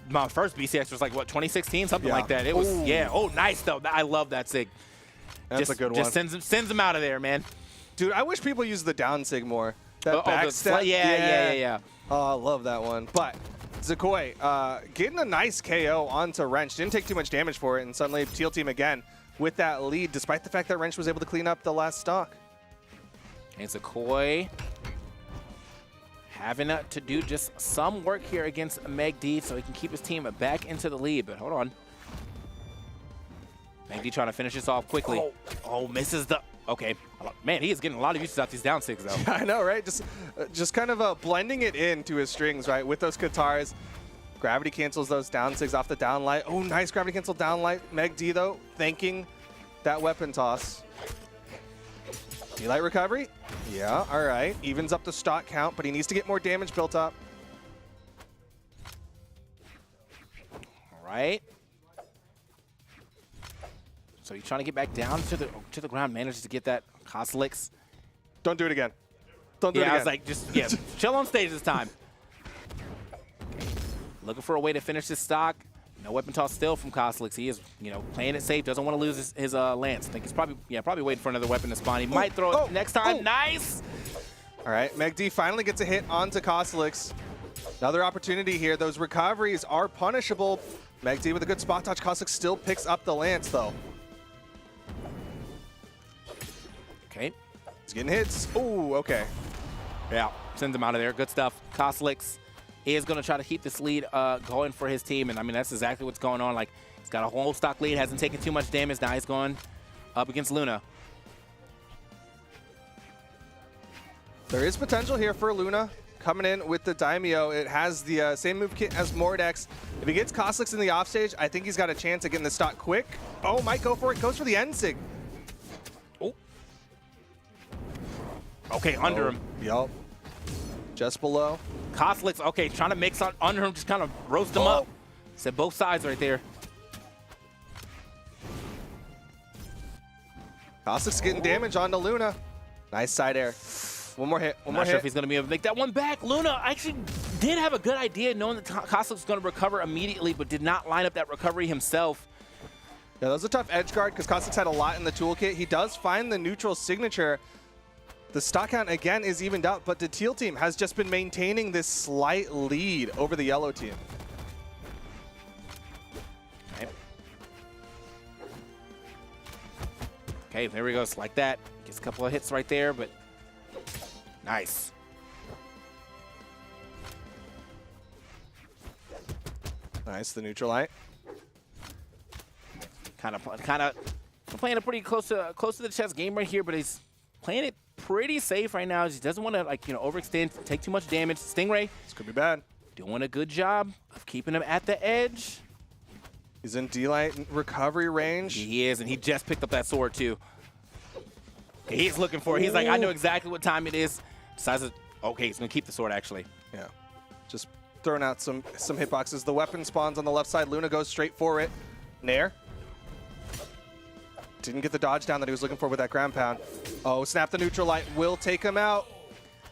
my first BCX was like what 2016, something like that. It was Oh, nice though. I love that sig. That's a good one. Just sends him out of there, man. Dude, I wish people used the down sig more. That back step. Yeah. Oh, I love that one. But Zakoi getting a nice KO onto Wrench. Didn't take too much damage for it, and suddenly Teal team again with that lead, despite the fact that Wrench was able to clean up the last stock. And Zakoi having to do just some work here against Meg D so he can keep his team back into the lead. But hold on. Meg D trying to finish this off quickly. Oh, misses the... Okay. Man, he is getting a lot of uses out these down sigs, though. I know, right? Just kind of blending it into his strings, right, with those guitars. Gravity cancels those down sigs off the down light. Oh, nice gravity cancel down light. Meg D, though, thanking that weapon toss. D-light recovery. Yeah, all right. Evens up the stock count, but he needs to get more damage built up. All right. So he's trying to get back down to the ground, manages to get that Coslix. Don't do it again. Don't do it again. I was like, just chill on stage this time. Looking for a way to finish this stock. No weapon toss still from Coslix. He is, playing it safe. Doesn't want to lose his lance. I think he's probably waiting for another weapon to spawn. He might throw it next time. Nice. All right, Meg D finally gets a hit onto Coslix. Another opportunity here. Those recoveries are punishable. Meg D with a good spot touch. Coslix still picks up the lance, though. Okay. He's getting hits. Ooh, okay. Yeah, sends him out of there. Good stuff. Coslix is going to try to keep this lead going for his team. And, I mean, that's exactly what's going on. Like, he's got a whole stock lead, hasn't taken too much damage. Now he's going up against Luna. There is potential here for Luna coming in with the Daimyo. It has the same move kit as Mordex. If he gets Coslix in the offstage, I think he's got a chance of getting the stock quick. Oh, might go for it. Goes for the end sig. Oh. Okay, under him. Yup. Just below. Coslix, okay, trying to mix on under him, just kind of roast him up. Said both sides right there. Coslix getting damage onto Luna. Nice side air. One more hit. I'm not sure if he's going to be able to make that one back. Luna actually did have a good idea, knowing that Coslix was going to recover immediately, but did not line up that recovery himself. Yeah, that was a tough edge guard because Coslix had a lot in the toolkit. He does find the neutral signature. The stock count, again, is evened out, but the Teal team has just been maintaining this slight lead over the yellow team. Okay, there we go. It's like that. Gets a couple of hits right there, but nice. Nice, the neutral light. Kind of playing a pretty close to the chest game right here, but he's playing it pretty safe right now. He doesn't want to overextend, take too much damage. Stingray, This could be bad. doing a good job of keeping him at the edge. He's in D-light recovery range. He is, and he just picked up that sword too. Okay, he's looking for it. He's like, I know exactly what time it is. Decides, okay, he's gonna keep the sword actually. Yeah, just throwing out some hitboxes. The weapon spawns on the left side. Luna goes straight for it. Nair. Didn't get the dodge down that he was looking for with that ground pound. Oh, snap, the neutral light will take him out.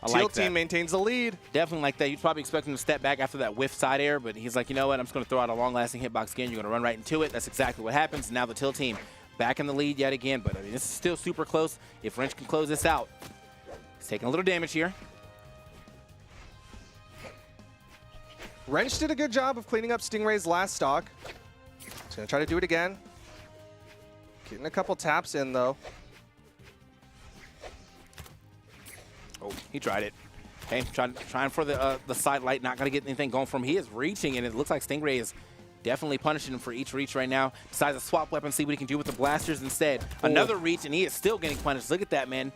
Teal team maintains the lead. Definitely like that. You'd probably expect him to step back after that whiff side air, but he's like, you know what? I'm just going to throw out a long-lasting hitbox again. You're going to run right into it. That's exactly what happens. Now the Teal team back in the lead yet again, but I mean, this is still super close. If Wrench can close this out, he's taking a little damage here. Wrench did a good job of cleaning up Stingray's last stock. He's going to try to do it again. Getting a couple taps in, though. Oh, he tried it. Okay, trying for the side light, not going to get anything going from him. He is reaching, and it looks like Stingray is definitely punishing him for each reach right now. Decides to swap weapon, see what he can do with the blasters instead. Another reach, and he is still getting punished. Look at that, man.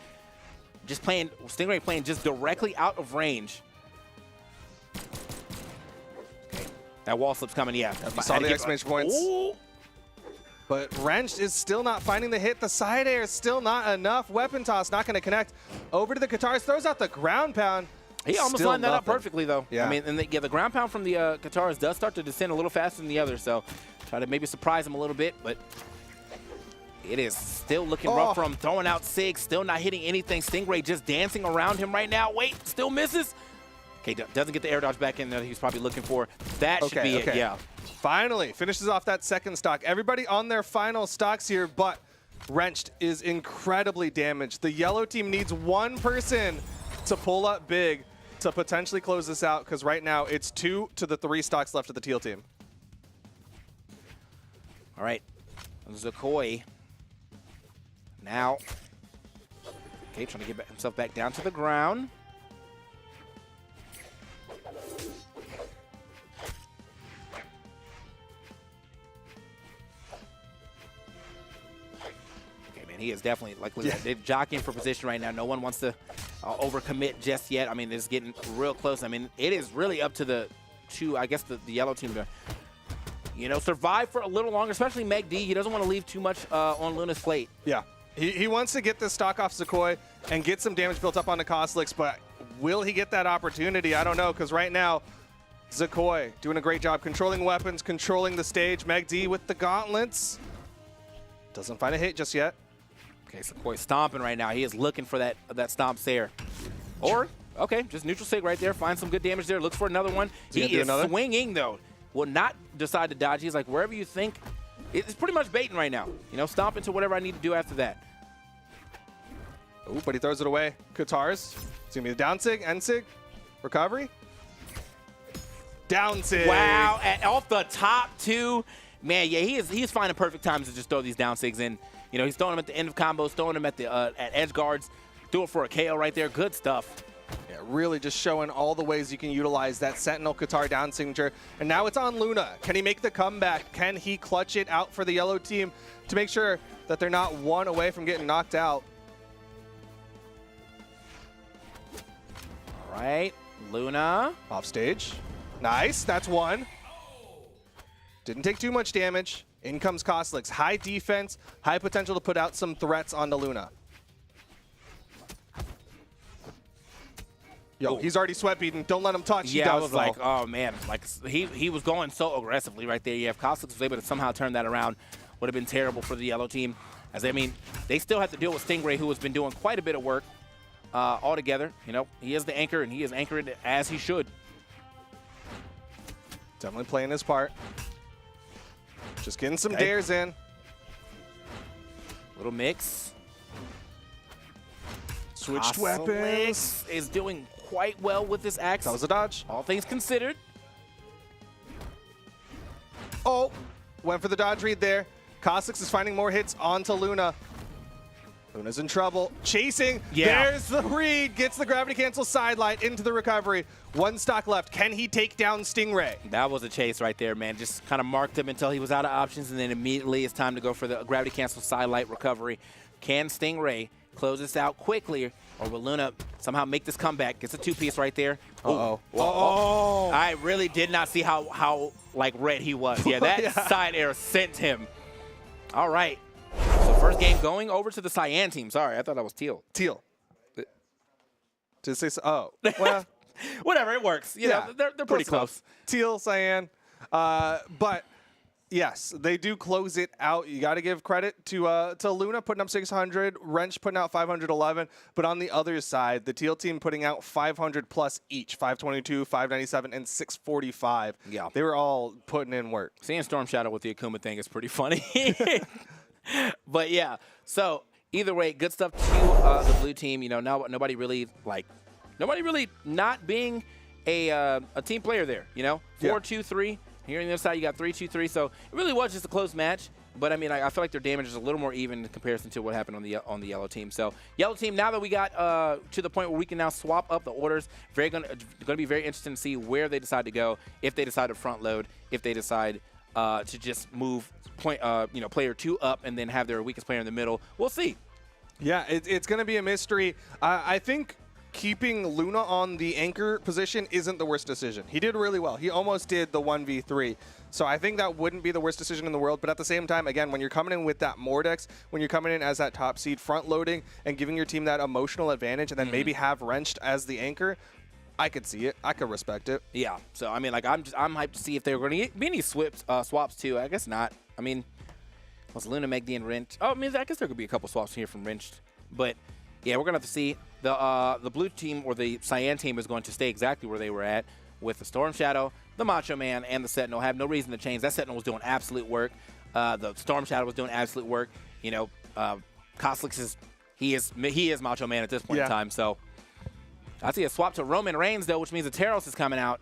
Just playing, Stingray playing just directly out of range. Okay, that wall slip's coming, yeah. You saw the exclamation points. Ooh. But Wrench is still not finding the hit. The side air is still not enough. Weapon toss not going to connect. Over to the Katars, throws out the ground pound. He almost Still lined that up nothing. perfectly, though. Yeah. I mean, and the ground pound from the Katars does start to descend a little faster than the others, so try to maybe surprise him a little bit, but it is still looking rough for him. Throwing out Sig, still not hitting anything. Stingray just dancing around him right now. Wait, still misses. Okay, doesn't get the air dodge back in that he was probably looking for. That should be it, yeah. Finally, finishes off that second stock. Everybody on their final stocks here, but Wrenched is incredibly damaged. The yellow team needs one person to pull up big to potentially close this out, because right now it's 2 to the 3 stocks left of the Teal team. All right, Zakoi now, okay, trying to get himself back down to the ground. He is definitely, like, they're jockeying for position right now. No one wants to overcommit just yet. I mean, it's getting real close. I mean, it is really up to the to, I guess, the yellow team to, you know, survive for a little longer, especially Meg D. He doesn't want to leave too much on Luna's plate. Yeah. He wants to get this stock off Zakoi and get some damage built up on the Kosliks, but will he get that opportunity? I don't know, because right now, Zakoi doing a great job controlling weapons, controlling the stage. Meg D with the gauntlets. Doesn't find a hit just yet. Okay, Zakoi stomping right now. He is looking for that stomp there. Or, okay, just neutral sig right there. Find some good damage there. Looks for another one. He is swinging, though. Will not decide to dodge. He's like, wherever you think. It's pretty much baiting right now. You know, stomp into whatever I need to do after that. Oh, but he throws it away. Katars. It's going to be the down sig, end sig, recovery. Down sig. Wow, off the top, too. Man, yeah, he's finding perfect times to just throw these down sigs in. You know, he's throwing them at the end of combos, throwing them at the at edge guards. Do it for a KO right there. Good stuff. Yeah, really just showing all the ways you can utilize that Sentinel Qatar down signature. And now it's on Luna. Can he make the comeback? Can he clutch it out for the yellow team to make sure that they're not one away from getting knocked out? All right, Luna. Off stage. Nice, that's one. Didn't take too much damage. In comes Kosliks. High defense, high potential to put out some threats onto Luna. Yo, he's already sweat beaten. Don't let him touch. Yeah, I was like, oh man, like he was going so aggressively right there. Yeah, if Kosliks was able to somehow turn that around, would have been terrible for the yellow team. As I mean, they still have to deal with Stingray, who has been doing quite a bit of work altogether. You know, he is the anchor, and he is anchored as he should. Definitely playing his part. Just getting some dares in. Little mix. Switched weapons. Is doing quite well with this axe. That was a dodge. All things considered. Oh, went for the dodge read there. Kosliks is finding more hits onto Luna. Luna's in trouble. Chasing. Yeah. There's the read. Gets the gravity cancel sidelight into the recovery. One stock left. Can he take down Stingray? That was a chase right there, man. Just kind of marked him until he was out of options, and then immediately it's time to go for the gravity cancel sidelight recovery. Can Stingray close this out quickly, or will Luna somehow make this comeback? Gets a two-piece right there. Uh-oh. Oh. I really did not see how like red he was. Yeah, that side air sent him. All right. So first game going over to the Cyan team. Sorry, I thought that was Teal. Teal. Did it say so? Oh, well. Whatever, it works. You know, they're pretty close. Teal, Cyan. But yes, they do close it out. You got to give credit to Luna putting up 600, Wrench putting out 511. But on the other side, the Teal team putting out 500 plus each, 522, 597, and 645. Yeah. They were all putting in work. Seeing Storm Shadow with the Akuma thing is pretty funny. But yeah, so either way, good stuff to the blue team. You know, now nobody really not being a team player there. You know, 4-2-3. Here on the other side, you got 3-2-3. So it really was just a close match. But I mean, I feel like their damage is a little more even in comparison to what happened on the yellow team. So yellow team, now that we got to the point where we can now swap up the orders, going to be very interesting to see where they decide to go. If they decide to front load, if they decide to just move player 2 up and then have their weakest player in the middle, we'll see. Yeah, it's going to be a mystery. I think keeping Luna on the anchor position isn't the worst decision. He did really well. He almost did the 1v3. So I think that wouldn't be the worst decision in the world. But at the same time, again, when you're coming in with that Mordex, when you're coming in as that top seed, front loading and giving your team that emotional advantage and then maybe have Wrenched as the anchor, I could see it. I could respect it. Yeah. So, I mean, like, I'm hyped to see if there were going to be any swaps, too. I guess not. I mean, was Luna, Megdi, and Wrenched? Oh, I mean, I guess there could be a couple swaps here from Wrenched. But, yeah, we're going to have to see. The blue team or the Cyan team is going to stay exactly where they were at with the Storm Shadow, the Macho Man, and the Sentinel. Have no reason to change. That Sentinel was doing absolute work. The Storm Shadow was doing absolute work. You know, Kosliks he is Macho Man at this point in time. So I see a swap to Roman Reigns, though, which means the Taros is coming out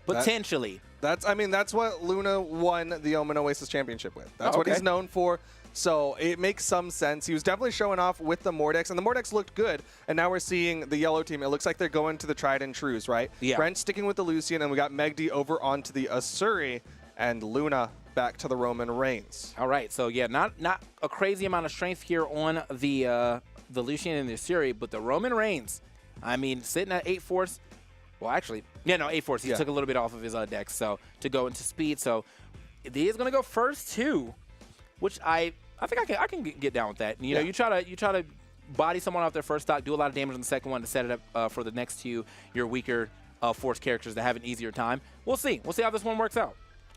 potentially. That's what Luna won the Omen Oasis Championship with. That's what he's known for. So it makes some sense. He was definitely showing off with the Mordex, and the Mordex looked good. And now we're seeing the yellow team. It looks like they're going to the tried and trues, right? Yeah. Brent sticking with the Lucian, and we got Megdi over onto the Asuri, and Luna back to the Roman Reigns. All right. So yeah, not a crazy amount of strength here on the Lucian and the Asuri, but the Roman Reigns. I mean, sitting at 8 force. Well, actually, Yeah, no, A-Force. He took a little bit off of his deck, so to go into speed. So he is going to go first too, which I think I can get down with that. You know, you try to body someone off their first stock, do a lot of damage on the second one to set it up for the next two, your weaker Force characters that have an easier time. We'll see. We'll see how this one works out.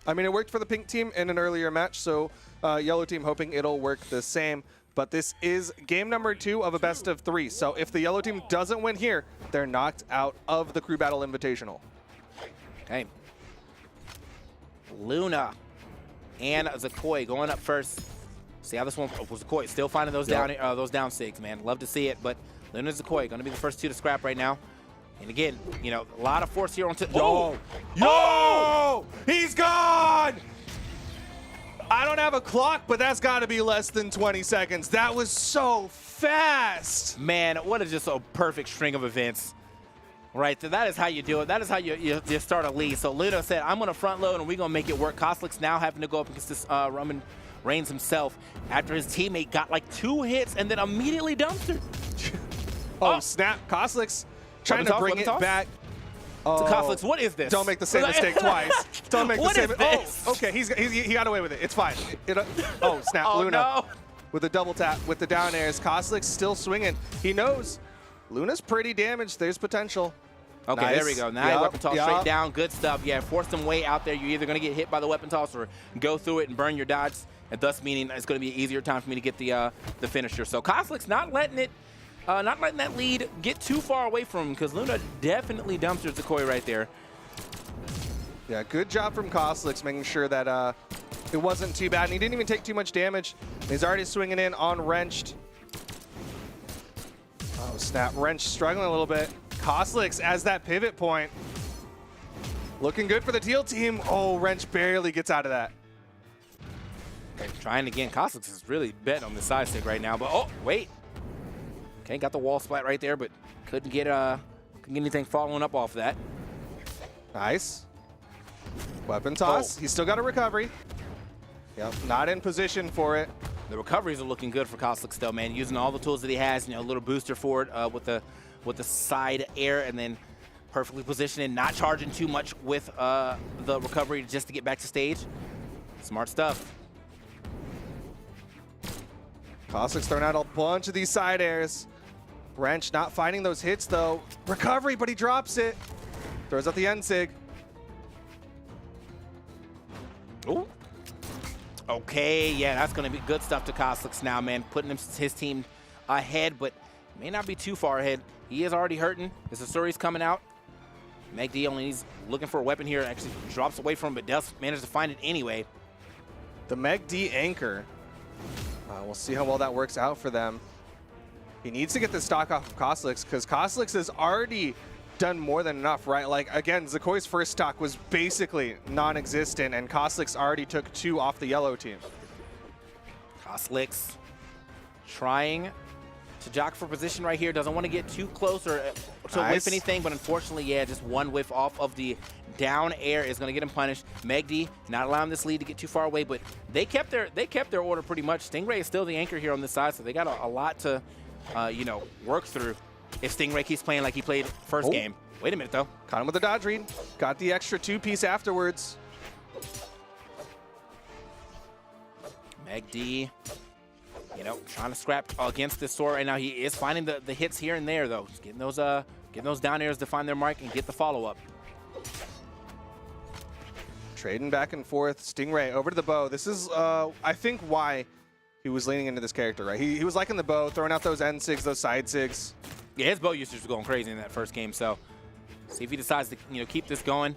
I mean, it worked for the pink team in an earlier match, so yellow team hoping it'll work the same. But this is game number 2 of a best of 3. So if the yellow team doesn't win here, they're knocked out of the Crew Battle Invitational. Okay. Luna and Zakoi going up first. See how this one was. Zakoi still finding those down sigs, man. Love to see it, but Luna and Zakoi going to be the first 2 to scrap right now. And again, you know, a lot of force here on. Yo! He's gone! I don't have a clock, but that's got to be less than 20 seconds. That was so fast. Man, what is just a perfect string of events. Right, that is how you do it. That is how you start a lead. So Luna said, I'm going to front load and we're going to make it work. Koslik's now having to go up against this Roman Reigns himself after his teammate got like 2 hits and then immediately dumpstered. Snap. Koslik's trying to bring it back. So Koslik's, what is this? Don't make the same mistake twice. Don't make the same mistake. Oh, okay, he got away with it. It's fine. Snap. Oh, Luna no. with the double tap, with the down airs. Koslik's still swinging. He knows Luna's pretty damaged. There's potential. Okay, nice. There we go. Now weapon toss straight down. Good stuff. Yeah, force them way out there. You're either going to get hit by the weapon toss or go through it and burn your dodge, and thus meaning it's going to be an easier time for me to get the finisher. So Koslik's not letting that lead get too far away from him because Luna definitely dumpsters Zakoi right there. Yeah, good job from Koslik's making sure that it wasn't too bad. And he didn't even take too much damage. He's already swinging in on Wrenched. Oh, snap. Wrench struggling a little bit. Koslik's as that pivot point. Looking good for the Teal team. Oh, Wrench barely gets out of that. Okay, trying again. Koslik's is really betting on the side stick right now. But, oh, wait. Okay, got the wall splat right there, but couldn't get anything following up off that. Nice. Weapon toss. He's still got a recovery. Yep, not in position for it. The recoveries are looking good for Koslik still, man. Using all the tools that he has, you know, a little booster for it with the side air, and then perfectly positioning, not charging too much with the recovery just to get back to stage. Smart stuff. Koslik's throwing out a bunch of these side airs. Wrench not finding those hits though. Recovery, but he drops it. Throws out the end sig. Ooh. Okay, yeah, that's going to be good stuff to Koslik's now, man. Putting his team ahead, but may not be too far ahead. He is already hurting. His Asuri's coming out. Meg D only needs looking for a weapon here. Actually drops away from him, but does manage to find it anyway. The Meg D anchor. We'll see how well that works out for them. He needs to get the stock off of Koslik's because Koslik's has already done more than enough, right? Like, again, Zakoi's first stock was basically non-existent, and Koslik's already took 2 off the yellow team. Koslik's trying to jock for position right here. Doesn't want to get too close or to whiff anything, but unfortunately, yeah, just one whiff off of the down air is going to get him punished. Meg D not allowing this lead to get too far away, but they kept their order pretty much. Stingray is still the anchor here on this side, so they got a lot to work through if Stingray keeps playing like he played first game. Wait a minute, though. Caught him with a dodge read. Got the extra 2-piece afterwards. Meg D, trying to scrap against this Sora, and now he is finding the hits here and there, though. He's getting those down airs to find their mark and get the follow-up. Trading back and forth. Stingray over to the bow. This is, I think, why he was leaning into this character, right? He was liking the bow, throwing out those end sigs, those side sigs. Yeah, his bow usage was going crazy in that first game, so see if he decides to keep this going.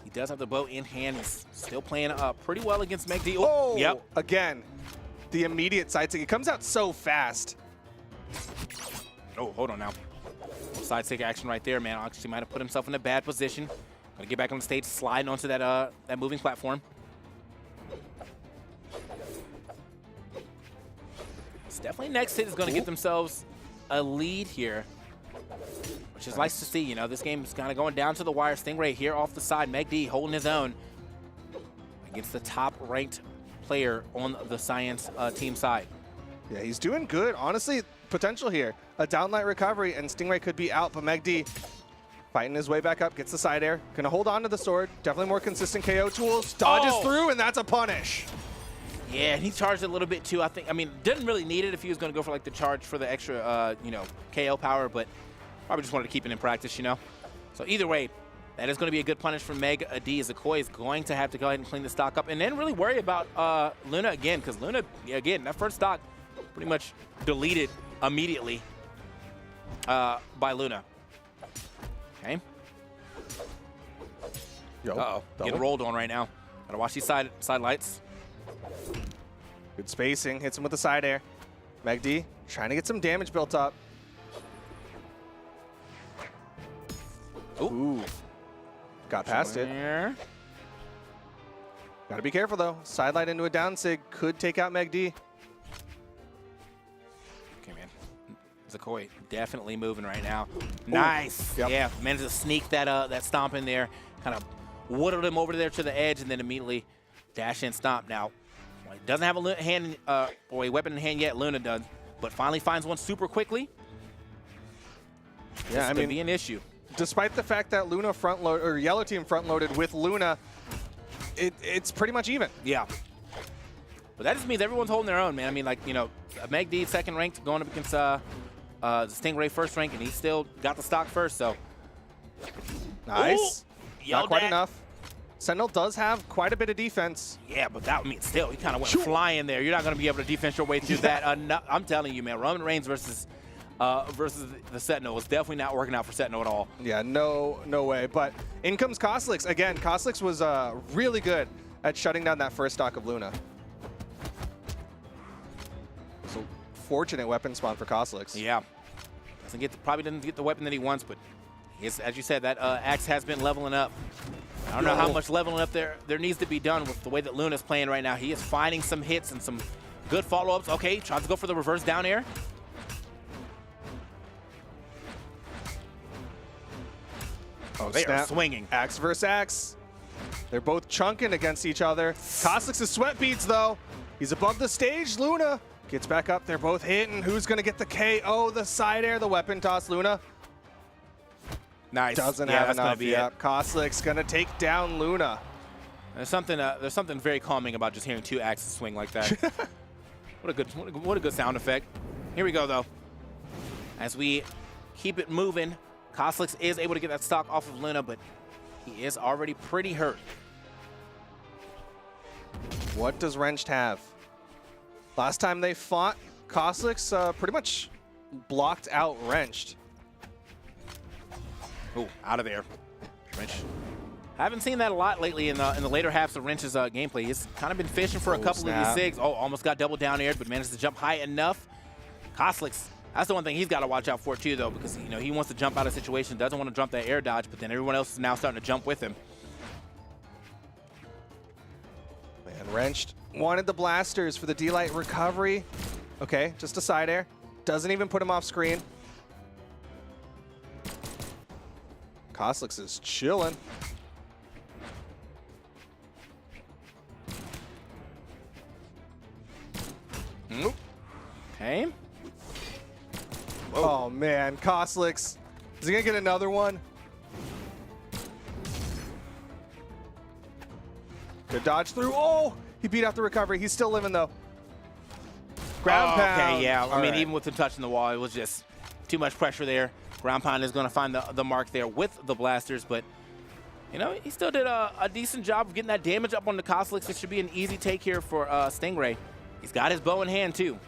He does have the bow in hand. He's still playing pretty well against Meg D. Oh, yep. Again, the immediate side sig. It comes out so fast. Oh, hold on now. Side stick action right there, man. Actually might have put himself in a bad position. Gonna get back on the stage, sliding onto that moving platform. It's definitely next hit is gonna get themselves a lead here, which is nice to see. This game is kind of going down to the wire. Stingray here off the side. Meg D holding his own against the top-ranked player on the Science team side. Yeah, he's doing good. Honestly, potential here. A downlight recovery, and Stingray could be out, but Meg D Fighting his way back up, gets the side air. Gonna hold on to the sword. Definitely more consistent KO tools. Dodges through, and that's a punish. Yeah, he charged a little bit too. I mean, didn't really need it if he was going to go for like the charge for the extra, KO power, but probably just wanted to keep it in practice, So either way, that is going to be a good punish from Meg D. As Koi is going to have to go ahead and clean the stock up, and then really worry about Luna again, because Luna, again, that first stock pretty much deleted immediately by Luna. Okay. Uh-oh, getting rolled on right now. Gotta watch these side lights. Good spacing, hits him with the side air. Meg D trying to get some damage built up. Ooh. Got past it. Gotta be careful though. Side light into a down sig could take out Meg D. Okay, man. Zakoi definitely moving right now. Nice. Yep. Yeah, managed to sneak that stomp in there. Kind of whittled him over there to the edge and then immediately dash in stomp. Now, he doesn't have a weapon in hand yet, Luna does, but finally finds one super quickly. Yeah, this could be an issue. Despite the fact that Luna front load or yellow team front loaded with Luna, it's pretty much even. Yeah. But that just means everyone's holding their own, man. I mean, like, Meg D second ranked going up against the Stingray first rank, and he still got the stock first, so. Nice. Ooh, not quite enough. Sentinel does have quite a bit of defense. Yeah, but that means still, he kind of went flying there. You're not going to be able to defense your way through that. I'm telling you, man, Roman Reigns versus the Sentinel was definitely not working out for Sentinel at all. Yeah, no way. But in comes Kostlix. Again, Kostlix was really good at shutting down that first stock of Luna. So fortunate weapon spawn for Kostlix. Yeah. Probably doesn't get the weapon that he wants, but as you said, that axe has been leveling up. I don't know how much leveling up there needs to be done with the way that Luna's playing right now. He is finding some hits and some good follow-ups. Okay, tries to go for the reverse down air. Oh, they snap. are swinging. Axe versus axe. They're both chunking against each other. Kostlix's sweat beads, though. He's above the stage. Luna gets back up. They're both hitting. Who's going to get the KO? The side air, the weapon toss. Luna nice. Doesn't yeah, have that's enough gonna be yet. Kostlix going to take down Luna. There's something very calming about just hearing two axes swing like that. What a good sound effect. Here we go, though. As we keep it moving, Kostlix is able to get that stock off of Luna, but he is already pretty hurt. What does Wrenched have? Last time they fought, Kostlix pretty much blocked out Wrenched. Ooh, out of there. Wrench. Haven't seen that a lot lately in the later halves of Wrench's gameplay. He's kind of been fishing for a couple of these sigs. Oh, almost got double down aired, but managed to jump high enough. Kostlix, that's the one thing he's got to watch out for too, though, because he wants to jump out of situation, doesn't want to jump that air dodge, but then everyone else is now starting to jump with him. Man, Wrenched wanted the blasters for the D-Light recovery. Okay, just a side air. Doesn't even put him off screen. Kostlix is chilling. Okay. Oh man, Kostlix. Is he gonna get another one? Good dodge through. Oh, he beat out the recovery. He's still living though. Ground pound. Okay, yeah. I mean, right. even with him touching the wall, it was just too much pressure there. Ground pound is going to find the mark there with the blasters, but he still did a decent job of getting that damage up on the Kostlix. It should be an easy take here for Stingray. He's got his bow in hand too.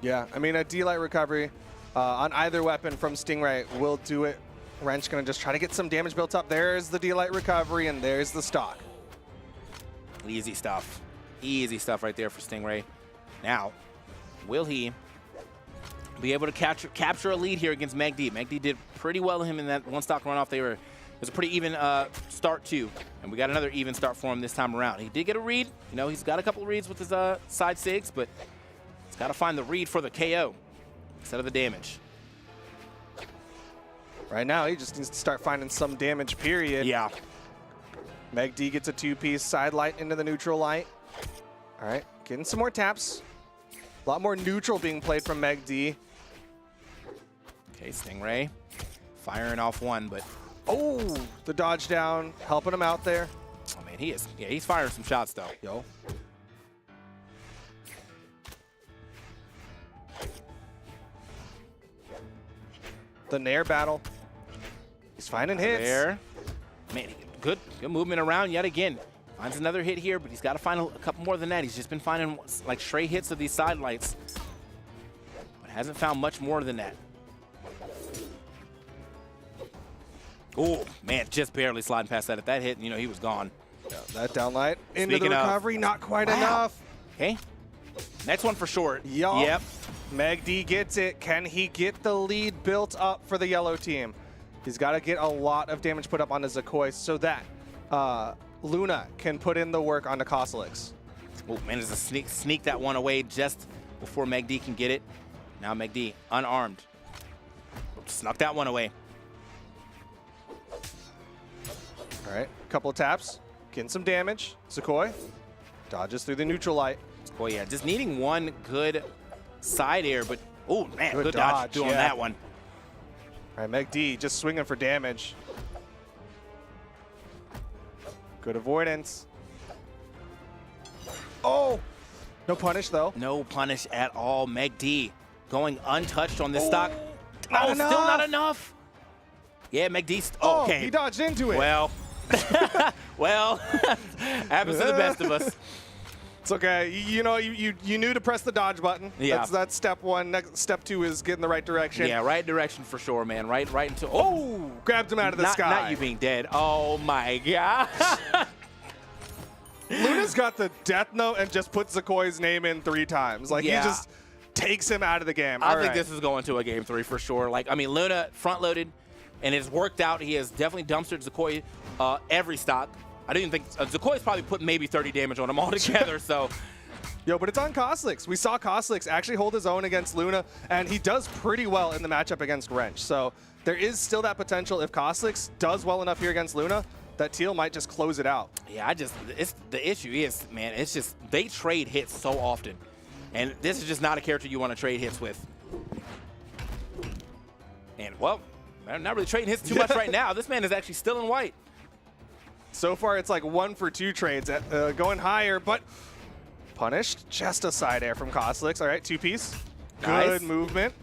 Yeah, I mean, a D-Light recovery on either weapon from Stingray will do it. Wrench gonna just try to get some damage built up. There's the D-Light recovery, and there's the stock. Easy stuff. Easy stuff right there for Stingray. Now, will he be able to capture a lead here against Meg D? Meg D did pretty well to him in that one stock runoff. It was a pretty even start too, and we got another even start for him this time around. He did get a read. He's got a couple of reads with his side sigs, but he's got to find the read for the KO instead of the damage. Right now, he just needs to start finding some damage, period. Yeah. Meg D gets a two-piece side light into the neutral light. All right, getting some more taps. A lot more neutral being played from Meg D. Okay, Stingray Firing off one, but Oh, the dodge down, helping him out there. oh man, he is. Yeah, he's firing some shots though. Yo. The Nair battle. He's finding hits. There. Man, good movement around yet again. Finds another hit here, but he's got to find a couple more than that. He's just been finding like stray hits of these side lights, but hasn't found much more than that. Oh, man, just barely sliding past that. If that hit, you know, he was gone. Yeah, that down light into Speaking the of- recovery, not quite Wow. enough. Okay. Next one for short. Yup. Yep. Meg D gets it. Can he get the lead built up for the yellow team? He's got to get a lot of damage put up on the Zakoi so that Luna can put in the work on the Kosalix. Oh, man, there's a sneak that one away just before Meg D can get it. Now Meg D unarmed. Snuck that one away. All right, couple of taps, getting some damage. Zakoi dodges through the neutral light. Oh, yeah, just needing one good side air, but, oh, man, Good good dodge dodge, doing yeah. that one. All right, Meg D just swinging for damage. Good avoidance. Oh, no punish though. No punish at all. Meg D going untouched on this stock. not Oh, enough. still not enough. Yeah, Meg D. Oh, Okay. he dodged into it. Well, well, happens to the best of us. It's okay. You know, you knew to press the dodge button. Yeah. That's step one. Next, step two is get in the right direction. Yeah, right direction for sure, man. Right into. Oh, Grabbed him out of the sky. Not you being dead. Oh my God. Luna's got the death note and just puts Zakoi's name in 3 times. Like, Yeah. he just takes him out of the game. I All think right. this is going to a game 3 for sure. Like, I mean, Luna front loaded, and it's worked out. He has definitely dumpstered Zakoi every stock. I didn't think Zakoi's probably put maybe 30 damage on him altogether. So. Yo, but it's on Koslix. We saw Koslix actually hold his own against Luna, and he does pretty well in the matchup against Wrench. So there is still that potential if Koslix does well enough here against Luna that Teal might just close it out. Yeah, it's the issue is, man, it's just they trade hits so often. And this is just not a character you want to trade hits with. And, well, I'm not really trading hits too much right now. This man is actually still in white. So far, it's like 1 for 2 trades, going higher, but punished. Just a side air from Koslix. All right, 2-piece. Good Nice. movement.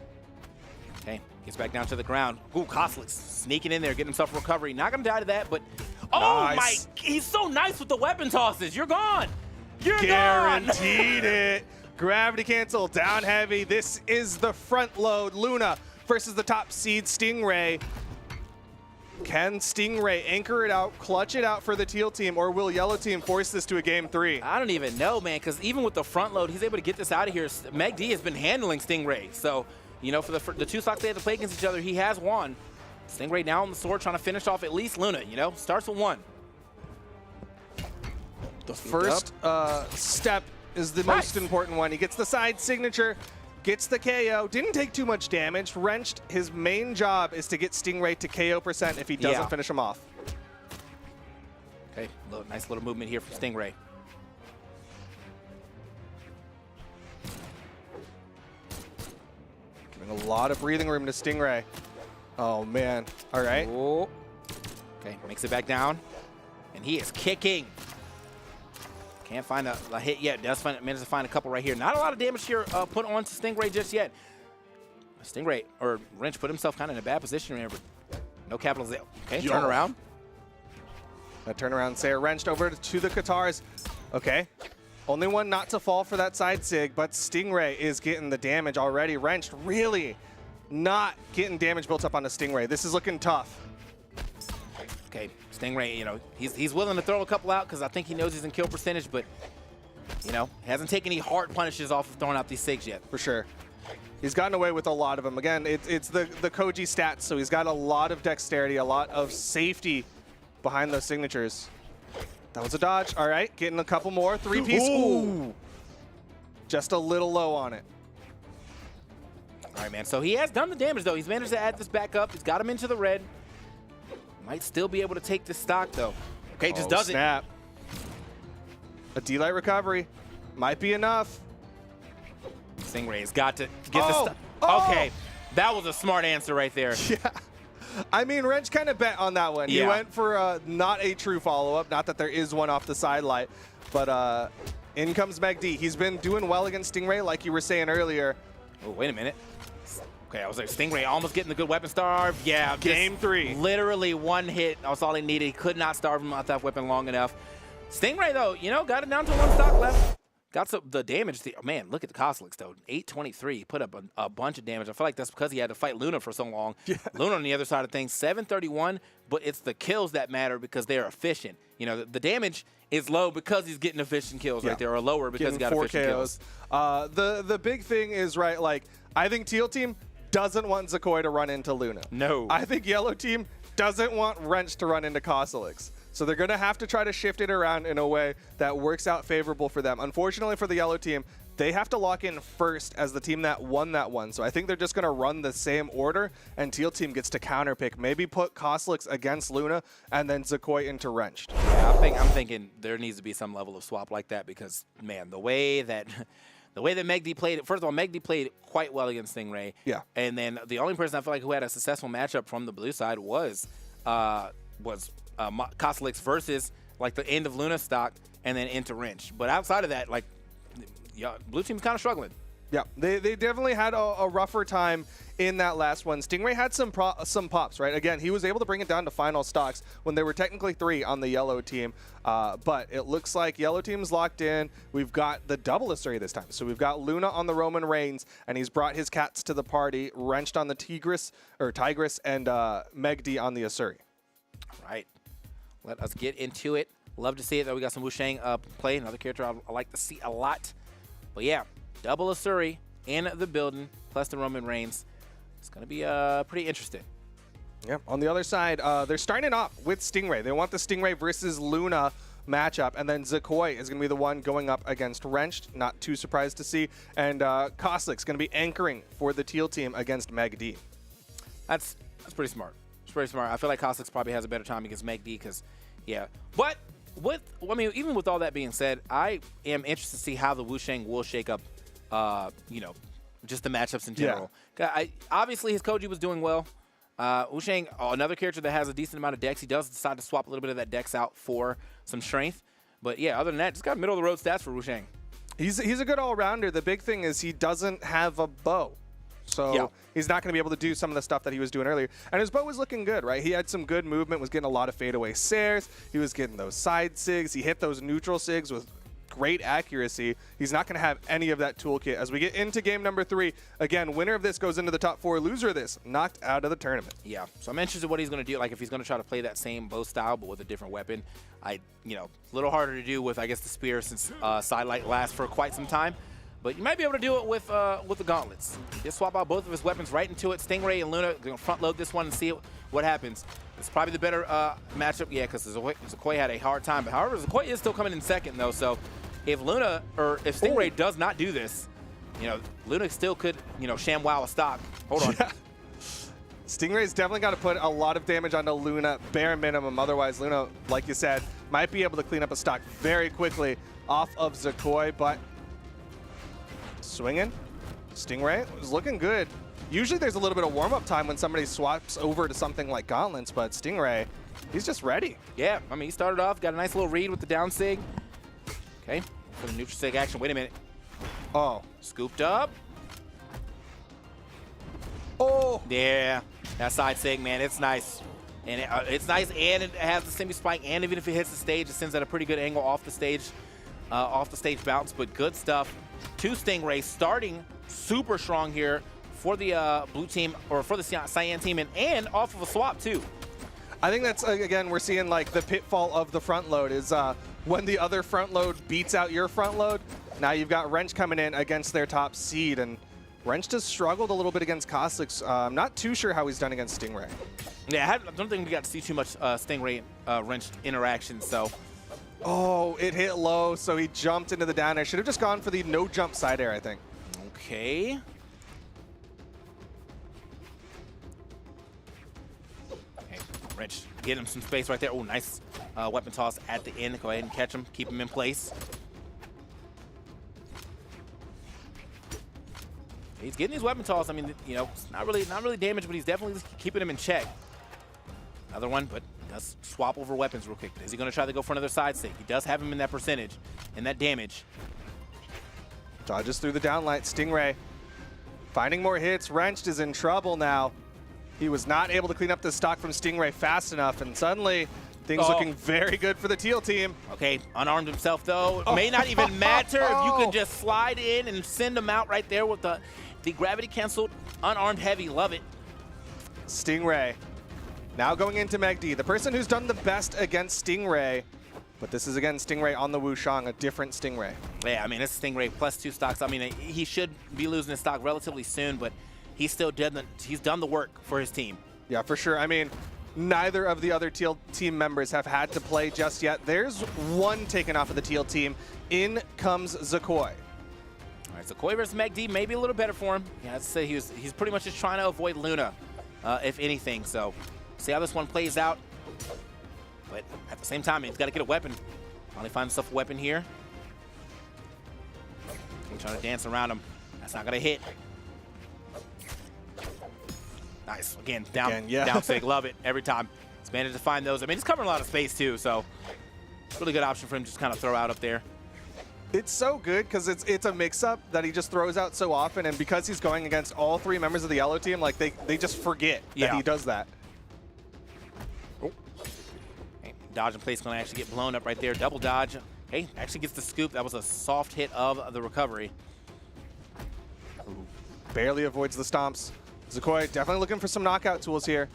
Okay, gets back down to the ground. Ooh, Koslix sneaking in there, getting himself a recovery. Not going to die to that, but oh Nice. my, he's so nice with the weapon tosses. You're gone. You're gone. Guaranteed it. Gravity cancel, down heavy. This is the front load. Luna versus the top seed Stingray. Can Stingray anchor it out, clutch it out for the Teal team, or will Yellow team force this to a game 3? I don't even know, man, because even with the front load, he's able to get this out of here. Meg D has been handling Stingray. So, you know, for the 2 stocks they had to play against each other, he has won. Stingray now on the sword, trying to finish off at least Luna, you know? Starts with 1. The first step is the Nice. most important one. He gets the side signature, gets the KO, didn't take too much damage. Wrenched, his main job is to get Stingray to KO % if he doesn't Yeah. finish him off. Okay, nice little movement here from Stingray. Giving a lot of breathing room to Stingray. Oh, man. All right. Oh. Okay, makes it back down. And he is kicking. Can't find a hit yet. Manages to find a couple right here. Not a lot of damage here put on to Stingray just yet. Stingray, or Wrench, put himself kind of in a bad position here, but no capitalization. Okay, turn around. That turnaround Sayer wrenched over to the Katars. Okay. Only one not to fall for that side sig, but Stingray is getting the damage already. Wrenched really not getting damage built up on the Stingray. This is looking tough. Okay, Stingray, you know, he's willing to throw a couple out because I think he knows he's in kill percentage, but, you know, hasn't taken any hard punishes off of throwing out these SIGs yet. For sure. He's gotten away with a lot of them. Again, it's the Koji stats, so he's got a lot of dexterity, a lot of safety behind those signatures. That was a dodge. All right, getting a couple more. 3-piece. Ooh. Just a little low on it. All right, man. So he has done the damage, though. He's managed to add this back up. He's got him into the red. Might still be able to take this stock, though. Okay, just does snap. A D-light recovery. Might be enough. Stingray's got to get the Oh! stock. Oh! Okay, that was a smart answer right there. Yeah. I mean, Wrench kind of bet on that one. Yeah. He went for not a true follow-up. Not that there is one off the sidelight, but in comes Meg D. He's been doing well against Stingray, like you were saying earlier. Oh, wait a minute. Okay, I was like, Stingray almost getting the good weapon starve. Yeah, Game 3. Literally one hit. That was all he needed. He could not starve him off that weapon long enough. Stingray, though, got it down to 1 stock left. Got the damage. Man, look at the Coslicks, though. 823. Put up a bunch of damage. I feel like that's because he had to fight Luna for so long. Yeah. Luna on the other side of things, 731, but it's the kills that matter because they're efficient. The damage is low because he's getting efficient kills right there, or lower because he got 4 efficient KOs. kills. The big thing is, right, like, I think Teal Team doesn't want Zakoi to run into Luna. No. I think Yellow Team doesn't want Wrench to run into Coslicks. So they're going to have to try to shift it around in a way that works out favorable for them. Unfortunately for the Yellow Team, they have to lock in first as the team that won that one. So I think they're just going to run the same order, and Teal Team gets to counterpick. Maybe put Coslicks against Luna, and then Zakoi into Wrenched. Yeah, I'm thinking there needs to be some level of swap like that because, man, the way that Meg D played it, first of all, Meg D played quite well against Stingray. Yeah. And then the only person I feel like who had a successful matchup from the blue side was Coslicks versus like the end of Luna stock and then into Wrench. But outside of that, like, blue team's kind of struggling. Yeah, they definitely had a rougher time in that last one. Stingray had some pops, right? Again, he was able to bring it down to final stocks when there were technically 3 on the Yellow Team. But it looks like Yellow Team's locked in. We've got the double Asuri this time. So we've got Luna on the Roman Reigns, and he's brought his cats to the party, Wrenched on the Tigress, and Meg D on the Asuri. All right. Let us get into it. Love to see it, though. We got some Wushang play, another character I like to see a lot. But yeah, double Asuri in the building, plus the Roman Reigns. It's going to be pretty interesting. Yeah. On the other side, they're starting off with Stingray. They want the Stingray versus Luna matchup, and then Zakoi is going to be the one going up against Wrenched. Not too surprised to see. And Coslicks going to be anchoring for the Teal Team against Meg D. That's pretty smart. It's pretty smart. I feel like Coslicks probably has a better time against Meg D because, yeah. But even with all that being said, I am interested to see how the Wushang will shake up, just the matchups in general. Yeah. Obviously, his Koji was doing well. Wushang, another character that has a decent amount of dex. He does decide to swap a little bit of that dex out for some strength. But yeah, other than that, just got middle of the road stats for Wushang. He's a good all-rounder. The big thing is he doesn't have a bow. So he's not going to be able to do some of the stuff that he was doing earlier. And his bow was looking good, right? He had some good movement, was getting a lot of fadeaway Sares. He was getting those side sigs. He hit those neutral sigs with great accuracy. He's not going to have any of that toolkit. As we get into game number 3, again, winner of this goes into the top 4. Loser of this, knocked out of the tournament. Yeah, so I'm interested in what he's going to do. Like, if he's going to try to play that same bow style, but with a different weapon. A little harder to do with, I guess, the spear since Sidelight lasts for quite some time. But you might be able to do it with the gauntlets. Just swap out both of his weapons right into it. Stingray and Luna going to front load this one and see what happens. It's probably the better matchup, because Zakoi had a hard time. But however, Zakoi is still coming in second, though. So if Stingray does not do this, Luna still could, ShamWow a stock. Hold on. Yeah. Stingray's definitely got to put a lot of damage onto Luna, bare minimum. Otherwise, Luna, like you said, might be able to clean up a stock very quickly off of Zakoi, but swinging. Stingray was looking good. Usually there's a little bit of warm-up time when somebody swaps over to something like Gauntlets, but Stingray, he's just ready. Yeah, I mean, he started off, got a nice little read with the down sig. Okay, for the neutral sig action. Wait a minute. Oh. Scooped up. Oh. Yeah, that side sig, man, it's nice. And it's nice, and it has the semi-spike, and even if it hits the stage, it sends at a pretty good angle off the stage bounce, but good stuff. 2 Stingrays starting super strong here for the blue team, or for the Cyan team, and off of a swap too. I think that's, again, we're seeing like the pitfall of the front load is when the other front load beats out your front load. Now you've got Wrench coming in against their top seed, and Wrench just struggled a little bit against Coslicks. I'm not too sure how he's done against Stingray. Yeah, I don't think we got to see too much Stingray Wrench interaction, so. Oh, it hit low, so he jumped into the down air. Should have just gone for the no jump side air, I think. Okay. Wrench, get him some space right there. Oh, nice weapon toss at the end. Go ahead and catch him, keep him in place. He's getting his weapon toss. I mean, it's not really damage, but he's definitely keeping him in check. Another one, but does swap over weapons real quick. Is he going to try to go for another side stick? He does have him in that percentage and that damage. Dodges through the downlight. Stingray finding more hits. Wrenched is in trouble now. He was not able to clean up the stock from Stingray fast enough, and suddenly things looking very good for the Teal team. Okay, unarmed himself though. May not even matter if you can just slide in and send him out right there with the gravity canceled unarmed heavy. Love it. Stingray now going into Meg D, the person who's done the best against Stingray. But this is, again, Stingray on the Wushang, a different Stingray. Yeah, I mean, it's Stingray plus 2 stocks. I mean, he should be losing his stock relatively soon, but he's still he's done the work for his team. Yeah, for sure. I mean, neither of the other Teal team members have had to play just yet. There's one taken off of the Teal team. In comes Zakoi. All right, Zakoi versus Meg D, maybe a little better for him. Yeah, I'd say he's pretty much just trying to avoid Luna, if anything. So, see how this one plays out. But at the same time, he's got to get a weapon. Finally find himself a weapon here. He's trying to dance around him. That's not going to hit. Nice. Again, down sig. Love it every time. He's managed to find those. I mean, he's covering a lot of space, too, so really good option for him to just kind of throw out up there. It's so good because it's a mix-up that he just throws out so often, and because he's going against all 3 members of the yellow team, like they just forget that he does that. Dodge in place, going to actually get blown up right there. Double dodge. Hey, actually gets the scoop. That was a soft hit of the recovery. Ooh, barely avoids the stomps. Zakoi definitely looking for some knockout tools here.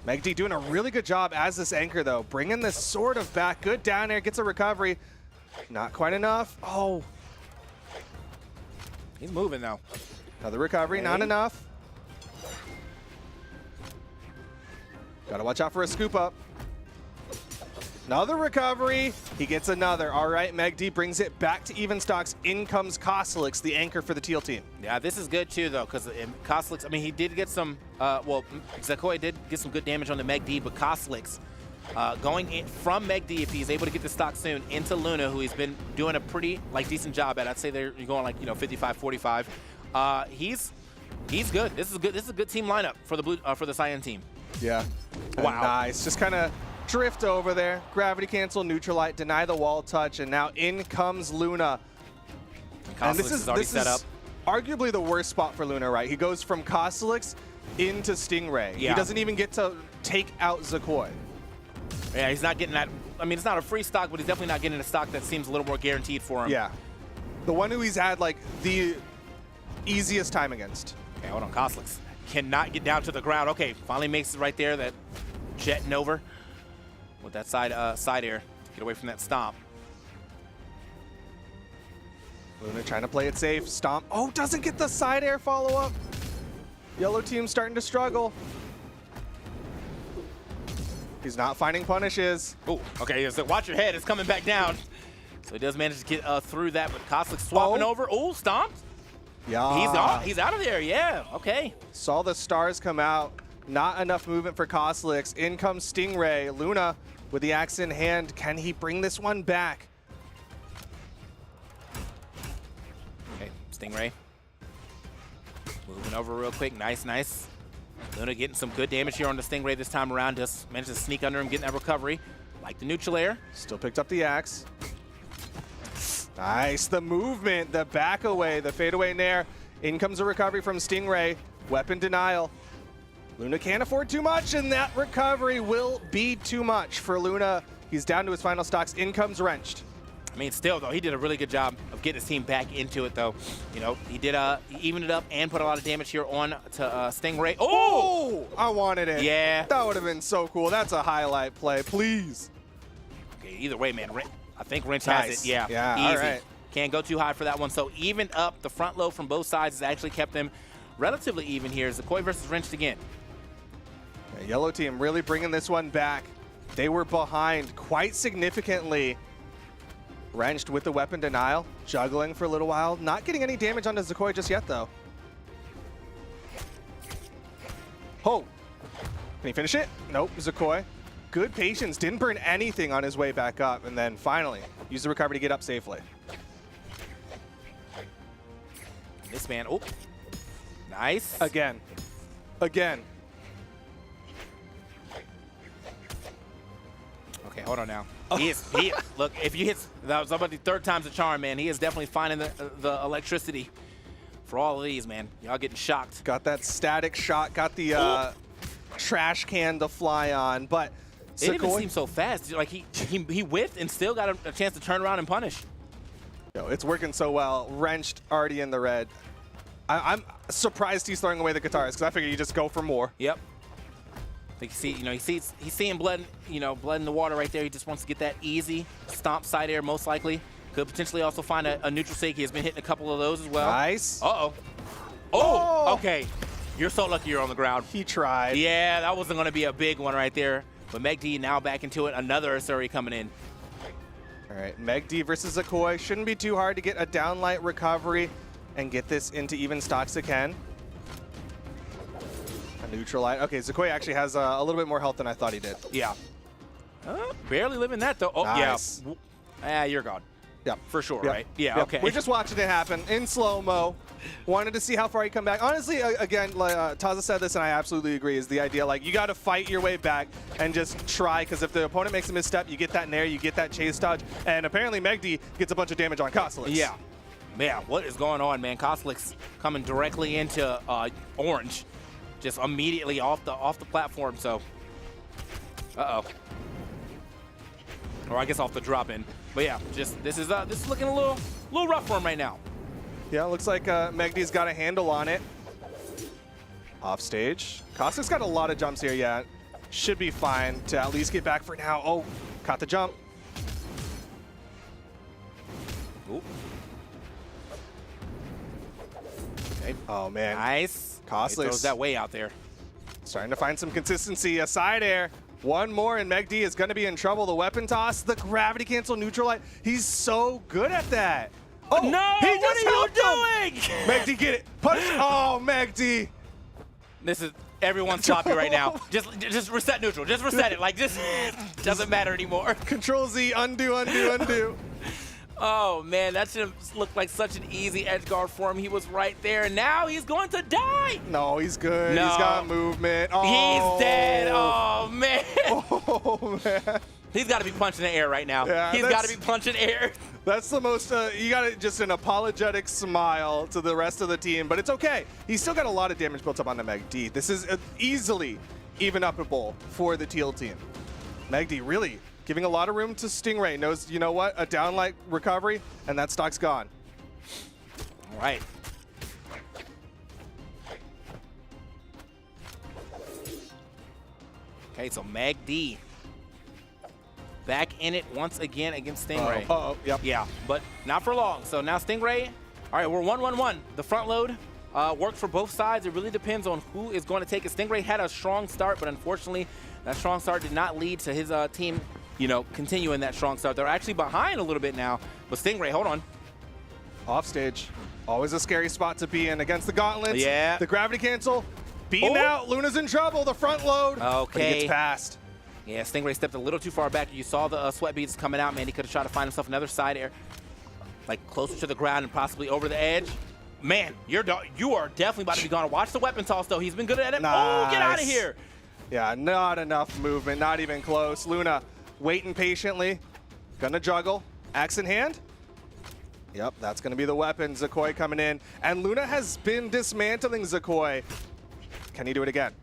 Meg D doing a really good job as this anchor, though. Bringing this sort of back. Good down air, gets a recovery. Not quite enough. Oh. He's moving, though. Another recovery, not enough. Got to watch out for a scoop up. Another recovery. He gets another. All right, Meg D brings it back to even stocks. In comes Koslix, the anchor for the Teal team. Yeah, this is good too, though, because Koslix, I mean, he did get some, well, Zakoi did get some good damage on the Meg D, but Koslix going in from Meg D, if he's able to get the stock soon, into Luna, who he's been doing a pretty, decent job at. I'd say they're going, 55-45. He's good. This is good. This is a good team lineup for the Cyan team. Yeah. Wow. Nice. Just kind of drift over there, gravity cancel, neutralite, deny the wall touch, and now in comes Luna. And this is already set up. Arguably the worst spot for Luna, right? He goes from Koslix into Stingray. Yeah. He doesn't even get to take out Zakoi. Yeah, he's not getting that. I mean, it's not a free stock, but he's definitely not getting a stock that seems a little more guaranteed for him. Yeah. The one who he's had, the easiest time against. Okay, hold on. Koslix cannot get down to the ground. Okay, finally makes it right there, that jetting over with that side air to get away from that stomp. Luna trying to play it safe. Stomp. Oh, doesn't get the side air follow-up. Yellow team starting to struggle. He's not finding punishes. Oh, okay. So watch your head. It's coming back down. So he does manage to get through that, but Koslix swapping over. Oh, stomped. Yeah. He's out of there. Yeah. Okay. Saw the stars come out. Not enough movement for Koslix. In comes Stingray. Luna with the axe in hand. Can he bring this one back? Okay, Stingray. Moving over real quick. Nice, nice. Luna getting some good damage here on the Stingray this time around. Just managed to sneak under him, getting that recovery. Like the neutral air. Still picked up the axe. Nice. The movement, the back away, the fadeaway nair. In comes a recovery from Stingray. Weapon denial. Luna can't afford too much, and that recovery will be too much for Luna. He's down to his final stocks. In comes Wrenched. I mean, still, though, he did a really good job of getting his team back into it, though. You know, he evened it up and put a lot of damage here on to Stingray. Oh! I wanted it. Yeah. That would have been so cool. That's a highlight play, please. Okay, either way, man, I think Wrench has it. Yeah, yeah, easy. all right. Can't go too high for that one. So even up, the front low from both sides has actually kept them relatively even here. Zakoi versus Wrenched again. Yeah, yellow team really bringing this one back. They were behind quite significantly. Wrenched with the weapon denial, juggling for a little while. Not getting any damage onto Zakoi just yet, though. Oh, can he finish it? Nope, Zakoi. Good patience, didn't burn anything on his way back up, and then finally used the recovery to get up safely. This man, oh, nice. Again. Okay, hold on now. Look, if you hit, that was about the third time's a charm, man. He is definitely finding the electricity for all of these, man. Y'all getting shocked. Got that static shot, got the trash can to fly on, but it didn't even seem so fast. Like he whiffed and still got a chance to turn around and punish. Yo, it's working so well. Wrenched already in the red. I'm surprised he's throwing away the guitars because I figure you just go for more. Yep. Like he's seeing blood, blood in the water right there. He just wants to get that easy stomp side air, most likely. Could potentially also find a neutral sake. He has been hitting a couple of those as well. Nice. Uh-oh. Oh, okay. You're so lucky you're on the ground. He tried. Yeah, that wasn't going to be a big one right there. But Meg D now back into it. Another Asuri coming in. All right, Meg D versus Zakoi. Shouldn't be too hard to get a downlight recovery and get this into even stocks again. A neutral light. Okay, Zakoi actually has a little bit more health than I thought he did. Yeah. Barely living that, though. Oh, nice. Yeah. You're gone. Yep. For sure, Yep. right? Yeah, Yep. okay. We're just watching it happen in slow-mo. Wanted to see how far he come back. Honestly, again, Taza said this, and I absolutely agree, is the idea, like, you got to fight your way back and just try, because if the opponent makes a misstep, you get that nair, you get that chase dodge, and apparently Megdi gets a bunch of damage on Koslix. Yeah. Man, what is going on, man? Koslix coming directly into orange, just immediately off the platform, so. Uh-oh. Or I guess off the drop-in. But yeah, just this is looking a little rough for him right now. Yeah, looks like Megdi's got a handle on it. Off stage. Koslix got a lot of jumps here, yeah. Should be fine to at least get back for now. Oh, caught the jump. Ooh. Okay. Oh, man. Nice. Koslix throws that way out there. Starting to find some consistency. A side air. One more, and Meg D is going to be in trouble. The weapon toss, the gravity cancel neutral light. He's so good at that. Oh, no! He What just are you doing? Meg D, get it. Punch. Oh, Meg D. This is everyone's sloppy right now. Just reset neutral. Just reset it. Like, just doesn't matter anymore. Control Z, undo, undo, undo. Oh, man, that should have looked like such an easy edge guard for him. He was right there, and now he's going to die. No, he's good. No. He's got movement. Oh. He's dead. Oh, man. Oh, man. He's got to be punching the air right now. Yeah, he's got to be punching air. That's the most, you got to just an apologetic smile to the rest of the team, but it's okay. He's still got a lot of damage built up on the Meg D. This is easily even upable for the Teal team. Meg D really giving a lot of room to Stingray. Knows, you know what, a downlight recovery, and that stock's gone. All right. Okay, so Meg D back in it once again against Stingray. Yep. Yeah, but not for long. So now Stingray, all right, we're 1-1-1. The front load worked for both sides. It really depends on who is going to take it. Stingray had a strong start, but unfortunately, that strong start did not lead to his team, continuing that strong start. They're actually behind a little bit now, but Stingray, hold on. Off stage. Always a scary spot to be in against the gauntlets. Yeah. The gravity cancel. Beam out. Luna's in trouble. The front load. Okay. But he gets past. Yeah, Stingray stepped a little too far back. You saw the sweat beads coming out, man. He could have tried to find himself another side air, like closer to the ground and possibly over the edge. Man, you are definitely about to be gone. Watch the weapon toss, though. He's been good at it. Nice. Oh, get out of here. Yeah, not enough movement. Not even close. Luna waiting patiently. Gonna juggle. Axe in hand. Yep, that's gonna be the weapon. Zakoi coming in. And Luna has been dismantling Zakoi. Can he do it again?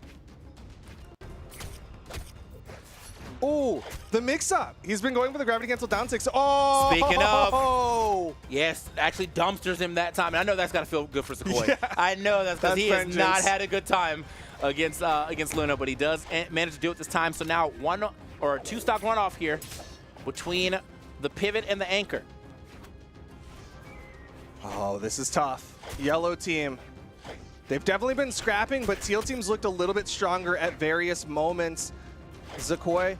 Oh, the mix-up. He's been going for the gravity cancel down 6. Oh! Speaking of, yes, actually dumpsters him that time. And I know that's got to feel good for Zakoi. Yeah. I know that's because he vengeance. has not had a good time against Luna, but he does manage to do it this time. So now one or two stock runoff here between the pivot and the anchor. Oh, this is tough. Yellow team. They've definitely been scrapping, but Teal team's looked a little bit stronger at various moments. Zakoi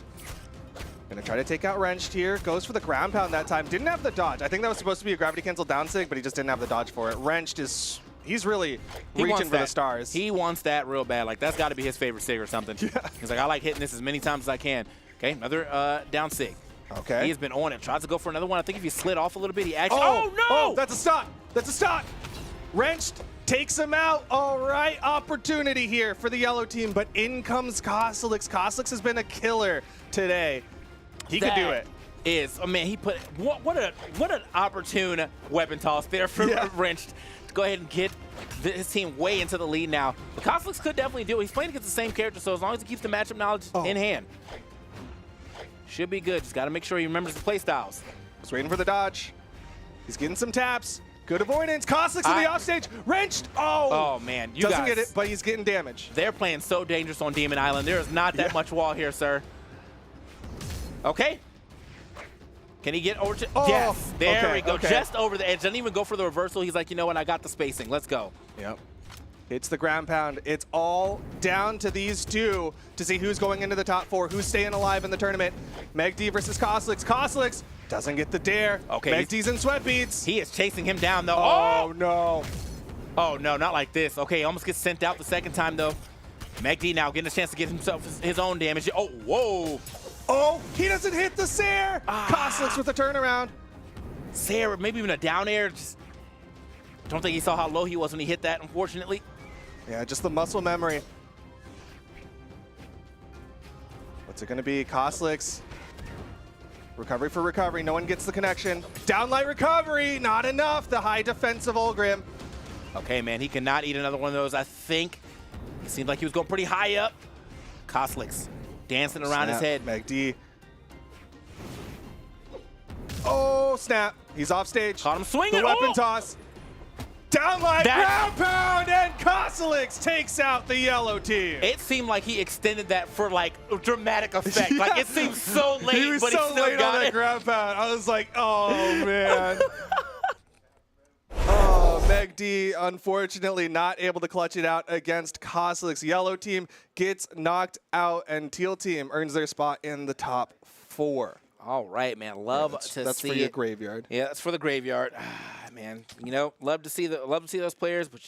gonna try to take out Wrenched here. Goes for the ground pound that time. Didn't have the dodge. I think that was supposed to be a gravity cancel down sig, but he just didn't have the dodge for it. Wrenched is, he's really reaching for the stars. He wants that real bad. Like, that's got to be his favorite sig or something. Yeah. He's like, I like hitting this as many times as I can. Okay, another down sig. Okay. He has been on it. Tries to go for another one. I think if he slid off a little bit, he actually. Oh, no! Oh, that's a stock. That's a stock. Wrenched takes him out. All right, opportunity here for the yellow team, but in comes Koslix. Koslix has been a killer today. He could do it. Oh man, he put what an opportune weapon toss there for Wrench to go ahead and get his team way into the lead now. The Cosmos could definitely do it. He's playing against the same character, so as long as he keeps the matchup knowledge in hand, should be good. Just got to make sure he remembers the play styles. He's waiting for the dodge. He's getting some taps. Good avoidance. Cosmos in the offstage. Wrenched. Oh man, you doesn't get it, but he's getting damage. They're playing so dangerous on Demon Island. There is not that much wall here, sir. Okay. Can he get over to? Yes. There we go. Just over the edge. Doesn't even go for the reversal. He's like, you know what? I got the spacing. Let's go. Yep. It's the ground pound. It's all down to these two to see who's going into the top 4, who's staying alive in the tournament. Meg D versus Koslix. Koslix doesn't get the dare. Okay. Meg D's in sweat beats. He is chasing him down, though. Oh, no. Oh, no, not like this. Okay, he almost gets sent out the second time, though. Meg D now getting a chance to get himself his own damage. Oh, whoa. Oh, he doesn't hit the Sair. Koslix with a turnaround. Sair, maybe even a down air. Just don't think he saw how low he was when he hit that, unfortunately. Yeah, just the muscle memory. What's it going to be? Koslix. Recovery for recovery. No one gets the connection. Downlight recovery. Not enough. The high defensive Olgrim. Okay, man. He cannot eat another one of those. I think it seemed like he was going pretty high up. Koslix dancing around his head. Meg D. Oh, snap. He's off stage. Caught him swinging. The weapon toss. Downlight, ground pound, and Koslix takes out the yellow team. It seemed like he extended that for like dramatic effect. Yeah. Like it seemed so late, he was but so he still late got on that it. ground pound. I was like, oh man. Meg D, unfortunately, not able to clutch it out against Koslix. Yellow team gets knocked out, and Teal team earns their spot in the top 4. All right, man. Love to see that's for your graveyard. Yeah, that's for the graveyard. Man, you know, love to see those players, but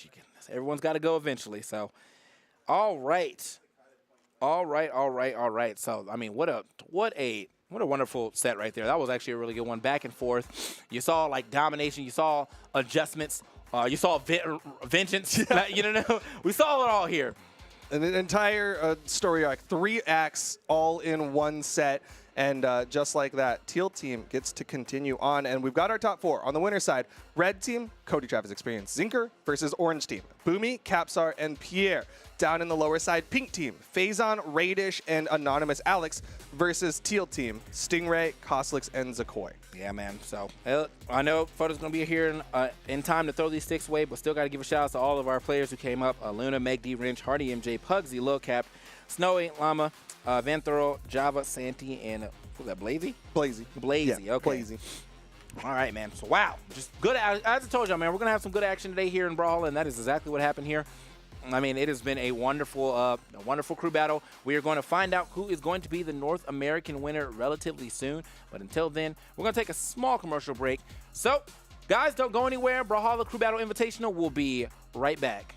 everyone's got to go eventually. So, all right. So, I mean, what a wonderful set right there. That was actually a really good one. Back and forth. You saw like domination. You saw adjustments. You saw vengeance. Yeah. You know, we saw it all here. An entire story arc, 3 acts, all in one set. And just like that, Teal team gets to continue on. And we've got our top 4. On the winner's side, Red team, Cody Travis Experience, Zinker versus Orange team, Boomy, Capsar, and Pierre. Down in the lower side, Pink team, Phazon, Radish, and Anonymous Alex versus Teal team, Stingray, Koslix, and Zakoi. Yeah, man. So I know Photo's going to be here in time to throw these sticks away, but still got to give a shout out to all of our players who came up. Luna, Meg D, Wrench, Hardy, MJ, Pugsy, Lil Cap, Snowy, Llama, Van Thurl, Java, Santi, and what was that, Blazy? Blazy. Yeah, okay. Blazy. All right, man. So, wow. Just good. As I told y'all, man, we're going to have some good action today here in Brawlhalla, and that is exactly what happened here. I mean, it has been a wonderful crew battle. We are going to find out who is going to be the North American winner relatively soon. But until then, we're going to take a small commercial break. So, guys, don't go anywhere. Brawlhalla Crew Battle Invitational will be right back.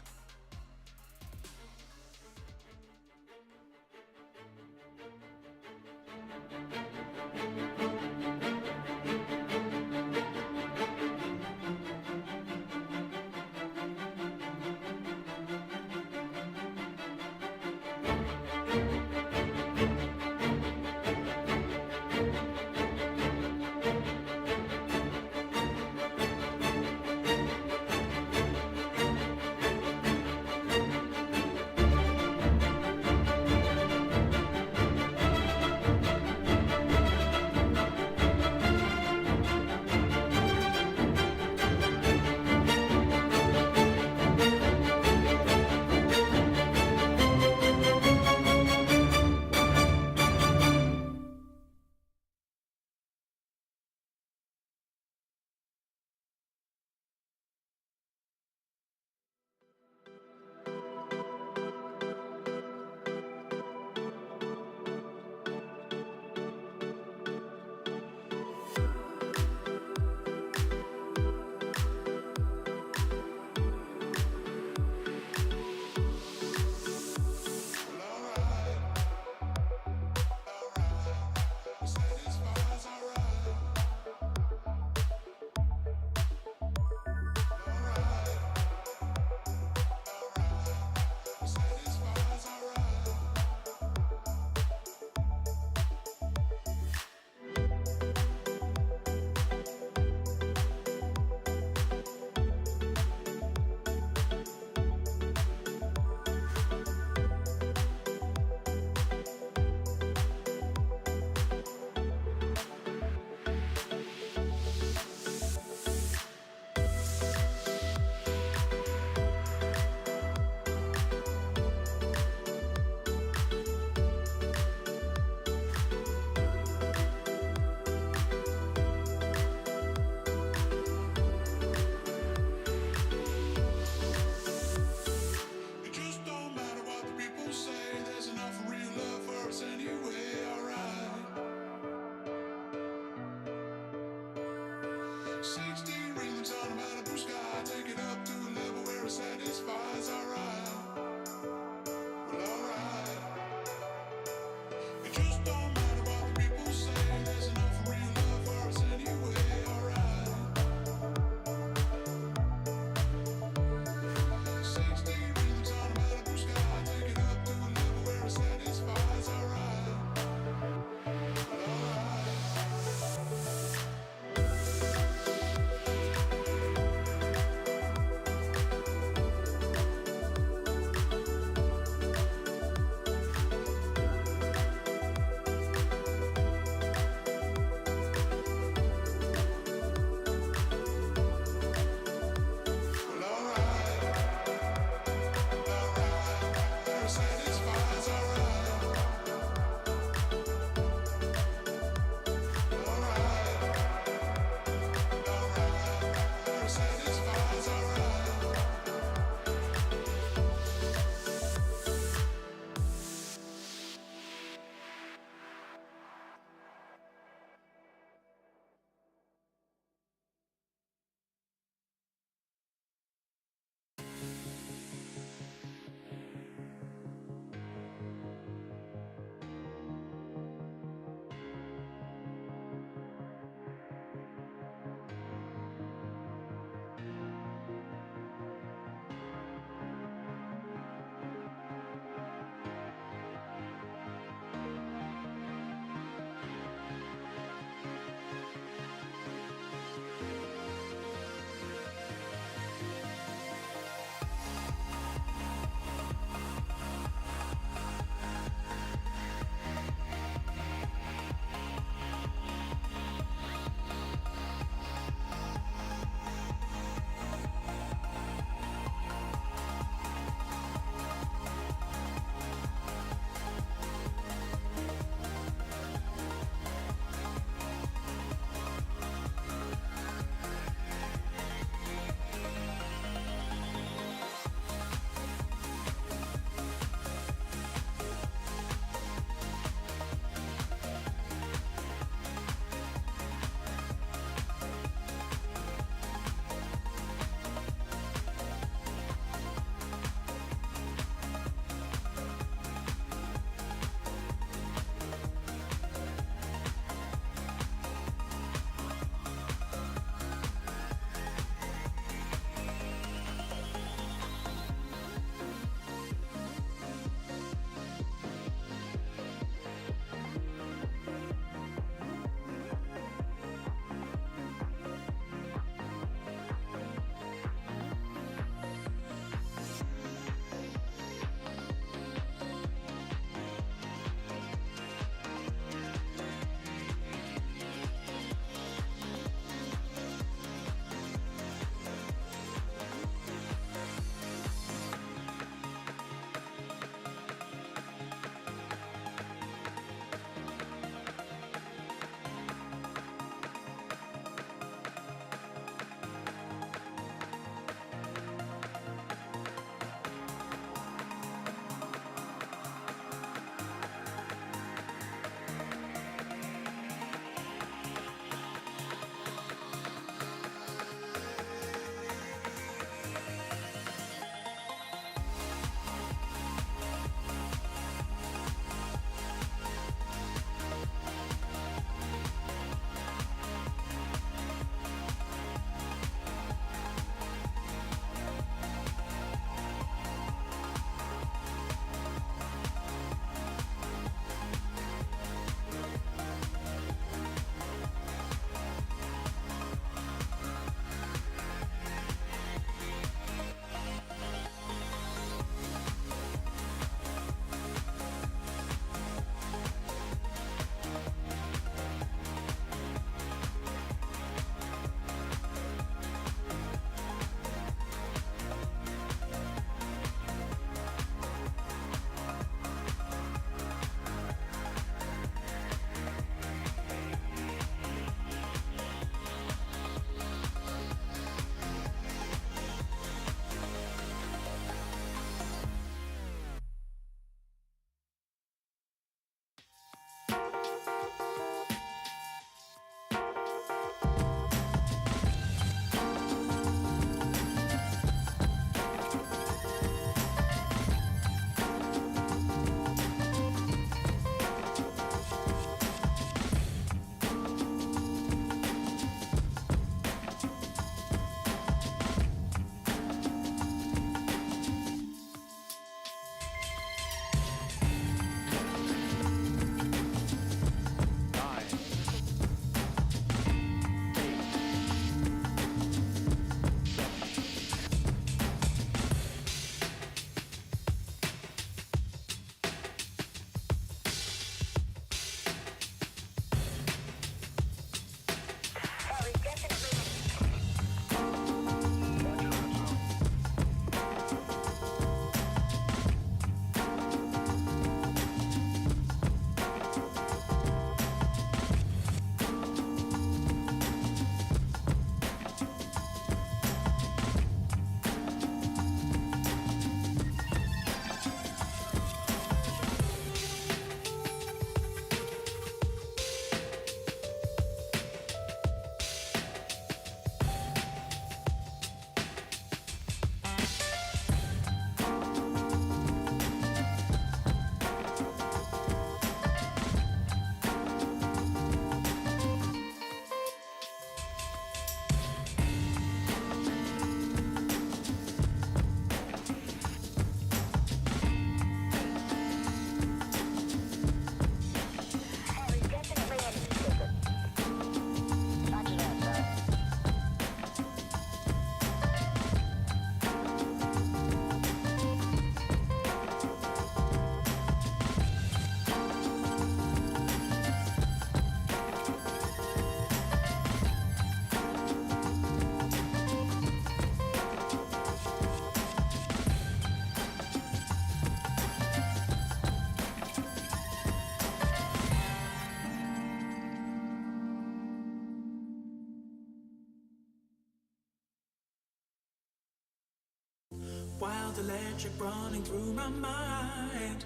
felt electric running through my mind.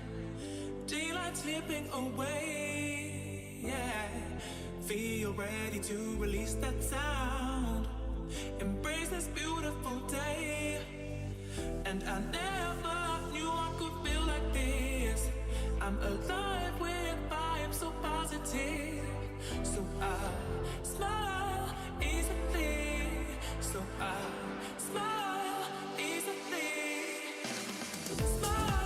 Daylight slipping away, yeah. Feel ready to release that sound. Embrace this beautiful day. And I never knew I could feel like this. I'm alive with vibes so positive. So I smile easily. So I smile easily. Smile.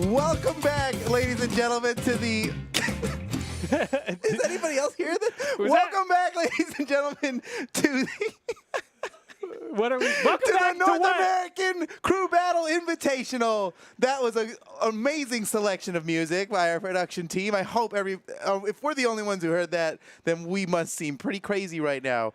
Welcome back, ladies and gentlemen, to the... Is anybody else hear this? Welcome back, ladies and gentlemen, to the... What are we? Welcome to back the North to what? American Crew Battle Invitational. That was an amazing selection of music by our production team. I hope if we're the only ones who heard that, then we must seem pretty crazy right now.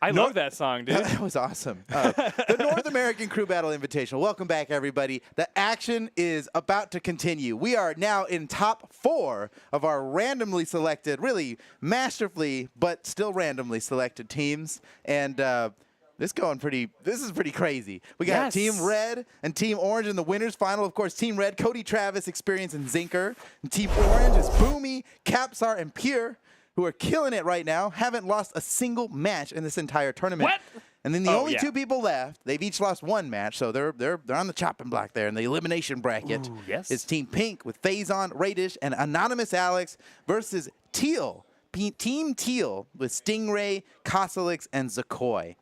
I love that song, dude. That was awesome. The North American Crew Battle Invitational. Welcome back, everybody. The action is about to continue. We are now in top 4 of our randomly selected, really masterfully, but still randomly selected teams. And this is pretty crazy. We got Team Red and Team Orange in the winners final. Of course, Team Red, Cody Travis, Experience, and Zinker. And Team Orange is Boomy, Capsar, and Pierre, who are killing it right now, haven't lost a single match in this entire tournament. What? And then the only 2 people left, they've each lost 1 match, so they're on the chopping block there in the elimination bracket. Ooh, yes. It's Team Pink with Phazon, Radish, and Anonymous Alex versus Teal. Team Teal with Stingray, Kosalix, and Zakoi.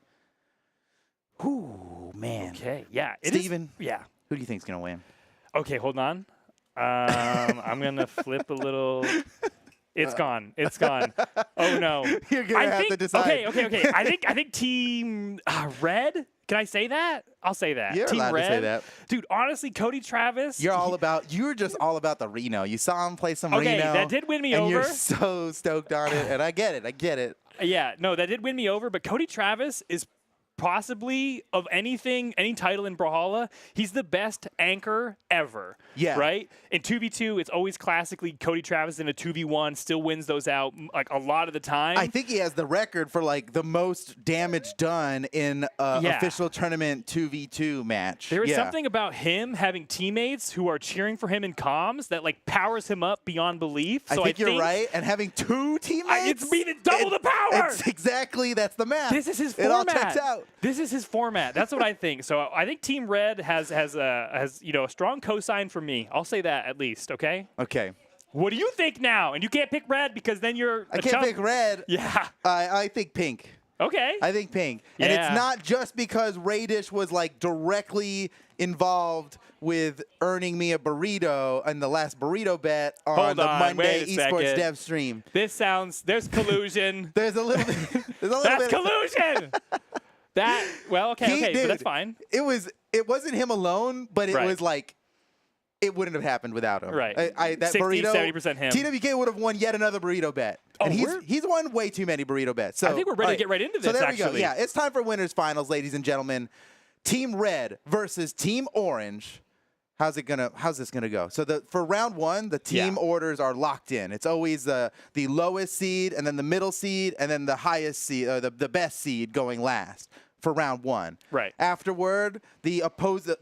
Ooh, man. Okay, yeah. Steven, yeah. who do you think's going to win? Okay, hold on. I'm going to flip a little. It's gone. It's gone. Oh, no. You're going to have to decide. Okay. I think Team Red. Can I say that? I'll say that. You're Team allowed Red. to say that. Dude, honestly, Cody Travis. You're just all about the Reno. You saw him play some Reno. Okay, that did win me and over. You're so stoked on it, and I get it. Yeah, no, that did win me over, but Cody Travis is possibly of any title in Brawlhalla, he's the best anchor ever. Yeah. Right? In 2v2, it's always classically Cody Travis in a 2v1 still wins those out like a lot of the time. I think he has the record for like the most damage done in an official tournament 2v2 match. There is something about him having teammates who are cheering for him in comms that like powers him up beyond belief. So I think you're right. And having 2 teammates, it's even double the power. It's exactly, that's the math. This is his format. It all checks out. This is his format. That's what I think. So I think Team Red has a strong cosign from me. I'll say that at least. Okay. Okay. What do you think now? And you can't pick Red because then you're. I can't pick Red. Yeah. I think Pink. Okay. I think Pink. And it's not just because Radish was like directly involved with earning me a burrito in the last burrito bet on the Monday esports dev stream. There's collusion. There's a little bit. That's collusion. Okay, but that's fine. It wasn't him alone, but it was like it wouldn't have happened without him. Right. That 60, burrito, 70% him. TWK would have won yet another burrito bet. And he's won way too many burrito bets. So I think we're ready to get right into this. So there actually. we go. Yeah, it's time for winners finals, ladies and gentlemen. Team Red versus Team Orange. How's this gonna go? So for round 1, the team orders are locked in. It's always the lowest seed, and then the middle seed, and then the highest seed, the best seed going last for round 1. Right. Afterward, the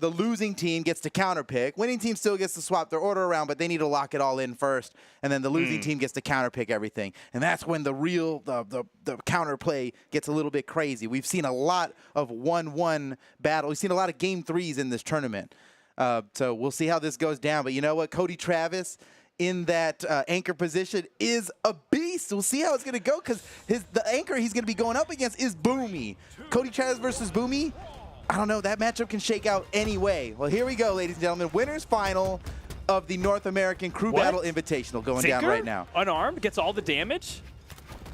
losing team gets to counterpick. Winning team still gets to swap their order around, but they need to lock it all in first, and then the losing team gets to counterpick everything. And that's when the counterplay gets a little bit crazy. We've seen a lot of 1-1 battle. We've seen a lot of game 3s in this tournament. So we'll see how this goes down. But you know what? Cody Travis in that anchor position is a beast. We'll see how it's going to go because the anchor he's going to be going up against is Boomy. Cody Travis versus Boomy. I don't know. That matchup can shake out any way. Well, here we go, ladies and gentlemen. Winners final of the North American Crew Battle Invitational going down right now. Unarmed gets all the damage?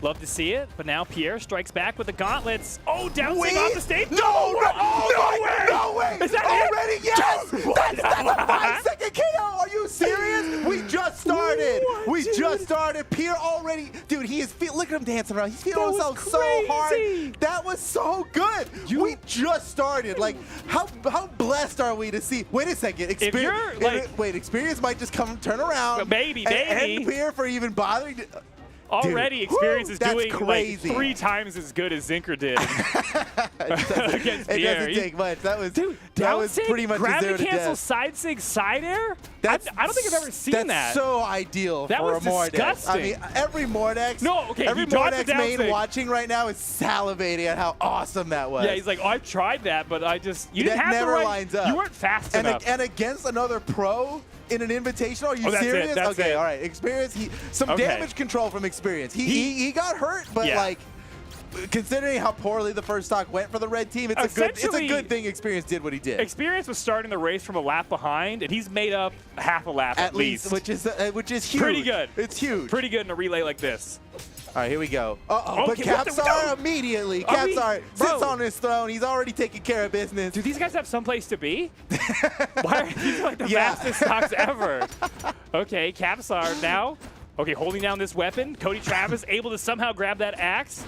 Love to see it, but now Pierre strikes back with the gauntlets. Oh, down Wait. off the stage. No, Oh, no way! Is that already? it? Yes! That's a 5-second KO! Are you serious? We just started! We just started! Pierre already... Dude, he is... Look at him dancing around. He's feeling himself so hard. That was so good! We just started. Like, how blessed are we to see... Wait a second. Experience might just turn around. Maybe. And Pierre for even bothering to... Already, Experience is doing crazy. like 3 times as good as Zinker did against Pierre. It doesn't take much. That was pretty much gravity a cancel side sig side air. I don't think I've ever seen that. That's so ideal that for was a Mordex. disgusting. I mean, every Mordex, every Mordex main watching right now is salivating at how awesome that was. Yeah, he's like, oh, I've tried that, but you didn't have never the right. lines up. You weren't fast enough. And against another pro in an invitational, are you serious? That's it. All right. Experience. Some damage control from Experience. He got hurt, but like. Considering how poorly the first stock went for the red team, it's a good thing Experience did what he did. Experience was starting the race from a lap behind, and he's made up half a lap at least, which is huge. Pretty good. It's huge. Pretty good in a relay like this. All right, here we go. But Capsar immediately. Capsar sits on his throne. He's already taking care of business. Do these guys have someplace to be? Why are these like the fastest stocks ever? Okay, Capsar now. Okay, holding down this weapon. Cody Travis able to somehow grab that axe.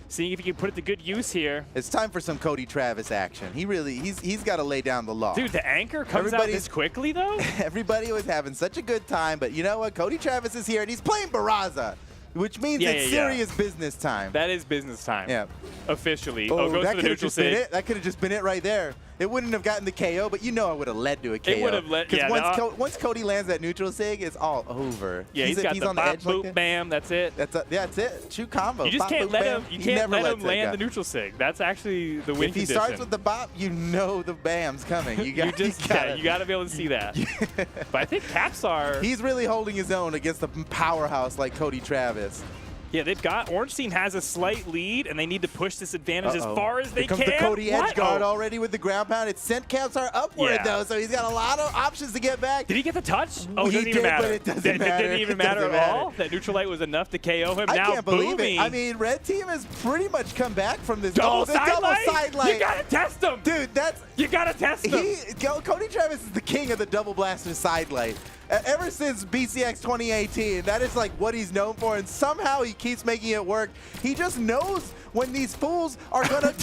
Seeing if he can put it to good use here. It's time for some Cody Travis action. He's got to lay down the law. Dude, the anchor comes out this quickly, though? Everybody was having such a good time, but you know what? Cody Travis is here, and he's playing Barraza, which means it's serious business time. That is business time. Yeah. Officially. Oh, goes for the neutral sig. That could have just been it right there. It wouldn't have gotten the KO, but you know it would have led to a KO. It would have led, Because once Cody lands that neutral sig, it's all over. Yeah, he's got the on the edge boop, like bam, that's it. That's it. True combo. You just bop, can't boop, let bam. him. You can't let him land the neutral sig. That's actually the win If he condition. starts with the bop, you know the bam's coming. You got to be able to see that. But I think Capsar. He's really holding his own against a powerhouse like Cody Travis. Yeah, they've got Orange Team has a slight lead, and they need to push this advantage as far as they Here comes can. the Cody edge guard already with the ground pound. It sent Capsar upward though, so he's got a lot of options to get back. Did he get the touch? Oh, he it doesn't even matter. But it doesn't matter. It didn't even matter at all. That neutral light was enough to KO him. I now can't believe booming. it. I mean, red team has pretty much come back from this double side light. You gotta test him, dude. You gotta test him. Cody Travis is the king of the double blaster side light. Ever since BCX 2018, that is like what he's known for, and somehow he keeps making it work. He just knows when these fools are gonna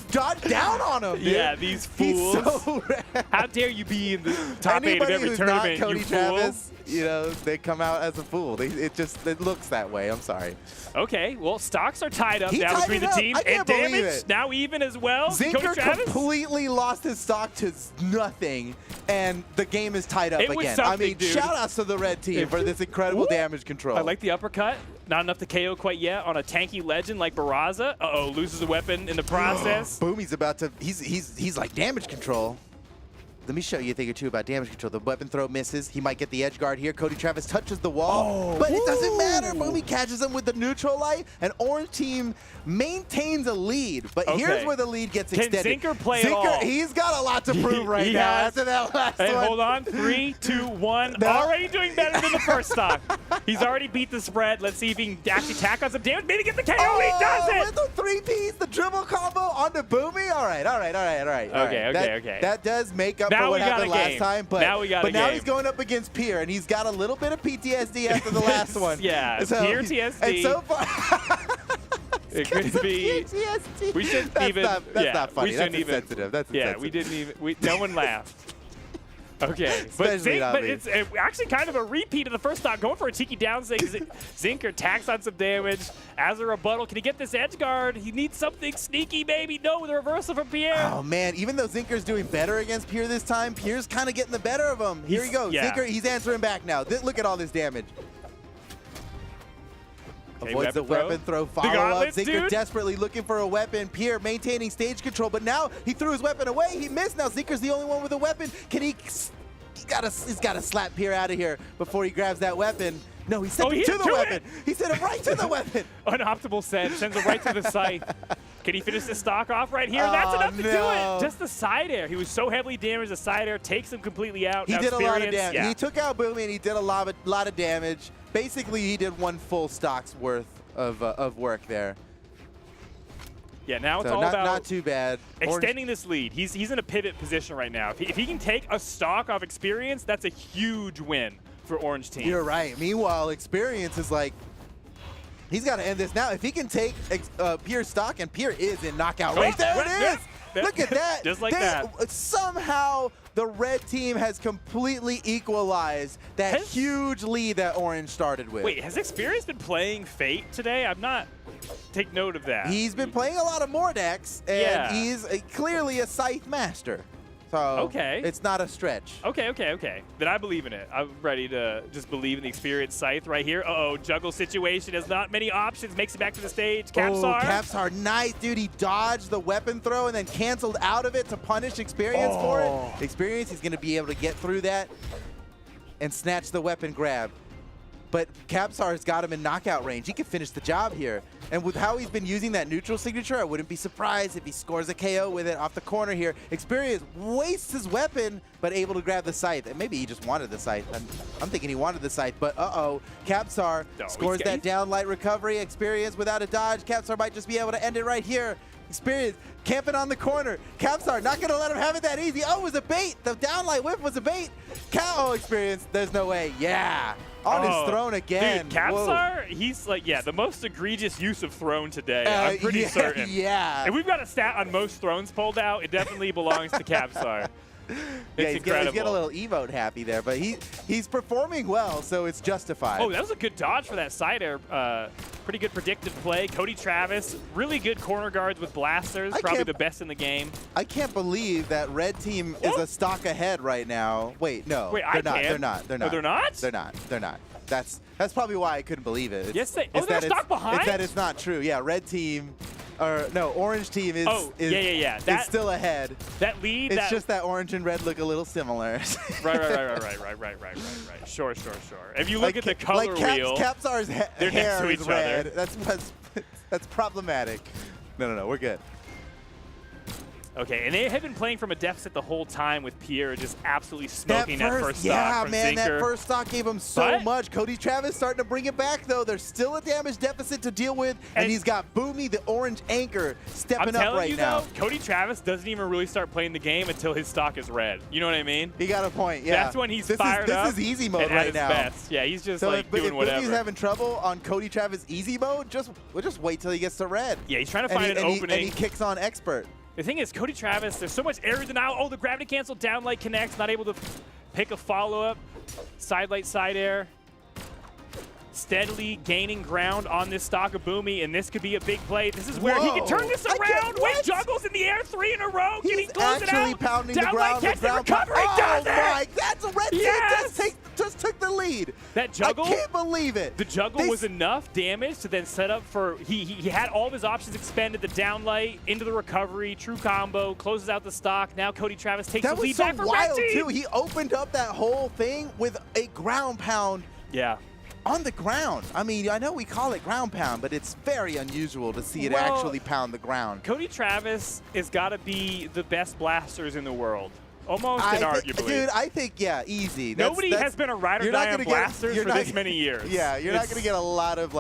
dot down on him. Dude. Yeah, these fools. He's so rad. How dare you be in the top 8 of every who's tournament, not Cody you Travis, you know, they come out as a fool. It looks that way. I'm sorry. Okay, well, stocks are tied up now between the teams, and damage now even as well. Zinker completely lost his stock to nothing, and the game is tied up again. I mean, shout outs to the red team for this incredible damage control. I like the uppercut. Not enough to KO quite yet on a tanky legend like Barraza. Uh-oh, loses a weapon in the process. Boom, he's about to, he's like damage control. Let me show you a thing or two about damage control. The weapon throw misses. He might get the edge guard here. Cody Travis touches the wall, but it doesn't matter. Boomy catches him with the neutral light, and Orange Team maintains a lead. But here's where the lead gets extended. Can Zinker play it all? He's got a lot to prove right now after that last one. Hold on. 3, 2, 1. Already doing better than the first stock. He's already beat the spread. Let's see if he can actually tack on some damage. Maybe get the KO. He does it! With the 3Ps, the dribble combo onto Boomy. All right. Okay. That does make up for what happened last time. But now he's going up against Pierre, and he's got a little bit of PTSD after the last one. Yeah, so, Pierre TSD. And so far, it could be. PTSD. We shouldn't even. That's not funny. That's insensitive. That's yeah, insensitive. we didn't even. No one laughed. Okay, but it's actually kind of a repeat of the first stock. Going for a Tiki down sig. Zinker tacks on some damage. As a rebuttal, can he get this edge guard? He needs something sneaky, maybe. No, the reversal from Pierre. Oh, man. Even though Zinker's doing better against Pierre this time, Pierre's kind of getting the better of him. Here he goes. Yeah. Zinker, he's answering back now. Look at all this damage. Okay, avoids the weapon throw follow-up. Zinker desperately looking for a weapon. Pierre maintaining stage control, but now he threw his weapon away. He missed. Now Zinker's the only one with a weapon. Can he... He's got to slap Pierre out of here before he grabs that weapon. No, he sent him to the weapon. He sent him right to the weapon. Unoptimal send. Sends him right to the scythe. Can he finish the stock off right here? That's enough to do it. Just the side air. He was so heavily damaged. The side air takes him completely out. He did a lot of damage. Yeah. He took out Boomy, and he did a lot of damage. Basically, he did one full stock's worth of work there. Yeah, now it's So all about not too bad. extending this lead. He's in a pivot position right now. If he can take a stock off experience, that's a huge win for Orange team. You're right. Meanwhile, experience is like, he's got to end this now. If he can take Pierre's stock, and Pierre is in knockout range. There it is. Look at that. Just like that. Somehow the red team has completely equalized that huge lead that Orange started with. Wait, has Experience been playing Fate today? I'm not take note of that. He's been playing a lot of Mordex, and he's clearly a Scythe master. So it's not a stretch. Okay. Then I believe in it. I'm ready to just believe in the Experience Scythe right here. Uh-oh, juggle situation has not many options. Makes it back to the stage. Capsar. Oh, Capsar, nice, dude. He dodged the weapon throw and then canceled out of it to punish Experience for it. Experience, he's going to be able to get through that and snatch the weapon grab. But Capsar's got him in knockout range. He can finish the job here. And with how he's been using that neutral signature, I wouldn't be surprised if he scores a KO with it off the corner here. Experience wastes his weapon, but able to grab the scythe. And maybe he just wanted the scythe. I'm thinking he wanted the scythe, but Capsar scores that down light recovery. Experience without a dodge. Capsar might just be able to end it right here. Experience camping on the corner. Capsar not going to let him have it that easy. Oh, it was a bait. The downlight whip was a bait. Experience. There's no way. Yeah. On his throne again. Dude, Capsar, he's like, the most egregious use of throne today. I'm pretty certain. Yeah. If we've got a stat on most thrones pulled out, it definitely belongs to Capsar. It's incredible. He's getting a little emote happy there, but he's performing well, so it's justified. Oh, that was a good dodge for that side air. Pretty good predictive play. Cody Travis, really good corner guards with blasters, probably the best in the game. I can't believe that red team is a stock ahead right now. Wait, no. Wait, they're not. They're not. Oh, they're not? They're not. That's probably why I couldn't believe it. Yes, they're stock behind? It's that it's not true. Yeah, red team. Orange team is it's still ahead. That lead. It's just that orange and red look a little similar. Right. Sure. If you look at the color wheel, Capsar's they're hair next to is each red. other. That's problematic. No, we're good. Okay, and they have been playing from a deficit the whole time with Pierre just absolutely smoking that first stock from man, Zinker. that first stock gave him so much. Cody Travis starting to bring it back, though. There's still a damage deficit to deal with, and he's got Boomy, the orange anchor, stepping up right now. Though, Cody Travis doesn't even really start playing the game until his stock is red. You know what I mean? He got a point, yeah. That's when he's fired up. This is easy mode right now. Best. Yeah, he's just doing whatever. If Boomy's having trouble on Cody Travis easy mode, we'll just wait till he gets to red. Yeah, he's trying to find an opening. And he kicks on expert. The thing is, Cody Travis, there's so much air denial. Oh, the gravity cancel, down light connects, not able to pick a follow-up. Side light, side air. Steadily gaining ground on this stock of Boomy, and this could be a big play. This is where he can turn this around. Wait, juggles in the air, 3 in a row. Can he close it out? He's actually pounding the down ground. Light, the recovery, does it! That's a red team just took the lead. That juggle? I can't believe it. The juggle was enough damage to then set up for, he had all of his options expended, the downlight, into the recovery, true combo, closes out the stock. Now Cody Travis takes the lead back for red team. Too. He opened up that whole thing with a ground pound. Yeah. On the ground. I mean, I know we call it ground pound, but it's very unusual to see it actually pound the ground. Cody Travis has got to be the best blasters in the world. Almost inarguably. Dude, I think, easy. Nobody has been a ride or die on blasters for this many years. Yeah, you're not going to get a lot of,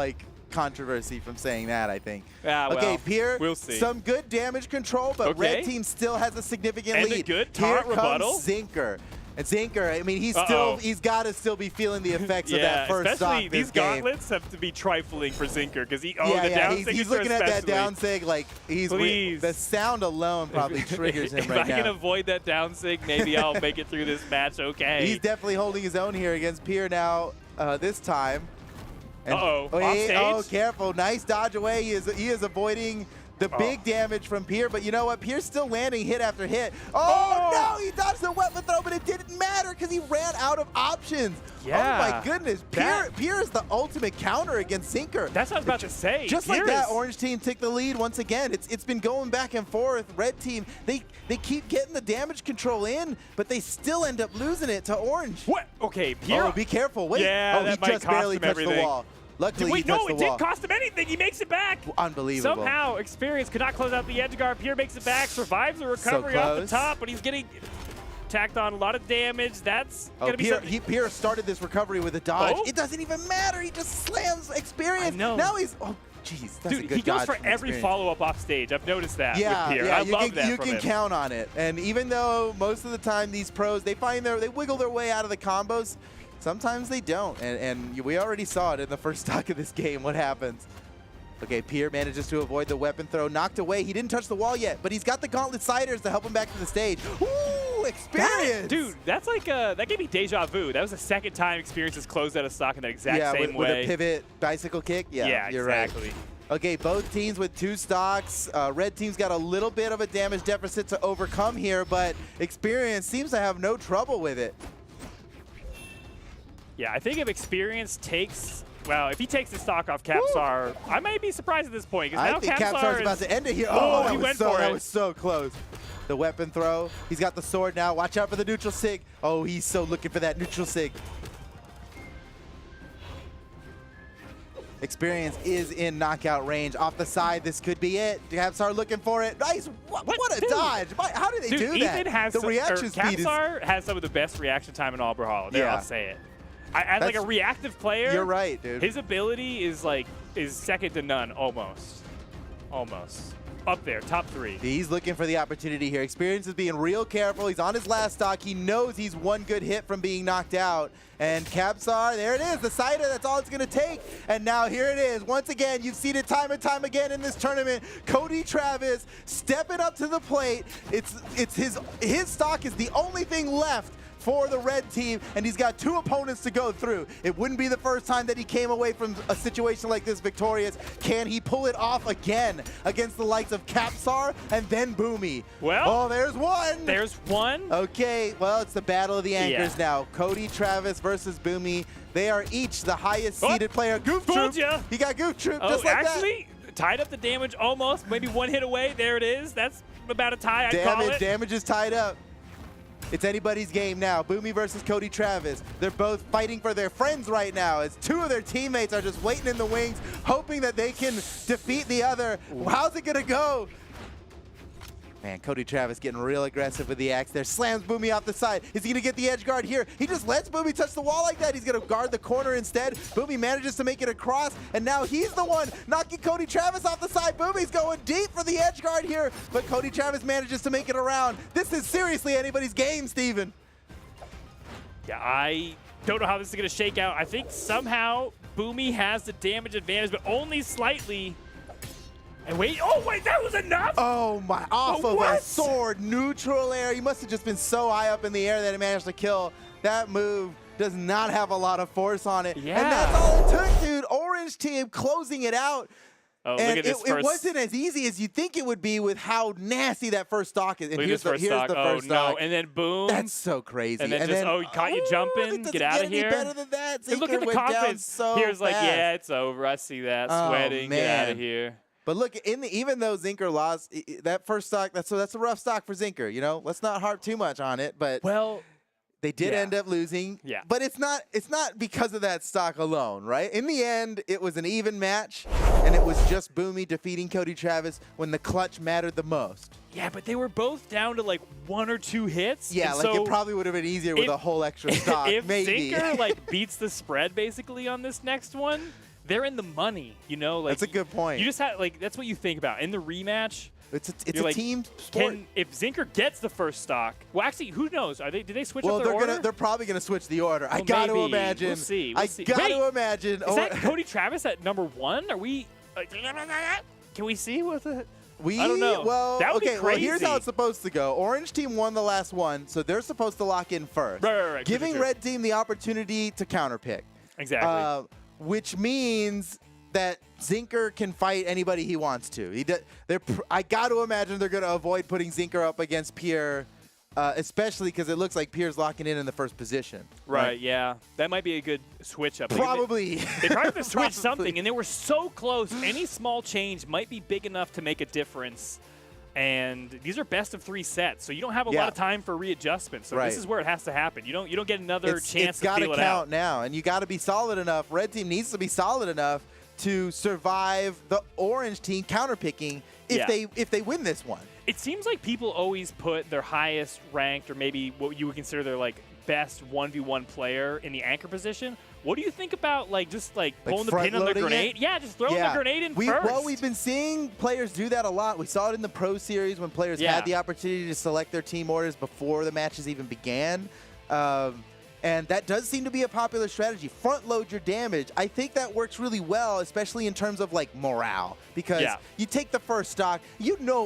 controversy from saying that, I think. Okay, Pierre, we'll see. Some good damage control, but red team still has a significant lead. And a good taunt rebuttal. Zinker. And Zinker, I mean, he's got to still be feeling the effects of that first stock. Especially these gauntlets have to be trifling for Zinker because the down signature he's looking at that down sig like the sound alone probably triggers him right now. If I can avoid that down sig, maybe I'll make it through this match okay. He's definitely holding his own here against Pierre now this time. Off stage. Oh, careful. Nice dodge away. He is avoiding the big damage from Pierre, but you know what? Pierre's still landing hit after hit. Oh, no! He dodged the weapon throw, but it didn't matter because he ran out of options. Yeah. Oh, my goodness. Pierre is the ultimate counter against Zinker. That's what I was about to say. Just like that, orange team took the lead once again. It's been going back and forth. Red team, they keep getting the damage control in, but they still end up losing it to orange. What? Okay, Pierre. Oh, be careful. Wait. Yeah, he just barely touched the wall. Luckily, it didn't cost him anything. He makes it back. Unbelievable. Somehow, Experience could not close out the edge guard. Pierre makes it back, survives the recovery off the top, but he's getting tacked on a lot of damage. That's going to be something. Pierre started this recovery with a dodge. It doesn't even matter. He just slams Experience. I know. Now he's Jeez, that's a Dude, good he goes dodge for from every Experience. follow-up off stage. I've noticed that Yeah, with Pierre. yeah, I you love can, that you from can him. count on it. And even though most of the time these pros, they wiggle their way out of the combos, sometimes they don't. And we already saw it in the first stock of this game, what happens. Okay, Pierre manages to avoid the weapon throw. Knocked away. He didn't touch the wall yet, but he's got the Gauntlet Siders to help him back to the stage. Ooh, Experience! Dude, that's like, that gave me deja vu. That was the second time Experience has closed out a stock in that exact same way. With a pivot bicycle kick? Yeah, you're exactly. right. Okay, both teams with 2 stocks. Red team's got a little bit of a damage deficit to overcome here, but Experience seems to have no trouble with it. Yeah, I think if Experience takes... Well, if he takes the stock off Capsar, I might be surprised at this point. Now I think Capsar's about to end it here. Oh, that he was went so, for that it. was so close. The weapon throw. He's got the sword now. Watch out for the neutral sig. Oh, he's so looking for that neutral sig. Experience is in knockout range. Off the side, this could be it. Capsar looking for it. Nice. What a Dude. dodge. How did they do that? Ethan has the reaction speed Capsar has some of the best reaction time in all Brawlhalla. There, Yeah. I'll say it. As like a reactive player, You're right, dude. His ability is second to none, almost. Up there, top 3. He's looking for the opportunity here. Experience is being real careful. He's on his last stock. He knows he's one good hit from being knocked out. And Capsar, there it is, the Cider, that's all it's going to take. And now here it is. Once again, you've seen it time and time again in this tournament. Cody Travis stepping up to the plate. It's his stock is the only thing left for the red team, and he's got 2 opponents to go through. It wouldn't be the first time that he came away from a situation like this victorious. Can he pull it off again against the likes of Capsar and then Boomy? Well, oh, there's one. There's one. Okay, well, it's the battle of the anchors now. Cody Travis versus Boomy. They are each the highest seeded player. Goof Fooled Troop. ya. He got Goof Troop Oh, just like actually, tied up the damage almost. Maybe 1 hit away. There it is. That's about a tie, I'd call it. Damage is tied up. It's anybody's game now. Boomy versus Cody Travis. They're both fighting for their friends right now as 2 of their teammates are just waiting in the wings, hoping that they can defeat the other. How's it gonna go? Man, Cody Travis getting real aggressive with the axe there. Slams Boomy off the side. Is he gonna get the edge guard here? He just lets Boomy touch the wall like that. He's gonna guard the corner instead. Boomy manages to make it across, and now he's the one knocking Cody Travis off the side. Boomy's going deep for the edge guard here, but Cody Travis manages to make it around. This is seriously anybody's game, Steven. Yeah, I don't know how this is going to shake out. I think somehow Boomy has the damage advantage, but only slightly. And wait, that was enough? Oh my, off of what? a sword, neutral air. He must have just been so high up in the air that he managed to kill. That move does not have a lot of force on it. Yeah. And that's all it took, dude. Orange team closing it out. Oh, And look at this it wasn't as easy as you think it would be with how nasty that first stock is. And Look at here's this the first stock. first no. stock. And then boom. That's so crazy. And then just, he caught you jumping. it Get doesn't out get of any here. better than that. And look at Zinker the went down confidence. so Here's like, fast. yeah, it's over. I see that. Oh, Sweating. Get out of man. here. But look, even though Zinker lost, that first stock, that's a rough stock for Zinker. You know, let's not harp too much on it. But Well, they did yeah. end up losing. Yeah. But it's not because of that stock alone, right? In the end, it was an even match, and it was just Boomy defeating Cody Travis when the clutch mattered the most. yeah, but they were both down to like 1 or 2 hits. Yeah, and like so it probably would have been easier with if- a whole extra stock. if maybe. Zinker like beats the spread basically on this next one, they're in the money. You know, like That's a good point. You just have that's what you think about in the rematch. It's You're a like, team sport. If Zinker gets the first stock, well, actually, who knows? Did they switch Well, up their order? they're probably gonna switch the order. I Well, got to maybe. imagine. We'll see. I got Wait, to imagine. Is that Cody Travis at number 1? Are we? Can we see what the? I don't know. Well, That would be okay. Well, here's how crazy. it's supposed to go. Orange team won the last one, so they're supposed to lock in first, Right. giving True. red team the opportunity to counterpick. Exactly. Which means that Zinker can fight anybody he wants to. I got to imagine they're going to avoid putting Zinker up against Pierre, especially because it looks like Pierre's locking in the first position. Right, yeah. That might be a good switch up. Probably. They probably have to switch Probably. something, and they were so close. Any small change might be big enough to make a difference. And these are best of 3 sets, so you don't have a lot of time for readjustment. So Right. this is where it has to happen. You don't get another chance It's to got to feel it count out. now, and you got to be solid enough. Red team needs to be solid enough to survive the orange team counterpicking if they win this one. It seems like people always put their highest ranked, or maybe what you would consider their best 1v1 player in the anchor position. What do you think about just pulling the pin on the grenade? Yeah, just throwing the grenade in first. Well, we've been seeing players do that a lot. We saw it in the Pro Series when players had the opportunity to select their team orders before the matches even began. And that does seem to be a popular strategy. Front load your damage. I think that works really well, especially in terms of morale. Because you take the first stock,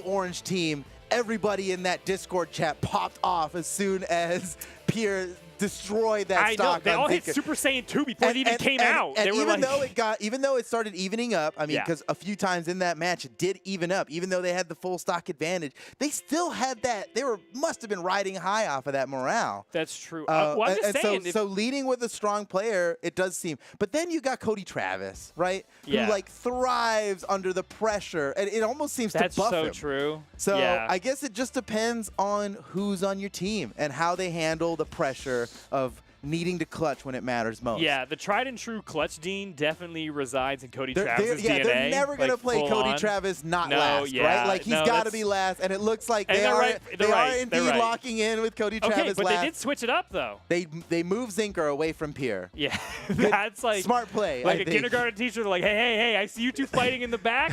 Orange Team, everybody in that Discord chat popped off as soon as Pierre destroyed that stock. I know. They all hit Super Saiyan 2 before it even came out. And even though it started evening up, I mean, because a few times in that match it did even up, even though they had the full stock advantage, they still had that. They must have been riding high off of that morale. That's true. Well, I'm just saying. So leading with a strong player, it does seem. But then you got Cody Travis, right? Yeah. Who thrives under the pressure, and it almost seems to buff him. That's so true. So I guess it just depends on who's on your team and how they handle the pressure of needing to clutch when it matters most. Yeah, the tried and true clutch Dean definitely resides in Cody Travis' DNA. They're never going to play Cody Travis last, right? He's got to be last, and it looks like they are indeed locking in with Cody Travis but last. They did switch it up, though. They move Zinker away from Pierre. Yeah, that's smart play. Like a kindergarten teacher, they're like, hey, I see you two fighting in the back.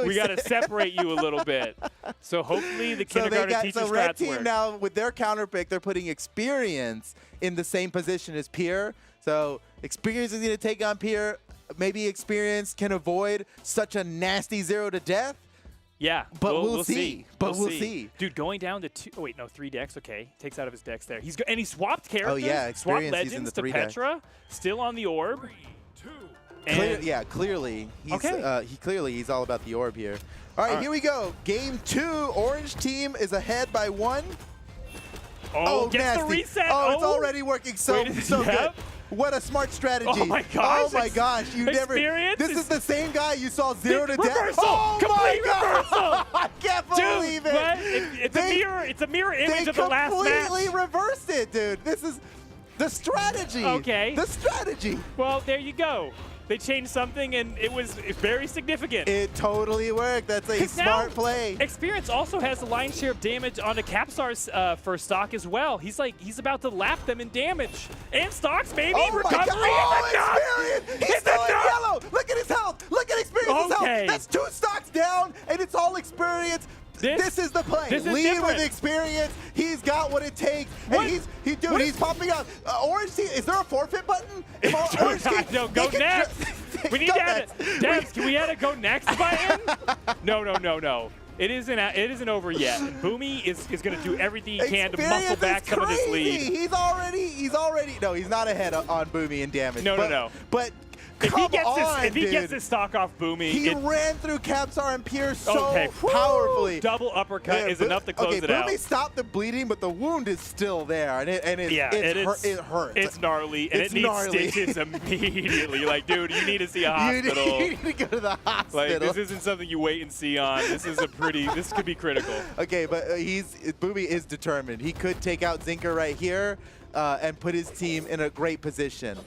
We got to separate you a little bit. So hopefully the kindergarten teacher strats Red Team work. now, with their counter pick, they're putting experience in the same position as Pierre. So experience is going to take on Pierre. Maybe experience can avoid such a nasty 0 to death. Yeah, but we'll see. But we'll see. Dude, going down to 3 decks. Okay, takes out of his decks there. And he swapped characters. Oh yeah, swapped experience legends using the to Petra. Still on the orb. 3, 2. Clearly. He's all about the orb here. All right, here we go. Game 2. Orange Team is ahead by 1. Oh, gets nasty. the reset. Oh, it's already working so good. What a smart strategy. Oh my gosh. Oh my gosh. This is the same guy you saw 0 to death. Reversal. Oh Complete my reversal. I can't believe it. It's a mirror image of the last match. They completely reversed it, dude. This is the strategy. Okay. The strategy. Well, there you go. They changed something, and it was very significant. It totally worked. That's a smart play. Experience also has the lion's share of damage onto Capsar's first stock as well. He's about to lap them in damage. And stocks, baby. Oh recovery. My God. Experience. He's still in yellow. Look at his health. Look at Experience's health. That's 2 stocks down, and it's all Experience. This is the play. Lead with experience. He's got what it takes. And he's popping up. Orange Team, is there a forfeit button? Orange Team, no, go next. We need to add it. Devs, can we add a go next button? No. It isn't over yet. Boomy is going to do everything he can to muscle back some of this lead. He's already. No, he's not ahead on Boomy in damage. No. But if he gets his stock off Boomy, he ran through Capsar and Pierce so powerfully. Double uppercut is enough to close it out. Boomy stopped the bleeding, but the wound is still there, and it hurts. It's gnarly, and it needs stitches immediately. Dude, you need to see a hospital. You need to go to the hospital. This isn't something you wait and see on. This could be critical. Okay, but Boomy is determined. He could take out Zinker right here and put his team in a great position.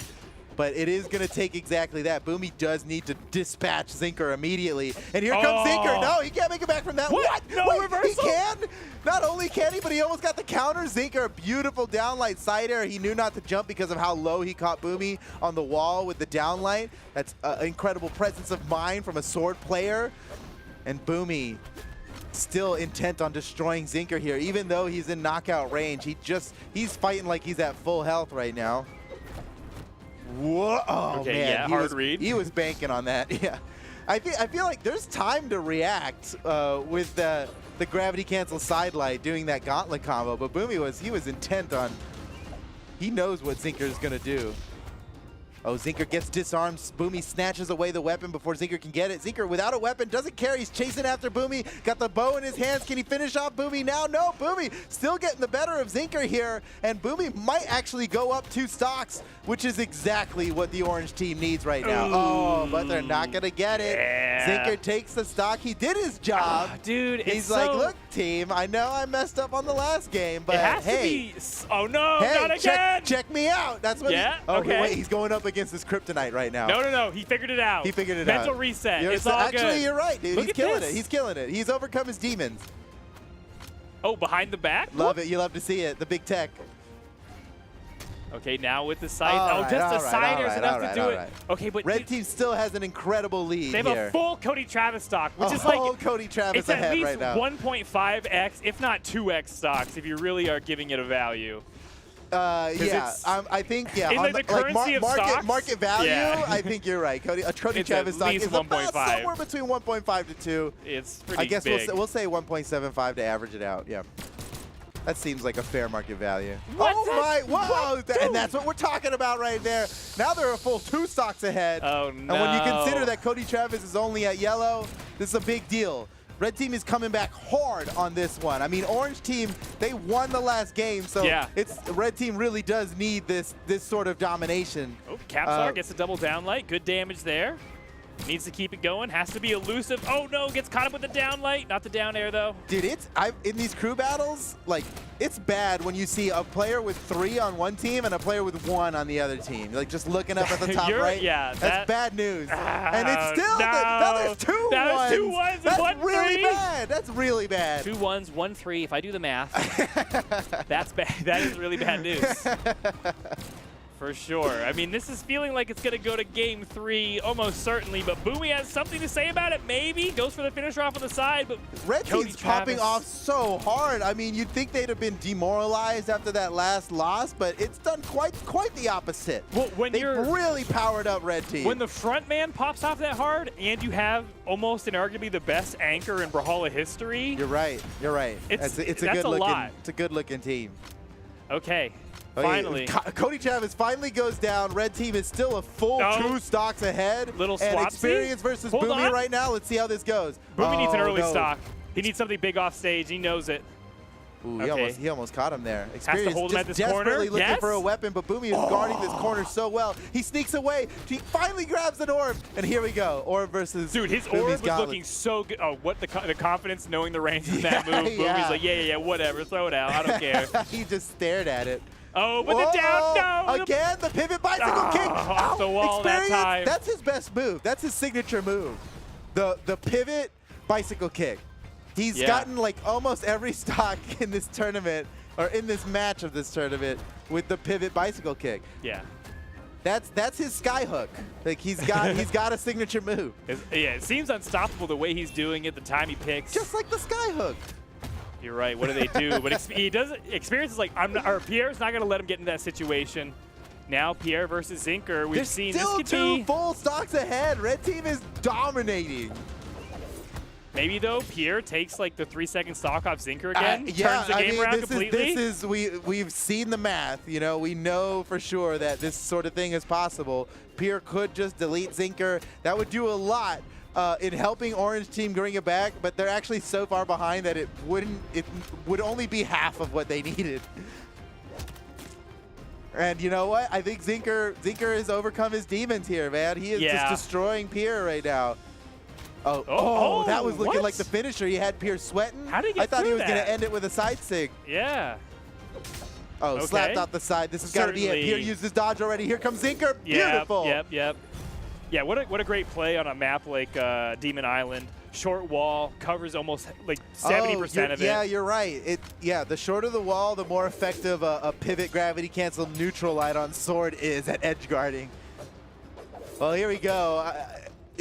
But it is going to take exactly that. Boomy does need to dispatch Zinker immediately. And here comes Zinker. No, he can't make it back from that. What? No reversal? He can. Not only can he, but he almost got the counter. Zinker, a beautiful downlight side air. He knew not to jump because of how low he caught Boomy on the wall with the downlight. That's an incredible presence of mind from a sword player. And Boomy still intent on destroying Zinker here. Even though he's in knockout range, he's fighting like he's at full health right now. Whoa! Oh okay, man, yeah, hard read. He was banking on that. Yeah, I feel like there's time to react with the gravity cancel sidelight doing that gauntlet combo. But Boomy was intent on. He knows what Zinker is gonna do. Oh, Zinker gets disarmed. Boomy snatches away the weapon before Zinker can get it. Zinker, without a weapon, doesn't care. He's chasing after Boomy. Got the bow in his hands. Can he finish off Boomy now? No, Boomy still getting the better of Zinker here. And Boomy might actually go up 2 stocks, which is exactly what the orange team needs right now. Ooh. Oh, but they're not going to get it. Yeah. Zinker takes the stock. He did his job. Dude, he's like, look, team, I know I messed up on the last game, but hey. Oh, no, hey, not again. Check me out. That's what okay. Wait, he's going up against his kryptonite right now. No. He figured it out. He figured it out. Mental reset. It's all good. Actually, you're right, dude. Look He's killing it. He's killing it. He's overcome his demons. Oh, behind the back? Love it. You love to see it. The big tech. Okay, now with the side. Just a sider is enough to do it. Okay, but Red Team still has an incredible lead. They have a full Cody Travis stock, which is like Cody Travis ahead right now. It's at least 1.5x, if not 2x stocks, if you really are giving it a value. Yeah, I think in the currency of stocks? market value. Yeah. I think you're right, Cody. A Cody Travis stock is about somewhere between 1.5 to 2. It's pretty. I guess big. we'll say 1.75 to average it out. Yeah. That seems like a fair market value. What? Oh my! Whoa! And that's what we're talking about right there. Now they're a full 2 stocks ahead. Oh no! And when you consider that Cody Travis is only at yellow, this is a big deal. Red Team is coming back hard on this one. I mean, Orange Team, they won the last game, so Red Team really does need this sort of domination. Oh, Capsar gets a double downlight. Good damage there. Needs to keep it going. Has to be elusive. Oh no, gets caught up with the downlight. Not the down air though. Dude, in these crew battles, like, it's bad when you see a player with 3 on one team and a player with 1 on the other team. Like, just looking up at the top right. Yeah, that's bad news. And it's still now there's 2 1s. Now there's 2 1s and that's 1 really 3. bad. That's really bad. 2 1s, 1 3. If I do the math, that's bad. That is really bad news. For sure. I mean, this is feeling like it's going to go to game 3, almost certainly, but Boomy has something to say about it, maybe. Goes for the finisher off on the side, but Red Team's popping off so hard. I mean, you'd think they'd have been demoralized after that last loss, but it's done quite the opposite. Well, when They've really powered up Red Team. When the front man pops off that hard, and you have almost and arguably the best anchor in Brawlhalla history. You're right. You're right. It's a good looking team. Okay. Okay, finally. Cody Travis finally goes down. Red Team is still a full 2 stocks ahead. Little and swapsy. Experience versus Boomy right now. Let's see how this goes. Boomy needs an early stock. He needs something big off stage. He knows it. Ooh, he almost caught him there. Experience has to hold him at this desperately corner. looking for a weapon, but Boomy is guarding this corner so well. He sneaks away. He finally grabs an orb, and here we go. Orb versus Dude, his orb was looking so good. Oh, what the confidence knowing the range of that move. Boomy's like, yeah, whatever. Throw it out. I don't care. He just stared at it. Oh, but the down, no! Again, the pivot bicycle kick. Off the wall Experience, that time. That's his best move. That's his signature move. The pivot bicycle kick. He's gotten like almost every stock in this tournament, or in this match of this tournament, with the pivot bicycle kick. Yeah. That's his skyhook. Like he's got a signature move. It seems unstoppable the way he's doing it, the time he picks. Just like the skyhook. You're right. What do they do? But he doesn't. Experience is like, Pierre's not going to let him get into that situation. Now Pierre versus Zinker. We've seen still this could be full stocks ahead. Red Team is dominating. Maybe though Pierre takes like the 3-second stock off Zinker again. Turns the game around completely. We've seen the math. You know, we know for sure that this sort of thing is possible. Pierre could just delete Zinker. That would do a lot. In helping Orange Team bring it back, but they're actually so far behind that it would only be half of what they needed. And you know what? I think Zinker has overcome his demons here, man. He is just destroying Pierre right now. Oh, that was looking like the finisher. He had Pierre sweating. How did he get I thought he was going to end it with a side sig. Yeah. Oh, slapped out the side. This has got to be it. Pierre used his dodge already. Here comes Zinker. Beautiful. Yep. Yeah, what a great play on a map like Demon Island. Short wall, covers almost like 70% of it. Yeah, you're right. The shorter the wall, the more effective a pivot gravity cancel neutral light on sword is at edge guarding. Well, here we go.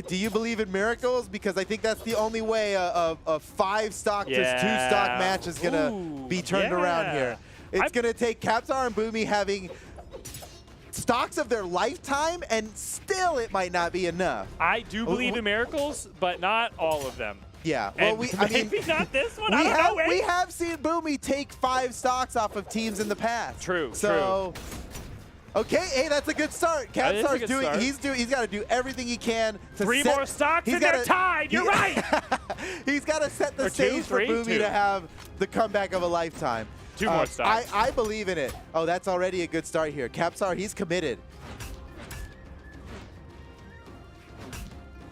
Do you believe in miracles? Because I think that's the only way a 5-stock to 2-stock match is going to be turned around here. It's going to take Capsar and Boomy having stocks of their lifetime, and still it might not be enough. I do believe in miracles, but not all of them. Yeah, well, maybe not this one. We have seen Boomy take 5 stocks off of teams in the past. True. Okay, hey, that's a good start. Capsar's doing. He's got to do everything he can to 3 more stocks and they're tied. You're right. He's got to set the stage for Boomy to have the comeback of a lifetime. 2 more stocks. I believe in it. Oh, that's already a good start here. Capsar, he's committed.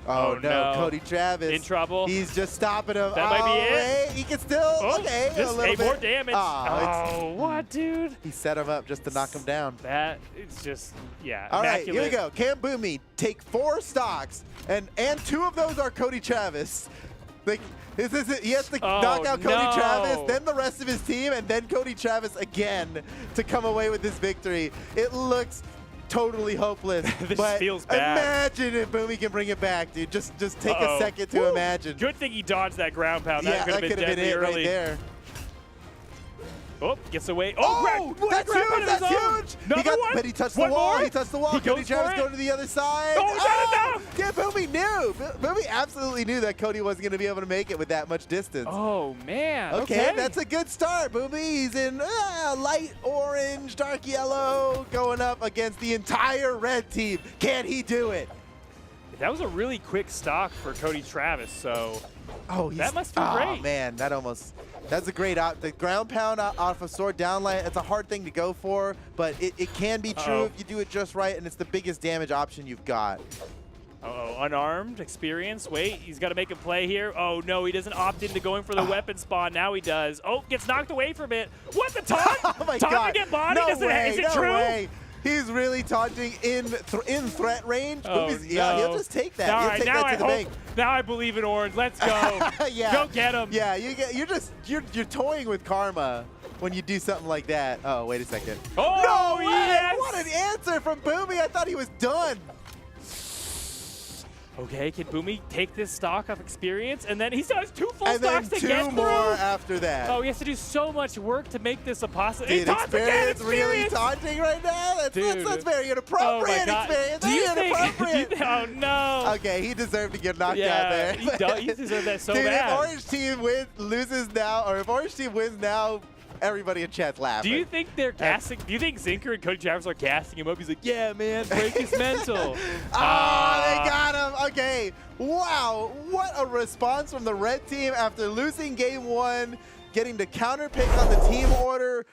Oh no, Cody Travis. In trouble. He's just stopping him. That might be it. Wait, he can still, okay, a little bit. More damage. What, dude? He set him up just to knock him down. It's just, All right, here we go. Can Boomy take 4 stocks, and 2 of those are Cody Travis. Like, this is it. He has to knock out Cody Travis, then the rest of his team, and then Cody Travis again to come away with this victory. It looks totally hopeless. This but feels bad. Imagine if Boomy can bring it back, dude. Just take a second to imagine. Good thing he dodged that ground pound. Yeah, That could have been deadly it early. right there. Oh, gets away. That's huge! That's huge! But he touched the wall. More? He touched the wall. He Cody goes Travis for it? going to the other side. Oh, is that enough? Yeah, Boomy knew. Boomy absolutely knew that Cody wasn't going to be able to make it with that much distance. Oh, man. Okay, that's a good start, Boomy. He's in light orange, dark yellow, going up against the entire red team. Can he do it? That was a really quick stock for Cody Travis, so that must be oh, great. Man, that's a great out. The ground pound off of sword down line, it's a hard thing to go for, but it can be true if you do it just right, and it's the biggest damage option you've got. Unarmed, experience. Wait, he's got to make a play here. Oh, no, he doesn't opt into going for the weapon spawn. Now he does. Oh, gets knocked away from it. What, the taunt? Oh, my taunt God. to get body? No way, Is it no true? way. He's really taunting in threat range. Oh, Yeah, he'll just take that. All He'll right, take now that to the bank. Now I believe in Orange. Let's go. Yeah. Go get him. Yeah, you're toying with karma when you do something like that. Oh, wait a second. Oh, no way! yes. What an answer from Boomy. I thought he was done. Okay, can Boomy take this stock of experience? And then he still has 2 full And then stocks to 2 get more through. after that. Oh, he has to do so much work to make this a possibility. Dude, experience really taunting right now? That's very inappropriate. Oh my God. Experience. Do you Very inappropriate. think? Oh no. Okay, he deserved to get knocked out Yeah, there. he deserved that so Dude, bad. if Orange Team loses now, or if Orange Team wins now, everybody in chat's laughing. Do you think they're gassing? Do you think Zinker and Cody Travis are gassing him up? He's like, yeah, man, break his mental. They got him. Okay. Wow. What a response from the red team after losing game 1, getting to counter pick on the team order.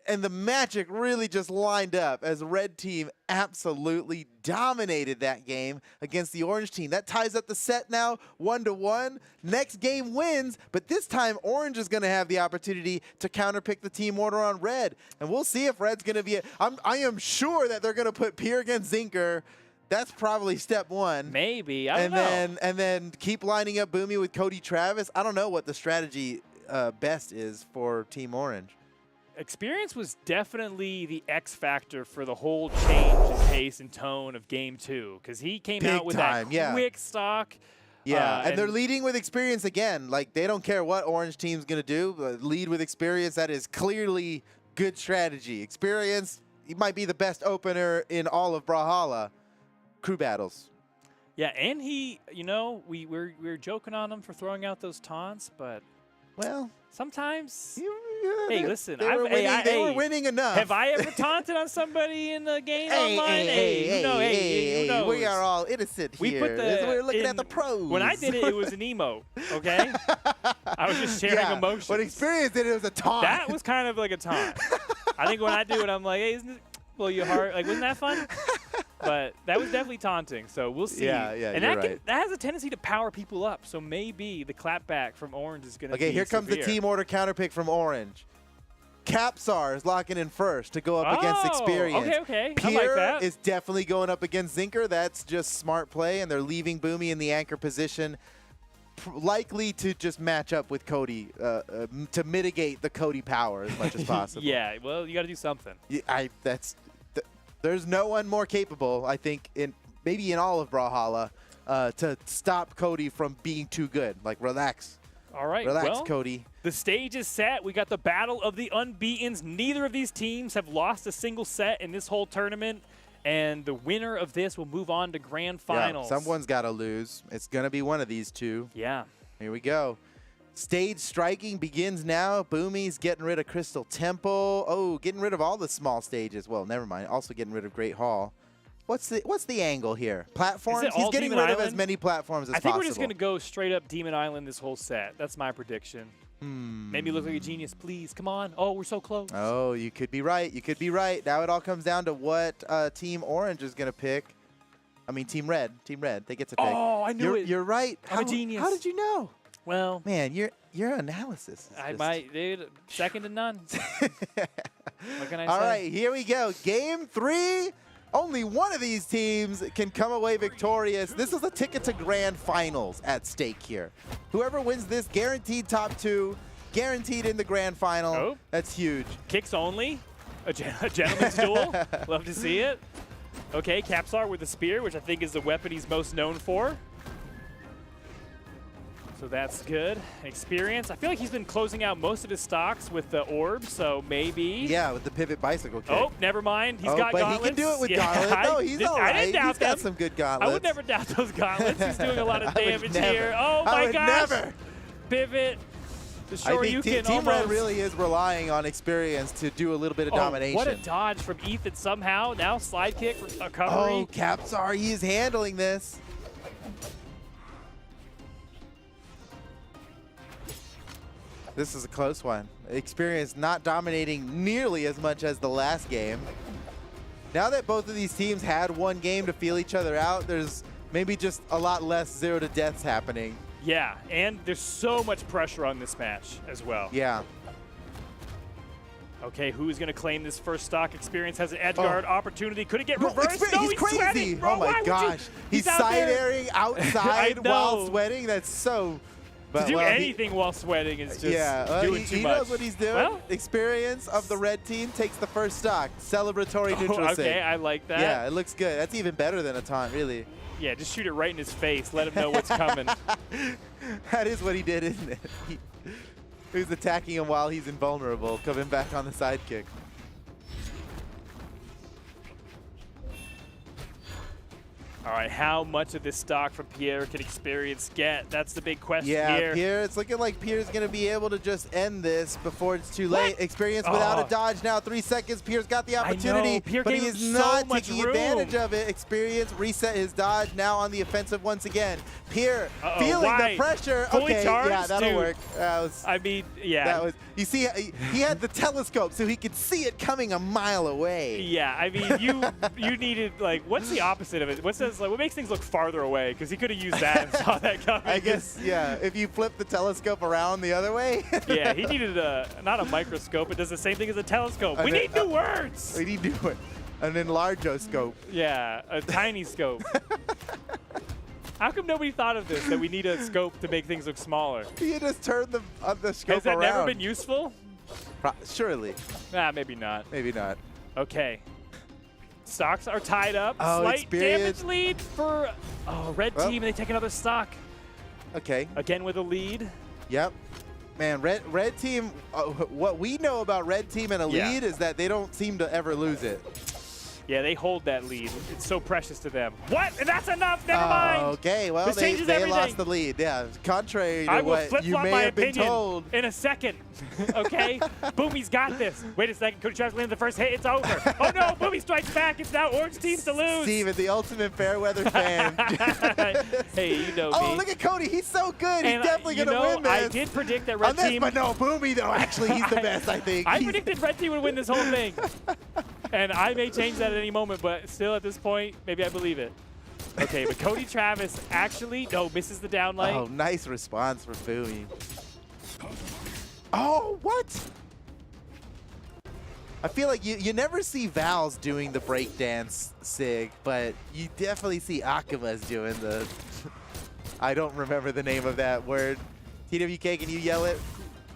And the magic really just lined up as red team absolutely dominated that game against the orange team. That ties up the set now 1-1. Next game wins, but this time orange is going to have the opportunity to counterpick the team order on red. And we'll see if red's going to be I am sure that they're going to put Pierre against Zinker. That's probably step 1. Maybe. I don't know. And then keep lining up Boomy with Cody Travis. I don't know what the strategy best is for Team Orange. Experience was definitely the X factor for the whole change in pace and tone of game 2 because he came out with that quick stock. Yeah, and they're leading with experience again. Like, they don't care what Orange team's going to do. Lead with experience, that is clearly good strategy. Experience, he might be the best opener in all of Brawlhalla crew battles. Yeah, and he, we're joking on him for throwing out those taunts, but well, sometimes. Hey, listen, they were winning enough. Have I ever taunted on somebody in the game online? Hey, we are all innocent here. We're looking at the pros. When I did it, it was an emote, okay? I was just sharing emotions. When experience did it was a taunt. That was kind of like a taunt. I think when I do it, I'm like, hey, isn't it blow your heart? Like, wasn't that fun? But that was definitely taunting, so we'll see. Yeah, and that has a tendency to power people up, so maybe the clapback from Orange is going to be Okay, here comes severe. the team order counterpick from Orange. Capsar is locking in first to go up against Experience. Okay. Pierre I like that. is definitely going up against Zinker. That's just smart play, and they're leaving Boomy in the anchor position, likely to just match up with Cody to mitigate the Cody power as much as possible. Yeah, well, you got to do something. There's no one more capable, I think, maybe in all of Brawlhalla, to stop Cody from being too good. Like, relax. All right, relax, Cody. The stage is set. We got the battle of the unbeatens. Neither of these teams have lost a single set in this whole tournament, and the winner of this will move on to grand finals. Yeah, someone's got to lose. It's going to be one of these two. Yeah. Here we go. Stage striking begins now. Boomy's getting rid of Crystal Temple. Oh, getting rid of all the small stages. Well, never mind. Also getting rid of Great Hall. What's the angle here? Platforms? He's getting rid of as many platforms as possible. I think we're just going to go straight up Demon Island this whole set. That's my prediction. Maybe look like a genius, please. Come on. Oh, we're so close. Oh, you could be right. You could be right. Now it all comes down to what Team Orange is going to pick. I mean, Team Red. Team Red. They get to pick. Oh, I knew it. You're right. I'm a genius. How did you know? Well, man, your analysis. I might, dude. Second to none. What can I say? All right, here we go. Game 3. Only one of these teams can come away victorious. This is a ticket to grand finals at stake here. Whoever wins this, guaranteed top 2, guaranteed in the grand final. Oh. That's huge. Kicks only. A gentleman's duel. Love to see it. Okay, Capsar with the spear, which I think is the weapon he's most known for. So that's good. Experience. I feel like he's been closing out most of his stocks with the orb, so maybe. Yeah, with the pivot bicycle kick. Oh, never mind. He's got but gauntlets. he can do it with Yeah, gauntlets. No, he's all right. I didn't doubt He's got them. some good gauntlets. I would never doubt those gauntlets. He's doing a lot of I would damage never. here. Oh I my would gosh. never. Pivot. The I think Shoryuken Team Red almost. really is relying on experience to do a little bit of Oh, domination. what a dodge from Ethan somehow. Now slide kick for recovery. Oh, Capsar, he is handling this. This is a close one. Experience not dominating nearly as much as the last game. Now that both of these teams had one game to feel each other out, there's maybe just a lot less 0 to deaths happening. Yeah, and there's so much pressure on this match as well. Yeah. Okay, who's going to claim this first stock? Experience has an edge guard opportunity. Could it get reversed? He's No, he's crazy. sweating, bro. Oh my Why would gosh. you? He's out side there. airing outside I while know. sweating. That's so. To do well, anything while sweating is just doing too he much. knows what he's doing. Well, Experience of the red team takes the first stock. Celebratory neutral okay, sig. I like that. Yeah, it looks good. That's even better than a taunt, really. Yeah, just shoot it right in his face. Let him know what's coming. That is what he did, isn't it? He was attacking him while he's invulnerable, coming back on the sidekick. All right, how much of this stock from Pierre can Experience get? That's the big question Yeah, here. Pierre, it's looking like Pierre's going to be able to just end this before it's too late. Experience without a dodge now, 3 seconds. Pierre's got the opportunity, Pierre but he gave is him so not much taking room. advantage of it. Experience reset his dodge, now on the offensive once again. Pierre feeling why? the pressure. Fully Okay, charged, yeah, that'll dude. work. That was, I mean, yeah. that was. You see, he had the telescope so he could see it coming a mile away. Yeah, I mean, you needed, like, what's the opposite of it? What makes things look farther away? Because he could have used that and saw that coming. I guess, yeah, if you flip the telescope around the other way. Yeah, he needed not a microscope. It does the same thing as a telescope. We need new words. We need to do it. An enlargoscope. Yeah, a tiny scope. How come nobody thought of this, that we need a scope to make things look smaller? You just turn the scope Has that around. never been useful? Surely. Nah, maybe not. Maybe not. Okay. Stocks are tied up. Oh, Slight Experience. damage lead for red team, and they take another stock. Okay. Again with a lead. Yep. Man, red team, what we know about red team and a lead is that they don't seem to ever lose it. Yeah, they hold that lead. It's so precious to them. What? That's enough. Never mind. Okay, well, This they changes lost everything. the lead. Yeah, contrary to I will what you flip-flop may my have been opinion told. in a second. Okay? Boomy's got this. Wait a second. Cody Travis landed the first hit. It's over. Oh, no. Boomy strikes back. It's now orange teams to lose. Steven, the ultimate Fairweather fan. Hey, you know Oh, me. look at Cody. He's so good. And, He's definitely you going to know, win this. I did predict that red On this, team. but no, Boomy, though. Actually, he's the best, I think. I predicted red team would win this whole thing. And I may change that at any moment, but still at this point, maybe I believe it. Okay, but Cody Travis actually, misses the down light. Oh, nice response for Boomy. Oh, what? I feel like you never see Val's doing the breakdance sig, but you definitely see Akima's doing the... I don't remember the name of that word. TWK, can you yell it?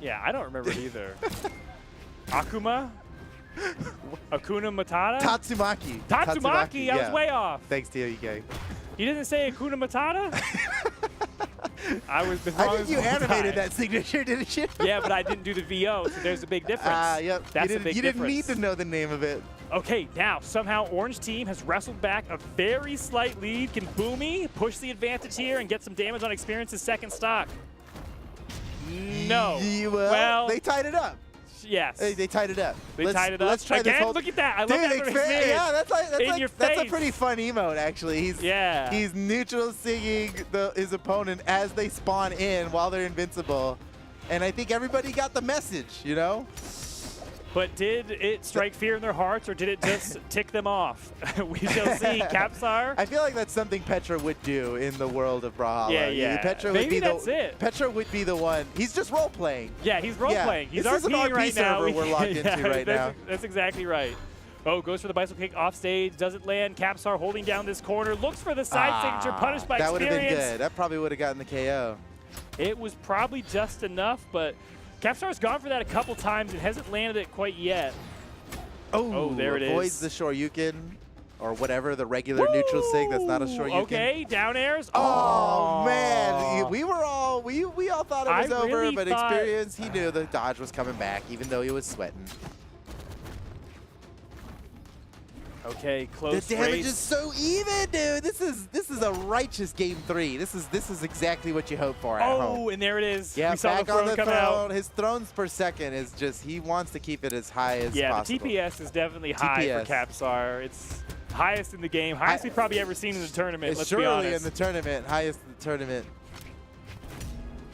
Yeah, I don't remember it either. Akuma? Akuna Matata? Tatsumaki. Tatsumaki, I was way off. Thanks, TWK. You didn't say Akuna Matata? I was wrong. I think you the whole animated time. that signature, didn't you? Yeah, but I didn't do the VO, so there's a big difference. Yep. That's a big you didn't difference. need to know the name of it. Okay, now somehow Orange Team has wrestled back a very slight lead. Can Boomy push the advantage here and get some damage on Experience's second stock? No. Well, they tied it up. Yes. They tied it up. They tied it up. Let's try Again, this whole... look at that. I love Dude, that for Experience. Yeah, that's a face. pretty fun emote, actually. He's neutral singing his opponent as they spawn in while they're invincible. And I think everybody got the message, you know? But did it strike fear in their hearts, or did it just tick them off? We shall see. Capsar. I feel like that's something Petra would do in the world of Brawlhalla. Yeah. Petra Maybe would be that's it. Petra would be the one. He's just role playing. Yeah, he's role playing. He's this is an RPing RP right now. server we're logged into right now. That's exactly right. Oh, goes for the bicycle kick off stage, doesn't land. Capstar holding down this corner, looks for the side signature, punished by that experience. That would have been good. That probably would have gotten the KO. It was probably just enough, but Capstar's gone for that a couple times and hasn't landed it quite yet. Oh, there it is. Avoids the Shoryuken or whatever, the regular neutral sig that's not a Shoryuken. Okay, down airs. Oh, man. We all thought it was over, really but thought experience, he knew the dodge was coming back, even though he was sweating. Okay, close The damage race. is so even, dude. This is a righteous game 3. This is exactly what you hope for at home. Oh, and there it is. Yeah, we saw back the on the come throne. out. His thrones per second is just, he wants to keep it as high as possible. The TPS is definitely high for Capstar. It's highest in the game, highest we've probably ever seen in the tournament, let's be honest. Surely in the tournament, highest in the tournament.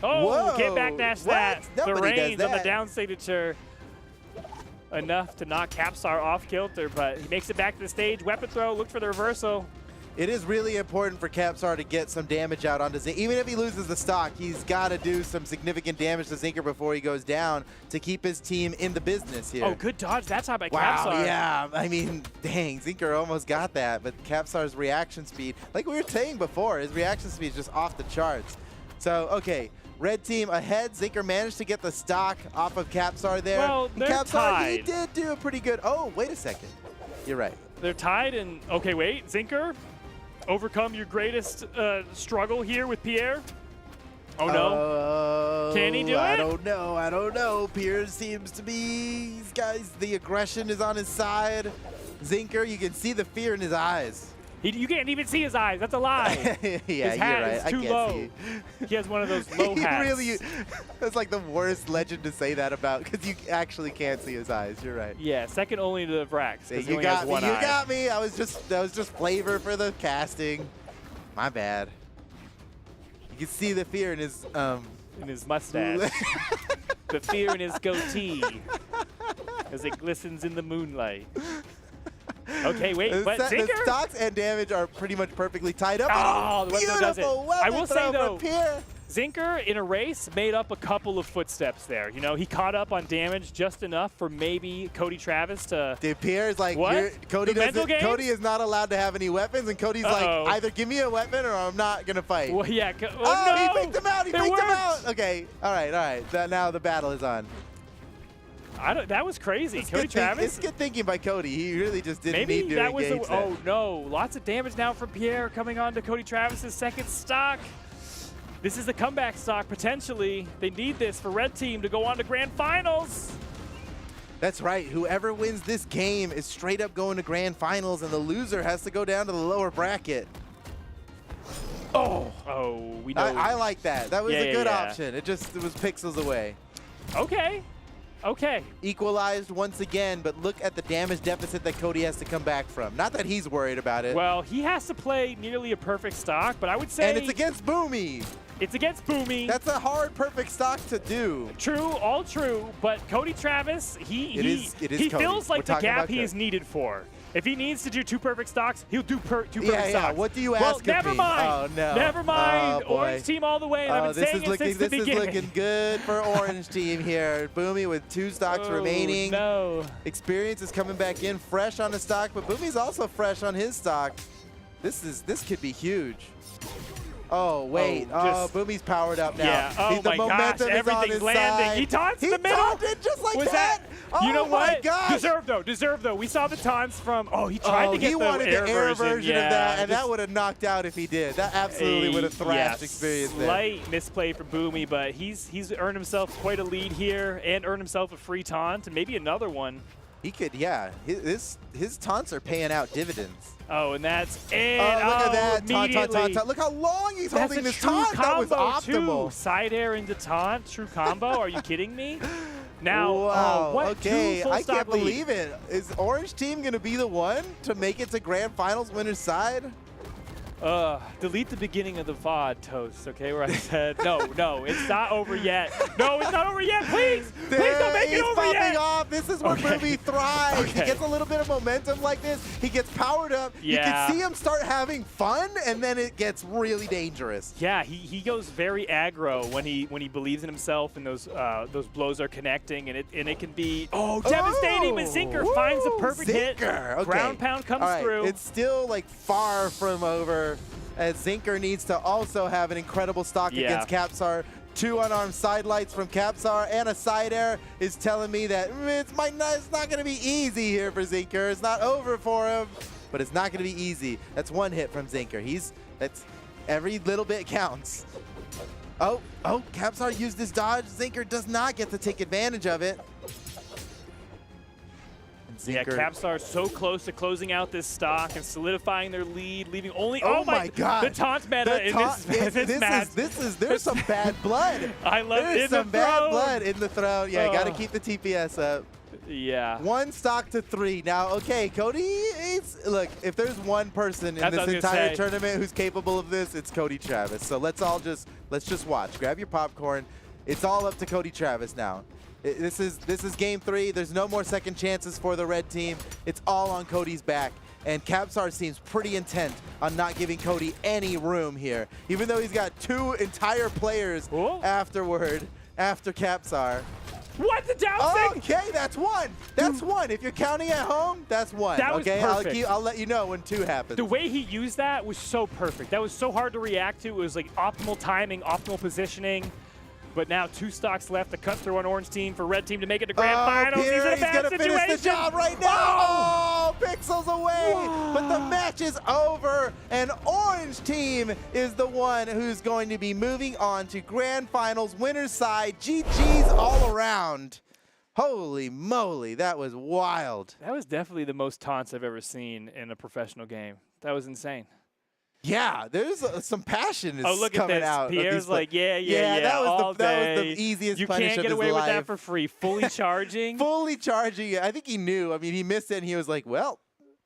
Oh, Whoa, can't backdash that. The Nobody does range on the that. down signature. Enough to knock Capstar off kilter, but he makes it back to the stage. Weapon throw, look for the reversal. It is really important for Capstar to get some damage out onto Zinker. Even if he loses the stock, he's got to do some significant damage to Zinker before he goes down to keep his team in the business here. Oh, good dodge that time by wow, Capstar. yeah. I mean, dang, Zinker almost got that, but Capstar's reaction speed, like we were saying before, his reaction speed is just off the charts. So, okay. Red team ahead. Zinker managed to get the stock off of Capstar there. Well, they're Capstar, tied. he did do a pretty good. Oh, wait a second. You're right. They're tied, and okay, wait, Zinker, overcome your greatest struggle here with Pierre. Oh no! Can he do it? I don't know. I don't know. Pierre seems to be. These guys, the aggression is on his side. Zinker, you can see the fear in his eyes. You can't even see his eyes. That's a lie. Yeah, his hat you're right. is too I can't low. see. He has one of those low hats. Really, that's like the worst legend to say that about because you actually can't see his eyes. You're right. Yeah, second only to Vrax. Hey, He you only has got me. one You eye. got me. That was just flavor for the casting. My bad. You can see the fear in his In his mustache. The fear in his goatee. As it glistens in the moonlight. Okay, wait, but the Zinker? stocks and damage are pretty much perfectly tied up. Oh, the weapon does it. I will say, throw though, from Pierre. Zinker, in a race, made up a couple of footsteps there. You know, he caught up on damage just enough for maybe Cody Travis to... Dude, Pierre's like, What? Cody The mental games? Cody is not allowed to have any weapons, and Cody's like, either give me a weapon or I'm not going to fight. Well, yeah. Oh, no! he picked him out. He It picked him worked! out. Okay, all right. Now the battle is on. That was crazy. It's Cody good Travis? It's good thinking by Cody. He really just didn't Maybe need to that was engage that. Oh, no. Lots of damage now from Pierre coming on to Cody Travis's second stock. This is the comeback stock, potentially. They need this for Red Team to go on to Grand Finals. That's right. Whoever wins this game is straight up going to Grand Finals, and the loser has to go down to the lower bracket. Oh, we know. I like that. That was a good yeah. option. It was pixels away. Okay. Equalized once again, but look at the damage deficit that Cody has to come back from. Not that he's worried about it. Well, he has to play nearly a perfect stock, but I would say... And it's against Boomy. It's against Boomy. That's a hard perfect stock to do. True, all true, but Cody Travis, he Cody. feels like We're the talking gap about he Cody. is needed for. If he needs to do two perfect stocks, he'll do two perfect Yeah. stocks. What do you ask well, of never me? mind. Oh, no. Never mind. Oh, boy. Orange Team all the way, and I've been saying it since the beginning. This is looking good for Orange Team here. Boomy with 2 stocks remaining. No. Experience is coming back in fresh on the stock, but Boomy's also fresh on his stock. This could be huge. Oh, wait. Boomy's powered up now. Yeah. Oh, the my gosh. momentum is on Everything's his landing. side. He taunts in He the middle. taunted just like Was that. Oh, you know my what? gosh. Deserve though. We saw the taunts from. Oh, he tried to get he the wanted air the air version yeah, of that, and just that would have knocked out if he did. That absolutely would have thrashed Experience there. Slight misplay from Boomy, but he's earned himself quite a lead here and earned himself a free taunt and maybe another one. He could, yeah. His taunts are paying out dividends. Oh, and that's it. Look at that. Immediately. Taunt. Look how long he's That's holding a this true taunt. That was combo, optimal. too. Side air into taunt. True combo. Are you kidding me? Now, wow. what? Okay, I can't lead. believe it. Is Orange Team going to be the one to make it to Grand Finals winner's side? Delete the beginning of the VOD, Toast, okay, where I said, no, it's not over yet. No, it's not over yet, please! Please don't make it over yet! Popping off. This is where Boomy thrives. He gets a little bit of momentum like this. He gets powered up. Yeah. You can see him start having fun, and then it gets really dangerous. Yeah, he goes very aggro when he believes in himself, and those blows are connecting, and it can be devastating. But Zinker finds the perfect hit. Okay. Ground pound comes through. It's still like far from over, as Zinker needs to also have an incredible stock against Capsar. 2 unarmed side lights from Capsar and a side air is telling me that it's not going to be easy here for Zinker. It's not over for him, but it's not going to be easy. That's 1 hit from Zinker. That's every little bit counts. Oh, Capsar used his dodge. Zinker does not get to take advantage of it. Yeah, Capsar so close to closing out this stock and solidifying their lead, leaving only. Oh my God! The taunt meta in this match. There's some bad blood. I love it. There's some bad blood in the throne. Yeah, got to keep the TPS up. Yeah. 1 stock to 3. Now, okay, Cody. Look, if there's one person in this entire tournament who's capable of this, it's Cody Travis. So let's just watch. Grab your popcorn. It's all up to Cody Travis now. This is game 3. There's no more second chances for the red team. It's all on Cody's back. And Capsar seems pretty intent on not giving Cody any room here. Even though he's got 2 entire players after Capsar. What the down sig? Okay, that's 1. That's 1. If you're counting at home, that's 1. That was perfect. I'll let you know when 2 happens. The way he used that was so perfect. That was so hard to react to. It was like optimal timing, optimal positioning. But now 2 stocks left to cut through on Orange team for Red team to make it to grand finals. He's in a bad gonna situation. Finish the job right now. Pixels away. But the match is over, and Orange team is the one who's going to be moving on to grand finals winner's side. GG's all around. Holy moly, that was wild. That was definitely the most taunts I've ever seen in a professional game. That was insane. Yeah, there's some passion look coming at this. out. Pierre's like, yeah, that was all that was day. the easiest You punish can't of get his away with life. that for free. Fully charging. Fully charging. I think he knew. I mean, he missed it, and he was like, well,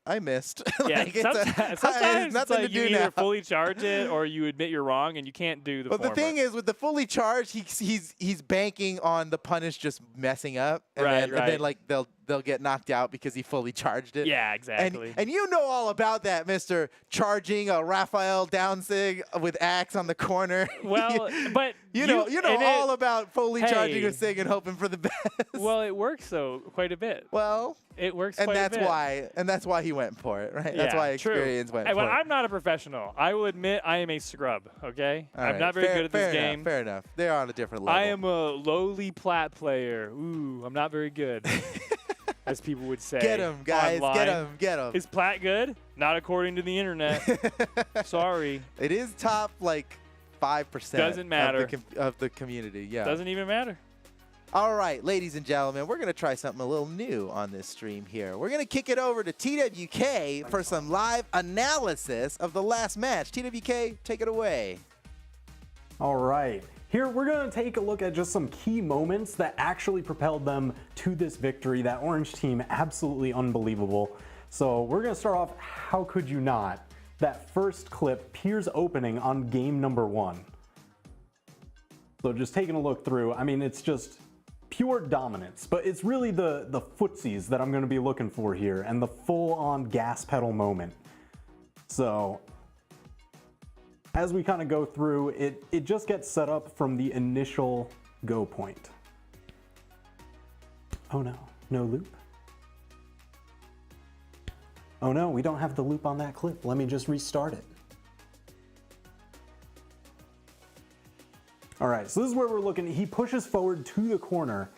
I missed. Yeah, sometimes it's like you either now. fully charge it or you admit you're wrong, and you can't do the former. The thing is, with the fully charged, he's banking on the punish just messing up, and then like they'll get knocked out because he fully charged it. Yeah, exactly. And you know all about that, Mr. Charging a Raphael downsig with axe on the corner. Well, but you know all about fully charging a sig and hoping for the best. Well, it works though quite a bit. Well, it works and quite a bit. that's why he went for it, right? Yeah, that's why Experience went for it. I'm not a professional. I will admit I am a scrub, okay? I'm not very good at this game. Fair enough. They're on a different level. I am a lowly plat player. Ooh, I'm not very good. As people would say. Get him, guys. Online. Get him. Is Platt good? Not according to the internet. Sorry. It is top like 5%. Doesn't matter. Of the community. Yeah. Doesn't even matter. All right, ladies and gentlemen, we're going to try something a little new on this stream here. We're going to kick it over to TWK for some live analysis of the last match. TWK, take it away. All right. Here, we're going to take a look at just some key moments that actually propelled them to this victory. That Orange team, absolutely unbelievable. So we're going to start off, how could you not? That first clip, Pier's opening on game number 1. So just taking a look through, I mean, it's just pure dominance, but it's really the footsies that I'm going to be looking for here and the full-on gas pedal moment. So as we kind of go through, it just gets set up from the initial go point. Oh no, no loop. Oh no, we don't have the loop on that clip. Let me just restart it. All right, so this is where we're looking. He pushes forward to the corner,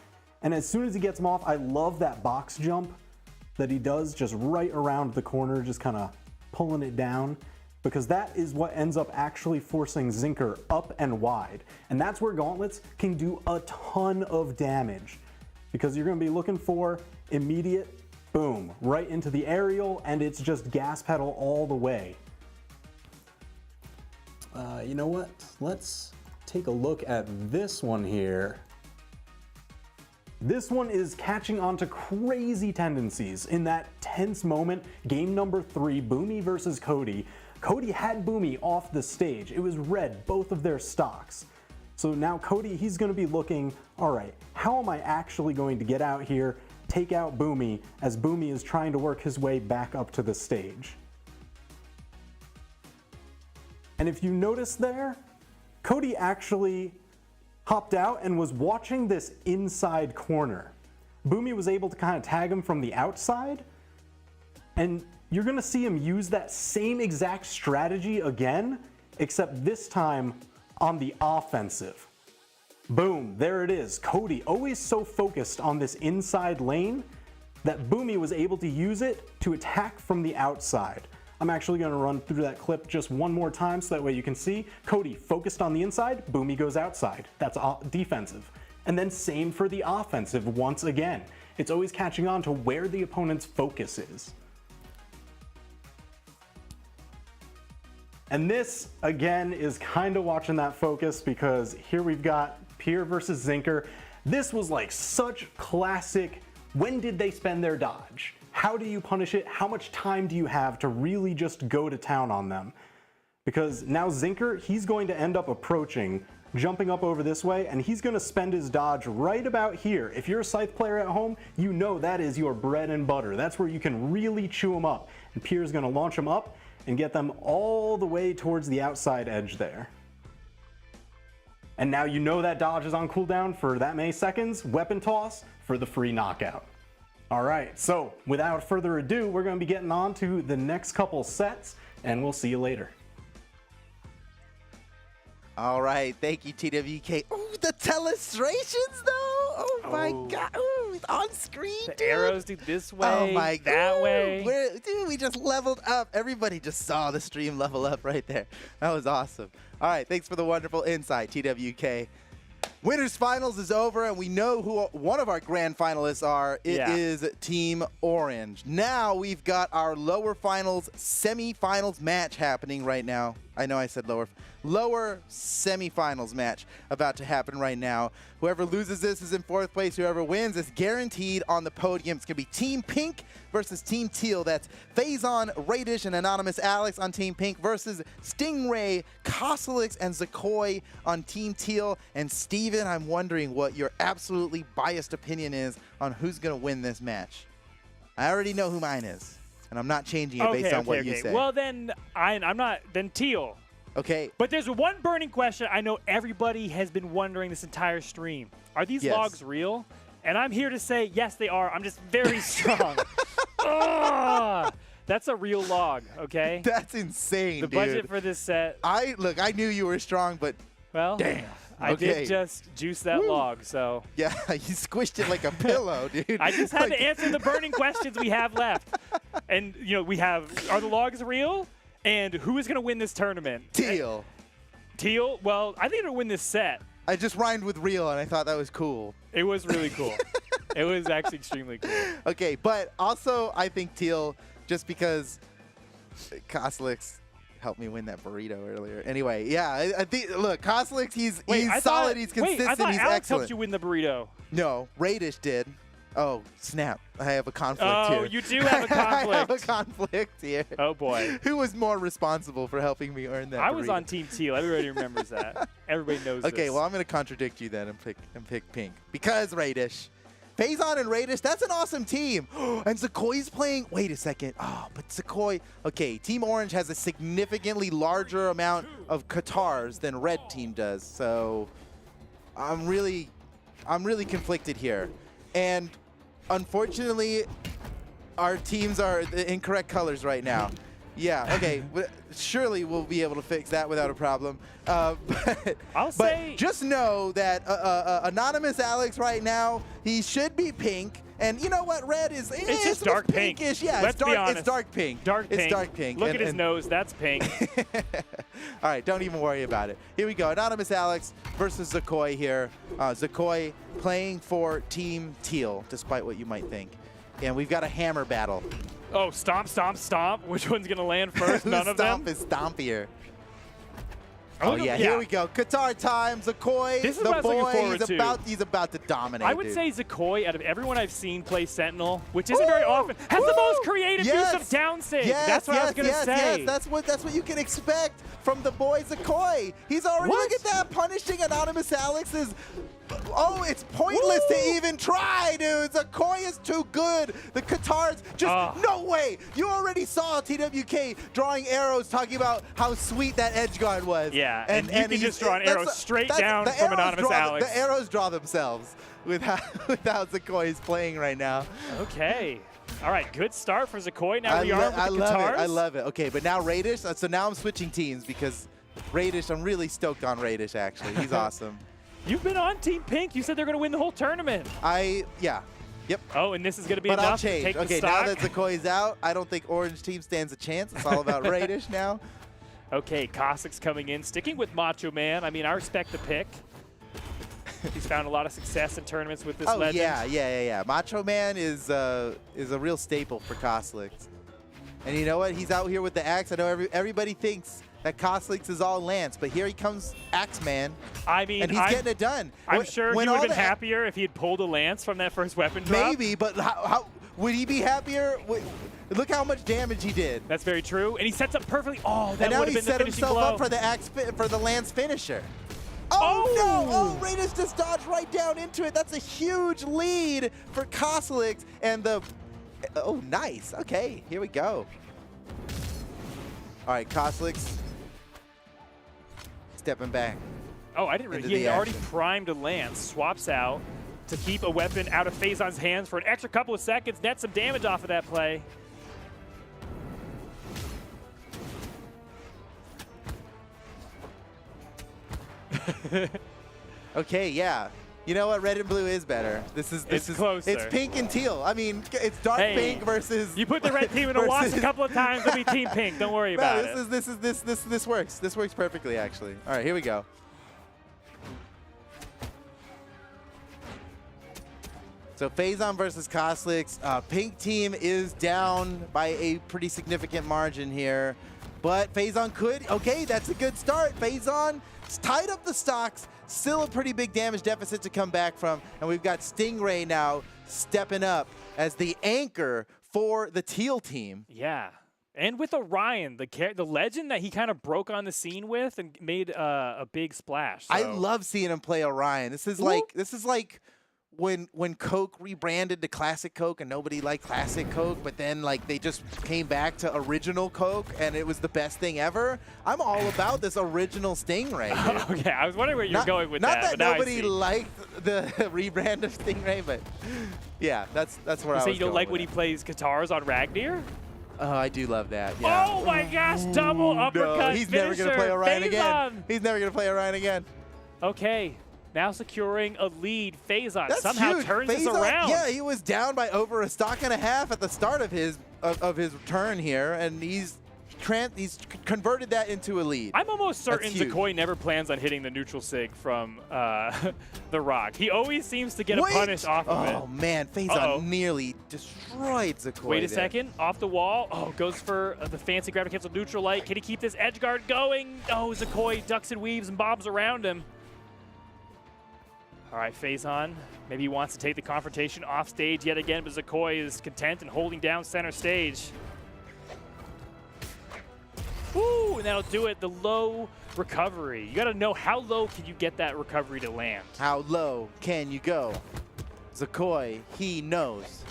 and as soon as he gets him off, I love that box jump that he does just right around the corner, just kind of pulling it down. Because that is what ends up actually forcing Zinker up and wide. And that's where gauntlets can do a ton of damage. Because you're going to be looking for immediate, boom, right into the aerial, and it's just gas pedal all the way. You know what? Let's take a look at this one here. This one is catching on to crazy tendencies. In that tense moment, game number 3, Boomy versus Cody. Cody had Boomy off the stage. It was red, both of their stocks. So now Cody, he's going to be looking, all right, how am I actually going to get out here, take out Boomy, as Boomy is trying to work his way back up to the stage. And if you notice there, Cody actually hopped out and was watching this inside corner. Boomy was able to kind of tag him from the outside, and you're gonna see him use that same exact strategy again, except this time on the offensive. Boom, there it is. Cody, always so focused on this inside lane that Boomy was able to use it to attack from the outside. I'm actually going to run through that clip just one more time so that way you can see. Cody focused on the inside, Boomy goes outside. That's defensive. And then same for the offensive once again. It's always catching on to where the opponent's focus is. And this, again, is kind of watching that focus because here we've got Peer versus Zinker. This was like such classic, when did they spend their dodge? How do you punish it? How much time do you have to really just go to town on them? Because now Zinker, he's going to end up approaching, jumping up over this way, and he's going to spend his dodge right about here. If you're a Scythe player at home, you know that is your bread and butter. That's where you can really chew them up. And Pierre's going to launch them up and get them all the way towards the outside edge there. And now you know that dodge is on cooldown for that many seconds. Weapon toss for the free knockout. All right, so without further ado, we're going to be getting on to the next couple sets, and we'll see you later. All right, thank you, TWK. Ooh, the telestrations, though. Oh, my God. Ooh, it's on screen, The dude. arrows do this way, Oh my that way. Dude, we just leveled up. Everybody just saw the stream level up right there. That was awesome. All right, thanks for the wonderful insight, TWK. Winners Finals is over, and we know who one of our grand finalists are. It is Team Orange. Now we've got our lower finals, semifinals match happening right now. I know I said lower semifinals match about to happen right now. Whoever loses this is in 4th place. Whoever wins is guaranteed on the podium. It's going to be Team Pink versus Team Teal. That's Faison, Radish, and Anonymous Alex on Team Pink versus Stingray, Kosalix, and Zakoi on Team Teal. And Steven, I'm wondering what your absolutely biased opinion is on who's going to win this match. I already know who mine is, and I'm not changing it based on what you say. Well, then I'm not. Then Teal. Okay. But there's one burning question I know everybody has been wondering this entire stream. Are these logs real? And I'm here to say, yes, they are. I'm just very strong. That's a real log, okay? That's insane, The dude. budget for this set. I knew you were strong, but Well, damn. I did just juice that log, so. Yeah, you squished it like a pillow, dude. I just had to answer the burning questions we have left. And, you know, we have, are the logs real? And who is going to win this tournament? Teal. Teal? Well, I think it'll win this set. I just rhymed with real, and I thought that was cool. It was really cool. It was actually extremely cool. Okay, but also I think Teal, just because Kosalix helped me win that burrito earlier. Anyway, yeah, I think, look, Kosalix, he's solid, he's consistent, I thought he's Alex excellent. helped you win the burrito. No, Radish did. Oh, snap. I have a conflict here. Oh, you do have a conflict. I have a conflict here. Oh, boy. Who was more responsible for helping me earn that I was burrito? on Team Teal. Everybody remembers that. Everybody knows Okay, this. well, I'm going to contradict you then and pick Pink. Because Radish. Faison and Radish, that's an awesome team. And Zakoi's playing. Wait a second. Oh, but Zakoi. Okay, Team Orange has a significantly larger amount of Katars than Red Team does. So I'm really conflicted here. And unfortunately, our teams are the incorrect colors right now. Yeah, okay. Surely we'll be able to fix that without a problem. But just know that Anonymous Alex right now, he should be pink. And you know what? Red is it's just dark pink. Pinkish. Yeah, Let's be honest. It's dark pink. Dark pink. It's dark pink. Look at his nose. That's pink. All right, don't even worry about it. Here we go. Anonymous Alex versus Zakoi here. Zakoi playing for Team Teal, despite what you might think. And we've got a hammer battle. Oh, stomp, stomp, stomp. Which one's going to land first? None of them? Stomp is stompier. Oh yeah, here we go. Qatar time. Zakoi, This is the what I was looking boy, forward to. he's about to dominate. I would dude. say Zakoi, out of everyone I've seen play Sentinel, which isn't very often, has the most creative use of down sig. That's what I was going to say. Yes, that's what you can expect from the boy Zakoi. He's already, look at that, punishing Anonymous Alex's. Oh, it's pointless to even try, dude. Zakoi is too good. The Qatars just, no way. You already saw TWK drawing arrows talking about how sweet that edge guard was. Yeah, and you can just draw an arrow straight down from Anonymous Alex. The arrows draw themselves with how Zakoi is playing right now. Okay. All right, good start for Zakoi. Now we are with the Qatars. I love it. Okay, but now Radish. So now I'm switching teams because Radish, I'm really stoked on Radish, actually. He's awesome. You've been on Team Pink. You said they're going to win the whole tournament. Yeah. Yep. Oh, and this is going to be But enough I'll change. to take Okay, the stock. now that Zakoi's out, I don't think Orange team stands a chance. It's all about Radish now. Okay, Cossacks coming in, sticking with Macho Man. I mean, I respect the pick. He's found a lot of success in tournaments with this legend. Yeah. Macho Man is a real staple for Koslix. And you know what? He's out here with the axe. I know everybody thinks that Koslix is all Lance, but here he comes Axeman. I mean, and he's getting it done. I'm sure he would have been happier if he had pulled a Lance from that first weapon drop. Maybe, but how would he be happier? Look how much damage he did. That's very true. And he sets up perfectly. Oh, that would have been set the finishing himself blow. up for the Lance finisher. Oh no! Oh, Radish just dodged right down into it. That's a huge lead for Koslix. And oh, nice. Okay, here we go. All right, Koslix stepping back. Oh, I didn't realize he had already primed a Lance. Swaps out to keep a weapon out of Phazon's hands for an extra couple of seconds. Net some damage off of that play. Okay, yeah. You know what? Red and blue is better. This is closer. It's pink and teal. I mean, it's dark pink versus. You put the red team in a wash a couple of times, it'll be Team Pink. Don't worry about it. This works. This works perfectly, actually. All right, here we go. So Phazon versus Koslix. Pink team is down by a pretty significant margin here, but Phazon could. Okay, that's a good start. Phazon tied up the stocks. Still a pretty big damage deficit to come back from. And we've got Stingray now stepping up as the anchor for the Teal team. Yeah. And with Orion, the legend that he kind of broke on the scene with and made a big splash. So. I love seeing him play Orion. This is like when Coke rebranded to Classic Coke and nobody liked Classic Coke, but then like they just came back to original Coke and it was the best thing ever. I'm all about this original Stingray. Okay, I was wondering where you're going with that. Not that nobody liked the rebrand of Stingray, but yeah, that's where I was going. You don't like when he plays guitars on Ragnar? Oh, I do love that. Yeah. Oh my gosh, double uppercut. No, he's never going to play Orion again. He's never going to play Orion again. Okay. Now securing a lead, Phazon somehow huge. turns this around. Yeah, he was down by over a stock and a half at the start of his turn here, and he's converted that into a lead. I'm almost certain Zakoi never plans on hitting the neutral sig from the rock. He always seems to get a punish off of it. Oh man, Phazon nearly destroyed Zakoi. Wait a second, off the wall. Oh, goes for the fancy gravity cancel neutral light. Can he keep this edge guard going? Oh, Zakoi ducks and weaves and bobs around him. All right, Phazon, maybe he wants to take the confrontation off stage yet again, but Zakoi is content and holding down center stage. Ooh, and that'll do it. The low recovery. You got to know how low can you get that recovery to land. How low can you go? Zakoi, he knows.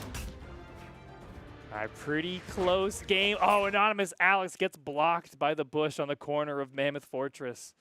All right, pretty close game. Oh, Anonymous Alex gets blocked by the bush on the corner of Mammoth Fortress.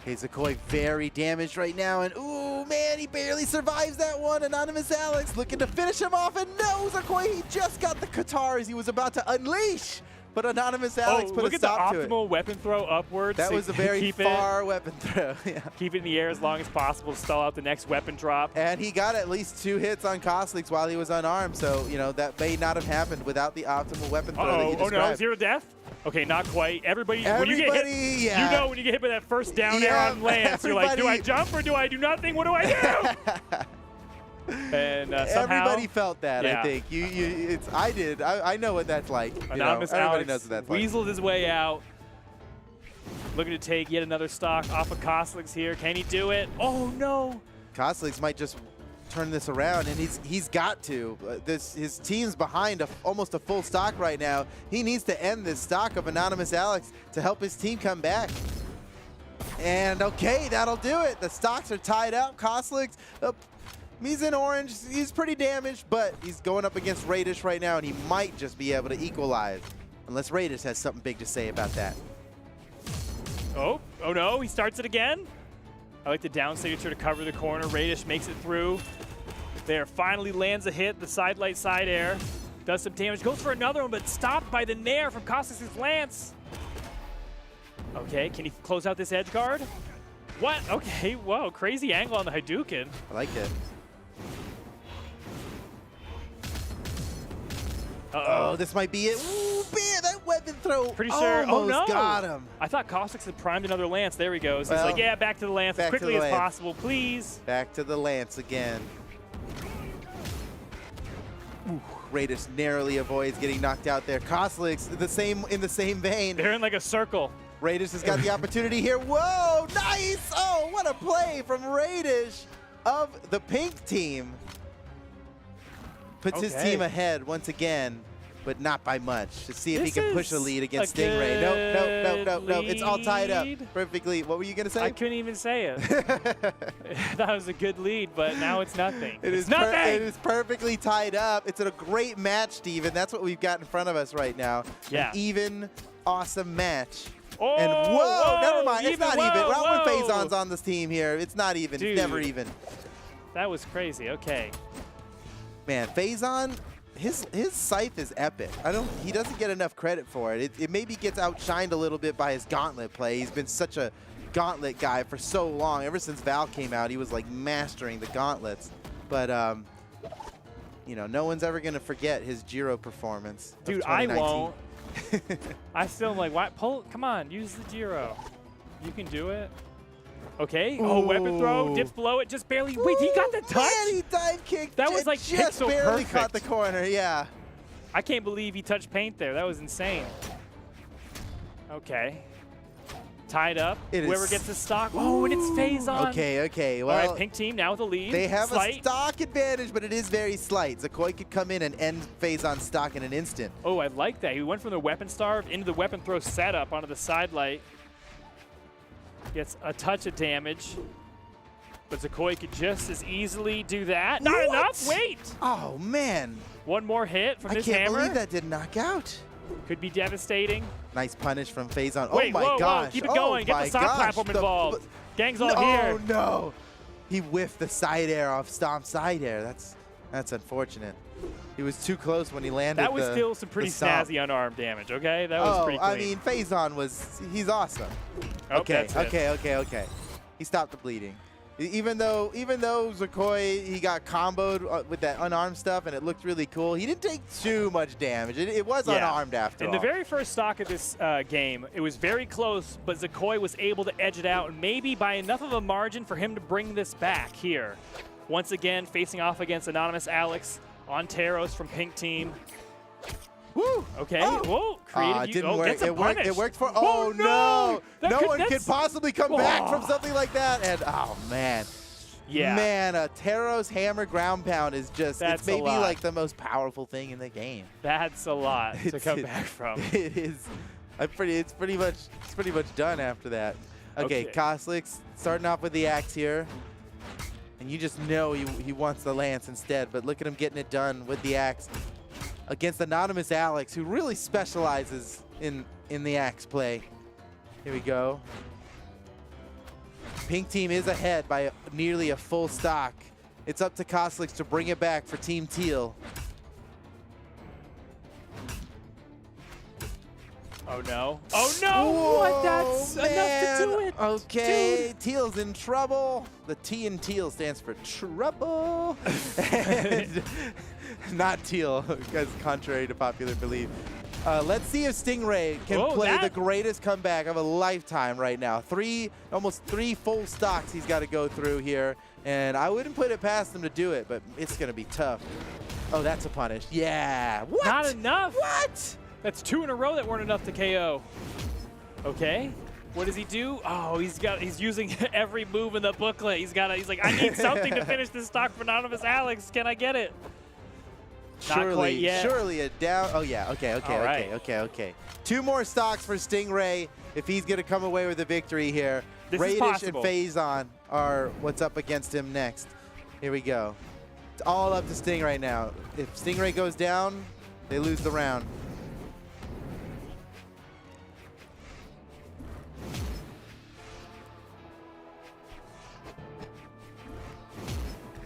Okay, Zakoi very damaged right now, and ooh, man, he barely survives that one. Anonymous Alex looking to finish him off, and no, Zakoi, he just got the Qatars he was about to unleash, but Anonymous Alex put a stop to it. Look at the optimal weapon throw upwards. That was a very far weapon throw. Yeah. Keep it in the air as long as possible to stall out the next weapon drop. And he got at least 2 hits on Koslix while he was unarmed, so, you know, that may not have happened without the optimal weapon throw that you described. Oh no, 0 death? Okay, not quite. Everybody when you get hit, yeah. You know when you get hit by that first down air on Lance, you're like, do I jump or do I do nothing? What do I do? And somehow, everybody felt that, I think. I did. I know what that's like. Anonymous everybody Alex knows what that's like. weaseled his way out. Looking to take yet another stock off of Koslicks here. Can he do it? Oh, no. Koslicks might just turn this around, and he's got to. His team's behind almost a full stock right now. He needs to end this stock of Anonymous Alex to help his team come back. And okay, that'll do it. The stocks are tied up. Koslicks, he's in orange. He's pretty damaged, but he's going up against Radish right now, and he might just be able to equalize, unless Radish has something big to say about that. Oh no, he starts it again. I like the down signature to cover the corner. Radish makes it through. There, finally lands a hit. The side light, side air. Does some damage. Goes for another one, but stopped by the nair from Koslicks' lance. Okay, can he close out this edge guard? What? Okay, whoa, crazy angle on the Hadouken. I like it. Uh-oh. Oh, this might be it. Ooh, man, that weapon throw Pretty sure. almost Oh, no. got him. I thought Koslicks had primed another lance. There he goes. Well, He's like, yeah, back to the lance as back to quickly the as lance. possible, please. Back to the lance again. Ooh, Radish narrowly avoids getting knocked out there. Koslicks in the same vein. They're in like a circle. Radish has got the opportunity here. Whoa, nice! Oh, what a play from Radish of the pink team. Puts his team ahead once again, but not by much. To see if he can push a lead against Stingray. No. It's all tied up perfectly. What were you going to say? I couldn't even say it. That was a good lead, but now it's nothing. It's nothing! It is perfectly tied up. It's a great match, Steven. That's what we've got in front of us right now. Yeah. An even, awesome match. Oh, And whoa, never mind. It's not even. Raul whoa. Faison's on this team here. It's not even. Dude. Never even. That was crazy. Okay. Man, Faison, his scythe is epic. He doesn't get enough credit for it. It maybe gets outshined a little bit by his gauntlet play. He's been such a gauntlet guy for so long. Ever since Val came out, he was like mastering the gauntlets. But you know, no one's ever gonna forget his Giro performance. Dude, I won't. I still am like, why? Come on, use the Giro. You can do it. Okay. Ooh. Oh, weapon throw, dips below it, just barely. Wait, he got the touch? Man, he dive kicked. That was like just pixel barely perfect. caught the corner. Yeah. I can't believe he touched paint there. That was insane. Okay. Tied up. Whoever gets the stock. Oh, and it's Faison. Okay. Well, all right, pink team now with the lead. they have Slight. a stock advantage, but it is very slight. Zakoi could come in and end Faison's stock in an instant. Oh, I like that. He went from the weapon starve into the weapon throw setup onto the side light. Gets a touch of damage. But Zakoi could just as easily do that. Not enough. Wait. Oh, man. One more hit from I this can't hammer. believe that did knock out. Could be devastating. Nice punish from Faison. Wait, oh my whoa, gosh. whoa, keep it going. Get the sock platform involved. Gang's all here. Oh no. He whiffed the side air off Stomp side air. That's unfortunate. He was too close when he landed. That was still some pretty snazzy unarmed damage, okay? That was pretty I clean. mean, Faison he's awesome. Oh, Okay. that's it. He stopped the bleeding. Even though Zakoi, he got comboed with that unarmed stuff and it looked really cool, he didn't take too much damage. It was unarmed after all. In the very first stock of this game, it was very close, but Zakoi was able to edge it out, and maybe by enough of a margin for him to bring this back here. Once again, facing off against Anonymous Alex on Teros from Pink Team. Woo! Okay. Oh. Whoa! Creative. It didn't work. Gets a punish. It worked for. Oh, no! No one could that's- possibly come back from something like that. And oh man. Yeah. Man, a Teros hammer ground pound is just. That's it's maybe a lot. like the most powerful thing in the game. That's a lot to come back from. It is. It's pretty much done after that. Okay, Koslicks starting off with the axe here. And you just know he wants the lance instead, but look at him getting it done with the axe against Anonymous Alex, who really specializes in the axe play. Here we go. Pink team is ahead by nearly a full stock. It's up to Koslicks to bring it back for Team Teal. Oh no. Oh no! Whoa, What? That's enough to do it. Okay, Dude. Teal's in trouble. The T in Teal stands for trouble. And not Teal, because contrary to popular belief. Let's see if Stingray can play the greatest comeback of a lifetime right now. Almost three full stocks he's got to go through here. And I wouldn't put it past him to do it, but it's going to be tough. Oh, that's a punish. Yeah. What? Not enough. What? That's two in a row that weren't enough to KO. Okay. What does he do? Oh, he's using every move in the booklet. He's like, I need something to finish this stock for Anonymous Alex. Can I get it? Not quite yet. Surely a down. Oh yeah. Okay. 2 more stocks for Stingray if he's gonna come away with a victory here. Radish and Phazon are what's up against him next. Here we go. It's all up to Sting right now. If Stingray goes down, they lose the round.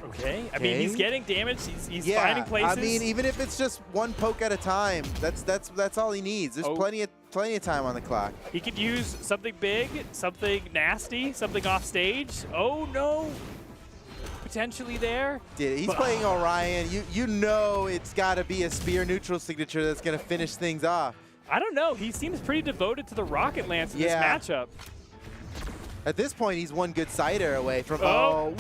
Okay. I mean, he's getting damage. He's finding places. I mean, even if it's just 1 poke at a time, that's all he needs. There's plenty of time on the clock. He could use something big, something nasty, something off stage. Oh no. Potentially there. He's playing Orion. You know it's got to be a spear neutral signature that's going to finish things off. I don't know. He seems pretty devoted to the Rocket Lance in this matchup. At this point, he's 1 good cider away from. Oh,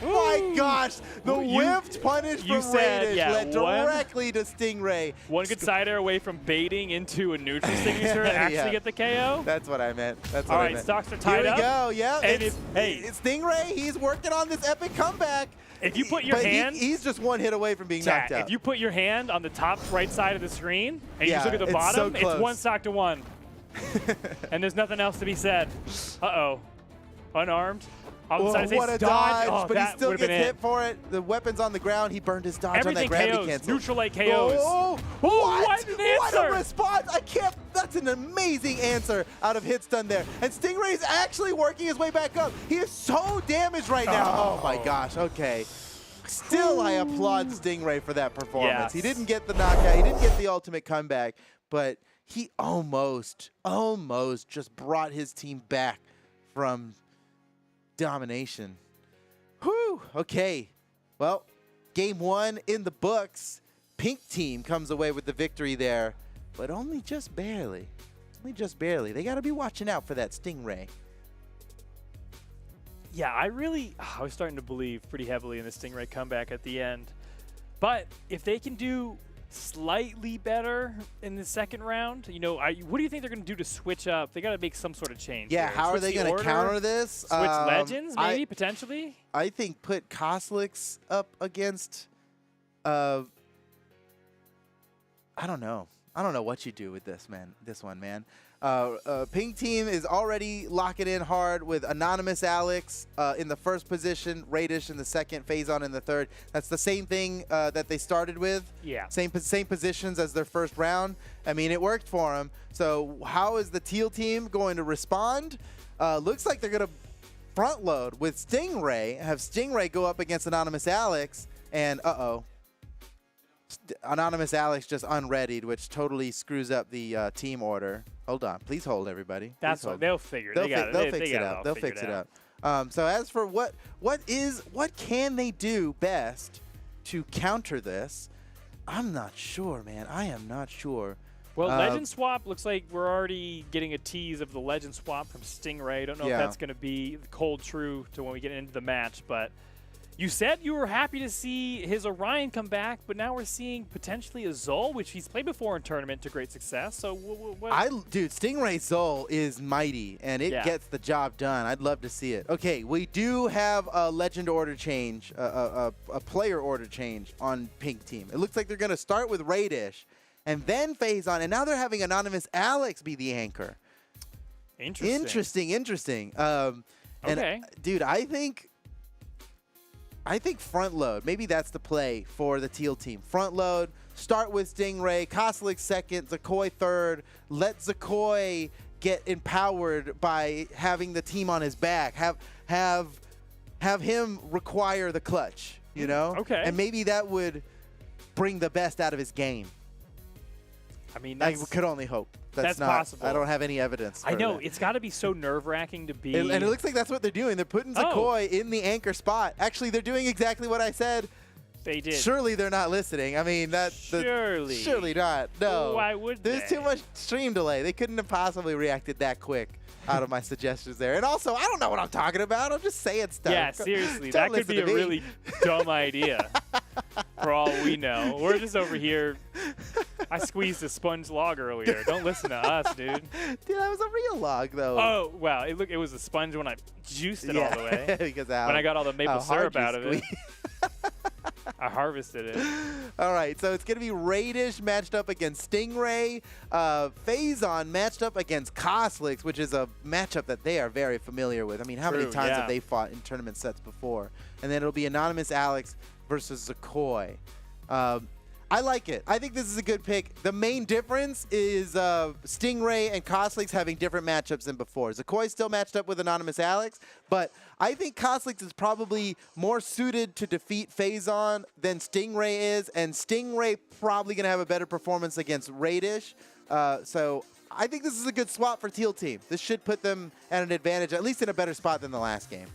my gosh! The whiffed punish from Radish led directly to Stingray. 1 good cider away from baiting into a neutral signature to actually get the KO. That's what I meant. That's what All I right, meant. stocks are tied up. Here we go. Yeah. And it's Stingray. He's working on this epic comeback. If you put your hand, he's just 1 hit away from being knocked out. If you put your hand on the top right side of the screen and you just look at the bottom, so it's 1 stock to 1. And there's nothing else to be said. Uh-oh. Unarmed. What a dodge, but he still gets hit for it. The weapon's on the ground. He burned his dodge on that gravity cancel. Neutral like KOs. What an answer! What a response! I can't. That's an amazing answer out of Hitstun there. And Stingray's actually working his way back up. He is so damaged right now. Oh my gosh. Okay. Still, I applaud Stingray for that performance. He didn't get the knockout. He didn't get the ultimate comeback, but he almost just brought his team back from domination. Whew. Okay. Well, game 1 in the books. Pink team comes away with the victory there, but only just barely. Only just barely. They got to be watching out for that Stingray. Yeah, I was starting to believe pretty heavily in the Stingray comeback at the end. But if they can do slightly better in the second round, what do you think they're going to do to switch up? They got to make some sort of change. Yeah, how are they going to counter this? Switch Legends, maybe, potentially? I think put Koslix up against, I don't know. I don't know what you do with this one, man. Pink team is already locking in hard with Anonymous Alex in the first position, Radish in the second, Phazon in the third. That's the same thing that they started with. Yeah. Same positions as their first round. I mean, it worked for them. So how is the Teal team going to respond? Looks like they're going to front load with Stingray, have Stingray go up against Anonymous Alex, and Anonymous Alex just unreadied, which totally screws up the team order. Hold on. Please hold, everybody. That's what they'll figure. They'll fix it out. They'll fix it out. So as for what can they do best to counter this, I'm not sure, man. I am not sure. Well, Legend Swap looks like we're already getting a tease of the Legend Swap from Stingray. I don't know if that's going to be cold true to when we get into the match, but you said you were happy to see his Orion come back, but now we're seeing potentially a Zol, which he's played before in tournament to great success. So, dude, Stingray Zol is mighty, and it gets the job done. I'd love to see it. Okay, we do have a legend order change, a player order change on Pink team. It looks like they're going to start with Radish, and then Phazon, and now they're having Anonymous Alex be the anchor. Interesting. And, dude, I think front load. Maybe that's the play for the Teal team. Front load, start with Stingray, Koslix second, Zakoi third. Let Zakoi get empowered by having the team on his back. Have him require the clutch, you know? Okay. And maybe that would bring the best out of his game. I mean, I could only hope. That's possible. I don't have any evidence. I know. It's got to be so nerve-wracking to be. And it looks like that's what they're doing. They're putting Zakoi in the anchor spot. Actually, they're doing exactly what I said. They did. Surely they're not listening. I mean, surely not. No. Why would There's too much stream delay. They couldn't have possibly reacted that quick out of my suggestions there. And also, I don't know what I'm talking about. I'm just saying stuff. Yeah, seriously. That could be a really dumb idea for all we know. We're just over here I squeezed a sponge log earlier. Don't listen to us, dude. Dude, that was a real log, though. Oh, wow. It was a sponge when I juiced it all the way. Because when I got all the maple syrup out of it. I harvested it. All right, so it's going to be Radish matched up against Stingray. Phazon matched up against Koslix, which is a matchup that they are very familiar with. I mean, how many times have they fought in tournament sets before? And then it'll be Anonymous Alex versus Zakoi. I like it. I think this is a good pick. The main difference is Stingray and Koslix having different matchups than before. Zakoi's still matched up with Anonymous Alex, but I think Koslix is probably more suited to defeat Phazon than Stingray is, and Stingray probably going to have a better performance against Radish. So I think this is a good swap for Teal Team. This should put them at an advantage, at least in a better spot than the last game.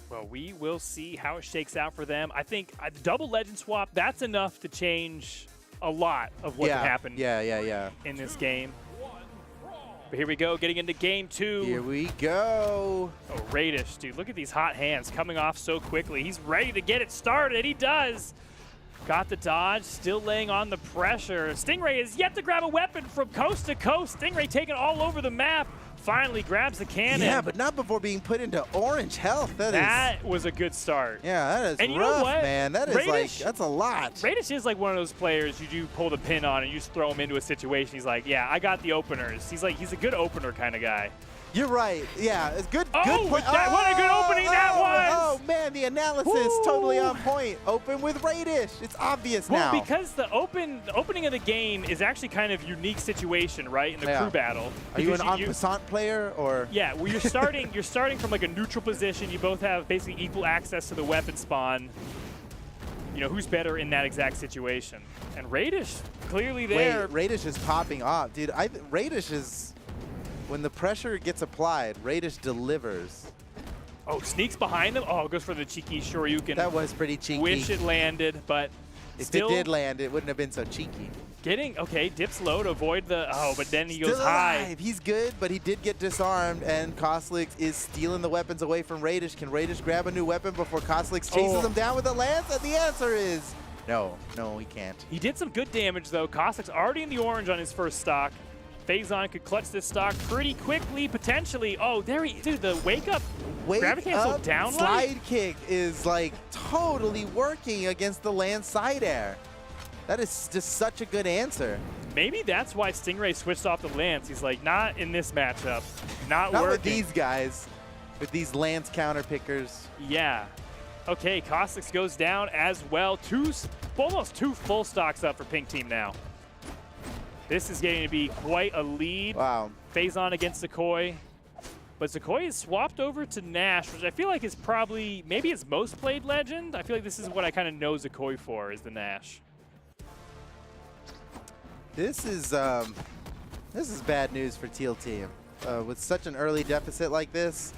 Well, we will see how it shakes out for them. I think the double legend swap, that's enough to change a lot of what happened in this game. But here we go, getting into game 2. Here we go. Oh, Radish, dude, look at these hot hands coming off so quickly. He's ready to get it started. He does. Got the dodge, still laying on the pressure. Stingray is yet to grab a weapon from coast to coast. Stingray taking all over the map. Finally grabs the cannon. Yeah, but not before being put into orange health. That was a good start. Yeah, that is and you rough, know what? man. That is Radish, that's a lot. Radish is like one of those players you do pull the pin on and you just throw him into a situation. He's like, yeah, I got the openers. He's a good opener kind of guy. You're right. Yeah, it's good. Oh, good point. What a good opening that was! Oh man, the analysis totally on point. Open with Radish. It's obvious now. Well, because the opening of the game is actually kind of unique situation, right? In the crew battle. Are you an en passant player or? Yeah, well, you're starting from like a neutral position. You both have basically equal access to the weapon spawn. You know, who's better in that exact situation? And Radish clearly there. Wait, Radish is popping off, dude. Radish is. When the pressure gets applied, Radish delivers. Oh, sneaks behind him. Oh, goes for the cheeky Shoryuken. That was pretty cheeky. Wish it landed, but if still it did land, it wouldn't have been so cheeky. Dips low to avoid the, but then he goes Still high. Alive. He's good, but he did get disarmed, and Koslix is stealing the weapons away from Radish. Can Radish grab a new weapon before Koslix chases him down with a lance? And the answer is no, he can't. He did some good damage, though. Koslix already in the orange on his first stock. Phazon could clutch this stock pretty quickly, potentially. Oh, dude, the wake up grab cancel down slide kick is like totally working against the land side air. That is just such a good answer. Maybe that's why Stingray switched off the lance. He's like, not in this matchup. Not working. With these guys, with these lance counter pickers. Yeah. Okay, Koslix goes down as well. Almost two full stocks up for Pink Team now. This is going to be quite a lead. Wow. Phazon against Zakoi. But Zakoi is swapped over to Nash, which I feel like is probably maybe his most played legend. I feel like this is what I kind of know Zakoi for, is the Nash. This is bad news for Teal Team. With such an early deficit like this,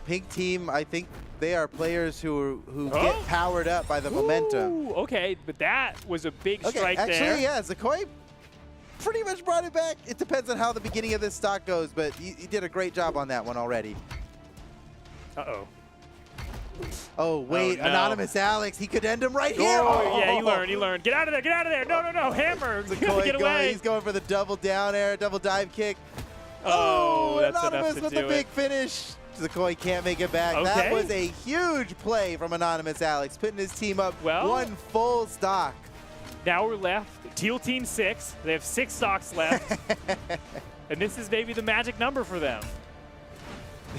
Pink Team, I think they are players who get powered up by the momentum. Okay, but that was a big strike there. Actually, yeah, Zakoi pretty much brought it back. It depends on how the beginning of this stock goes, but he did a great job on that one already. Uh-oh. Oh, wait, no. Anonymous Alex, he could end him right here. Oh, yeah, he learned. Get out of there. No, Hammer. Get away. He's going for the double down air, double dive kick. Oh, that's Anonymous enough to with do the big finish. Zakoi can't make it back. Okay. That was a huge play from Anonymous Alex, putting his team up one full stock. Now we're left. Teal Team 6. They have 6 stocks left. And this is maybe the magic number for them.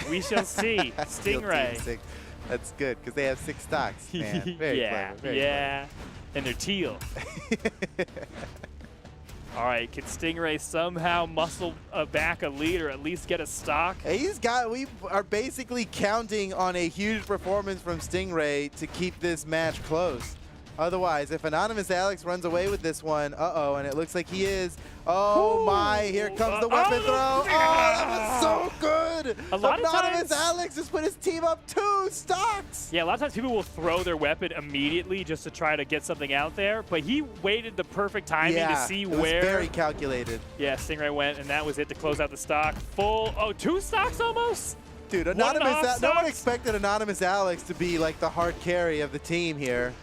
We shall see. Stingray. That's good, because they have 6 stocks. Man, very clever. Very clever. And they're teal. All right, can Stingray somehow muscle back a lead or at least get a stock? We are basically counting on a huge performance from Stingray to keep this match close. Otherwise, if Anonymous Alex runs away with this one, and it looks like he is. Oh my, here comes the weapon throw. Oh, that was so good. Anonymous Alex just put his team up 2 stocks. Yeah, a lot of times people will throw their weapon immediately just to try to get something out there, but he waited the perfect timing to see where. It was very calculated. Yeah, Stingray went, and that was it to close out the stock. 2 stocks almost? Dude, no one expected Anonymous Alex to be like the hard carry of the team here.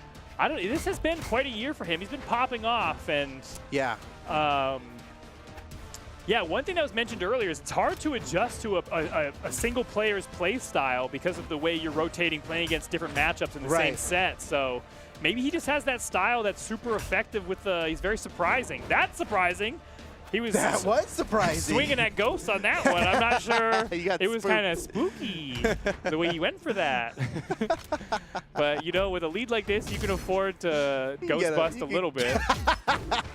This has been quite a year for him. He's been popping off, and yeah. Yeah, one thing that was mentioned earlier is it's hard to adjust to a single player's play style because of the way you're rotating, playing against different matchups in the same set. So maybe he just has that style that's super effective with he's very surprising. That's surprising. That was surprising. Swinging at ghosts on that one. I'm not sure. It was spooked. kind of spooky the way he went for that. But, you know, with a lead like this, you can afford to ghost bust a little bit.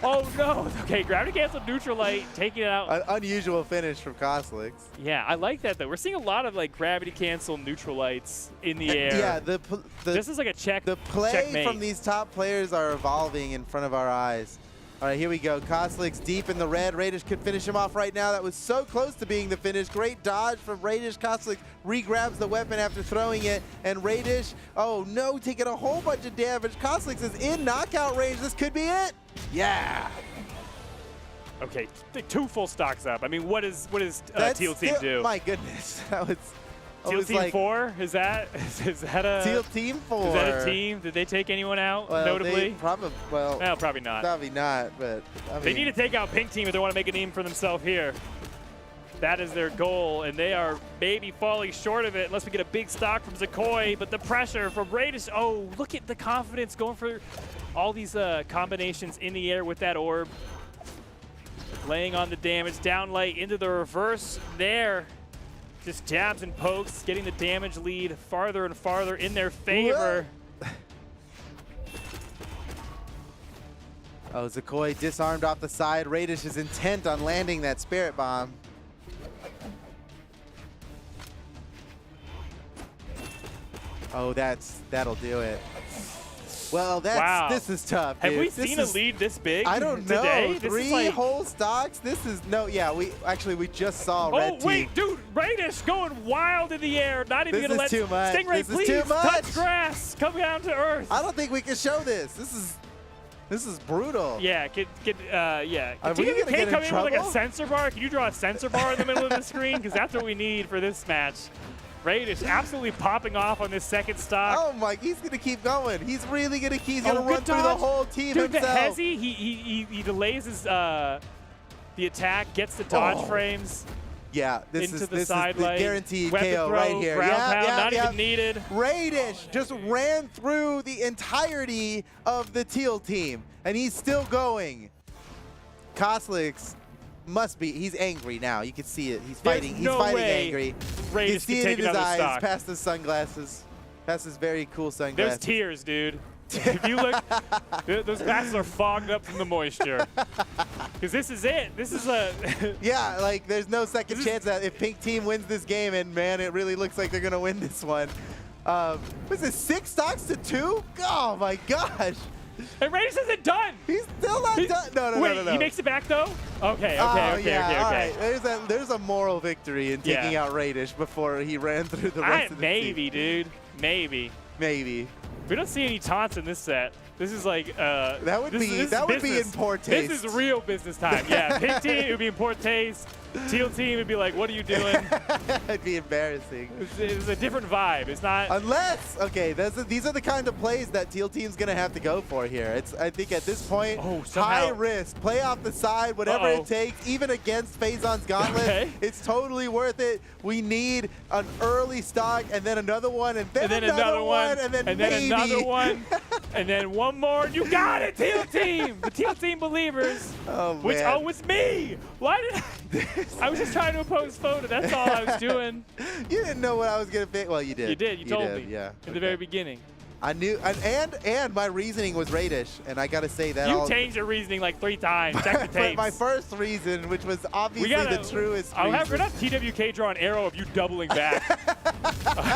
Oh, no. Okay, gravity cancel neutral light, taking it out. An unusual finish from Koslix. Yeah, I like that, though. We're seeing a lot of, like, gravity cancel neutral lights in the air. Yeah, this is like a check. The play checkmate. from these top players are evolving in front of our eyes. All right, here we go. Koslix deep in the red. Radish could finish him off right now. That was so close to being the finish. Great dodge from Radish. Koslix re-grabs the weapon after throwing it. And Radish, oh no, taking a whole bunch of damage. Koslix is in knockout range. This could be it. Yeah. Okay, 2 full stocks up. I mean, what does Teal team do? My goodness, that was. Teal team like, 4? Is that a Teal team 4? Is that a team? Did they take anyone out notably? No, probably not. Probably not. But I mean, they need to take out Pink Team if they want to make a name for themselves here. That is their goal, and they are maybe falling short of it unless we get a big stock from Zakoi. But the pressure from Radish. Oh, look at the confidence going for all these combinations in the air with that orb. Laying on the damage, down light into the reverse there. Just jabs and pokes, getting the damage lead farther and farther in their favor. Oh, Zakoi disarmed off the side. Radish is intent on landing that Spirit Bomb. Oh, that'll do it. Well, this is tough, dude. Have we seen a lead this big? I don't know. Today? 3 whole stocks? This is we just saw red team. Oh, wait, dude, Radish going wild in the air. Not even going to let too much. Stingray, please, touch grass. Come down to earth. I don't think we can show this. This is brutal. Yeah, can Are we gonna get in come in trouble? with like a sensor bar? Can you draw a sensor bar in the middle of the screen? Because that's what we need for this match. Radish absolutely popping off on this second stock. Oh my, he's gonna keep going. He's really gonna run through the whole team himself. himself. The Hezi, he delays his the attack, gets the dodge frames. Yeah, this is the guaranteed Weapon KO throw, right here. Ground pound, not even needed. Radish just ran through the entirety of the Teal team, and he's still going. Koslix must be. He's angry now. You can see it. He's fighting. He's fighting angry. You can see it in his eyes, past his sunglasses, past his very cool sunglasses. There's tears, dude. If you look, those glasses are fogged up from the moisture. Because this is it. This is a. Yeah, like there's no second chance that if Pink Team wins this game, and man, it really looks like they're gonna win this one. Was it 6 stocks to 2? Oh my gosh. And Radish isn't done. He's still not done. No. Wait, he makes it back though? Okay. All right. There's a moral victory in taking out Radish before he ran through the rest of the maybe, team. dude. Maybe. We don't see any taunts in this set. This is like that would be in poor taste. This is real business time. Yeah, Pink Team it would be in poor taste. Teal Team would be like, what are you doing? It'd be embarrassing. It's a different vibe. It's not. Unless, these are the kind of plays that Teal Team's gonna have to go for here. I think at this point, high risk, play off the side, whatever it takes, even against Phazon's Gauntlet. It's totally worth it. We need an early stock, and then another one, and then another one, and then maybe another one, and then one more. You got it, Teal Team. The Teal Team believers. Oh man. It's me. Why did I was just trying to oppose Foda. That's all I was doing. You didn't know what I was gonna pick. Well, you did. You did. You told me. Yeah. In the very beginning. I knew, and my reasoning was Radish, and I gotta say that. You changed your reasoning like 3 times. Check the tapes. My first reason, which was obviously the truest I'll reason. have enough TWK draw an arrow of you doubling back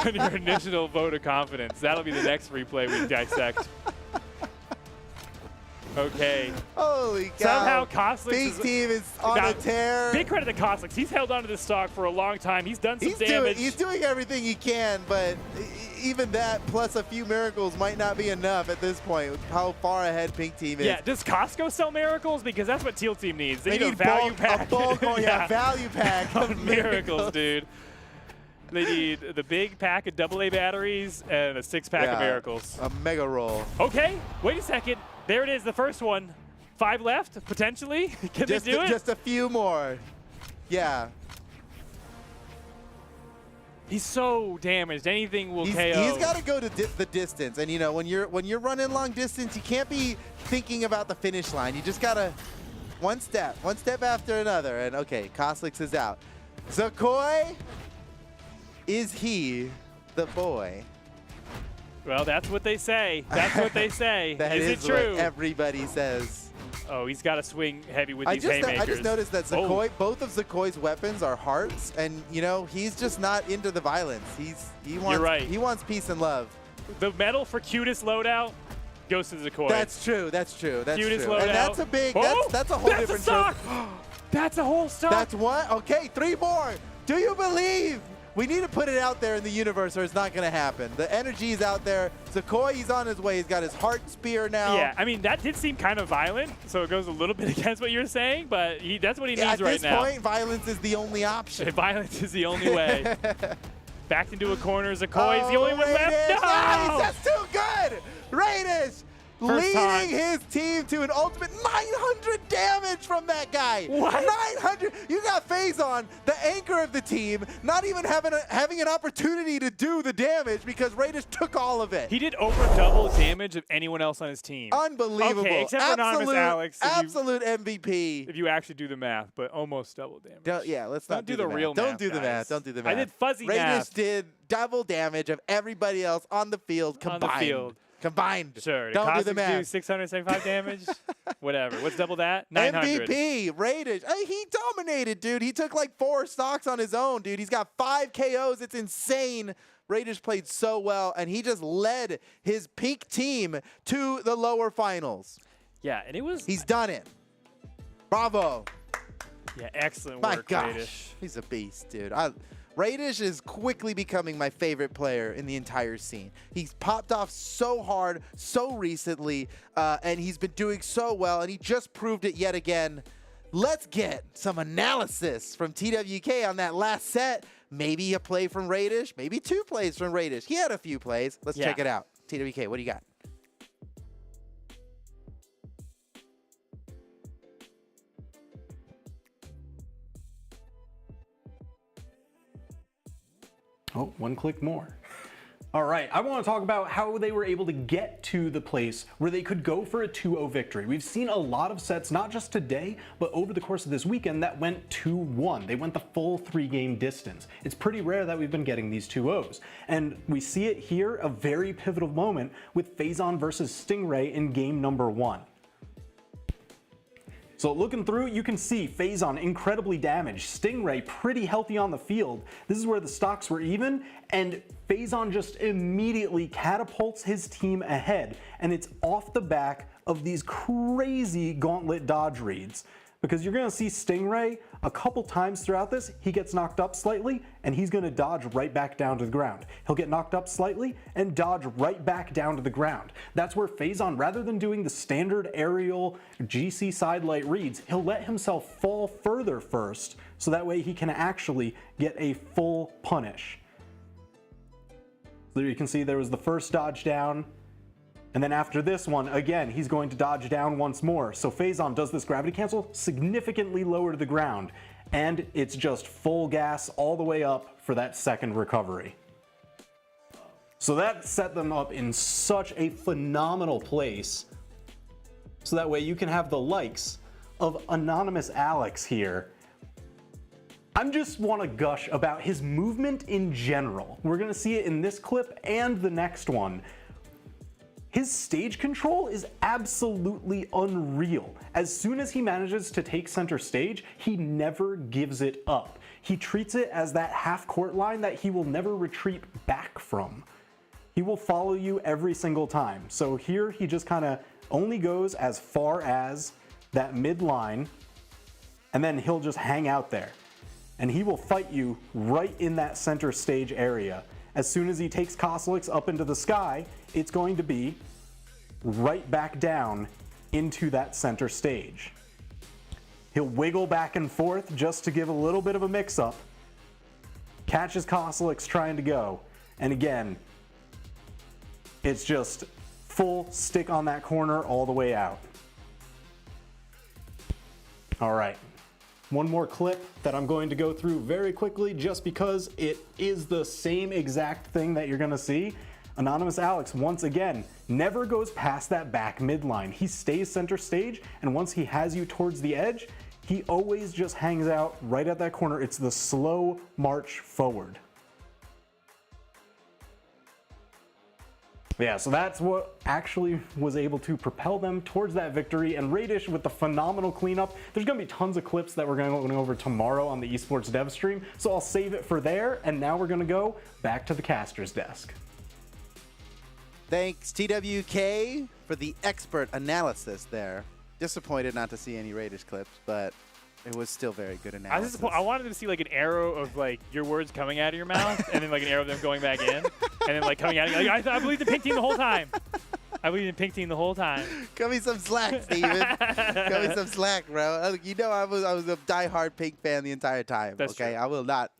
on your initial vote of confidence. That'll be the next replay we dissect. Okay. Holy cow. Somehow Koslix Pink Team is on a tear. Big credit to Koslix. He's held onto this stock for a long time. He's done some damage. He's doing everything he can, but even that plus a few miracles might not be enough at this point with how far ahead Pink Team is. Yeah, does Costco sell miracles? Because that's what Teal Team needs. They need a value pack. A bulk, value pack of miracles, dude. They need the big pack of AA batteries and a 6-pack of miracles. A mega roll. Okay, wait a second. There it is, the first one. 5 left, potentially. Can they do it? Just a few more. Yeah. He's so damaged. Anything will KO. He's got to go to the distance, and you know when you're running long distance, you can't be thinking about the finish line. You just gotta one step after another. And okay, Koslix is out. Zakoi, is he the boy? Well, that's what they say. That's what they say. Is it true? What everybody says. Oh, he's got to swing heavy with these haymakers. I just noticed that Zakoi, both of Zakoi's weapons are hearts, and you know he's just not into the violence. He wants peace and love. The medal for cutest loadout goes to Zakoi. That's true. That's true. Cutest loadout. And that's a big. That's a whole different. Stock. That's a whole stock. That's one. Okay, 3 more. Do you believe? We need to put it out there in the universe or it's not going to happen. The energy is out there. Zakoi, he's on his way. He's got his heart spear now. Yeah, I mean, that did seem kind of violent, so it goes a little bit against what you're saying, but that's what he needs right now. At this point, violence is the only option. Violence is the only way. Backed into a corner. Zakoi is the only one left. No! Nice! That's too good! Radish leading his team to an ultimate 900 damage from that guy. What? 900. You got Phazon, the anchor of the team, not even having an opportunity to do the damage because Radish took all of it. He did over double damage of anyone else on his team. Unbelievable. Okay, except for Anonymous Alex. Absolute MVP. If you actually do the math, but almost double damage. Let's not do the real math. Don't do the math. Don't do the math. I did fuzzy Radish math. did double damage of everybody else on the field combined. On the field. Combined. Sure. Don't do the math. Do 675 damage? Whatever. What's double that? 900. MVP, Radish. He dominated, dude. He took like 4 stocks on his own, dude. He's got 5 KOs. It's insane. Radish played so well, and he just led his pink team to the lower finals. Yeah, and it was... He's done it. Bravo. Yeah, excellent My work, gosh. Radish. He's a beast, dude. Radish is quickly becoming my favorite player in the entire scene. He's popped off so hard, so recently, and he's been doing so well, and he just proved it yet again. Let's get some analysis from TWK on that last set. Maybe a play from Radish, maybe 2 plays from Radish. He had a few plays. Let's check it out. TWK, what do you got? Oh, 1 click more. All right, I want to talk about how they were able to get to the place where they could go for a 2-0 victory. We've seen a lot of sets, not just today, but over the course of this weekend that went 2-1. They went the full 3-game distance. It's pretty rare that we've been getting these 2-0s. And we see it here, a very pivotal moment with Phazon versus Stingray in game number 1. So looking through, you can see Phazon incredibly damaged, Stingray pretty healthy on the field. This is where the stocks were even, and Phazon just immediately catapults his team ahead, and it's off the back of these crazy gauntlet dodge reads. Because you're gonna see Stingray a couple times throughout this, he gets knocked up slightly and he's gonna dodge right back down to the ground. He'll get knocked up slightly and dodge right back down to the ground. That's where Phazon, rather than doing the standard aerial GC sidelight reads, he'll let himself fall further first so that way he can actually get a full punish. So there you can see there was the first dodge down. And then after this one, again, he's going to dodge down once more. So Phazon does this gravity cancel significantly lower to the ground, and it's just full gas all the way up for that second recovery. So that set them up in such a phenomenal place. So that way you can have the likes of Anonymous Alex here. I just want to gush about his movement in general. We're going to see it in this clip and the next one. His stage control is absolutely unreal. As soon as he manages to take center stage, he never gives it up. He treats it as that half-court line that he will never retreat back from. He will follow you every single time. So here he just kind of only goes as far as that mid-line, and then he'll just hang out there. And he will fight you right in that center stage area. As soon as he takes Koslix up into the sky, it's going to be right back down into that center stage. He'll wiggle back and forth just to give a little bit of a mix-up. catches Koslix trying to go. And again, it's just full stick on that corner all the way out. All right. One more clip that I'm going to go through very quickly just because it is the same exact thing that you're going to see. Anonymous Alex, once again, never goes past that back midline. He stays center stage, and once he has you towards the edge, he always just hangs out right at that corner. It's the slow march forward. Yeah, so that's what actually was able to propel them towards that victory. And Radish with the phenomenal cleanup. There's going to be tons of clips that we're going to go over tomorrow on the esports dev stream, so I'll save it for there. And now we're going to go back to the caster's desk. Thanks, TWK, for the expert analysis there. Disappointed not to see any Raiders clips, but it was still very good analysis. I wanted to see like an arrow of like your words coming out of your mouth, and then like an arrow of them going back in, and then like coming out. Like I believed in pink team the whole time. I believed in pink team the whole time. Cut me some slack, Steven. Cut me some slack, bro. You know I was a diehard pink fan the entire time. That's okay, true. I will not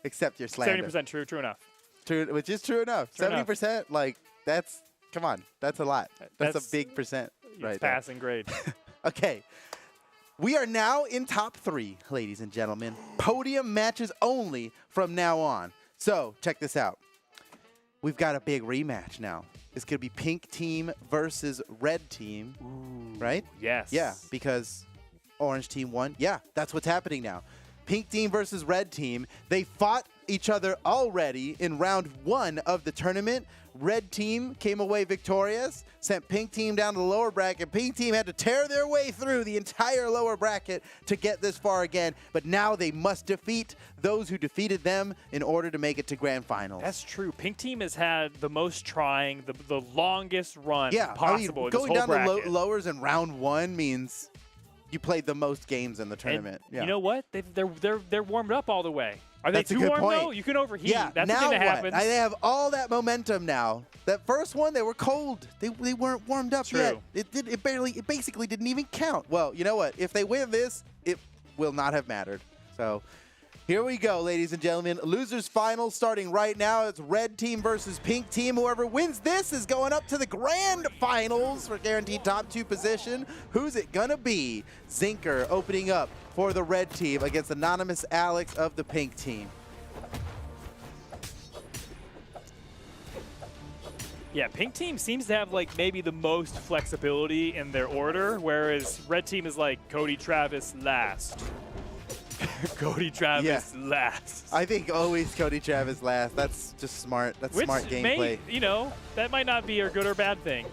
accept your slander. 70% true. True enough. True, which is true enough. 70%, like that's come on, that's a lot. That's a big percent, right? Passing grade. Okay. We are now in top 3, ladies and gentlemen. Podium matches only from now on. So, check this out. We've got a big rematch now. It's going to be pink team versus red team, right? Yes. Yeah, because orange team won. Yeah, that's what's happening now. Pink team versus red team. They fought each other already in round 1 of the tournament. Red team came away victorious, sent pink team down to the lower bracket. Pink team had to tear their way through the entire lower bracket to get this far again, but now they must defeat those who defeated them in order to make it to grand finals. That's true. Pink team has had the most trying, the longest run possible. I mean, going down to lowers in round 1 means you played the most games in the tournament. You know what? They're warmed up all the way. Are they too warm though? You can overheat. Yeah, that's the thing that happens. They have all that momentum now. That first one, they were cold. They weren't warmed up yet. It basically didn't even count. Well, you know what? If they win this, it will not have mattered. So here we go, ladies and gentlemen. Losers final starting right now. It's red team versus pink team. Whoever wins this is going up to the grand finals for guaranteed top 2 position. Who's it gonna be? Zinker opening up for the red team against Anonymous Alex of the pink team. Yeah, pink team seems to have like maybe the most flexibility in their order, whereas red team is like Cody Travis last. Cody Travis last. I think always Cody Travis last. That's just smart. That's smart gameplay. That might not be a good or bad thing,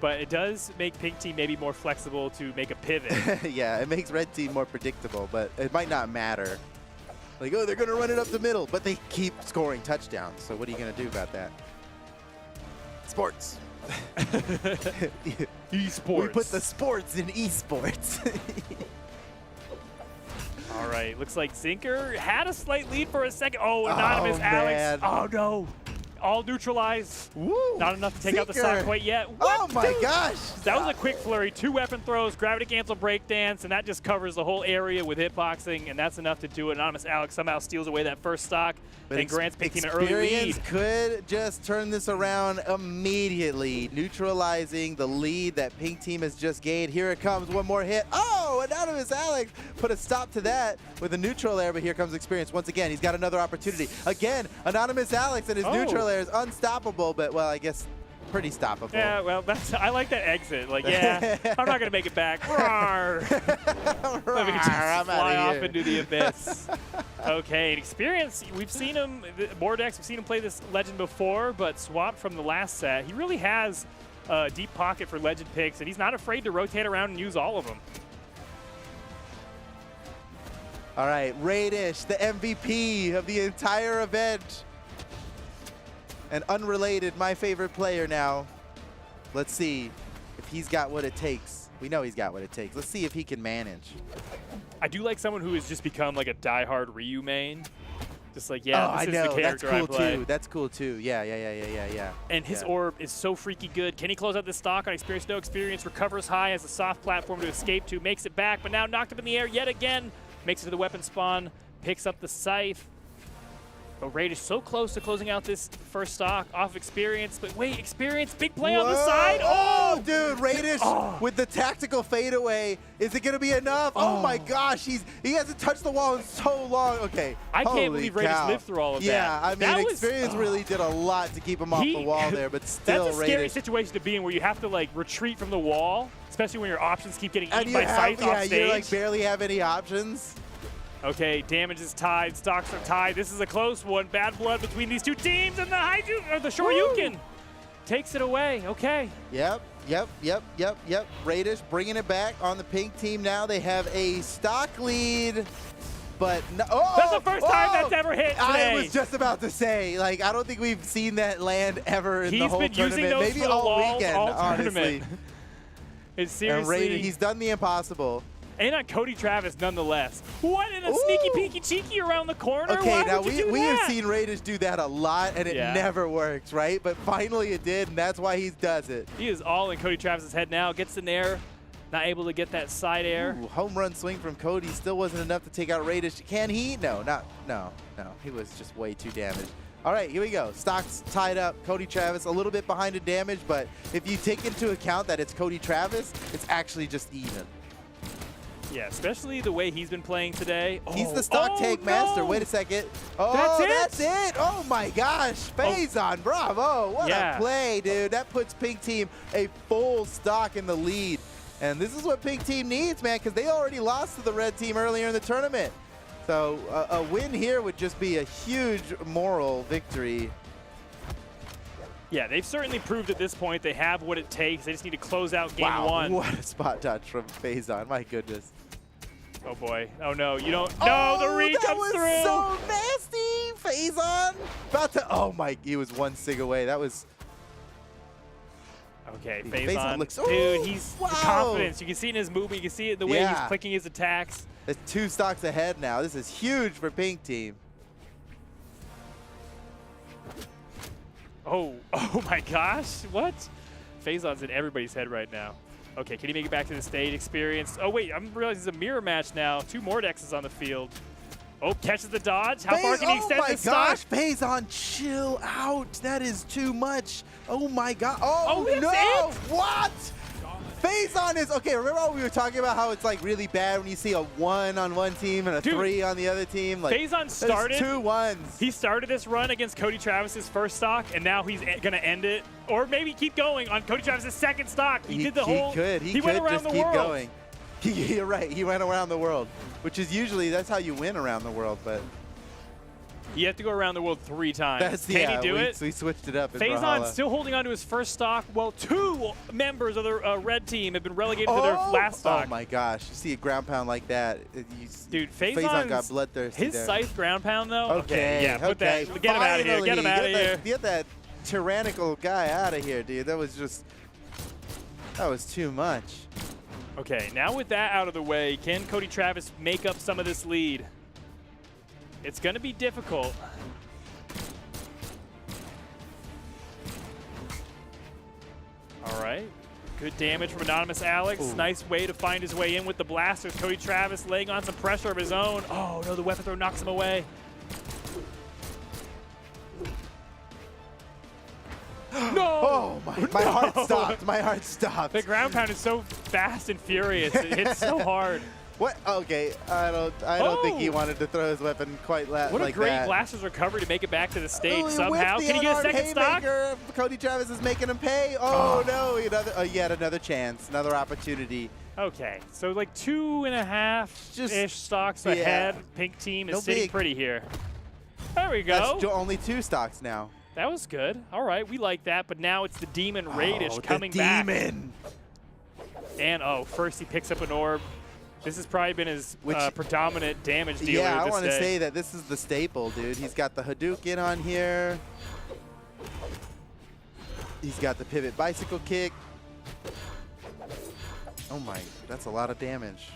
but it does make pink team maybe more flexible to make a pivot. Yeah, it makes red team more predictable, but it might not matter. Like, oh, they're going to run it up the middle, but they keep scoring touchdowns. So what are you going to do about that? Sports. Esports. We put the sports in esports. All right, looks like Zinker had a slight lead for a second. Oh, Anonymous Alex. Man. Oh, no. All neutralized. Woo. Not enough to take out the stock quite yet. Oh my gosh. That was a quick flurry. 2 weapon throws, gravity cancel breakdance, and that just covers the whole area with hitboxing, and that's enough to do it. Anonymous Alex somehow steals away that first stock and grants pink team an early lead. Experience could just turn this around immediately, neutralizing the lead that pink team has just gained. Here it comes, one more hit. Oh, Anonymous Alex put a stop to that with a neutral air, but here comes experience. Once again, he's got another opportunity. Again, Anonymous Alex and his neutral air is unstoppable, but, well, I guess pretty stoppable. Yeah, well, I like that exit. Like, yeah, I'm not going to make it back. Let me just fly off into the abyss. Okay, experience, we've seen him, Mordex, we've seen him play this Legend before, but swapped from the last set. He really has a deep pocket for Legend picks, and he's not afraid to rotate around and use all of them. All right, Radish, the MVP of the entire event. And unrelated, my favorite player now. Let's see if he's got what it takes. We know he's got what it takes. Let's see if he can manage. I do like someone who has just become like a diehard Ryu main. Just like, this is the character that's cool I play. Too. That's cool too. Yeah. And his orb is so freaky good. Can he close out this stock on experience? No experience. Recovers high, has a soft platform to escape to, makes it back, but now knocked up in the air yet again. Makes it to the weapon spawn, picks up the scythe. But Raid is so close to closing out this first stock off experience. But wait, experience, big play on the side. Oh, dude, Radish with the tactical fadeaway. Is it going to be enough? Oh, my gosh, he hasn't touched the wall in so long. Okay, I can't believe Radish lived through all of that. Yeah, I mean, experience really did a lot to keep him off the wall there, but still, that's a scary Radish. situation to be in where you have to like retreat from the wall, especially when your options keep getting eaten by scythe off stage. You like barely have any options. Okay, damage is tied, stocks are tied. This is a close one. Bad blood between these two teams, and the Shoryuken takes it away. Okay. Yep. Radish bringing it back on the pink team now. They have a stock lead, but no, that's the first time that's ever hit today. I was just about to say, like, I don't think we've seen that land ever in the whole tournament. He's been using those Maybe for the all walls weekend, all honestly. tournament. It's seriously. And Radish, he's done the impossible. And on Cody Travis, nonetheless. What in a sneaky peeky cheeky around the corner? Okay, Why now would you do we that? have seen Radish do that a lot, and it never works, right? But finally it did, and that's why he does it. He is all in Cody Travis's head now. Gets in there, not able to get that side air. Ooh, home run swing from Cody still wasn't enough to take out Radish. Can he? No. He was just way too damaged. All right, here we go. Stocks tied up. Cody Travis a little bit behind in damage, but if you take into account that it's Cody Travis, it's actually just even. Yeah, especially the way he's been playing today. He's the stock take master. Wait a second. Oh, that's it. Oh my gosh. Faison, bravo. What a play, dude. That puts Pink Team a full stock in the lead. And this is what Pink Team needs, man, because they already lost to the Red Team earlier in the tournament. So a win here would just be a huge moral victory. Yeah, they've certainly proved at this point they have what it takes. They just need to close out game one. What a spot dodge from Faison. My goodness. Oh, boy. Oh, no. You don't. No, the read comes through. That was so nasty. Faison. About to. Oh, my. He was one sig away. That was. Okay, Faison looks. Dude, he's the confidence. You can see it in his movement. You can see it in the way he's clicking his attacks. It's 2 stocks ahead now. This is huge for Pink Team. Oh my gosh. What? Faison's in everybody's head right now. Okay, can he make it back to the stage experience? Oh, wait, I'm realizing it's a mirror match now. 2 Mordexes on the field. Oh, catches the dodge. How far can he extend this stock? Oh, my gosh. Faison, chill out. That is too much. Oh, my God. Oh, that's no. it? What? Faison is, okay, remember how we were talking about how it's like really bad when you see a 1 on one team and a 3 on the other team? Like, Faison started 2 1s. He started this run against Cody Travis's first stock, and now he's going to end it. Or maybe keep going on Cody Travis's second stock. He did the whole. He went could around just the keep world. going. You're right. He went around the world, which is usually, that's how you win around the world, but. You have to go around the world 3 times. Can he do it? We switched it up. Faison still holding on to his first stock, while 2 members of the red team have been relegated to their last stock. Oh my gosh! You see a ground pound like that, dude. Faison got bloodthirsty. His scythe ground pound though. Okay, yeah, put that. Get him out of here. Get him out of here. Get that tyrannical guy out of here, dude. That was too much. Okay, now with that out of the way, can Cody Travis make up some of this lead? It's going to be difficult. All right. Good damage from Anonymous Alex. Ooh. Nice way to find his way in with the blasters. Cody Travis laying on some pressure of his own. Oh, no, the weapon throw knocks him away. No! Oh, my heart stopped. My heart stopped. The ground pound is so fast and furious. It hits so hard. What? Okay, I don't think he wanted to throw his weapon quite like that. What a great blaster's recovery to make it back to the stage somehow. Can he get a second stock? Cody Travis is making him pay. Oh, no, yet another chance, another opportunity. Okay, so like 2.5-ish stocks ahead. Pink team is sitting pretty here. There we go. That's only 2 stocks now. That was good. All right, we like that, but now it's the Demon Radish coming back. Demon. And, first he picks up an orb. This has probably been his predominant damage dealer. Yeah, I want to say that this is the staple, dude. He's got the Hadouken on here. He's got the pivot bicycle kick. Oh my, that's a lot of damage.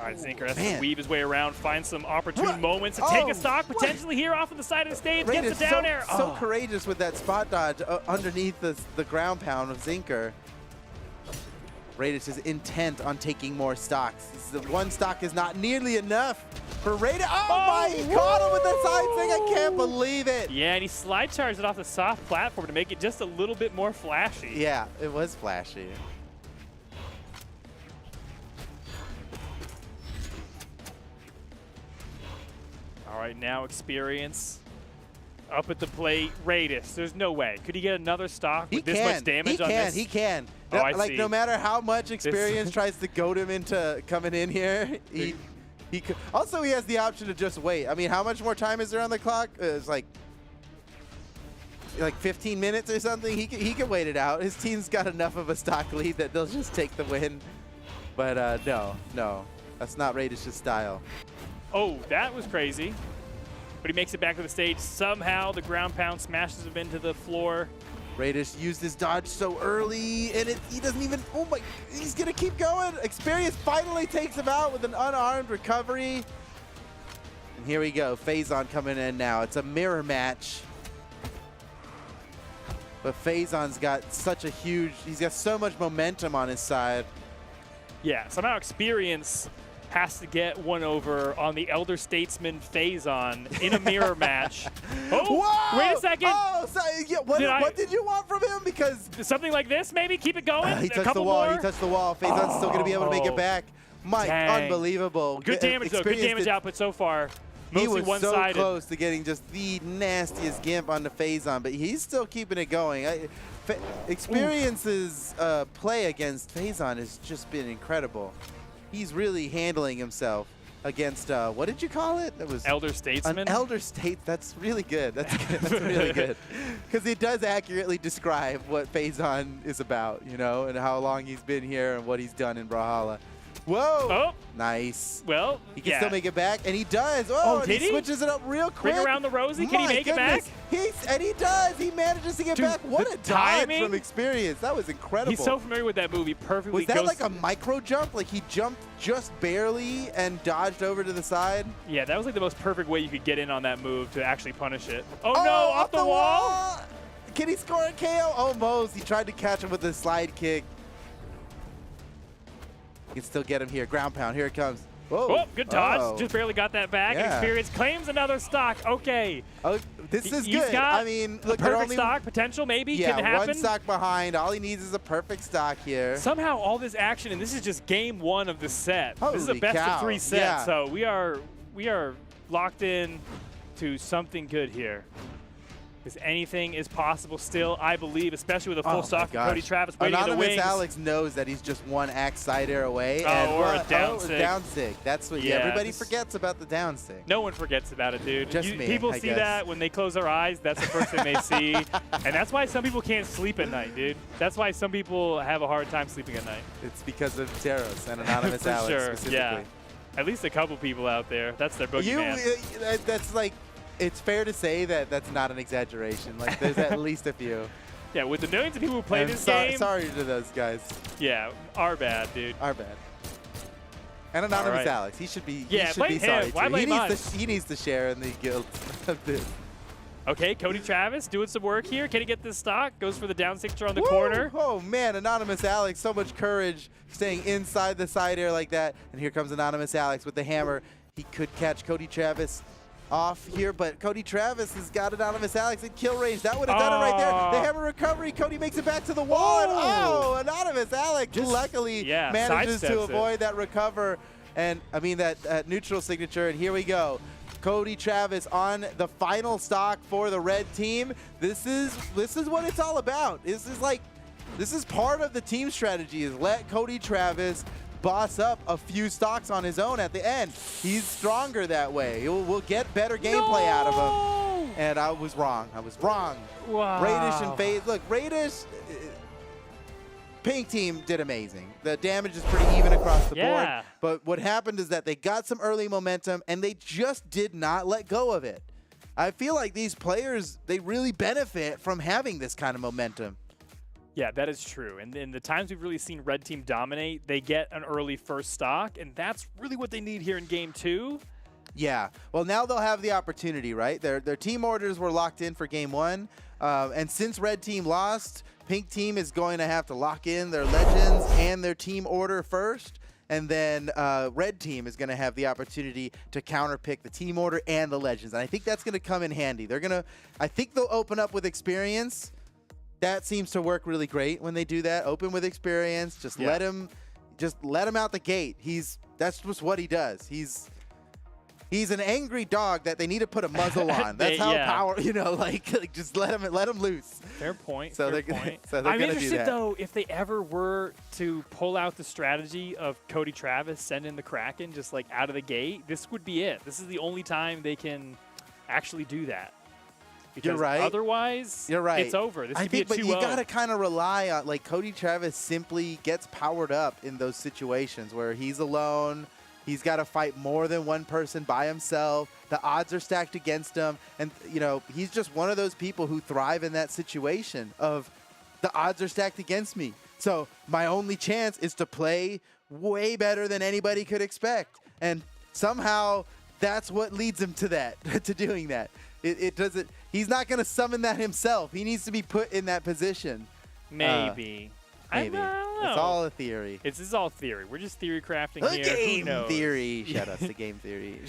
All right, Zinker has to weave his way around, find some opportune moments to take a stock, potentially here off of the side of the stage, gets the down air. So courageous with that spot dodge underneath the ground pound of Zinker. Radish is intent on taking more stocks. The one stock is not nearly enough for Radish. Oh my, he caught him with the side thing. I can't believe it. Yeah, and he slide charged it off the soft platform to make it just a little bit more flashy. Yeah, it was flashy. All right, now Experience up at the plate. Radish, there's no way. Could he get another stock with this much damage on this? He can. Oh, I like, see. no matter how much Experience tries to goad him into coming in here, he could. Also, he has the option to just wait. I mean, how much more time is there on the clock? It's like 15 minutes or something. He can wait it out. His team's got enough of a stock lead that they'll just take the win. But no, that's not Radish's style. Oh, that was crazy. But he makes it back to the stage. Somehow the ground pound smashes him into the floor. Radish used his dodge so early, and he doesn't even, oh my, he's gonna keep going. Experience finally takes him out with an unarmed recovery. And here we go, Phazon coming in now. It's a mirror match. But Phazon's got such a huge, he's got so much momentum on his side. Yeah, somehow Experience has to get one over on the Elder Statesman Phazon in a mirror match. Oh, Whoa! wait a second. Oh, so, yeah, what did you want from him? Because something like this, maybe? Keep it going? he touched the wall. He touched the wall. Phazon's still going to be able to make it back. Mike, dang. Unbelievable. Good damage, though. Good damage output so far. He Mostly was one-sided. so close to getting just the nastiest gimp on the Phazon, but he's still keeping it going. Experience's play against Phazon has just been incredible. He's really handling himself against, what did you call it? That was Elder Statesman? An Elder State. That's really good. That's good. That's really good. Because it does accurately describe what Phazon is about, you know, and how long he's been here and what he's done in Brawlhalla. Whoa! Oh! Nice. Well, he can still make it back, and he does. Oh, and he switches it up real quick. Bring around the Rosie. Can he make it back? And he does. He manages to get back. What a dodge from Experience. That was incredible. He's so familiar with that movie. Perfectly. Was that like a micro jump? Like he jumped just barely and dodged over to the side? Yeah, that was like the most perfect way you could get in on that move to actually punish it. Oh no, off the wall! Can he score a KO? Almost. He tried to catch him with a slide kick. You can still get him here. Ground pound. Here it comes. Whoa. Oh, good dodge. Just barely got that back. Yeah. Experience claims another stock. Okay. Oh, this is He's good. got I mean, look, perfect stock potential maybe can happen. One stock behind. All he needs is a perfect stock here. Somehow all this action, and this is just game one of the set. Holy this is a best cow. of 3 set, Yeah. so we are locked in to something good here. Because anything is possible still, I believe, especially with a full stock of Cody Travis waiting in the wings. Alex knows that he's just one axe side air away. Or a down sig. Down sig. That's what everybody forgets about the down sig. No one forgets about it, dude. Just me, people I see guess. that when they close their eyes. That's the first thing they see. And that's why some people can't sleep at night, dude. That's why some people have a hard time sleeping at night. It's because of Teros and Anonymous For Alex sure, specifically. yeah. At least a couple people out there. That's their boogeyman. That's like, it's fair to say that that's not an exaggeration. Like, there's at least a few. Yeah, with the millions of people who play this game. Sorry to those guys. Yeah, our bad, dude. Our bad. And Anonymous Alex, he should be. Yeah, he should be sorry Why blame us? He needs to share in the guilt of this. Okay, Cody Travis doing some work here. Can he get this stock? Goes for the down signature on the corner. Oh, man, Anonymous Alex, so much courage staying inside the side air like that. And here comes Anonymous Alex with the hammer. He could catch Cody Travis off here, but Cody Travis has got Anonymous Alex in kill range. That would have done it right there. They have a recovery. Cody makes it back to the wall. And Anonymous Alex luckily manages to avoid that recover. And, I mean, that neutral signature. And here we go. Cody Travis on the final stock for the red team. This is what it's all about. This is part of the team strategy, is let Cody Travis boss up a few stocks on his own at the end. He's stronger that way. We'll get better gameplay out of him. And I was wrong. Wow. Radish and FaZe. Look, Radish, Pink team did amazing. The damage is pretty even across the board. But what happened is that they got some early momentum and they just did not let go of it. I feel like these players, they really benefit from having this kind of momentum. Yeah, that is true. And in the times we've really seen red team dominate, they get an early first stock, and that's really what they need here in game 2. Yeah. Well, now they'll have the opportunity, right? Their team orders were locked in for game 1. And since red team lost, pink team is going to have to lock in their legends and their team order first. And then red team is going to have the opportunity to counterpick the team order and the legends. And I think that's going to come in handy. I think they'll open up with experience. That seems to work really great when they do that. Open with experience. Just let him out the gate. That's just what he does. He's an angry dog that they need to put a muzzle on. That's how just let him loose. Fair point. So fair they're point. so they're I'm gonna interested do that. though if they ever were to pull out the strategy of Cody Travis sending the Kraken just like out of the gate. This would be it. This is the only time they can actually do that. Because You're right. Otherwise, You're right. it's over. This I could be a think, 2-0. but you gotta kind of rely on Cody Travis simply gets powered up in those situations where he's alone. He's got to fight more than one person by himself. The odds are stacked against him. And, he's just one of those people who thrive in that situation of the odds are stacked against me. So my only chance is to play way better than anybody could expect. And somehow that's what leads him to that, to doing that. It doesn't, he's not going to summon that himself. He needs to be put in that position. Maybe. Maybe. I don't know. It's all a theory. This is all theory. We're just theory crafting here. Who Game knows? theory. Shout out to game theory.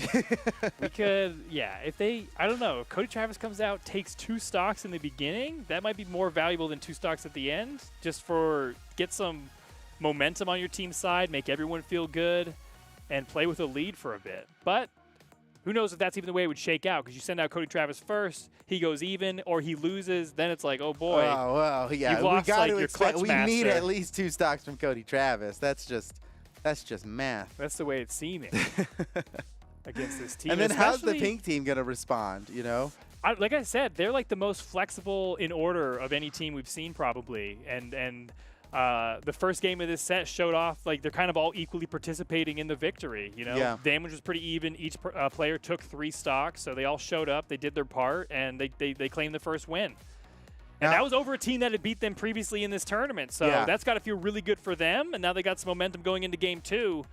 We could, I don't know. If Cody Travis comes out, takes 2 stocks in the beginning, that might be more valuable than 2 stocks at the end, just for get some momentum on your team's side, make everyone feel good, and play with a lead for a bit. But who knows if that's even the way it would shake out, because you send out Cody Travis first, he goes even, or he loses, then it's like, oh boy. Oh, well, yeah. You've lost, we got to your expect. clutch We need master. at least 2 stocks from Cody Travis. That's just math. That's the way it's seeming against this team. And then how's the Especially- pink team gonna respond? like I said, they're like the most flexible in order of any team we've seen probably. And the first game of this set showed off like they're kind of all equally participating in the victory. Yeah. Damage was pretty even. Each player took 3 stocks, so they all showed up. They did their part, and they claimed the first win. And that was over a team that had beat them previously in this tournament. So that's got to feel really good for them. And now they got some momentum going into game 2.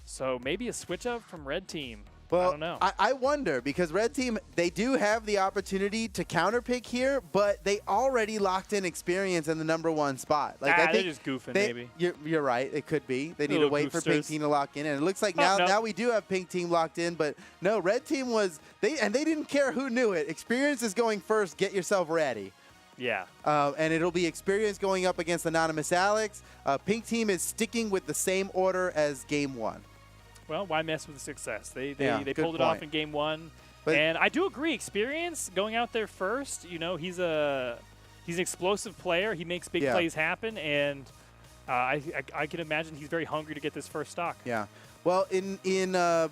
So maybe a switch up from red team. Well, I don't know. I wonder, because red team, they do have the opportunity to counterpick here, but they already locked in experience in the #1 spot. I they're think just goofing, they- maybe. You're right. It could be. They need to Little wait for pink goofsters. team to lock in, and it looks like Oh, no. now we do have pink team locked in, but no, red team they didn't care who knew it. Experience is going first. Get yourself ready. Yeah. And it'll be experience going up against Anonymous Alex. Pink team is sticking with the same order as game 1. Well, why mess with the success? They good pulled it off point. in game 1. But- And I do agree, experience going out there first. He's an explosive player. He makes big Yeah. plays happen, and I can imagine he's very hungry to get this first stock. Yeah. Well, in the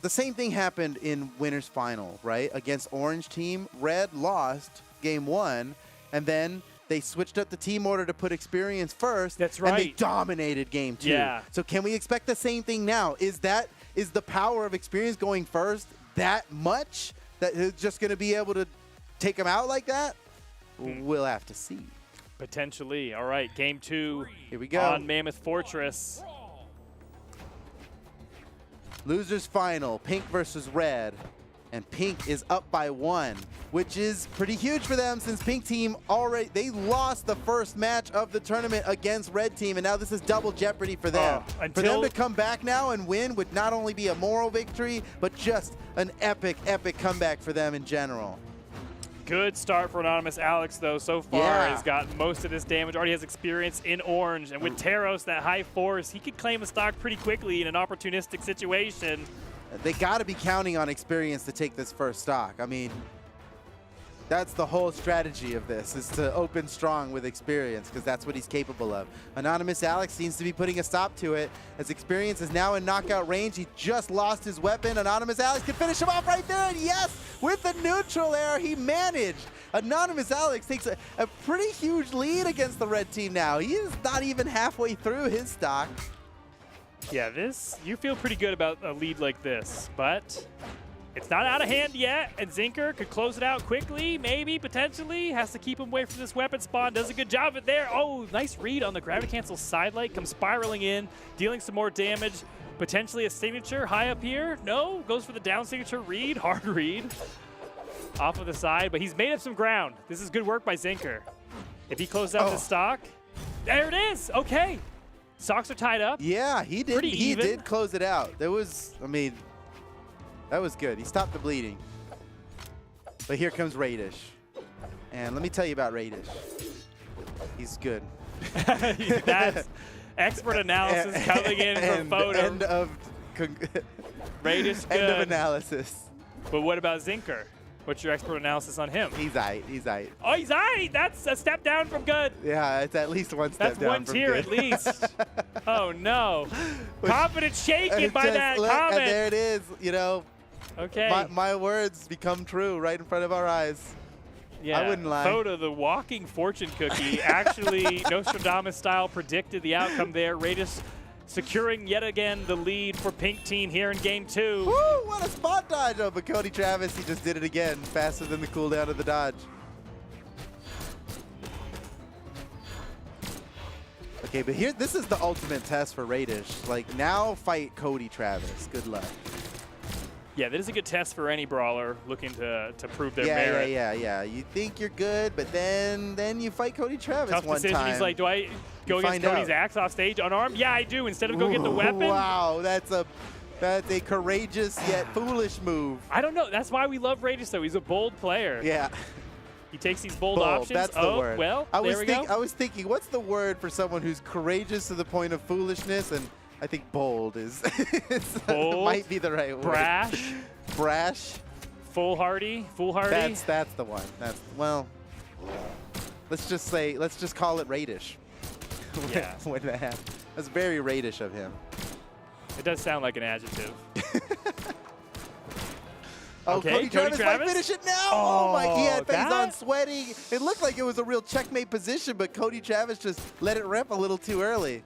same thing happened in winners final, right? Against orange team, red lost game 1, and then they switched up the team order to put experience first. That's And they right. dominated game 2. Yeah. So can we expect the same thing now? Is the power of experience going first that much that it's just going to be able to take them out like that? We'll have to see. Potentially. All right, game 2 Here we go. on Mammoth Fortress. Losers final, pink versus red. And pink is up by 1, which is pretty huge for them since pink team they lost the first match of the tournament against red team, and now this is double jeopardy for them. For them until- to come back now and win would not only be a moral victory, but just an epic, epic comeback for them in general. Good start for Anonymous Alex, though, so far. Yeah. Has gotten most of this damage, already has experience in orange. And with Teros, that high force, he could claim a stock pretty quickly in an opportunistic situation. They got to be counting on experience to take this first stock. I mean, that's the whole strategy of this, is to open strong with experience, because that's what he's capable of. Anonymous Alex seems to be putting a stop to it, as experience is now in knockout range. He just lost his weapon. Anonymous Alex can finish him off right there, and yes, with the neutral air, he managed. Anonymous Alex takes a pretty huge lead against the red team now. He is not even halfway through his stock. Yeah, you feel pretty good about a lead like this, but It's not out of hand yet, and Zinker could close it out quickly, maybe, potentially. Has to keep him away from this weapon spawn. Does a good job of it there. Oh, nice read on the gravity cancel side light. Comes spiraling in, dealing some more damage. Potentially a signature high up here. No, goes for the down signature read. Hard read off of the side, but he's made up some ground. This is good work by Zinker. If he closes out the stock, there it is. Okay. Stocks are tied up. Yeah, he did. He did close it out. There was, I mean, that was good. He stopped the bleeding. But here comes Radish. And let me tell you about Radish. He's good. That's expert analysis coming in from photo. End of Radish good. End of analysis. But what about Zinker? What's your expert analysis on him? He's aight. He's aight. Oh, he's aight. That's a step down from good. Yeah, it's at least one step down from good. That's one tier at least. Oh, no. Confidence shaken by that comment. And there it is, you know. Okay. My words become true right in front of our eyes. Yeah. I wouldn't lie. Photo, the walking fortune cookie, actually Nostradamus style predicted the outcome there. Radius securing yet again the lead for Pink Team here in game 2. Woo, what a spot dodge. Oh, but Cody Travis, he just did it again, faster than the cooldown of the dodge. Okay, but here, this is the ultimate test for Radish. Like, now fight Cody Travis. Good luck. Yeah, that is a good test for any brawler looking to prove their merit. Yeah. You think you're good, but then you fight Cody Travis Tough one decision. time. He's like, do I go against Cody's axe off stage unarmed? Yeah, I do. Instead of go get the weapon. Wow, that's a courageous yet foolish move. I don't know. That's why we love Radius, though. He's a bold player. Yeah. He takes these bold options. That's the word. Well, I go. was thinking, what's the word for someone who's courageous to the point of foolishness? And I think bold is bold, might be the right word. Brash. Brash. Foolhardy. That's the one. Let's just call it Radish. Yeah. when that happened. That's very Radish of him. It does sound like an adjective. Oh, okay, Cody Travis might finish it now. Oh my, he had Faison sweating. It looked like it was a real checkmate position, but Cody Travis just let it rip a little too early.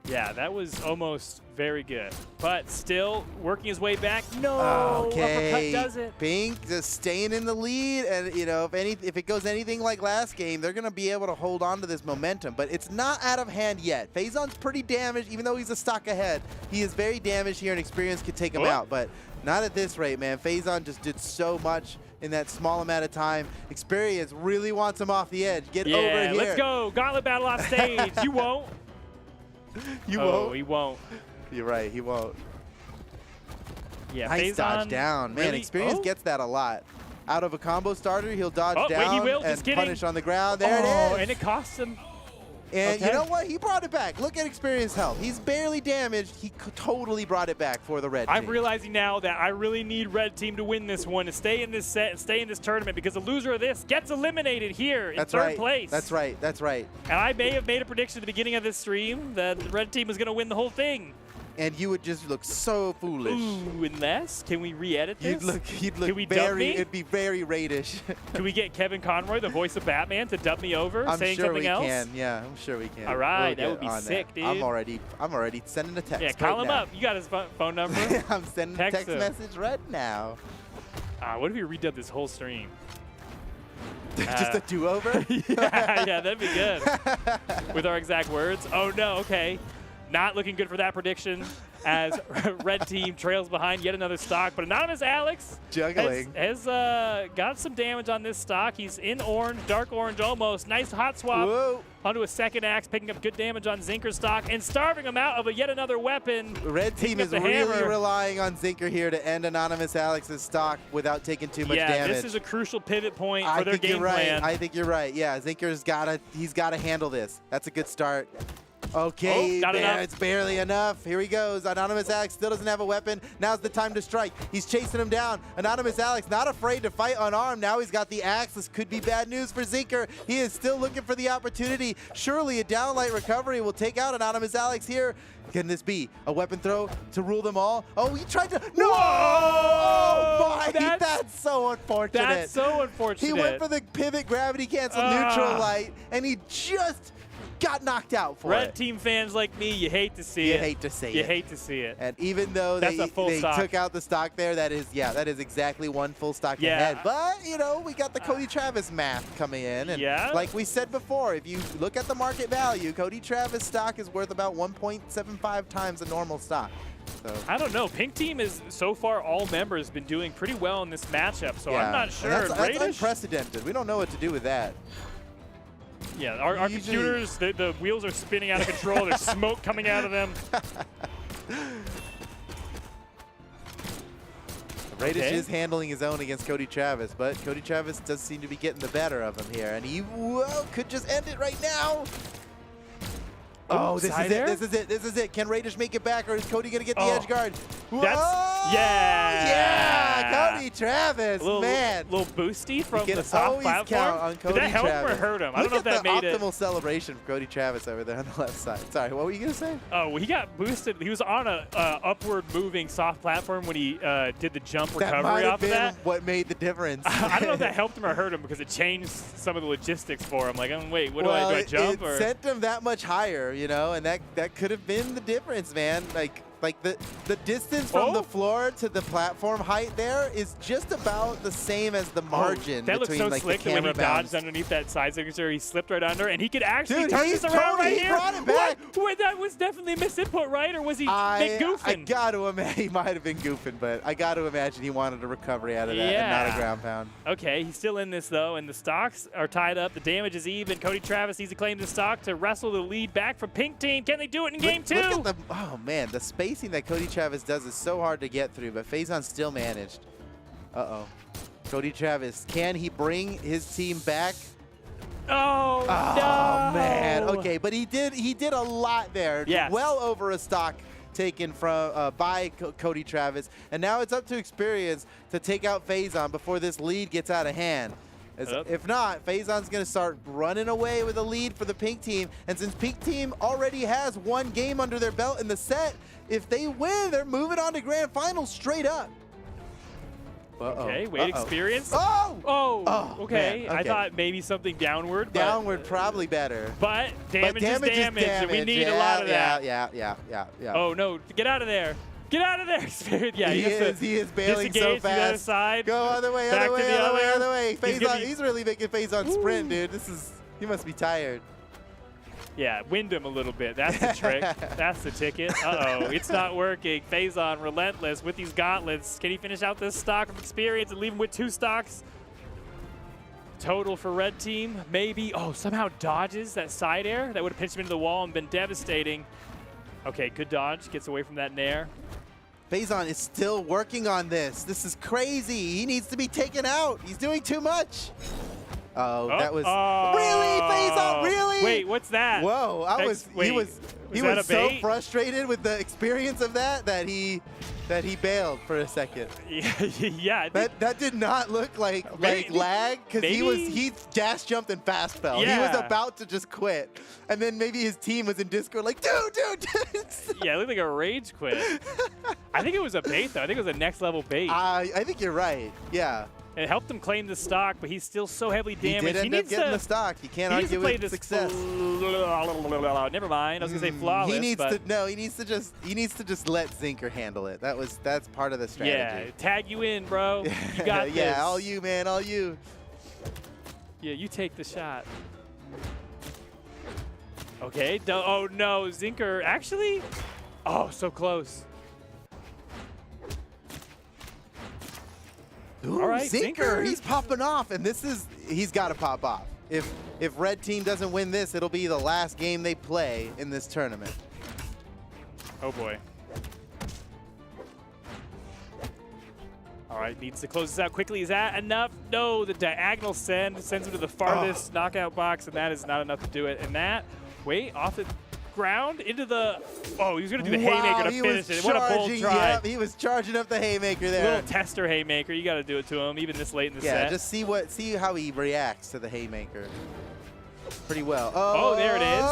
Yeah, that was almost very good. But still working his way back. No, okay. uppercut does it. Pink just staying in the lead, and you know, if it goes anything like last game, they're gonna be able to hold on to this momentum. But it's not out of hand yet. Faison's pretty damaged, even though he's a stock ahead. He is very damaged here, and experience could take him out. But not at this rate, man. Faison just did so much in that small amount of time. Experience really wants him off the edge. Get over here. Let's go. Gauntlet battle off stage. You won't. You won't? Oh, he won't. You're right, he won't. Yeah, nice dodge down. Man, Experience gets that a lot. Out of a combo starter, he'll dodge down and punish on the ground. There it is. And it costs him. And you know what? He brought it back. Look at Experience health. He's barely damaged. He totally brought it back for the red team. I'm realizing now that I really need red team to win this one, to stay in this set and stay in this tournament, because the loser of this gets eliminated here in third place. That's right. That's right. And I may have made a prediction at the beginning of this stream that the red team was going to win the whole thing. And you would just look so foolish. Ooh, unless, can we re-edit this? You'd look can we dub me? It'd be very Radish. Can we get Kevin Conroy, the voice of Batman, to dub me over, saying something else? I'm sure we can. Yeah, I'm sure we can. All right, that would be sick, dude. I'm already sending a text. Yeah, call him up. You got his phone number. I'm sending a text message right now. What if we redub this whole stream? Just a do-over? yeah, that'd be good. With our exact words. Oh no, okay. Not looking good for that prediction as red team trails behind yet another stock. But Anonymous Alex has got some damage on this stock. He's in orange, dark orange almost. Nice hot swap onto a second axe, picking up good damage on Zinker's stock and starving him out of yet another weapon. Red team is really relying on Zinker here to end Anonymous Alex's stock without taking too much damage. Yeah, this is a crucial pivot point for their game plan. I think you're right. Yeah, Zinker's he's got to handle this. That's a good start. Okay, it's barely enough. Here he goes. Anonymous Alex still doesn't have a weapon. Now's the time to strike. He's chasing him down. Anonymous Alex not afraid to fight unarmed. Now he's got the axe. This could be bad news for Zinker. He is still looking for the opportunity. Surely a downlight recovery will take out Anonymous Alex here. Can this be a weapon throw to rule them all? Oh, he tried to. No! Oh, my. That's so unfortunate. That's so unfortunate. He went for the pivot gravity cancel neutral light, and he just got knocked out for Red it. team fans like me, you hate to see it. You hate to see it. You hate to see it. And even though That's they a full stock. took out the stock there, that is exactly one full stock ahead. But, you know, we got the Cody Travis math coming in. And like we said before, if you look at the market value, Cody Travis stock is worth about 1.75 times the normal stock. So. I don't know. Pink team is, so far, all members been doing pretty well in this matchup, so I'm not sure. That's unprecedented. We don't know what to do with that. Yeah, our computers, the wheels are spinning out of control. There's smoke coming out of them. Radish is handling his own against Cody Travis, but Cody Travis does seem to be getting the better of him here, and he could just end it right now. Oh, this is it. Can Radish make it back, or is Cody going to get the edge guard? Yeah, Cody Travis, man. Little boosty from the soft platform. Did that help him or hurt him? I don't know if that made it. Optimal celebration for Cody Travis over there on the left side. Sorry, what were you going to say? Oh, well, he got boosted. He was on a upward moving soft platform when he did the jump recovery off of that. What made the difference? I don't know if that helped him or hurt him because it changed some of the logistics for him. Like, wait, what do I jump? It sent him that much higher, you know, and that could have been the difference, man. Like the distance from the floor to the platform height there is just about the same as the margin that between looks so slick. the camera when he bounds. dodged underneath that side signature, he slipped right under, and he could actually turn he's this around right here. Brought it back. Wait, that was definitely misinput, right? Or was he goofing? I got to imagine he might have been goofing, but I got to imagine he wanted a recovery out of that and not a ground pound. Okay, he's still in this though, and the stocks are tied up. The damage is even. Cody Travis needs to claim the stock to wrestle the lead back from Pink Team. Can they do it in game two? Look at oh man, the spacing that Cody Travis does is so hard to get through, but Faison still managed. Uh-oh. Cody Travis, can he bring his team back? Oh, no! Man, okay, but he did a lot there. Yes. Well over a stock taken from by Cody Travis, and now it's up to Experience to take out Faison before this lead gets out of hand. If not, Faison's going to start running away with a lead for the Pink Team, and since Pink Team already has one game under their belt in the set, if they win, they're moving on to Grand Finals straight up. Okay, wait, Experience. Oh, okay. Man, okay. I thought maybe something downward. Downward, probably better. But damage is damage, and we need a lot of that. Yeah. Oh, no, get out of there. Get out of there, Experience. Yeah, he is bailing so fast. To the other side. Go other way, Back other way, to the other way. He's really making Faison sprint, dude. He must be tired. Yeah, wind him a little bit. That's the trick. That's the ticket. Uh-oh, it's not working. Faison relentless with these gauntlets. Can he finish out this stock of Experience and leave him with 2 stocks? Total for Red Team, maybe. Oh, somehow dodges that side air. That would have pinched him into the wall and been devastating. Okay, good dodge. Gets away from that nair. Faison is still working on this. This is crazy. He needs to be taken out. He's doing too much. Oh, that was really Faison, really? Wait, what's that? Whoa, he was so frustrated with the experience of that he bailed for a second. Yeah. That did not look like lag, because he dash jumped and fast fell. Yeah. He was about to just quit, and then maybe his team was in Discord like, dude. Yeah, it looked like a rage quit. I think it was a bait though. I think it was a next level bait. I think you're right. Yeah. It helped him claim the stock, but he's still so heavily damaged. He did end up getting the stock. You can't argue with success. Never mind. I was gonna say flawless. He needs to just let Zinker handle it. That's part of the strategy. Yeah, tag you in, bro. You got this. Yeah, all you, man, all you. Yeah, you take the shot. Okay. Oh no, Zinker actually. Oh, so close. Ooh, all right, Zinker, he's popping off, and he's got to pop off. If Red Team doesn't win this, it'll be the last game they play in this tournament. Oh boy. All right, needs to close this out quickly. Is that enough? No, the diagonal sends him to the farthest knockout box, and that is not enough to do it. And that, off the ground into the. Oh, he was going to do the haymaker to finish it. What a bold try. Yep, he was charging up the haymaker there. Little tester haymaker. You got to do it to him, even this late in the set. Yeah, just see how he reacts to the haymaker. Pretty well. Oh, there it is.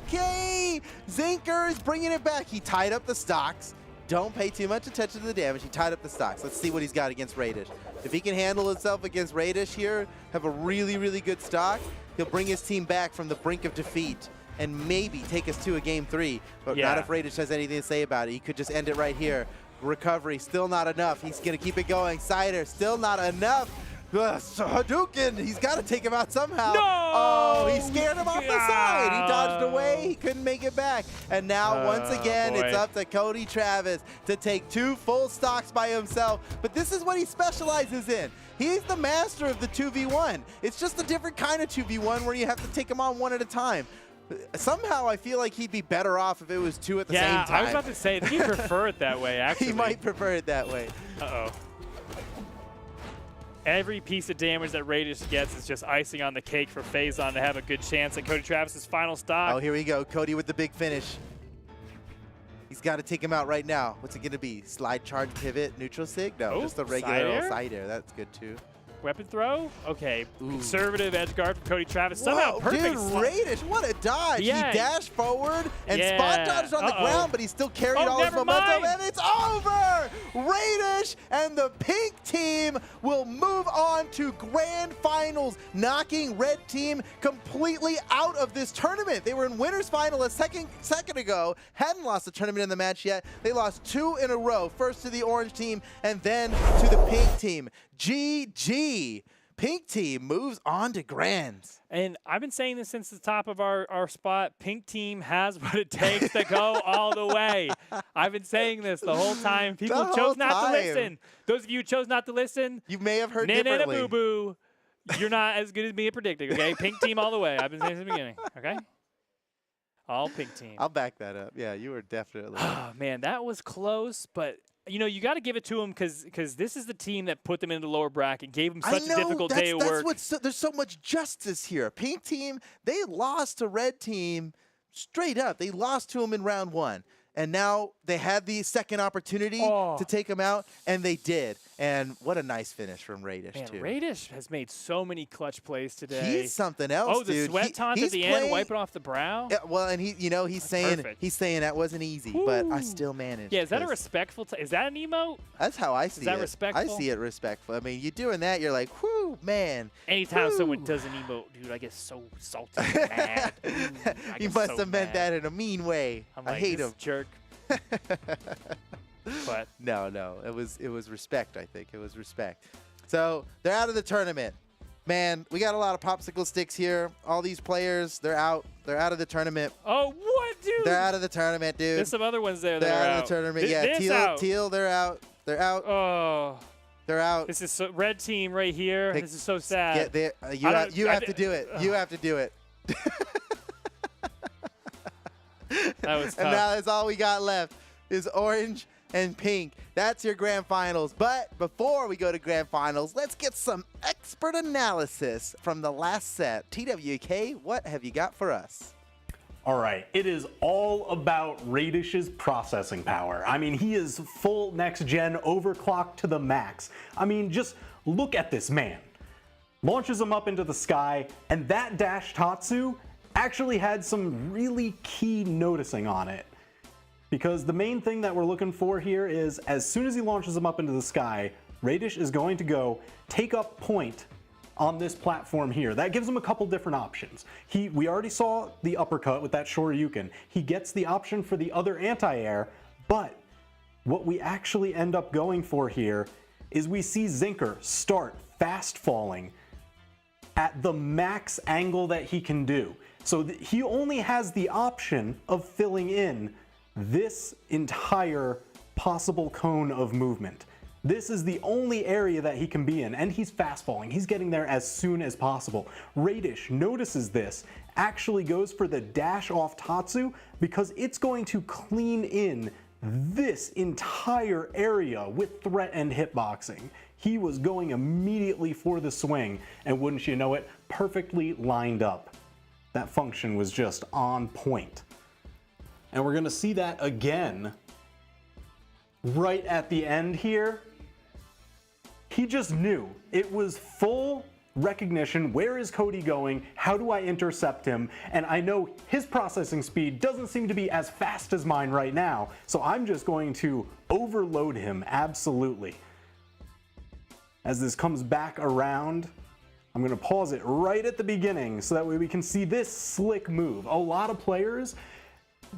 Okay, Zinker is bringing it back. He tied up the stocks. Don't pay too much attention to the damage. He tied up the stocks. Let's see what he's got against Radish. If he can handle himself against Radish here, have a really, really good stock, he'll bring his team back from the brink of defeat and maybe take us to a game 3. But Yeah. not if Radish has anything to say about it. He could just end it right here. Recovery, still not enough. He's going to keep it going. Cider, still not enough. Hadouken, he's got to take him out somehow. No! Oh, he scared him off the side. He dodged away. He couldn't make it back. And now, once again, boy. it's up to Cody Travis to take 2 full stocks by himself. But this is what he specializes in. He's the master of the 2v1. It's just a different kind of 2v1 where you have to take him on one at a time. Somehow, I feel like he'd be better off if it was 2 at the same time. Yeah, I was about to say, he prefer it that way, actually. He might prefer it that way. Uh-oh. Every piece of damage that Radish gets is just icing on the cake for Phazon to have a good chance at Cody Travis's final stock. Oh, here we go. Cody with the big finish. He's got to take him out right now. What's it going to be? Slide, charge, pivot, neutral sig? No, Oh, just a regular side old air? side air. That's good, too. Weapon throw? Okay. Ooh. Conservative edge guard from Cody Travis. Somehow Whoa, perfect. dude, Radish, what a dodge. Yeah. He dashed forward and Yeah. spot dodged on the ground, but he still carried Oh, all his never momentum, mind. and it's over! Radish and the pink team will move on to grand finals, knocking red team completely out of this tournament. They were in winner's final a second ago, hadn't lost a tournament in the match yet. They lost 2 in a row, first to the orange team and then to the pink team. GG. Pink team moves on to grands. And I've been saying this since the top of our spot. Pink team has what it takes to go all the way. I've been saying this the whole time. People whole chose not time. to listen. Those of you who chose not to listen, You may have heard na differently. boo boo. You're not as good as me at predicting, okay? Pink team all the way. I've been saying since the beginning, okay? All pink team. I'll back that up. Yeah, you were definitely. Oh, man, that was close, but you know, you got to give it to them because this is the team that put them into the lower bracket, gave them such a difficult day of work. There's so much justice here. Pink team, they lost to red team straight up. They lost to them in round 1. And now they had the second opportunity to take them out, and they did. And what a nice finish from Radish, Man, too. Radish has made so many clutch plays today. He's something else, Oh, the dude. sweat taunt at the end, wiping off the brow. Yeah, well, and he's saying perfect. that wasn't easy, but I still managed. Yeah, is that a 'cause respectful? Is that an emote? That's how I see it. that respectful? I see it respectful. I mean, you doing that, you're like, whoo, man. Anytime Woo. someone does an emote, dude, I get so salty and mad. Ooh, I You get must so have meant mad. that in a mean way. I'm I like, hate this him. jerk. But No, it was respect. I think it was respect. So they're out of the tournament. Man, we got a lot of popsicle sticks here. All these players, they're out. They're out of the tournament. oh, what, dude? They're out of the tournament, dude. There's some other ones there that They're are out of the tournament. Th- Yeah, this out. Teal, they're out. They're out. Oh, They're out. this is so, red team right here. Pick- This is so sad. Get there. You I have, don't- you I have d- to do it. You have to do it. That was tough. And now that's all we got left is orange and pink. That's your grand finals. But before we go to grand finals, let's get some expert analysis from the last set. TWK, what have you got for us? All right, it is all about Radish's processing power. I mean, he is full next gen overclocked to the max. I mean, just look at this man. Launches him up into the sky, and that dash Tatsu actually had some really key noticing on it. Because the main thing that we're looking for here is as soon as he launches him up into the sky, Radish is going to go take up point on this platform here. That gives him a couple different options. We already saw the uppercut with that Shoryuken. He gets the option for the other anti-air, but what we actually end up going for here is we see Zinker start fast falling at the max angle that he can do. So he only has the option of filling in this entire possible cone of movement. This is the only area that he can be in, and he's fast falling. He's getting there as soon as possible. Radish notices this, actually goes for the dash off Tatsu because it's going to clean in this entire area with threat and hitboxing. He was going immediately for the swing, and wouldn't you know it, perfectly lined up. That function was just on point. And we're gonna see that again right at the end here. He just knew. It was full recognition. Where is Cody going? How do I intercept him? And I know his processing speed doesn't seem to be as fast as mine right now, so I'm just going to overload him absolutely. As this comes back around, I'm going to pause it right at the beginning so that way we can see this slick move. A lot of players,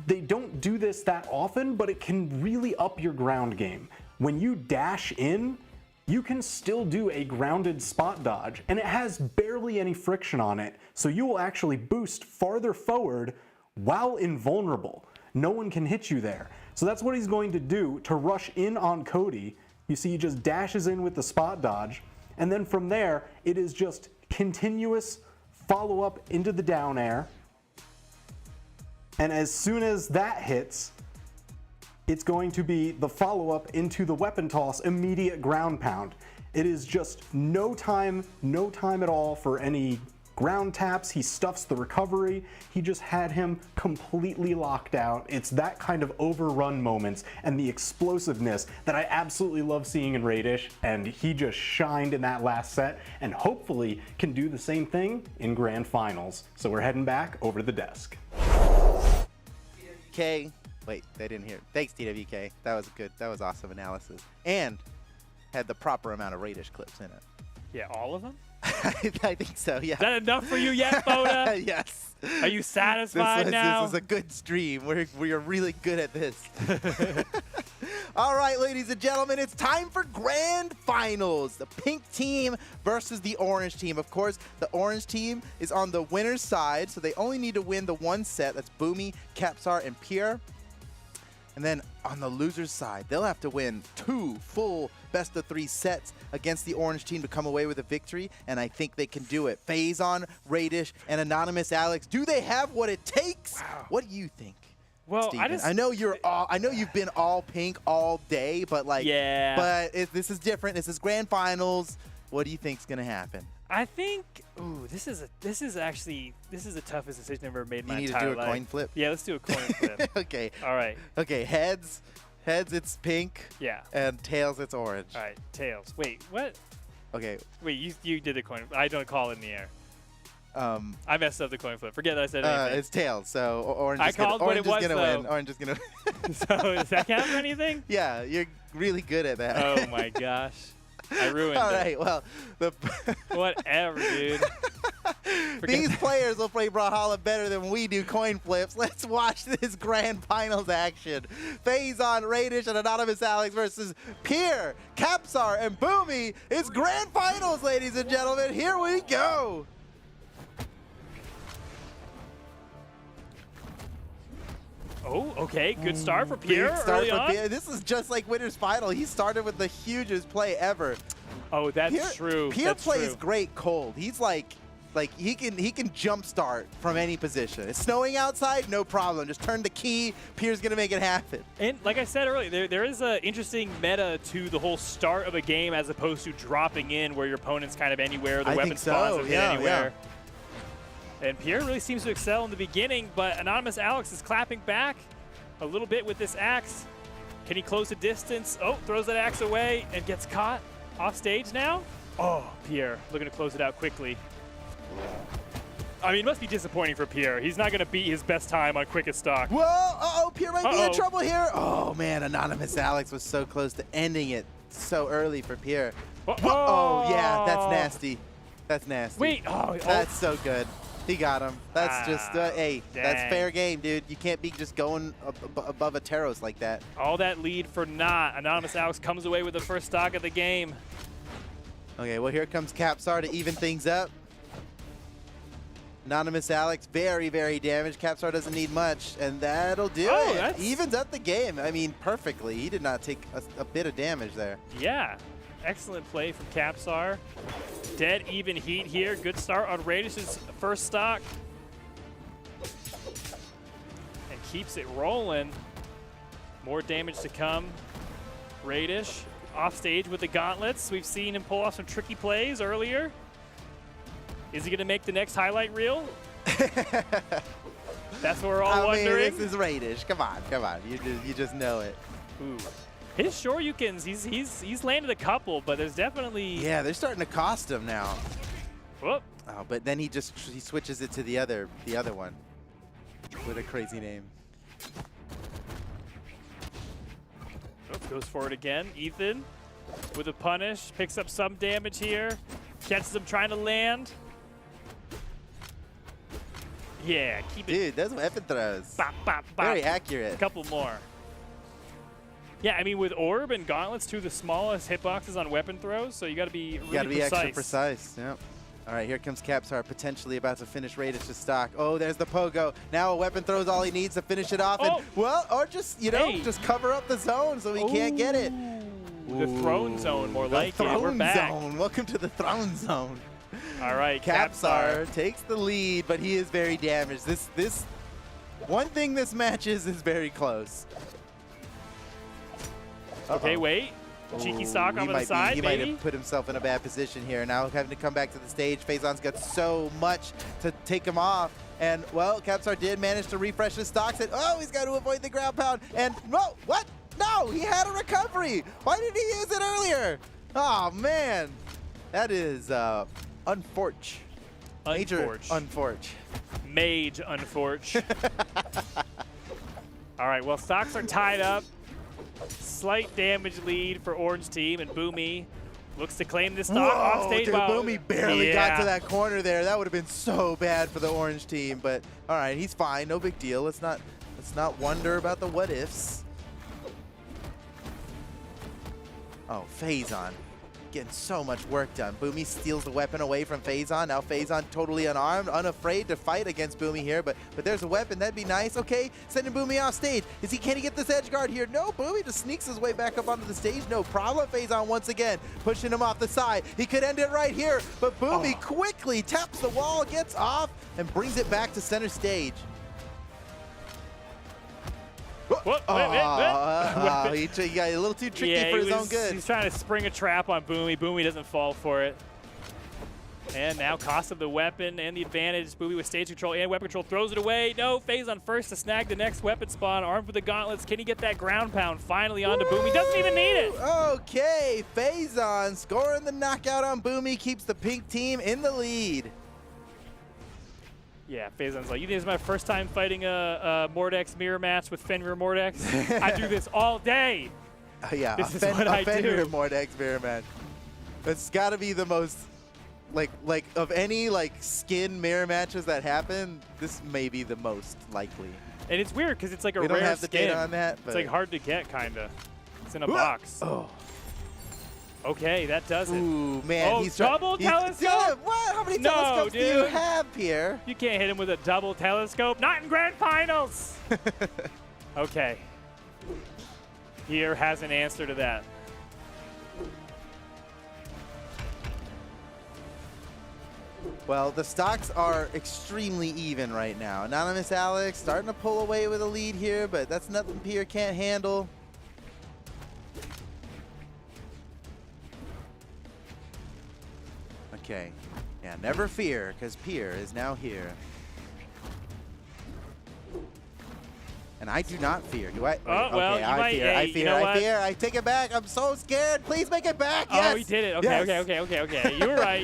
they don't do this that often, but it can really up your ground game. When you dash in, you can still do a grounded spot dodge, and it has barely any friction on it, so you will actually boost farther forward while invulnerable. No one can hit you there. So that's what he's going to do to rush in on Cody. You see he just dashes in with the spot dodge, and then from there, it is just continuous follow-up into the down air. And as soon as that hits, it's going to be the follow-up into the weapon toss, immediate ground pound. It is just no time at all for any ground taps. He stuffs the recovery. He just had him completely locked out. It's that kind of overrun moments and the explosiveness that I absolutely love seeing in Radish, and he just shined in that last set and hopefully can do the same thing in grand finals. So we're heading back over to the desk. TWK. Wait, they didn't hear. Thanks, TWK. That was good. That was awesome analysis. And had the proper amount of Radish clips in it. Yeah, all of them? I think so, yeah. Is that enough for you yet, Boda? Yes. Are you satisfied now? This is a good stream. We are really good at this. All right, ladies and gentlemen, it's time for grand finals. The pink team versus the orange team. Of course, the orange team is on the winner's side, so they only need to win the one set. That's Boomy, Capsar, and Pierre. And then on the loser's side, they'll have to win 2 full best-of-3 sets against the orange team to come away with a victory, and I think they can do it. Phazon, Radish, and Anonymous Alex, do they have what it takes? Wow. What do you think? Well, Steven? I know you've been all pink all day, but this is different. This is grand finals. What do you think's gonna happen? I think, this is the toughest decision I've ever made in my entire life. You need to do a coin flip? Yeah, let's do a coin flip. Okay. All right. Okay, heads, it's pink. Yeah. And tails, it's orange. All right, tails. Wait, what? Okay. Wait, you did a coin. I don't call it in the air. I messed up the coin flip. Forget that I said anything. It's tails, so orange is gonna win. Orange is gonna win. So does that count for anything? Yeah, you're really good at that. Oh my gosh. I ruined it. All right, well. Whatever, dude. These players will play Brawlhalla better than we do coin flips. Let's watch this grand finals action. Phazon, Radish, and Anonymous Alex versus Pierre, Capsar, and Boomy. It's grand finals, ladies and gentlemen. Here we go. Oh, okay. Good start for Pierre early on. Pierre. This is just like winner's final. He started with the hugest play ever. Oh, that's true. Pierre plays great cold. He's like he can jumpstart from any position. It's snowing outside, no problem. Just turn the key. Pierre's gonna make it happen. And like I said earlier, there is an interesting meta to the whole start of a game as opposed to dropping in where your opponent's kind of anywhere. The weapon spawns will hit anywhere. Yeah. And Pierre really seems to excel in the beginning, but Anonymous Alex is clapping back a little bit with this axe. Can he close the distance? Oh, throws that axe away and gets caught off stage now. Oh, Pierre looking to close it out quickly. I mean, it must be disappointing for Pierre. He's not going to beat his best time on quickest stock. Whoa, Pierre might be in trouble here. Oh, man, Anonymous Alex was so close to ending it so early for Pierre. Oh, yeah, that's nasty. That's nasty. Wait, that's so good. He got him. That's just, hey, that's fair game, dude. You can't be just going above a Taros like that. All that lead for naught. Anonymous Alex comes away with the first stock of the game. Okay, well, here comes Capsar to even things up. Anonymous Alex, very, very damaged. Capsar doesn't need much, and that'll do it. Evens up the game. I mean, perfectly. He did not take a bit of damage there. Yeah. Excellent play from Capsar. Dead even heat here. Good start on Radish's first stock. And keeps it rolling. More damage to come. Radish off stage with the gauntlets. We've seen him pull off some tricky plays earlier. Is he going to make the next highlight reel? That's what we're all wondering. This is Radish. Come on. You just know it. Ooh. His Shoryukens, he's landed a couple, but there's definitely... Yeah, they're starting to cost him now. Whoop. Oh, but then he switches it to the other one with a crazy name. Oh, goes for it again. Ethan with a punish, picks up some damage here. Catches him trying to land. Yeah, keep it. Dude, those weapon throws. Bop, bop, bop. Very accurate. A couple more. Yeah, I mean, with Orb and Gauntlets, two of the smallest hitboxes on weapon throws, so you got to be really You got to be precise. extra precise. Yep. All right, here comes Capsar, potentially about to finish Radish's stock. Oh, there's the pogo. Now a weapon throws all he needs to finish it off. Oh. And, well, or just, you know, just cover up the zone so he can't get it. The throne zone, more like the it. We're throne back. zone. Welcome to the throne zone. All right, Capsar takes the lead, but he is very damaged. This one thing this match is very close. Okay, wait. Cheeky stock on the side, He maybe? might have put himself in a bad position here. Now having to come back to the stage. Faison's got so much to take him off. And, well, Capsar did manage to refresh his stocks. And, oh, he's got to avoid the ground pound. And, no, what? No, he had a recovery. Why didn't he use it earlier? Oh, man. That is unfortunate. Major unfortunate. Mage unfortunate. All right, well, stocks are tied up. Slight damage lead for Orange team, and Boomy looks to claim this stock off stage. Dude, while Boomy barely got to that corner there. That would have been so bad for the Orange team. But all right, he's fine. No big deal. Let's not wonder about the what ifs. Oh, Faison getting so much work done. Boomy steals the weapon away from Faison. Now Faison totally unarmed, unafraid to fight against Boomy here, but there's a weapon. That'd be nice. Okay, sending Boomy off stage. Can he get this edge guard here? No, Boomy just sneaks his way back up onto the stage. No problem. Faison once again pushing him off the side. He could end it right here, but Boomy quickly taps the wall, gets off, and brings it back to center stage. What? He got a little too tricky for his own good. He's trying to spring a trap on Boomy. Boomy doesn't fall for it. And now cost of the weapon and the advantage. Boomy with stage control and weapon control throws it away. No, Faison first to snag the next weapon spawn. Armed with the gauntlets. Can he get that ground pound finally onto Boomy? Doesn't even need it. Okay, Faison scoring the knockout on Boomy, keeps the pink team in the lead. Yeah, Faison's like, you think this is my first time fighting a Mordex mirror match with Fenrir Mordex? I do this all day. Yeah, this is what I Fenrir do. Mordex mirror match. It's got to be the most, like of any skin mirror matches that happen, this may be the most likely. And it's weird because it's like a we rare don't have the skin. data on that, but it's like hard to get, kind of. It's in a box. Oh. Okay, that does it. Ooh, man. Oh, he's double telescope? What? How many telescopes do you have here? You can't hit him with a double telescope. Not in grand finals. Okay. Here has an answer to that. Well, the stocks are extremely even right now. Anonymous Alex starting to pull away with a lead here, but that's nothing Pierre can't handle. Okay. Yeah, never fear, because Pierre is now here. And I do not fear. Do I? Wait, well, okay, you might, fear. hey, I you fear. know I what? fear. I take it back. I'm so scared. Please make it back. Yes. Oh, he did it. Okay, Yes. okay. You were right.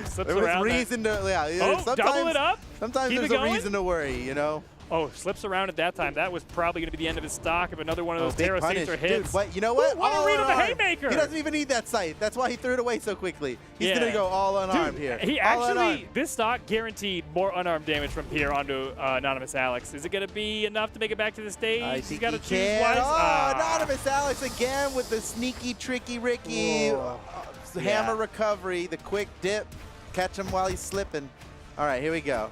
slips There was around. reason to, yeah. Oh, sometimes, double it up. Sometimes Keep there's it a going? reason to worry, you know? Oh, slips around at that time. That was probably going to be the end of his stock if another one of those big Terra punish. Caesar hits. Dude, what? You know what? Ooh, what a read of the haymaker. He doesn't even need that sight. That's why he threw it away so quickly. He's Yeah. going to go all unarmed Dude, here. He All unarmed. actually, this stock guaranteed more unarmed damage from Pierre onto Anonymous Alex. Is it going to be enough to make it back to the stage? I He's think got to he choose can. twice. Oh, Anonymous Alex again with the sneaky, tricky Ricky. Hammer recovery, the quick dip. Catch him while he's slipping. All right, here we go.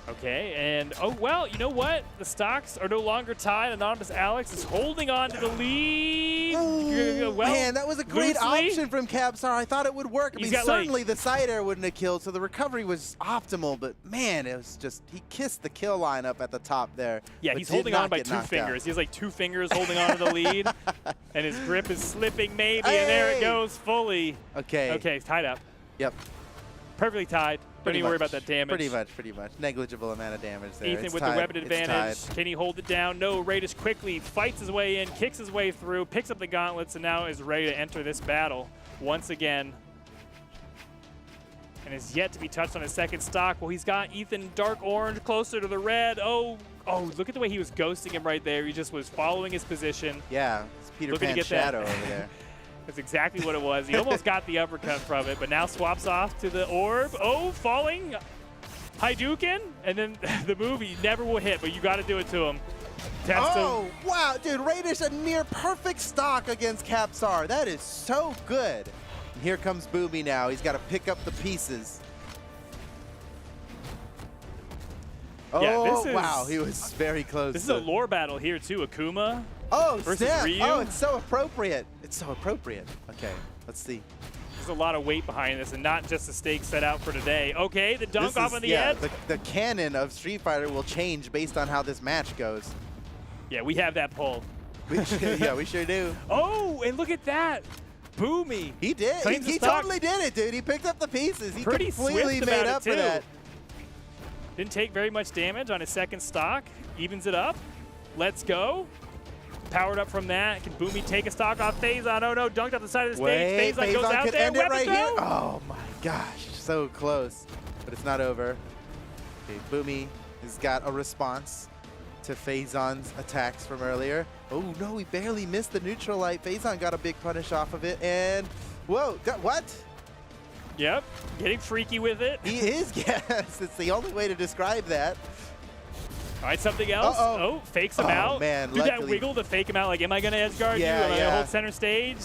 Okay, and oh, well, you know what? The stocks are no longer tied. Anonymous Alex is holding on to the lead. Ooh, well, man, that was a great loosely. option from Capsar. I thought it would work. I He's mean, got, certainly the side air wouldn't have killed, so the recovery was optimal, but man, it was just, he kissed the kill line up at the top there. Yeah, but he's did holding not on by get 2 knocked fingers. out. He has like 2 fingers holding on to the lead, and his grip is slipping maybe, and there it Hey! goes fully. Okay. Okay, it's tied up. Yep. Perfectly tied. Don't even worry about that damage. Pretty much. Negligible amount of damage there. Ethan It's with tied. the weapon It's advantage. tied. Can he hold it down? No. Radish quickly fights his way in, kicks his way through, picks up the gauntlets, and now is ready to enter this battle once again. And is yet to be touched on his second stock. Well, he's got Ethan dark orange closer to the red. Oh, Oh, look at the way he was ghosting him right there. He just was following his position. Yeah, it's Peter Looking to Pan's get that. shadow over there. That's exactly what it was. He almost got the uppercut from it, but now swaps off to the orb. Oh, falling. Hadouken, and then the move he never will hit, but you got to do it to him. Oh, wow, dude, Radish a near perfect stock against Capsar. That is so good. And here comes Boomy now. He's got to pick up the pieces. Oh, wow, he was very close. This is a lore battle here, too. Akuma versus snap. Ryu. Oh, it's so appropriate. It's so appropriate. Okay, let's see. There's a lot of weight behind this and not just the stakes set out for today. Okay, the dunk off on the edge. The canon of Street Fighter will change based on how this match goes. Yeah, we have that pull. Yeah, we sure do. Oh, and look at that. Boomy. He did. He totally did it, dude. He picked up the pieces. He Pretty completely swift made about up it, for that. Didn't take very much damage on his second stock. Evens it up. Let's go. Powered up from that. Can Boomy take a stock off Phazon? Oh no, dunked off the side of the stage. Phazon goes out could there. End it right throw. here. Oh my gosh, so close. But it's not over. Okay, Boomy has got a response to Phazon's attacks from earlier. Oh no, he barely missed the neutral light. Phazon got a big punish off of it. And whoa, what? Yep, getting freaky with it. He is, yes. It's the only way to describe that. All right, something else. Oh, fakes him out. Man, do that wiggle to fake him out. Like, am I going to edge guard you? Am I going to hold center stage?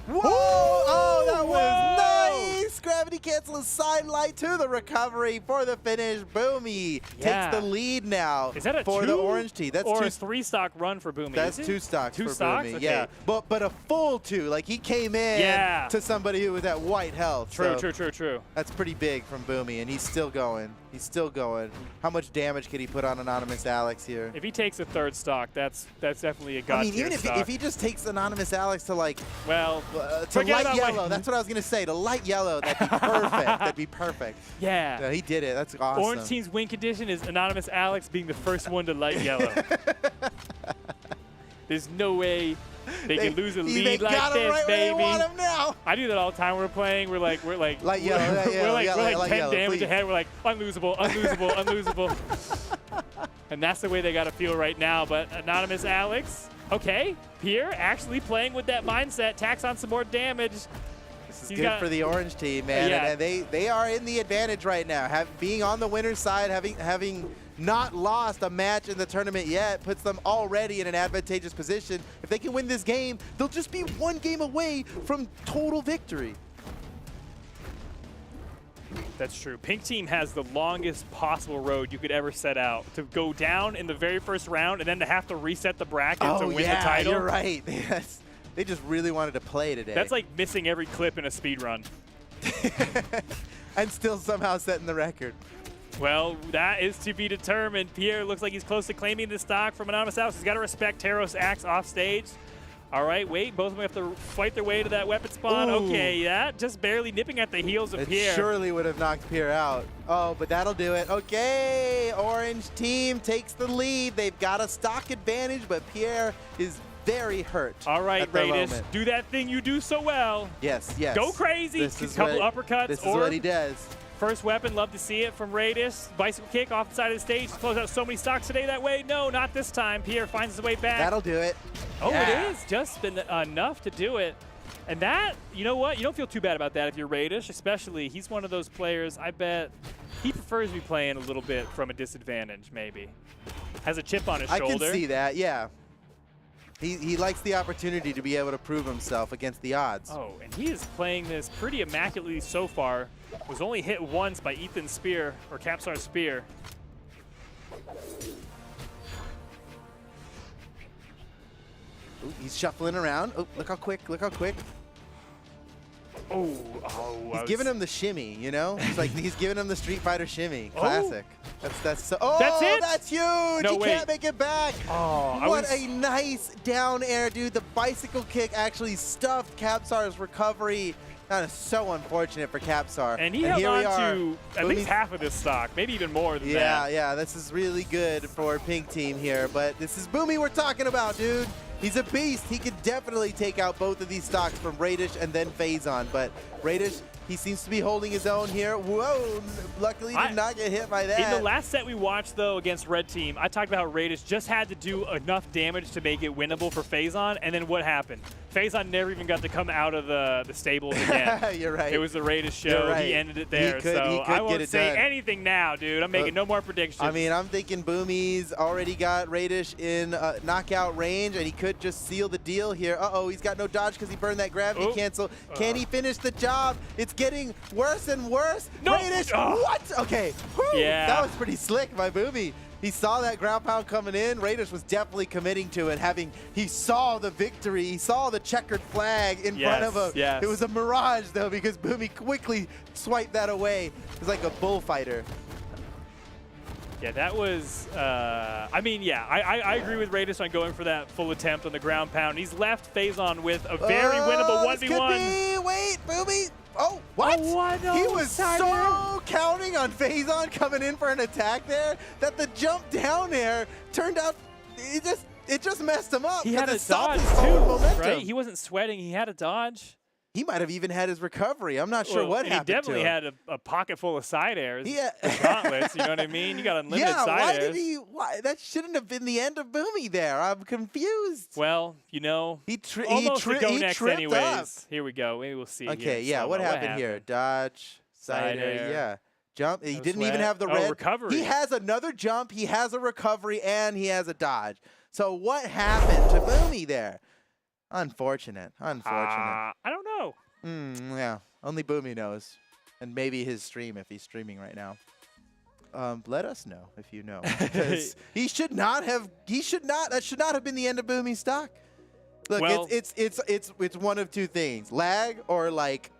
Whoa! Oh, that was nice! Gravity cancel side light to the recovery for the finish. Boomy takes the lead now. Is that a for two the orange tee? That's or two, a 3-stock run for Boomy? That's 2 stocks two for stocks? Boomy. Okay. Yeah, but a full 2. Like he came in to somebody who was at white health. True, so true. That's pretty big from Boomy, and he's still going. He's still going. How much damage could he put on Anonymous Alex here? If he takes a 3rd stock, that's definitely a god tier even stock. if he just takes Anonymous Alex to like, well, to light yellow. That's what I was gonna say. To light yellow, that'd be perfect. That'd be perfect. Yeah. No, he did it. That's awesome. Orange team's win condition is Anonymous Alex being the first one to light yellow. There's no way they can lose a lead like this, right baby. Where they want him now. I do that all the time. We're playing. We're like light yellow. we're like 10 damage please. ahead. We're like unlosable, unlosable. And that's the way they got to feel right now. But Anonymous Alex, okay, Pierre actually playing with that mindset, tacks on some more damage. This is good for the orange team, man. Yeah. And they are in the advantage right now. Being on the winner's side, having not lost a match in the tournament yet, puts them already in an advantageous position. If they can win this game, they'll just be 1 game away from total victory. That's true. Pink team has the longest possible road you could ever set out to go down in the very first round and then to have to reset the bracket to win the title. You're right. Yes. They just really wanted to play today. That's like missing every clip in a speed run. And still somehow setting the record. Well, that is to be determined. Pierre looks like he's close to claiming the stock from Anonymous Alex. He's got to respect Taros Axe off stage. All right, wait. Both of them have to fight their way to that weapon spawn. Ooh. Okay, that just barely nipping at the heels of Pierre. It surely would have knocked Pierre out. Oh, but that'll do it. Okay, orange team takes the lead. They've got a stock advantage, but Pierre is very hurt. All right, at the Radish, moment. do that thing you do so well. Yes, yes. Go crazy. This is couple uppercuts. This is what he does. First weapon, love to see it from Radish. Bicycle kick off the side of the stage. Close out so many stocks today that way. No, not this time. Pierre finds his way back. That'll do it. Oh, yeah. it is. Just been enough to do it. And that, you know what? You don't feel too bad about that if you're Radish, especially. He's one of those players, I bet he prefers me playing a little bit from a disadvantage, maybe. Has a chip on his shoulder. I can see that, yeah. He likes the opportunity to be able to prove himself against the odds. Oh, and he is playing this pretty immaculately so far. Was only hit once by Ethan's spear, or Capsar's spear. Ooh, he's shuffling around. Oh, look how quick, look how quick. Oh. He's giving him the shimmy, you know? It's like he's giving him the Street Fighter shimmy. Classic. That's so. Oh, that's it? That's huge. No, he can't make it back. Oh, what a nice down air, dude. The bicycle kick actually stuffed Capsar's recovery. That is so unfortunate for Capsar. And he held on to at least half of this stock, maybe even more than that. Yeah, this is really good for Pink Team here. But this is Boomy we're talking about, dude. He's a beast. He could definitely take out both of these stocks from Radish and then Phazon. But Radish He seems to be holding his own here. Whoa, luckily did not get hit by that. In the last set we watched, though, against Red Team, I talked about how Radish just had to do enough damage to make it winnable for Phazon, and then what happened? Phazon never even got to come out of the stables again. You're right. It was the Radish show. You're right. He ended it there. He could I won't get it say done. anything now, dude. I'm making no more predictions. I mean, I'm thinking Boomy's already got Radish in knockout range, and he could just seal the deal here. Uh-oh, he's got no dodge because he burned that gravity cancel. Can he finish the job? It's getting worse and worse. No. Radish, what? Okay. Whew. Yeah. That was pretty slick by Boomy. He saw that ground pound coming in. Radish was definitely committing to it. He saw the victory. He saw the checkered flag in front of him. Yes. It was a mirage, though, because Boomy quickly swiped that away. It was like a bullfighter. Yeah, that was, I mean, yeah, I agree with Radish on going for that full attempt on the ground pound. He's left Phazon with a very winnable 1v1. This could be, wait, Boomy. Oh, what? Oh, he was so counting on Phazon coming in for an attack there that the jump down there turned out, it just messed him up. He had a dodge, momentum. right? He wasn't sweating. He had a dodge. He might have even had his recovery. I'm not sure what happened He definitely to him. had a pocket full of side airs. Yeah. Gauntlets, you know what I mean? You got unlimited side airs. Why? That shouldn't have been the end of Boomy there. I'm confused. Well, you know, almost to go next tripped anyways. up. Here we go. Maybe we'll see. Okay, here. yeah. So, What happened here? Dodge, side air, air. yeah. Jump. He No didn't even sweat. have the red. Recovery. He has another jump. He has a recovery, and he has a dodge. So what happened to Boomy there? Unfortunate. I don't know. Yeah. Only Boomy knows, and maybe his stream if he's streaming right now. Let us know if you know, because he should not have. That should not have been the end of Boomy's stock. Look, well, it's one of two things: lag or like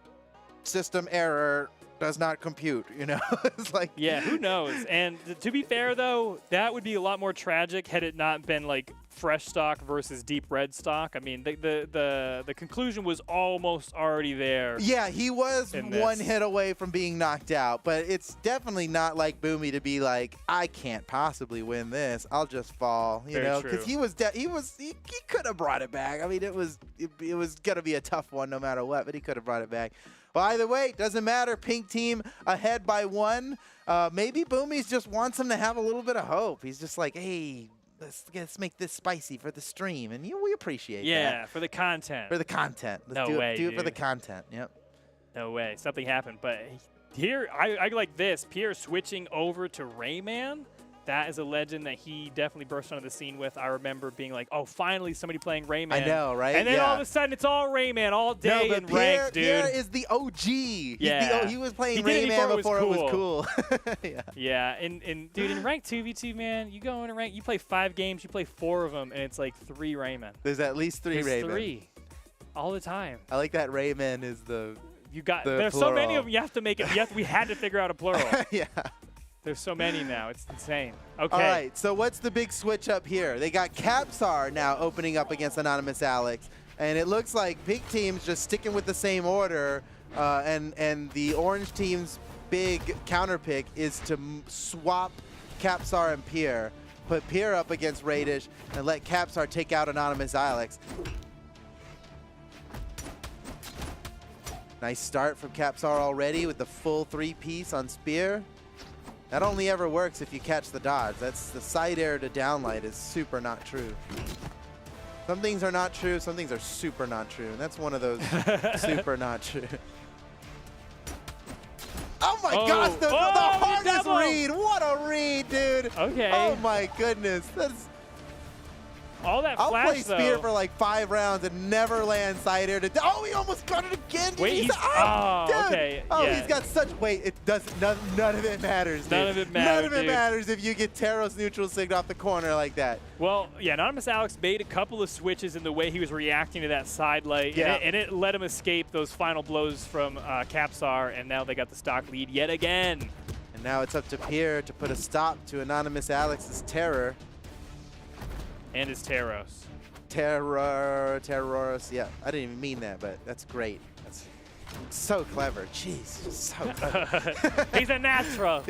system error does not compute. You know, it's like yeah, who knows? And to be fair though, that would be a lot more tragic had it not been like fresh stock versus deep red stock. I mean, the conclusion was almost already there. Yeah, he was one hit away from being knocked out, but it's definitely not like Boomy to be like, I can't possibly win this. I'll just fall, you know, because he could have brought it back. I mean, it was gonna be a tough one no matter what, but he could have brought it back. Well, either way, doesn't matter. Pink team ahead by 1. Maybe Boomy's just wants him to have a little bit of hope. He's just like, hey, let's make this spicy for the stream, and we appreciate that. Yeah, for the content. For the content. No way, do it for the content. Yep. No way. Something happened. But here, I like this. Pierre switching over to Rayman. That is a legend that he definitely burst onto the scene with. I remember being like, oh, finally somebody playing Rayman. I know, right? And then all of a sudden, it's all Rayman all day in ranked, dude. Pierre is the OG. Yeah. He was playing Rayman before it was cool. Yeah. Yeah, and dude, in ranked 2v2, man, you go in a rank, you play 5 games, you play 4 of them, and it's like 3 Rayman. There's at least 3 There's Rayman. 3. All the time. I like that Rayman is the There's so many of them, you have to make it. We had to figure out a plural. Yeah. There's so many now. It's insane. Okay. All right, so what's the big switch up here? They got Capsar now opening up against Anonymous Alex, and it looks like Pink Team's just sticking with the same order, and the Orange Team's big counter pick is to swap Capsar and Pierre, put Pierre up against Radish, and let Capsar take out Anonymous Alex. Nice start from Capsar already with the full 3-piece on Spear. That only ever works if you catch the dodge. That's the side air to downlight is super not true. Some things are not true, some things are super not true. And that's one of those super not true. Oh my gosh, the hardest read. What a read, dude. Okay. Oh my goodness. All that I'll flash, play Spear for like 5 rounds and never land side air to. Oh, he almost got it again. Wait, okay. Oh, yeah. he's got such. Wait, it doesn't. None of it matters. Dude. None of it matters. None of it matters if you get Taros neutral signed off the corner like that. Well, yeah, Anonymous Alex made a couple of switches in the way he was reacting to that side light, and it let him escape those final blows from Capsar, and now they got the stock lead yet again. And now it's up to Pierre to put a stop to Anonymous Alex's terror. And his Taros. Terrorist. Yeah, I didn't even mean that, but that's great. That's so clever. Jeez, so clever. He's a natural.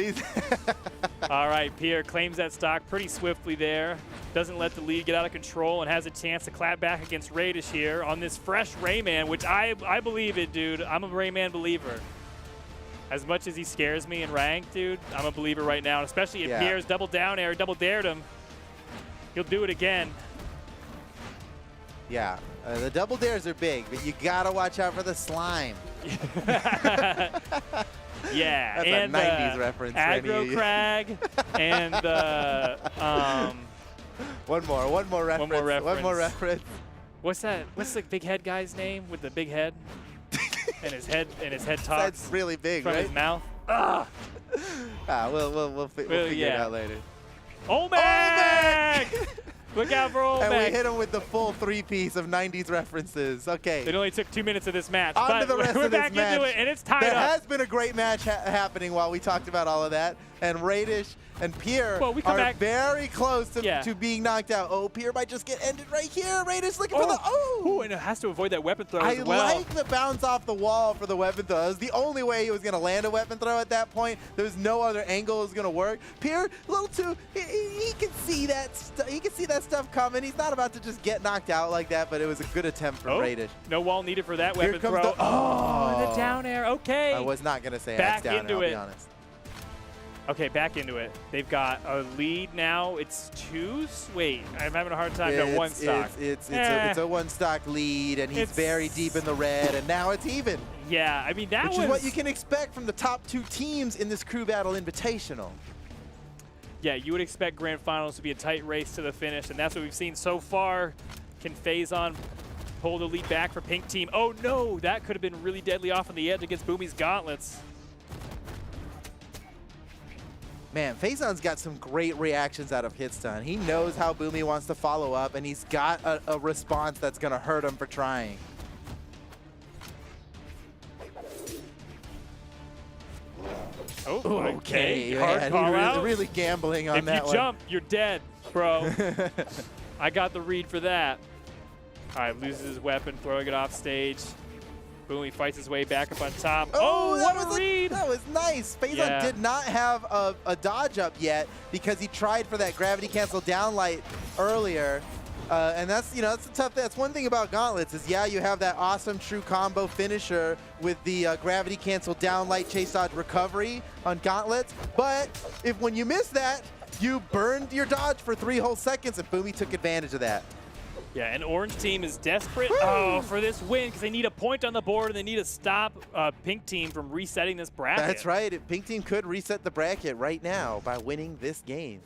All right, Pierre claims that stock pretty swiftly there. Doesn't let the lead get out of control and has a chance to clap back against Radish here on this fresh Rayman, which I believe it, dude. I'm a Rayman believer. As much as he scares me in rank, dude, I'm a believer right now. And especially if Pierre's double down air, double dared him, he'll do it again. Yeah, the double dares are big, but you gotta watch out for the slime. Yeah, That's and a 90s reference. Aggro Crag, and one more reference. What's that? What's the big head guy's name with the big head? and his head talks. That's really big, from right? his mouth. Ugh. We'll figure it out later. Olmec! Look out for Olmec. And we hit him with the full 3-piece of 90s references. Okay. It only took 2 minutes of this match. On to but the rest we're of this back match. into it, and it's tied There up. has been a great match happening while we talked about all of that. And Radish and Pierre are very close to being knocked out. Oh, Pierre might just get ended right here. Radish looking for the Ooh, and it has to avoid that weapon throw as well. I like the bounce off the wall for the weapon throw. That was the only way he was going to land a weapon throw at that point. There was no other angle it was going to work. Pierre, a little too, he can see that he can see that stuff coming. He's not about to just get knocked out like that, but it was a good attempt from Radish. No wall needed for that weapon throw. The the down air. Okay. I was not going to say back X down into air, I'll it. be honest. Okay, back into it. They've got a lead now. It's 2. Wait, I'm having a hard time. No, 1 stock. It's a 1 stock lead, and he's very deep in the red, and now it's even. Yeah, I mean, Which is what you can expect from the top 2 teams in this Crew Battle Invitational. Yeah, you would expect Grand Finals to be a tight race to the finish, and that's what we've seen so far. Can Faison pull the lead back for Pink Team? Oh, no, that could have been really deadly off on the edge against Boomy's Gauntlets. Man, Faison's got some great reactions out of Hitstun. He knows how Boomy wants to follow up, and he's got a response that's going to hurt him for trying. Oh, okay. Man, Hard really gambling on that one. If you jump, you're dead, bro. I got the read for that. All right, loses his weapon, throwing it off stage. Boomy fights his way back up on top. Oh, what a read! That was nice. Faison did not have a dodge up yet because he tried for that gravity cancel downlight earlier. And that's, that's a tough thing. That's one thing about Gauntlets is, you have that awesome true combo finisher with the gravity cancel downlight chase dodge recovery on Gauntlets. But when you miss that, you burned your dodge for 3 whole seconds, and Boomy took advantage of that. Yeah, and Orange Team is desperate for this win because they need a point on the board and they need to stop Pink Team from resetting this bracket. That's right. Pink Team could reset the bracket right now by winning this game.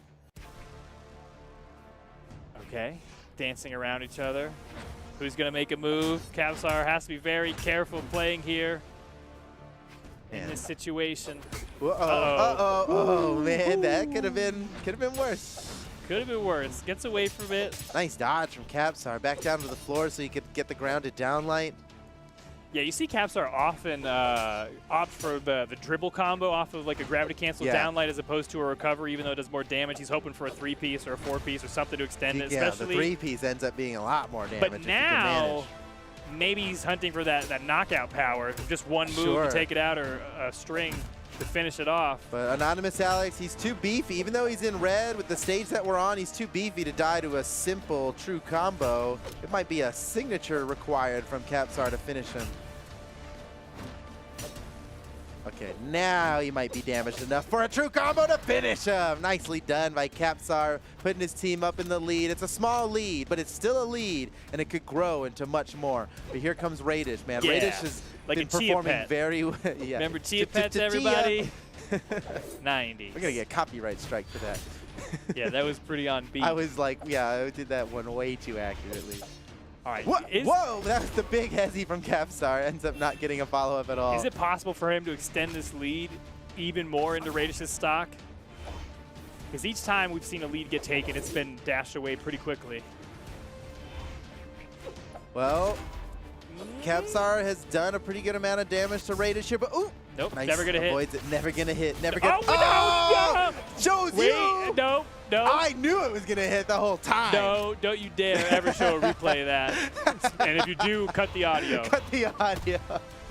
Okay, dancing around each other. Who's going to make a move? Capsar has to be very careful playing here in this situation. Oh, man, that could have been worse. Could have been worse. Gets away from it. Nice dodge from Capsar. Back down to the floor so he could get the grounded downlight. Yeah, you see Capsar often opt for the dribble combo off of like a gravity cancel downlight as opposed to a recovery, even though it does more damage. He's hoping for a 3-piece or a 4-piece or something to extend it. Especially, the 3-piece ends up being a lot more damage. But now, maybe he's hunting for that knockout power. Just one move to take it out or a string to finish it off. But Anonymous Alex, he's too beefy. Even though he's in red with the stage that we're on, he's too beefy to die to a simple true combo. It might be a signature required from Capsar to finish him. Okay, now he might be damaged enough for a true combo to finish him. Nicely done by Capsar, putting his team up in the lead. It's a small lead, but it's still a lead, and it could grow into much more. But here comes Radish, man. Radish has been performing very well. Remember Chia Pets, everybody? 90s. We're going to get a copyright strike for that. Yeah, that was pretty on beat. I was like, I did that one way too accurately. All right. Whoa, that was the big hezzy from Capsar. Ends up not getting a follow-up at all. Is it possible for him to extend this lead even more into Radish's stock? Because each time we've seen a lead get taken, it's been dashed away pretty quickly. Well, Capsar has done a pretty good amount of damage to Radish here, but nope, nice. never gonna Avoids hit. It. Never gonna hit. Never gonna. Shows Wait, you. No. I knew it was gonna hit the whole time. No, don't you dare ever show a replay of that. And if you do, cut the audio. Cut the audio.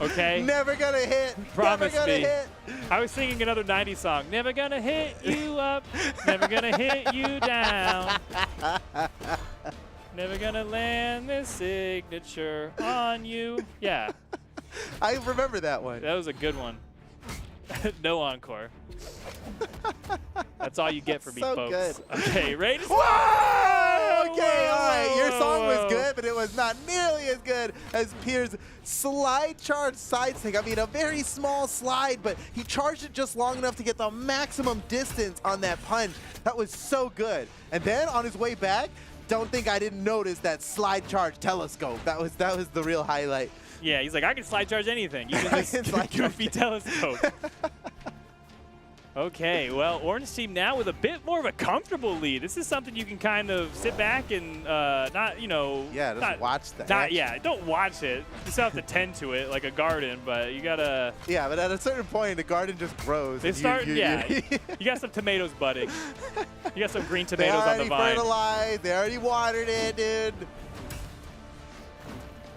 Okay. Never gonna hit. Promise never gonna me. Hit. I was singing another 90s song. Never gonna hit you up. Never gonna hit you down. Never gonna land this signature on you. Yeah. I remember that one. That was a good one. No encore. That's all you get from me, So folks. good. Okay, ready? Whoa! Okay, Whoa, all right. Your song whoa. was good, but it was not nearly as good as Pierre's slide charge side stick. I mean, a very small slide, but he charged it just long enough to get the maximum distance on that punch. That was so good. And then on his way back, don't think I didn't notice that slide charge telescope. That was the real highlight. Yeah, he's like, I can slide charge anything. Even this goofy telescope. Okay, well, Orange Team now with a bit more of a comfortable lead. This is something you can kind of sit back and not, you know. Yeah, just watch that. Don't watch it. You still have to tend to it like a garden, but you gotta. Yeah, but at a certain point, the garden just grows. They start, you got some tomatoes budding. You got some green tomatoes on the vine. They already fertilized. They already watered it, dude.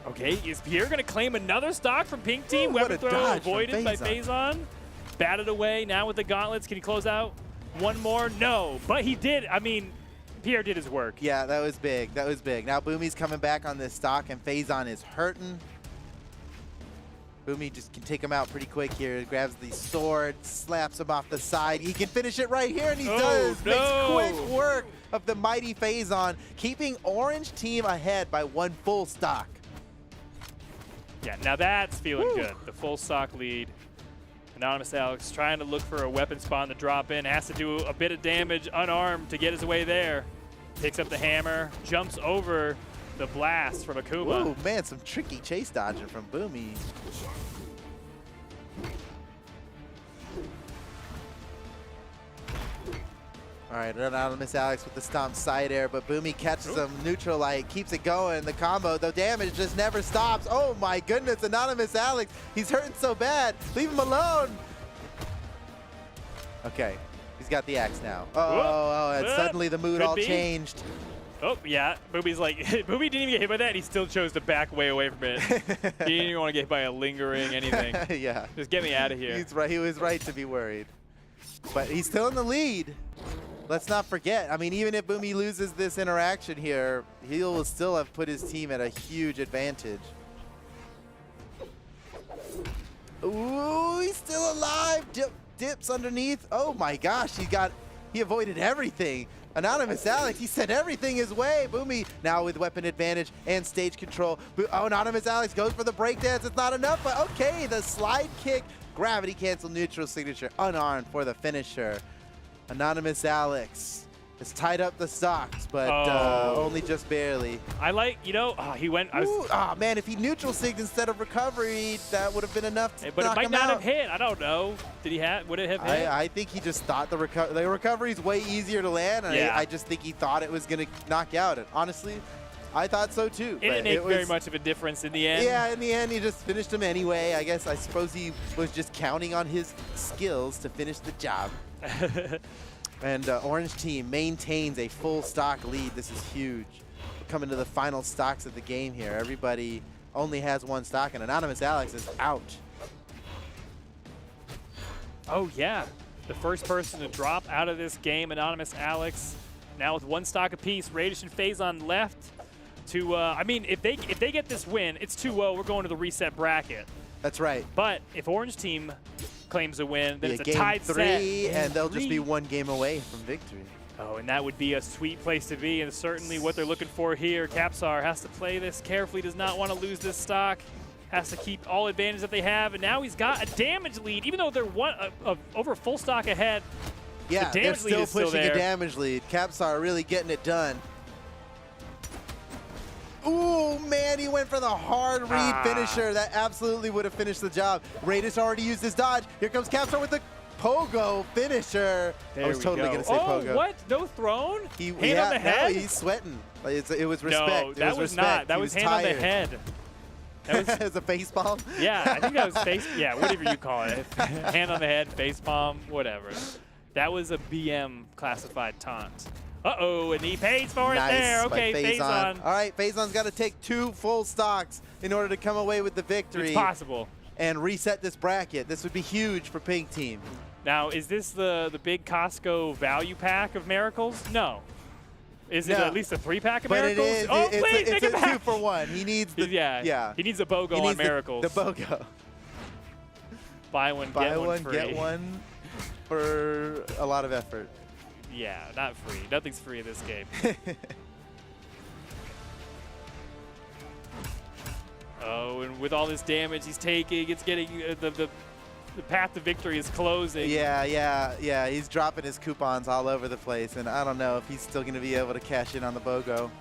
Okay, is Pierre going to claim another stock from Pink Team? Ooh, what Weapon a throw dodge avoided from by Faison. Faison. Batted away now with the gauntlets. Can he close out one more? No, but he did. I mean, Pierre did his work. Yeah, that was big. That was big. Now Boomy's coming back on this stock, and Faison is hurting. Boomy just can take him out pretty quick here. Grabs the sword, slaps him off the side. He can finish it right here, and he does. No. Makes quick work of the mighty Faison, keeping Orange Team ahead by one full stock. Yeah, now that's feeling good. The full stock lead. Anonymous Alex trying to look for a weapon spawn to drop in. Has to do a bit of damage unarmed to get his way there. Picks up the hammer, jumps over the blast from Akuma. Ooh, man, some tricky chase dodging from Boomy. All right, Anonymous Alex with the stomp side air, but Boomy catches him, neutral light, keeps it going. The combo, the damage just never stops. Oh my goodness, Anonymous Alex, he's hurting so bad. Leave him alone. Okay, he's got the axe now. And suddenly the mood all changed. Oh, yeah. Boomy's like, Boomy didn't even get hit by that. He still chose to back way away from it. He didn't even want to get hit by a lingering anything. Yeah. Just get me out of here. He's right. He was right to be worried. But he's still in the lead. Let's not forget. I mean, even if Boomy loses this interaction here, he will still have put his team at a huge advantage. Ooh, he's still alive. Dips underneath. Oh my gosh, he avoided everything. Anonymous Alex, he sent everything his way. Boomy now with weapon advantage and stage control. Oh, Anonymous Alex goes for the breakdance. It's not enough, but okay, the slide kick, gravity cancel neutral signature, unarmed for the finisher. Anonymous Alex has tied up the stocks, but only just barely. I like, he went. Man, if he neutral sigged instead of recovery, that would have been enough to but knock it might him not out. have hit. I don't know. Would it have hit? I think he just thought the recovery is way easier to land, and I just think he thought it was going to knock out. And honestly, I thought so too. It didn't make very much of a difference in the end. Yeah, in the end, he just finished him anyway. I suppose he was just counting on his skills to finish the job. And Orange Team maintains a full stock lead. This is huge. Coming to the final stocks of the game here. Everybody only has one stock, and Anonymous Alex is out. Oh, yeah. The first person to drop out of this game, Anonymous Alex. Now with one stock apiece, Radish and Faison left to, I mean, if they get this win, it's 2-0. We're going to the reset bracket. That's right. But if Orange Team claims a win, then it's a game tied 3, set. and they'll just be one game away from victory. Oh, and that would be a sweet place to be, and certainly what they're looking for here. Capsar has to play this carefully, does not want to lose this stock, has to keep all advantage that they have, and now he's got a damage lead, even though they're over full stock ahead. Yeah, the damage they're lead still is pushing there. a damage lead. Capsar really getting it done. Ooh, man, he went for the hard read finisher. That absolutely would have finished the job. Radish already used his dodge. Here comes Capsar with the pogo finisher. I was totally going to say pogo. Oh, what? No thrown? Hand on the head? No, he's sweating. It was respect. No, that was not. That was hand on the head. That was as a face palm? Yeah, I think that was face. Yeah, whatever you call it. Hand on the head, face palm, whatever. That was a BM classified taunt. Uh-oh, and he pays for it there. Okay, Faison. All right, Faison's got to take 2 full stocks in order to come away with the victory. It's possible. And reset this bracket. This would be huge for Pink Team. Now, is this the big Costco value pack of miracles? No. Is it at least a 3-pack of miracles? But it is. Oh, please, it's take it a back. 2-for-1. He needs the Yeah. He needs a BOGO on miracles. The BOGO. Buy one, free. Get one for a lot of effort. Yeah, not free. Nothing's free in this game. Oh, and with all this damage he's taking, it's getting the path to victory is closing. Yeah. He's dropping his coupons all over the place, and I don't know if he's still going to be able to cash in on the BOGO.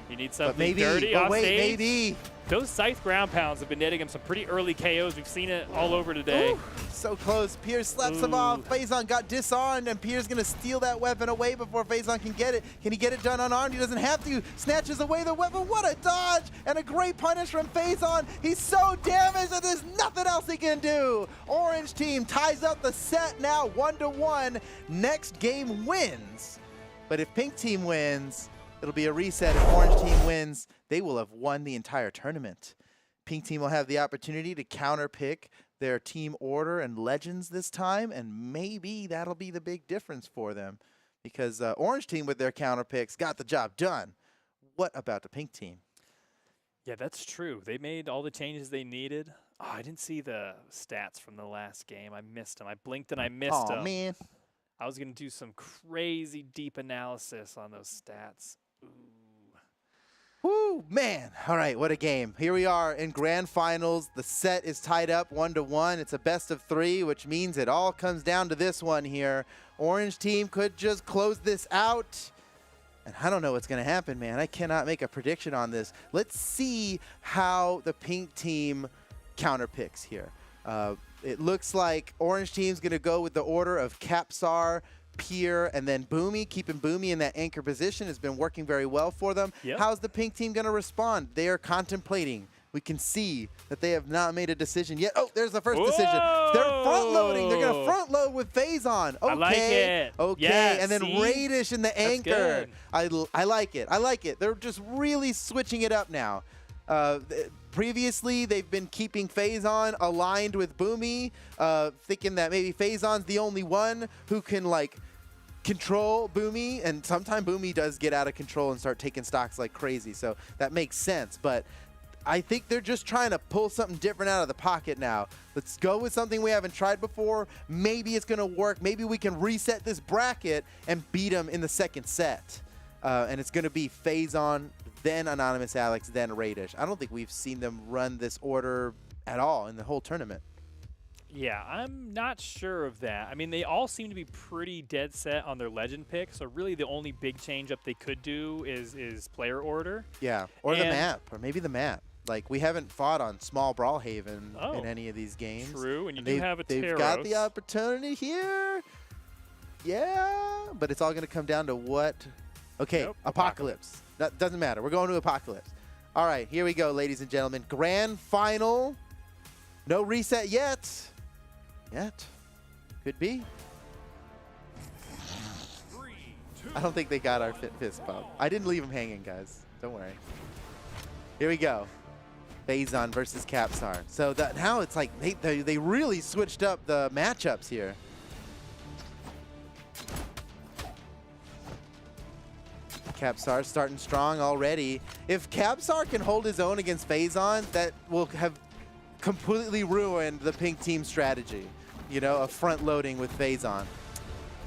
He needs something dirty off stage. Maybe. Those Scythe ground pounds have been netting him some pretty early KOs. We've seen it all over today. Ooh, so close. Pierce slaps him off. Faison got disarmed, and Pierce going to steal that weapon away before Faison can get it. Can he get it done unarmed? He doesn't have to. Snatches away the weapon. What a dodge, and a great punish from Faison. He's so damaged that there's nothing else he can do. Orange team ties up the set now 1-1. Next game wins. But if pink team wins, it'll be a reset. If orange team wins, they will have won the entire tournament. Pink team will have the opportunity to counterpick their team order and legends this time, and maybe that'll be the big difference for them, because orange team with their counterpicks got the job done. What about the pink team? Yeah, that's true. They made all the changes they needed. Oh, I didn't see the stats from the last game. I missed them. I blinked and I missed them. Oh, man. I was going to do some crazy deep analysis on those stats. Ooh. Woo, man. All right, what a game. Here we are in grand finals. The set is tied up 1-1. It's a best of 3, which means it all comes down to this one here. Orange team could just close this out. And I don't know what's going to happen, man. I cannot make a prediction on this. Let's see how the pink team counterpicks here. It looks like orange team's going to go with the order of Capsar, Pier, and then Boomy. Keeping Boomy in that anchor position has been working very well for them. Yep. How's the pink team going to respond? They are contemplating. We can see that they have not made a decision yet. Oh, there's the first decision. They're front loading. They're going to front load with Faison. Okay. I like it. Okay. Yeah, and then see? Radish in the anchor. Good. I like it. I like it. They're just really switching it up now. Previously, they've been keeping Faison aligned with Boomy, thinking that maybe Faison's the only one who can, like, control Boomy, and sometimes Boomy does get out of control and start taking stocks like crazy, so that makes sense. But I think they're just trying to pull something different out of the pocket now. Let's go with something we haven't tried before. Maybe it's going to work. Maybe we can reset this bracket and beat them in the second set. And it's going to be Faison, then Anonymous Alex, then Radish. I don't think we've seen them run this order at all in the whole tournament. Yeah, I'm not sure of that. I mean, they all seem to be pretty dead set on their legend pick, so really the only big change up they could do is player order. Yeah, or the map, or maybe the map. Like, we haven't fought on Small Brawlhaven in any of these games. True, and you do have a Taros. They've got the opportunity here. Yeah, but it's all going to come down to what? Okay, Nope, Apocalypse. That doesn't matter. We're going to Apocalypse. All right, here we go, ladies and gentlemen. Grand final. No reset yet. Could be. I don't think they got our fist bump. I didn't leave them hanging, guys. Don't worry. Here we go. Faison versus Capsar. So now it's like they really switched up the matchups here. Capsar starting strong already. If Capsar can hold his own against Faison, that will have completely ruined the pink team strategy, you know, of front loading with Faison.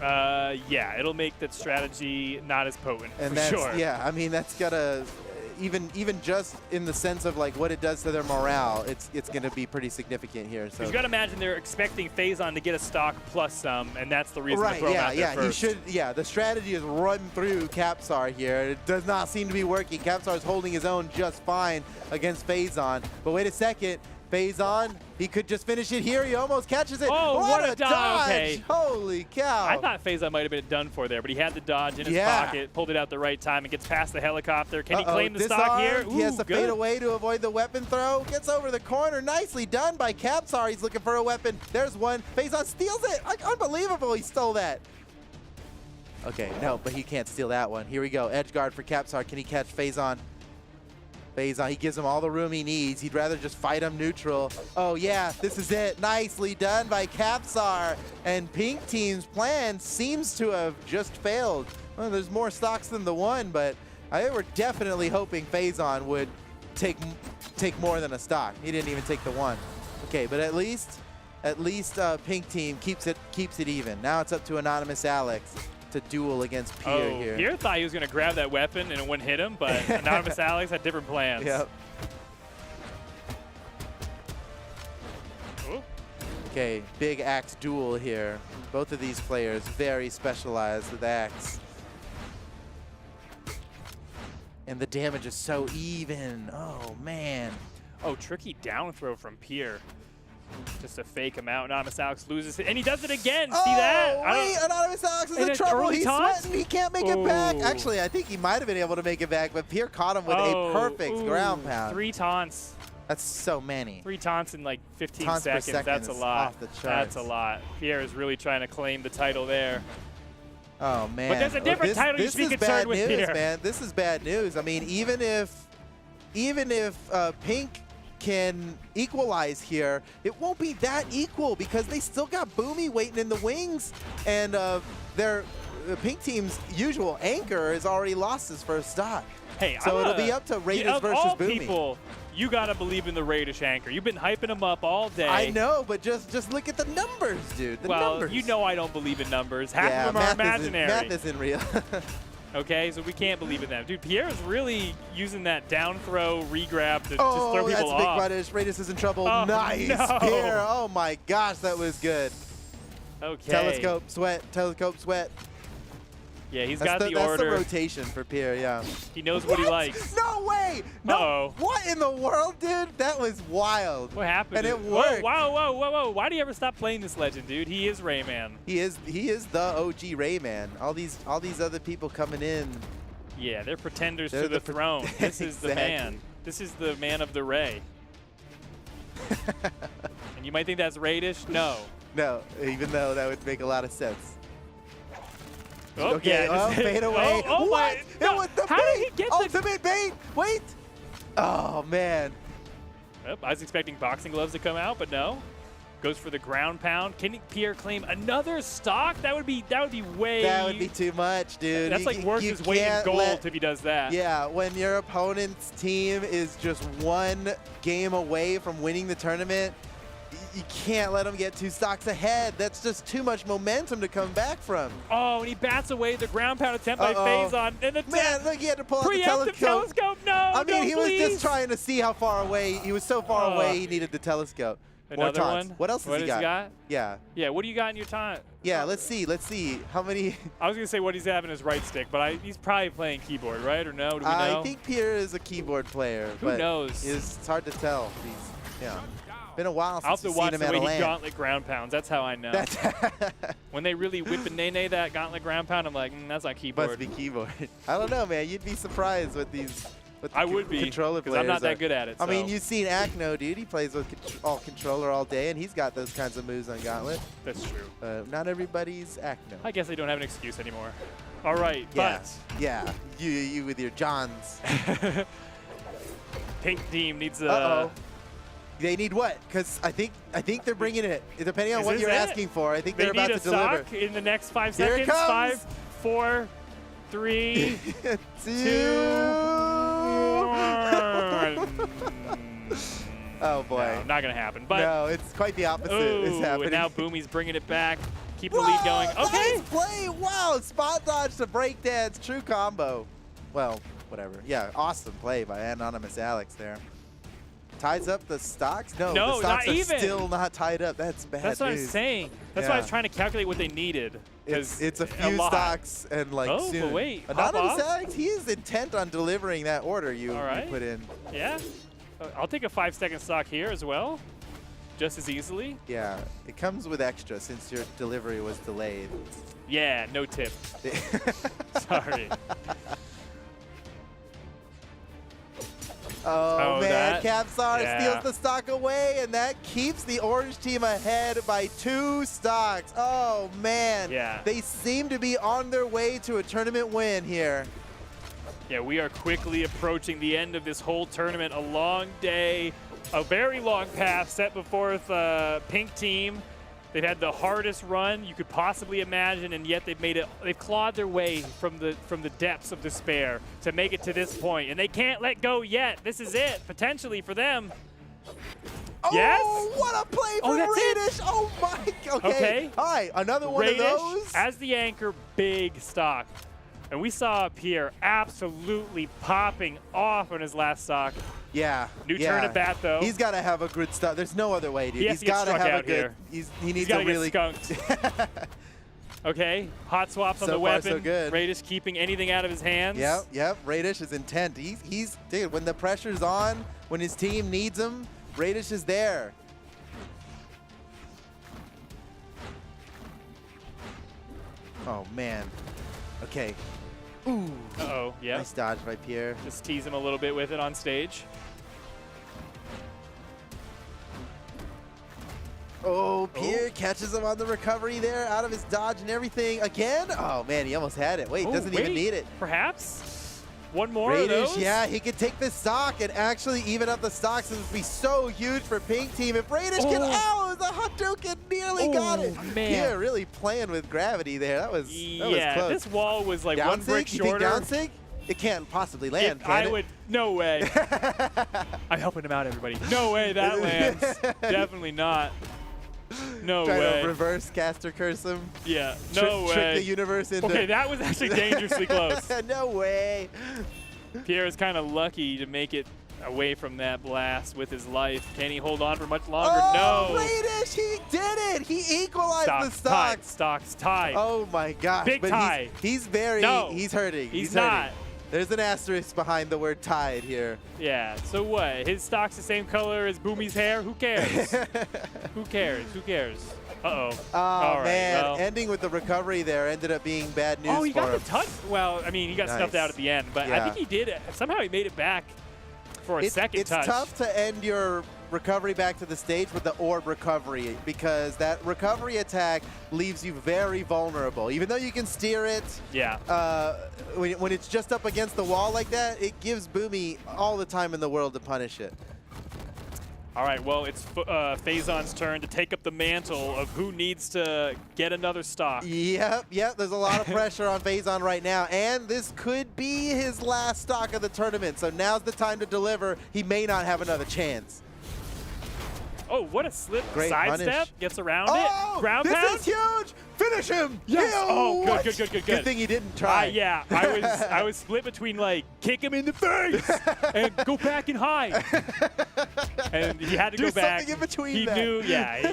Yeah, it'll make that strategy not as potent, and for sure. Yeah, I mean, that's gotta, even just in the sense of like what it does to their morale, it's gonna be pretty significant here. So you gotta imagine they're expecting Faison to get a stock plus some, and that's the reason to throw him out there first. He should. Yeah, the strategy is run through Capsar here. It does not seem to be working. Capsar is holding his own just fine against Faison. But wait a second. Faison, he could just finish it here. He almost catches it. Oh, what a dodge. Okay. Holy cow. I thought Faison might have been done for there, but he had the dodge in his pocket, pulled it out the right time, and gets past the helicopter. Can he claim the stock here? Ooh, he has to good. fade away to avoid the weapon throw. Gets over the corner. Nicely done by Capsar. He's looking for a weapon. There's one. Faison steals it. Like, unbelievable. He stole that. Okay, no, but he can't steal that one. Here we go. Edge guard for Capsar. Can he catch Faison? Faison, he gives him all the room he needs. He'd rather just fight him neutral. Oh, yeah, this is it. Nicely done by Capsar. And pink team's plan seems to have just failed. Well, there's more stocks than the one, but I think we're definitely hoping Faison would take more than a stock. He didn't even take the one. Okay, but at least pink team keeps it even. Now it's up to Anonymous Alex to duel against Pierre here. Pierre thought he was going to grab that weapon and it wouldn't hit him, but Anonymous Alex had different plans. Yep. Ooh. Okay, big axe duel here. Both of these players very specialized with axe. And the damage is so even. Oh, man. Oh, tricky down throw from Pierre. Just to fake him out. Anonymous Alex loses it. And he does it again. See that? Wait, Anonymous Alex is in trouble. He's sweating. He can't make it back. Actually, I think he might have been able to make it back, but Pierre caught him with a perfect ground pound. 3 taunts. That's so many. 3 taunts in like 15 taunts seconds. Per second. That's a lot. Off the charts. That's a lot. Pierre is really trying to claim the title there. Oh, man. But there's a different title you should be concerned with, Pierre. Man. This is bad news. I mean, even if Pink can equalize here, it won't be that equal because they still got Boomy waiting in the wings, and the Pink team's usual anchor has already lost his first stock. Hey, so it'll be up to Raiders versus all Boomy. People, you gotta believe in the Raidish anchor. You've been hyping him up all day. I know, but just look at the numbers, dude. The numbers. You know I don't believe in numbers. Half of them are imaginary. Math isn't real. Okay, so we can't believe in them. Dude, Pierre is really using that down throw, re-grab to just throw people off. Oh, that's big Radish. Radish is in trouble. Oh, nice, no. Pierre. Oh, my gosh, that was good. Okay. Telescope, sweat. Yeah, he's got the order. That's the rotation for Pierre, yeah. He knows what he likes. No way! No. Uh-oh. What in the world, dude? That was wild. What happened? And it worked. Whoa. Why do you ever stop playing this legend, dude? He is Rayman. He is the OG Rayman. All these other people coming in. Yeah, they're pretenders to the throne. This is the man. This is the man of the Ray. And you might think that's Raidish. No. No, even though that would make a lot of sense. Oh, okay, yeah, fade away. Oh, what? No. It was the How bait. did he get Ultimate bait. Wait. Oh, man. Oh, I was expecting boxing gloves to come out, but no. Goes for the ground pound. Can Pierre claim another stock? That would be way. That would be too much, dude. That's like worth his weight in gold if he does that. Yeah, when your opponent's team is just one game away from winning the tournament, you can't let them get 2 stocks ahead. That's just too much momentum to come back from. Oh, and he bats away the ground pound attempt by Phazon. And the man, look, he had to pull out the telescope. No, I mean, he please. was just trying to see how far away. He was so far away, he needed the telescope. Another one? What else has he got? Yeah. Yeah, what do you got in your time? Yeah, let's see. How many? I was going to say what he's having his right stick, but he's probably playing keyboard, right? Or no? Do we know? I think Pierre is a keyboard player. Who knows? It's hard to tell. Been a while since I'll have to watch the way he gauntlet ground pounds. That's how I know. When they really whip and nay that gauntlet ground pound, I'm like, that's not keyboard. Must be keyboard. I don't know, man. You'd be surprised with these. I would be, controller because I'm not that good at it. I mean, you've seen Acno, dude. He plays with controller all day, and he's got those kinds of moves on Gauntlet. That's true. Not everybody's Acno. I guess they don't have an excuse anymore. All right, but yeah, you with your Johns. Pink team needs a. They need what? Because I think they're bringing it. Depending on what you're asking for, I think they're about to deliver. They need a sock in the next 5 Here seconds. It comes. 5, 4, 3, 2. Oh boy! No, not gonna happen. But no, it's quite the opposite. It's happening. And now Boomy's bringing it back. Keep the lead going. Okay. Nice play! Wow, spot dodge to breakdance, true combo. Well, whatever. Yeah, awesome play by Anonymous Alex there. Ties up the stocks? No, the stocks are still not tied up. That's bad That's what news. I'm saying. That's why I was trying to calculate what they needed. It's a few stocks and like soon. But wait, Anonymous Alex, he is intent on delivering that order you put in. Yeah. I'll take a 5-second stock here as well, just as easily. Yeah, it comes with extra since your delivery was delayed. Yeah, no tip. Sorry. Oh man, Capsar steals the stock away, and that keeps the orange team ahead by 2 stocks. Oh man, they seem to be on their way to a tournament win here. Yeah, we are quickly approaching the end of this whole tournament. A long day, a very long path set before the pink team. They've had the hardest run you could possibly imagine, and yet they've made it. They've clawed their way from the depths of despair to make it to this point, and they can't let go yet. This is it, potentially for them. Yes? Oh, what a play Oh, from that's it? Radish. Oh, my. Okay. All right, another one Radish of those. as the anchor, big stock. And we saw Pierre absolutely popping off on his last stock. Yeah. New turn at bat, though. He's got to have a good start. There's no other way, dude. He has He's to get got to struck have out a good. here. He needs gotta to really. get skunked. Okay, hot swaps on So the far, weapon. so good. Radish keeping anything out of his hands. Yep. Radish is intent. He's dude. When the pressure's on, when his team needs him, Radish is there. Oh man. Okay. Ooh. Uh-oh, yeah. Nice dodge by Pierre. Just tease him a little bit with it on stage. Oh, Pierre catches him on the recovery there, out of his dodge and everything. Again? Oh, man, he almost had it. Wait, Oh, doesn't wait, even need it. Perhaps? One more Radish, of those? yeah, he could take this stock and actually even up the stocks. This would be so huge for Pink Team. If Radish can, oh, the Hadouken nearly got it. Man. Pierre really playing with gravity there. That was close. This wall was like down one brick sig? You think shorter. down sig? It can't possibly land, can I it? would, no way. I'm helping him out, everybody. No way that lands. Definitely not. No Trying way. to reverse caster curse him. Yeah, no way. Trick the universe into. Okay, that was actually dangerously close. No way. Pierre is kind of lucky to make it away from that blast with his life. Can he hold on for much longer? Oh, No. Radish, he did it. He equalized the Stocks tied. stocks. Stocks tied. Oh my gosh. Big but tie. He's very, No. he's hurting. He's hurting. not. There's an asterisk behind the word tied here. Yeah, so what? His stock's the same color as Boomy's hair? Who cares? Who cares? Who cares? Uh-oh. Oh, All right, man. well. Ending with the recovery there ended up being bad news Oh, he for got him. the touch. Well, I mean, he got snuffed Nice. out at the end, but I Yeah. think he did. Somehow he made it back for a second touch. It's tough to end your recovery back to the stage with the orb recovery because that recovery attack leaves you very vulnerable. Even though you can steer it, Yeah. when it's just up against the wall like that, it gives Boomy all the time in the world to punish it. All right, well, it's Faison's turn to take up the mantle of who needs to get another stock. Yep, there's a lot of pressure on Faison right now, and this could be his last stock of the tournament, so now's the time to deliver. He may not have another chance. Oh, what a slip Great sidestep. punish. Gets around Oh, it. Ground this pound. is huge! Finish him! Yes. Ew, Oh, what? good. Good thing he didn't try. Yeah, I was split between like kick him in the face and go back and hide, and he had to Do go back. something in between He that. knew, yeah.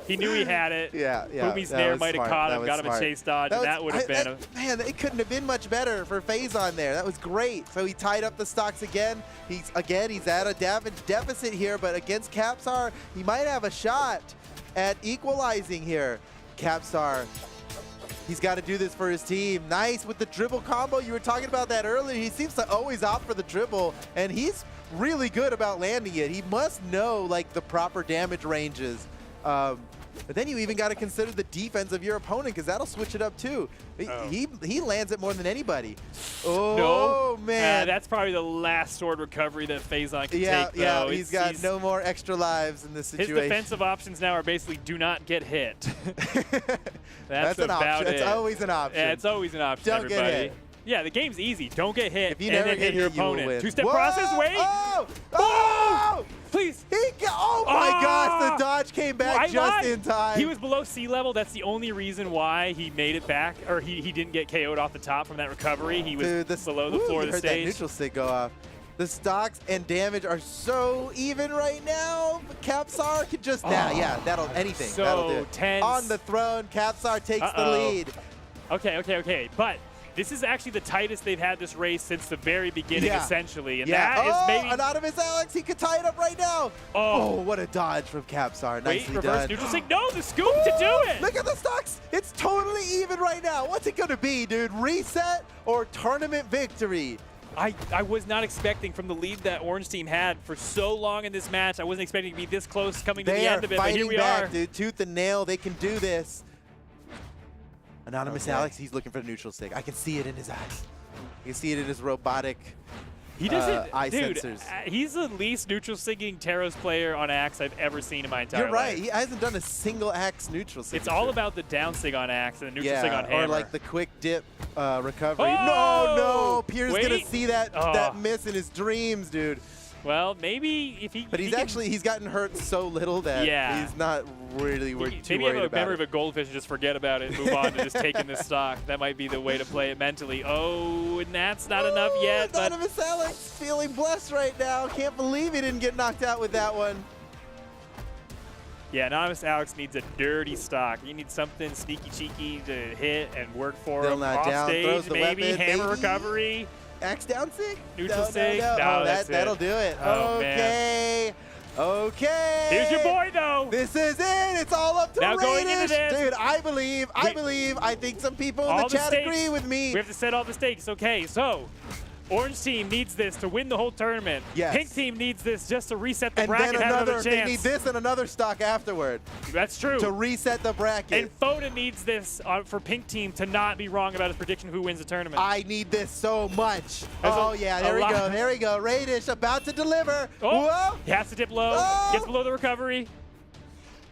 He knew he had it. Yeah. Boomy's that snare was might have smart. caught That him, was got him a smart. chase dodge, and that would have been Man, it couldn't have been much better for Faison there. That was great. So he tied up the stocks again. He's at a damage deficit here, but against Capsar, he might have a shot at equalizing here. Capsar, he's got to do this for his team. Nice with the dribble combo. You were talking about that earlier. He seems to always opt for the dribble, and he's really good about landing it. He must know like the proper damage ranges. But then you even got to consider the defense of your opponent because that'll switch it up too. He lands it more than anybody. Oh, no. man. That's probably the last sword recovery that Faison can take, though. Yeah, he's got no more extra lives in this situation. His defensive options now are basically do not get hit. That's an about option. it. It's always an option. Yeah, it's always an option, Don't get everybody. hit. Yeah, the game's easy. Don't get hit. If you and never then get hit your hit, you will opponent. win. Two-step Whoa! process, wait. Oh! Please. Oh my gosh, the dodge came back just in time. He was below sea level. That's the only reason why he made it back, or he didn't get KO'd off the top from that recovery. He was below the floor of the heard stage. that neutral stick go off. The stocks and damage are so even right now. Capsar can just that'll anything. So that'll do it. tense. On the throne, Capsar takes the lead. Okay. But this is actually the tightest they've had this race since the very beginning, essentially. And yeah. that is maybe Anonymous Alex, he could tie it up right now. Oh, what a dodge from Capsar. Nicely reverse done. neutral sync. No, the scoop to do it. Look at the stocks. It's totally even right now. What's it going to be, dude? Reset or tournament victory? I was not expecting from the lead that Orange team had for so long in this match. I wasn't expecting to be this close coming to the end of it, but here we back, are. Dude, tooth and nail. They can do this. Anonymous Alex, he's looking for the neutral stick. I can see it in his eyes. You can see it in his robotic He doesn't, eye dude, sensors. He's the least neutral syncing Taros player on Axe I've ever seen in my entire You're right. life. He hasn't done a single axe neutral sync. It's all about the down sig on Axe and the neutral sig on Hammer. or like the quick dip recovery. Oh! No, Pierre's Wait. gonna see that miss in his dreams, dude. Well, maybe if he. But he's gotten hurt so little that he's not really too worried about it. Maybe have a memory of a goldfish and just forget about it and move on to just taking this stock. That might be the way to play it mentally. Oh, and that's not enough yet. Anonymous Alex feeling blessed right now. Can't believe he didn't get knocked out with that one. Yeah, Anonymous Alex needs a dirty stock. You need something sneaky cheeky to hit and work for Still him. not Off down, stage, throws the maybe. weapon, Hammer maybe. recovery. Axe down sig? Neutral sig? No, Oh, that's that'll it. do it. Oh, okay. Okay. Here's your boy, though. This is it. It's all up to Now going into Radish. this. Dude, I believe. I think some people in the chat stakes. agree with me. We have to set all the stakes. Okay, so Orange team needs this to win the whole tournament. Yes. Pink team needs this just to reset the And bracket then and have another they chance. need this and another stock afterward That's true. to reset the bracket. And Foda needs this for Pink team to not be wrong about his prediction of who wins the tournament. I need this so much. There's There we go. There we go. Radish about to deliver. Oh, Whoa. he has to dip low. Oh. Gets below the recovery.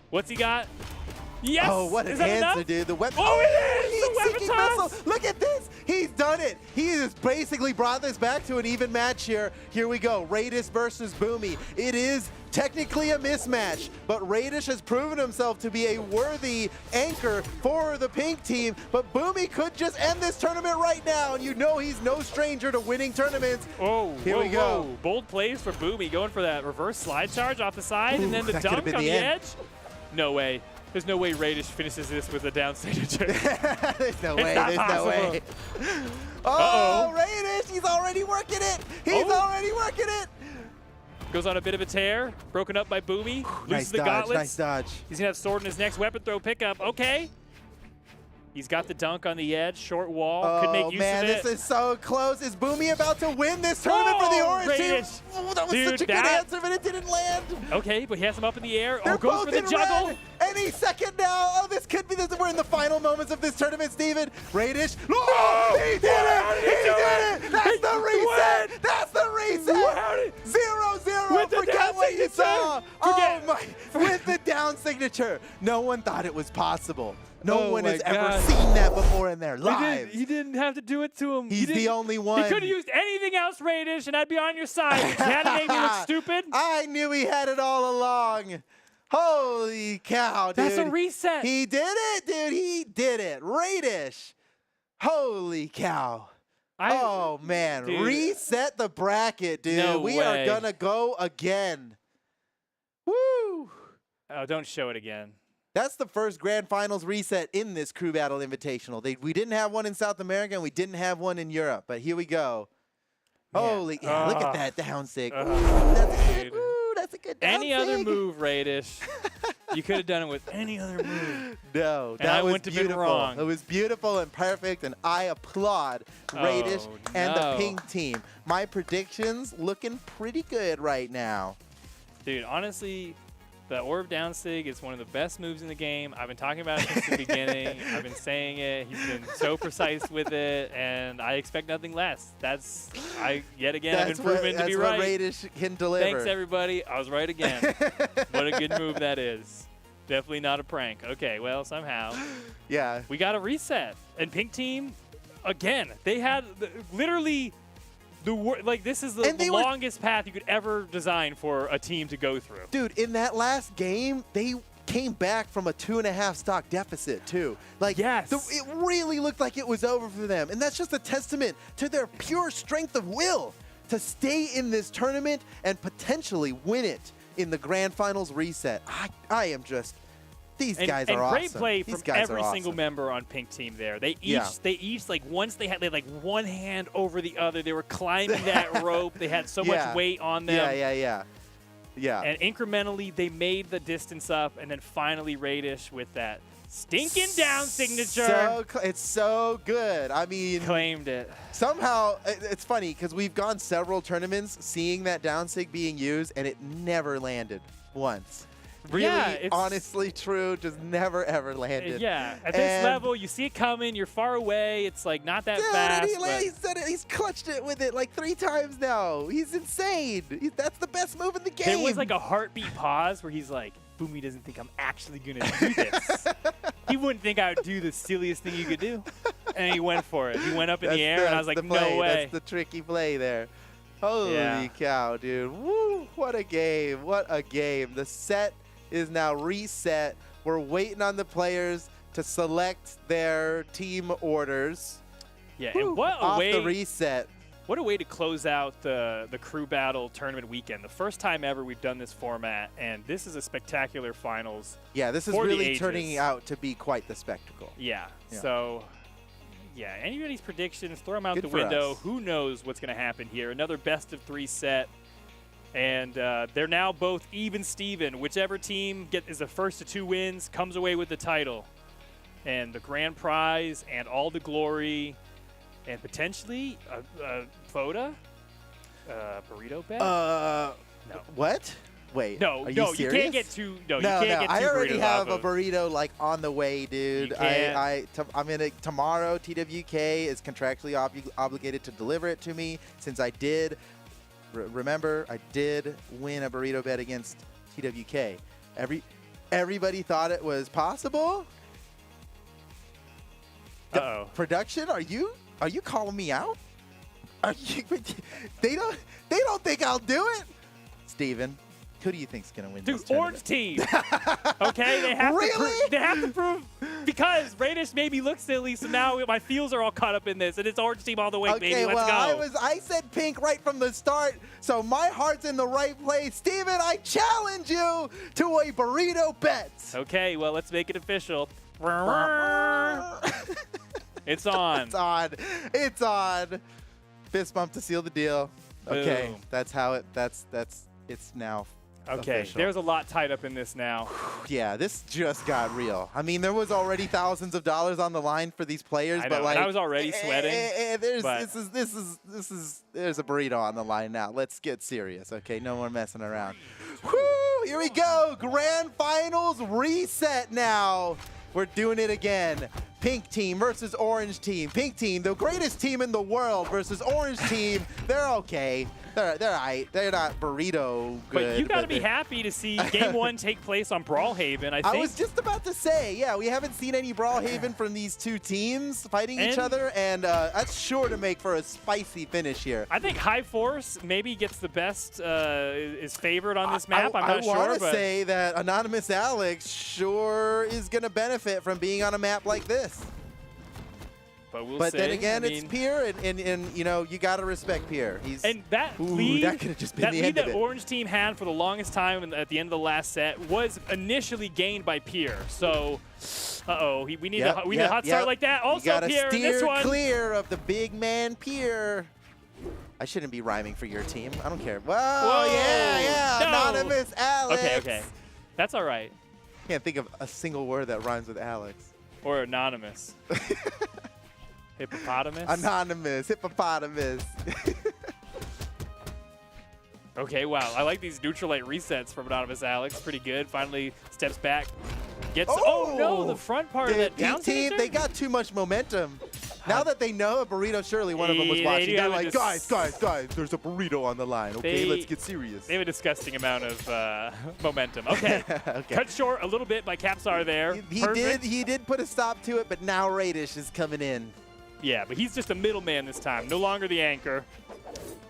What's he got? Yes. Oh, what an Is that answer, enough? dude. The weapon. Oh, it is! The weapon Seeking toss! missile. Look at this. He's done it. He has basically brought this back to an even match here. Here we go. Radish versus Boomy. It is technically a mismatch, but Radish has proven himself to be a worthy anchor for the pink team. But Boomy could just end this tournament right now, and you know he's no stranger to winning tournaments. Oh, Here we go. Whoa. Bold plays for Boomy, going for that reverse slide charge off the side, and then the that could've dunk been on the the end. edge. No way. There's no way Radish finishes this with a down signature. There's no way. not There's no possible. way. Oh, Radish, he's already working it. He's Oh. already working it. Goes on a bit of a tear, broken up by Boomy. Loses Nice the dodge, gauntlets. nice dodge. He's gonna have sword in his next weapon throw pickup. Okay. He's got the dunk on the edge, short wall. Could make use man, of it. this is so close. Is Boomy about to win this tournament for the Oh, Orange team? Radish. Oh, that was Dude, such a good that- answer, but it didn't land. Okay, but he has him up in the air. They're Oh, goes both for the in juggle. red. Any second now. Oh, this could be this. We're in the final moments of this tournament, Steven. Radish. Oh, he did it. He did it. That's the reset. That's the reset. 0-0. With the Forget down what you saw. signature. Oh, my. With the down signature. No one thought it was possible. No Oh one my has ever God. seen that before in their lives. He didn't have to do it to him. He's the only one. He could have used anything else, Radish, and I'd be on your side. He had to make me look stupid. I knew he had it all along. Holy cow, dude. That's a reset. He did it, dude. He did it. Radish. Holy cow. Oh, man. Dude. Reset the bracket, dude. No we way. are going to go again. Woo. Oh, don't show it again. That's the first Grand Finals reset in this Crew Battle Invitational. We didn't have one in South America, and we didn't have one in Europe. But here we go. Holy, look at that down sig. That's a good down Any other sig. move, Radish. You could have done it with any other move. No, And that I was wouldn't have been beautiful. wrong. It was beautiful and perfect, and I applaud Radish and the no. pink team. My predictions looking pretty good right now. Dude, honestly, the Orb down sig is one of the best moves in the game. I've been talking about it since the beginning. I've been saying it. He's been so precise with it, and I expect nothing less. Yet again, I've been proven to be That's right. what Radish can deliver. Thanks, everybody. I was right again. What a good move that is. Definitely not a prank. Okay, well, somehow Yeah. we got a reset. And Pink Team, again, they had literally this is And the they were- longest path you could ever design for a team to go through. Dude, in that last game, they came back from a 2.5 stock deficit, too. Like, Yes. it really looked like it was over for them. And that's just a testament to their pure strength of will to stay in this tournament and potentially win it in the Grand Finals reset. I am just... These guys are awesome. Great play These from guys are every single awesome. member on Pink Team there. They Yeah. each like once they had like one hand over the other. They were climbing that rope. They had so Yeah. much weight on them. Yeah. And incrementally they made the distance up, and then finally Radish with that stinking down signature It's so good. I mean, claimed it. somehow, it's funny because we've gone several tournaments seeing that down sig being used, and it never landed once. Really, Yeah, it's- honestly true, just never, ever landed. Yeah, at this And- level, you see it coming. You're far away. It's like not that Dude, fast. he's clutched it with it like 3 times now. He's insane. That's the best move in the game. There was like a heartbeat pause where he's like, Boomy doesn't think I'm actually going to do this. He wouldn't think I would do the silliest thing you could do. And he went for it. He went up in the air, and I was like, the play. no way. That's the tricky play there. Holy cow, dude. Woo, what a game. What a game. The set is now reset. We're waiting on the players to select their team orders. Yeah, Woo, and what a off way the reset. What a way to close out the Crew Battle tournament weekend. The first time ever we've done this format, and this is a spectacular finals. Yeah, this is for the really ages. turning out to be quite the spectacle. Yeah. Yeah. So, yeah, anybody's predictions, throw them out Good the for window. us. Who knows what's going to happen here? Another best of 3 set. And they're now both even Steven. Whichever team is the first to 2 wins comes away with the title. And the grand prize and all the glory and potentially a Foda? Burrito bet? No. What? Wait. No, are no, you serious? you can't get two. No, No, you can't no, get two I already burritos have off a of. burrito like on the way, dude. You can't. I'm gonna tomorrow. TWK is contractually obligated to deliver it to me since I did. Remember, I did win a burrito bet against TWK. Everybody thought it was possible. Uh-oh. Production, are you calling me out? Are you? They don't think I'll do it. Steven, who do you think's gonna win this Dude, orange tournament? team. Okay, they have Really? to. They have to prove because Radish made me look silly, so now my feels are all caught up in this, and it's orange team all the way, Okay, baby. Let's well, go. I said pink right from the start, so my heart's in the right place. Steven, I challenge you to a burrito bet. Okay, well, let's make it official. It's on. It's on. It's on. Fist bump to seal the deal. Okay, Boom. that's how it. It's now. Okay, official. there's a lot tied up in this now. Yeah, this just got real. I mean, there was already thousands of dollars on the line for these players, I but know, like and I was already sweating. But There's a burrito on the line now. Let's get serious, okay? No more messing around. Woo! Here we go. Grand finals reset now. We're doing it again. Pink team versus orange team. Pink team, the greatest team in the world, versus orange team. They're okay. They're all right. They're not burrito good. But you got to be happy to see Game 1 take place on Brawlhaven, I think. I was just about to say, yeah, we haven't seen any Brawlhaven from these two teams fighting each other, and that's sure to make for a spicy finish here. I think High Force maybe gets the best, is favored on this map. I'm not sure. I want to but say that Anonymous Alex sure is going to benefit from being on a map like this. But we'll But see. then again, I it's mean, Pierre, and you know, you got to respect Pierre. He's And that Ooh, lead, that could have just been that the lead end of that it. Orange team had for the longest time at the end of the last set was initially gained by Pierre. So, we need a hot start like that. Also, you gotta Pierre in steer this one. clear of the big man Pierre. I shouldn't be rhyming for your team. I don't care. Whoa, yeah, no. Anonymous Alex. Okay. That's all right. Can't think of a single word that rhymes with Alex. Or anonymous. Hippopotamus? Anonymous, hippopotamus. Okay, wow. I like these neutral light resets from Anonymous Alex. Pretty good. Finally steps back. Gets. Oh, no, the front part of that down team, smasher? they got too much momentum. Now that they know a burrito, surely one of them was They watching. do They're have a like, guys, there's a burrito on the line. Okay, let's get serious. They have a disgusting amount of momentum. Okay. Okay. Cut short a little bit by Capsar there. He did put a stop to it, but now Radish is coming in. Yeah, but he's just a middleman this time. No longer the anchor.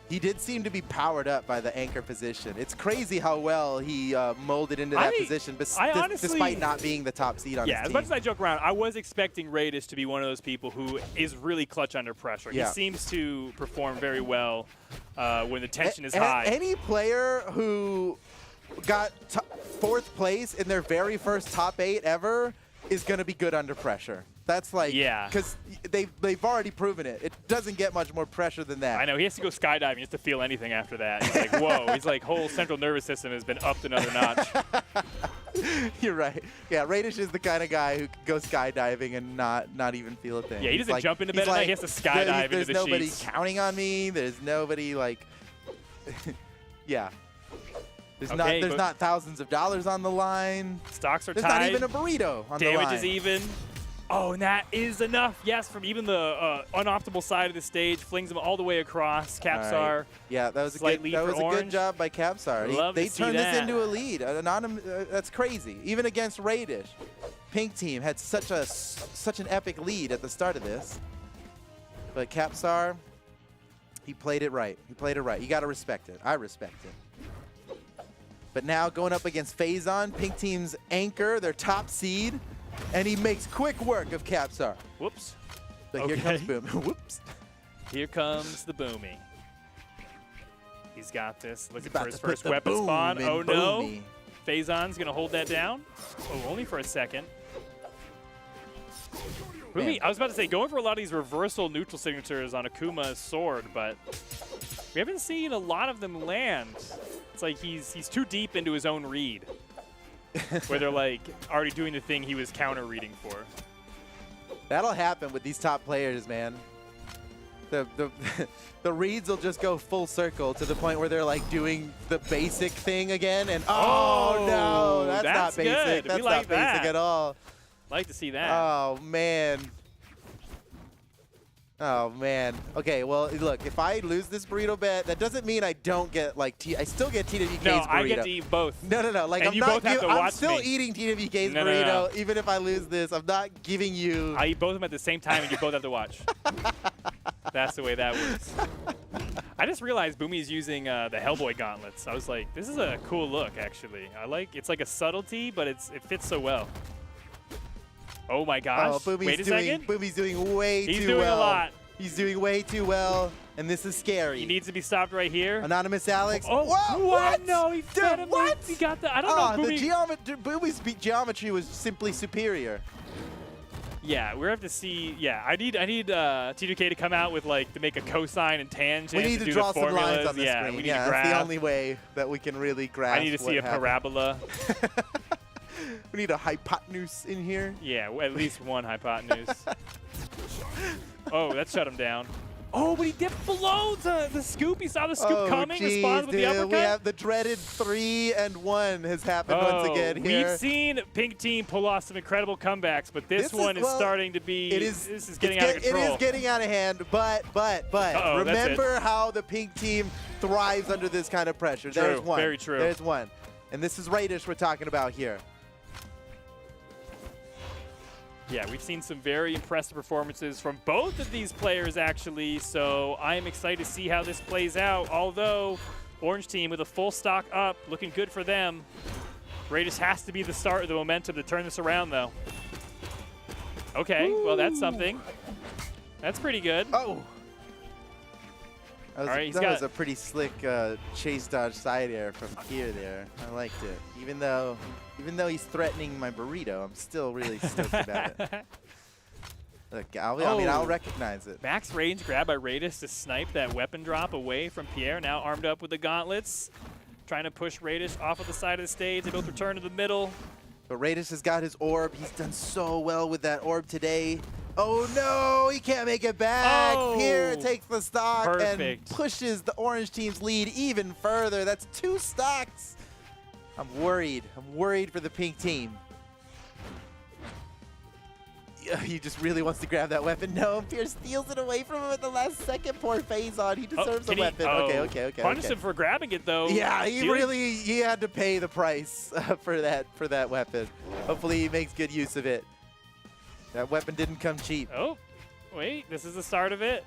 He did seem to be powered up by the anchor position. It's crazy how well he molded into that position, honestly, despite not being the top seed on his Yeah, team. as much as I joke around, I was expecting Radish to be one of those people who is really clutch under pressure. Yeah. He seems to perform very well when the tension is high. Any player who got fourth place in their very first top 8 ever is going to be good under pressure. That's like, because they've already proven it. It doesn't get much more pressure than that. I know. He has to go skydiving just to feel anything after that. He's like, whoa. He's like, whole central nervous system has been upped another notch. You're right. Yeah, Radish is the kind of guy who can go skydiving and not even feel a thing. Yeah, he doesn't jump into bed at night. He has to skydive into the sheets. There's nobody counting on me. There's nobody like, yeah. There's not thousands of dollars on the line. Stocks are There's tied. not even a burrito on the line. Damage is even. Oh, and that is enough. Yes, from even the unoptimal side of the stage, flings him all the way across. Capsar. Right. Yeah, that was a good job by Capsar. They turned this into a lead. That's crazy. Even against Radish, Pink team had such an epic lead at the start of this. But Capsar, He played it right. He played it right. You got to respect it. I respect it. But now going up against Faison, Pink Team's anchor, their top seed, and he makes quick work of Capstar. Whoops. So here comes Boom. Whoops. Here comes the Boomy. He's got this. Looking about for his to put first the weapon boom spawn. in Oh no. Boomy. Faison's going to hold that down. Oh, only for a second. Boomy, I was about to say, going for a lot of these reversal neutral signatures on Akuma's sword, but we haven't seen a lot of them land. It's like he's too deep into his own read, where they're like already doing the thing he was counter reading for. That'll happen with these top players, man. The reads will just go full circle to the point where they're like doing the basic thing again, and oh no, that's not basic. Good. That's we like not basic that. at all. Like to see that. Oh man. Oh man. Okay, well look, if I lose this burrito bet, that doesn't mean I don't get like I still get TWK's no, burrito. I get to eat both. No. Like and I'm you not. both have to I'm watch still me. eating TWK's No, burrito, no. even if I lose this. I'm not giving you. I eat both of them at the same time, and you both have to watch. That's the way that works. I just realized Boomy's using the Hellboy gauntlets. I was like, this is a cool look, actually. It's like a subtlety, but it fits so well. Oh my gosh! Oh, Wait a second. Boomy's doing way too well. He's doing a lot. He's doing way too well, and this is scary. He needs to be stopped right here. Anonymous Alex. Oh, what? No, he fed him. What? He got the. I don't know. Boomy. Boomy's geometry was simply superior. Yeah, we're have to see. Yeah, I need T2K to come out with like to make a cosine and tangent. We need to do draw the some formulas. lines on the yeah, screen. We need Yeah, to graph. that's the only way that we can really grasp. I need to see a happened. parabola. We need a hypotenuse in here. Yeah, at least one hypotenuse. Oh, that shut him down. Oh, but he dipped below the scoop. He saw the scoop coming, geez, responded with the uppercut. We have the dreaded 3-1 has happened once again here. We've seen Pink Team pull off some incredible comebacks, but this one is starting to be. This is getting out of control. It is getting out of hand, but remember how the Pink Team thrives under this kind of pressure. True, There's one. very true. There's one. And this is Radish we're talking about here. Yeah, we've seen some very impressive performances from both of these players, actually, so I'm excited to see how this plays out, although Orange Team with a full stock up, looking good for them. Radius has to be the start of the momentum to turn this around, though. Okay, well, that's something. That's pretty good. Oh! That got was a pretty slick chase dodge side air from here there. I liked it. Even though he's threatening my burrito, I'm still really stoked about it. Look, I'll recognize it. Max range grab by Radius to snipe that weapon drop away from Pierre, now armed up with the gauntlets. Trying to push Radish off of the side of the stage. They both return to the middle. But Radish has got his orb. He's done so well with that orb today. Oh no, he can't make it back. Oh, Pierre takes the stock and perfect. pushes the Orange Team's lead even further. That's 2 stocks. I'm worried. I'm worried for the Pink Team. He just really wants to grab that weapon. No, Pierre steals it away from him at the last second. Poor Faison. He deserves a weapon. Okay. Punish him for grabbing it, though. Yeah, he had to pay the price for that weapon. Hopefully he makes good use of it. That weapon didn't come cheap. Oh, wait, this is the start of it.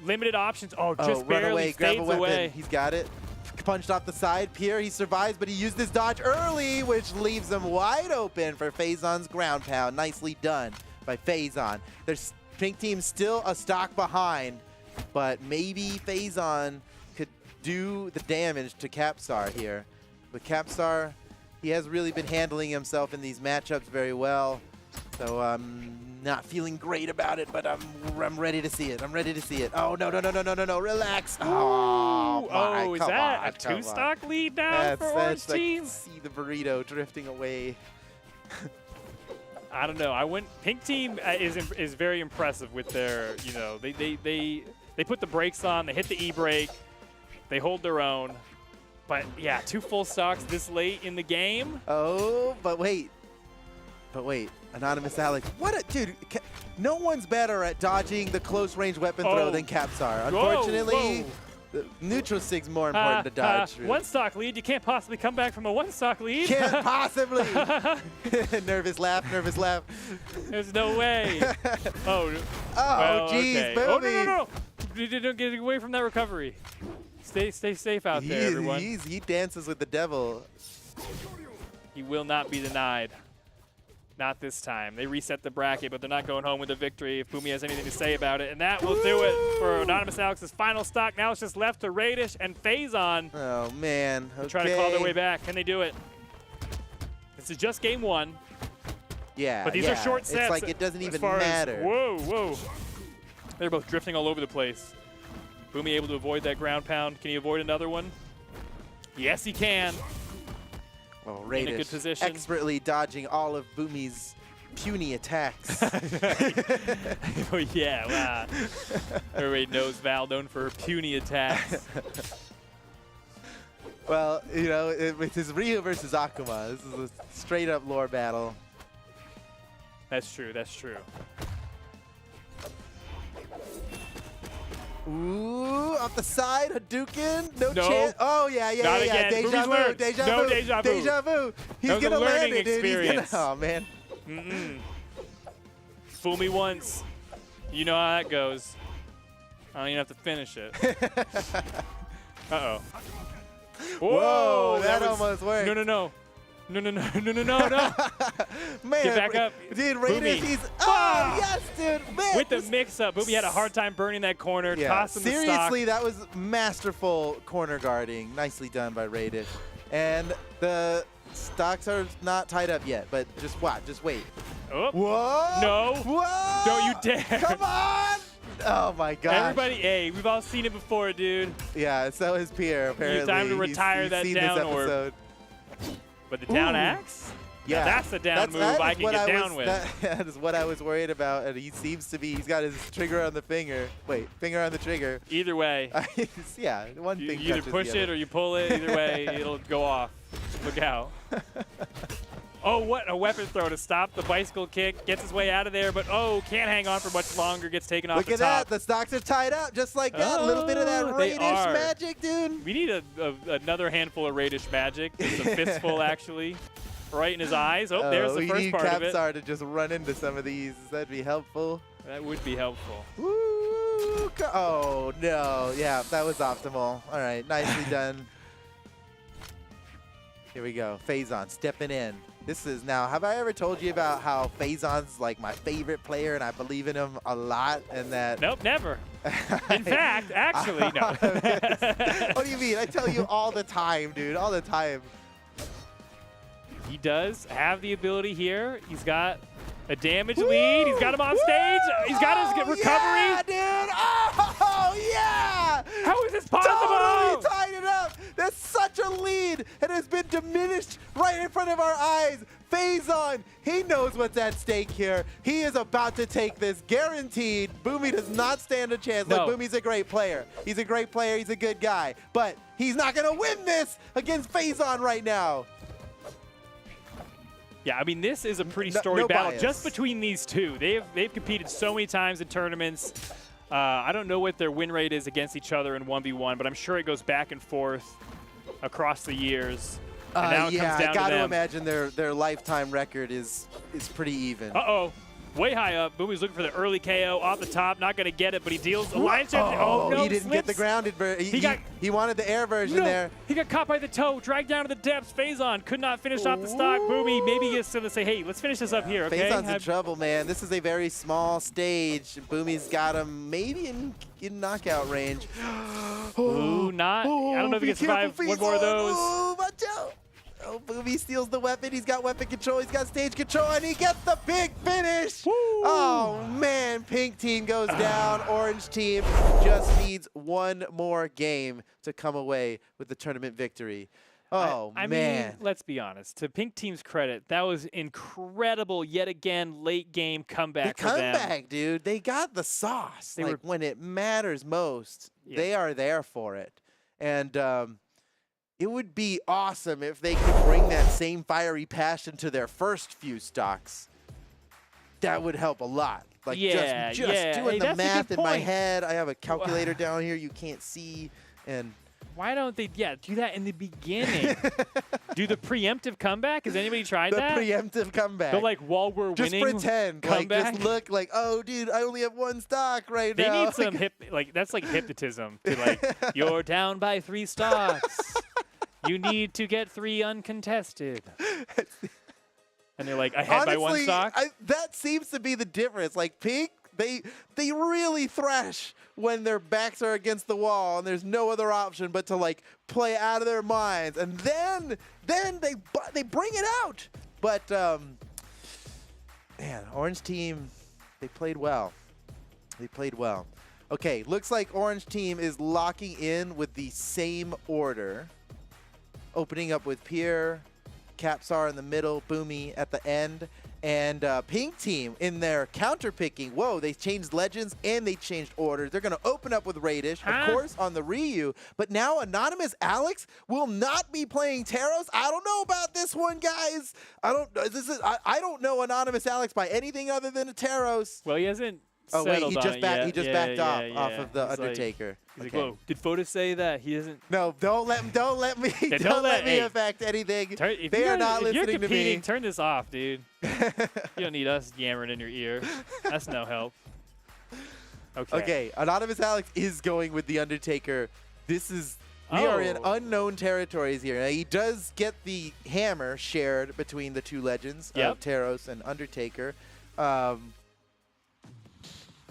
Limited options. Oh, just run barely away, grab a fades weapon. away. He's got it. Punched off the side. Pierre, he survives, but he used his dodge early, which leaves him wide open for Faison's ground pound. Nicely done by Faison. There's Pink Team still a stock behind, but maybe Faison could do the damage to Capstar here. But Capstar, he has really been handling himself in these matchups very well. So I'm not feeling great about it, but I'm ready to see it. I'm ready to see it. Oh, no. Relax. Oh, my. Is that a 2-stock lead now for Orange Team? See the burrito drifting away. I don't know. Pink Team is very impressive with their, they put the brakes on, they hit the E-brake, they hold their own. But yeah, 2 full stocks this late in the game. Oh, but wait. Anonymous Alex. Dude, no one's better at dodging the close range weapon throw than Capstar. Unfortunately, the neutral sig's more important to dodge. 1-stock lead. You can't possibly come back from a 1-stock lead. Can't possibly. Nervous laugh. There's no way. Oh, geez, okay. Boomy. Oh, no. Don't get away from that recovery. Stay safe out there, everyone. He dances with the devil. He will not be denied. Not this time. They reset the bracket, but they're not going home with a victory if Boomy has anything to say about it. And that will do it for Anonymous Alex's final stock. Now it's just left to Radish and Phazon. Oh, man. Okay. Try to claw their way back. Can they do it? This is just game 1. Yeah, but these are short sets. It's like it doesn't even matter. Whoa. They're both drifting all over the place. Boomy able to avoid that ground pound. Can he avoid another one? Yes, he can. Well, in a good position. Expertly dodging all of Boomy's puny attacks. Oh, yeah. Wow. Everybody knows Val known for her puny attacks. Well, you know, with his Ryu versus Akuma, this is a straight-up lore battle. That's true. That's true. Ooh, off the side, Hadouken, no No. chance. Oh, yeah. Not again. Deja Boomy's vu, learned. deja No vu, deja vu. deja vu. He's That was going a to land learning it, dude. experience. Oh, man. Fool me once. You know how that goes. I don't even have to finish it. Uh-oh. Whoa, that was- almost worked. No. No. Man, Get back up. Dude, Raiders, Boomy. he's... Ah! Oh, yes, dude. Man, With the this- mix-up, Boomy had a hard time burning that corner. Yeah, Tossed him the stock. seriously, that was masterful corner guarding. Nicely done by Radish. And the stocks are not tied up yet, but just watch, just wait. Oh. Whoa! No. Whoa! Don't you dare. Come on! Oh my God! Everybody, hey, we've all seen it before, dude. Yeah, so is Pierre. Apparently, Time to retire he's that seen down this orb. episode. But the down Ooh. axe? Yeah, Now that's the down move I can get down with. That is what I was worried about, and he seems to be. He's got his trigger on the finger. Wait, finger on the trigger. Either way, Yeah, one you thing. either touches push the it other. or you pull it. Either way, it'll go off. Look out. Oh, what a weapon throw to stop the bicycle kick. Gets his way out of there, but oh, can't hang on for much longer. Gets taken off Look the at top. that. The stocks are tied up just like that. A little bit of that Oh, they Radish are. magic, dude. We need another handful of Radish magic. Just a fistful, actually. Right in his eyes. Oh, there's the we first need part of it. Capsar to just run into some of these. That'd be helpful. That would be helpful. Woo! Oh, no. Yeah, that was optimal. All right, nicely done. Here we go. Phazon stepping in. This is now, have I ever told you about how Phazon's like my favorite player and I believe in him a lot and that... Nope, never. In fact, actually, no. What do you mean? I tell you all the time, dude, all the time. He does have the ability here. He's got a damage lead. He's got him on stage. He's got his recovery. Yeah, dude. Oh, yeah. How is this possible? Totally tied it up. That's such a lead. It has been diminished right in front of our eyes. Phazon, he knows what's at stake here. He is about to take this guaranteed. Boomy does not stand a chance. No. Look, Boomy's a great player. He's a great player. He's a good guy. But he's not going to win this against Phazon right now. Yeah, I mean, this is a pretty No- storied no battle bias. just between these two. They've competed so many times in tournaments. I don't know what their win rate is against each other in 1v1, but I'm sure it goes back and forth across the years. And now it Yeah, comes down I got to to them. imagine their lifetime record is pretty even. Uh-oh. Way high up. Boomy's looking for the early KO off the top. Not going to get it, but he deals a line shift. Oh, no, he didn't get the slips. grounded version. He wanted the air version No, there. he got caught by the toe, dragged down to the depths. Phazon could not finish off the stock. Boomy maybe gets to say, hey, let's finish this up here, okay? Phazon's in trouble, man. This is a very small stage. Boomy's got him maybe in knockout range. Ooh, not. I don't know if he can survive one more of those. Oh, watch out. Oh, Boomy steals the weapon. He's got weapon control. He's got stage control, and he gets the big finish. Oh, man. Pink team goes down. Orange team just needs one more game to come away with the tournament victory. Oh, I man. mean, let's be honest. To Pink Team's credit, that was incredible, yet again, late game comeback The for them. comeback, dude. They got the sauce. They like, were- when it matters most, Yeah. they are there for it. And it would be awesome if they could bring that same fiery passion to their first few stocks. That would help a lot. Like, Yeah, just yeah. doing Hey, the that's a math good in my point. head. I have a calculator down here you can't see. And Why don't they, do that in the beginning? Do the preemptive comeback? Has anybody tried that? The preemptive comeback. But like while we're just winning, pretend. comeback? Like, just look like, oh, dude, I only have one stock right They now. need some that's like hypnotism. To like, you're down by 3 stocks. You need to get 3 uncontested. And they're like, ahead by 1 stock? That seems to be the difference. Like Pink, they really thrash when their backs are against the wall and there's no other option but to like play out of their minds, and then they bring it out. But man, Orange team, they played well. They played well. Okay, looks like Orange team is locking in with the same order, opening up with Pierre, Capsar in the middle, Boomy at the end. And Pink team in their counter picking. Whoa, they changed legends and they changed orders. They're going to open up with Radish, of course, on the Ryu. But now Anonymous Alex will not be playing Taros. I don't know about this one, guys. I don't know Anonymous Alex by anything other than a Taros. Well, he hasn't. Oh wait, he just backed off of the Undertaker. He's like, whoa, did Foda say that he isn't? No, don't let me affect anything. They are not listening to me. You're competing. To turn this off, dude. You don't need us yammering in your ear. That's no help. Okay, Anonymous Alex is going with the Undertaker. We are in unknown territories here. Now, he does get the hammer shared between the two legends of Taros and Undertaker.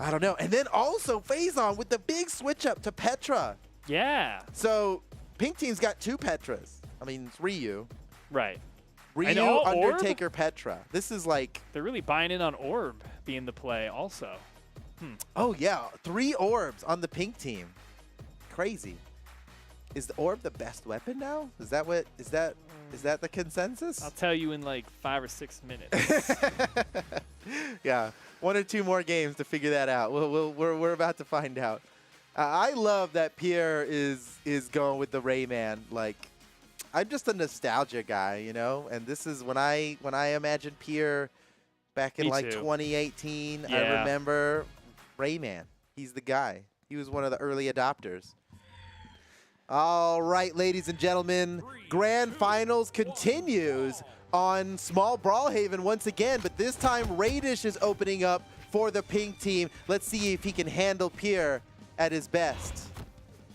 I don't know. And then also Phazon with the big switch up to Petra. Yeah. So Pink team's got 2 Petras. I mean, it's Ryu. Right. Ryu, Undertaker, Orb? Petra. This is like... They're really buying in on Orb being the play also. Oh, yeah. 3 orbs on the Pink team. Crazy. Is the orb the best weapon now? Is that the consensus? I'll tell you in like 5 or 6 minutes. Yeah. 1 or 2 more games to figure that out. We're about to find out. I love that Pierre is going with the Rayman. Like, I'm just a nostalgia guy, you know. And this is when I imagine Pierre back in like 2018. Yeah. I remember Rayman. He's the guy. He was one of the early adopters. All right, ladies and gentlemen, Grand Finals continues on Small Brawlhaven once again, but this time Radish is opening up for the Pink team. Let's see if he can handle Pierre at his best.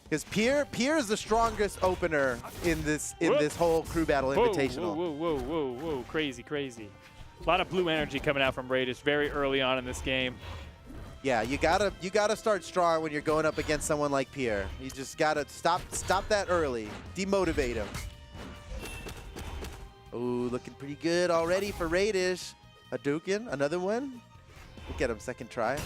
Because Pierre is the strongest opener in this whole Crew Battle Invitational. Whoa, crazy. A lot of blue energy coming out from Radish very early on in this game. Yeah, you gotta start strong when you're going up against someone like Pierre. You just gotta stop that early. Demotivate him. Ooh, looking pretty good already for Radish. Hadouken, another one. Look at him, second try.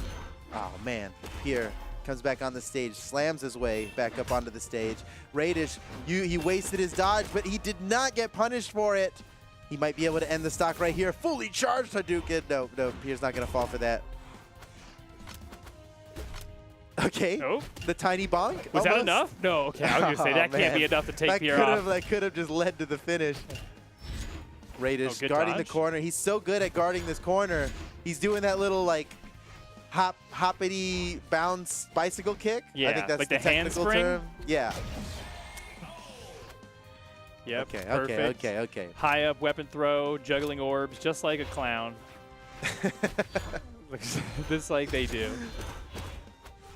Oh man, Pierre comes back on the stage, slams his way back up onto the stage. Radish, he wasted his dodge, but he did not get punished for it. He might be able to end the stock right here. Fully charged Hadouken. No, Pierre's not gonna fall for that. Okay, the tiny bonk. Was that enough? No, okay, I was going to say, that can't be enough to take Pierre off. That could have just led to the finish. Radish guarding the corner. He's so good at guarding this corner. He's doing that little, like, hoppity bounce bicycle kick. Yeah, I think that's like the technical term. Yeah. Yep, Okay. High up weapon throw, juggling orbs, just like a clown. Just like they do.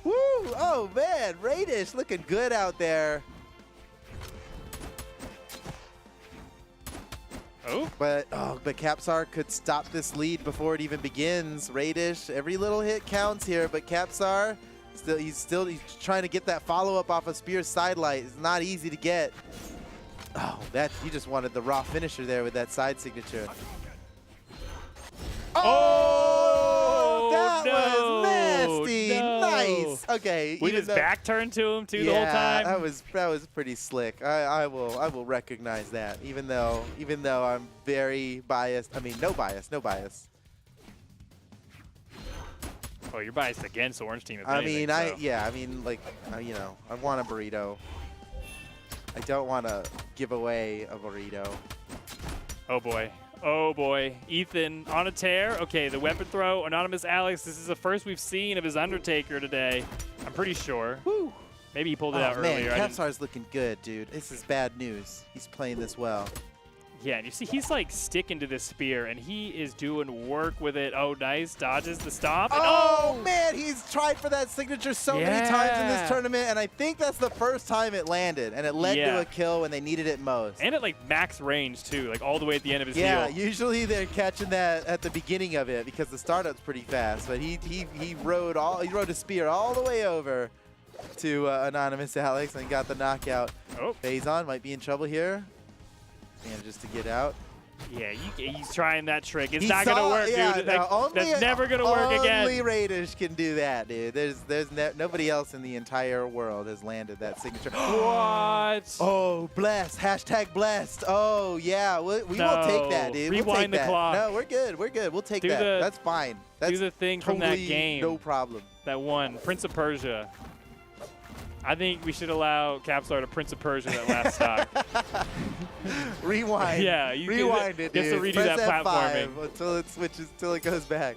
Woo! Oh, man. Radish looking good out there. But Capsar could stop this lead before it even begins. Radish, every little hit counts here, but Capsar, he's trying to get that follow-up off of Spear's sidelight. It's not easy to get. Oh, you just wanted the raw finisher there with that side signature. Oh, that was nasty. No. Nice. Okay. With his back turned to him too the whole time. that was pretty slick. I will recognize that. Even though I'm very biased. I mean, no bias. Oh, you're biased against the Orange team. If I anything, mean, I want a burrito. I don't want to give away a burrito. Oh boy. Ethan on a tear. Okay, the weapon throw. Anonymous Alex, this is the first we've seen of his Undertaker today. I'm pretty sure. Woo. Maybe he pulled it out man, earlier. Capstar's looking good, dude. This is bad news. He's playing this well. Yeah, and you see he's like sticking to this spear, and he is doing work with it. Oh, nice. Dodges the stop. And oh, man, he's tried for that signature so many times in this tournament, and I think that's the first time it landed, and it led to a kill when they needed it most. And at like max range, too, like all the way at the end of his heel. Yeah, usually they're catching that at the beginning of it because the startup's pretty fast, but he rode a spear all the way over to Anonymous Alex and got the knockout. Oh. Faison might be in trouble here. Manages to get out. Yeah, he's trying that trick. It's not going to work, dude. No, that's never going to work again. Only Raiders can do that, dude. There's nobody else in the entire world has landed that signature. What? Oh, blessed. Hashtag blessed. Oh, yeah. We will take that, dude. Rewind the clock. No, we're good. We're good. We'll take that. That's fine. That's do the thing totally from that game. No problem. That one, Prince of Persia. I think we should allow Capstar to Prince of Persia that last stock. Rewind. Yeah, rewind it, dude. Just to redo Press that platforming. F5 until it switches, till it goes back.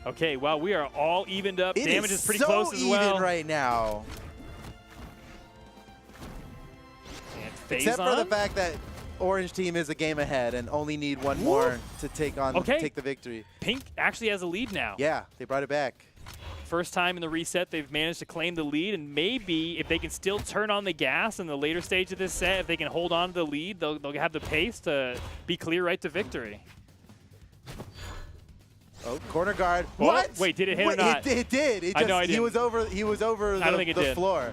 Okay, well, we are all evened up. It Damage is pretty so close as well. even right now. Except for the fact that Orange team is a game ahead and only need one more to take the victory. Pink actually has a lead now. Yeah, they brought it back. First time in the reset, they've managed to claim the lead, and maybe if they can still turn on the gas in the later stage of this set, if they can hold on to the lead, they'll have the pace to be clear right to victory. Oh, corner guard. Oh, what? Wait, did it hit or not? It did. I know I didn't. He was over the floor.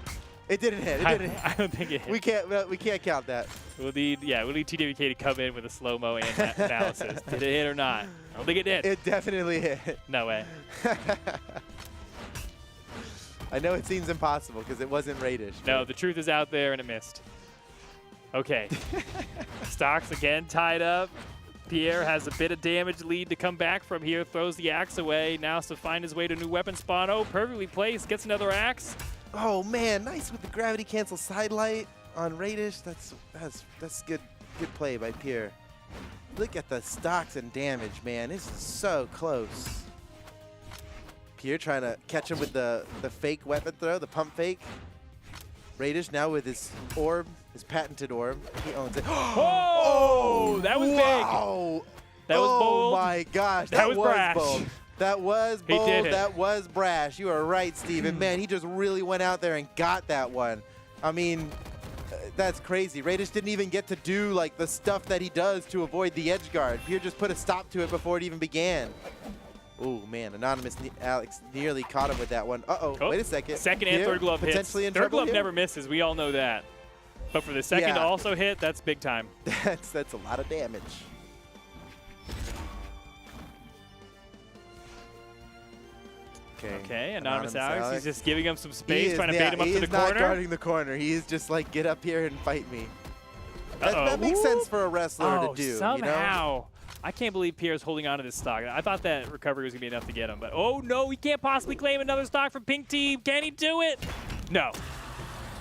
It didn't hit. It didn't hit. I don't think it hit. We can't count that. We'll need TWK to come in with a slow-mo analysis. Did it hit or not? I don't think it did. It definitely hit. No way. I know it seems impossible because it wasn't Radish. No, the truth is out there and it missed. Okay. Stocks again tied up. Pierre has a bit of damage lead to come back from here. Throws the axe away. Now has to find his way to new weapon spawn. Oh, perfectly placed. Gets another axe. Oh man, nice with the gravity cancel sidelight on Radish. That's good play by Pierre. Look at the stocks and damage, man. This is so close. Pierre trying to catch him with the fake weapon throw, the pump fake. Radish now with his orb, his patented orb. He owns it. Oh, that was big. That was bold. Oh my gosh, that was brash. Bold. That was bold. He did it. That was brash. You are right, Steven. Man, he just really went out there and got that one. I mean, that's crazy. Radish didn't even get to do like the stuff that he does to avoid the edge guard. Pierre just put a stop to it before it even began. Oh man, Anonymous Alex nearly caught him with that one. Oh, wait a second. Second and third glove hits. Potentially in third trouble glove here? never misses. We all know that. But for the second to also hit, that's big time. That's a lot of damage. Okay, Anonymous Alex. He's just giving him some space, trying to bait him up to the corner. He is not guarding the corner. He is just like, get up here and fight me. That makes sense for a wrestler to do. Somehow. You know? I can't believe Pierre's holding on to this stock. I thought that recovery was going to be enough to get him. But, oh, no, he can't possibly claim another stock from Pink Team. Can he do it? No.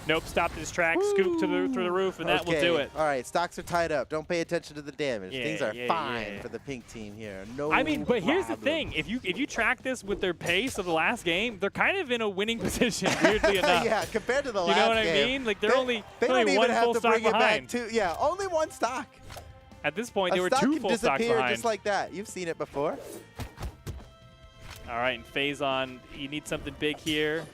Nope, stopped his track, scooped through the roof, and that will do it. All right, stocks are tied up. Don't pay attention to the damage. Things are fine for the Pink Team here. No I mean, but here's the problem. thing. If you track this with their pace of the last game, they're kind of in a winning position, weirdly enough. Yeah, compared to the last game. You know what I mean? Like, they're only don't even one have full to stock bring it behind. back to, only one stock. At this point, they were two full stocks behind. Disappear just like that. You've seen it before. All right, and Faison, you need something big here.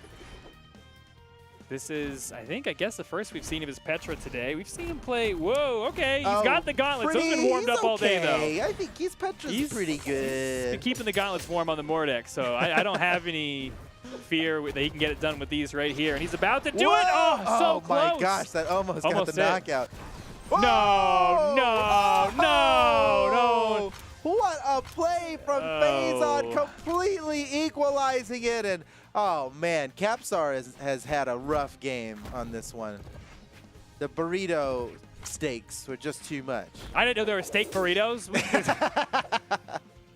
This is, I guess the first we've seen of his Petra today. We've seen him play. Whoa, okay. He's got the gauntlets. Those have been warmed up all day, though. I think his Petra's pretty good. He's been keeping the gauntlets warm on the Mordex, so I don't have any fear that he can get it done with these right here. And he's about to do it. Oh, so close. Oh, my gosh. That almost got the knockout. No. What a play from Faison, completely equalizing it. And, oh, man, Capstar has had a rough game on this one. The burrito steaks were just too much. I didn't know there were steak burritos.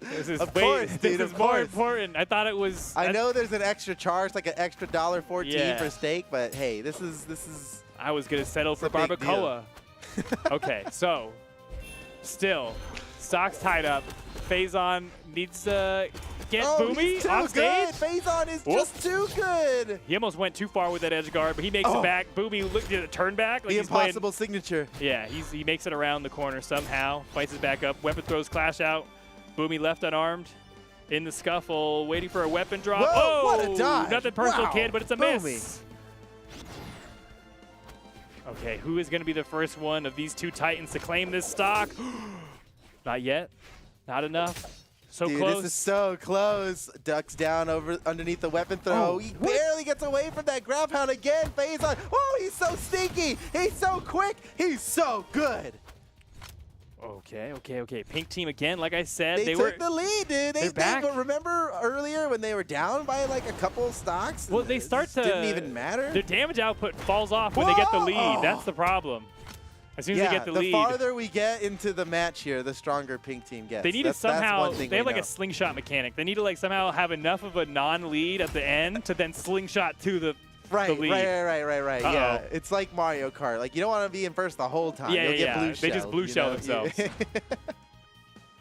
This is more important. I thought it was. I know there's an extra charge, like an extra $1.14 for steak, but hey, this is. I was gonna settle for barbacoa. Okay, so still stocks tied up. Phazon needs to get Boomy he's too off good. stage. Phazon is just too good. He almost went too far with that edge guard, but he makes it back. Boomy did a turn back. Like The he's impossible signature. Yeah, he makes it around the corner somehow. Fights his back up. Weapon throws clash out. Boomy left unarmed. In the scuffle, waiting for a weapon drop. Whoa, what a dodge. Nothing personal, Wow. kid, but it's a Boomy. miss. Okay, who is going to be the first one of these two Titans to claim this stock? Not yet. Not enough. So Dude, close. this is so close. Ducks down underneath the weapon throw. He barely gets away from that grab pound again. Phazon. Oh, he's so sneaky. He's so quick. He's so good. Okay. Pink team again, like I said. They were took the lead, dude. they're back. Remember earlier when they were down by like a couple stocks? Well, they start to. Didn't even matter. Their damage output falls off when they get the lead. That's the problem. As soon as they get the lead. The farther we get into the match here, the stronger pink team gets. They need to somehow. That's one thing they have we like know. a slingshot mechanic. They need to like somehow have enough of a non-lead at the end to then slingshot to the lead. Right. Yeah, it's like Mario Kart. Like you don't want to be in first the whole time. You'll get blue They just blue shell themselves.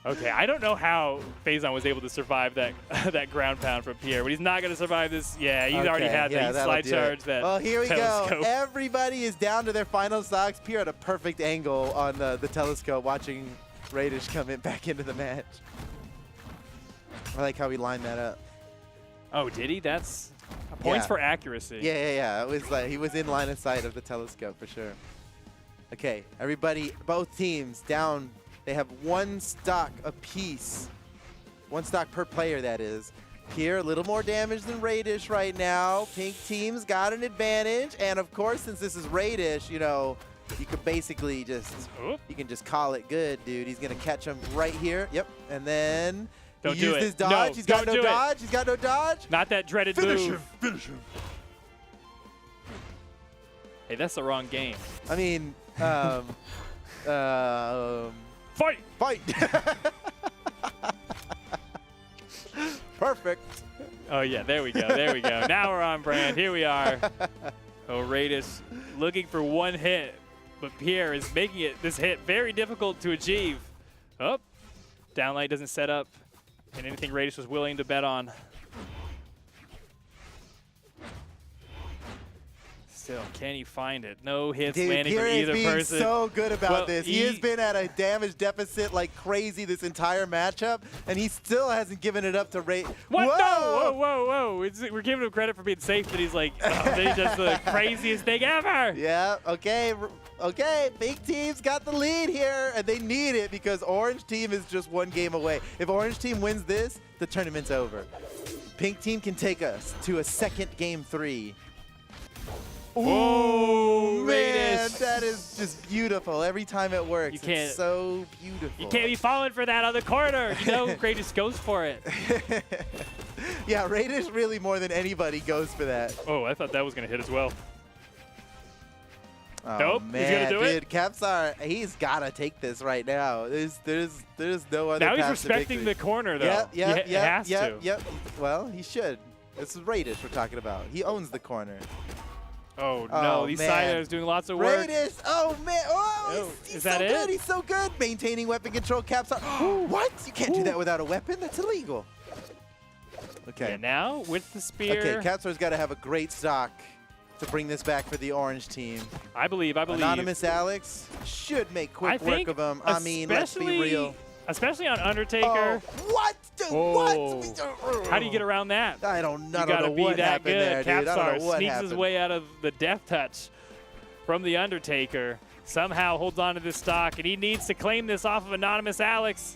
Okay, I don't know how Phazon was able to survive that that ground pound from Pierre, but he's not going to survive this. Yeah, he's already had that. He slide charged that. Well, here we telescope. go. Everybody is down to their final stocks. Pierre had a perfect angle on the telescope watching Radish come back into the match. I like how he lined that up. Oh, did he? That's points for accuracy. Yeah. It was like he was in line of sight of the telescope for sure. Okay, everybody, both teams down. They have one stock apiece. One stock per player, that is. Pierre, a little more damage than Radish right now. Pink team's got an advantage. And, of course, since this is Radish, you know, you could basically just you can just call it good, dude. He's going to catch him right here. Yep. And then Don't he do used it. his dodge. No, He's got don't no do it. dodge. He's got no dodge. Not that dreaded Finish move. him. Finish him. Hey, that's the wrong game. I mean, Fight! Perfect. Oh, yeah, there we go. Now we're on brand. Here we are. Oh, Radish looking for one hit, but Pierre is making this hit very difficult to achieve. Oh, downlight doesn't set up, and anything Radish was willing to bet on. Still, can he find it? No hits landing Pierre for either is being person. so good about Well, this. He has been at a damage deficit like crazy this entire matchup, and he still hasn't given it up to Ray. What? Whoa! No! Whoa! We're giving him credit for being safe, but he's like, he does the craziest thing ever. Yeah. Okay. Big team's got the lead here, and they need it because Orange team is just one game away. If Orange team wins this, the tournament's over. Pink team can take us to a second game 3. Oh, man, Radish. that is just beautiful. Every time it works, You can't- it's so beautiful. You can't be falling for that other corner. You know, Radish goes for it. Yeah, Radish really more than anybody goes for that. Oh, I thought that was going to hit as well. Oh, Nope, he's man, gonna do dude, Capsar, he's gotta take this right now. There's no other. Now he's path to respecting victory. the corner, though. He has to. Yep. Well, he should. This is Radish we're talking about. He owns the corner. Oh, no, these man. siders doing lots of work. Radish, oh man, Oh, he's is so that good. it? He's so good. Maintaining weapon control, Capsar. What? You can't do that without a weapon. That's illegal. Okay. Yeah, now with the spear. Okay, Capsar's got to have a great stock to bring this back for the Orange team. I believe. Anonymous Alex should make quick work think of him. I mean, let's be real. Especially on Undertaker. Oh, what? Dude, what? How do you get around that? I don't You know gotta be what that happened good. there, dude. I don't Capsar know what sneaks happened. his way out of the death touch from the Undertaker. Somehow holds on to this stock, and he needs to claim this off of Anonymous Alex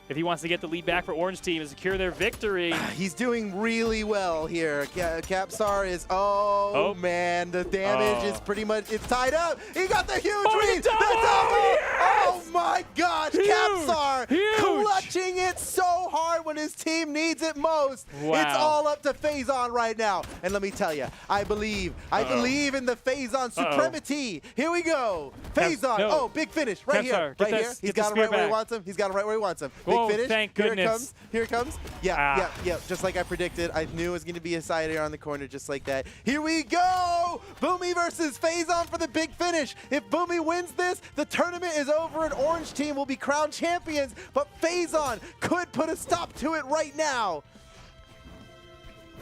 if he wants to get the lead back for Orange Team and secure their victory. He's doing really well here. Capsar is, oh man, the damage is pretty much, it's tied up. He got the huge lead. the double! Yes! Oh my gosh, Huge! Capsar Huge! clutching it so hard when his team needs it most. Wow. It's all up to Phazon right now. And let me tell you, I believe in the Phazon supremacy. Here we go. Phazon, no. big finish right Capsar, here. get Right that- here. He's get the got him spear right where he back. wants him. He's got him right where he wants him. Go Oh, big finish. thank Here goodness. it comes. Here it comes. Yeah. Just like I predicted. I knew it was going to be a side air on the corner just like that. Here we go. Boomy versus Phazon for the big finish. If Boomy wins this, the tournament is over and Orange Team will be crowned champions. But Phazon could put a stop to it right now.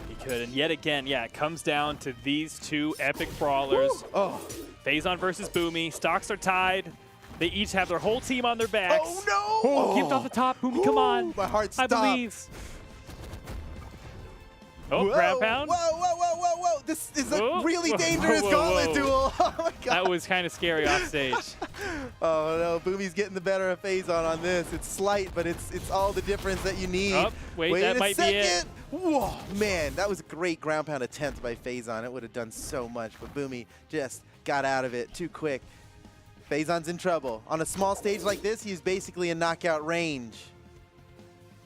He could, and yet again, it comes down to these two epic brawlers. Woo. Oh. Phazon versus Boomy. Stocks are tied. They each have their whole team on their backs. Oh, no! Oh, keep it off the top. Boomy, come on. My heart I stopped. believe. Oh, ground pound. Whoa. This is a really dangerous gauntlet duel. Oh, my God. That was kind of scary off stage. Oh, no. Boomy's getting the better of Phazon on this. It's slight, but it's all the difference that you need. Oh, wait that might be it. Whoa, man. That was a great ground pound attempt by Phazon. It would have done so much, but Boomy just got out of it too quick. Phazon's in trouble. On a small stage like this, he's basically in knockout range.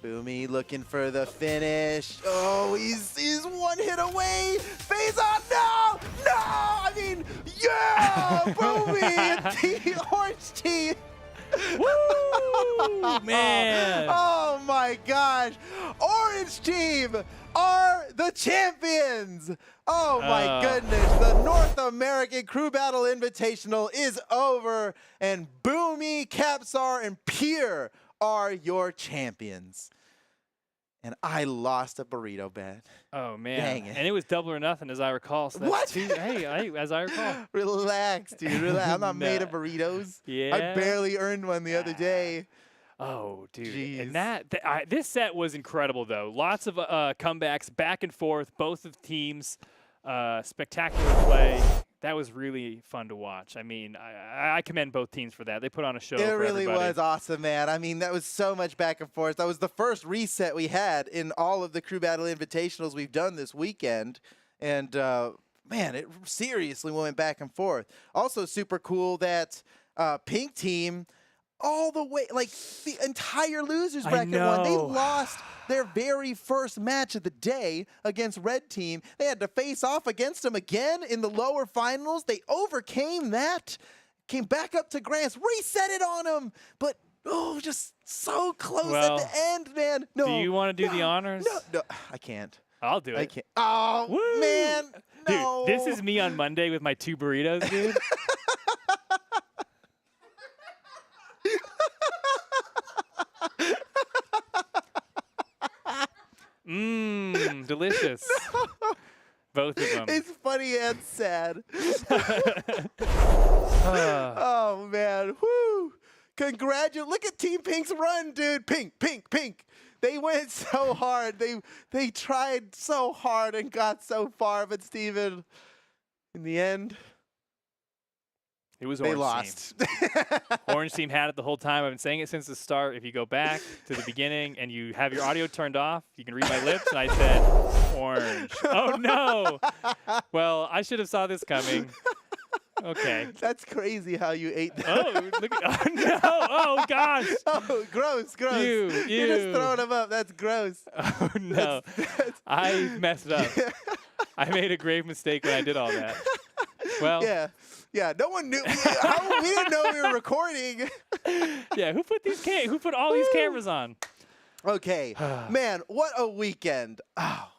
Boomy looking for the finish. Oh, he's one hit away. Phazon, no! I mean, yeah! Boomy and the Orange Team. Woo, man. Oh, my gosh. Orange Team are the champions. Oh, my goodness. The North American Crew Battle Invitational is over, and Boomy, Capsar, and Pierre are your champions. And I lost a burrito bet. Oh, man. Dang it. And it was double or nothing, as I recall. So that's What? Hey, as I recall. Relax, dude. Relax. I'm not made of burritos. Yeah. I barely earned one the other day. Oh, dude. Jeez. And this set was incredible, though. Lots of comebacks back and forth, both of teams. Spectacular play. That was really fun to watch. I mean, I commend both teams for that. They put on a show It for really everybody. was awesome, man. I mean, that was so much back and forth. That was the first reset we had in all of the Crew Battle Invitationals we've done this weekend. And, man, it seriously went back and forth. Also super cool that Pink Team all the way, like the entire losers bracket won. They lost their very first match of the day against Red Team. They had to face off against them again in the lower finals. They overcame that, came back up to Grants, reset it on them, but just so close at the end, man. No. Do you want to do the honors? No, I can't. I'll do it. I can't. Oh, Woo! man. No. Dude, this is me on Monday with my 2 burritos, dude. Delicious. Both of them. It's funny and sad. Oh, man. Woo. Look at Team Pink's run, dude. Pink. They went so hard. They tried so hard and got so far, but Steven, in the end, it was they Orange lost. Team. Orange Team had it the whole time. I've been saying it since the start. If you go back to the beginning and you have your audio turned off, you can read my lips, and I said orange. Oh, no. Well, I should have saw this coming. Okay. That's crazy how you ate that. Look at, oh, no. Oh, gosh. Oh, gross. You're just throwing them up. That's gross. Oh, no. I messed up. I made a grave mistake when I did all that. Well. Yeah, no one knew. We didn't know we were recording. Yeah, who put all these cameras on? Okay, man, what a weekend.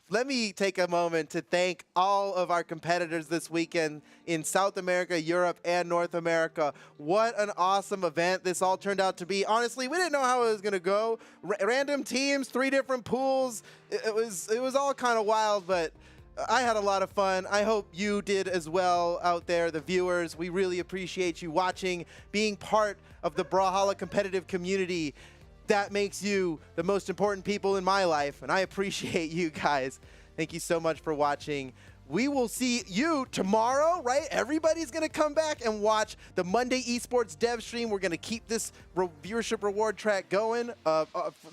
Let me take a moment to thank all of our competitors this weekend in South America, Europe, and North America. What an awesome event this all turned out to be. Honestly, we didn't know how it was going to go. Random teams, 3 different pools. It was all kind of wild, but I had a lot of fun. I hope you did as well out there, the viewers. We really appreciate you watching, being part of the Brawlhalla competitive community. That makes you the most important people in my life, and I appreciate you guys. Thank you so much for watching. We will see you tomorrow, right? Everybody's going to come back and watch the Monday Esports Dev Stream. We're going to keep this viewership reward track going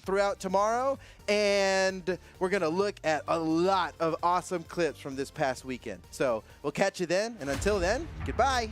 throughout tomorrow, and we're going to look at a lot of awesome clips from this past weekend. So we'll catch you then, and until then, goodbye.